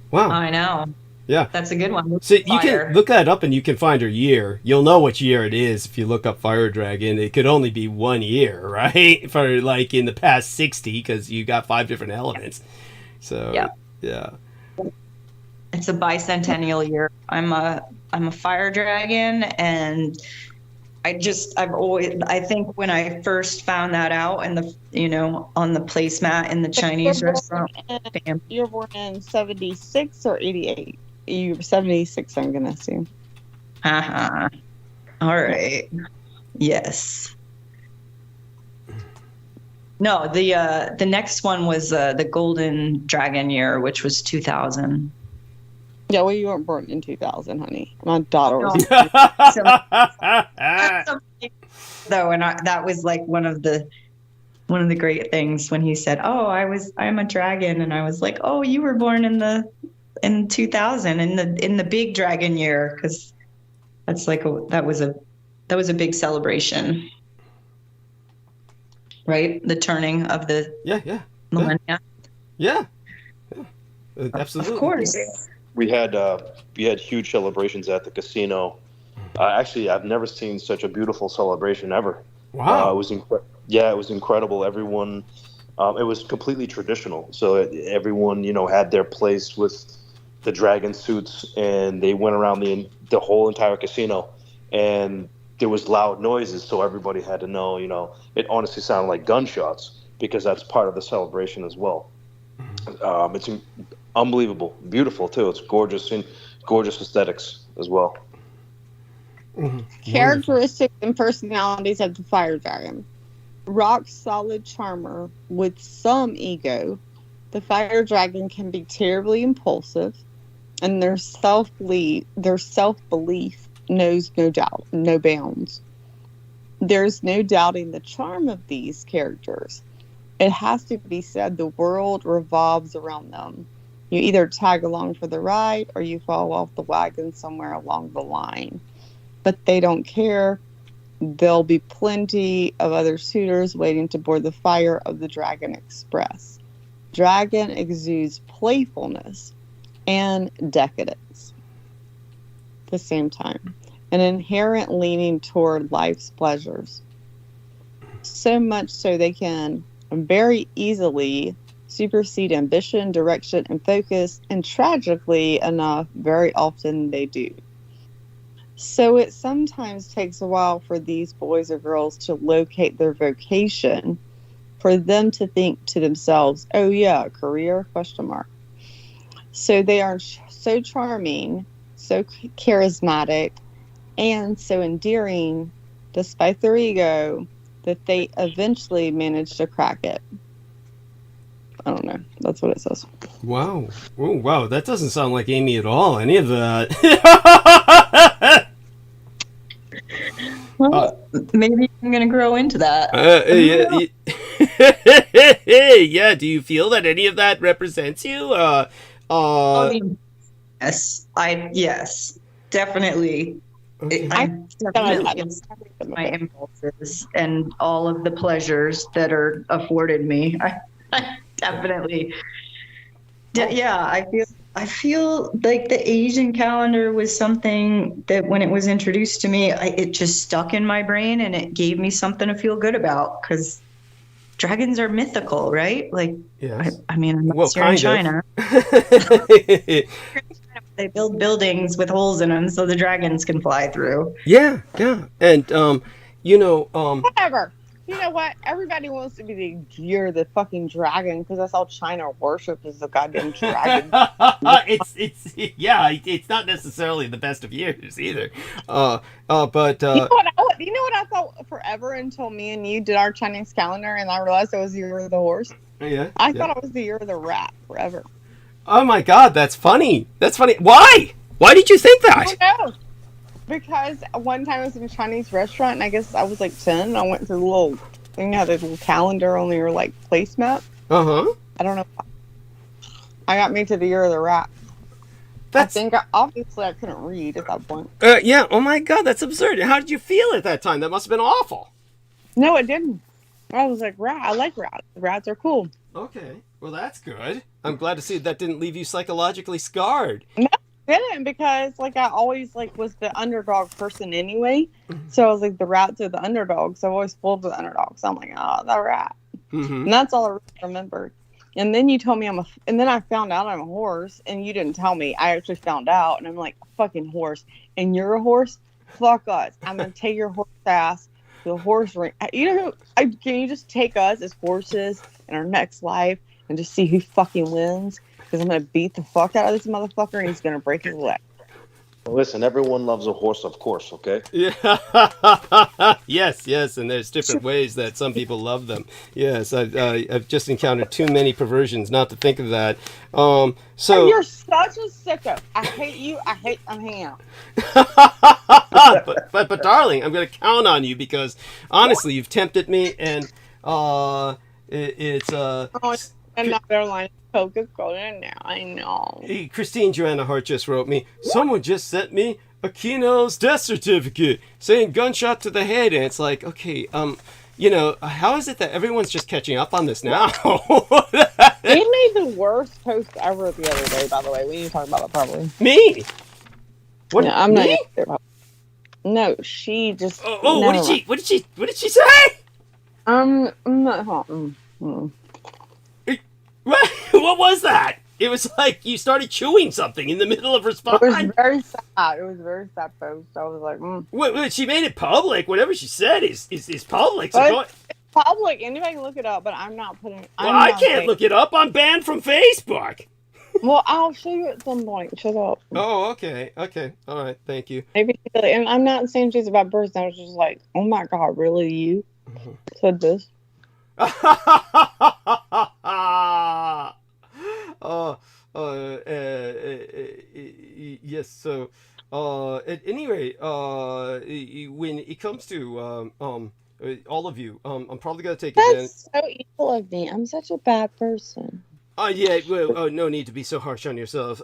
Wow.
I know.
Yeah.
That's a good one.
So you can look that up and you can find her year. You'll know which year it is if you look up Fire Dragon. It could only be 1 year, right? For like in the past 60 because you got 5 different elements. So, yeah.
It's a bicentennial year. I'm a fire dragon, and I think when I first found that out and on the placemat in the Chinese restaurant.
You were born in 76 or 88? You were 76, I'm gonna assume.
All right. Yes. No, the next one was the Golden Dragon year, which was 2000.
Yeah, well, you weren't born in 2000, honey. My daughter was.
Though, and that was like one of the great things when he said, "Oh, I'm a dragon," and I was like, "Oh, you were born in 2000 in the big dragon year," because that's like that was a big celebration, right? The turning of the millennia.
Yeah. Absolutely.
Of course.
We had huge celebrations at the casino. Actually, I've never seen such a beautiful celebration ever.
Wow.
It was it was incredible. Everyone, it was completely traditional. So everyone, had their place with the dragon suits, and they went around the whole entire casino, and there was loud noises. So everybody had to know, it honestly sounded like gunshots because that's part of the celebration as well. It's unbelievable, beautiful too. It's gorgeous aesthetics as well.
Characteristics and personalities of the fire dragon. Rock solid charmer with some ego, the fire dragon can be terribly impulsive, and their self-belief knows no bounds. There's no doubting the charm of these characters. It has to be said the world revolves around them. You either tag along for the ride or you fall off the wagon somewhere along the line. But they don't care. There'll be plenty of other suitors waiting to board the fire of the Dragon Express. Dragon exudes playfulness and decadence at the same time, an inherent leaning toward life's pleasures. So much so they can very easily supersede ambition, direction, and focus, and tragically enough, very often they do. So it sometimes takes a while for these boys or girls to locate their vocation, for them to think to themselves, oh yeah, career, ? So they are so charming, so charismatic, and so endearing, despite their ego, that they eventually manage to crack it. I don't know. That's what it says.
Wow. Oh, wow. That doesn't sound like Amy at all. Any of that.
Well, maybe I'm going to grow into that.
Yeah. Do you feel that any of that represents you?
Yes, definitely.
Okay.
I definitely my impulses and all of the pleasures that are afforded me. I definitely. Yeah, I feel like the Asian calendar was something that when it was introduced to me, it just stuck in my brain and it gave me something to feel good about because dragons are mythical, right? Like, yes. I mean, unless you're in China. They build buildings with holes in them so the dragons can fly through.
Yeah. And,
whatever. You know what? Everybody wants to be the year of the fucking dragon because that's all China worships is the goddamn dragon.
It's not necessarily the best of years either. But
you know what I thought forever until me and you did our Chinese calendar and I realized it was the year of the horse.
Yeah.
I thought it was the year of the rat forever.
Oh my God, that's funny. Why? Why did you think that?
I don't know. Because one time I was in a Chinese restaurant, and I guess I was like 10. I went to the little, the little calendar on your like placemat. I don't know. I got me to the year of the rat. Obviously I couldn't read at that point.
Yeah. Oh my God, that's absurd. How did you feel at that time? That must have been awful.
No, it didn't. I was like, rat. I like rats. Rats are cool.
Okay. Well, that's good. I'm glad to see that didn't leave you psychologically scarred.
No. Didn't because like I always like was the underdog person anyway, so I was like the rats are the underdogs. So I always pulled for the underdogs. So I'm like, oh, the rat, and that's all I really remembered. And then you told me and then I found out I'm a horse, and you didn't tell me. I actually found out, and I'm like, fucking horse, and you're a horse. Fuck us. I'm gonna take your horse ass to the horse ring. You know, can you just take us as horses in our next life and just see who fucking wins? Because I'm going to beat the fuck out of this motherfucker and he's going to break his leg.
Well, listen, everyone loves a horse, of course. Okay.
Yeah. Yes, and there's different ways that some people love them. Yes, I've just encountered too many perversions not to think of that.
Oh,
So.
you're such a sicko. I hate you. I'm hanging out.
but darling, I'm gonna count on you because honestly, you've tempted me, and it's
Oh, another line of Coca-Cola now. I know.
Christine Joanna Hart just wrote me. Someone just sent me a Keno's death certificate saying gunshot to the head, and it's like, okay, how is it that everyone's just catching up on this now?
He made the worst post ever the other day, by the way. We need to talk about that probably.
Me? What?
No, I'm
me?
not. No, she just.
Oh, what did she say?
I'm not.
What was that? It was like you started chewing something in the middle of responding.
It was very sad. It was a very sad post. I was like,
Wait, she made it public. Whatever she said is public. So
it's public. Anybody can look it up, but I'm not putting.
I can't look it up. I'm banned from Facebook.
Well, I'll show you at some point. Shut up.
Oh, okay. All right. Thank you.
Maybe, and I'm not saying she's a bad person. I was just like, oh my god, really? You said this? Yes. So, at any rate, when it comes to all of you, I'm probably gonna take advantage. That's so evil of me. I'm such a bad person.
Yeah, well, no need to be so harsh on yourself.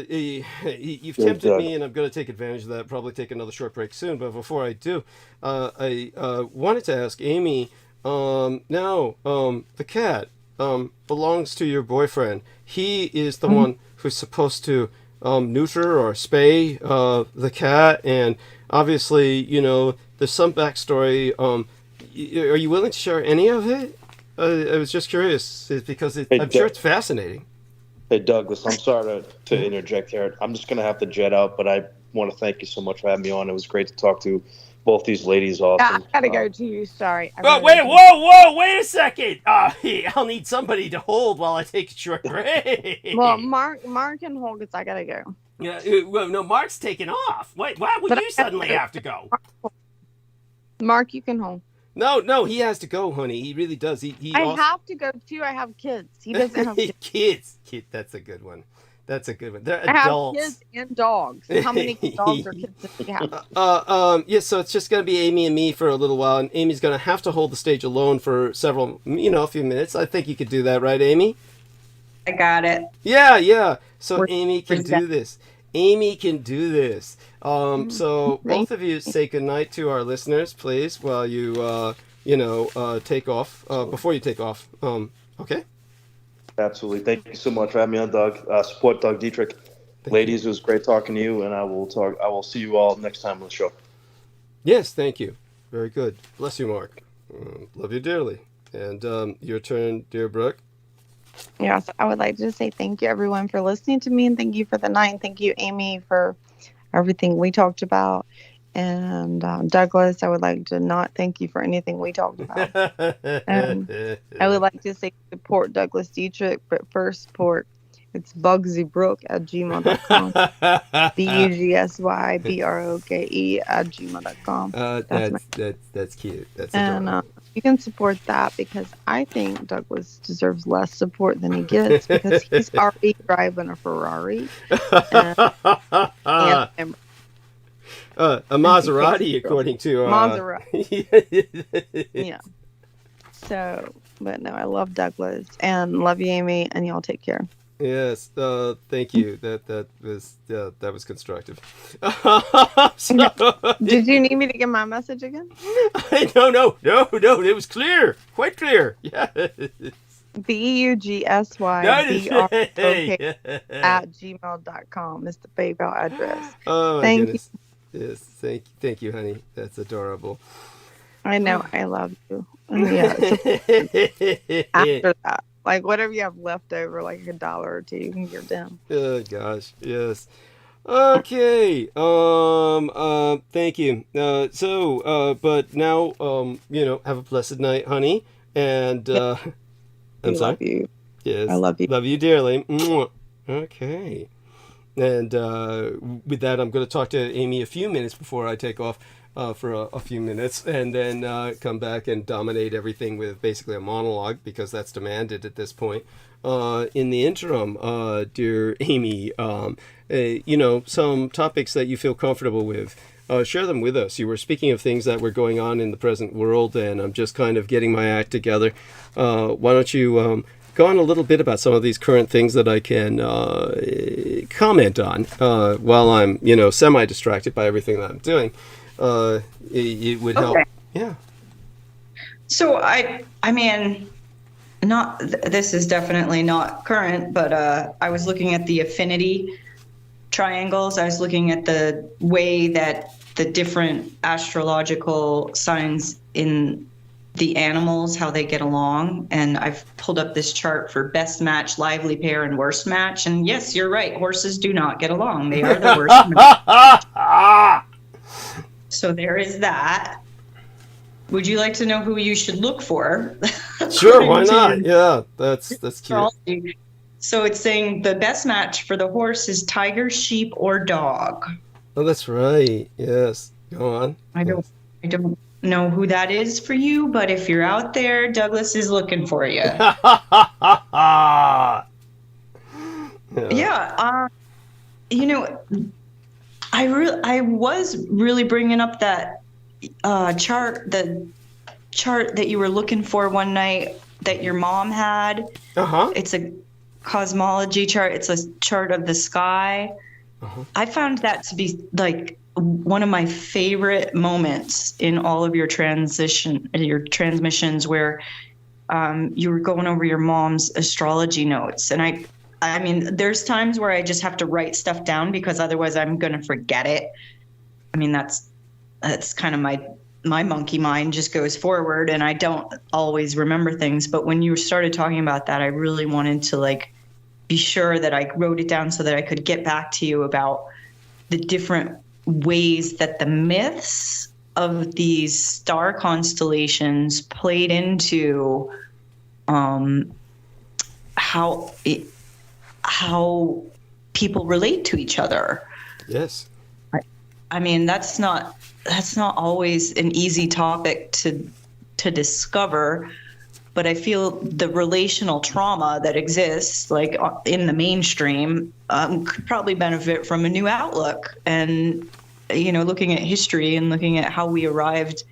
You've tempted me, and I'm going to take advantage of that. Probably take another short break soon. But before I do, I wanted to ask Amy. The cat belongs to your boyfriend. He is the one who's supposed to neuter or spay the cat, and obviously, there's some backstory. Are you willing to share any of it? I was just curious because I'm sure it's fascinating.
Hey, Douglas, I'm sorry to interject here. I'm just going to have to jet out, but I want to thank you so much for having me on. It was great to talk to both these ladies. Awesome.
I gotta go to you. Sorry.
Wait a second. I'll need somebody to hold while I take a short break.
Well, Mark can hold because I gotta go.
Yeah. Well, no, Mark's taking off. Wait, why would you suddenly have to go?
Mark, you can hold.
No, he has to go, honey. He really does.
I have to go too. I have kids. He doesn't have
kids. That's a good one. They're
adults. I have kids and dogs. How many dogs or kids do you have?
Yeah, so it's just going to be Amy and me for a little while, and Amy's going to have to hold the stage alone for a few minutes. I think you could do that, right, Amy?
I got it.
Yeah. So Amy can do this. So both of you say goodnight to our listeners, please, while you, take off, before you take off. Okay?
Absolutely. Thank you so much for having me on, Doug. Support Doug Dietrich. Ladies, it was great talking to you, and I will see you all next time on the show.
Yes, thank you. Very good. Bless you, Mark. Love you dearly. And your turn, dear Brooke.
Yes, I would like to say thank you, everyone, for listening to me, and thank you for the night. And thank you, Amy, for everything we talked about. And Douglas, I would like to not thank you for anything we talked about. I would like to say support Douglas Dietrich, but first support. It's BugsyBrook@gmail.com. BUGSYBROKE@gmail.com.
That's cute. That's
and
adorable.
you can support that because I think Douglas deserves less support than he gets because he's already driving a Ferrari. And
a Maserati, according to
Maserati. Yeah. So, but no, I love Douglas and love you, Amy, and y'all take care.
Yes, thank you. That was constructive.
Did you need me to get my message again?
No. It was clear, quite clear. Yeah.
BUGSYBROK@gmail.com is the PayPal address.
Oh my
thank
goodness. Yes, thank you, honey. That's adorable.
I know, I love you. Yeah. After that, like whatever you have left over, like $1 or $2, you can give them.
Oh gosh, yes. Okay. Thank you. But now, have a blessed night, honey. And I'm sorry.
Love you.
Yes.
I love you.
Love you dearly. Okay. And with that, I'm going to talk to Amy a few minutes before I take off for a few minutes, and then come back and dominate everything with basically a monologue, because that's demanded at this point. In the interim, dear Amy, some topics that you feel comfortable with, share them with us. You were speaking of things that were going on in the present world, and I'm just kind of getting my act together. Why don't you go on a little bit about some of these current things that I can comment on while I'm, semi-distracted by everything that I'm doing. It would help. Yeah.
So I mean, this is definitely not current, but I was looking at the affinity triangles. I was looking at the way that the different astrological signs in the animals, how they get along. And I've pulled up this chart for best match, lively pair, and worst match. And yes, you're right. Horses do not get along. They are the worst match. So there is that. Would you like to know who you should look for?
Sure, why not? Yeah, that's cute.
So it's saying the best match for the horse is tiger, sheep, or dog.
Oh, that's right. Yes. Go on.
I don't know who that is for you, but if you're out there, Douglas is looking for you. Yeah. I was really bringing up that chart, the chart that you were looking for one night that your mom had. It's a cosmology chart. It's a chart of the sky. I found that to be like one of my favorite moments in all of your transmissions, where you were going over your mom's astrology notes. And I mean, there's times where I just have to write stuff down because otherwise I'm going to forget it. I mean, that's kind of my monkey mind just goes forward and I don't always remember things. But when you started talking about that, I really wanted to be sure that I wrote it down so that I could get back to you about the different ways that the myths of these star constellations played into how people relate to each other.
Yes.
I mean, that's not always an easy topic to discover, but I feel the relational trauma that exists, in the mainstream, could probably benefit from a new outlook. And, looking at history and looking at how we arrived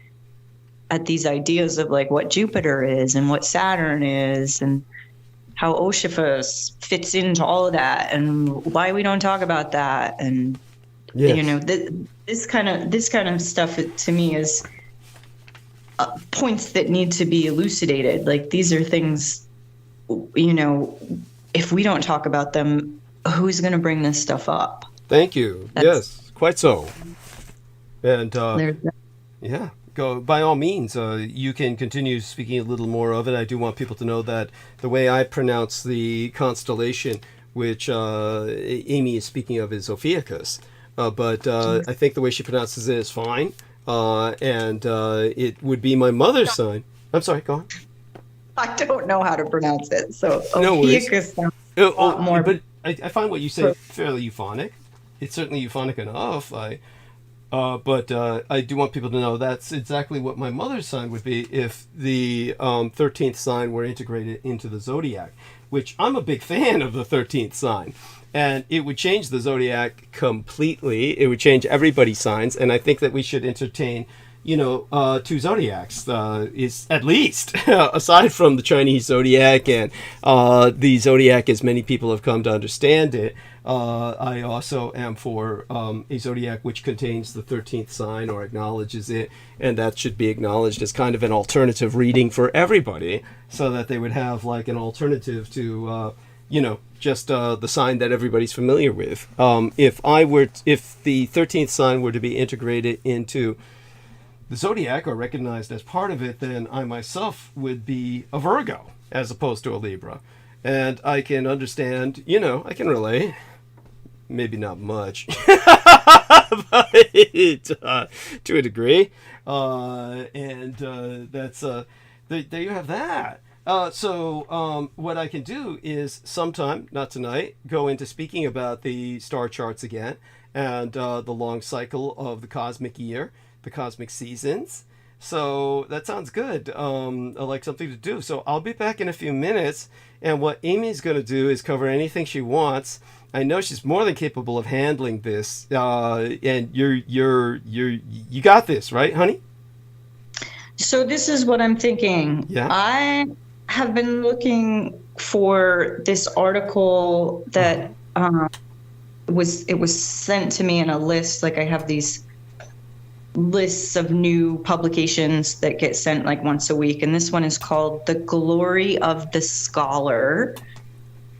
at these ideas of what Jupiter is and what Saturn is and how Oshifus fits into all of that and why we don't talk about that. And, this kind of stuff to me is points that need to be elucidated. These are things, if we don't talk about them, who's going to bring this stuff up?
Thank you. Yes, quite so. And go by all means. You can continue speaking a little more of it. I do want people to know that the way I pronounce the constellation, which Amy is speaking of, is Ophiuchus. But I think the way she pronounces it is fine. And it would be my mother's sign. I'm sorry, go on.
I don't know how to pronounce it, so
no
Ophiuchus sounds a lot more.
But I find what you say fairly euphonic. It's certainly euphonic enough. But I do want people to know that's exactly what my mother's sign would be if the 13th sign were integrated into the zodiac, which I'm a big fan of the 13th sign. And it would change the zodiac completely. It would change everybody's signs. And I think that we should entertain, two zodiacs, is at least, aside from the Chinese zodiac and the zodiac as many people have come to understand it. I also am for a zodiac which contains the 13th sign or acknowledges it. And that should be acknowledged as kind of an alternative reading for everybody so that they would have an alternative to, just the sign that everybody's familiar with. If the 13th sign were to be integrated into the zodiac or recognized as part of it, then I myself would be a Virgo as opposed to a Libra. And I can understand, I can relate. Maybe not much, but to a degree. That's there you have that. So what I can do is sometime, not tonight, go into speaking about the star charts again and the long cycle of the cosmic year, the cosmic seasons. So that sounds good. I like something to do. So I'll be back in a few minutes, and what Amy's going to do is cover anything she wants. I know she's more than capable of handling this, and you got this, right, honey?
So this is what I'm thinking.
Yeah.
I have been looking for this article that was sent to me in a list. Like I have these lists of new publications that get sent like once a week, and this one is called "The Glory of the Scholar,"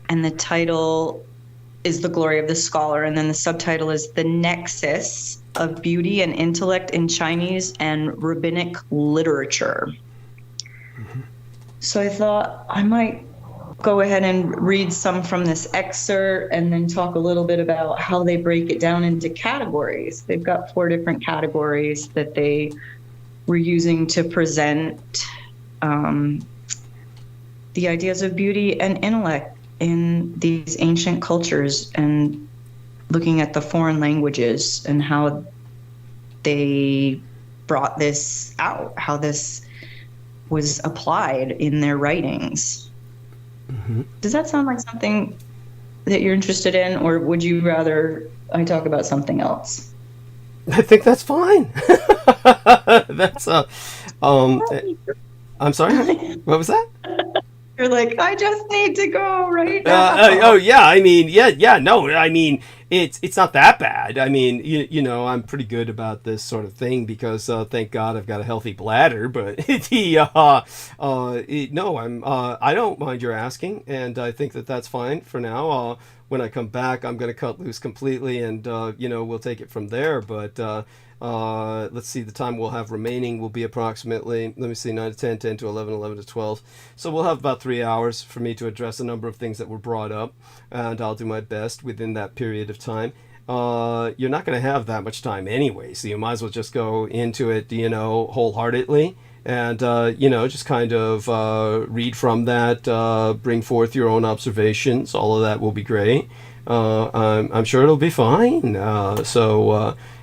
and the title is "The Glory of the Scholar," and then the subtitle is "The Nexus of Beauty and Intellect in Chinese and Rabbinic Literature." So I thought I might go ahead and read some from this excerpt and then talk a little bit about how they break it down into categories. They've got 4 different categories that they were using to present the ideas of beauty and intellect in these ancient cultures, and looking at the foreign languages and how they brought this out, how this was applied in their writings. Does that sound like something that you're interested in, or would you rather I talk about something else?
I think that's fine. That's I'm sorry, honey? What was that?
You're like, I just need to go right
now. Oh yeah, I mean, no, I mean, it's not that bad. I mean, you know, I'm pretty good about this sort of thing because thank God I've got a healthy bladder. But I don't mind your asking, and I think that that's fine for now. When I come back, I'm going to cut loose completely, and we'll take it from there. But let's see, the time we'll have remaining will be approximately, 9 to 10, 10 to 11, 11 to 12. So we'll have about 3 hours for me to address a number of things that were brought up, and I'll do my best within that period of time. You're not going to have that much time anyway, so you might as well just go into it, wholeheartedly, and, just kind of read from that, bring forth your own observations. All of that will be great. I'm sure it'll be fine.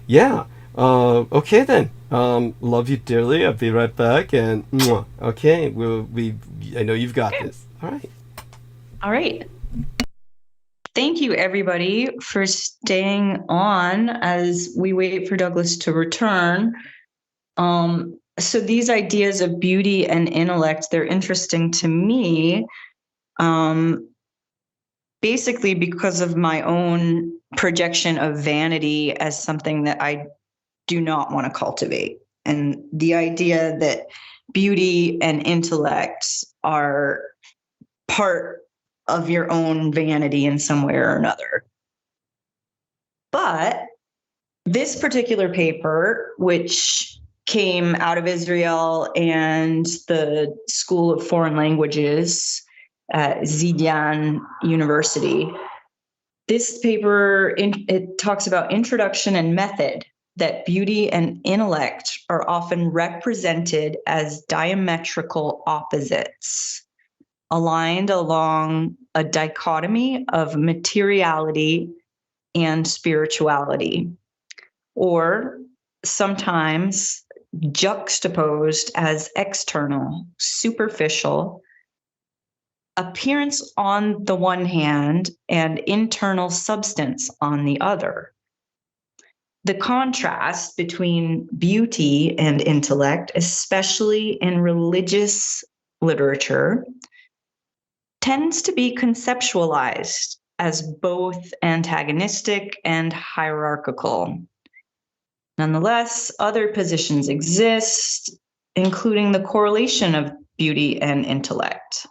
Yeah. Okay then. Love you dearly. I'll be right back. And okay, I know you've got this. All right.
Thank you, everybody, for staying on as we wait for Douglas to return. So these ideas of beauty and intellect, they're interesting to me, basically because of my own projection of vanity as something that I do not want to cultivate. And the idea that beauty and intellect are part of your own vanity in some way or another. But this particular paper, which came out of Israel and the School of Foreign Languages at Zidyan University, this paper, it talks about introduction and method, that beauty and intellect are often represented as diametrical opposites, aligned along a dichotomy of materiality and spirituality, or sometimes juxtaposed as external, superficial, appearance on the one hand and internal substance on the other. The contrast between beauty and intellect, especially in religious literature, tends to be conceptualized as both antagonistic and hierarchical. Nonetheless, other positions exist, including the correlation of beauty and intellect.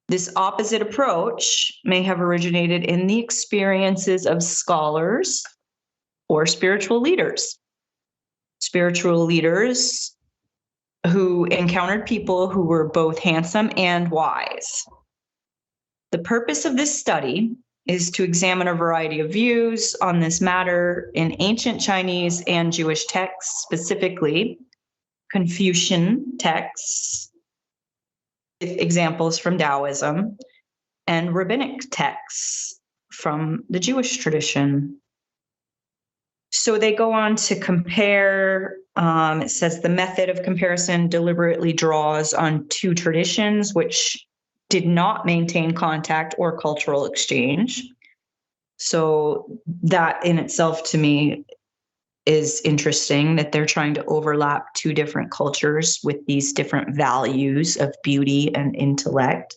This opposite approach may have originated in the experiences of scholars or spiritual leaders. Spiritual leaders who encountered people who were both handsome and wise. The purpose of this study is to examine a variety of views on this matter in ancient Chinese and Jewish texts, specifically Confucian texts, examples from Taoism and rabbinic texts from the Jewish tradition. So they go on to compare, it says the method of comparison deliberately draws on two traditions which did not maintain contact or cultural exchange. So that in itself to me is interesting, that they're trying to overlap two different cultures with these different values of beauty and intellect.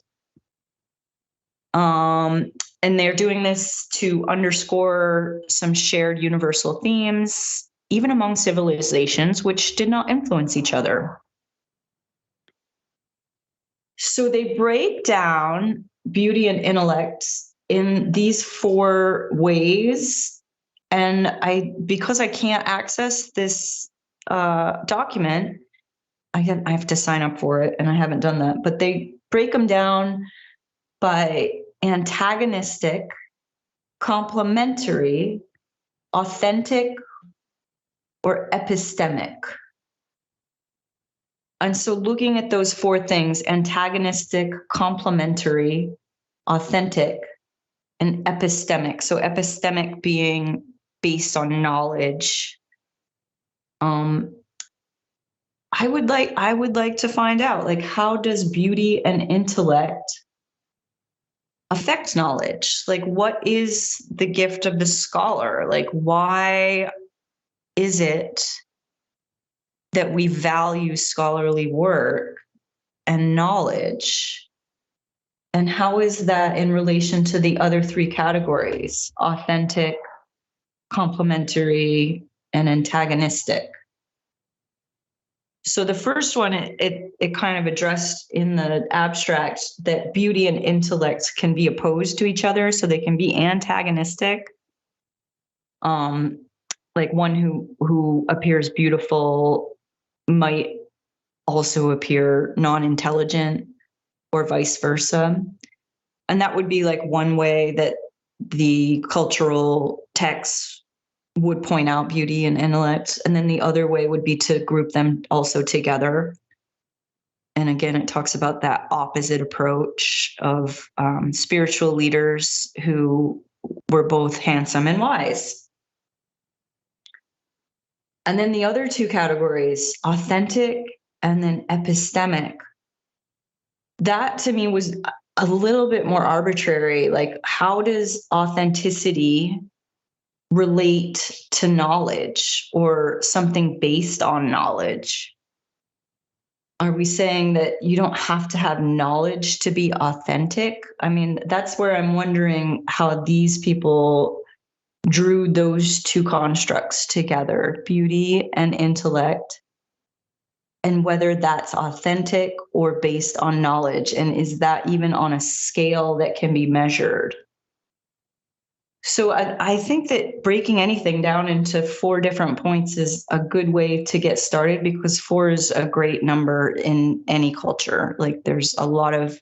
And they're doing this to underscore some shared universal themes, even among civilizations which did not influence each other. So they break down beauty and intellect in these 4 ways. And because I can't access this document, I have to sign up for it, and I haven't done that. But they break them down by antagonistic, complementary, authentic, or epistemic. And so looking at those 4 things, antagonistic, complementary, authentic, and epistemic. So epistemic being based on knowledge. I would like to find out, like, how does beauty and intellect affect knowledge? Like, what is the gift of the scholar? Like, why is it that we value scholarly work and knowledge? And how is that in relation to the other 3 categories: authentic, complementary, and antagonistic? So the first one, it kind of addressed in the abstract that beauty and intellect can be opposed to each other, so they can be antagonistic. Like one who appears beautiful might also appear non-intelligent, or vice versa. And that would be like one way that the cultural texts would point out beauty and intellect. And then the other way would be to group them also together. And again, it talks about that opposite approach of spiritual leaders who were both handsome and wise. And then the other 2 categories, authentic and then epistemic, that to me was a little bit more arbitrary. Like, how does authenticity relate to knowledge or something based on knowledge? Are we saying that you don't have to have knowledge to be authentic? I mean, that's where I'm wondering how these people drew those 2 constructs together, beauty and intellect, and whether that's authentic or based on knowledge. And is that even on a scale that can be measured? So I think that breaking anything down into 4 different points is a good way to get started, because 4 is a great number in any culture. Like, there's a lot of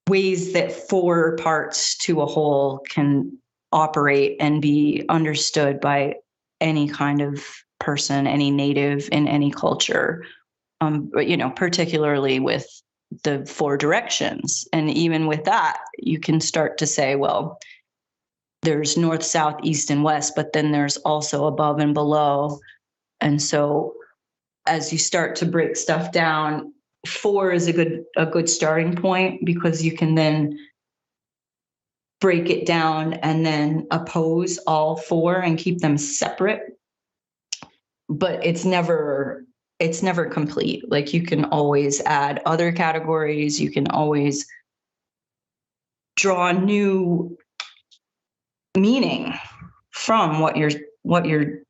ways that 4 parts to a whole can operate and be understood by any kind of person, any native in any culture. But, particularly with the 4 directions. And even with that, you can start to say, well, there's north, south, east, and west, but then there's also above and below. And so as you start to break stuff down, 4 is a good starting point, because you can then break it down and then oppose all 4 and keep them separate. But it's never complete. Like, you can always add other categories. You can always draw new meaning from what you're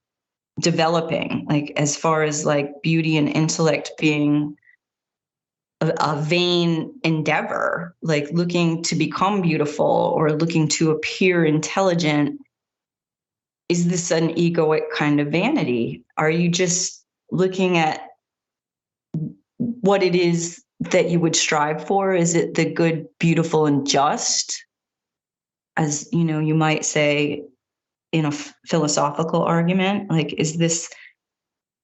developing, like, as far as like beauty and intellect being a vain endeavor, like looking to become beautiful or looking to appear intelligent. Is this an egoic kind of vanity? Are you just looking at what it is that you would strive for? Is it the good, beautiful, and just? As you might say in a philosophical argument, like, is this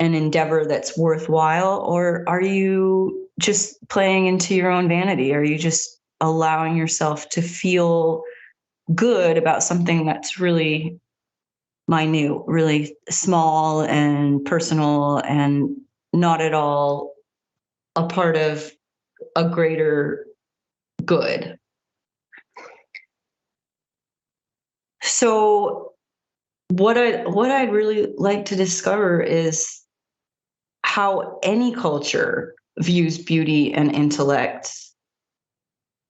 an endeavor that's worthwhile, or are you just playing into your own vanity? Are you just allowing yourself to feel good about something that's really minute, really small and personal and not at all a part of a greater good? So what I'd really like to discover is how any culture views beauty and intellect,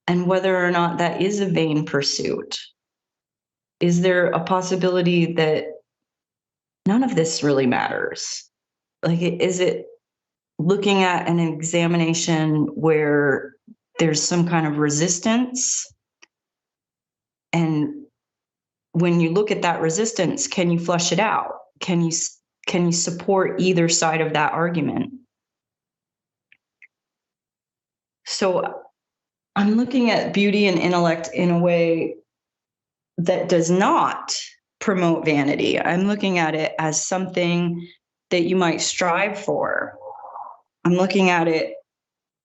and whether or not that is a vain pursuit. Is there a possibility that none of this really matters? Like, is it looking at an examination where there's some kind of resistance? And when you look at that resistance, can you flush it out? Can you support either side of that argument? So I'm looking at beauty and intellect in a way that does not promote vanity. I'm looking at it as something that you might strive for. I'm looking at it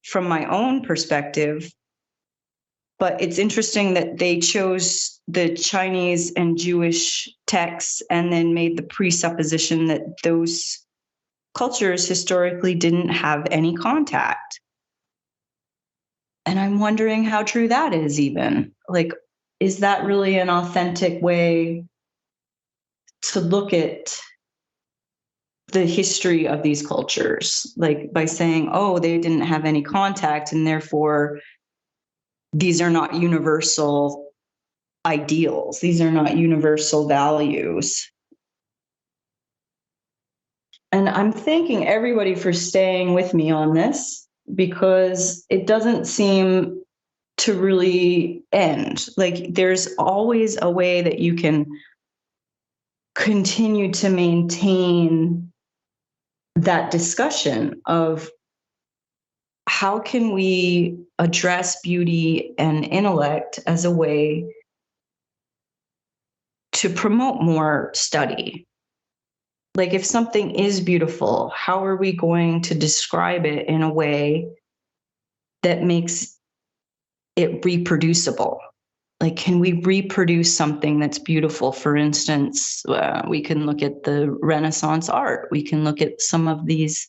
from my own perspective, but it's interesting that they chose the Chinese and Jewish texts and then made the presupposition that those cultures historically didn't have any contact. And I'm wondering how true that is even. Like, is that really an authentic way to look at the history of these cultures? Like, by saying, oh, they didn't have any contact and therefore these are not universal ideals. These are not universal values. And I'm thanking everybody for staying with me on this, because it doesn't seem to really end. Like, there's always a way that you can continue to maintain that discussion of how can we address beauty and intellect as a way to promote more study. Like, if something is beautiful, how are we going to describe it in a way that makes it reproducible? Like, can we reproduce something that's beautiful? For instance, we can look at the Renaissance art. We can look at some of these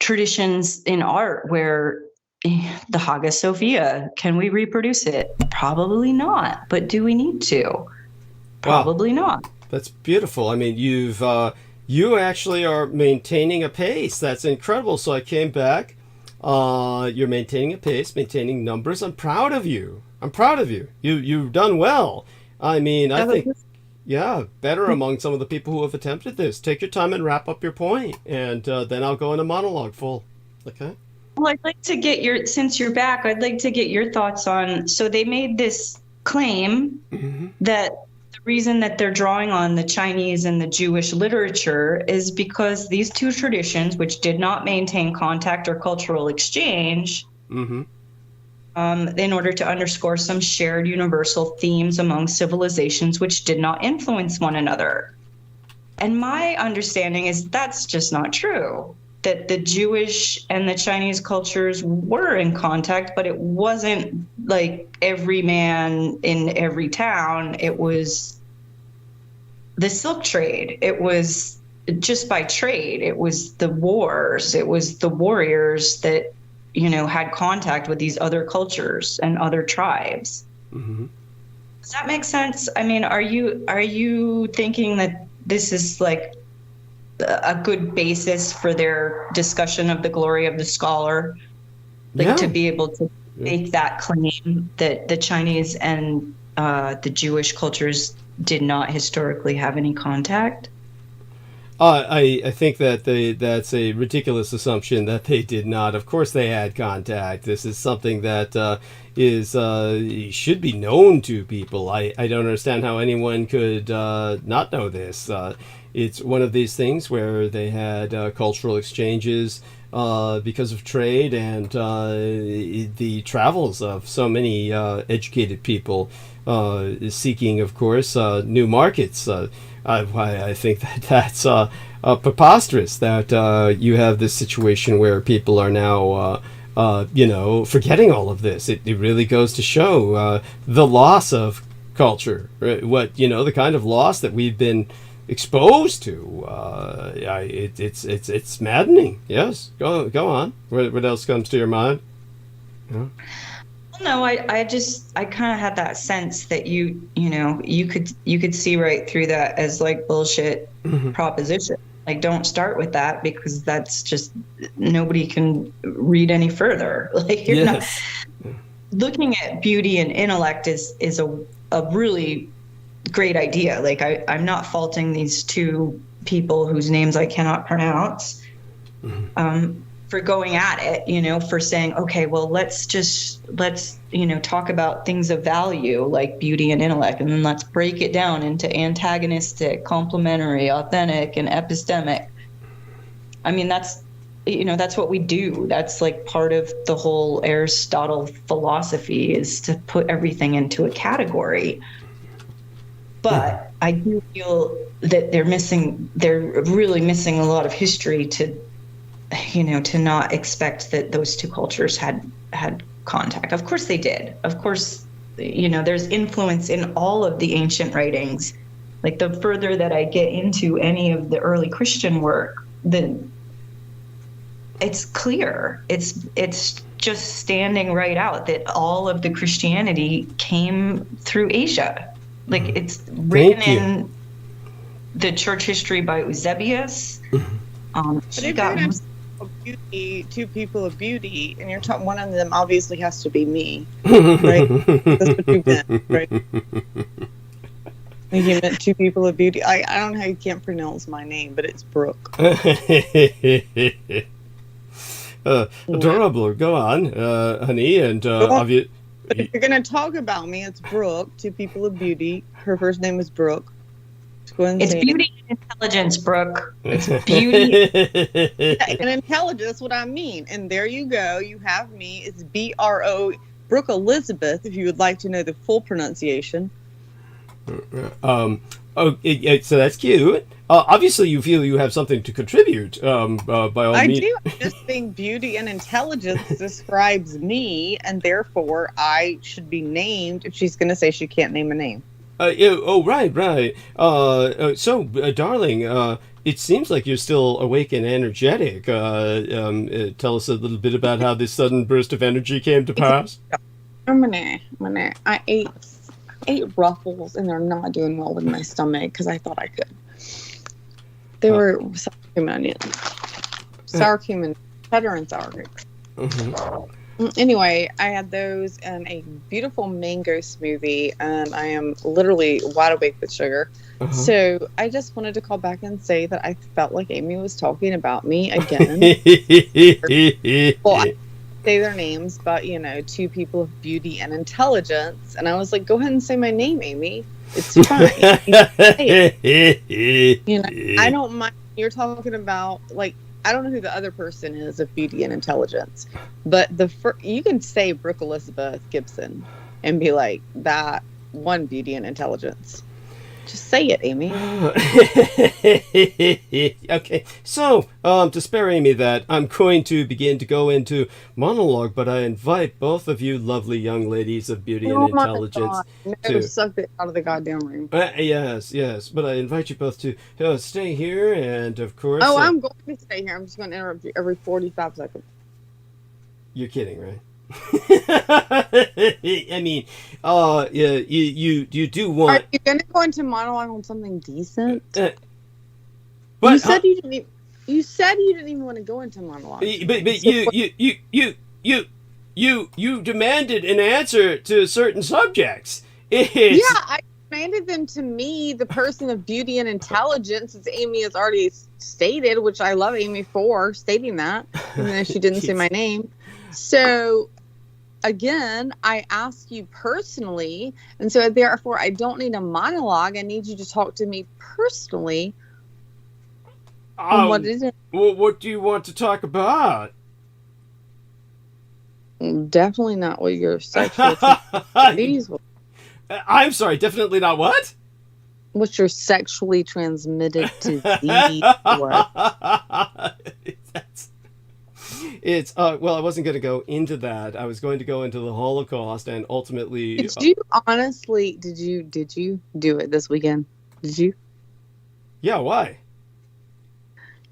traditions in art where the Hagia Sophia, can we reproduce it? Probably not. But do we need to? Probably not.
That's beautiful. I mean, you actually are maintaining a pace. That's incredible. So I came back. You're maintaining a pace, maintaining numbers. I'm proud of you. You've done well. I mean, I think, yeah, better among some of the people who have attempted this. Take your time and wrap up your point, and then I'll go into monologue full. Okay.
Well, I'd like to get since you're back, I'd like to get your thoughts on, so they made this claim that the reason that they're drawing on the Chinese and the Jewish literature is because these two traditions, which did not maintain contact or cultural exchange, in order to underscore some shared universal themes among civilizations which did not influence one another. And my understanding is that's just not true, that the Jewish and the Chinese cultures were in contact, but it wasn't like every man in every town. It was the silk trade. It was just by trade. It was the wars. It was the warriors that, had contact with these other cultures and other tribes. Does that make sense? I mean, are you thinking that this is like a good basis for their discussion of the glory of the scholar, to be able to make that claim that the Chinese and the Jewish cultures did not historically have any contact?
I think that that's a ridiculous assumption that they did not. Of course they had contact. This is something that should be known to people. I don't understand how anyone could not know this. It's one of these things where they had cultural exchanges because of trade and the travels of so many educated people seeking, of course, new markets. I think that's preposterous that you have this situation where people are now, forgetting all of this. It really goes to show the loss of culture, right? The kind of loss that we've been exposed to. It's maddening. Yes, go on. What else comes to your mind? Yeah.
No, I kind of had that sense that you could see right through that as like bullshit proposition. Like, don't start with that, because that's just, nobody can read any further. Like, you're not looking at beauty and intellect is a really great idea. Like, I'm not faulting these two people whose names I cannot pronounce. For going at it, for saying, okay, well, let's talk about things of value like beauty and intellect, and then let's break it down into antagonistic, complementary, authentic, and epistemic. I mean, that's what we do. That's like part of the whole Aristotle philosophy, is to put everything into a category. But I do feel that they're really missing a lot of history to not expect that those two cultures had contact. Of course they did. Of course, there's influence in all of the ancient writings. Like, the further that I get into any of the early Christian work, then it's clear. It's just standing right out that all of the Christianity came through Asia. Like, it's written in the church history by Eusebius. She got
beauty, two people of beauty, and you're talking, one of them obviously has to be me, right? That's what you meant, right? You meant two people of beauty. I don't know how you can't pronounce my name, but it's Brooke.
Adorable. Go on, honey, and
if you're gonna talk about me, it's Brooke, two people of beauty. Her first name is Brooke.
It's beauty and intelligence, Brooke. It's beauty
and intelligence. That's what I mean. And there you go. You have me. It's BRO, Brooke Elizabeth, if you would like to know the full pronunciation.
So that's cute. Obviously, you feel you have something to contribute. By all means.
I do. I just think beauty and intelligence describes me, and therefore I should be named. If she's going to say she can't name a name.
Right. So, darling, it seems like you're still awake and energetic. Tell us a little bit about how this sudden burst of energy came to pass.
I ate Ruffles, and they're not doing well with my stomach because I thought I could. They were sour cream and onion, sour cream and cheddar and sour cream. Anyway, I had those and a beautiful mango smoothie, and I am literally wide awake with sugar. So I just wanted to call back and say that I felt like Amy was talking about me again. Well, I didn't say their names, but two people of beauty and intelligence, and I was like, go ahead and say my name, Amy. It's fine. I don't mind. You're talking about, like, I don't know who the other person is of beauty and intelligence, but you can say Brooke Elizabeth Gibson and be like, that one beauty and intelligence. Just say it, Amy.
Okay, so to spare Amy that, I'm going to begin to go into monologue, but I invite both of you lovely young ladies of beauty and intelligence
to suck it out of the goddamn room.
Yes, but I invite you both to stay here, and of course...
I'm going to stay here. I'm just going to interrupt you every 45 seconds.
You're kidding, right? I mean, you do want...
Are you going to go into monologue on something decent?
But,
you said you didn't. You said you didn't even want to go into monologue.
But you demanded an answer to certain subjects.
Yeah, I demanded them to me, the person of beauty and intelligence, as Amy has already stated, which I love Amy for stating that, even though she didn't say my name. So, again, I ask you personally, and so therefore I don't need a monologue. I need you to talk to me personally on what is it.
Well, what do you want to talk about?
Definitely not what your sexual needs.
I'm sorry, definitely not what?
What's your sexually transmitted disease? What?
It's well, I wasn't going to go into that. I was going to go into the Holocaust and ultimately.
Did you honestly? Did you do it this weekend? Did you?
Yeah. Why?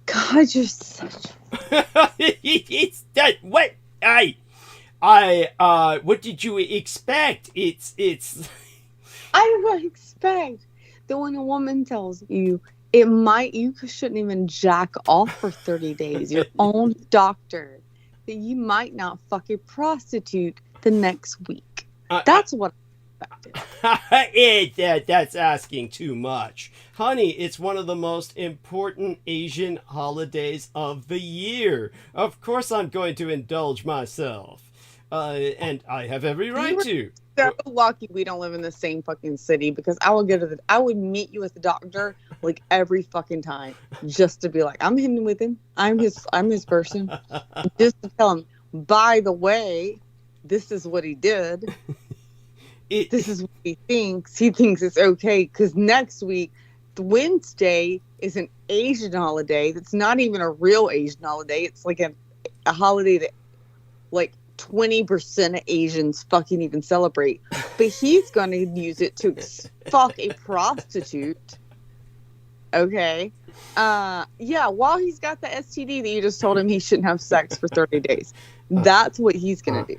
God, you're such.
It's that what I what did you expect? It's.
I would expect that when a woman tells you you shouldn't even jack off for 30 days, your own doctor, that you might not fuck a prostitute the next week. That's what I expected.
That's asking too much. Honey, it's one of the most important Asian holidays of the year. Of course I'm going to indulge myself. And I have every right to.
So lucky we don't live in the same fucking city, because I would meet you with the doctor like every fucking time just to be like, I'm hitting with him. I'm his person. Just to tell him, by the way, this is what he did. This is what he thinks. He thinks it's okay because next week, Wednesday, is an Asian holiday. That's not even a real Asian holiday. It's like a holiday that like 20% of Asians fucking even celebrate. But he's going to use it to fuck a prostitute. Okay. Yeah, while he's got the STD that you just told him he shouldn't have sex for 30 days. That's what he's going to do.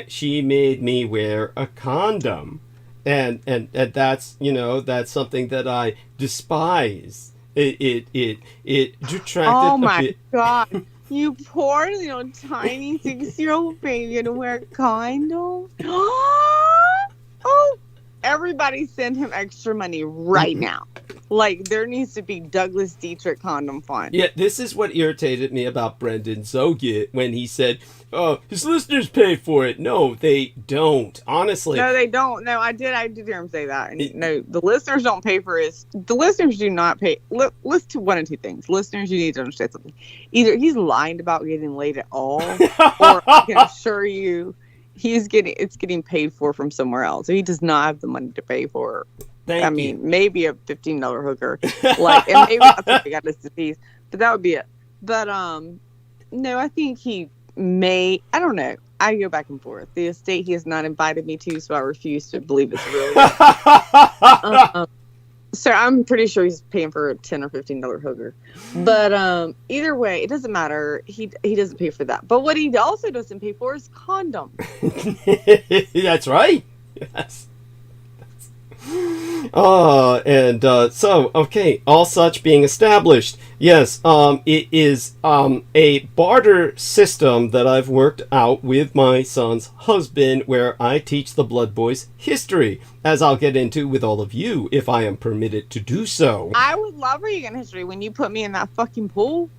She made me wear a condom. And that's, that's something that I despise. It detracted
oh
a
my
bit.
God. You poor little tiny 6-year-old baby to wear a condom. Oh, everybody send him extra money right now. Like, there needs to be Douglas Dietrich condom fund.
Yeah, this is what irritated me about Brendan Zogit when he said, "Oh, his listeners pay for it." No, they don't. Honestly.
No, they don't. No, I did hear him say that. And no, the listeners don't pay for his. The listeners do not pay. Listen to one of two things. Listeners, you need to understand something. Either he's lying about getting laid at all, or I can assure you, it's getting paid for from somewhere else. So he does not have the money to pay for. I mean, maybe a $15 hooker, like, and maybe that's what they got his disease, but that would be it. But no, I think he may. I don't know. I go back and forth. The estate he has not invited me to, so I refuse to believe it's real. So I'm pretty sure he's paying for a $10 or $15 hooker. But either way, it doesn't matter. He doesn't pay for that. But what he also doesn't pay for is condoms.
That's right. Yes. So, okay, all such being established, yes, it is a barter system that I've worked out with my son's husband, where I teach the Blood Boys history, as I'll get into with all of you if I am permitted to do so.
I would love for you to get history when you put me in that fucking pool.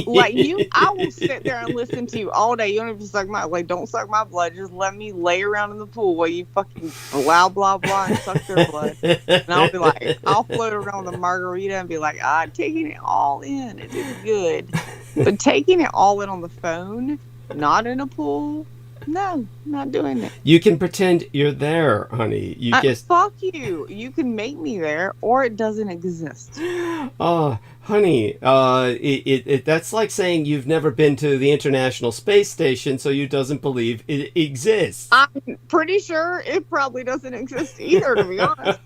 Like, I will sit there and listen to you all day. You don't even suck don't suck my blood. Just let me lay around in the pool while you fucking blah, blah, blah, and suck their blood. And I'll be like, I'll float around with a margarita and be like, taking it all in. It is good. But taking it all in on the phone, not in a pool, no, not doing it.
You can pretend you're there, honey.
Fuck you. You can make me there, or it doesn't exist.
Honey, that's like saying you've never been to the International Space Station, so you doesn't believe it exists.
I'm pretty sure it probably doesn't exist either, to be honest.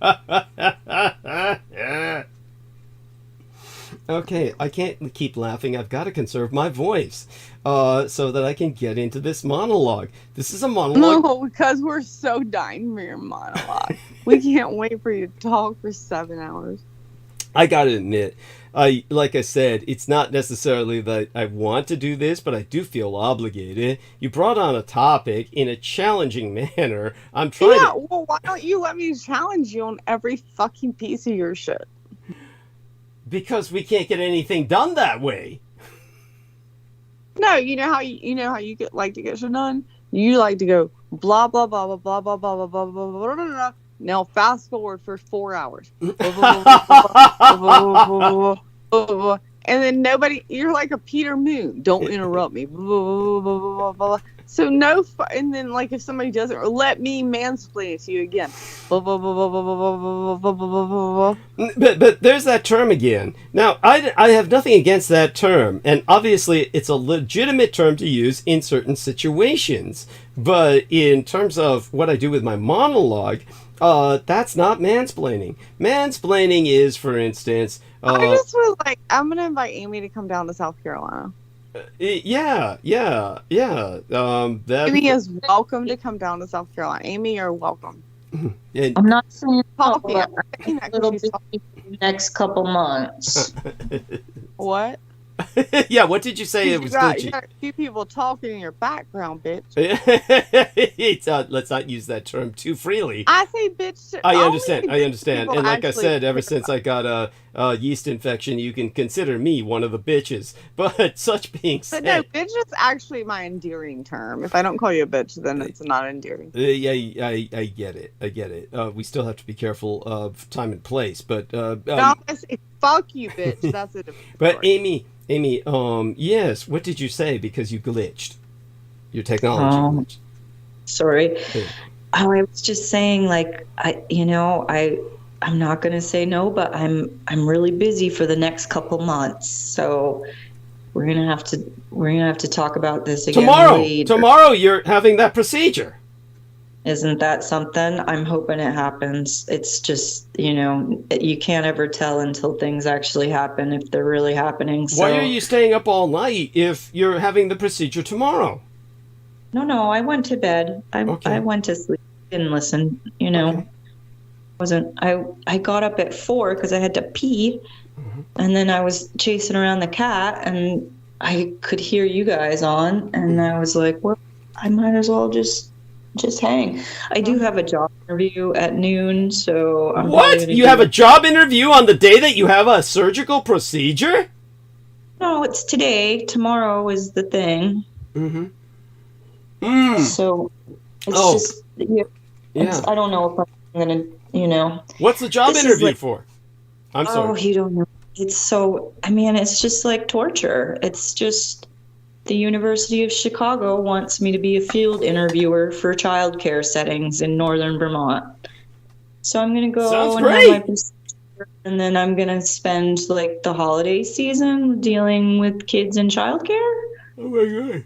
Okay, I can't keep laughing. I've got to conserve my voice so that I can get into this monologue. This is a monologue.
No, because we're so dying for your monologue. We can't wait for you to talk for 7 hours.
I gotta admit, like I said, it's not necessarily that I want to do this, but I do feel obligated. You brought on a topic in a challenging manner. I'm trying to...
well, why don't you let me challenge you on every fucking piece of your shit?
Because we can't get anything done that way.
No, you know how you like to get shit done? You like to go blah blah blah blah blah blah blah blah blah blah blah blah blah. Now fast forward for 4 hours. and then nobody. You're like a Peter Moon. Don't interrupt me. Blah, blah, blah, blah, blah, blah. So and then like if somebody doesn't, or let me mansplain it to you again. Blah, blah, blah, blah, blah, blah, blah, blah, blah, blah, blah.
But there's that term again. Now, I have nothing against that term, and obviously it's a legitimate term to use in certain situations. But in terms of what I do with my monologue, that's not mansplaining. Mansplaining is, for instance,
I just was like, I'm gonna invite Amy to come down to South Carolina.
Yeah.
Amy is welcome to come down to South Carolina. Amy, you're welcome.
And,
I'm not saying
Coffee.
a little bit next couple months.
What?
yeah, what did you say? It was
You
glitchy.
got a few people talking in your background, bitch.
Let's not use that term too freely.
I say bitch.
I
only
understand.
people
And like I
actually
said, ever
care
since
about
I got a yeast infection, you can consider me one of the bitches. But such being
But
said,
no, bitch is actually my endearing term. If I don't call you a bitch, then it's not endearing.
yeah, I get it. I get it. We still have to be careful of time and place. But
No, I say fuck you, bitch. That's it.
but Amy, yes. What did you say? Because you glitched. Your technology glitched.
Sorry.
Yeah.
Oh, I was just saying, like, I'm not gonna say no, but I'm really busy for the next couple months, so we're gonna have to talk about this again later.
Tomorrow you're having that procedure.
Isn't that something? I'm hoping it happens. It's just, you can't ever tell until things actually happen, if they're really happening. So.
Why are you staying up all night if you're having the procedure tomorrow?
No, I went to bed. I went to sleep. Didn't listen,
Okay.
I got up at 4 because I had to pee, and then I was chasing around the cat, and I could hear you guys on, and I was like, well, I might as well just hang. I do have a job interview at noon, so I'm
What? You have a job interview on the day that you have a surgical procedure?
No, it's today. Tomorrow is the thing.
Mm-hmm.
So it's just, I don't know if I'm gonna,
What's the job interview for? I'm sorry.
Oh, you don't know. It's just like torture. It's just the University of Chicago wants me to be a field interviewer for childcare settings in northern Vermont. So I'm going to go
Sounds
and
great.
have my procedure, and then I'm going to spend like the holiday season dealing with kids in childcare.
Oh my god.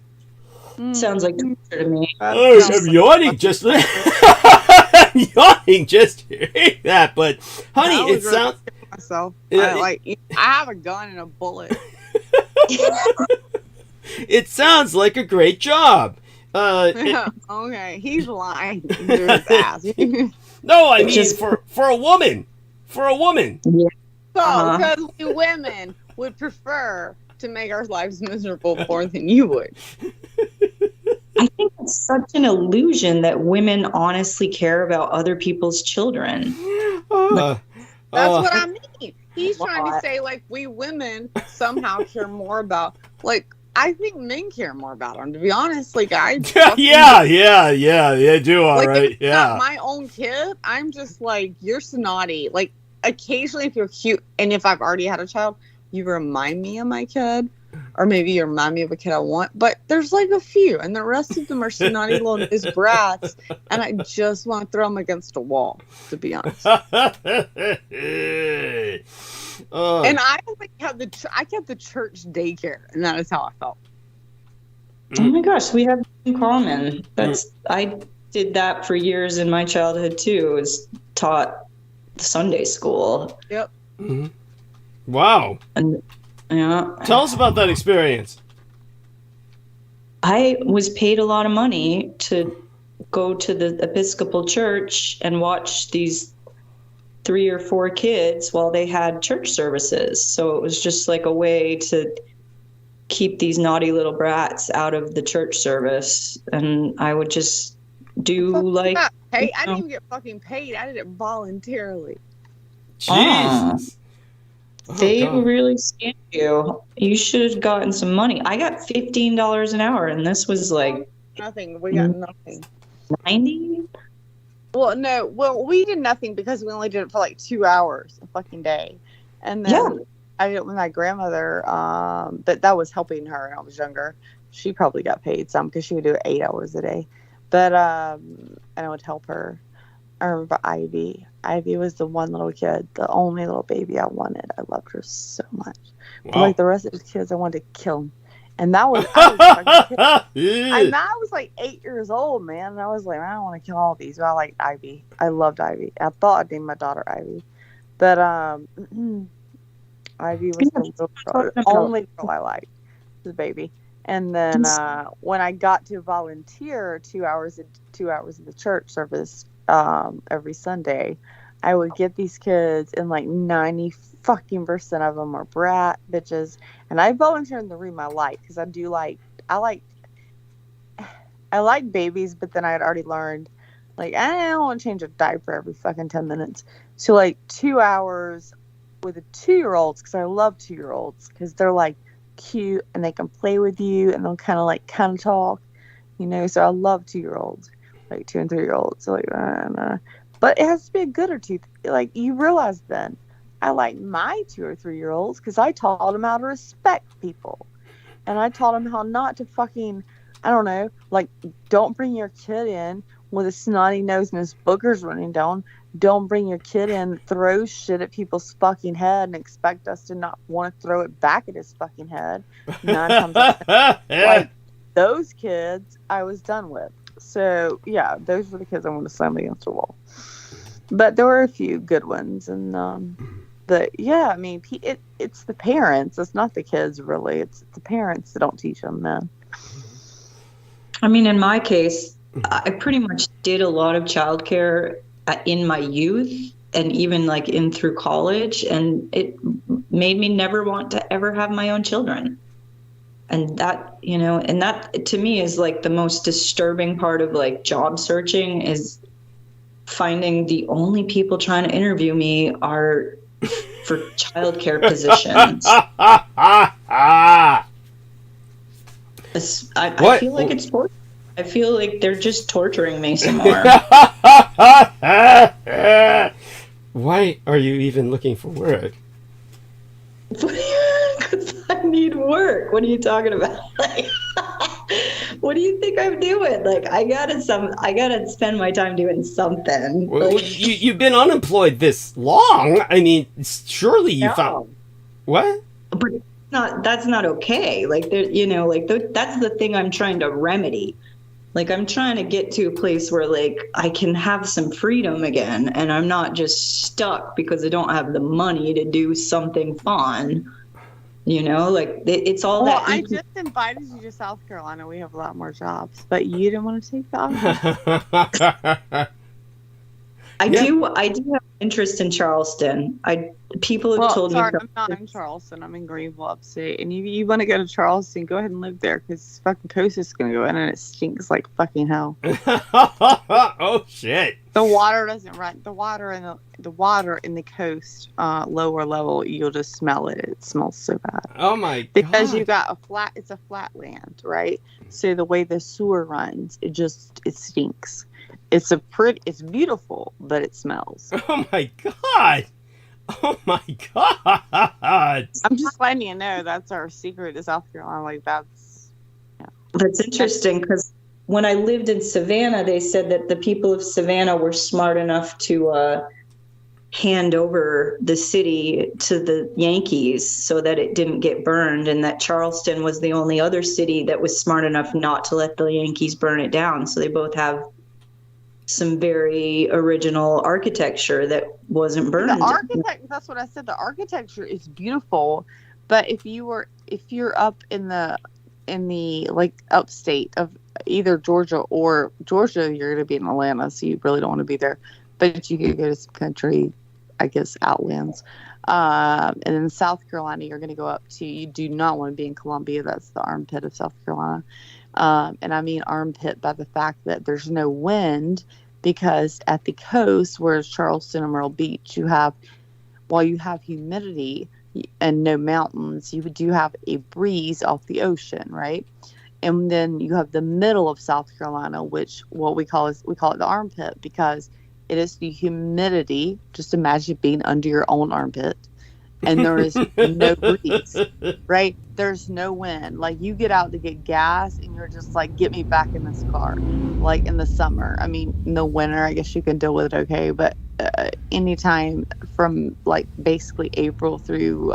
Sounds like torture to me.
Oh, I'm yawning just I'm yawning just hearing that, but honey, it sounds
myself.
Yeah,
I have a gun and a bullet.
it sounds like a great job.
Okay, he's lying through his ass.
No, I mean for a woman. For a woman.
Yeah.
So, because we women would prefer to make our lives miserable more than you would.
I think it's such an illusion that women honestly care about other people's children.
That's what I mean. He's trying to say, like, we women somehow care more about, like, I think men care more about them, to be honest. Like, I
do, all
like,
right,
if it's
yeah.
not my own kid, I'm just like, you're snotty. Like, occasionally if you're cute, and if I've already had a child, you remind me of my kid, or maybe you remind me of a kid I want, but there's like a few, and the rest of them are snotty little nice brats, and I just want to throw them against a wall, to be honest. And I like I kept the church daycare, and that is how I felt.
Oh my gosh, we have in common. I did that for years in my childhood too. Was taught Sunday school.
Yep.
Mm-hmm. Wow.
And yeah.
Tell us about that experience.
I was paid a lot of money to go to the Episcopal church and watch these 3 or 4 kids while they had church services. So it was just like a way to keep these naughty little brats out of the church service. And I would just do like...
Hey, I didn't even get fucking paid. I did it voluntarily.
Jesus.
They really scammed you. You should have gotten some money. I got $15 an hour, and this was like...
Nothing. We got nothing.
90?
Well, no. Well, we did nothing because we only did it for like 2 hours a fucking day. And then
I did it with my grandmother, but that was helping her when I was younger. She probably got paid some because she would do it 8 hours a day. But and I would help her. I remember Ivy. Ivy was the one little kid, the only little baby I wanted. I loved her so much.
Wow.
But like the rest of the kids, I wanted to kill them. And that was, I was fucking kid. I was like 8 years old, man. And I was like, I don't want to kill all these. But I liked Ivy. I loved Ivy. I thought I'd name my daughter Ivy. But Ivy was the only girl I liked, the baby. And then when I got to volunteer 2 hours of the church service every Sunday, I would get these kids, and like 90% of them are brat bitches. And I volunteered in the room I like, because I like babies, but then I had already learned, like, I don't want to change a diaper every fucking 10 minutes. So like 2 hours with the 2-year-olds, because I love 2-year-olds, because they're like cute and they can play with you and they'll kind of talk, so I love 2-year-olds, like 2 and 3-year-olds. So like, but it has to be a good or two. Like, you realize then I like my 2 or 3-year-olds because I taught them how to respect people, and I taught them how not to fucking, I don't know, like, don't bring your kid in with a snotty nose and his boogers running down. Don't bring your kid in, throw shit at people's fucking head and expect us to not want to throw it back at his fucking head 9 times out. Like, those kids I was done with. So yeah, those were the kids I wanted to slam against the wall. But there were a few good ones, and yeah, I mean, it's the parents. It's not the kids, really. It's the parents that don't teach them then.
I mean, in my case, I pretty much did a lot of childcare in my youth, and even like in through college, and it made me never want to ever have my own children. And that, and that to me is like the most disturbing part of like job searching, is finding the only people trying to interview me are for childcare positions. I feel like it's torture. I feel like they're just torturing me some more.
Why are you even looking for work?
Because I need work. What are you talking about? Like, what do you think I'm doing? Like, I gotta spend my time doing something.
Well,
like,
you've been unemployed this long. I mean, surely you found what?
But that's not okay. Like, that's the thing I'm trying to remedy. Like, I'm trying to get to a place where, like, I can have some freedom again, and I'm not just stuck because I don't have the money to do something fun. Like, it's all that.
Well, I just invited you to South Carolina. We have a lot more jobs, but you didn't want to take that.
I do have interest in Charleston. People have told me.
I'm not in Charleston. I'm in Greenville, upstate. And you want to go to Charleston, go ahead and live there, because fucking coast is going to go in and it stinks like fucking hell.
Oh shit!
The water doesn't run. The water in the coast, lower level, you'll just smell it. It smells so bad.
Oh my god!
Because you got it's a flat land, right? So the way the sewer runs, it stinks. It's beautiful, but it smells.
Oh my god! Oh my god!
I'm just letting you know that's our secret to South Carolina. Like, that's
interesting, because when I lived in Savannah, they said that the people of Savannah were smart enough to hand over the city to the Yankees so that it didn't get burned, and that Charleston was the only other city that was smart enough not to let the Yankees burn it down. So they both have some very original architecture that wasn't burned.
That's what I said. The architecture is beautiful, but if you're up in the like upstate of either Georgia, you're going to be in Atlanta, so you really don't want to be there. But you could go to some country, I guess, outlands. And in South Carolina, you're going to go up to, you do not want to be in Columbia. That's the armpit of South Carolina. And I mean armpit by the fact that there's no wind, because at the coast, whereas Charleston and Myrtle Beach, while you have humidity and no mountains, you do have a breeze off the ocean, right? And then you have the middle of South Carolina, which we call it the armpit, because it is the humidity. Just imagine being under your own armpit. and there is no breeze, right? There's no wind. Like, you get out to get gas and you're just like, get me back in this car. Like, in the summer, I mean, in the winter, I guess you can deal with it okay, but anytime from like basically April through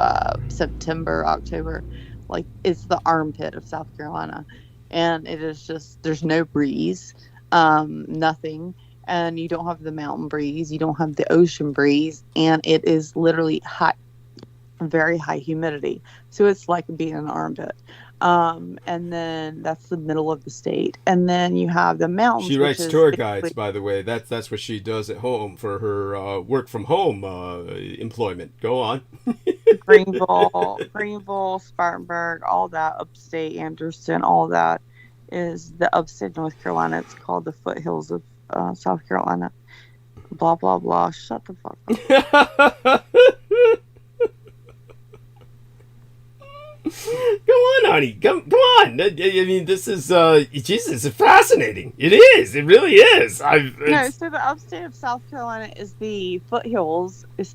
September, October, like, it's the armpit of South Carolina, and it is just, there's no breeze, nothing. And you don't have the mountain breeze, you don't have the ocean breeze, and it is literally high, very high humidity. So it's like being in an armpit. And then that's the middle of the state. And then you have the mountains.
She writes tour guides, by the way. That's what she does at home for her work from home employment. Go on.
Greenville, Spartanburg, all that, upstate, Anderson, all that is the upstate North Carolina. It's called the foothills of South Carolina. Blah, blah, blah. Shut the fuck up.
Go on, honey. Come on. I mean, this is, Jesus, it's fascinating. It is. It really is.
No, so the upstate of South Carolina is the foothills. It's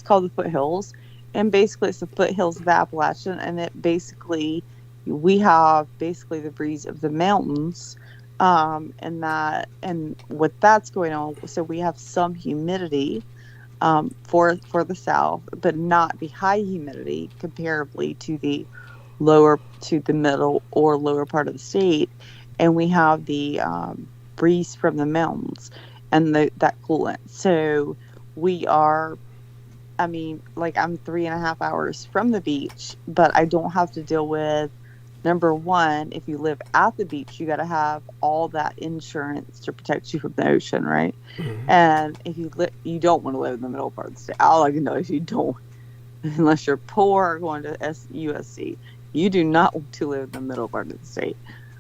called the foothills. And basically, it's the foothills of Appalachian. And it basically, we have basically the breeze of the mountains. And what that's going on. So we have some humidity for the south, but not the high humidity comparably to the middle or lower part of the state. And we have the breeze from the mountains and that coolant. So we are, I mean, like, I'm 3.5 hours from the beach, but I don't have to deal with, number one, if you live at the beach, you got to have all that insurance to protect you from the ocean, right? Mm-hmm. And if you don't want to live in the middle part of the state. All I can know is you don't, unless you're poor or going to USC. You do not want to live in the middle part of the state.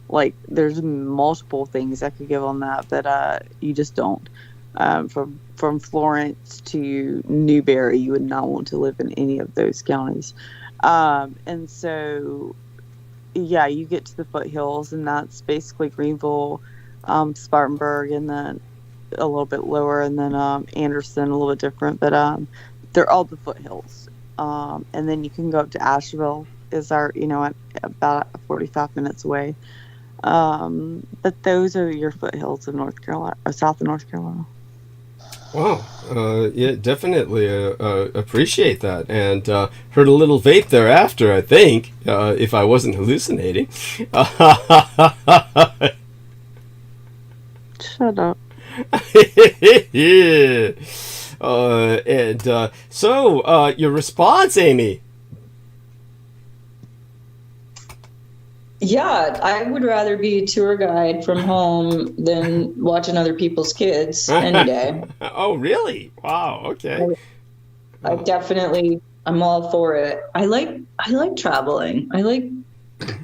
Like, there's multiple things I could give on that, but you just don't. From Florence to Newberry, you would not want to live in any of those counties. And so, yeah, you get to the foothills, and that's basically Greenville, Spartanburg, and then a little bit lower, and then Anderson, a little bit different, but they're all the foothills. And then you can go up to Asheville, is our, at about 45 minutes away. But those are your foothills of North Carolina, or south of North Carolina.
Wow. Yeah, definitely appreciate that. And heard a little vape thereafter, I think, if I wasn't hallucinating.
Shut up.
Yeah. So, your response, Amy?
Yeah, I would rather be a tour guide from home than watching other people's kids any day.
Oh, really? Wow. Okay.
I'm all for it. I like traveling. I like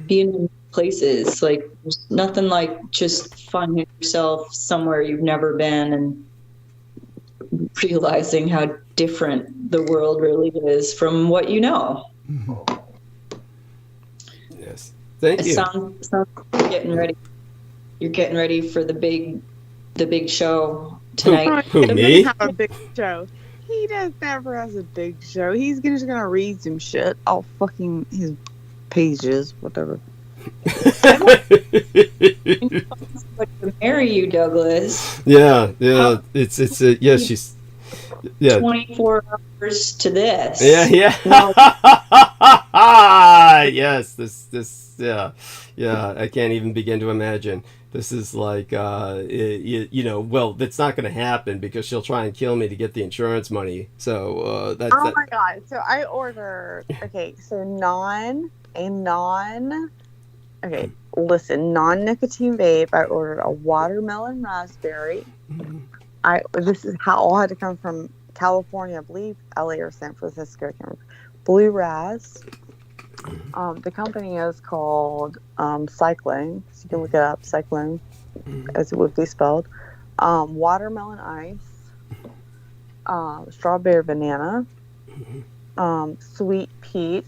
being in places. Like, there's nothing like just finding yourself somewhere you've never been and realizing how different the world really is from what you know.
Yes. Thank you.
Sounds like you're getting ready for the big show tonight.
Who,
He
me?
doesn't have a big show. He never has a big show. He's just gonna read some shit off fucking his pages, whatever.
Like to marry you, Douglas.
Yeah. It's yeah. She's
24 hours to this.
Yeah.
No.
Yes. This. Yeah. I can't even begin to imagine. This is like, well, that's not going to happen because she'll try and kill me to get the insurance money. So that's.
Oh my god! So I ordered. Okay, so non-nicotine vape. I ordered a watermelon raspberry. This is how all had to come from California, I believe, LA or San Francisco. I can't remember. Blue Raz. The company is called Cyclone, so you can look it up, Cyclone, as it would be spelled. Watermelon ice, strawberry banana, sweet peach,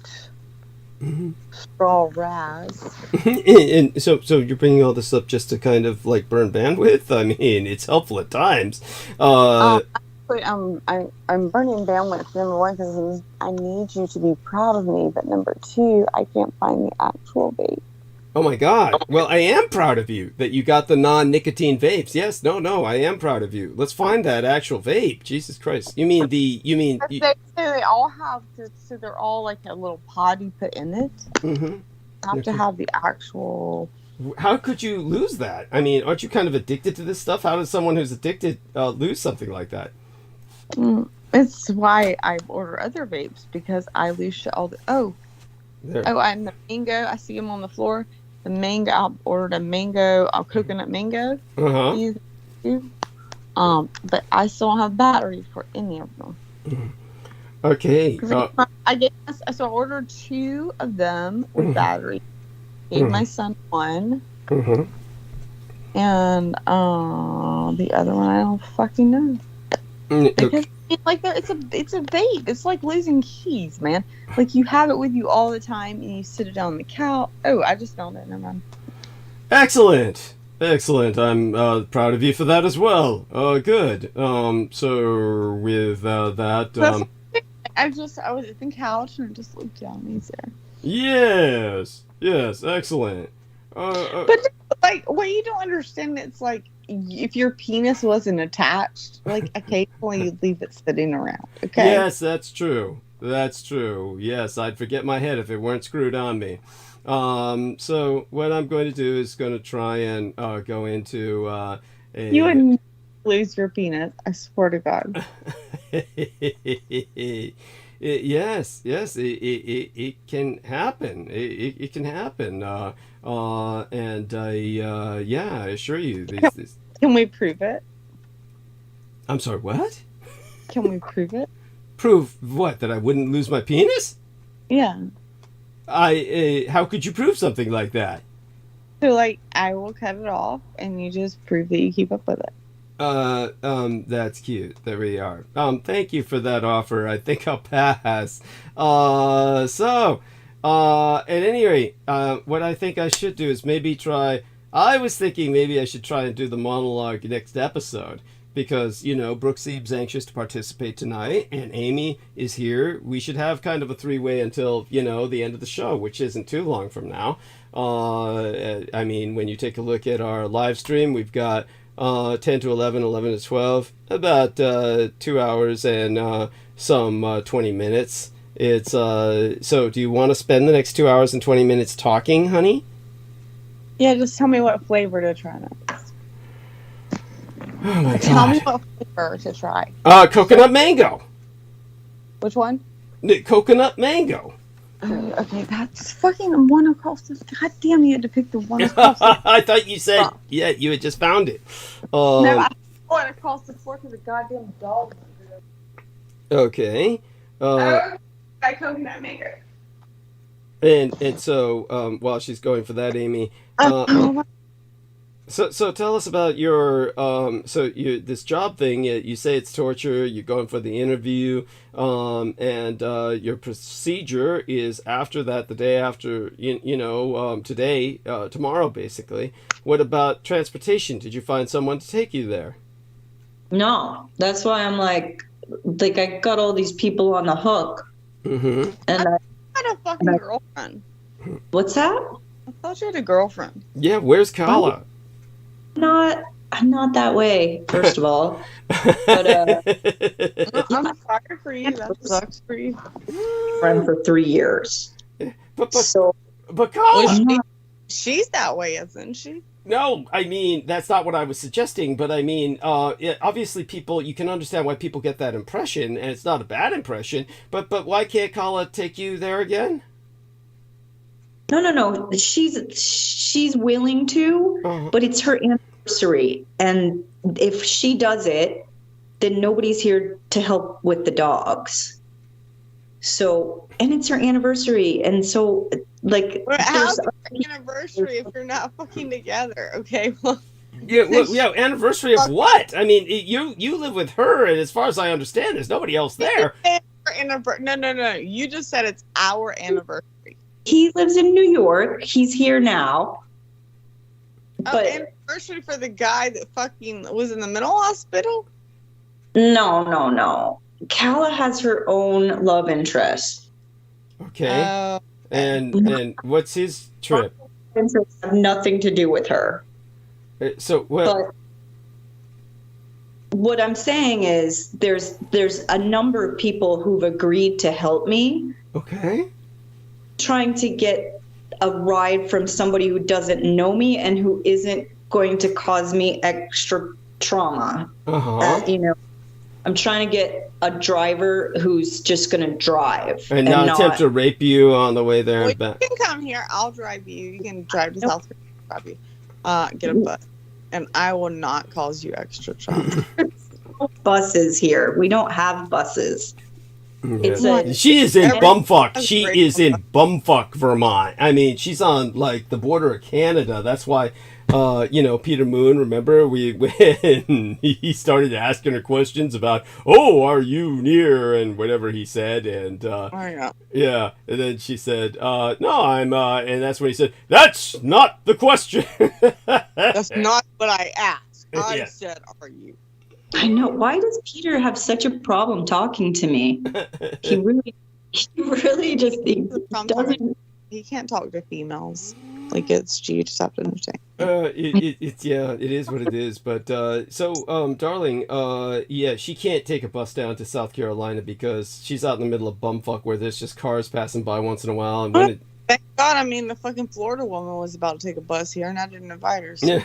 straw raz.
And so you're bringing all this up just to kind of like burn bandwidth? I mean, it's helpful at times.
But I'm burning bandwidth. Number one, because I need you to be proud of me. But number two, I can't find the actual vape.
Oh my God! Well, I am proud of you that you got the non-nicotine vapes. Yes, no, I am proud of you. Let's find that actual vape. Jesus Christ! You mean
They all have to, so they're all like a little pod you put in it.
Mm-hmm.
Have to have the actual.
How could you lose that? I mean, aren't you kind of addicted to this stuff? How does someone who's addicted lose something like that?
It's why I order other vapes, because I lose shit all the. And the mango. I see them on the floor. The mango. I ordered a mango, a coconut mango. But I still don't have batteries for any of them.
Okay.
So I ordered 2 of them with batteries. Gave my son one. And the other one I don't fucking know. Because it's a vape. It's like losing keys, man. Like you have it with you all the time, and you sit it down on the couch. Oh, I just found it. Never mind.
Excellent. I'm proud of you for that as well. Good. So with that,
I was at the couch and just looked down. He's there.
Yes, excellent.
But like, what you don't understand, it's like if your penis wasn't attached, like occasionally you'd leave it sitting around. Okay.
Yes, that's true. Yes, I'd forget my head if it weren't screwed on me. So what I'm going to do is going to try and go into
You wouldn't lose your penis, I swear to God.
Yes, it can happen. It can happen. I assure you.
Can we prove it?
I'm sorry, what?
Can we prove it?
Prove what? That I wouldn't lose my penis?
Yeah.
How could you prove something like that?
So, like, I will cut it off, and you just prove that you keep up with it.
That's cute. There we are. Thank you for that offer. I think I'll pass. At any rate, what I think I should do is maybe try. I was thinking maybe I should try and do the monologue next episode. Because, Brooke Sieb's anxious to participate tonight, and Amy is here. We should have kind of a 3-way until, the end of the show, which isn't too long from now. I mean, when you take a look at our live stream, we've got 10 to 11, 11 to 12, about 2 hours and some 20 minutes. It's so do you want to spend the next 2 hours and 20 minutes talking, honey?
Yeah, just tell me what flavor to try next.
Oh my God.
Tell me what flavor to try.
Coconut mango.
Which one?
Coconut mango.
Okay, that's fucking one across the. God damn, you had to pick the one across the.
I thought you said, you had just found it.
No, I went across the floor to the goddamn dog.
Okay.
I coconut mango.
And so, while she's going for that, Amy. So tell us about your this job thing. You say it's torture. You're going for the interview, and your procedure is after that, the day after. Today, tomorrow, basically. What about transportation? Did you find someone to take you there?
No, that's why I'm like I got all these people on the hook.
Mm-hmm.
And
I had a fucking girlfriend.
What's that?
I thought you had a girlfriend.
Yeah, where's Kala?
I'm not that way, first of all. But
I'm sorry for you. That sucks for you.
Friend for 3 years.
But Kala,
she's that way, isn't she?
No, I mean, that's not what I was suggesting, but I mean, obviously people, you can understand why people get that impression, and it's not a bad impression, but why can't Kala take you there again?
No. She's willing to, but it's her anniversary, and if she does it, then nobody's here to help with the dogs. So, and it's her anniversary, and so
how's it your anniversary if you're not fucking together? Okay, well.
Yeah, anniversary of what? I mean, you live with her, and as far as I understand, there's nobody else there.
No. You just said it's our anniversary.
He lives in New York. He's here now.
But anniversary for the guy that fucking was in the mental hospital?
No. Kala has her own love interest.
Okay. And what's his trip?
Interests have nothing to do with her.
So what?
But what I'm saying is there's a number of people who've agreed to help me.
Okay.
Trying to get a ride from somebody who doesn't know me and who isn't going to cause me extra trauma. You know, I'm trying to get a driver who's just going to drive
and not attempt to rape you on the way there.
Well,
and back.
you can come here. I'll drive you. You can drive to South Carolina. Drive you. Get a bus, and I will not cause you extra trauma.
Buses here. We don't have buses.
She is in bumfuck. She is in bumfuck, Vermont. I mean, she's on like the border of Canada. That's why, you know, Peter Moon. Remember when he started asking her questions about, "Oh, are you near?" and whatever he said, and yeah, and then she said, "No, I'm," and that's when he said, "That's not the question."
That's not what I asked. I said, "Are you?"
I know. Why does Peter have such a problem talking to me? He really just doesn't.
He can't talk to females. Like you just have to understand.
It is what it is. But darling, yeah, she can't take a bus down to South Carolina because she's out in the middle of bumfuck where there's just cars passing by once in a while, and when
Thank God, I mean, the fucking Florida woman was about to take a bus here, and I didn't invite her. So.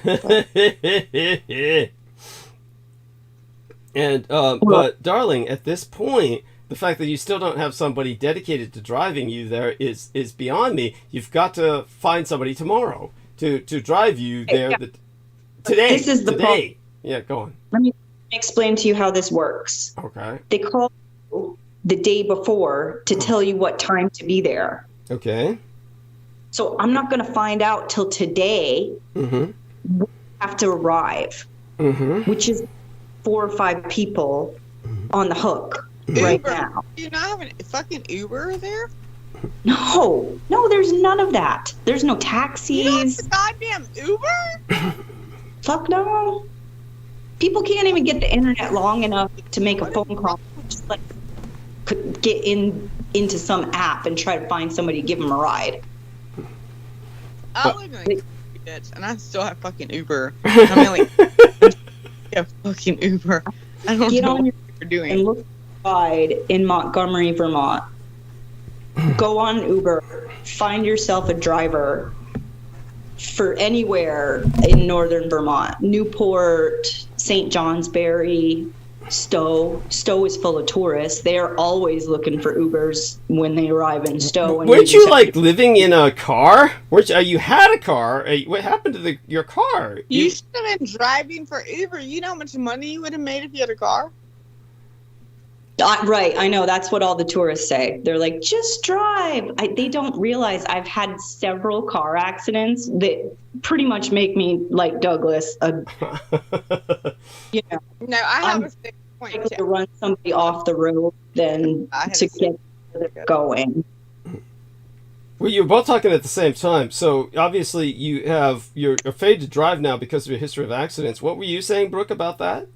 And but darling, at this point, the fact that you still don't have somebody dedicated to driving you there is beyond me. You've got to find somebody tomorrow to drive you there. Today.
This is the problem.
Yeah, go on.
Let me explain to you how this works.
Okay.
They call you the day before to tell you what time to be there.
Okay.
So I'm not going to find out till today. We have to arrive, which is 4 or 5 people on the hook right now.
Do you not have a fucking Uber there?
No, there's none of that. There's no taxis.
You don't have a goddamn Uber?
Fuck no. People can't even get the internet long enough to make a phone call. Just like could get into some app and try to find somebody to give them a ride.
I live in a bitch, and I still have fucking Uber. I mean, like, yeah, fucking Uber. I don't know what you're doing.
And look for a ride in Montgomery, Vermont. Go on Uber. Find yourself a driver for anywhere in northern Vermont. Newport, St. Johnsbury, Stowe. Stowe is full of tourists. They are always looking for Ubers when they arrive in Stowe.
Weren't you like living in a car? You had a car. What happened to your car?
You should have been driving for Uber. You know how much money you would have made if you had a car?
Right, I know. That's what all the tourists say. They're like, just drive. They don't realize I've had several car accidents that pretty much make me like Douglas. You know,
no, I have a 6 point
to run somebody off the road than to get going.
Well, you're both talking at the same time. So obviously you're afraid to drive now because of your history of accidents. What were you saying, Brooke, about that?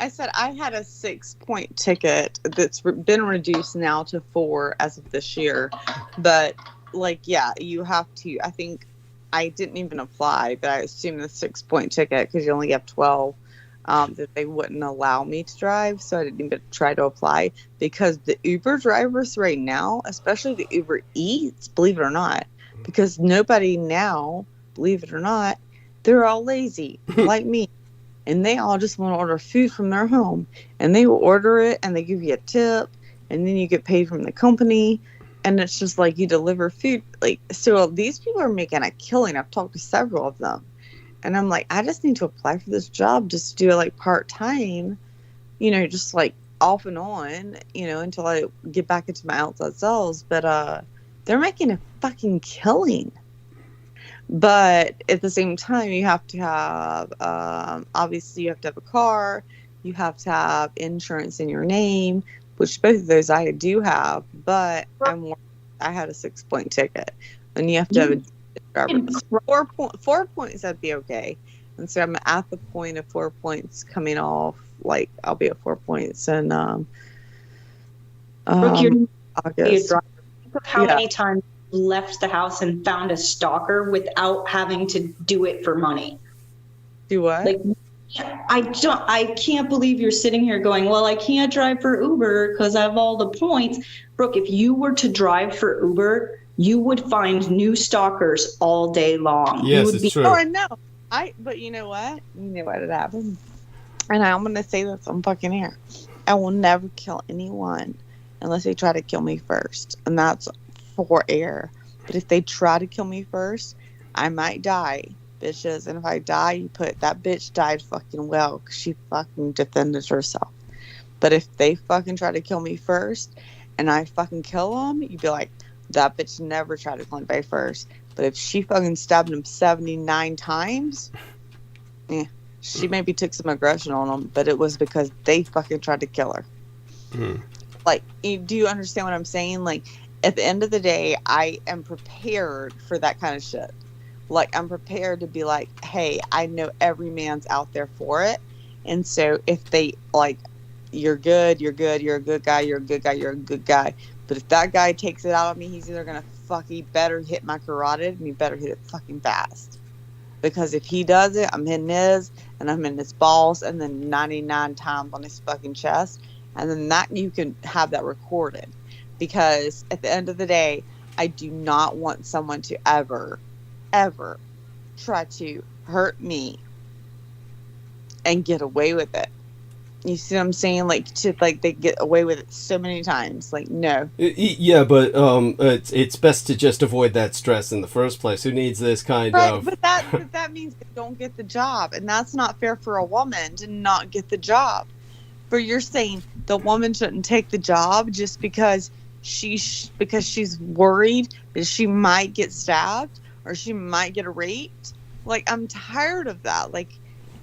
I said I had a 6 point ticket that's been reduced now to 4 as of this year. But, like, yeah, you have to. I think I didn't even apply, but I assumed the 6 point ticket, because you only have 12, that they wouldn't allow me to drive. So I didn't even try to apply, because the Uber drivers right now, especially the Uber Eats, believe it or not, because nobody now, believe it or not, they're all lazy, like me. And they all just want to order food from their home. And they will order it, and they give you a tip, and then you get paid from the company. And it's just like you deliver food. Like, so these people are making a killing. I've talked to several of them. And I'm like, I just need to apply for this job just to do it like part-time, you know, just like off and on, you know, until I get back into my outside sales. But they're making a fucking killing. But at the same time, you have to have, obviously you have to have a car, you have to have insurance in your name, which both of those I do have, but I had a 6 point ticket, and you have to have a driver. 4 points, that'd be okay. And so I'm at the point of 4 points coming off like I'll be at 4 points in
Brooke, you're
August.
how many times you left the house and found a stalker without having to do it for money?
Do what?
Like, I can't believe you're sitting here going, well, I can't drive for Uber because I have all the points. Brooke, if you were to drive for Uber, you would find new stalkers all day long.
Yes, it's true.
Oh, I know. But you know what? You know what had happened? And I'm going to say this on fucking air. I will never kill anyone unless they try to kill me first. And that's for air. But if they try to kill me first, I might die, bitches. And if I die, you put, that bitch died fucking well because she fucking defended herself. But if they fucking try to kill me first and I fucking kill them, you'd be like, that bitch never tried to kill anybody first. But if she fucking stabbed him 79 times, she maybe took some aggression on them, but it was because they fucking tried to kill her. Like, do you understand what I'm saying? Like, at the end of the day, I am prepared for that kind of shit. Like, I'm prepared to be like, hey, I know every man's out there for it. And so if they, like, you're good, you're good, you're a good guy, you're a good guy, you're a good guy. But if that guy takes it out on me, he's either going to he better hit my carotid and he better hit it fucking fast. Because if he does it, I'm hitting his and I'm in his balls and then 99 times on his fucking chest. And then that you can have that recorded. Because at the end of the day, I do not want someone to ever try to hurt me and get away with it. You see what I'm saying? Like, they get away with it so many times. Like, no.
Yeah, but it's best to just avoid that stress in the first place. Who needs this kind of...
But that means they don't get the job. And that's not fair for a woman to not get the job. But you're saying the woman shouldn't take the job just because she's worried that she might get stabbed or she might get raped? Like, I'm tired of that. Like,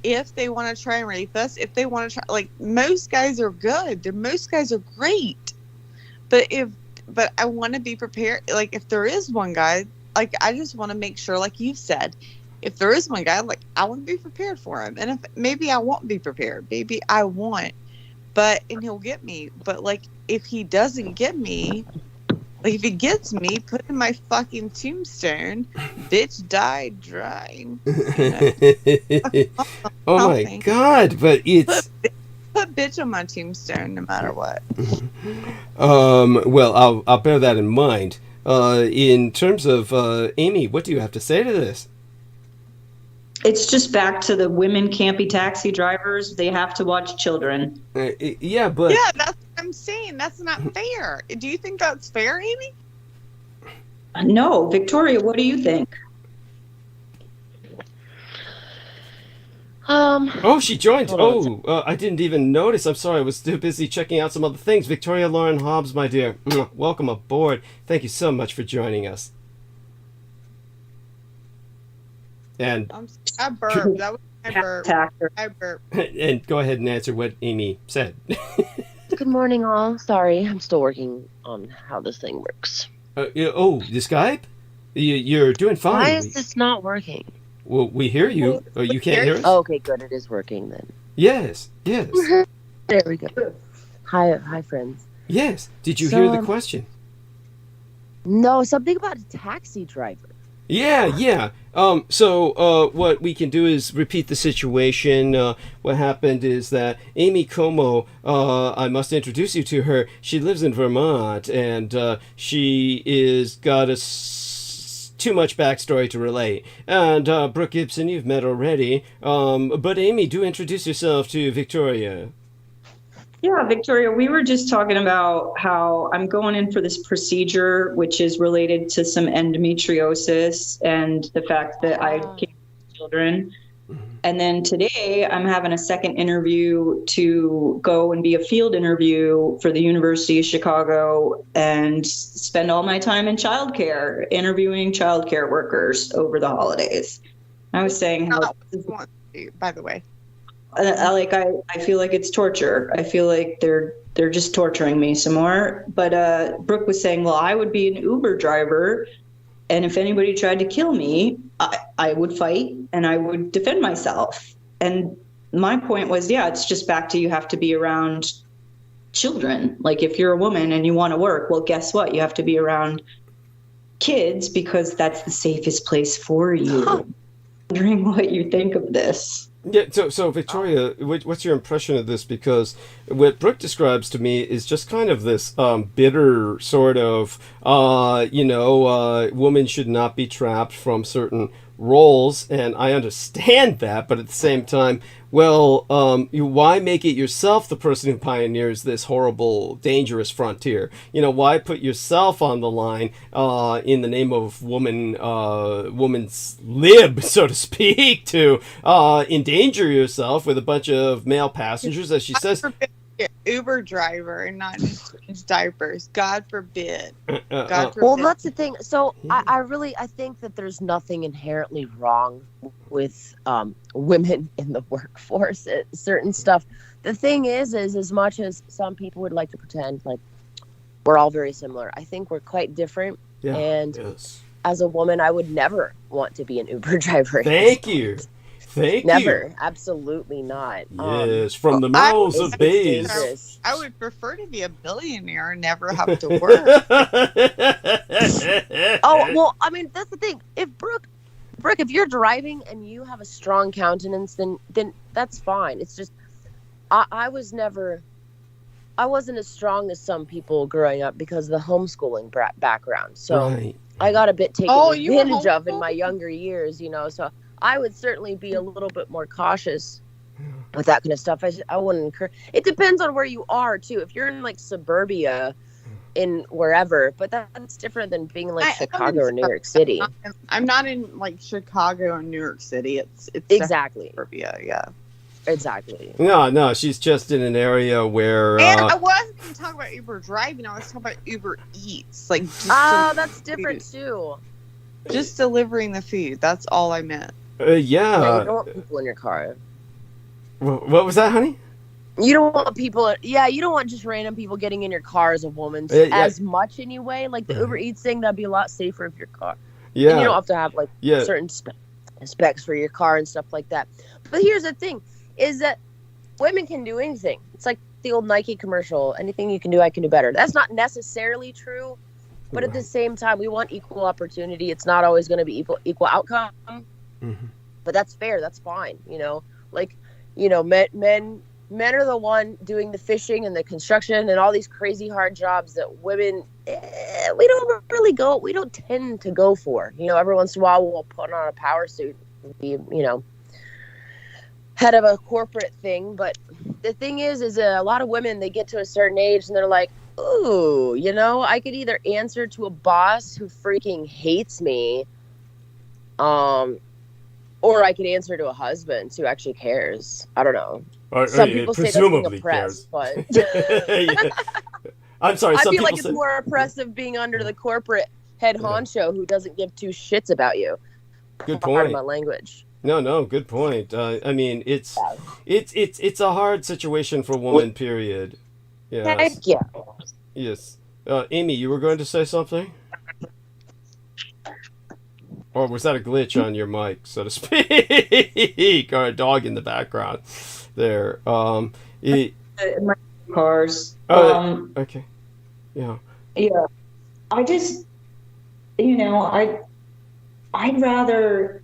if they want to try and rape us, if they want to try, like, most guys are good. Most guys are great. But I want to be prepared. Like, if there is one guy, like, I just want to make sure, like you said, if there is one guy, like, I want to be prepared for him. And if maybe I won't be prepared, maybe I won't. And he'll get me. But, like, if he doesn't get me, like, if he gets me, put in my fucking tombstone, bitch died trying.
Oh my God, but it's...
Put bitch on my tombstone no matter what.
Well, I'll bear that in mind. In terms of, Amy, what do you have to say to this?
It's just back to the women can't be taxi drivers. They have to watch children.
Yeah, but...
Yeah, that's what I'm saying. That's not fair. Do you think that's fair, Amy?
No. Victoria, what do you think?
Oh, she joined. I didn't even notice. I'm sorry. I was too busy checking out some other things. Victoria Lauren Hobbs, my dear. Welcome aboard. Thank you so much for joining us. And
I burped. That was my burp. I burped.
And go ahead and answer what Amy said.
Good morning, all. Sorry, I'm still working on how this thing works.
The Skype? You're doing fine.
Why is this not working?
Well, we hear you. Oh, you can't hear us?
Oh, okay, good. It is working then.
Yes.
There we go. Hi, friends.
Yes. Did you hear the question?
No, something about a taxi driver.
Yeah. So what we can do is repeat the situation. What happened is that Amy Como, I must introduce you to her. She lives in Vermont, and she is got too much backstory to relate. And Brooke Gibson, you've met already. But Amy, do introduce yourself to Victoria.
Yeah, Victoria, we were just talking about how I'm going in for this procedure, which is related to some endometriosis and the fact that I can't have children. And then today I'm having a second interview to go and be a field interview for the University of Chicago and spend all my time in childcare, interviewing childcare workers over the holidays. I was saying how,
by the way.
I feel like it's torture. I feel like they're just torturing me some more. But Brooke was saying, well, I would be an Uber driver, and if anybody tried to kill me, I would fight and I would defend myself. And my point was, yeah, it's just back to you have to be around children. Like if you're a woman and you want to work, well, guess what? You have to be around kids because that's the safest place for you. Wondering what you think of this.
Yeah, so Victoria, what's your impression of this? Because what Brooke describes to me is just kind of this bitter sort of, women should not be trapped from certain roles, and I understand that, but at the same time, well, why make it yourself the person who pioneers this horrible, dangerous frontier? Why put yourself on the line in the name of woman's lib, so to speak, to endanger yourself with a bunch of male passengers, as she says.
Uber driver and not just change diapers. God forbid. God forbid.
Well, that's the thing. So I think that there's nothing inherently wrong with women in the workforce. Certain stuff. The thing is as much as some people would like to pretend like we're all very similar, I think we're quite different. Yeah. And as a woman, I would never want to be an Uber driver.
Thank you.
Never. Absolutely not.
Yes, from the mouths of babes.
I would prefer to be a billionaire and never have to work.
Oh, well, I mean, that's the thing. If Brooke, if you're driving and you have a strong countenance, then that's fine. It's just, I wasn't as strong as some people growing up because of the homeschooling background. So
right.
I got a bit taken advantage of in my younger years, so I would certainly be a little bit more cautious with that kind of stuff. I wouldn't encourage. It depends on where you are too. If you're in like suburbia, in wherever, but that's different than being like Chicago or New York City.
I'm not in like Chicago or New York City. It's
exactly
suburbia. Yeah.
Exactly.
No, she's just in an area where.
And I wasn't even talking about Uber driving. I was talking about Uber Eats. Like.
That's different too.
Just delivering the food. That's all I meant.
Yeah.
You don't want people in your car.
What was that, honey?
You don't want people. Yeah, you don't want just random people getting in your car as a woman as much anyway. Like the Uber Eats thing, that'd be a lot safer if your car.
Yeah.
And you don't have to have like certain specs for your car and stuff like that. But here's the thing: is that women can do anything. It's like the old Nike commercial: "Anything you can do, I can do better." That's not necessarily true, but at the same time, we want equal opportunity. It's not always going to be equal outcome. Mm-hmm. But that's fair. That's fine. Men are the one doing the fishing and the construction and all these crazy hard jobs that women, we don't tend to go for. Every once in a while we'll put on a power suit and be, head of a corporate thing. But the thing is a lot of women, they get to a certain age and they're like, ooh, I could either answer to a boss who freaking hates me, or I could answer to a husband who actually cares. I don't know. Some people say that's being oppressed, but
I'm sorry.
I feel like it's more oppressive being under the corporate head honcho who doesn't give two shits about you.
Good point.
Pardon my language.
No, good point. I mean, it's a hard situation for women. Period. Yes.
Heck yeah.
Yes. Amy, you were going to say something? Or was that a glitch on your mic, so to speak? Or a dog in the background there.
My cars.
Okay. Yeah.
Yeah. I just, I'd rather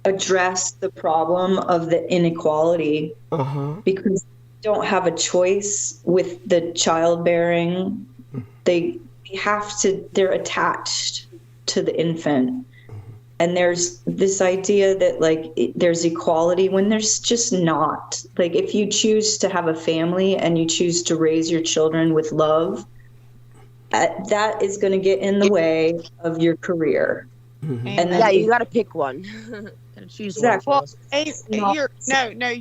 address the problem of the inequality because they don't have a choice with the childbearing. They're attached to the infant. And there's this idea that there's equality when there's just not. Like if you choose to have a family and you choose to raise your children with love, that is going to get in the way of your career.
Mm-hmm. And you got to pick one. Gotta choose
exactly. One.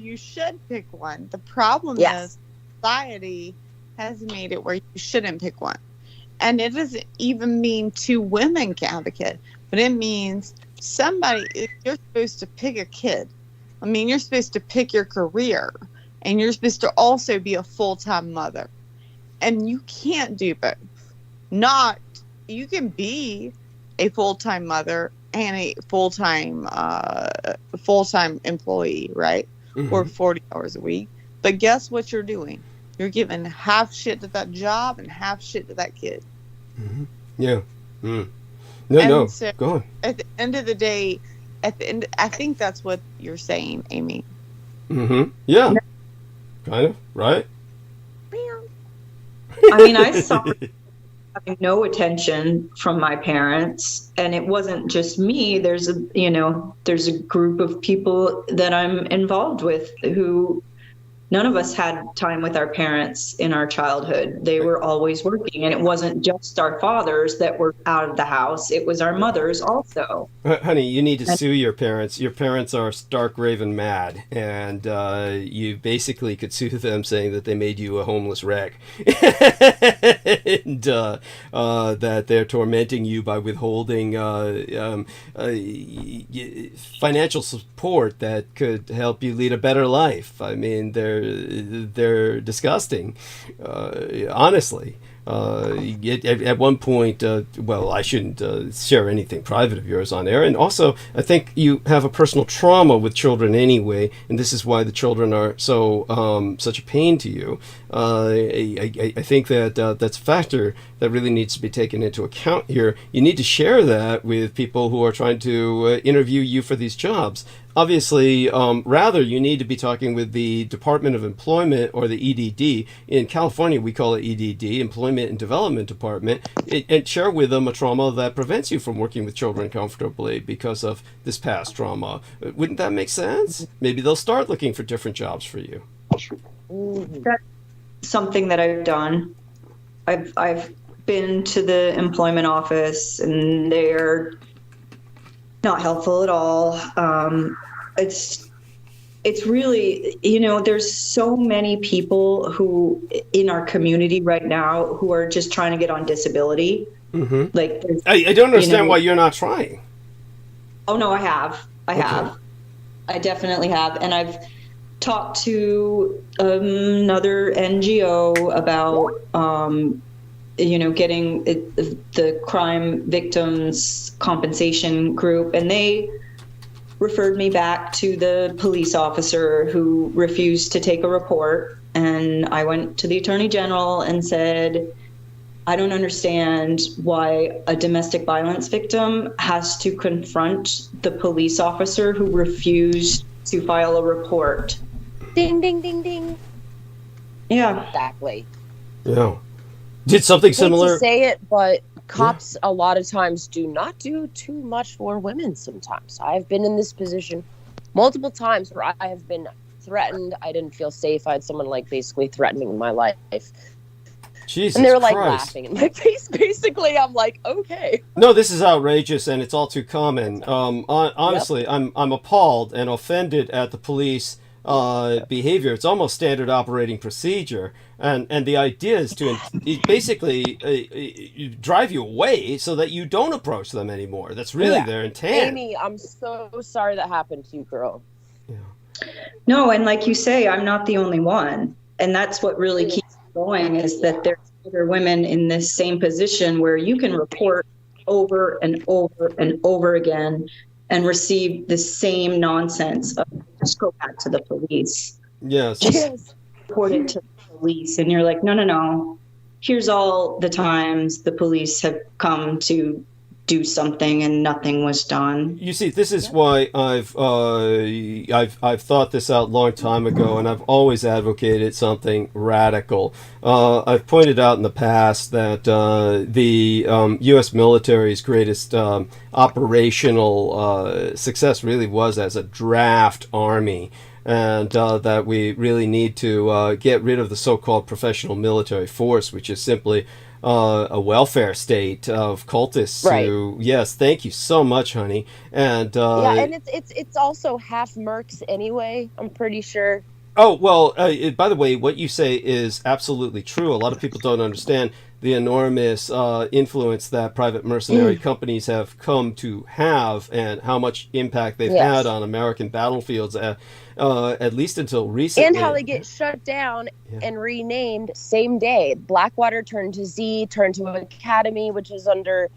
You should pick one. The problem is society has made it where you shouldn't pick one. And it doesn't even mean two women can have a kid, but it means you're supposed to pick a kid. I mean, you're supposed to pick your career, and you're supposed to also be a full-time mother. And you can't do both. You can be a full-time mother and a full-time employee, right? or 40 hours a week. But guess what you're doing? You're giving half shit to that job and half shit to that kid.
Yeah. No,
So
go on.
at the end of the day, I think that's what you're saying, Amy.
Yeah. Kind of, right?
I mean, I saw having no attention from my parents, and it wasn't just me. There's a group of people that I'm involved with who none of us had time with our parents in our childhood. They were always working, and it wasn't just our fathers that were out of the house. It was our mothers also.
Honey, you need to sue your parents. Your parents are stark raving mad, and you basically could sue them saying that they made you a homeless wreck, and that they're tormenting you by withholding financial support that could help you lead a better life. I mean, they're disgusting, honestly. At one point, well, I shouldn't share anything private of yours on air. And also, I think you have a personal trauma with children anyway, and this is why the children are so such a pain to you. I think that that's a factor that really needs to be taken into account here. You need to share that with people who are trying to interview you for these jobs. Obviously, rather, you need to be talking with the Department of Employment or the EDD. In California, we call it EDD, Employment and Development Department, and share with them a trauma that prevents you from working with children comfortably because of this past trauma. Wouldn't that make sense? Maybe they'll start looking for different jobs for you.
That's something that I've done. I've been to the employment office, and they're not helpful at all. It's really, there's so many people who in our community right now who are just trying to get on disability. Like,
I don't understand why you're not trying.
Oh no, I have. I definitely have. And I've talked to another NGO about, getting the crime victims compensation group, and they referred me back to the police officer who refused to take a report. And I went to the Attorney General and said, I don't understand why a domestic violence victim has to confront the police officer who refused to file a report.
Ding, ding, ding, ding.
Yeah.
Exactly.
Yeah. Did something similar.
I hate to say it, but cops a lot of times do not do too much for women sometimes. I've been in this position multiple times where I have been threatened. I didn't feel safe. I had someone basically threatening my life.
Jesus
and they were
Christ.
laughing in my face. Basically, I'm like, okay.
No, this is outrageous, and it's all too common. Honestly, I'm appalled and offended at the police behavior. It's almost standard operating procedure, and the idea is to basically drive you away so that you don't approach them anymore. That's really their intent.
Amy, I'm so sorry that happened to you, girl.
No, and like you say, I'm not the only one, and that's what really keeps going, is that there's other women in this same position where you can report over and over and over again and receive the same nonsense of just go back to the police.
Yes.
Just report it to the police. And you're like, no. Here's all the times the police have come to do something and nothing was done.
You see, this is why I've thought this out a long time ago, and I've always advocated something radical. I've pointed out in the past that the U.S. military's greatest operational success really was as a draft army, and that we really need to get rid of the so-called professional military force, which is simply a welfare state of cultists.
Right.
Yes, thank you so much, honey. And
and it's also half mercs anyway, I'm pretty sure.
Oh, well, by the way, what you say is absolutely true. A lot of people don't understand the enormous influence that private mercenary companies have come to have, and how much impact they've had on American battlefields, at least until recently.
And how they get shut down and renamed same day. Blackwater turned to Z, turned to Academy, which is under,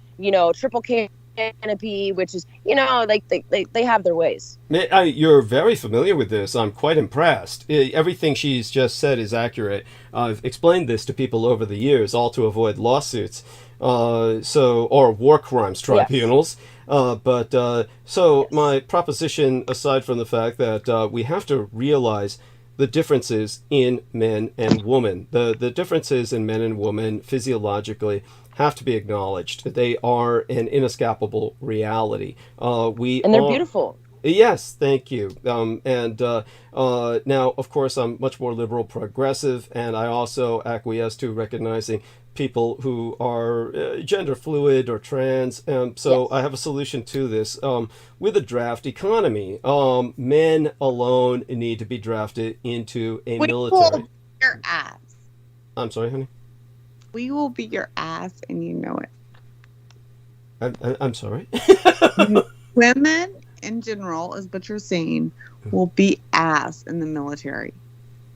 Triple K canopy, which is, you know, like they have their ways.
You're very familiar with this. I'm quite impressed. Everything she's just said is accurate. I've explained this to people over the years, all to avoid lawsuits, or war crimes tribunals. Yes. So my proposition, aside from the fact that we have to realize the differences in men and women, the differences in men and women physiologically have to be acknowledged. They are an inescapable reality. And
they're beautiful.
Yes, thank you. Now, of course, I'm much more liberal progressive, and I also acquiesce to recognizing people who are gender fluid or trans. So I have a solution to this. With a draft economy, men alone need to be drafted into a military.
Will your ass.
I'm sorry, honey?
We will be your ass, and you know it.
I'm sorry?
Women in general, is what you're saying, will be ass in the military.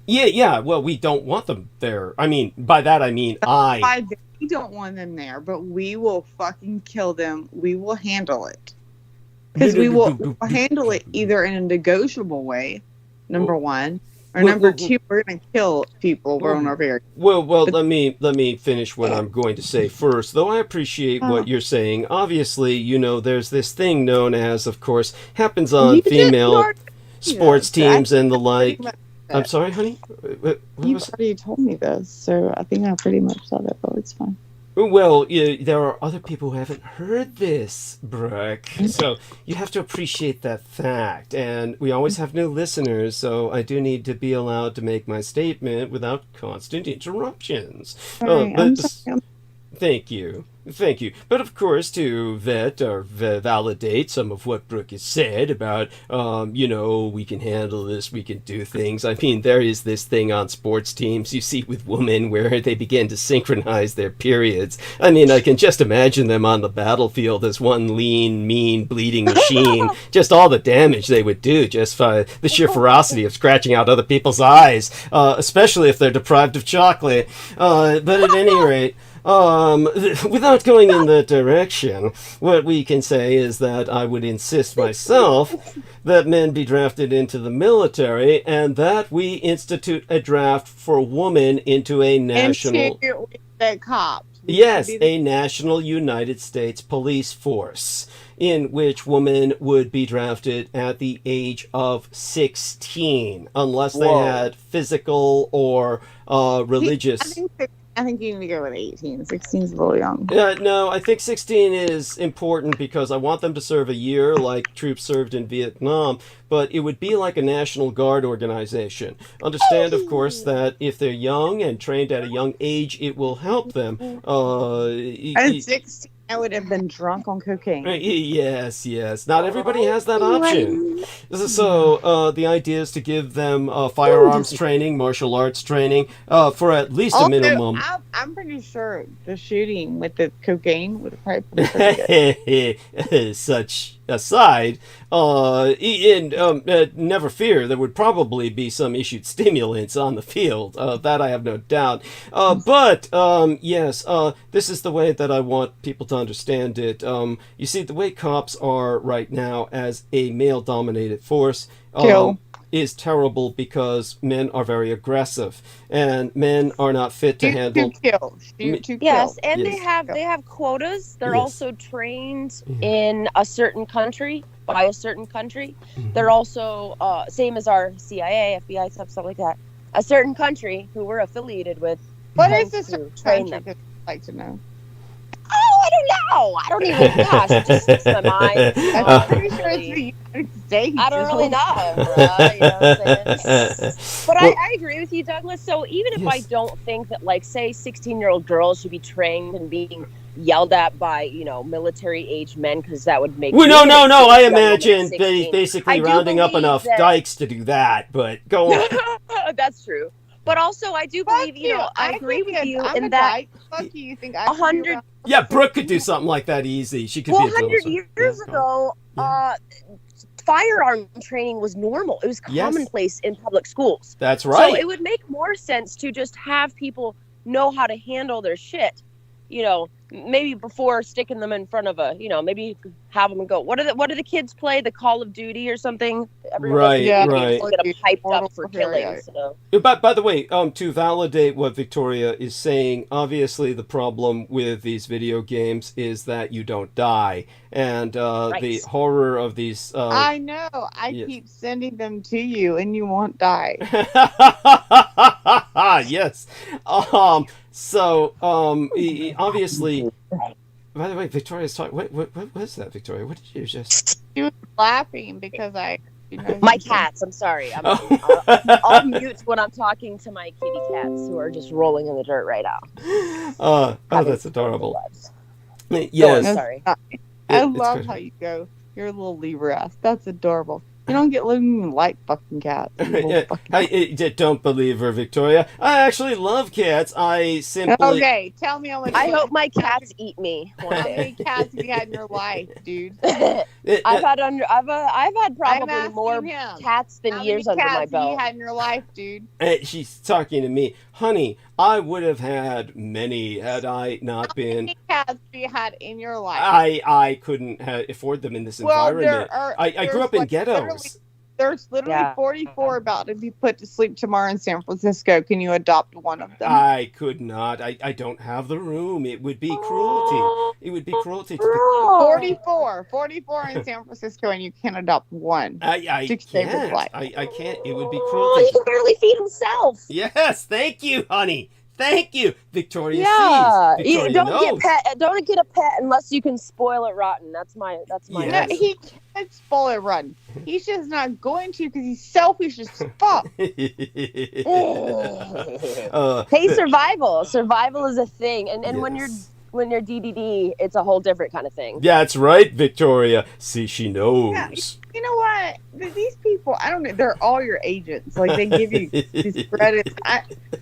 Yeah. Well, we don't want them there. I mean, by that I mean
We don't want them there, but we will fucking kill them. We will handle it. Because we will handle it either in a negotiable way, number one, or number two, we're going to kill people on our very.
Well, let me finish what I'm going to say first. Though I appreciate what you're saying. Obviously, you know, there's this thing known as, of course, happens on female sports teams and the like. I'm sorry, honey?
You've already told me this, so I think I pretty much said it, but it's fine.
Well, there are other people who haven't heard this, Brooke. So you have to appreciate that fact. And we always have new listeners, so I do need to be allowed to make my statement without constant interruptions. Thank you. But of course, to vet or validate some of what Brooke has said about, we can handle this, we can do things. I mean, there is this thing on sports teams you see with women where they begin to synchronize their periods. I mean, I can just imagine them on the battlefield as one lean, mean, bleeding machine. Just all the damage they would do just by the sheer ferocity of scratching out other people's eyes, especially if they're deprived of chocolate. But at any rate, without going in that direction, what we can say is that I would insist myself that men be drafted into the military and that we institute a draft for women into a national...
the cops.
Yes, a national United States police force in which women would be drafted at the age of 16, unless they had physical or religious...
I think you need to go with 18. 16 is a little young.
No, I think 16 is important because I want them to serve a year like troops served in Vietnam, but it would be like a National Guard organization. Understand, of course, that if they're young and trained at a young age, it will help them.
At 16, I would have been drunk on cocaine.
Yes. Not everybody has that option. So the idea is to give them firearms training, martial arts training, for at least a minimum.
I'm pretty sure the shooting with the cocaine would probably be pretty good.
Such aside, never fear, there would probably be some issued stimulants on the field. That I have no doubt. But yes, this is the way that I want people to understand it. You see, the way cops are right now as a male-dominated force is terrible because men are very aggressive and men are not fit to handle.
Yes, and they have quotas. They're also trained in a certain country by a certain country. They're also same as our CIA, FBI stuff like that. A certain country who we're affiliated with.
What is this country that I'd like to know?
Oh, I don't know. I don't even. Gosh, it just slips my mind.
I'm pretty sure it's the United States.
I don't really know, bro. You know what I'm saying? But I agree with you, Douglas. So even if I don't think that, like, say, 16-year-old girls should be trained and being yelled at by, military-age men, because that would make...
Well, no. I imagine basically rounding up enough dykes to do that, but go on.
That's true. But also, I do believe, I agree with you in that...
Fuck you, you think
100...
Yeah, Brooke could do something like that easy. She could be a
100 years ago, firearm training was normal. It was commonplace in public schools.
That's right.
So it would make more sense to just have people know how to handle their shit, maybe before sticking them in front of a, maybe have them go. What do the kids play? The Call of Duty or something?
Right, right.
Get them hyped up for killing. So.
By the way, to validate what Victoria is saying, obviously the problem with these video games is that you don't die, and the horror of these.
I know. I keep sending them to you, and you won't die.
Yes. So, obviously. By the way, Victoria's talking. What was that, Victoria? What did you just?
She was laughing because
my cats. I'm sorry. I'll mute when I'm talking to my kitty cats who are just rolling in the dirt right now.
Oh, that's adorable. Yes.
Sorry.
I love how you go. You're a little Libra ass. That's adorable. You don't get living like fucking cats.
I don't believe her, Victoria. I actually love cats. I simply.
Okay, tell me how much.
I hope my cats eat me one day.
How many cats have you had in your life, dude?
I've had probably more cats than years under my belt.
How many cats have you had in your life, dude?
She's talking to me, honey. I would have had many had I not been.
How many cats have you had in your life?
I couldn't afford them in this environment. I grew up in ghettos.
There's literally 44 about to be put to sleep tomorrow in San Francisco. Can you adopt one of them?
I could not. I don't have the room. It would be cruelty. It would be cruelty to
44 in San Francisco, and you can't adopt one.
I can't. I can't. It would be cruelty.
Oh, he can barely feed himself.
Yes, thank you, honey. Thank you, Victoria.
Yeah,
sees. Victoria
don't get a pet unless you can spoil it rotten. That's my.
No, he can spoil it rotten. He's just not going to because he's selfish as fuck.
Hey, survival. Survival is a thing, and when you're DDD, it's a whole different kind of thing.
That's right, Victoria. See, she knows.
Yeah, you know what? These people, I don't know. They're all your agents. Like they give you these credits.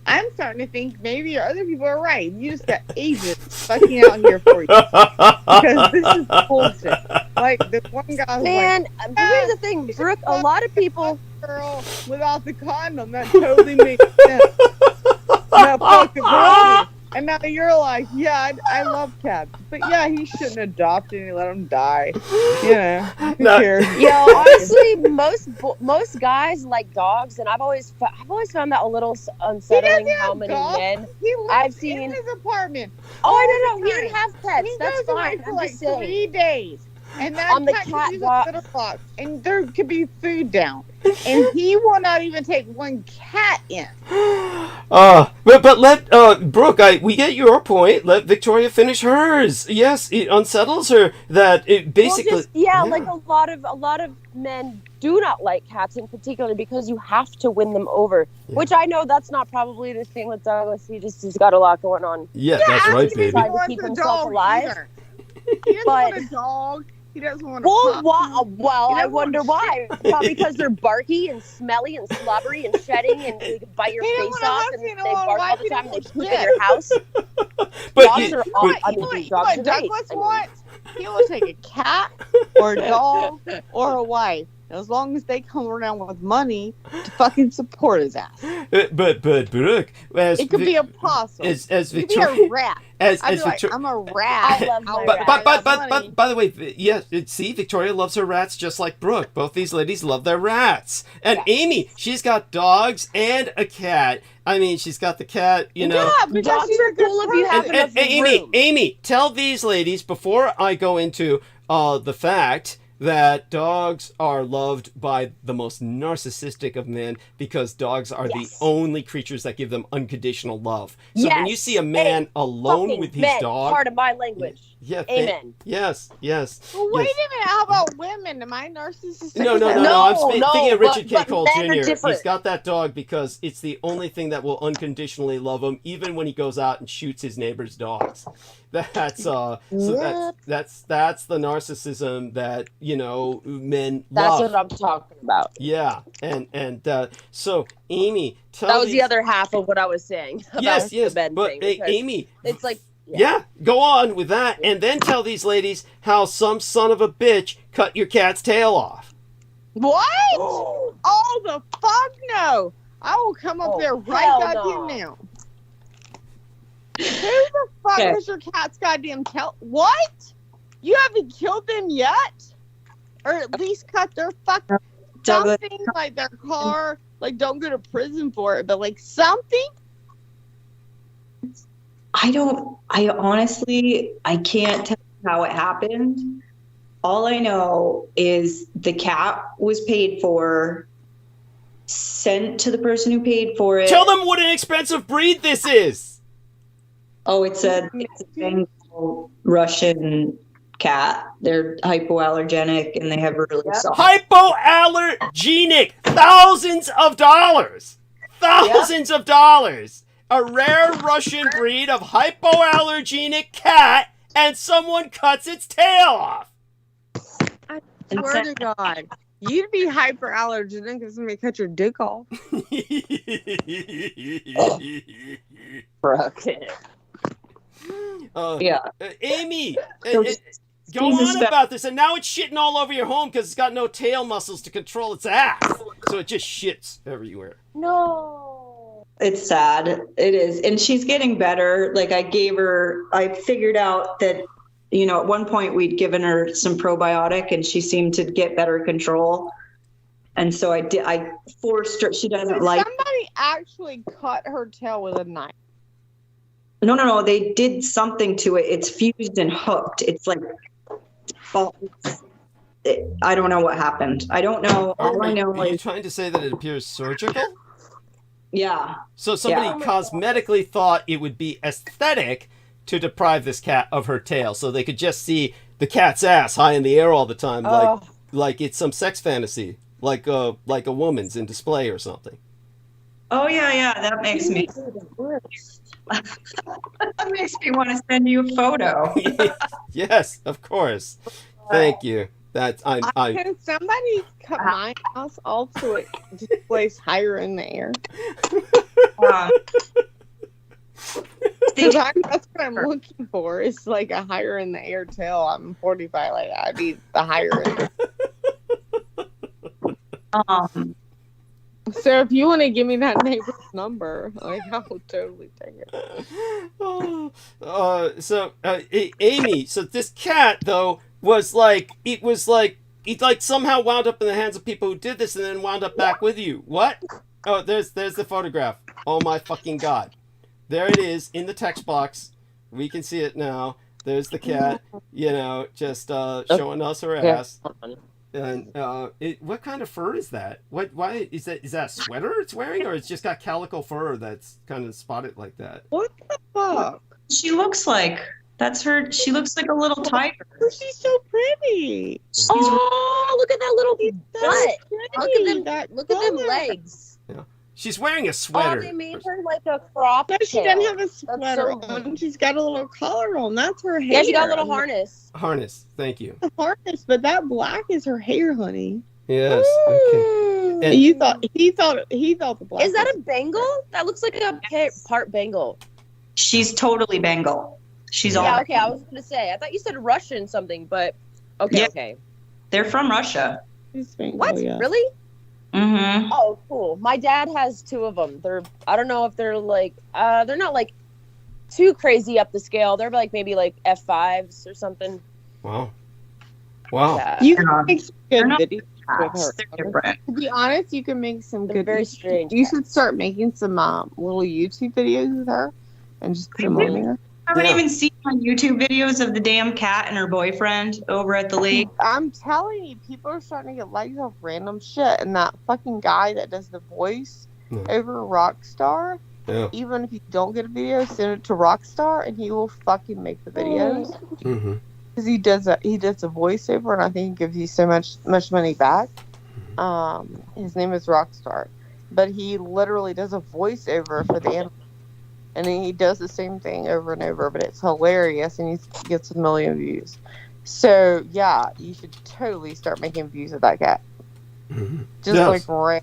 I'm starting to think maybe other people are right. You just got agents fucking out here for you because this is bullshit. Like this one guy was
here's the thing, Brooke. A lot of people.
Girl without the condom. That totally makes sense. That fucking brother. And now you're like, yeah, I love cats, but yeah, he shouldn't adopt any, let him die. Yeah, who cares?
Yeah, honestly, most guys like dogs, and I've always found that a little unsettling. How many men I've seen
in his apartment?
Oh no, he didn't have pets. That's fine.
For like 3 days, and that
on the
cat uses a litter box, and there could be food down, and he will not even take one cat in.
But let Brooke, we get your point. Let Victoria finish hers. Yes, it unsettles her that it basically.
Like a lot of men do not like cats in particular because you have to win them over. Yeah. Which I know that's not probably the thing with Douglas. He's got a lot going on.
Yeah, that's right, baby.
To keep himself alive.
He doesn't want a dog. He doesn't want to.
Well, I wonder why. Probably because they're barky and smelly and slobbery and shedding and they can bite your face off and they bark all the time and they poop in your house. Dogs are awesome.
Douglas wants. He will take a cat or a dog or a wife. As long as they come around with money to fucking support his ass.
But Brooke,
it could be a possum.
As
it could be a rat. I'm a rat.
I love my
but by the way, see, Victoria loves her rats just like Brooke. Both these ladies love their rats. And Amy, she's got dogs and a cat. I mean, she's got the cat, you know.
Yeah, but dogs are cool if you have enough room.
Amy, tell these ladies before I go into the fact that dogs are loved by the most narcissistic of men because dogs are the only creatures that give them unconditional love. So when you see a man alone with his dog,
part of my language.
Yeah.
Amen.
Yes.
Well, wait a minute. How about women? Am I narcissistic?
No. I'm thinking of Richard K. Cole Jr. He's got that dog because it's the only thing that will unconditionally love him, even when he goes out and shoots his neighbor's dogs. That's the narcissism that men love.
That's what I'm talking about.
Yeah, and so Amy,
that was the other half of what I was saying.
Yes,
the bed
but
thing,
Amy,
it's like.
Yeah, go on with that, and then tell these ladies how some son of a bitch cut your cat's tail off.
What? Oh, the fuck no! I will come up there right back in now.
Who the fuck
Okay.
has your cat's goddamn tail? What? You haven't killed them yet? Or at least cut their fucking
Douglas-
something like their car. Like, don't go to prison for it, but like something.
I honestly, I can't tell you how it happened. All I know is the cat was paid for, sent to the person who paid for it.
Tell them what an expensive breed this is.
Oh, it's a Bengal Russian cat. They're hypoallergenic and they have really soft.
Hypoallergenic. Thousands of dollars. Thousands of dollars. A rare Russian breed of hypoallergenic cat, and someone cuts its tail off.
I swear to God, you'd be hyperallergenic if somebody cut your dick off.
Yeah.
Amy,
So
go
Jesus
on about this, and now it's shitting all over your home because it's got no tail muscles to control its ass, so it just shits everywhere.
No.
It's sad. It is. And she's getting better. Like I figured out that, you know, at one point we'd given her some probiotic and she seemed to get better control. And so I forced her. She doesn't like.
Somebody actually cut her tail with a knife.
No. They did something to it. It's fused and hooked. It's like, I don't know what happened. I don't know. All I know
Are you
is,
trying to say that it appears surgical?
yeah.
So somebody cosmetically thought it would be aesthetic to deprive this cat of her tail, so they could just see the cat's ass high in the air all the time, like it's some sex fantasy, like a woman's in display or something.
Oh yeah, that makes me. That makes me want to send you a photo.
Yes, of course. Thank you. That's
Can somebody cut my house off so it displays higher in the air? That's what I'm looking for. It's like a higher in the air tail. I'm 45. Like I need the higher end. So if you want to give me that neighbor's number, like I'll totally take it.
Amy, so this cat though was like it somehow wound up in the hands of people who did this and then wound up back with you. What? Oh, there's the photograph. Oh my fucking God. There it is in the text box. We can see it now. There's the cat, just showing us her ass. And what kind of fur is that? Why is that? Is that a sweater it's wearing, or it's just got calico fur that's kind of spotted like that?
What the fuck?
She looks like she looks like a little tiger.
She's so pretty.
Oh, look at that little butt. Look at them legs.
Yeah. She's wearing a sweater.
Oh, they made her like a crop
No, she
tail.
doesn't have a sweater on. She's got a little collar on. That's her hair.
Yeah, she got a little harness.
Harness. Thank you.
A harness, but that black is her hair, honey.
Yes. Okay.
And he thought the black.
Is that a Bengal? That looks like a part Bengal.
She's totally Bengal. She's all.
Yeah, okay. I was gonna say. I thought you said Russian something, but okay,
Yeah.
okay.
They're from Russia.
What? Really?
Mm-hmm.
Oh, cool. My dad has two of them. I don't know if they're like, they're not like too crazy up the scale. They're like maybe like F5s or something.
Wow. Wow.
Yeah.
You can make some good
not
videos with her.
They're different.
To be honest, you can make some
They're
good.
very strange.
You should start making some little YouTube videos with her, and just put them on there.
I haven't even seen my YouTube videos of the damn cat and her boyfriend over at the lake.
I'm telling you, people are starting to get likes off random shit, and that fucking guy that does the voice over Rockstar.
Yeah.
Even if you don't get a video, send it to Rockstar, and he will fucking make the videos.
Mm-hmm.
Because he does a voiceover, and I think he gives you so much money back. His name is Rockstar, but he literally does a voiceover for the animal, and he does the same thing over and over. But it's hilarious, and he gets 1 million views. So yeah, you should totally start making views of that cat.
Mm-hmm.
Just
Yes.
like right.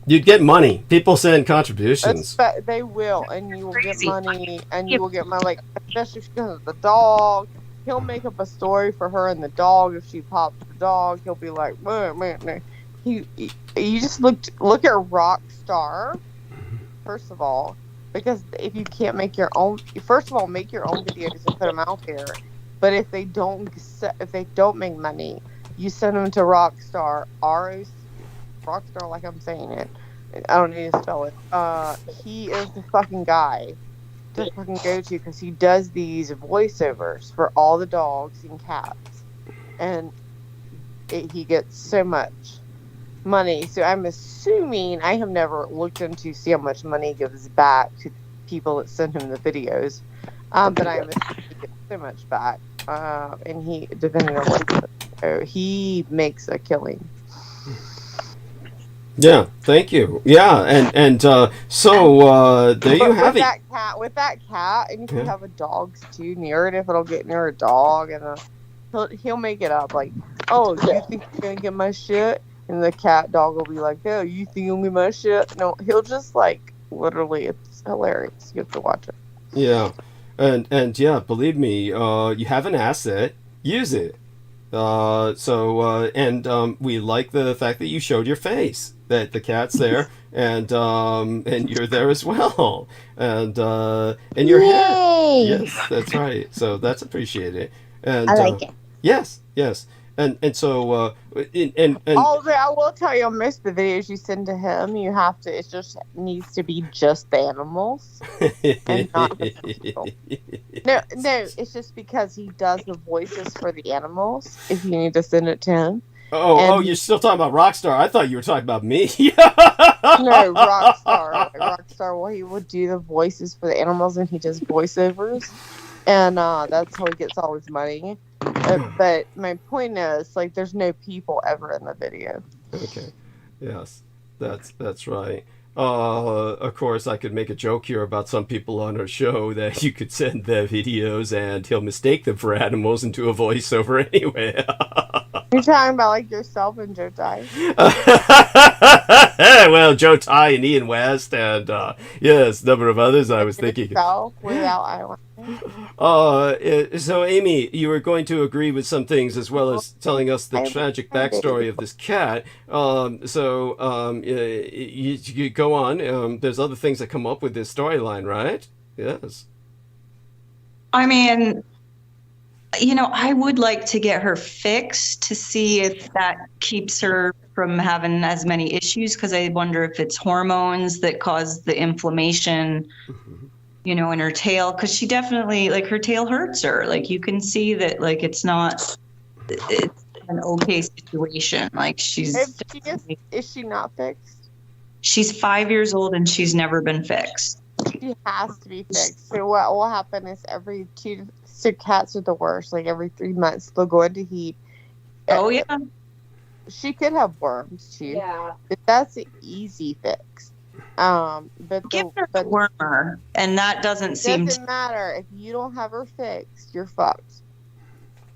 You'd get money. People send contributions.
They will, and you will get money, and you will get money, like, especially because of the dog. He'll make up a story for her and the dog. If she pops the dog, he'll be like, man. You just look at Rockstar. First of all, Because if you can't make your own, first of all, make your own videos and put them out there. But if they don't make money, you send them to Rockstar, Rockstar, like I'm saying it. I don't need to spell it. He is the fucking guy to fucking go to, because he does these voiceovers for all the dogs and cats, and he gets so much money. So I'm assuming, I have never looked into see how much money he gives back to people that send him the videos, but I'm assuming he gets so much back, and he, depending on what, so he makes a killing.
Yeah, thank you. Yeah, and so there you have it.
With that cat, and if you have a dog too near it, if it'll get near a dog, and he'll make it up like, oh, you think you're gonna get my shit? And the cat dog will be like, oh, you think you'll get my shit? No, he'll just like, literally, it's hilarious. You have to watch it.
Yeah, and yeah, believe me, you have an asset, use it. We like the fact that you showed your face, that the cat's there, and you're there as well, and your hair. Yes, that's right. So that's appreciated, and
I like it.
Yes, and so
Although I will tell you, most of the videos you send to him, you have to. It just needs to be just the animals, and not the people. No, it's just because he does the voices for the animals. If you need to send it to him.
Oh, you're still talking about Rockstar. I thought you were talking about me.
No, Rockstar. Well, he would do the voices for the animals, and he does voiceovers, and that's how he gets all his money. But my point is, like, there's no people ever in the video.
Okay. Yes, that's right. Of course, I could make a joke here about some people on our show that you could send their videos and he'll mistake them for animals and do a voiceover anyway.
You're talking about like yourself and Joe Ty.
Well, Joe Ty and Ian West and yes, a number of others. I was thinking.
Without eyeliner.
So Amy, you were going to agree with some things as well as telling us the tragic backstory of this cat. You go on. There's other things that come up with this storyline, right? Yes.
I mean, you know, I would like to get her fixed to see if that keeps her from having as many issues, because I wonder if it's hormones that cause the inflammation, you know, in her tail, because she definitely, like, her tail hurts her. Like, you can see that, like, it's an okay situation. Like, is
she not fixed?
She's 5 years old and she's never been fixed.
She has to be fixed. So what will happen is so cats are the worst. Like every 3 months they'll go into heat.
Oh yeah.
She could have worms too. Yeah. But that's an easy fix. But
give her a wormer, and that doesn't
matter. If you don't have her fixed, you're fucked.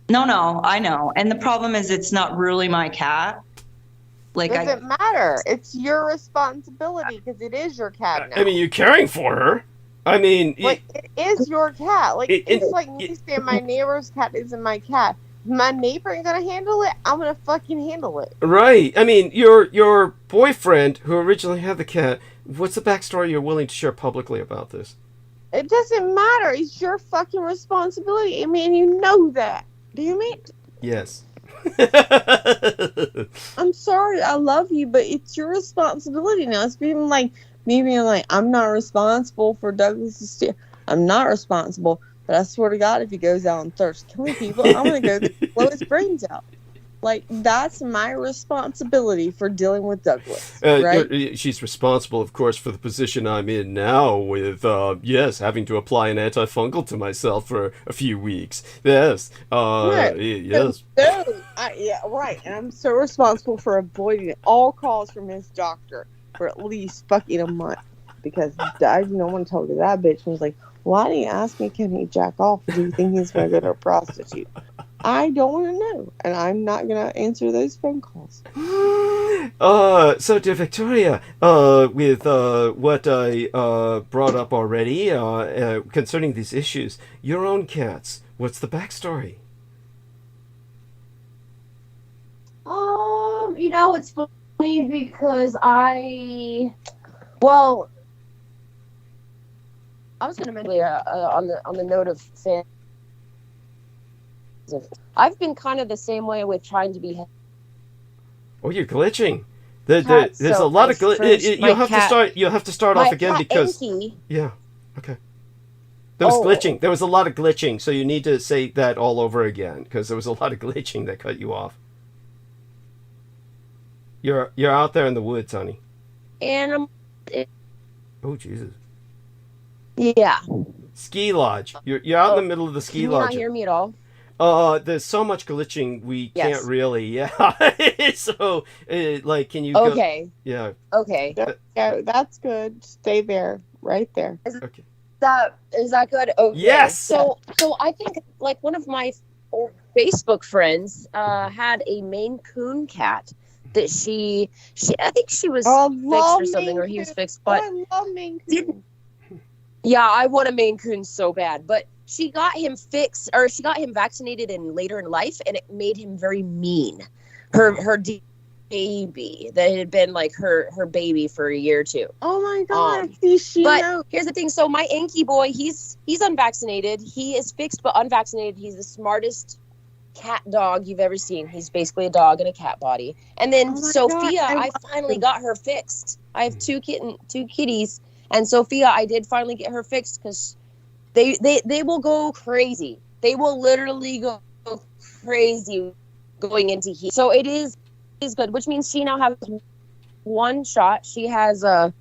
No, I know. And the problem is, it's not really my cat. Like,
doesn't matter. It's your responsibility because it is your cat now.
I mean, you're caring for her. I mean,
like, it is your cat. Like, it's like me saying my neighbor's cat isn't my cat. My neighbor ain't gonna handle it. I'm gonna fucking handle it.
Right. I mean, your boyfriend who originally had the cat. What's the backstory you're willing to share publicly about this?
It doesn't matter. It's your fucking responsibility. I mean, you know that. Do you mean?
Yes.
I'm sorry, I love you, but it's your responsibility now. It's being like me being like, I'm not responsible for Douglas's steer. I'm not responsible, but I swear to God, if he goes out and starts killing people, I'm gonna go blow his brains out. Like, that's my responsibility for dealing with Douglas, right?
She's responsible, of course, for the position I'm in now with, having to apply an antifungal to myself for a few weeks. Yes. Yes.
Yeah, right. And I'm so responsible for avoiding all calls from his doctor for at least fucking a month. Because I don't want to talk to that bitch. And was like, why didn't you ask me, can he jack off? Do you think he's going to go to a prostitute? I don't want to know, and I'm not going to answer those phone calls.
So, dear Victoria, with what I brought up already concerning these issues, your own cats, what's the backstory?
You know, it's funny because I was going to mention on the note of fans. I've been kind of the same way with trying to be.
Oh, you're glitching. There's a lot of you'll have to start off again because
Enki,
yeah. Okay. There was glitching. There was a lot of glitching, so you need to say that all over again because there was a lot of glitching that cut you off. You're out there in the woods, honey.
And
oh Jesus.
Yeah.
Ski lodge. You're out in the middle of the ski lodge.
Can you not hear me at all?
There's so much glitching we
Yes.
can't really. Yeah. So, like, can you?
Okay.
Go, yeah.
Okay.
Yeah, that's good. Stay there, right there.
Okay.
Is that good? Okay.
Yes.
So I think like one of my old Facebook friends had a Maine Coon cat that she I think she was fixed or something, or he was fixed, but
I love Maine Coon.
yeah, I want a Maine Coon so bad, but she got him fixed, or she got him vaccinated later in life, and it made him very mean. Her baby that had been like her baby for a year or two.
Oh my God!
But here's the thing. So my Enki boy, he's unvaccinated. He is fixed but unvaccinated. He's the smartest cat dog you've ever seen. He's basically a dog in a cat body. And then Sophia, I finally got her fixed. I have two kitties, and Sophia, I did finally get her fixed because they will go crazy. They will literally go crazy going into heat. So it is good, which means she now has one shot. She has the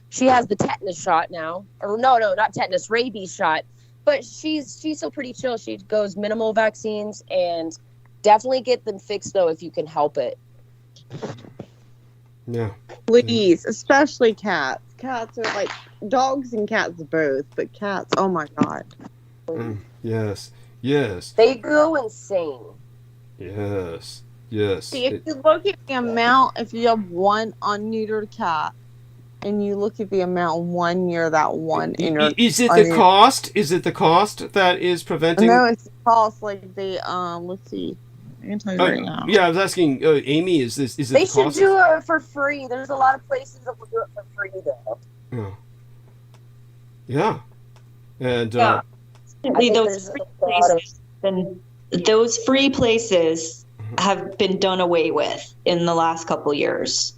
tetanus shot now, or no, not tetanus, rabies shot. But she's still pretty chill. She goes minimal vaccines, and definitely get them fixed though if you can help it.
Yeah.
Please, especially cats. Cats are like dogs and cats both, but cats, oh my God.
Yes.
They go insane.
Yes.
See, if you look at the amount, if you have one unneutered cat, and you look at the amount 1 year that one
is it the cost? Is it the cost that is preventing?
No, it's the cost. Like they let's see. I can tell you right now.
Yeah, I was asking Amy. Is it?
They
the
should
cost?
do it for free. There's a lot of places that will do it for free though.
Yeah. And
those free places have been done away with in the last couple years.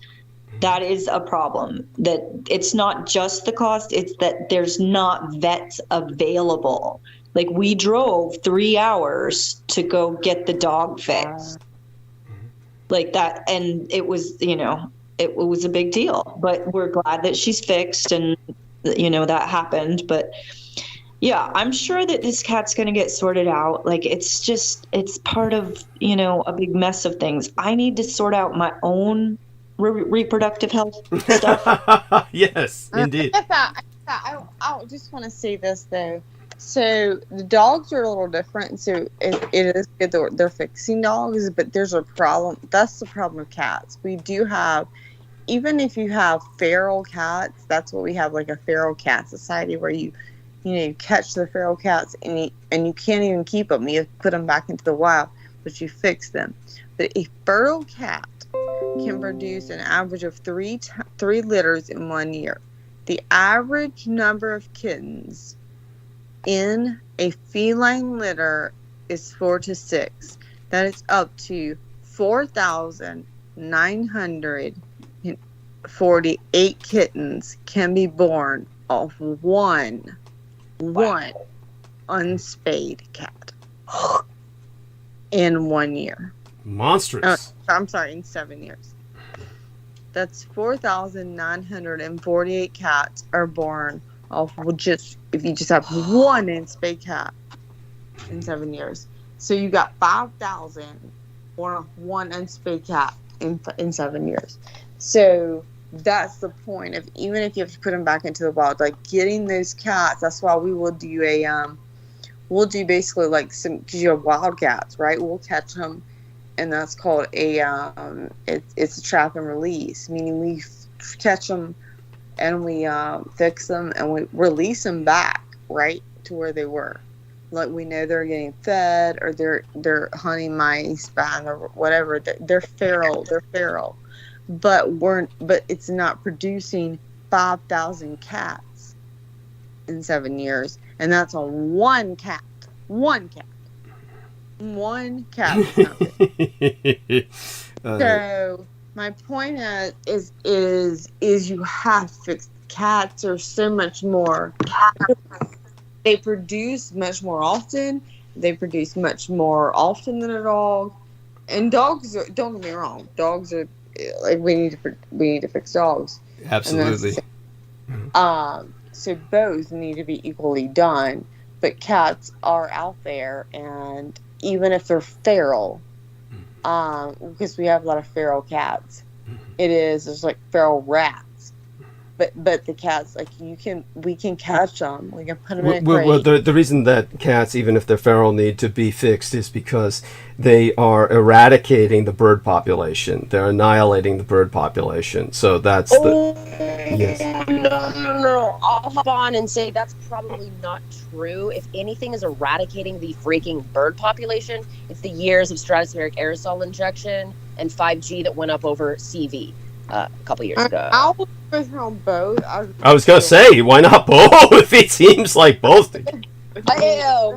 That is a problem. That it's not just the cost, it's that there's not vets available. Like we drove 3 hours to go get the dog fixed. Like that, and it was, it was a big deal. But we're glad that she's fixed and that happened. But yeah, I'm sure that this cat's going to get sorted out. Like it's part of, a big mess of things. I need to sort out my own reproductive health stuff.
Yes, indeed.
I just want to say this though. So the dogs are a little different. So it is good that they're fixing dogs, but there's a problem. That's the problem with cats. We do have, even if you have feral cats, that's what we have, like a feral cat society where you catch the feral cats and you can't even keep them. You put them back into the wild, but you fix them. But a feral cat can produce an average of three litters in 1 year. The average number of kittens in a feline litter is 4 to 6. That is up to 4,948 kittens can be born off one unspayed cat in 1 year.
Monstrous.
I'm sorry, in 7 years. That's 4,948 cats are born off if you just have one unspayed cat in 7 years. So you got 5,000 born off one unspayed cat in 7 years. So that's the point of, even if you have to put them back into the wild, like getting those cats. That's why we will do we'll do basically like because you have wild cats, right? We'll catch them, and that's called it's a trap and release, meaning we catch them and we fix them and we release them back right to where they were. Like we know they're getting fed, or they're hunting mice, bad, or whatever. They're feral. But it's not producing 5,000 cats. in 7 years, and that's on one cat. One cat. One cat. So my point is you have to fix. Cats are so much more. They produce much more often. They produce much more often than a dog. And dogs are, don't get me wrong, dogs are like we need to fix dogs.
Absolutely.
So both need to be equally done. But cats are out there, and even if they're feral, because we have a lot of feral cats, there's like feral rats. But the cats, like we can catch them. We can put them in a crate.
Well, the reason that cats, even if they're feral, need to be fixed is because they are eradicating the bird population. They're annihilating the bird population. So that's yes.
No. I'll hop on and say that's probably not true. If anything is eradicating the freaking bird population, it's the years of stratospheric aerosol injection and 5G that went up over CV a couple years ago.
I'll go on both.
I was gonna say, why not both? It seems like both.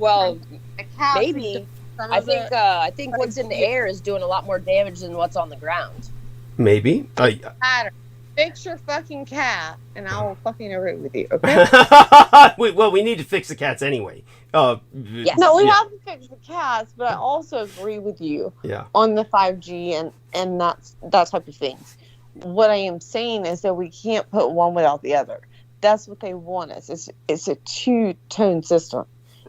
Well, maybe. I think what's in the air is doing a lot more damage than what's on the ground.
Maybe.
Fix your fucking cat, and I will fucking agree with you. Okay.
we need to fix the cats anyway.
Yes. No, we have to fix the cats, but I also agree with you on the 5G and that type of things. What I am saying is that we can't put one without the other. That's what they want us. It's a two-tone system.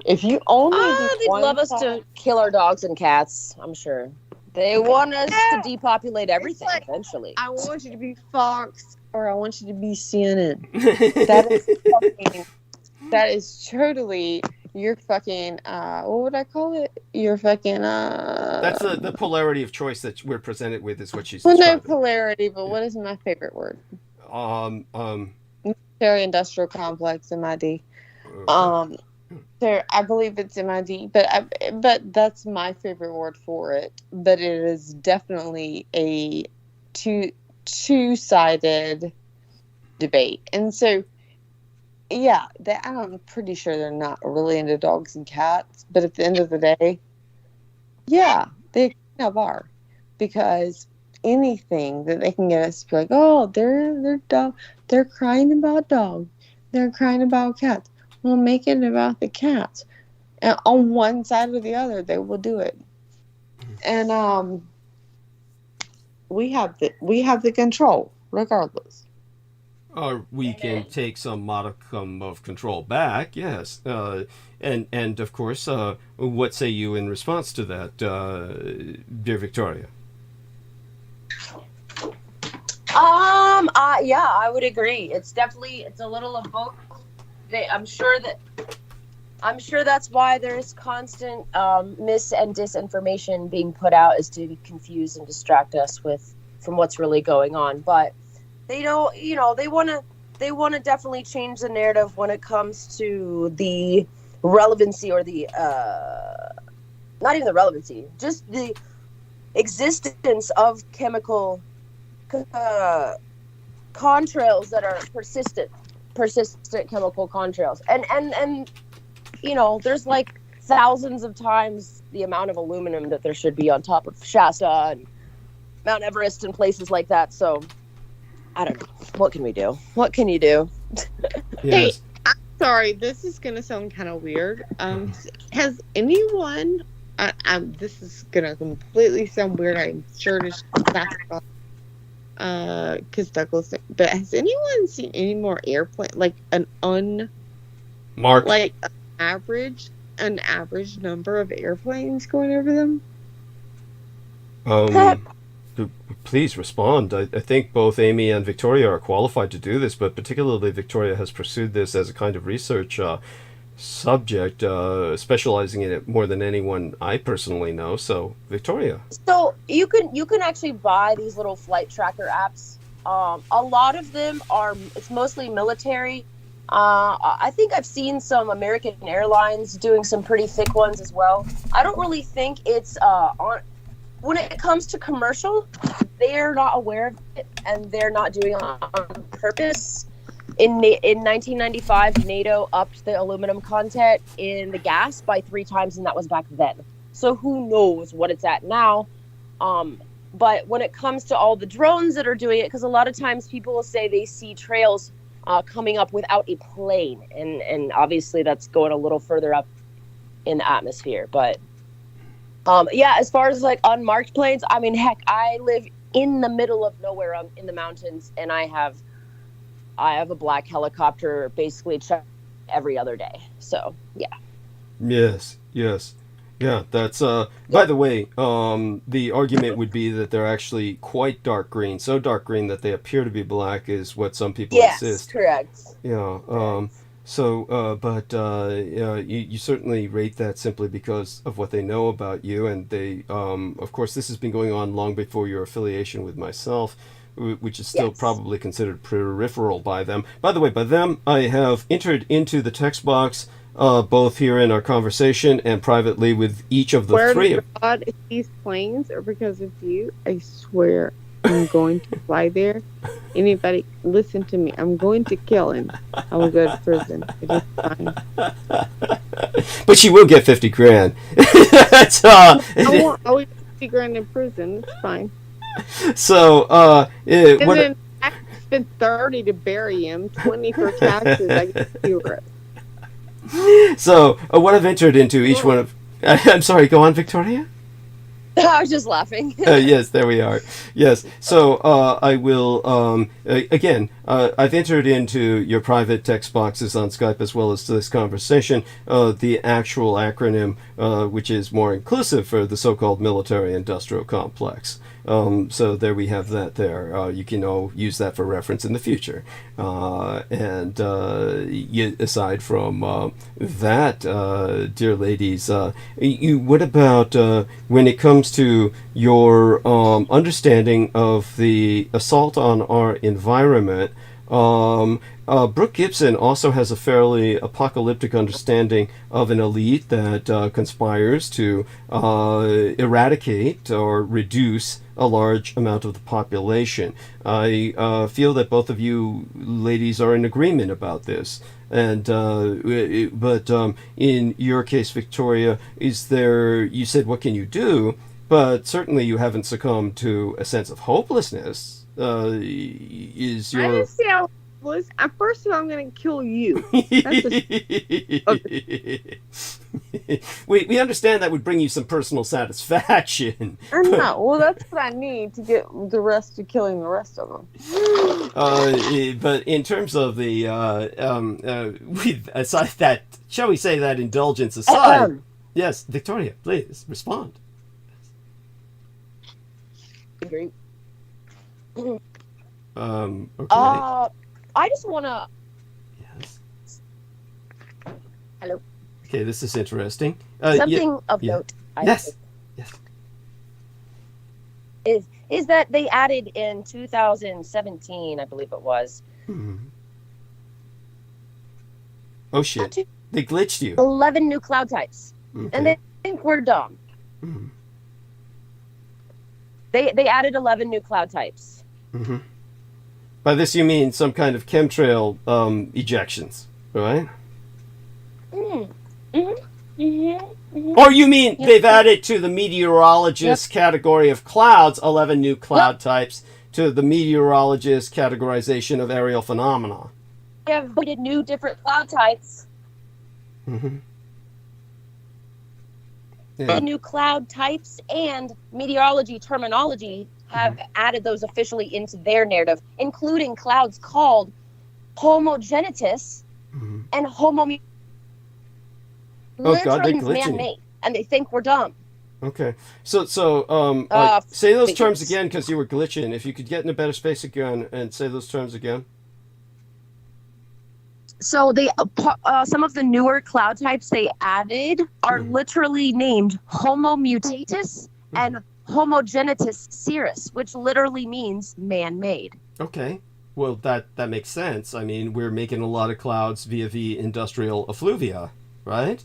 If you only
they'd love us to kill our dogs and cats, I'm sure. They want us to depopulate everything eventually.
I want you to be Fox or I want you to be CNN. That is totally your fucking what would I call it? Your fucking
That's the polarity of choice that we're presented with is what she's
no
describing.
polarity, but what is my favorite word? Military industrial complex, MID. There, I believe it's MID, but that's my favorite word for it. But it is definitely a two-sided debate, and so yeah, I'm pretty sure they're not really into dogs and cats. But at the end of the day, yeah, they kind of are, because anything that they can get us to be like, oh, they're crying about dogs, they're crying about cats. We'll make it about the cats, and on one side or the other, they will do it. And we have the control, regardless.
Or we can take some modicum of control back, yes. And of course, what say you in response to that, dear Victoria?
Yeah, I would agree. It's a little of both. I'm sure that's why there's constant mis and disinformation being put out, is to confuse and distract us from what's really going on. But they don't, they want to definitely change the narrative when it comes to the relevancy or the not even the relevancy, just the existence of chemical contrails that are persistent chemical contrails, and there's like thousands of times the amount of aluminum that there should be on top of Shasta and Mount Everest and places like that. So I don't know, what can we do? What can you do?
Hey, I'm sorry, this is gonna sound kind of weird. Has anyone this is gonna completely sound weird, I'm sure it's because Douglas, but has anyone seen any more airplane, like an average number of airplanes going over them?
Please respond. I think both Amy and Victoria are qualified to do this, but particularly Victoria has pursued this as a kind of research subject, specializing in it more than anyone I personally know. So, Victoria.
So you can actually buy these little flight tracker apps. A lot of them it's mostly military. I think I've seen some American Airlines doing some pretty thick ones as well. I don't really think it's when it comes to commercial, they are not aware of it and they're not doing it on purpose. in 1995, NATO upped the aluminum content in the gas by 3 times, and that was back then. So who knows what it's at now? But when it comes to all the drones that are doing it, because a lot of times people will say they see trails coming up without a plane, and obviously that's going a little further up in the atmosphere. But yeah, as far as like unmarked planes, I mean, heck, I live in the middle of nowhere in the mountains, and I have a black helicopter basically checked every other day. So yeah.
Yes. Yeah, that's by the way, the argument would be that they're actually quite dark green, so dark green that they appear to be black is what some people insist.
Yes, correct.
Yeah. But you certainly rate that simply because of what they know about you, and they, of course, this has been going on long before your affiliation with myself, which is still probably considered peripheral by them. By the way, by them, I have entered into the text box, both here in our conversation and privately with each of the three.
Swear to God, if these planes are because of you, I swear I'm going to fly there. Anybody, listen to me. I'm going to kill him. I will go to prison. It is fine.
But she will get 50 grand. That's,
I will get 50 grand in prison. It's fine.
So,
and then I spent 30 to bury him, 20 for taxes. I get 0.
So, what I've entered into each one of... I'm sorry, go on, Victoria?
I was just laughing.
Yes, there we are. Yes, so I will, again, I've entered into your private text boxes on Skype as well as to this conversation, the actual acronym, which is more inclusive for the so-called military-industrial complex. So there we have that there. You can all use that for reference in the future. And aside from that, dear ladies, what about when it comes to your understanding of the assault on our environment? Brooke Gibson also has a fairly apocalyptic understanding of an elite that conspires to eradicate or reduce a large amount of the population. I feel that both of you ladies are in agreement about this. And but in your case, Victoria, you said what can you do? But certainly you haven't succumbed to a sense of hopelessness.
I didn't say I was. First of all, I'm going to kill you.
We understand that would bring you some personal satisfaction.
I know. Well, that's what I need to get the rest to killing the rest of them.
But in terms of the, aside that, shall we say that indulgence aside, yes, Victoria, please respond.
Agree.
Okay.
I just want to...
Yes.
Hello.
Okay, this is interesting.
Something of note.
Yes.
Is that they added in 2017, I believe it was.
Oh shit! They glitched you.
11 new cloud types, and they think we're dumb. They added 11 new cloud types.
By this you mean some kind of chemtrail ejections, right? Or you mean they've added to the meteorologist category of clouds 11 new cloud types to the meteorologist categorization of aerial phenomena?
They have new different cloud types. The new cloud types and meteorology terminology have added those officially into their narrative, including clouds called homogenitus and literally man-made, and they think we're dumb.
Okay, so say those terms again because you were glitching. If you could get in a better space again and say those terms again.
So they some of the newer cloud types they added are literally named Homo mutatus and Homogenitus cirrus, which literally means man-made.
Okay, well that makes sense. I mean, we're making a lot of clouds via the industrial effluvia, right?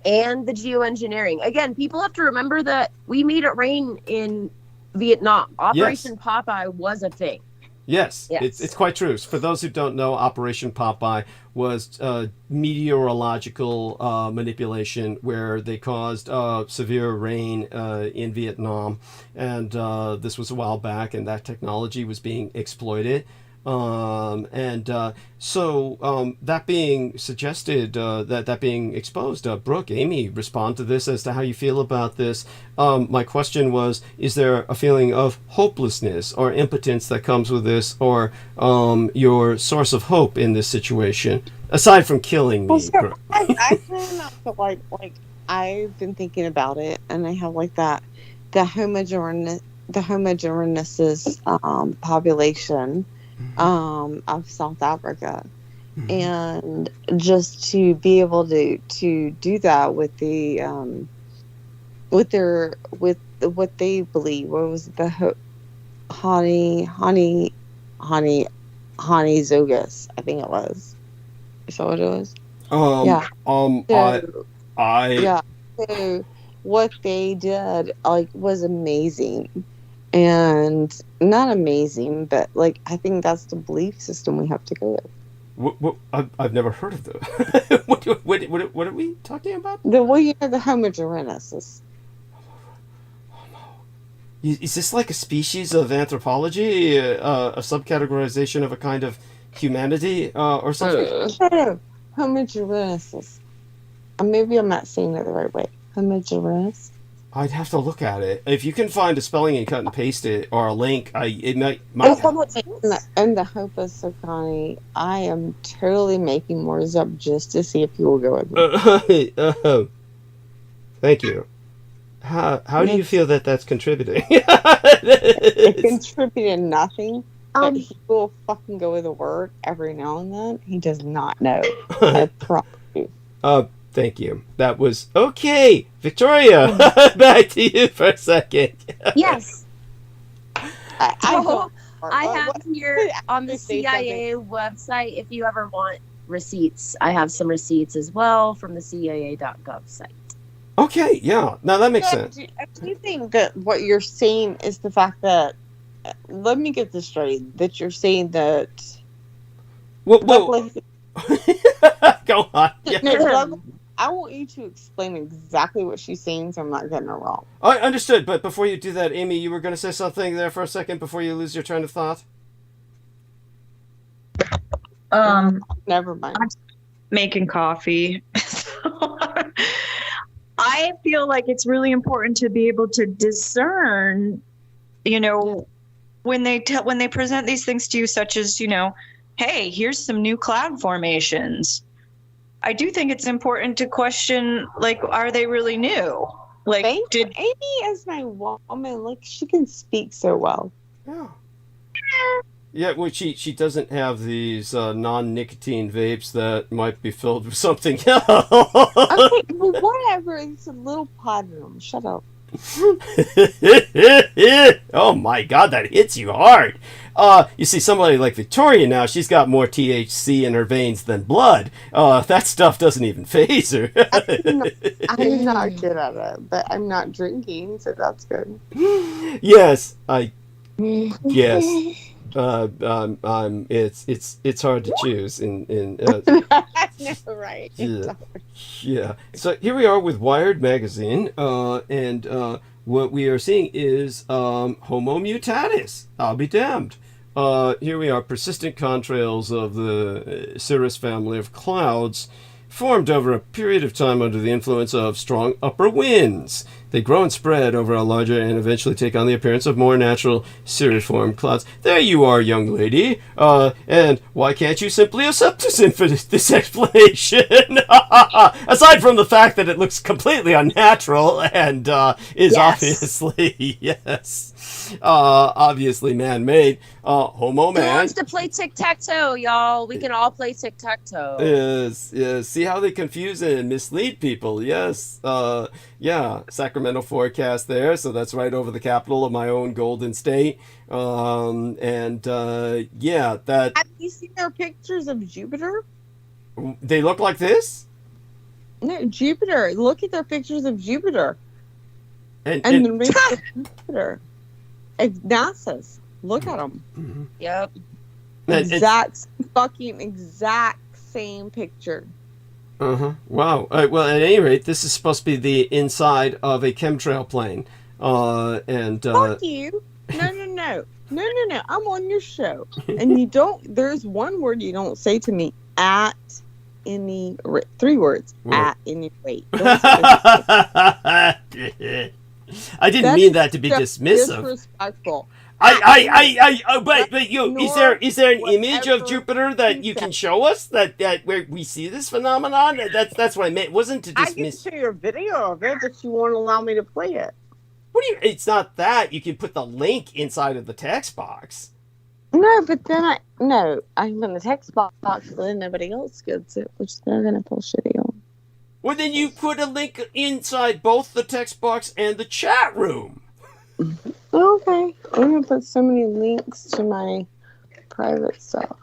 And the geoengineering. Again, people have to remember that we made it rain in Vietnam. Operation Popeye was a thing.
Yes, it's quite true. For those who don't know, Operation Popeye was meteorological manipulation where they caused severe rain in Vietnam, and this was a while back, and that technology was being exploited. So that being suggested, that being exposed, Brooke, Amy, respond to this as to how you feel about this. My question was, is there a feeling of hopelessness or impotence that comes with this, or your source of hope in this situation, aside from killing me?
Well, I kind of feel like I've been thinking about it, and I have like the homogeneous population of South Africa, and just to be able to do that with the with what they believe. What was it? The honey zogus, I think it was. Is that what it was? Yeah. So what they did was amazing. And not amazing, but I think that's the belief system we have to go with.
I've never heard of that. What are we talking about?
The homogenesis.
Is this like a species of anthropology, a subcategorization of a kind of humanity, or something?
No, homogenesis. Maybe I'm not saying it the right way. Homogeneous.
I'd have to look at it. If you can find a spelling and cut and paste it, or a link, it might.
And the hope is so funny. I am totally making words up just to see if you will go with me.
Thank you. How do you feel that that's contributing?
It contributed nothing. But he will fucking go with a word every now and then. He does not know. I promise you.
Thank you. That was okay. Victoria, back to you for a second.
Yes.
I
have here on the CIA website, if you ever want receipts, I have some receipts as well from the CIA.gov site.
Okay, yeah. Now that makes sense.
Do you think that what you're saying is the fact that, let me get this straight, that you're saying that...
Whoa. Go on. Yeah.
I want you to explain exactly what she's saying so I'm not getting it wrong.
I understood, but before you do that, Amy, you were going to say something there for a second before you lose your train of thought?
Never mind.
I'm making coffee. I feel like it's really important to be able to discern, when they present these things to you, such as, hey, here's some new cloud formations. I do think it's important to question, are they really new?
Amy as my woman, she can speak so well.
Yeah. Yeah, well, she doesn't have these non-nicotine vapes that might be filled with something else.
Okay, well, whatever. It's a little pod room. Shut up.
Oh my God, that hits you hard. You see, somebody like Victoria now, she's got more THC in her veins than blood. That stuff doesn't even faze her.
I'm not good at it, but I'm not drinking, so that's good.
Yes, yes. It's hard to choose in
right.
Yeah. So here we are with Wired magazine, and what we are seeing is Homo mutatis. I'll be damned. Here we are, persistent contrails of the cirrus family of clouds formed over a period of time under the influence of strong upper winds. They grow and spread over a larger and eventually take on the appearance of more natural cirriform clouds. There you are, young lady. And why can't you simply accept this explanation? Aside from the fact that it looks completely unnatural and is obviously, obviously man-made. Homo man.
Who wants to play tic-tac-toe, y'all? We can all play tic-tac-toe.
Yes. See how they confuse and mislead people. Yes. Sacramento forecast there, so that's right over the capital of my own Golden State. That.
Have you seen their pictures of Jupiter?
They look like this?
No, Jupiter. Look at their pictures of Jupiter. And the rings of Jupiter. It's NASA's. Look at them.
Mm-hmm.
Yep.
Exact same picture.
Wow. Well, at any rate, this is supposed to be the inside of a chemtrail plane.
Fuck you. No. I'm on your show. And you don't, there's one word you don't say to me, at any rate. 3 words. Whoa. At any rate.
I didn't mean that to be dismissive.
Disrespectful.
But you, is there an image of Jupiter that you can show us that where we see this phenomenon? That's what I meant. It wasn't to dismiss.
I can show you a video of it, but you won't allow me to play it.
What do you? It's not that. You can put the link inside of the text box.
No, but then I'm in the text box, but then nobody else gets it, which they're gonna pull shitty on.
Well, then you put a link inside both the text box and the chat room.
Okay, I'm gonna put so many links to my private stuff.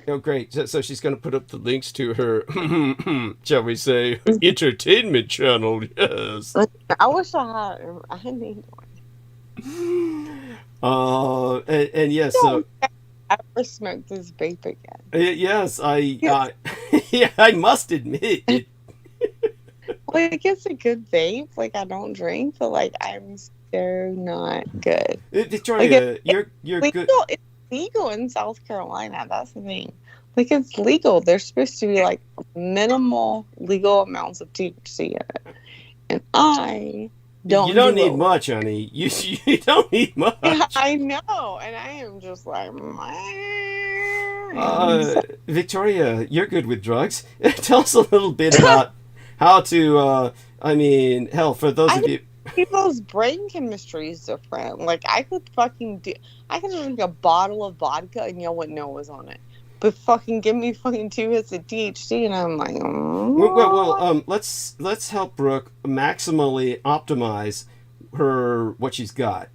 Oh, great! So she's gonna put up the links to her, shall we say, entertainment channel? Yes.
I wish I need one.
And yes, so
I ever smoke this vape again?
Yes, I must admit it.
Like, it's a good vape. Like, I don't drink, but like, I'm so not good.
Victoria, you're
legal,
good.
It's legal in South Carolina. That's the thing. Like, it's legal. There's supposed to be like minimal legal amounts of THC in it, and I don't.
You don't need much, honey. You don't need much.
I know, and I am just like.
Victoria, you're good with drugs. Tell us a little bit about how to. Hell, for those of you.
People's brain chemistry is different. Like, I could drink a bottle of vodka and y'all wouldn't know what was on it. But fucking give me fucking 2 hits of THC and I'm like,
Well, let's help Brooke maximally optimize what she's got.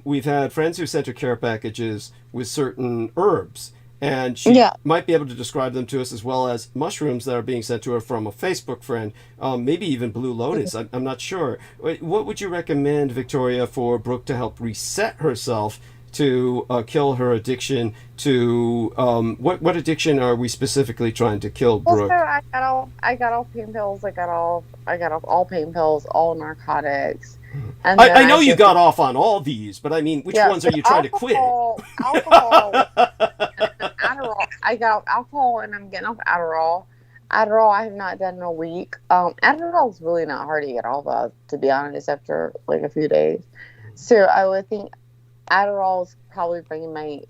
We've had friends who sent her care packages with certain herbs. And she might be able to describe them to us, as well as mushrooms that are being sent to her from a Facebook friend, maybe even Blue Lotus. I'm not sure. What would you recommend, Victoria, for Brooke to help reset herself to kill her addiction to... what addiction are we specifically trying to kill, Brooke?
Also, I got off pain pills. I got off all pain pills, all narcotics. And
I know you got off on all these, but I mean, which ones are you trying to quit?
Alcohol. Adderall. I got off alcohol and I'm getting off Adderall. Adderall I have not done in a week. Adderall is really not hard to get off of, to be honest, after like a few days. So I would think Adderall is probably bringing my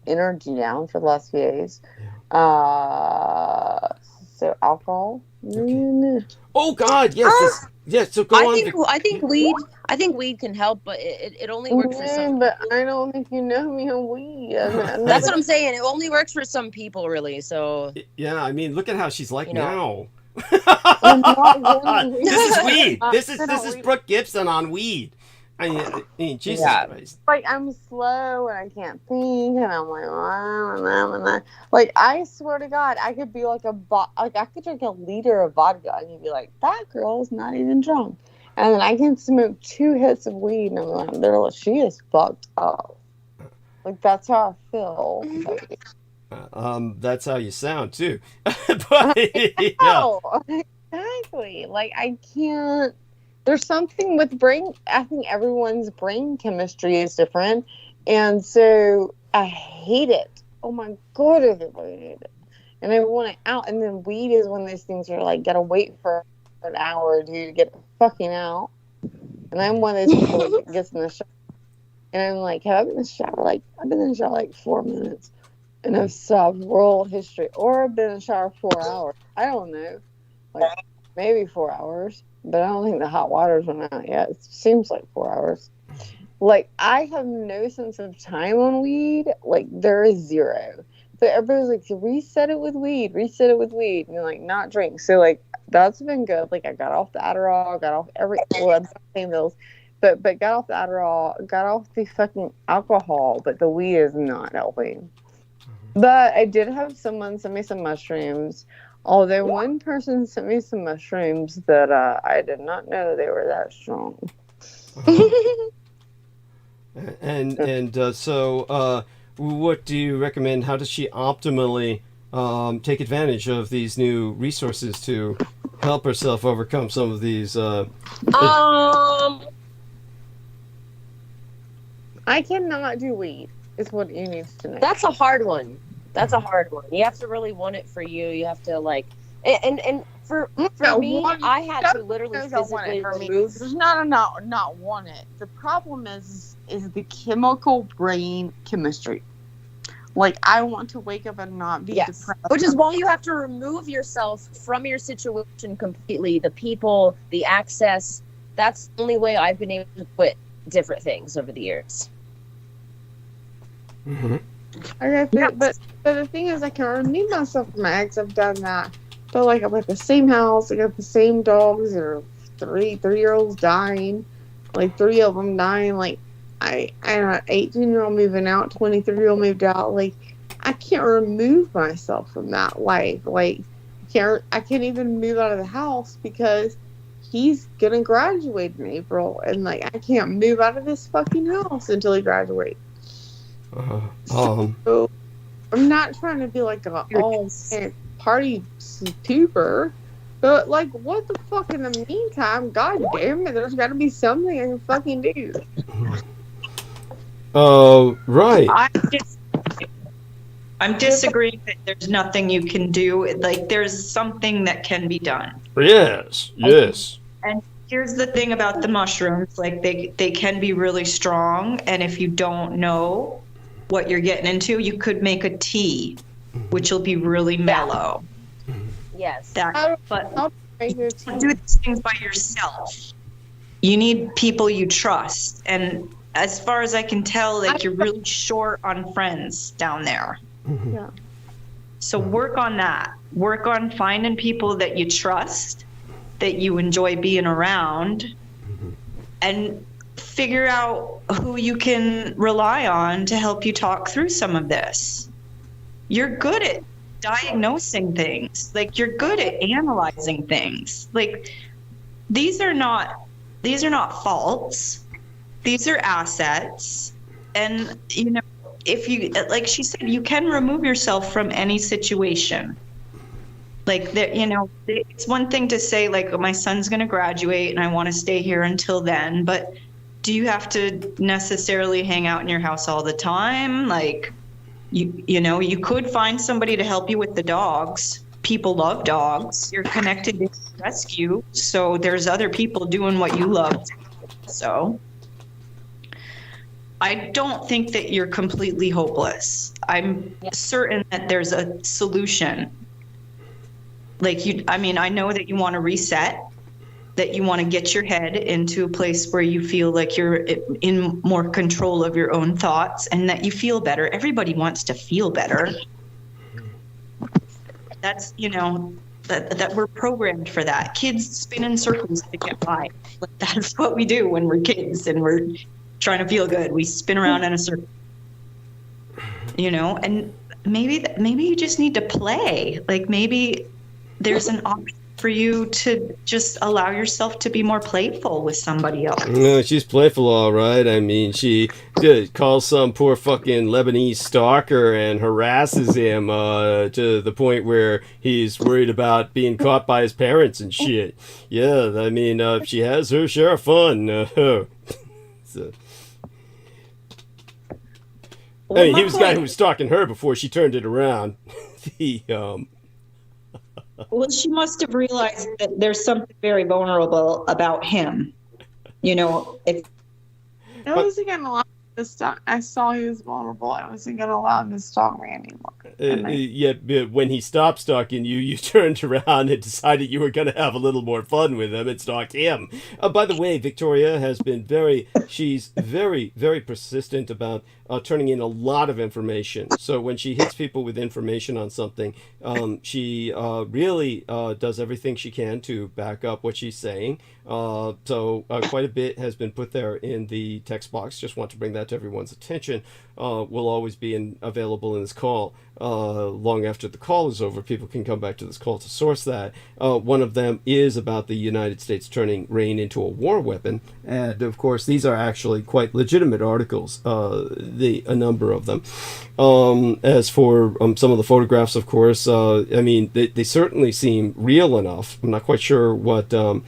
energy down for the last few days. So alcohol.
Okay. Oh God, yes. Yes, so go on.
I think weed can help, but it only works for some.
But I don't think you know me on weed.
That's what I'm saying. It only works for some people, really. So
yeah, I mean, look at how she's like now.
This
is weed. This is Brooke Gibson on weed. I mean, Jesus Christ.
Like, I'm slow and I can't think, and I'm like, like, I swear to God, I could be like I could drink a liter of vodka, and you'd be like, that girl is not even drunk. And then I can smoke 2 hits of weed, and I'm like, she is fucked up. Like, that's how I feel.
That's how you sound too.
But, exactly. Like, I can't. There's something with brain. I think everyone's brain chemistry is different, and so I hate it. Oh my God, I hate it, and I want it out. And then weed is one of those things where you're like, gotta wait for an hour or 2 to get it fucking out. And I'm one of those people that gets in the shower, and I'm like, have I been in the shower? Like, I've been in the shower like 4 minutes, and I've solved world history, or I've been in the shower 4 hours. I don't know, like maybe 4 hours. But I don't think the hot water's run out yet. It seems like 4 hours. Like, I have no sense of time on weed. Like, there is zero. So everybody's like, reset it with weed. And you're like, not drink. So, like, that's been good. Like, I got off the Adderall, got off pain pills, but got off the Adderall, got off the fucking alcohol, but the weed is not helping. But I did have someone send me some mushrooms. Although one person sent me some mushrooms that I did not know they were that strong.
So, what do you recommend? How does she optimally take advantage of these new resources to help herself overcome some of these?
I cannot do weed. Is what you need to know.
That's a hard one. That's a hard one. You have to really want it for you. You have to like, and for me, I had to literally physically remove.
There's not want it. The problem is the chemical brain chemistry. Like, I want to wake up and not be depressed.
Which is why you have to remove yourself from your situation completely. The people, the access. That's the only way I've been able to quit different things over the years.
Mm-hmm.
But the thing is, I can remove myself from my ex. I've done that. But like, I'm at the same house. I got the same dogs. There are three-year-olds dying. Like 3 of them dying. Like I had an 18-year-old moving out. 23-year-old moved out. Like, I can't remove myself from that life. Like, I can't even move out of the house because he's gonna graduate in April, and like, I can't move out of this fucking house until he graduates. So I'm not trying to be like a party pooper, but like, what the fuck in the meantime? God damn it, there's got to be something I can fucking do.
Right.
I'm disagreeing that there's nothing you can do. Like, there's something that can be done.
Yes.
And here's the thing about the mushrooms, like they can be really strong, and if you don't know what you're getting into, you could make a tea, which will be really mellow.
Yes.
But you don't do these things by yourself. You need people you trust. And as far as I can tell, like, you're really short on friends down there.
Yeah.
So work on that. Work on finding people that you trust, that you enjoy being around, and figure out who you can rely on to help you talk through some of this. You're good at diagnosing things. Like, you're good at analyzing things. Like, these are not faults. These are assets. And, you know, if you, like she said, you can remove yourself from any situation. Like, you know, it's one thing to say, like, my son's going to graduate and I want to stay here until then, but do you have to necessarily hang out in your house all the time? Like, you know, you could find somebody to help you with the dogs. People love dogs. You're connected to rescue, so there's other people doing what you love. So I don't think that you're completely hopeless. I'm certain that there's a solution. Like, I know that you want to reset, that you want to get your head into a place where you feel like you're in more control of your own thoughts and that you feel better. Everybody wants to feel better. That's, you know, that we're programmed for that. Kids spin in circles to get by. Like, that's what we do when we're kids and we're trying to feel good. We spin around in a circle, you know, and maybe you just need to play. Like, maybe there's an option for you to just allow yourself to be more playful with somebody else.
No, she's playful, all right. I mean, she calls some poor fucking Lebanese stalker and harasses him to the point where he's worried about being caught by his parents and shit. Yeah, I mean, she has her share of fun. So. I mean, he was the guy who was stalking her before she turned it around.
Well, she must have realized that there's something very vulnerable about him. You know, if
I wasn't gonna allow him to stalk. I saw he was vulnerable. I wasn't gonna allow him to stalk me anymore.
Yeah, but when he stopped stalking you, you turned around and decided you were going to have a little more fun with him and stalk him. By the way, Victoria has been she's very, very persistent about turning in a lot of information. So when she hits people with information on something, she really does everything she can to back up what she's saying. So quite a bit has been put there in the text box. Just want to bring that to to everyone's attention will always be available in this call. Long after the call is over, people can come back to this call to source that. One of them is about the United States turning rain into a war weapon. And, of course, these are actually quite legitimate articles, a number of them. As for some of the photographs, of course, I mean, they certainly seem real enough. I'm not quite sure what some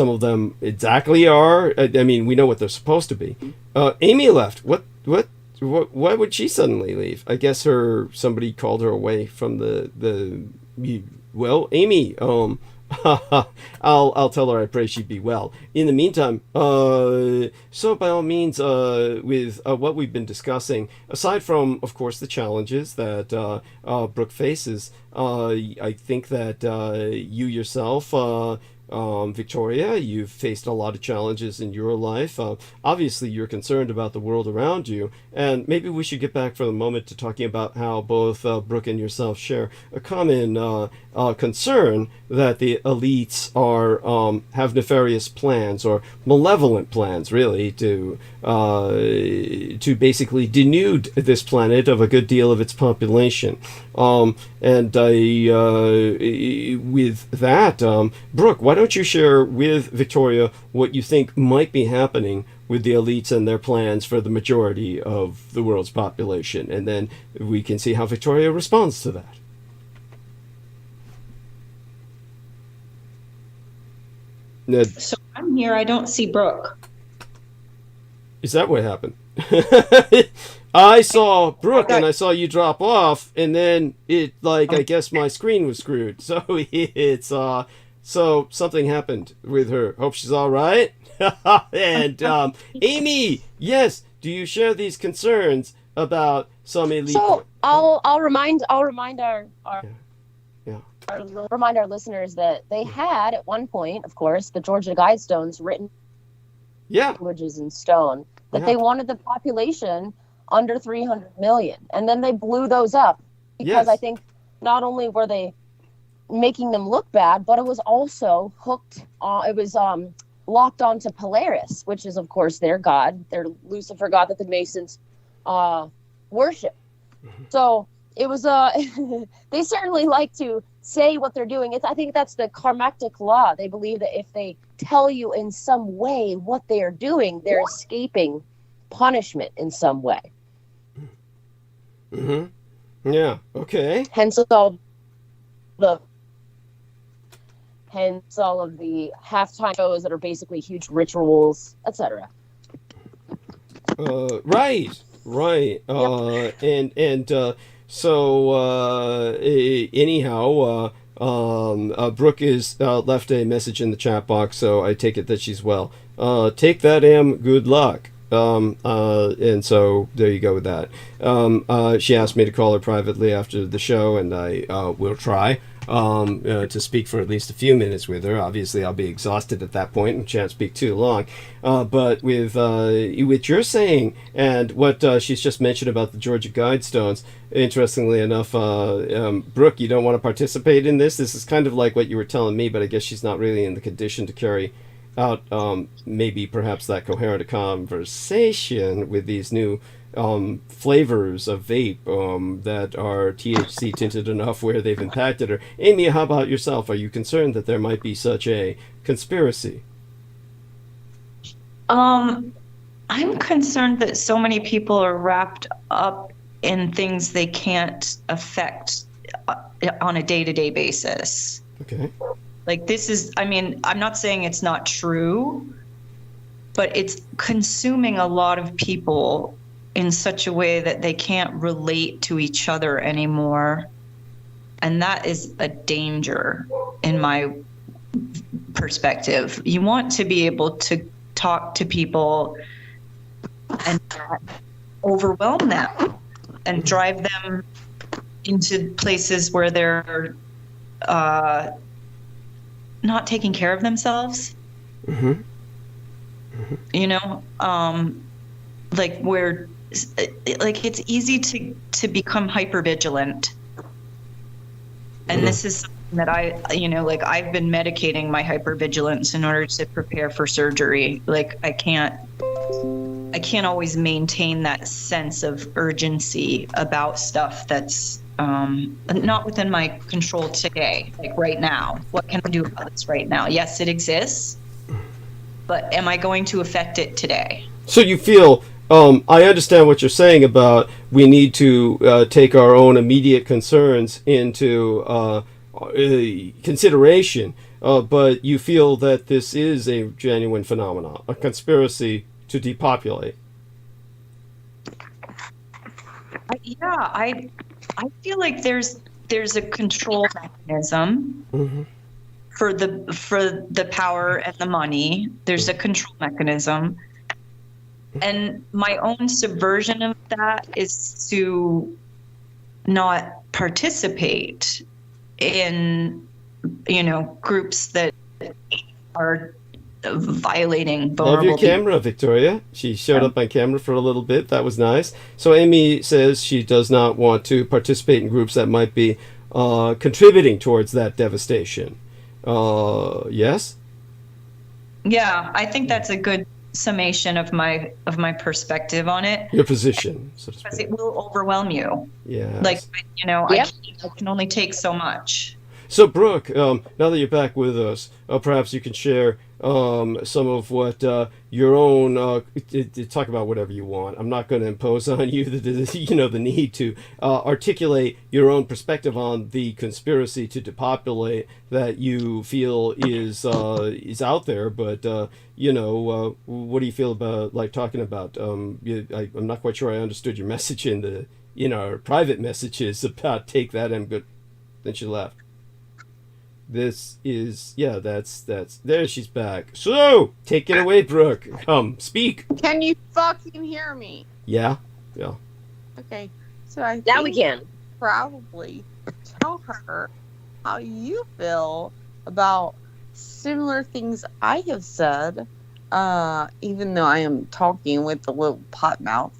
of them exactly are. I mean, we know what they're supposed to be. Amy left. Why would she suddenly leave? I guess somebody called her away from well, Amy, I'll tell her I pray she be well. In the meantime, so by all means, with what we've been discussing, aside from, of course, the challenges that Brooke faces, I think that you yourself, Victoria, you've faced a lot of challenges in your life. Obviously, you're concerned about the world around you, and maybe we should get back for the moment to talking about how both Brooke and yourself share a common concern that the elites have nefarious plans, or malevolent plans, really, to basically denude this planet of a good deal of its population. And with that, Brooke, why don't you share with Victoria what you think might be happening with the elites and their plans for the majority of the world's population, and then we can see how Victoria responds to that.
So I'm here. I don't see Brooke.
Is that what happened? I saw Brooke and I saw you drop off, and then I guess my screen was screwed. So so something happened with her. Hope she's all right. And Amy, yes, do you share these concerns about some elite?
So I'll remind our remind our listeners that they had at one point, of course, the Georgia Guidestones written languages in stone, that they wanted the population under 300 million. And then they blew those up because I think not only were they making them look bad, but it was also hooked on, it was locked onto Polaris, which is, of course, their god, their Lucifer god that the Masons worship. So it was they certainly like to say what they're doing. I think that's the karmatic law. They believe that if they tell you in some way what they are doing, they're escaping punishment in some way.
Mm-hmm. Yeah. Okay.
Hence all of the halftime shows that are basically huge rituals, etc.
Right. So anyhow, Brooke is left a message in the chat box, so I take it that she's well. Take that, Em. Good luck. And so there you go with that. She asked me to call her privately after the show, and I will try to speak for at least a few minutes with her. Obviously, I'll be exhausted at that point and can't speak too long. But with your saying and what she's just mentioned about the Georgia Guidestones, interestingly enough, Brooke, you don't want to participate in this? This is kind of like what you were telling me, but I guess she's not really in the condition to carry out maybe perhaps that coherent conversation with these new flavors of vape that are THC tinted enough where they've impacted her. Amy, how about yourself? Are you concerned that there might be such a conspiracy?
I'm concerned that so many people are wrapped up in things they can't affect on a day-to-day basis.
Okay.
Like this is, I mean, I'm not saying it's not true, but it's consuming a lot of people in such a way that they can't relate to each other anymore. And that is a danger in my perspective. You want to be able to talk to people and not overwhelm them and drive them into places where they're not taking care of themselves.
Mm-hmm. Mm-hmm.
You know, like where, like it's easy to become hypervigilant. And this is something that I've been medicating my hypervigilance in order to prepare for surgery. Like I can't I can't always maintain that sense of urgency about stuff that's not within my control today, like right now. What can I do about this right now? Yes, it exists, but am I going to affect it today?
So you feel, I understand what you're saying about we need to take our own immediate concerns into consideration, but you feel that this is a genuine phenomenon, a conspiracy to depopulate.
I feel like there's a control mechanism for the power and the money. There's a control mechanism, and my own subversion of that is to not participate in, groups that are violating vulnerable
Love your camera, Victoria. She showed up on camera for a little bit. That was nice. So Amy says she does not want to participate in groups that might be contributing towards that devastation. Yes?
Yeah, I think that's a good summation of my perspective on it.
Your position, so to speak.
Because it will overwhelm you.
Yeah.
Like, I can only take so much.
So, Brooke, now that you're back with us, perhaps you can share some of what your own talk about whatever you want. I'm not going to impose on you the need to articulate your own perspective on the conspiracy to depopulate that you feel is out there. But what do you feel about talking about? I'm not quite sure I understood your message in our private messages about take that and good. Then she left. This is, that's, there she's back. So, take it away, Brooke. Speak.
Can you fucking hear me?
Yeah.
Okay, so I
now we can
probably tell her how you feel about similar things I have said, even though I am talking with the little pot mouth.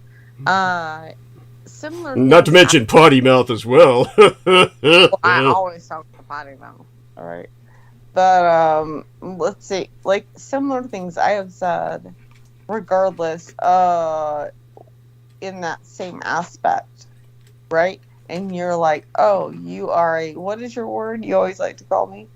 Similar.
Not to mention potty mouth as well.
Well, I always talk to potty mouth. All right, but let's see, like similar things I have said, regardless, in that same aspect, right? And you're like, oh, you are what is your word you always like to call me?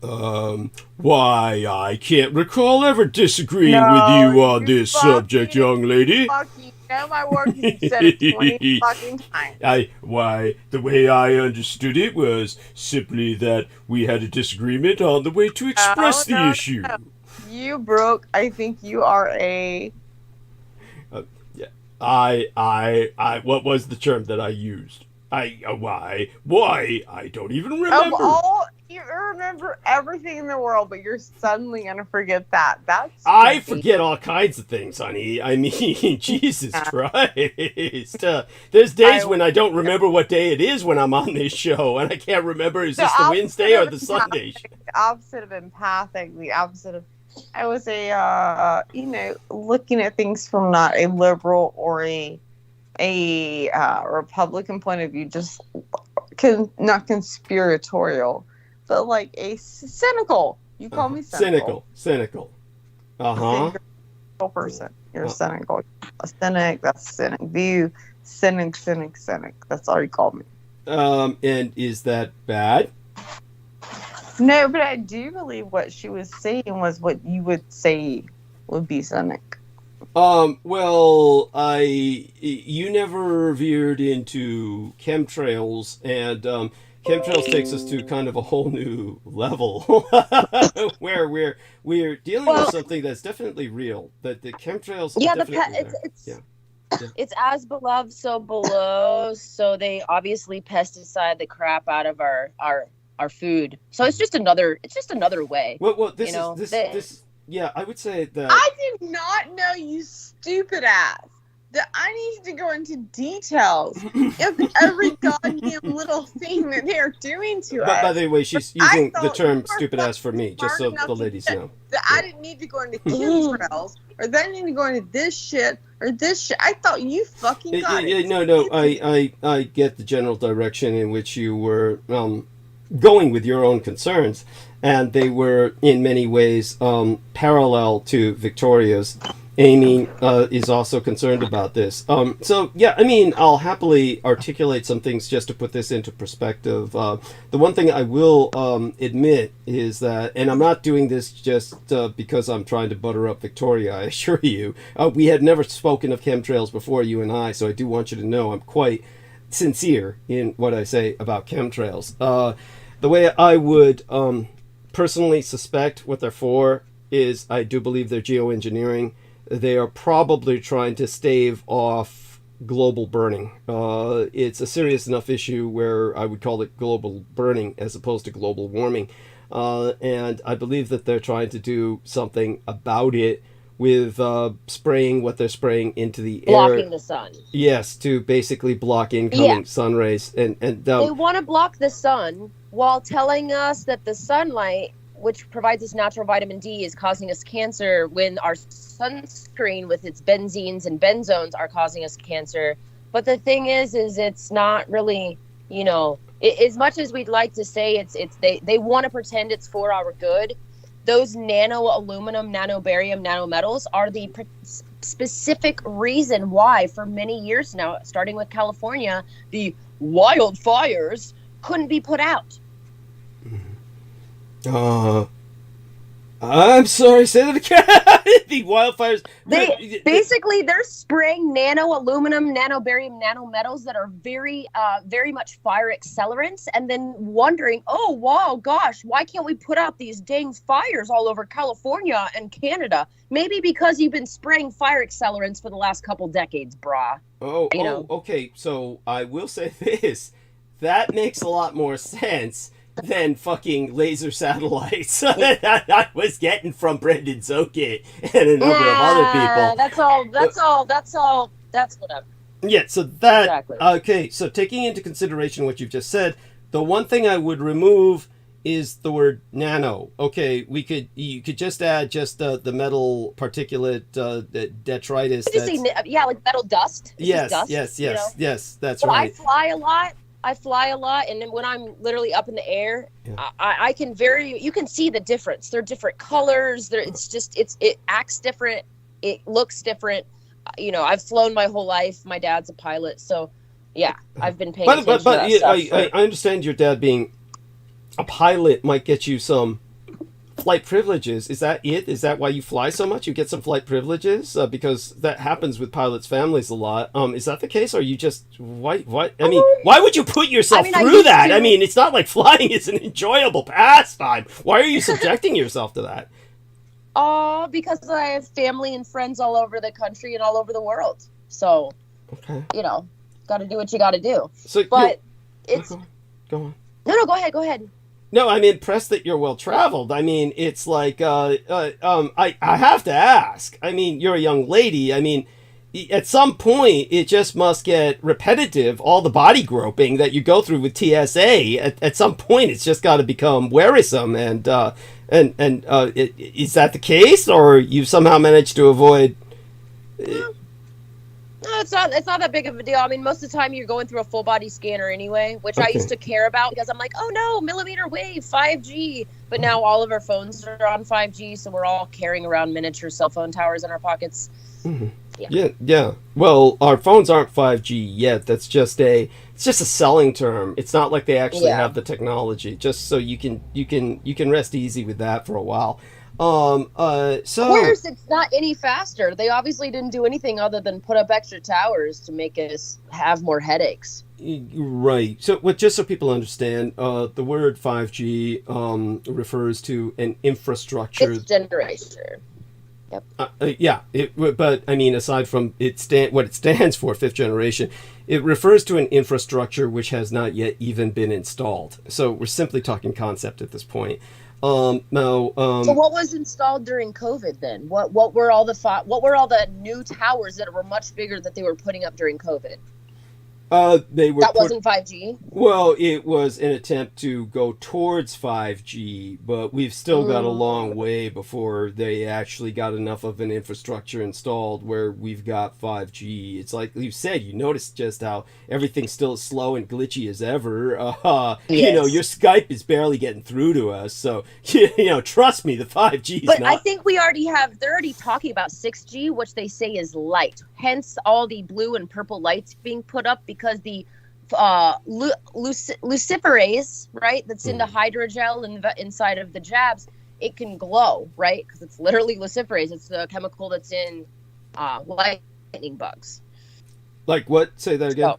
Why, I can't recall ever disagreeing with you on this subject, young lady.
You know my word, you said it 20 fucking times.
The way I understood it was simply that we had a disagreement on the way to express the issue.
No. You, Brooke, I think you are a...
what was the term that I used? Why? I don't even remember.
You remember everything in the world, but you're suddenly gonna forget that. That's
I forget all kinds of things, honey. I mean, Jesus Christ. There's days when I don't remember what day it is when I'm on this show, and I can't remember is this the Wednesday or the Sunday.
The opposite of empathic. The opposite of. I was looking at things from not a liberal or a Republican point of view, just not conspiratorial. But like a cynical. You call me cynical.
Cynical.
Cynical person. You're cynical. A cynic. That's cynic view. Cynic. That's all you call me.
And is that bad?
No, but I do believe what she was saying was what you would say would be cynic.
Well, you never veered into chemtrails, and chemtrails takes us to kind of a whole new level where we're dealing with something that's definitely real. That the chemtrails,
it's as beloved, so below. So they obviously pesticide the crap out of our food. So it's just another way.
Well, this. Yeah, I would say that.
I did not know, you stupid ass, that I need to go into details of every goddamn little thing that they're doing to us.
By the way, she's using the term stupid ass for me, just so the ladies know.
That I didn't need to go into chemtrails, or that I need to go into this shit, or this shit. I thought you fucking got it.
No, I get the general direction in which you were going with your own concerns. And they were, in many ways, parallel to Victoria's. Amy is also concerned about this. So, yeah, I mean, I'll happily articulate some things just to put this into perspective. The one thing I will admit is that, and I'm not doing this just because I'm trying to butter up Victoria, I assure you. We had never spoken of chemtrails before, you and I, so I do want you to know I'm quite sincere in what I say about chemtrails. The way I would personally suspect what they're for is I do believe they're geoengineering. They are probably trying to stave off global burning. It's a serious enough issue where I would call it global burning as opposed to global warming. And I believe that they're trying to do something about it with spraying what they're spraying into the air.
Blocking the sun.
Yes, to basically block incoming sun rays. And
they want to block the sun while telling us that the sunlight, which provides us natural vitamin D, is causing us cancer, when our sunscreen with its benzenes and benzones are causing us cancer. But the thing is it's not really, you know, as much as we'd like to say they want to pretend it's for our good. Those nano aluminum, nanobarium, nanometals are the specific reason why for many years now, starting with California, the wildfires couldn't be put out.
I'm sorry, say that again. The wildfires.
They're spraying nano aluminum, nanobarium, nanometals that are very, very much fire accelerants, and then wondering, oh wow, gosh, why can't we put out these dang fires all over California and Canada? Maybe because you've been spraying fire accelerants for the last couple decades, brah.
Okay. So I will say this: that makes a lot more sense than fucking laser satellites that I was getting from Brendan Zokit and a number of other people.
That's whatever.
Yeah, so that,
Exactly.
Okay, so taking into consideration what you've just said, the one thing I would remove is the word nano. Okay, you could just add just the metal particulate detritus.
Just say, like metal dust. It's
Yes,
just dust,
yes, that's
so
right.
I fly a lot, and then when I'm literally up in the air, I can you can see the difference. They're different colors. It acts different. It looks different. You know, I've flown my whole life. My dad's a pilot, so yeah, I've been paying attention to that stuff.
I understand your dad being a pilot might get you some flight privileges. Is that it? Is that why you fly so much? You get some flight privileges? Because that happens with pilots' families a lot. Is that the case? Or are you just why would you put yourself through that? I mean, it's not like flying is an enjoyable pastime. Why are you subjecting yourself to that?
Because I have family and friends all over the country and all over the world. So, you know, got to do what you got to do.
So,
but it's
go on.
No, go ahead.
No, I'm impressed that you're well traveled. I mean, it's like I have to ask. I mean, you're a young lady. I mean, at some point, it just must get repetitive. All the body groping that you go through with TSA. At some point, it's just got to become wearisome. And is that the case, or you somehow managed to avoid?
No, it's not that big of a deal. I mean, most of the time you're going through a full body scanner anyway, which I used to care about because I'm like, oh no, millimeter wave, 5G. But now all of our phones are on 5G, so we're all carrying around miniature cell phone towers in our pockets.
Mm-hmm. Yeah. Well, our phones aren't 5G yet. It's just a selling term. It's not like they actually have the technology. Just so you can rest easy with that for a while. So
of course, it's not any faster. They obviously didn't do anything other than put up extra towers to make us have more headaches.
Right. So, just so people understand, the word 5G refers to an infrastructure.
It's generation.
Yep. But I mean, aside from what it stands for, fifth generation, it refers to an infrastructure which has not yet even been installed. So we're simply talking concept at this point. So
what was installed during COVID then? What were all the new towers that were much bigger that they were putting up during COVID?
They were
That wasn't 5G.
Well, it was an attempt to go towards 5G, but we've still got a long way before they actually got enough of an infrastructure installed where we've got 5G. It's like you said, you noticed just how everything's still as slow and glitchy as ever. You know, your Skype is barely getting through to us, so, you know, trust me, the 5G is
But
not...
I think they're already talking about 6G, which they say is light. Hence all the blue and purple lights being put up, because the luciferase, right, that's in the hydrogel inside of the jabs, it can glow, right? Because it's literally luciferase. It's the chemical that's in lightning bugs.
Like what? Say that again.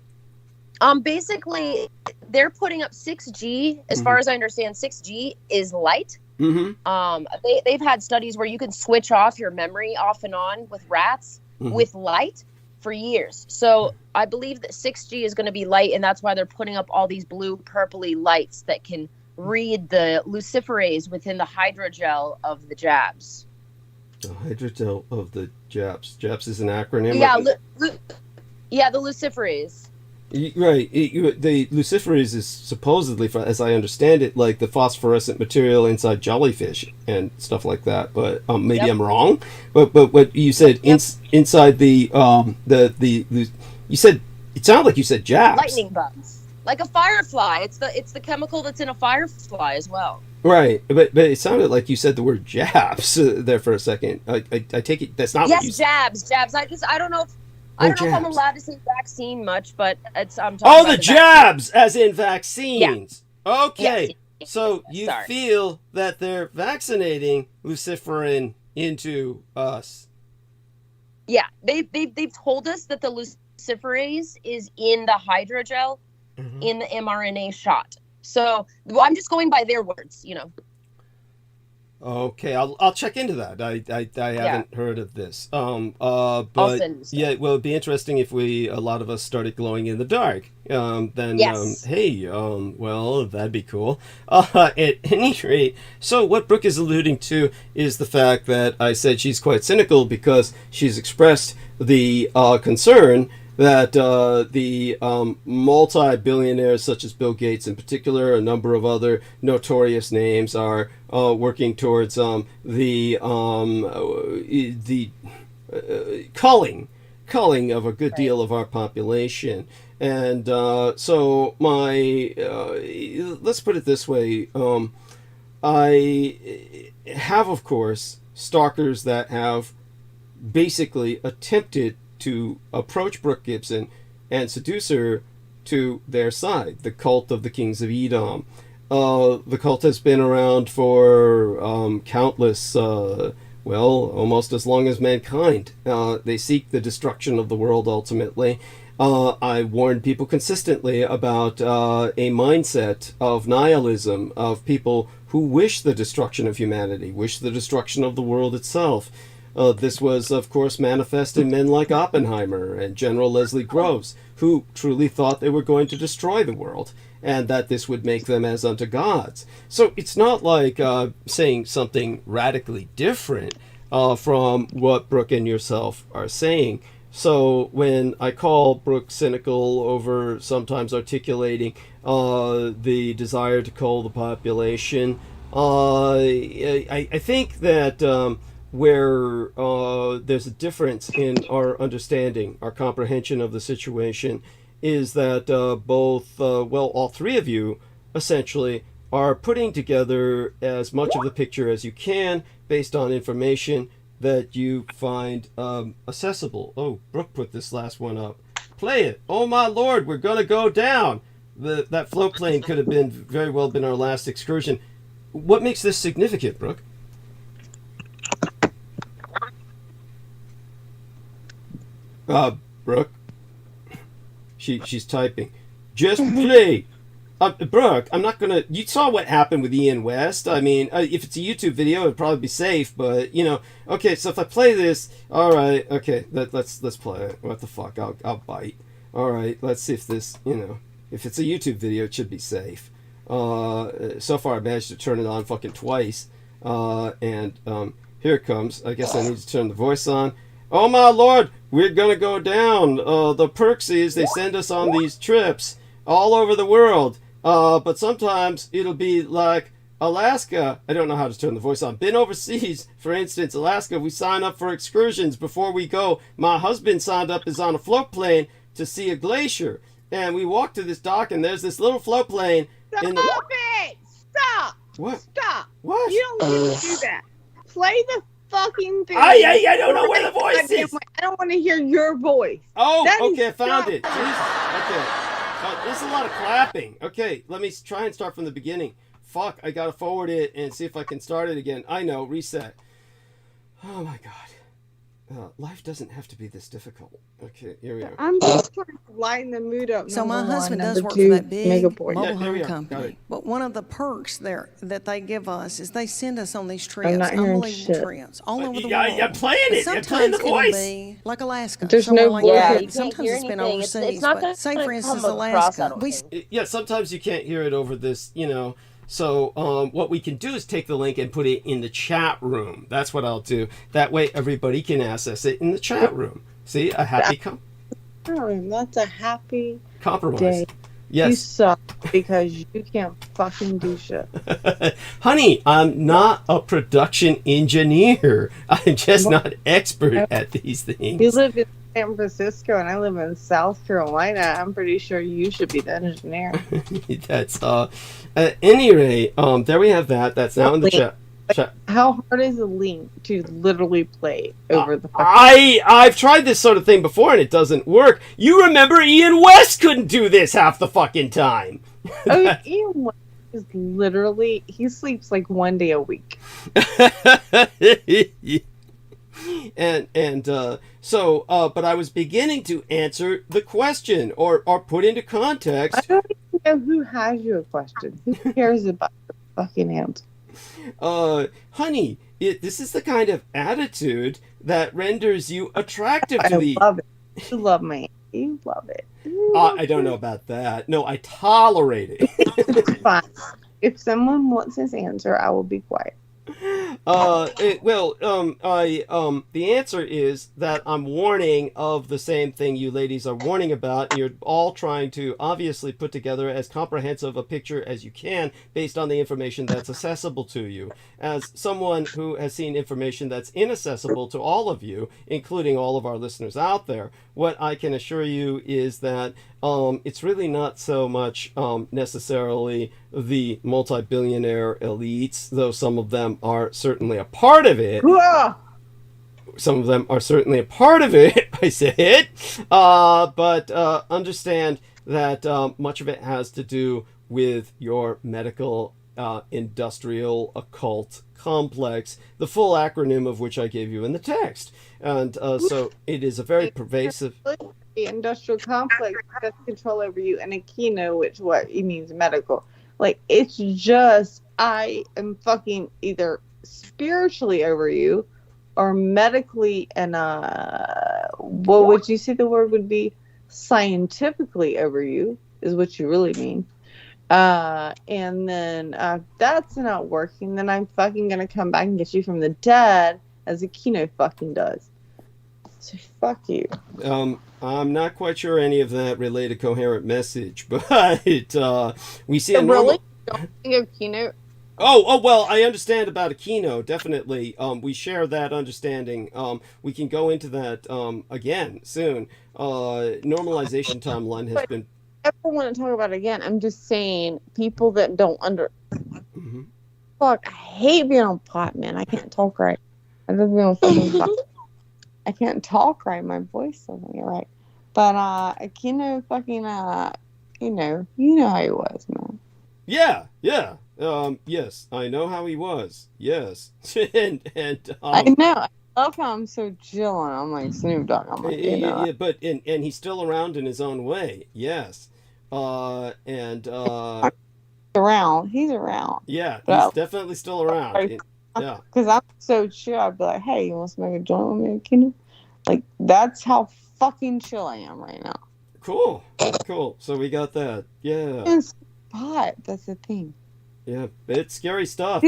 So, basically, they're putting up 6G. As far as I understand, 6G is light. They've had studies where you can switch off your memory off and on with rats with light for years. So I believe that 6G is going to be light, and that's why they're putting up all these blue purpley lights that can read the luciferase within the hydrogel of the jabs.
The hydrogel of the jabs. Jabs is an acronym?
Yeah, the luciferase.
Right. The luciferase is supposedly, as I understand it, like the phosphorescent material inside jellyfish and stuff like that. But maybe I'm wrong. But what you said inside the you said, it sounded like you said jabs.
Lightning bugs, like a firefly. It's the chemical that's in a firefly as well.
Right, but it sounded like you said the word jabs there for a second. I take it that's not what you said.
Yes, jabs. I don't know if I'm allowed to say vaccine much, but I'm talking
about
the
jabs, as in vaccines. Yeah. Okay,
yes.
So you feel that they're vaccinating luciferin into us?
Yeah, they've told us that the luciferase is in the hydrogel in the mRNA shot. So I'm just going by their words, you know.
Okay, I'll check into that. I haven't heard of this. But yeah, well, it'd be interesting if a lot of us started glowing in the dark. Well, that'd be cool. At any rate, so what Brooke is alluding to is the fact that I said she's quite cynical because she's expressed the concern that the multi-billionaires such as Bill Gates in particular, a number of other notorious names, are working towards the culling of a good deal of our population. And so let's put it this way. I have, of course, stalkers that have basically attempted to approach Brooke Gibson and seduce her to their side, the cult of the Kings of Edom. The cult has been around for countless, almost as long as mankind. They seek the destruction of the world ultimately. I warn people consistently about a mindset of nihilism, of people who wish the destruction of humanity, wish the destruction of the world itself. This was, of course, manifest in men like Oppenheimer and General Leslie Groves, who truly thought they were going to destroy the world, and that this would make them as unto gods. So it's not like saying something radically different from what Brooke and yourself are saying. So when I call Brooke cynical over sometimes articulating the desire to cull the population, I think that where there's a difference in our understanding, our comprehension of the situation, is that all three of you essentially are putting together as much of the picture as you can based on information that you find accessible. Oh, Brooke put this last one up. Play it. Oh my lord, we're gonna go down. That float plane could have very well been our last excursion. What makes this significant, Brooke? Brooke. She's typing. Just play. Brooke, I'm not gonna. You saw what happened with Ian West. I mean, if it's a YouTube video, it'd probably be safe. But okay. So if I play this, all right. Okay, let's play it. What the fuck? I'll bite. All right. Let's see if this. If it's a YouTube video, it should be safe. So far, I managed to turn it on fucking twice. And here it comes. I guess I need to turn the voice on. Oh my lord, we're gonna go down. The Perksies, they send us on these trips all over the world. But sometimes it'll be like Alaska. I don't know how to turn the voice on. Been overseas, for instance, Alaska. We sign up for excursions before we go. My husband signed up is on a float plane to see a glacier, and we walk to this dock, and there's this little float plane.
Stop it! Stop!
What?
Stop!
What?
You don't get to do that. Play the fucking thing.
I don't know where the voice is.
I don't want to hear your voice.
Oh,
That
okay, I
is
found
not-
it. Jesus. Okay. There's a lot of clapping. Okay, let me try and start from the beginning. Fuck, I gotta forward it and see if I can start it again. I know, reset. Oh my god. Life doesn't have to be this difficult. Okay, here we are.
I'm just trying to lighten the mood up.
So my
number
husband
one.
does
Number
work
two,
for that big
mega board.
mobile
Yeah, there we
home
are. Got
company.
it.
But one of the perks there that they give us is they send us on these
I'm
trips,
not hearing
unbelievable
shit.
trips, all over the
Yeah,
world.
I'm playing
But
it. I'm playing the
sometimes it'll
voice.
be like Alaska.
There's
somewhere
no
like
voice.
that.
Yeah, you can't
Sometimes
hear
it's been
anything. It's
overseas.
not
but
gonna
say, for instance,
come across
Alaska.
that
We
way.
Yeah, sometimes you can't hear it over this, So what we can do is take the link and put it in the chat room. That's what I'll do. That way everybody can access it in the chat room. See, a happy
That's a happy
compromise.
day. You
Yes.
suck because you can't fucking do shit.
Honey, I'm not a production engineer. I'm just not expert at these things.
You live in San Francisco and I live in South Carolina. I'm pretty sure you should be the engineer.
That's at any rate, there we have that. That's now in the chat.
How hard is a link to literally play over the fucking...
I've tried this sort of thing before and it doesn't work. You remember Ian West couldn't do this half the fucking time.
Oh, Ian West is literally, he sleeps like one day a week.
But I was beginning to answer the question or put into context.
I don't even know who has you a question. Who cares about your fucking answer?
Honey, this is the kind of attitude that renders you attractive to the...
I love it. You love me. You love it.
I don't know about that. No, I tolerate it.
It's fine. If someone wants his answer, I will be quiet.
The answer is that I'm warning of the same thing you ladies are warning about. You're all trying to obviously put together as comprehensive a picture as you can based on the information that's accessible to you. As someone who has seen information that's inaccessible to all of you, including all of our listeners out there, what I can assure you is that it's really not so much necessarily the multi-billionaire elites, though some of them are certainly a part of it. Some of them are certainly a part of it, I said. But understand that much of it has to do with your medical, industrial, occult complex, the full acronym of which I gave you in the text. And so it is a very pervasive...
The industrial complex has control over you, and a kino, which what he means medical. Like, it's just, I am fucking either spiritually over you or medically and what would you say the word would be? Scientifically over you is what you really mean. And then that's not working, then I'm fucking gonna come back and get you from the dead as a kino fucking does. So fuck you.
I'm not quite sure any of that relayed a coherent message, but we see a
Really?
normal...
Don't think of keynote.
Oh, well, I understand about a keynote, definitely. We share that understanding. We can go into that again soon. Normalization timeline has been...
I don't want to talk about it again. I'm just saying, people that don't Fuck, I hate being on pot, man. I can't talk right. I love being on fucking pot. I can't talk right. My voice doesn't get right. But Akino fucking you know how he was, man.
Yeah. Yes, I know how he was. Yes. and
I know. I love how I'm so chill and I'm like Snoop Dogg. I'm like,
yeah, but and he's still around in his own way. Yes.
Around. He's around.
Yeah,
But
he's definitely still around. Yeah.
Because I'm so chill, I'd be like, hey, you want to smoke a joint with me, Akino? Like, that's how fucking chill I am right now.
Cool. So we got that. Yeah.
It's pot. That's the thing.
Yeah, it's scary stuff.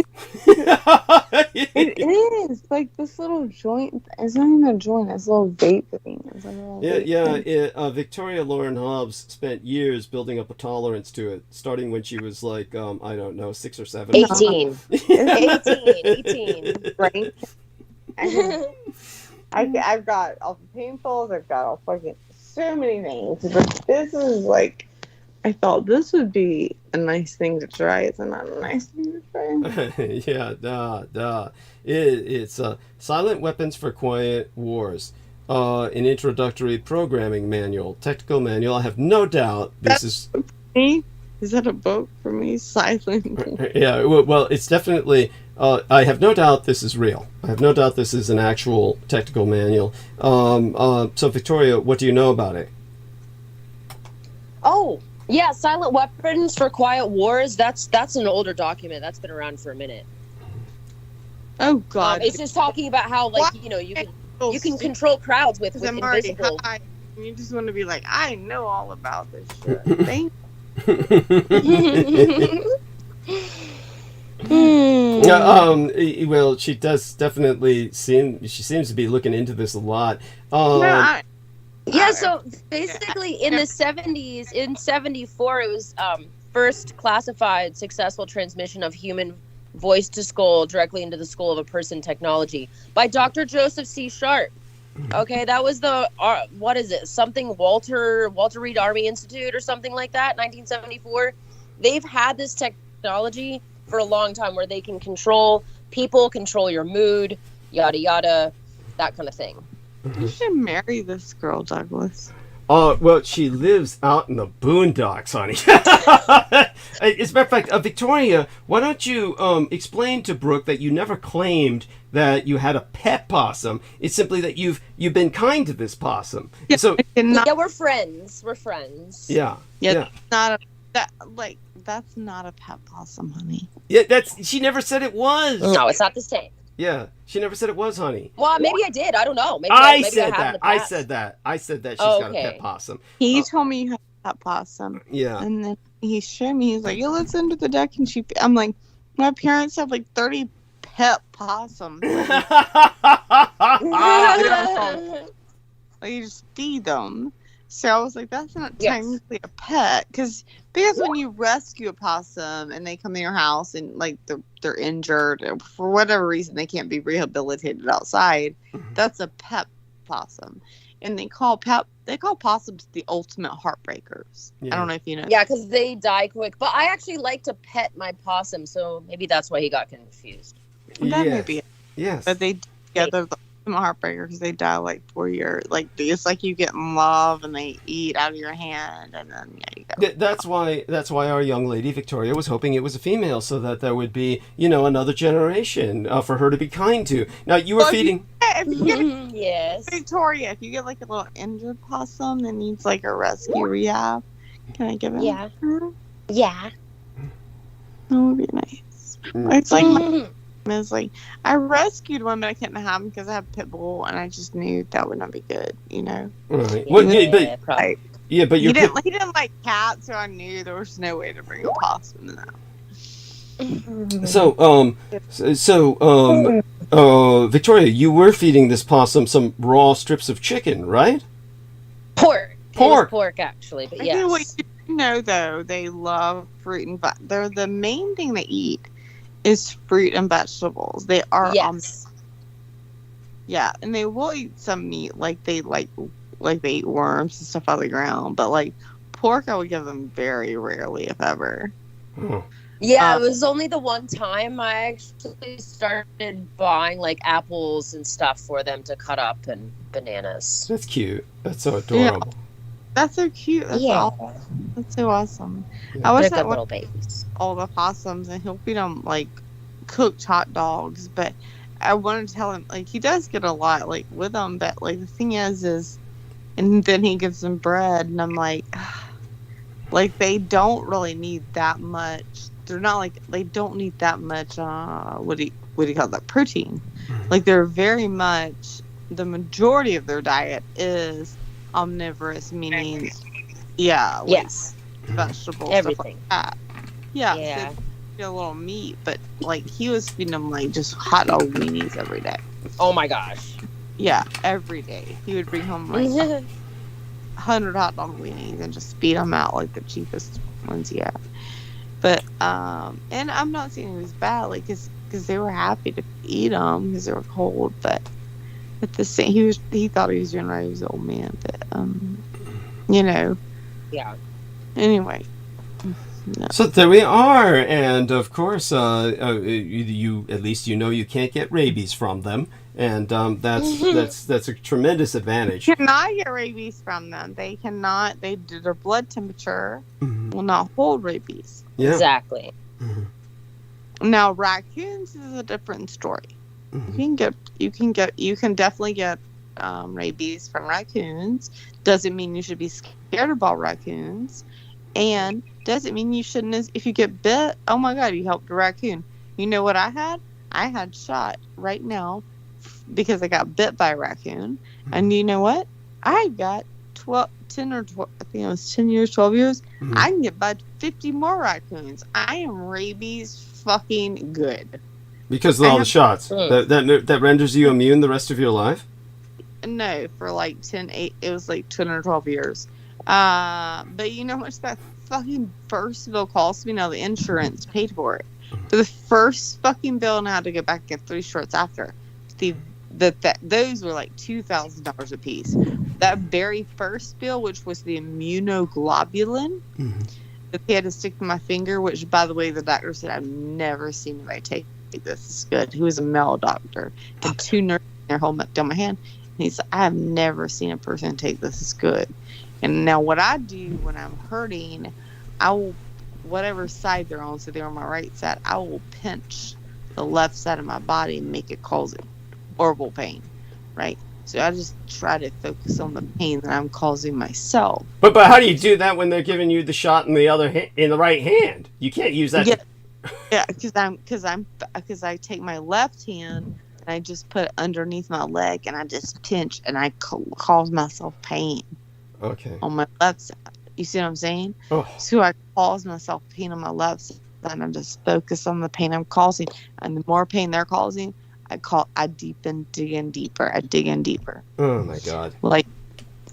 It is like this little joint. It's not even a joint. It's a little vape thing. It's like a little vape thing.
Victoria Lauren Hobbs spent years building up a tolerance to it, starting when she was like, I don't know, 6 or 7.
18. 18.
Right? I've got all the painfuls. I've got all fucking so many things. But this is like, I thought this would be a nice thing to try. It's not a nice thing to try.
Yeah, it's Silent Weapons for Quiet Wars, an introductory programming manual, technical manual. I have no doubt this is
me. Is that a book for me? Silent.
Yeah, well, it's definitely. I have no doubt this is real. I have no doubt this is an actual technical manual. So, Victoria, what do you know about it?
Oh, yeah, Silent Weapons for Quiet Wars. That's an older document. That's been around for a minute.
Oh God!
It's just talking about how, like, you can control crowds with invisible.
High. You just want to be like, I know all about this shit. Thank
well, she does definitely seems to be looking into this a lot.
Yeah, so basically in the 70s, in 74, it was first classified successful transmission of human voice to skull directly into the skull of a person technology by Dr. Joseph C. Sharp. Okay, that was the, what is it, something Walter Reed Army Institute or something like that, 1974. They've had this technology for a long time where they can control people, control your mood, yada, yada, that kind of thing.
You should marry this girl, Douglas.
Well, she lives out in the boondocks, honey. As a matter of fact, Victoria, why don't you explain to Brooke that you never claimed that you had a pet possum. It's simply that you've been kind to this possum.
Yeah,
So
yeah, we're friends. We're friends.
yeah.
That's not a pet possum, honey.
Yeah, she never said it was.
No, it's not the same.
Yeah, she never said it was, honey.
Well, maybe I did. I don't know. Maybe
I
maybe
said
I have in
that.
the
I
past.
said that. I said that she's got a
Okay.
pet possum.
He told me you had a pet possum.
Yeah.
And then he showed me, he's like, yo, let's under the deck. And I'm like, my parents have like 30 pet possums. Like, you just feed them. So I was like, that's not technically a pet. Because when you rescue a possum and they come in your house and like they're injured or for whatever reason they can't be rehabilitated outside, that's a pet possum. And they call possums the ultimate heartbreakers.
Yeah.
I don't know if you know.
Yeah, because they die quick. But I actually like to pet my possum, so maybe that's why he got confused.
That may be it.
Yes.
But they're the ultimate heartbreaker because they die like for your, like, it's like you get in love and they eat out of your hand and then you go.
That's why our young lady Victoria was hoping it was a female, so that there would be, another generation for her to be kind to. Now you were feeding.
If you get,
yes.
Victoria, if you get like a little injured possum that needs like a rescue rehab, can I give it?
Yeah.
Her?
Yeah.
That would be nice. It's like is like, I rescued one, but I couldn't have him because I have pit bull, and I just knew that would not be good,
Right. Well, but
he didn't like cats, so I knew there was no way to bring a possum in that.
So, Victoria, you were feeding this possum some raw strips of chicken, right?
Pork. It was pork, actually, but
I
yes.
know what you know, though. They love fruit and they're the main thing they eat is fruit and vegetables. They are yeah, and they will eat some meat, like they eat worms and stuff out of the ground. But like pork, I would give them very rarely, if ever.
Yeah, it was only the one time I actually started buying like apples and stuff for them to cut up and bananas.
That's cute. That's so adorable.
Yeah. That's so cute. That's awesome. That's so awesome.
Yeah.
I wish
They're
that
good little babies.
all the possums, and he'll feed them like cooked hot dogs. But I wanted to tell him, like, he does get a lot like with them. But like the thing is, and then he gives them bread, and I'm like, like they don't really need that much. They're not like they don't need that much. What do you call that? Protein. Like they're very much. The majority of their diet is omnivorous, meaning, like, vegetables,
everything.
Stuff like that. Yeah. a little meat, but like he was feeding them like just hot dog weenies every day.
Oh my gosh.
Yeah, every day he would bring home like 100 hot dog weenies and just feed them out like the cheapest ones he had. But and I'm not saying it was bad, like because they were happy to eat them because they were cold. But at the same, he thought he was doing right. He was an old man, but you know.
Yeah.
Anyway.
No. So there we are, and of course, you at least you know you can't get rabies from them, and that's a tremendous advantage.
You cannot get rabies from them. They cannot. Their blood temperature will not hold rabies.
Yeah.
Exactly.
Now raccoons is a different story. You can definitely get rabies from raccoons. Doesn't mean you should be scared about raccoons. And doesn't mean you shouldn't, if you get bit, oh my God, you helped a raccoon. You know what I had? I had shot right now because I got bit by a raccoon. And you know what? I got 10 or 12, I think it was 10 years, 12 years. I can get by 50 more raccoons. I am rabies fucking good.
Because of all the shots. That renders you immune the rest of your life?
No, for like 8, it was like 10 or 12 years. But you know how much that fucking first bill cost me? Now the insurance paid for it. For the first fucking bill, and I had to go back and get 3 shorts after. Those were like $2,000 a piece. That very first bill, which was the immunoglobulin, that they had to stick to my finger, which, by the way, the doctor said, I've never seen anybody take this. It's good. He was a male doctor. And 2 nurses there holding up down my hand. And he said, I have never seen a person take this. It's good. And now what I do when I'm hurting, I will, whatever side they're on, so they're on my right side, I will pinch the left side of my body and make it cause horrible pain, right? So I just try to focus on the pain that I'm causing myself.
But how do you do that when they're giving you the shot in the right hand? You can't use that.
Yeah, because I take my left hand and I just put it underneath my leg and I just pinch and I cause myself pain.
Okay.
On my left side. You see what I'm saying?
Oh.
So I cause myself pain on my left side and I just focus on the pain I'm causing. And the more pain they're causing, I dig in deeper. I dig in deeper.
Oh my God.
Like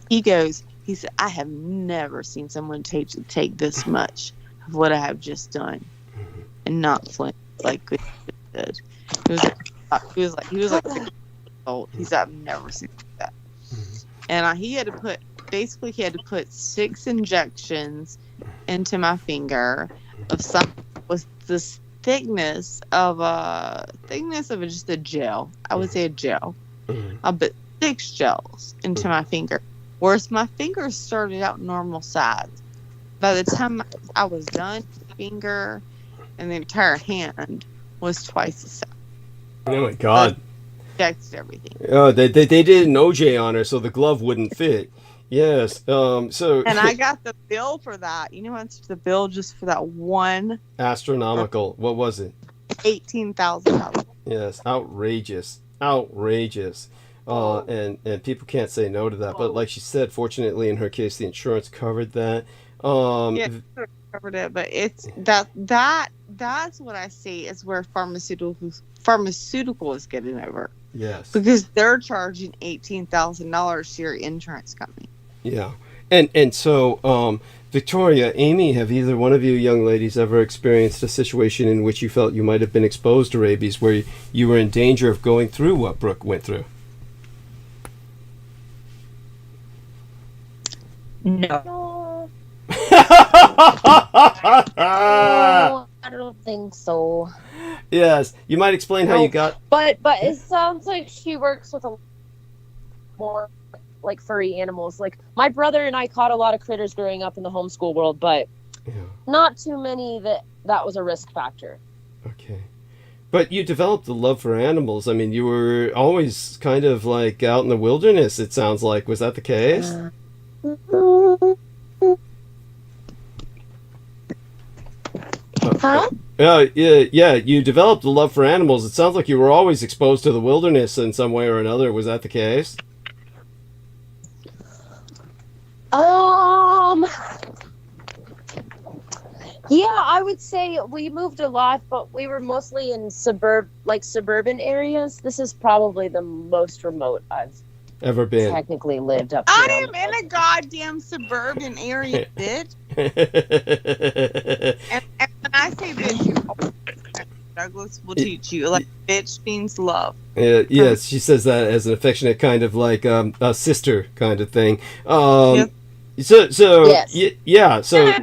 he said, I have never seen someone take this much of what I have just done and not flinch like we did. He was like 6 years old. He said, I've never seen that. And he had to put 6 injections into my finger of something with this thickness of just a gel. I would say a gel. I put 6 gels into my finger. Whereas my fingers started out normal size. By the time I was done, the finger and the entire hand was twice the size.
Oh my God.
Injected everything.
Oh, they did an OJ on her so the glove wouldn't fit. Yes. So.
And I got the bill for that. You know what's the bill just for that one?
Astronomical. What was it?
$18,000.
Yes. Outrageous. And people can't say no to that. But like she said, fortunately in her case, the insurance covered that.
Yeah, covered it. But it's that's what I see is where pharmaceutical is getting over.
Yes.
Because they're charging $18,000 to your insurance company.
Yeah. And so, Victoria, Amy, have either one of you young ladies ever experienced a situation in which you felt you might have been exposed to rabies where you were in danger of going through what Brooke went through?
No. I don't think so.
Yes. You might explain how you got...
But it sounds like she works with a more like furry animals. Like my brother and I caught a lot of critters growing up in the homeschool world, but not too many that was a risk factor.
Okay. But you developed a love for animals. I mean, you were always kind of like out in the wilderness, it sounds like. Was that the case?
Huh?
Yeah, you developed a love for animals. It sounds like you were always exposed to the wilderness in some way or another. Was that the case?
Yeah, I would say we moved a lot, but we were mostly in suburban areas. This is probably the most remote I've
ever been.
technically lived up here.
I am in a goddamn suburban area, bitch. And when I say bitch, Douglas will teach you. Like, bitch means love.
Yes, she says that as an affectionate kind of like a sister kind of thing. So
Yes.
yeah, so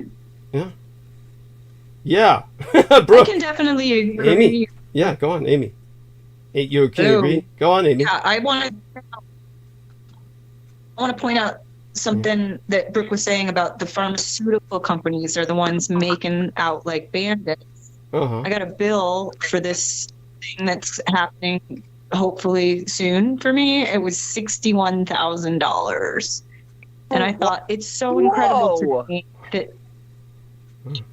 yeah.
I
Brooke,
can definitely agree.
Amy, yeah, go on, Amy. Hey, you can you agree? Go on, Amy.
Yeah, I want to point out something that Brooke was saying about the pharmaceutical companies are the ones making out like bandits. I got a bill for this thing that's happening hopefully soon for me. It was $61,000. And I thought it's so incredible to me that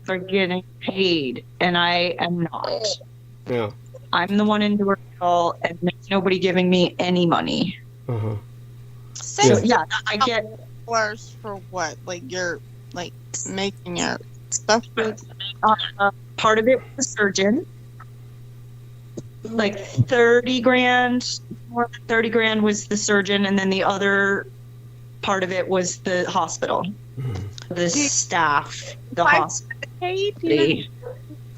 for getting paid, and I am not.
Yeah.
I'm the one in the world, and there's nobody giving me any money. So yeah, I get
$6 for what? Like you're like making your stuff with.
Part of it was surgeon, like 30 grand. More than 30 grand was the surgeon, and then the other part of it was the hospital, the staff, the hospital.
Medicaid,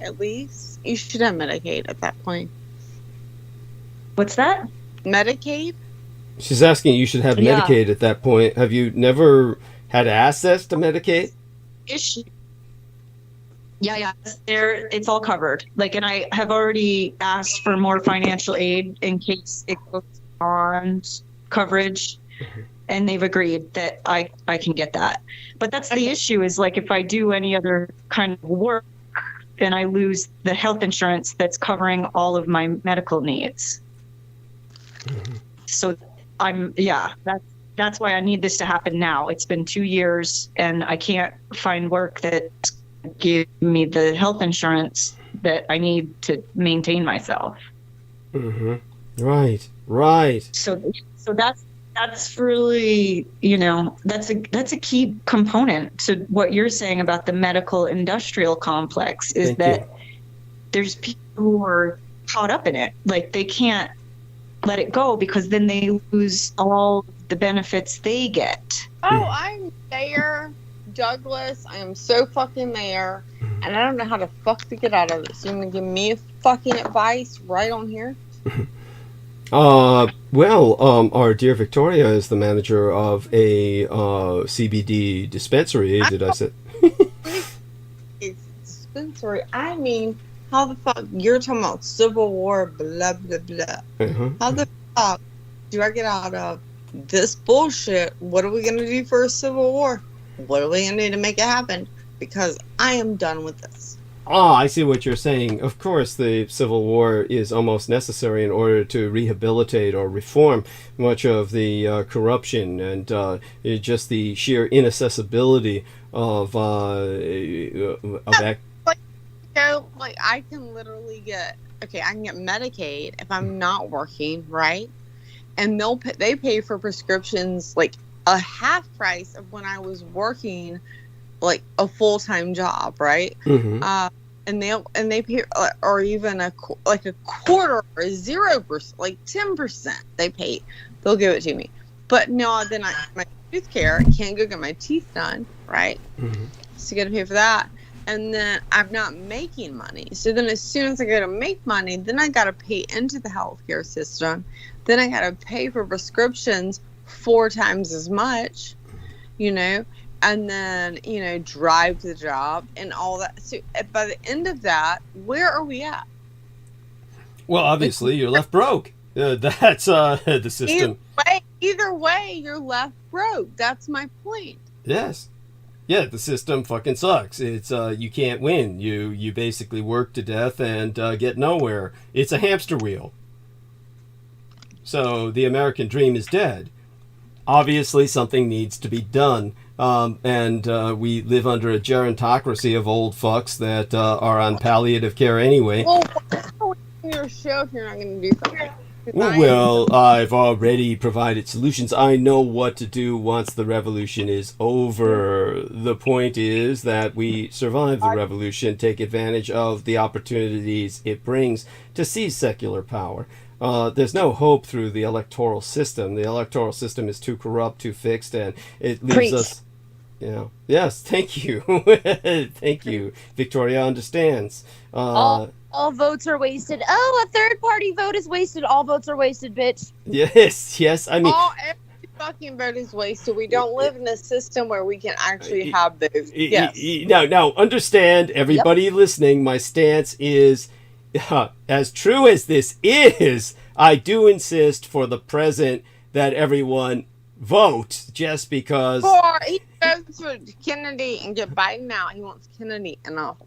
at least you should have Medicaid at that point.
What's that?
Medicaid?
She's asking you should have
Yeah.
Medicaid at that point. Have you never had access to Medicaid?
Issue. Yeah, there it's all covered. Like, and I have already asked for more financial aid in case it goes on coverage, and they've agreed that I can get that. But that's the issue is like if I do any other kind of work, then I lose the health insurance that's covering all of my medical needs. So that's why I need this to happen now. It's been 2 years and I can't find work that give me the health insurance that I need to maintain myself.
Right.
So that's really, that's a key component to what you're saying about the medical industrial complex is
Thank
that
you.
there's people who are caught up in it. Like they can't let it go because then they lose all the benefits they get.
Oh, I'm there, Douglas. I am so fucking there, and I don't know how the fuck to get out of it. So you're gonna give me a fucking advice right on here?
Our dear Victoria is the manager of a CBD dispensary. Did I say?
It's dispensary. I mean, how the fuck you're talking about Civil War, blah blah blah. How the fuck do I get out of this bullshit? What are we gonna do for a Civil War? What are we gonna do to make it happen? Because I am done with this.
I see what you're saying. Of course, the Civil War is almost necessary in order to rehabilitate or reform much of the corruption and just the sheer inaccessibility of
like I can literally get I can get Medicaid if I'm not working, right? And they pay for prescriptions like a half price of when I was working like a full-time job, right? And they pay or even a quarter or 0%, like 10% they pay. They'll give it to me. But no, then my tooth care, I can't go get my teeth done, right? So you got to pay for that. And then I'm not making money. So then as soon as I go to make money, then I got to pay into the healthcare system. Then I got to pay for prescriptions 4 times as much, and then, drive to the job and all that. So by the end of that, where are we at?
Well, obviously, you're left broke. That's the system.
Either way, you're left broke. That's my point.
Yes. Yeah, the system fucking sucks. It's you can't win. You basically work to death and get nowhere. It's a hamster wheel. So the American dream is dead. Obviously, something needs to be done. And we live under a gerontocracy of old fucks that are on palliative care anyway.
Well, what's your show if you're not going to do something?
Well, I've already provided solutions. I know what to do once the revolution is over. The point is that we survive the revolution, take advantage of the opportunities it brings to seize secular power. There's no hope through the electoral system. The electoral system is too corrupt, too fixed, and it leaves us... Yeah. Yes, thank you. Thank you. Victoria understands.
All votes are wasted. Oh, a third party vote is wasted. All votes are wasted, bitch.
Yes. I mean,
Every fucking vote is wasted. We don't live in a system where we can actually have those. Yes.
Now, understand, everybody listening, my stance is, as true as this is, I do insist for the present that everyone vote just because...
He votes for Kennedy and get Biden out. He wants Kennedy in office.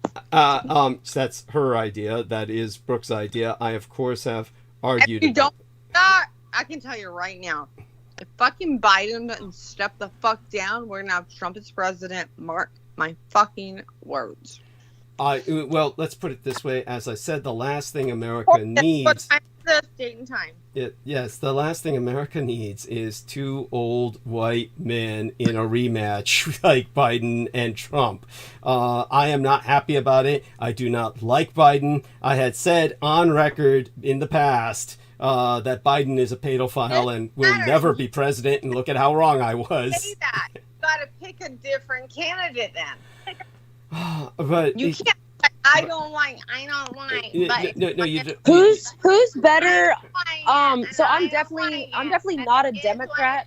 That's her idea. That is Brooke's idea. I, of course, have argued.
If you don't start, I can tell you right now, if fucking Biden doesn't step the fuck down, we're gonna have Trump as president. Mark my fucking words.
Well, let's put it this way. As I said, the last thing America needs...
Date and time.
Yes, the last thing America needs is two old white men in a rematch like Biden and Trump. I am not happy about it. I do not like Biden. I had said on record in the past that Biden is a pedophile and will never be president, and look at how wrong I was.
Say that. You gotta pick a different candidate then.
But
you can't. I don't like. But
no, you don't.
Who's better? So I'm definitely not a Democrat.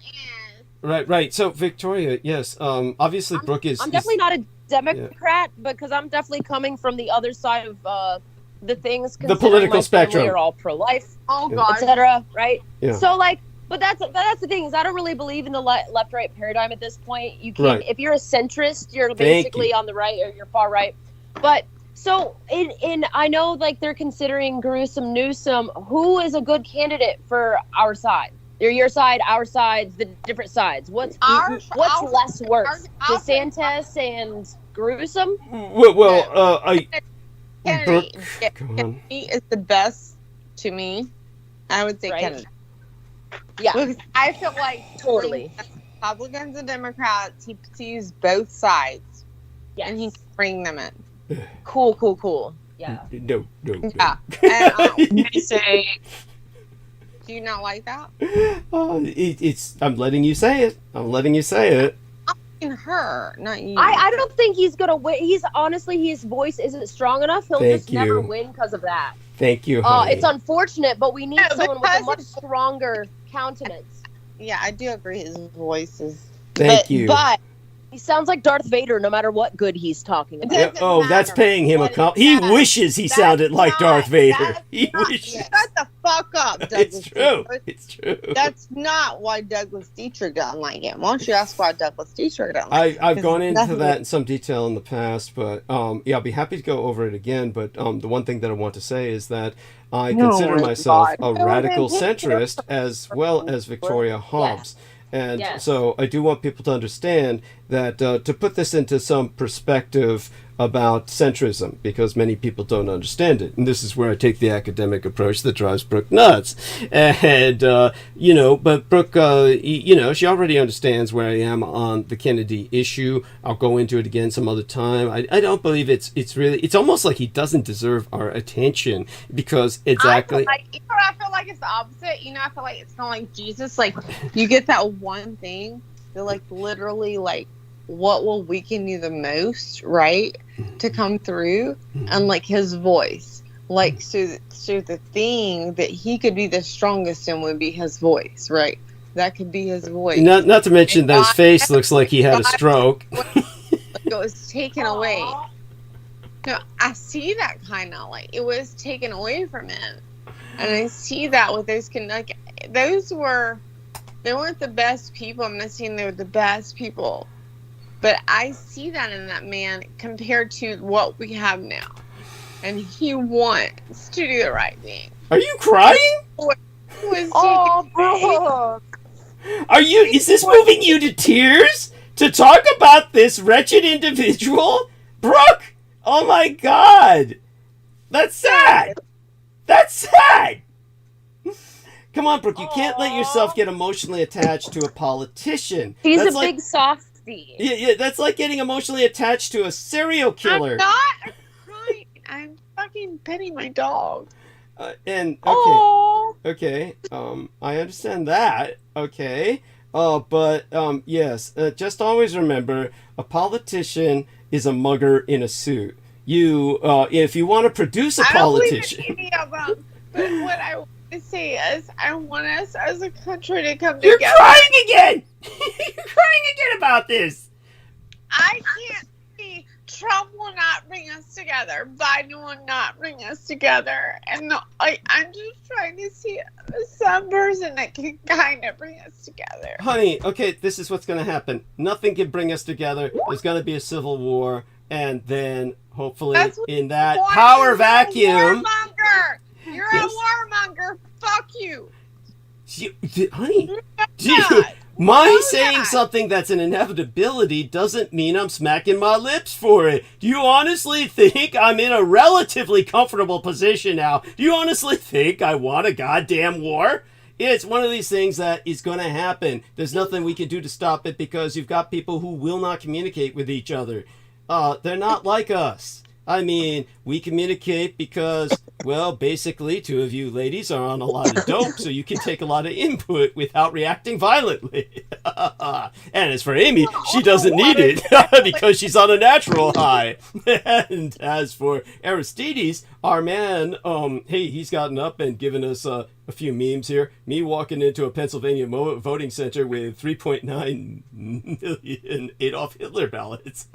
Right. So Victoria, yes. Obviously, Brooke is.
I'm definitely not a Democrat because I'm definitely coming from the other side of the things.
The political spectrum.
We're all pro-life,
God,
etc. Right.
Yeah.
So but that's the thing is I don't really believe in the left-right paradigm at this point. You can't if you're a centrist, you're basically on the right or you're far right. But so in I know they're considering gruesome Newsom. Who is a good candidate for our side? Your side, our sides, the different sides. What's less worse? DeSantis and gruesome?
Kennedy is the best to me. I would say Kennedy. Yeah, because I feel like
totally
Republicans and Democrats. He sees both sides, and he can bring them in.
Cool. Yeah.
No.
Yeah. And say, do you not like that?
I'm letting you say it.
I'm in her, not you.
I don't think he's gonna win. His voice isn't strong enough. He'll never win because of that.
Thank you, honey.
It's unfortunate, but we need someone with a much stronger countenance.
Yeah, I do agree. His voice is.
Thank you.
But he sounds like Darth Vader no matter what good he's talking about.
That's paying him a compliment. He wishes he sounded like Darth Vader. He wishes.
Shut the fuck up, Douglas.
It's true.
That's not why Douglas Dietrich doesn't like him. Why don't you ask why Douglas Dietrich doesn't like him?
I've gone into that in some detail in the past, but I'll be happy to go over it again. But the one thing that I want to say is that I consider myself a radical centrist as well as Victoria Hobbs. And so I do want people to understand that to put this into some perspective about centrism, because many people don't understand it. And this is where I take the academic approach that drives Brooke nuts. And, but Brooke, she already understands where I am on the Kennedy issue. I'll go into it again some other time. I don't believe it's almost like he doesn't deserve our attention because exactly.
I feel like it's the opposite. I feel like it's kind of like Jesus. Like, you get that one thing, you're literally what will weaken you the most, right? To come through, and his voice, so the thing that he could be the strongest in would be his voice, right? That could be his voice.
Not to mention that his face looks like he had a stroke.
It was taken away. No, I see that kind of it was taken away from him, and I see that with those they weren't the best people. I'm not saying they were the best people. But I see that in that man compared to what we have now. And he wants to do the right thing.
Are you crying? Is this moving you to tears? To talk about this wretched individual? Brooke! Oh my God! That's sad! Come on, Brooke. You can't let yourself get emotionally attached to a politician.
He's
That's
a
like,
big softie.
Yeah, that's like getting emotionally attached to a serial killer.
I'm not crying. I'm fucking petting my dog.
Okay, I understand that. Okay, but yes, just always remember, a politician is a mugger in a suit. If you want to produce a politician,
I don't believe in any of them. But what I want to say is, I want us as a country to come together.
You're crying again. You're crying again about this.
I can't see Trump will not bring us together. Biden will not bring us together. And I'm just trying to see some person that can kind of bring us together.
Honey, okay, this is what's going to happen. Nothing can bring us together. There's going to be a civil war, and then hopefully in that power vacuum.
You're a warmonger. Fuck you.
Honey, my saying something that's an inevitability doesn't mean I'm smacking my lips for it. Do you honestly think I'm in a relatively comfortable position now? Do you honestly think I want a goddamn war? It's one of these things that is going to happen. There's nothing we can do to stop it because you've got people who will not communicate with each other. They're not like us. I mean, we communicate because, well, basically, two of you ladies are on a lot of dope, so you can take a lot of input without reacting violently. And as for Amy, she doesn't need it because she's on a natural high. And as for Aristides, our man, hey, he's gotten up and given us a few memes here. Me walking into a Pennsylvania voting center with 3.9 million Adolf Hitler ballots.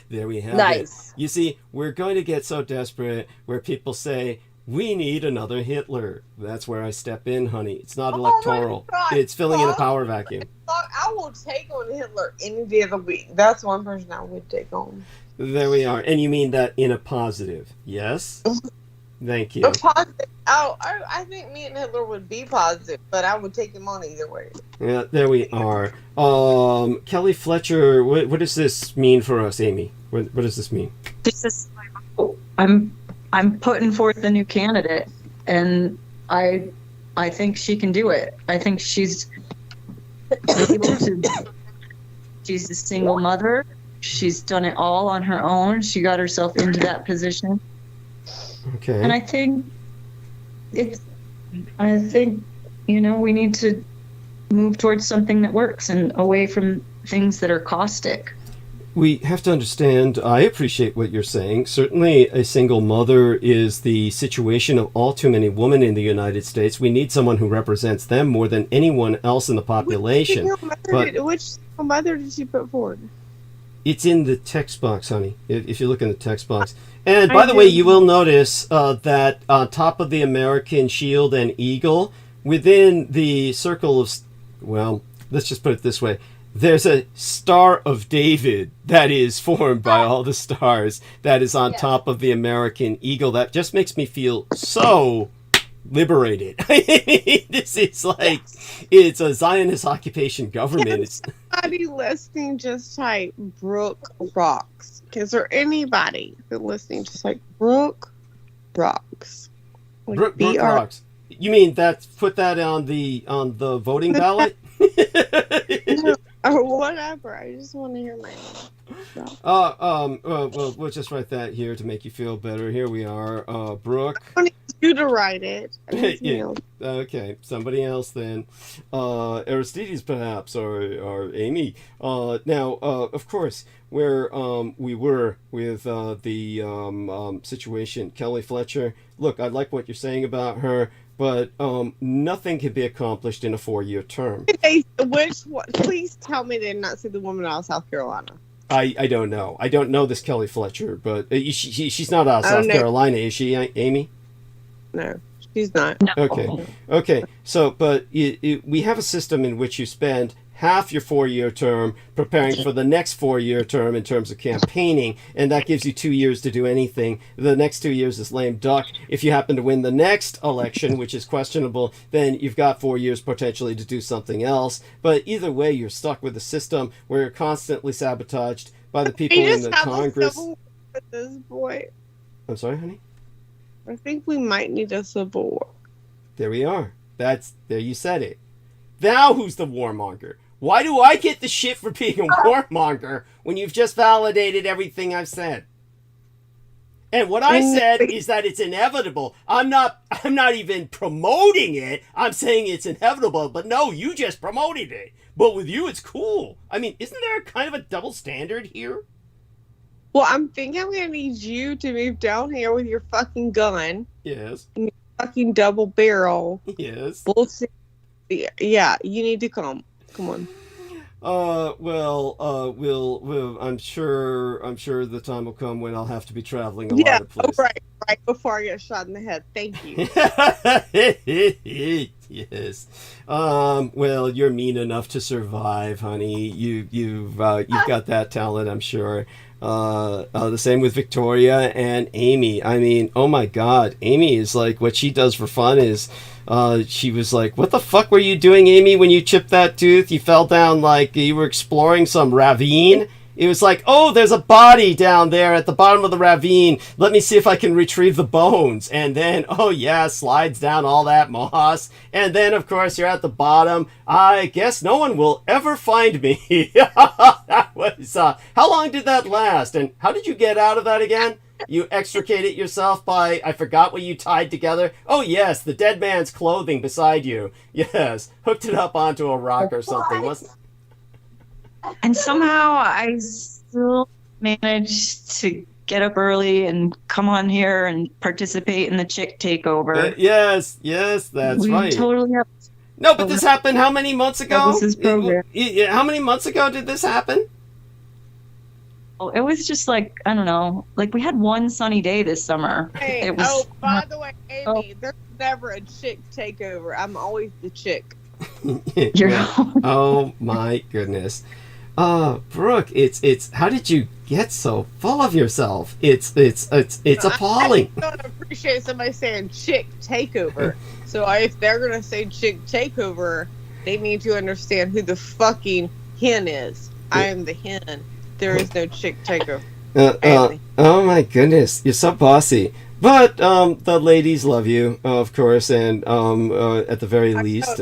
There we have it. You see, we're going to get so desperate where people say, we need another Hitler. That's where I step in, honey. It's not electoral. It's filling in a power vacuum.
I will take on Hitler any day of the week. That's one person I would take on.
There we are. And you mean that in a positive, yes? Thank you.
Positive. I think me and Hitler would be positive, but I would take him on either way.
Yeah, there we are. Kelly Fletcher, what does this mean for us, Amy? What does this mean?
This is, I'm putting forth a new candidate, and I think she can do it. I think she's able to. She's a single mother. She's done it all on her own. She got herself into that position.
Okay.
And I think we need to move towards something that works and away from things that are caustic.
We have to understand, I appreciate what you're saying. Certainly a single mother is the situation of all too many women in the United States. We need someone who represents them more than anyone else in the population.
Which single mother did she put forward?
It's in the text box, honey, if you look in the text box. And by the way, you will notice that on top of the American shield and eagle, within the circle of, well, let's just put it this way. There's a Star of David that is formed by all the stars that is on top of the American eagle. That just makes me feel so liberated. This is like, it's a Zionist occupation government.
Anybody listening, just type Brooke Rocks. Is there anybody that listening, just like Brooke Rocks? Like
Brooke Rocks. You mean put that on the voting ballot?
Or whatever. I just want to hear my name.
Well, we'll just write that here to make you feel better. Here we are, Brooke.
I need you to write it.
Yeah. Okay, somebody else then. Aristides, perhaps, or Amy. Now, of course, where we were with the situation, Kelly Fletcher. Look, I like what you're saying about her. But nothing can be accomplished in a 4-year term.
Which one? Please tell me they did not see the woman out of South Carolina.
I don't know. I don't know this Kelly Fletcher, but she's not out of South Carolina, is she, Amy?
No, she's not.
No. Okay. So, but we have a system in which you spend half your 4-year term preparing for the next 4-year term in terms of campaigning, and that gives you 2 years to do anything. The next 2 years is lame duck. If you happen to win the next election, which is questionable, then you've got 4 years potentially to do something else. But either way, you're stuck with a system where you're constantly sabotaged by the people in the Congress.
At this point.
I'm sorry, honey?
I think we might need a civil war.
There we are. There you said it. Now who's the warmonger? Why do I get the shit for being a warmonger when you've just validated everything I've said? And what I said is that it's inevitable. I'm not even promoting it. I'm saying it's inevitable. But no, you just promoted it. But with you, it's cool. I mean, isn't there kind of a double standard here?
Well, I'm thinking I'm gonna need you to move down here with your fucking gun.
Yes.
And your fucking double barrel.
Yes.
Bullshit. Yeah, you need to come. Come on.
We'll. I'm sure the time will come when I'll have to be traveling a lot of places.
Right before I get shot in the head. Thank you.
Yes. Well, you're mean enough to survive, honey. You've got that talent, I'm sure. The same with Victoria and Amy. I mean, oh my God, Amy is like, what she does for fun is, she was like, what the fuck were you doing, Amy, when you chipped that tooth? You fell down like you were exploring some ravine. It was like, oh, there's a body down there at the bottom of the ravine. Let me see if I can retrieve the bones. And then, oh yeah, slides down all that moss. And then, of course, you're at the bottom. I guess no one will ever find me. That was, how long did that last? And how did you get out of that again? You extricated yourself by, I forgot what you tied together. Oh yes, the dead man's clothing beside you. Yes, hooked it up onto a rock or something, wasn't it?
And somehow I still managed to get up early and come on here and participate in the chick takeover.
Yes, that's
we
right.
Totally have.
No, but this happened how many months ago?
This is program.
How many months ago did this happen?
Oh, it was just like, I don't know, like we had one sunny day this summer.
Hey,
it was,
by the way, Amy, there's never a chick takeover. I'm always the chick.
Oh my goodness. Brooke, it's how did you get so full of yourself? It's appalling.
I don't appreciate somebody saying chick takeover. So if they're gonna say chick takeover, they need to understand who the fucking hen is. I am the hen. There is no chick takeover.
Oh my goodness, you're so bossy. But the ladies love you, of course, and at the very least,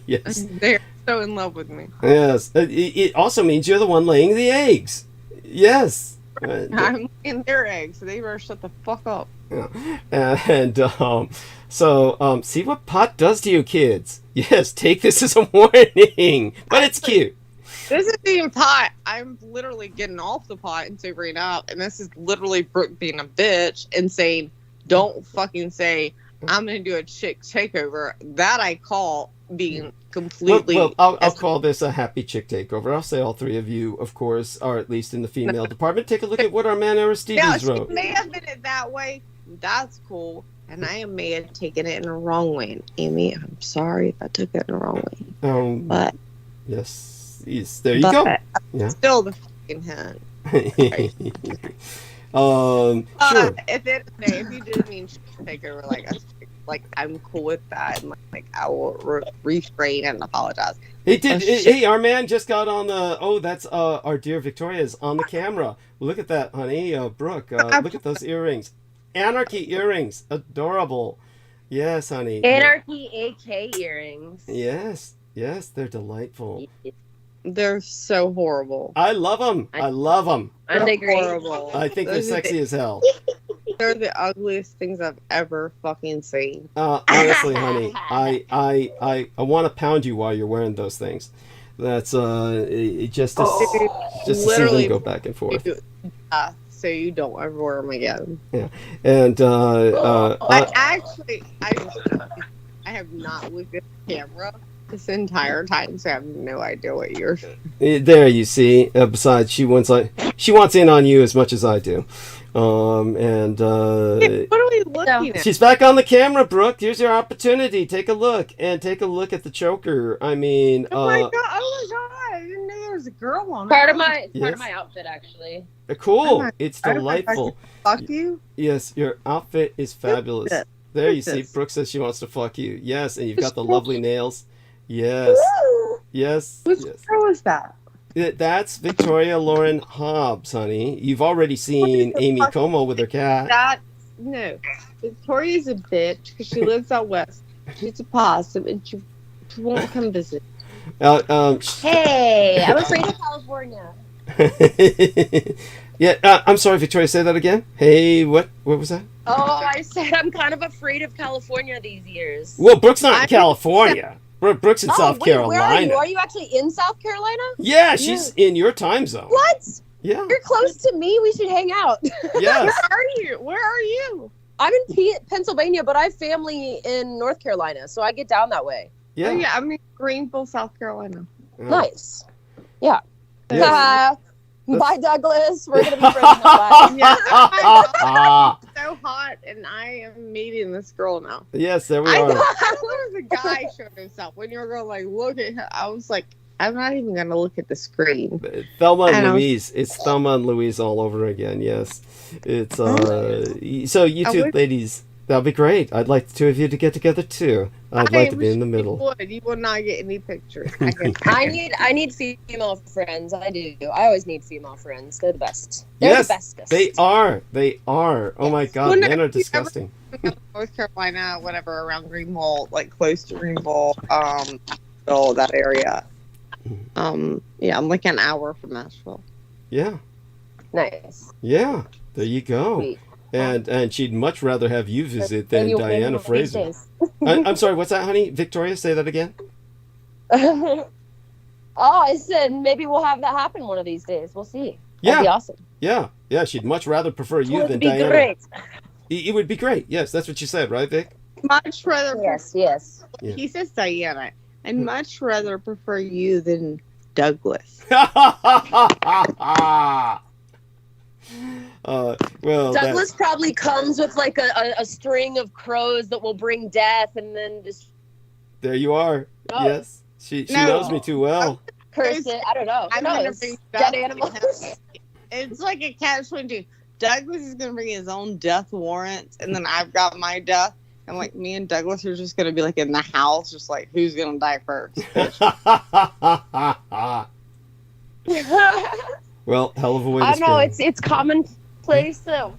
yes,
they're so in love with me.
Yes, it also means you're the one laying the eggs. Yes,
I'm in their eggs, so they better shut the fuck up.
And so see what pot does to you, kids. Yes, take this as a warning, but it's cute.
This is being pot. I'm literally getting off the pot and sobering up, and this is literally Brooke being a bitch and saying, "Don't fucking say I'm gonna do a chick takeover." That I call being completely.
Well, I'll call this a happy chick takeover. I'll say all three of you, of course, are at least in the female department. Take a look at what our man Aristides wrote.
She may have been it that way. That's cool. And I may have taken it in the wrong way. And Amy, I'm sorry if I took it in the wrong way. But
yes, there you go. Yeah.
Still the fucking hen.
Sure.
If you did mean takeover, like I'm cool with that, and like I will refrain and apologize.
It did. Hey, our man just got on the. Oh, that's our dear Victoria's on the camera. Look at that, honey. Brooke, look at those earrings. Anarchy earrings, adorable. Yes, honey.
Anarchy AK earrings.
Yes, they're delightful.
They're so horrible.
I love them. I love them.
Aren't they great?
Horrible.
I think they're sexy as hell.
They're the ugliest things I've ever fucking seen.
Honestly, honey, I want to pound you while you're wearing those things. That's just to see them go back and forth.
So you don't ever wear them again.
Yeah, and
I have not looked at the camera this entire time, so I have no idea what you're.
There, you see. Besides, she wants in on you as much as I do. And
what are we looking at?
She's back on the camera, Brooke. Here's your opportunity. Take a look at the choker. I mean,
oh my god! I didn't know there was a girl on it.
Part of my outfit, actually.
Cool. It's delightful.
Fuck you.
Yes, your outfit is fabulous. There, you see. Brooke says she wants to fuck you. Yes, and you've got the lovely nails. Yes. Yes.
Which girl is that?
That's Victoria Lauren Hobbs, honey. You've already seen Amy Como with her cat.
No. Victoria's a bitch because she lives out west.
She's a possum, and she won't come visit.
Hey, I'm afraid of California.
Yeah, I'm sorry, Victoria. Say that again. Hey, what? What was that?
Oh, I said I'm kind of afraid of California these years.
Well, Brooke's not in California. Brooke's in South Carolina.
Where are you? Are you actually in South Carolina?
Yeah, she's in your time zone.
What?
Yeah.
You're close to me. We should hang out.
Yes.
Where are you? Where are you?
I'm in Pennsylvania, but I have family in North Carolina, so I get down that way.
Yeah.
Oh, yeah, I'm in Greenville, South Carolina.
Oh.
Nice. Yeah.
Yes.
Bye, Douglas. We're gonna be friends now. Bye.
Yeah. It's so hot, and I am meeting this girl now.
Yes, there we
I
are.
thought the guy showed himself when you were going like, look at him. I was like, I'm not even gonna look at the screen.
Thelma and Louise. It's Thelma and Louise all over again. Yes, it's so you two ladies. That'll be great. I'd like the two of you to get together too. I'd like to be in the middle.
You will not get any pictures.
I need female friends. I do. I always need female friends. They're the best. They're
Yes,
the bestest.
they are. They are. Oh my God, men are disgusting.
North Carolina, whatever, around Greenville, like close to Greenville, that area. Yeah, I'm like an hour from Nashville.
Yeah.
Nice.
Yeah. There you go.
Sweet.
And she'd much rather have you visit than
you'll
Diana
visit one of these
Fraser.
days.
I'm sorry, what's that, honey? Victoria, say that again.
Oh, I said maybe we'll have that happen one of these days. We'll see.
Yeah.
That'd be awesome.
Yeah, yeah, she'd much rather prefer you
Would
than
be
Diana.
great.
It would be great. Yes, that's what you said, right, Vic?
Much rather.
Yes.
Yeah.
He says Diana. I'd much rather prefer you than Douglas.
Well,
Douglas probably comes with like a string of crows that will bring death, and then just
there you are.
Oh.
Yes, she knows me too well.
curse it. I don't know.
I'm
No,
gonna
it's
bring
dead
Douglas.
animals.
It's like a catch-22. Douglas is gonna bring his own death warrant, and then I've got my death. And like me and Douglas are just gonna be like in the house, just like who's gonna die first.
Well, hell of a way to
I don't know.
spend.
It's commonplace that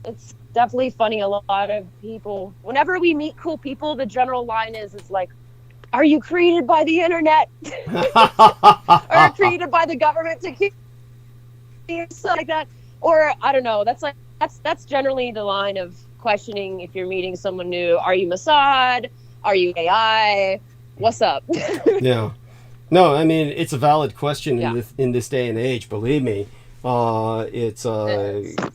it's definitely funny. A lot of people, whenever we meet cool people, the general line is like, "Are you created by the internet? Or created by the government to keep you?" Something like that. Or I don't know. That's generally the line of questioning if you're meeting someone new. Are you Mossad? Are you AI? What's up?
Yeah. No, I mean, it's a valid question
Yeah.
in this day and age, believe me. It's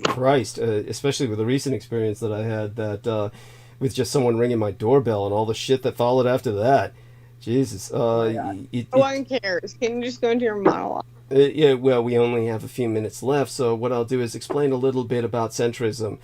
Christ, especially with the recent experience that I had with just someone ringing my doorbell and all the shit that followed after that. Jesus.
No one cares. Can you just go into your monologue?
Yeah, well, we only have a few minutes left, so what I'll do is explain a little bit about centrism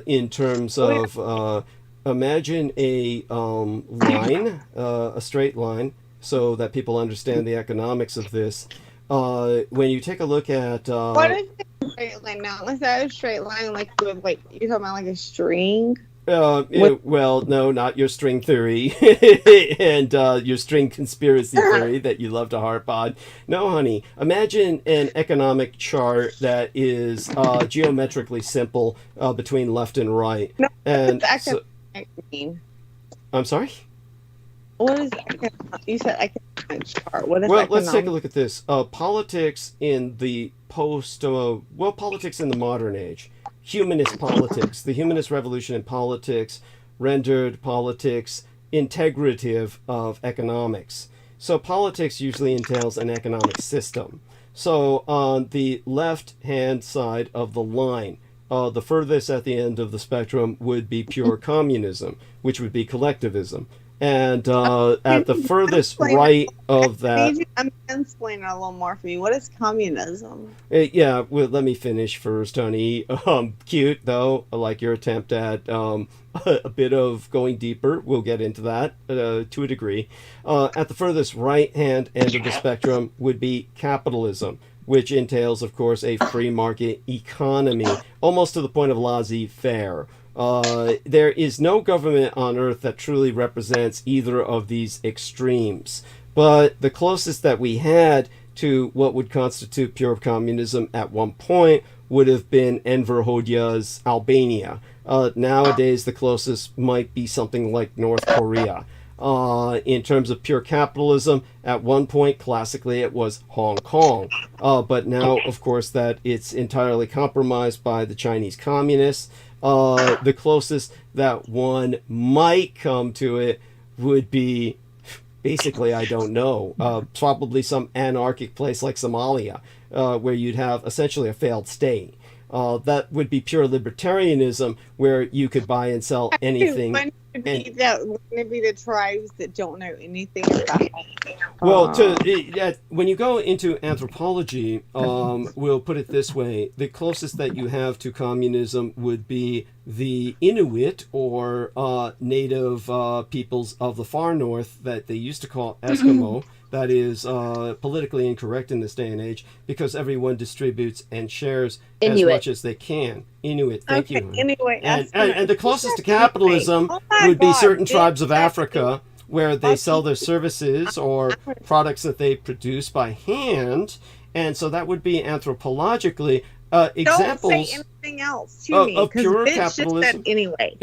in terms of imagine a line, a straight line, so that people understand the economics of this. When you take a look at
What is a straight line now? Is that a straight line like with like you're talking about like a string?
well, no, not your string theory and your string conspiracy theory that you love to harp on. No, honey. Imagine an economic chart that is geometrically simple between left and right.
No,
and
what's economic mean?
I'm sorry?
What is economic? You said economic chart. What is
Well,
economic?
let's take a look at this. Politics in the politics in the modern age. Humanist politics. The humanist revolution in politics rendered politics integrative of economics. So politics usually entails an economic system. So on the left-hand side of the line, the furthest at the end of the spectrum would be pure communism, which would be collectivism. And at the furthest right of that...
I'm explaining it a little more for me. What is communism?
Yeah, well, let me finish first, honey. Cute, though, like your attempt at a bit of going deeper. We'll get into that to a degree. At the furthest right-hand end of the spectrum would be capitalism, which entails, of course, a free market economy, almost to the point of laissez-faire. There is no government on earth that truly represents either of these extremes. But the closest that we had to what would constitute pure communism at one point would have been Enver Hoxha's Albania. Nowadays, the closest might be something like North Korea. In terms of pure capitalism, at one point, classically, it was Hong Kong. But now, of course, that it's entirely compromised by the Chinese communists. The closest that one might come to it would be, basically, I don't know, probably some anarchic place like Somalia, where you'd have essentially a failed state. That would be pure libertarianism, where you could buy and sell anything.
Wouldn't it be the tribes that don't know anything about it?
Well, when you go into anthropology, we'll put it this way: the closest that you have to communism would be the Inuit, or native peoples of the far north that they used to call Eskimo. That is politically incorrect in this day and age, because everyone distributes and shares as much as they can. Inuit, thank you.
Anyway,
and the closest to capitalism would be certain tribes of Africa, where they sell their services or products that they produce by hand, and so that would be anthropologically examples.
Don't say anything else to me,
of pure
bitch
capitalism.
just said anyway.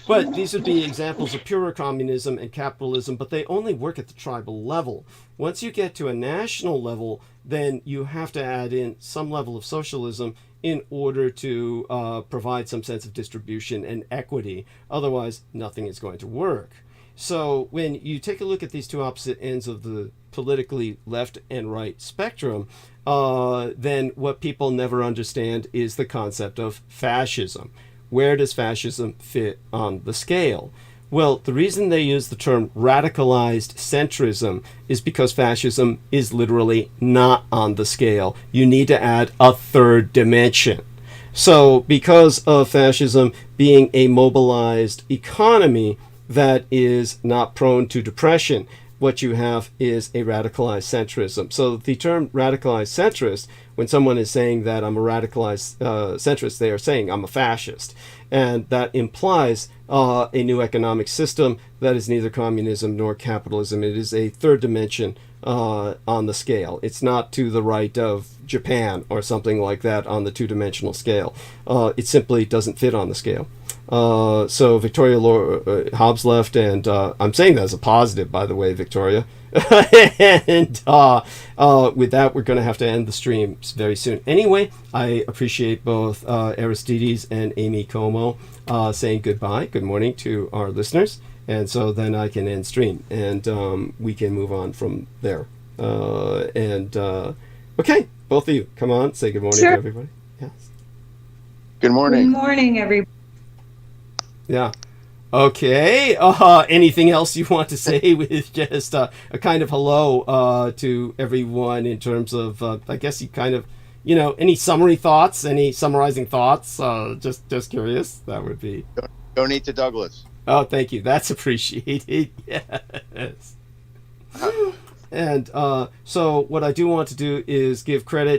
But these would be examples of pure communism and capitalism, but they only work at the tribal level. Once you get to a national level, then you have to add in some level of socialism in order to provide some sense of distribution and equity. Otherwise, nothing is going to work. So when you take a look at these two opposite ends of the politically left and right spectrum, then what people never understand is the concept of fascism. Where does fascism fit on the scale? Well, the reason they use the term radicalized centrism is because fascism is literally not on the scale. You need to add a third dimension. So because of fascism being a mobilized economy that is not prone to depression, what you have is a radicalized centrism. So the term radicalized centrist, when someone is saying that I'm a radicalized centrist, they are saying I'm a fascist. And that implies a new economic system that is neither communism nor capitalism. It is a third dimension on the scale. It's not to the right of Japan or something like that on the two-dimensional scale. It simply doesn't fit on the scale. So Victoria Hobbs left, and I'm saying that as a positive, by the way, Victoria. And with that, we're going to have to end the stream very soon. Anyway, I appreciate both Aristides and Amy Como saying goodbye, good morning to our listeners. And so then I can end stream, and we can move on from there. Okay, both of you, come on, say good morning to everybody. Yes.
Good morning.
Good morning, everybody.
Yeah. Okay. Anything else you want to say with just a kind of hello to everyone in terms of, I guess you kind of, any summary thoughts, any summarizing thoughts? Just curious. That would be.
Donate to Douglas.
Oh, thank you. That's appreciated. Yes. And so what I do want to do is give credit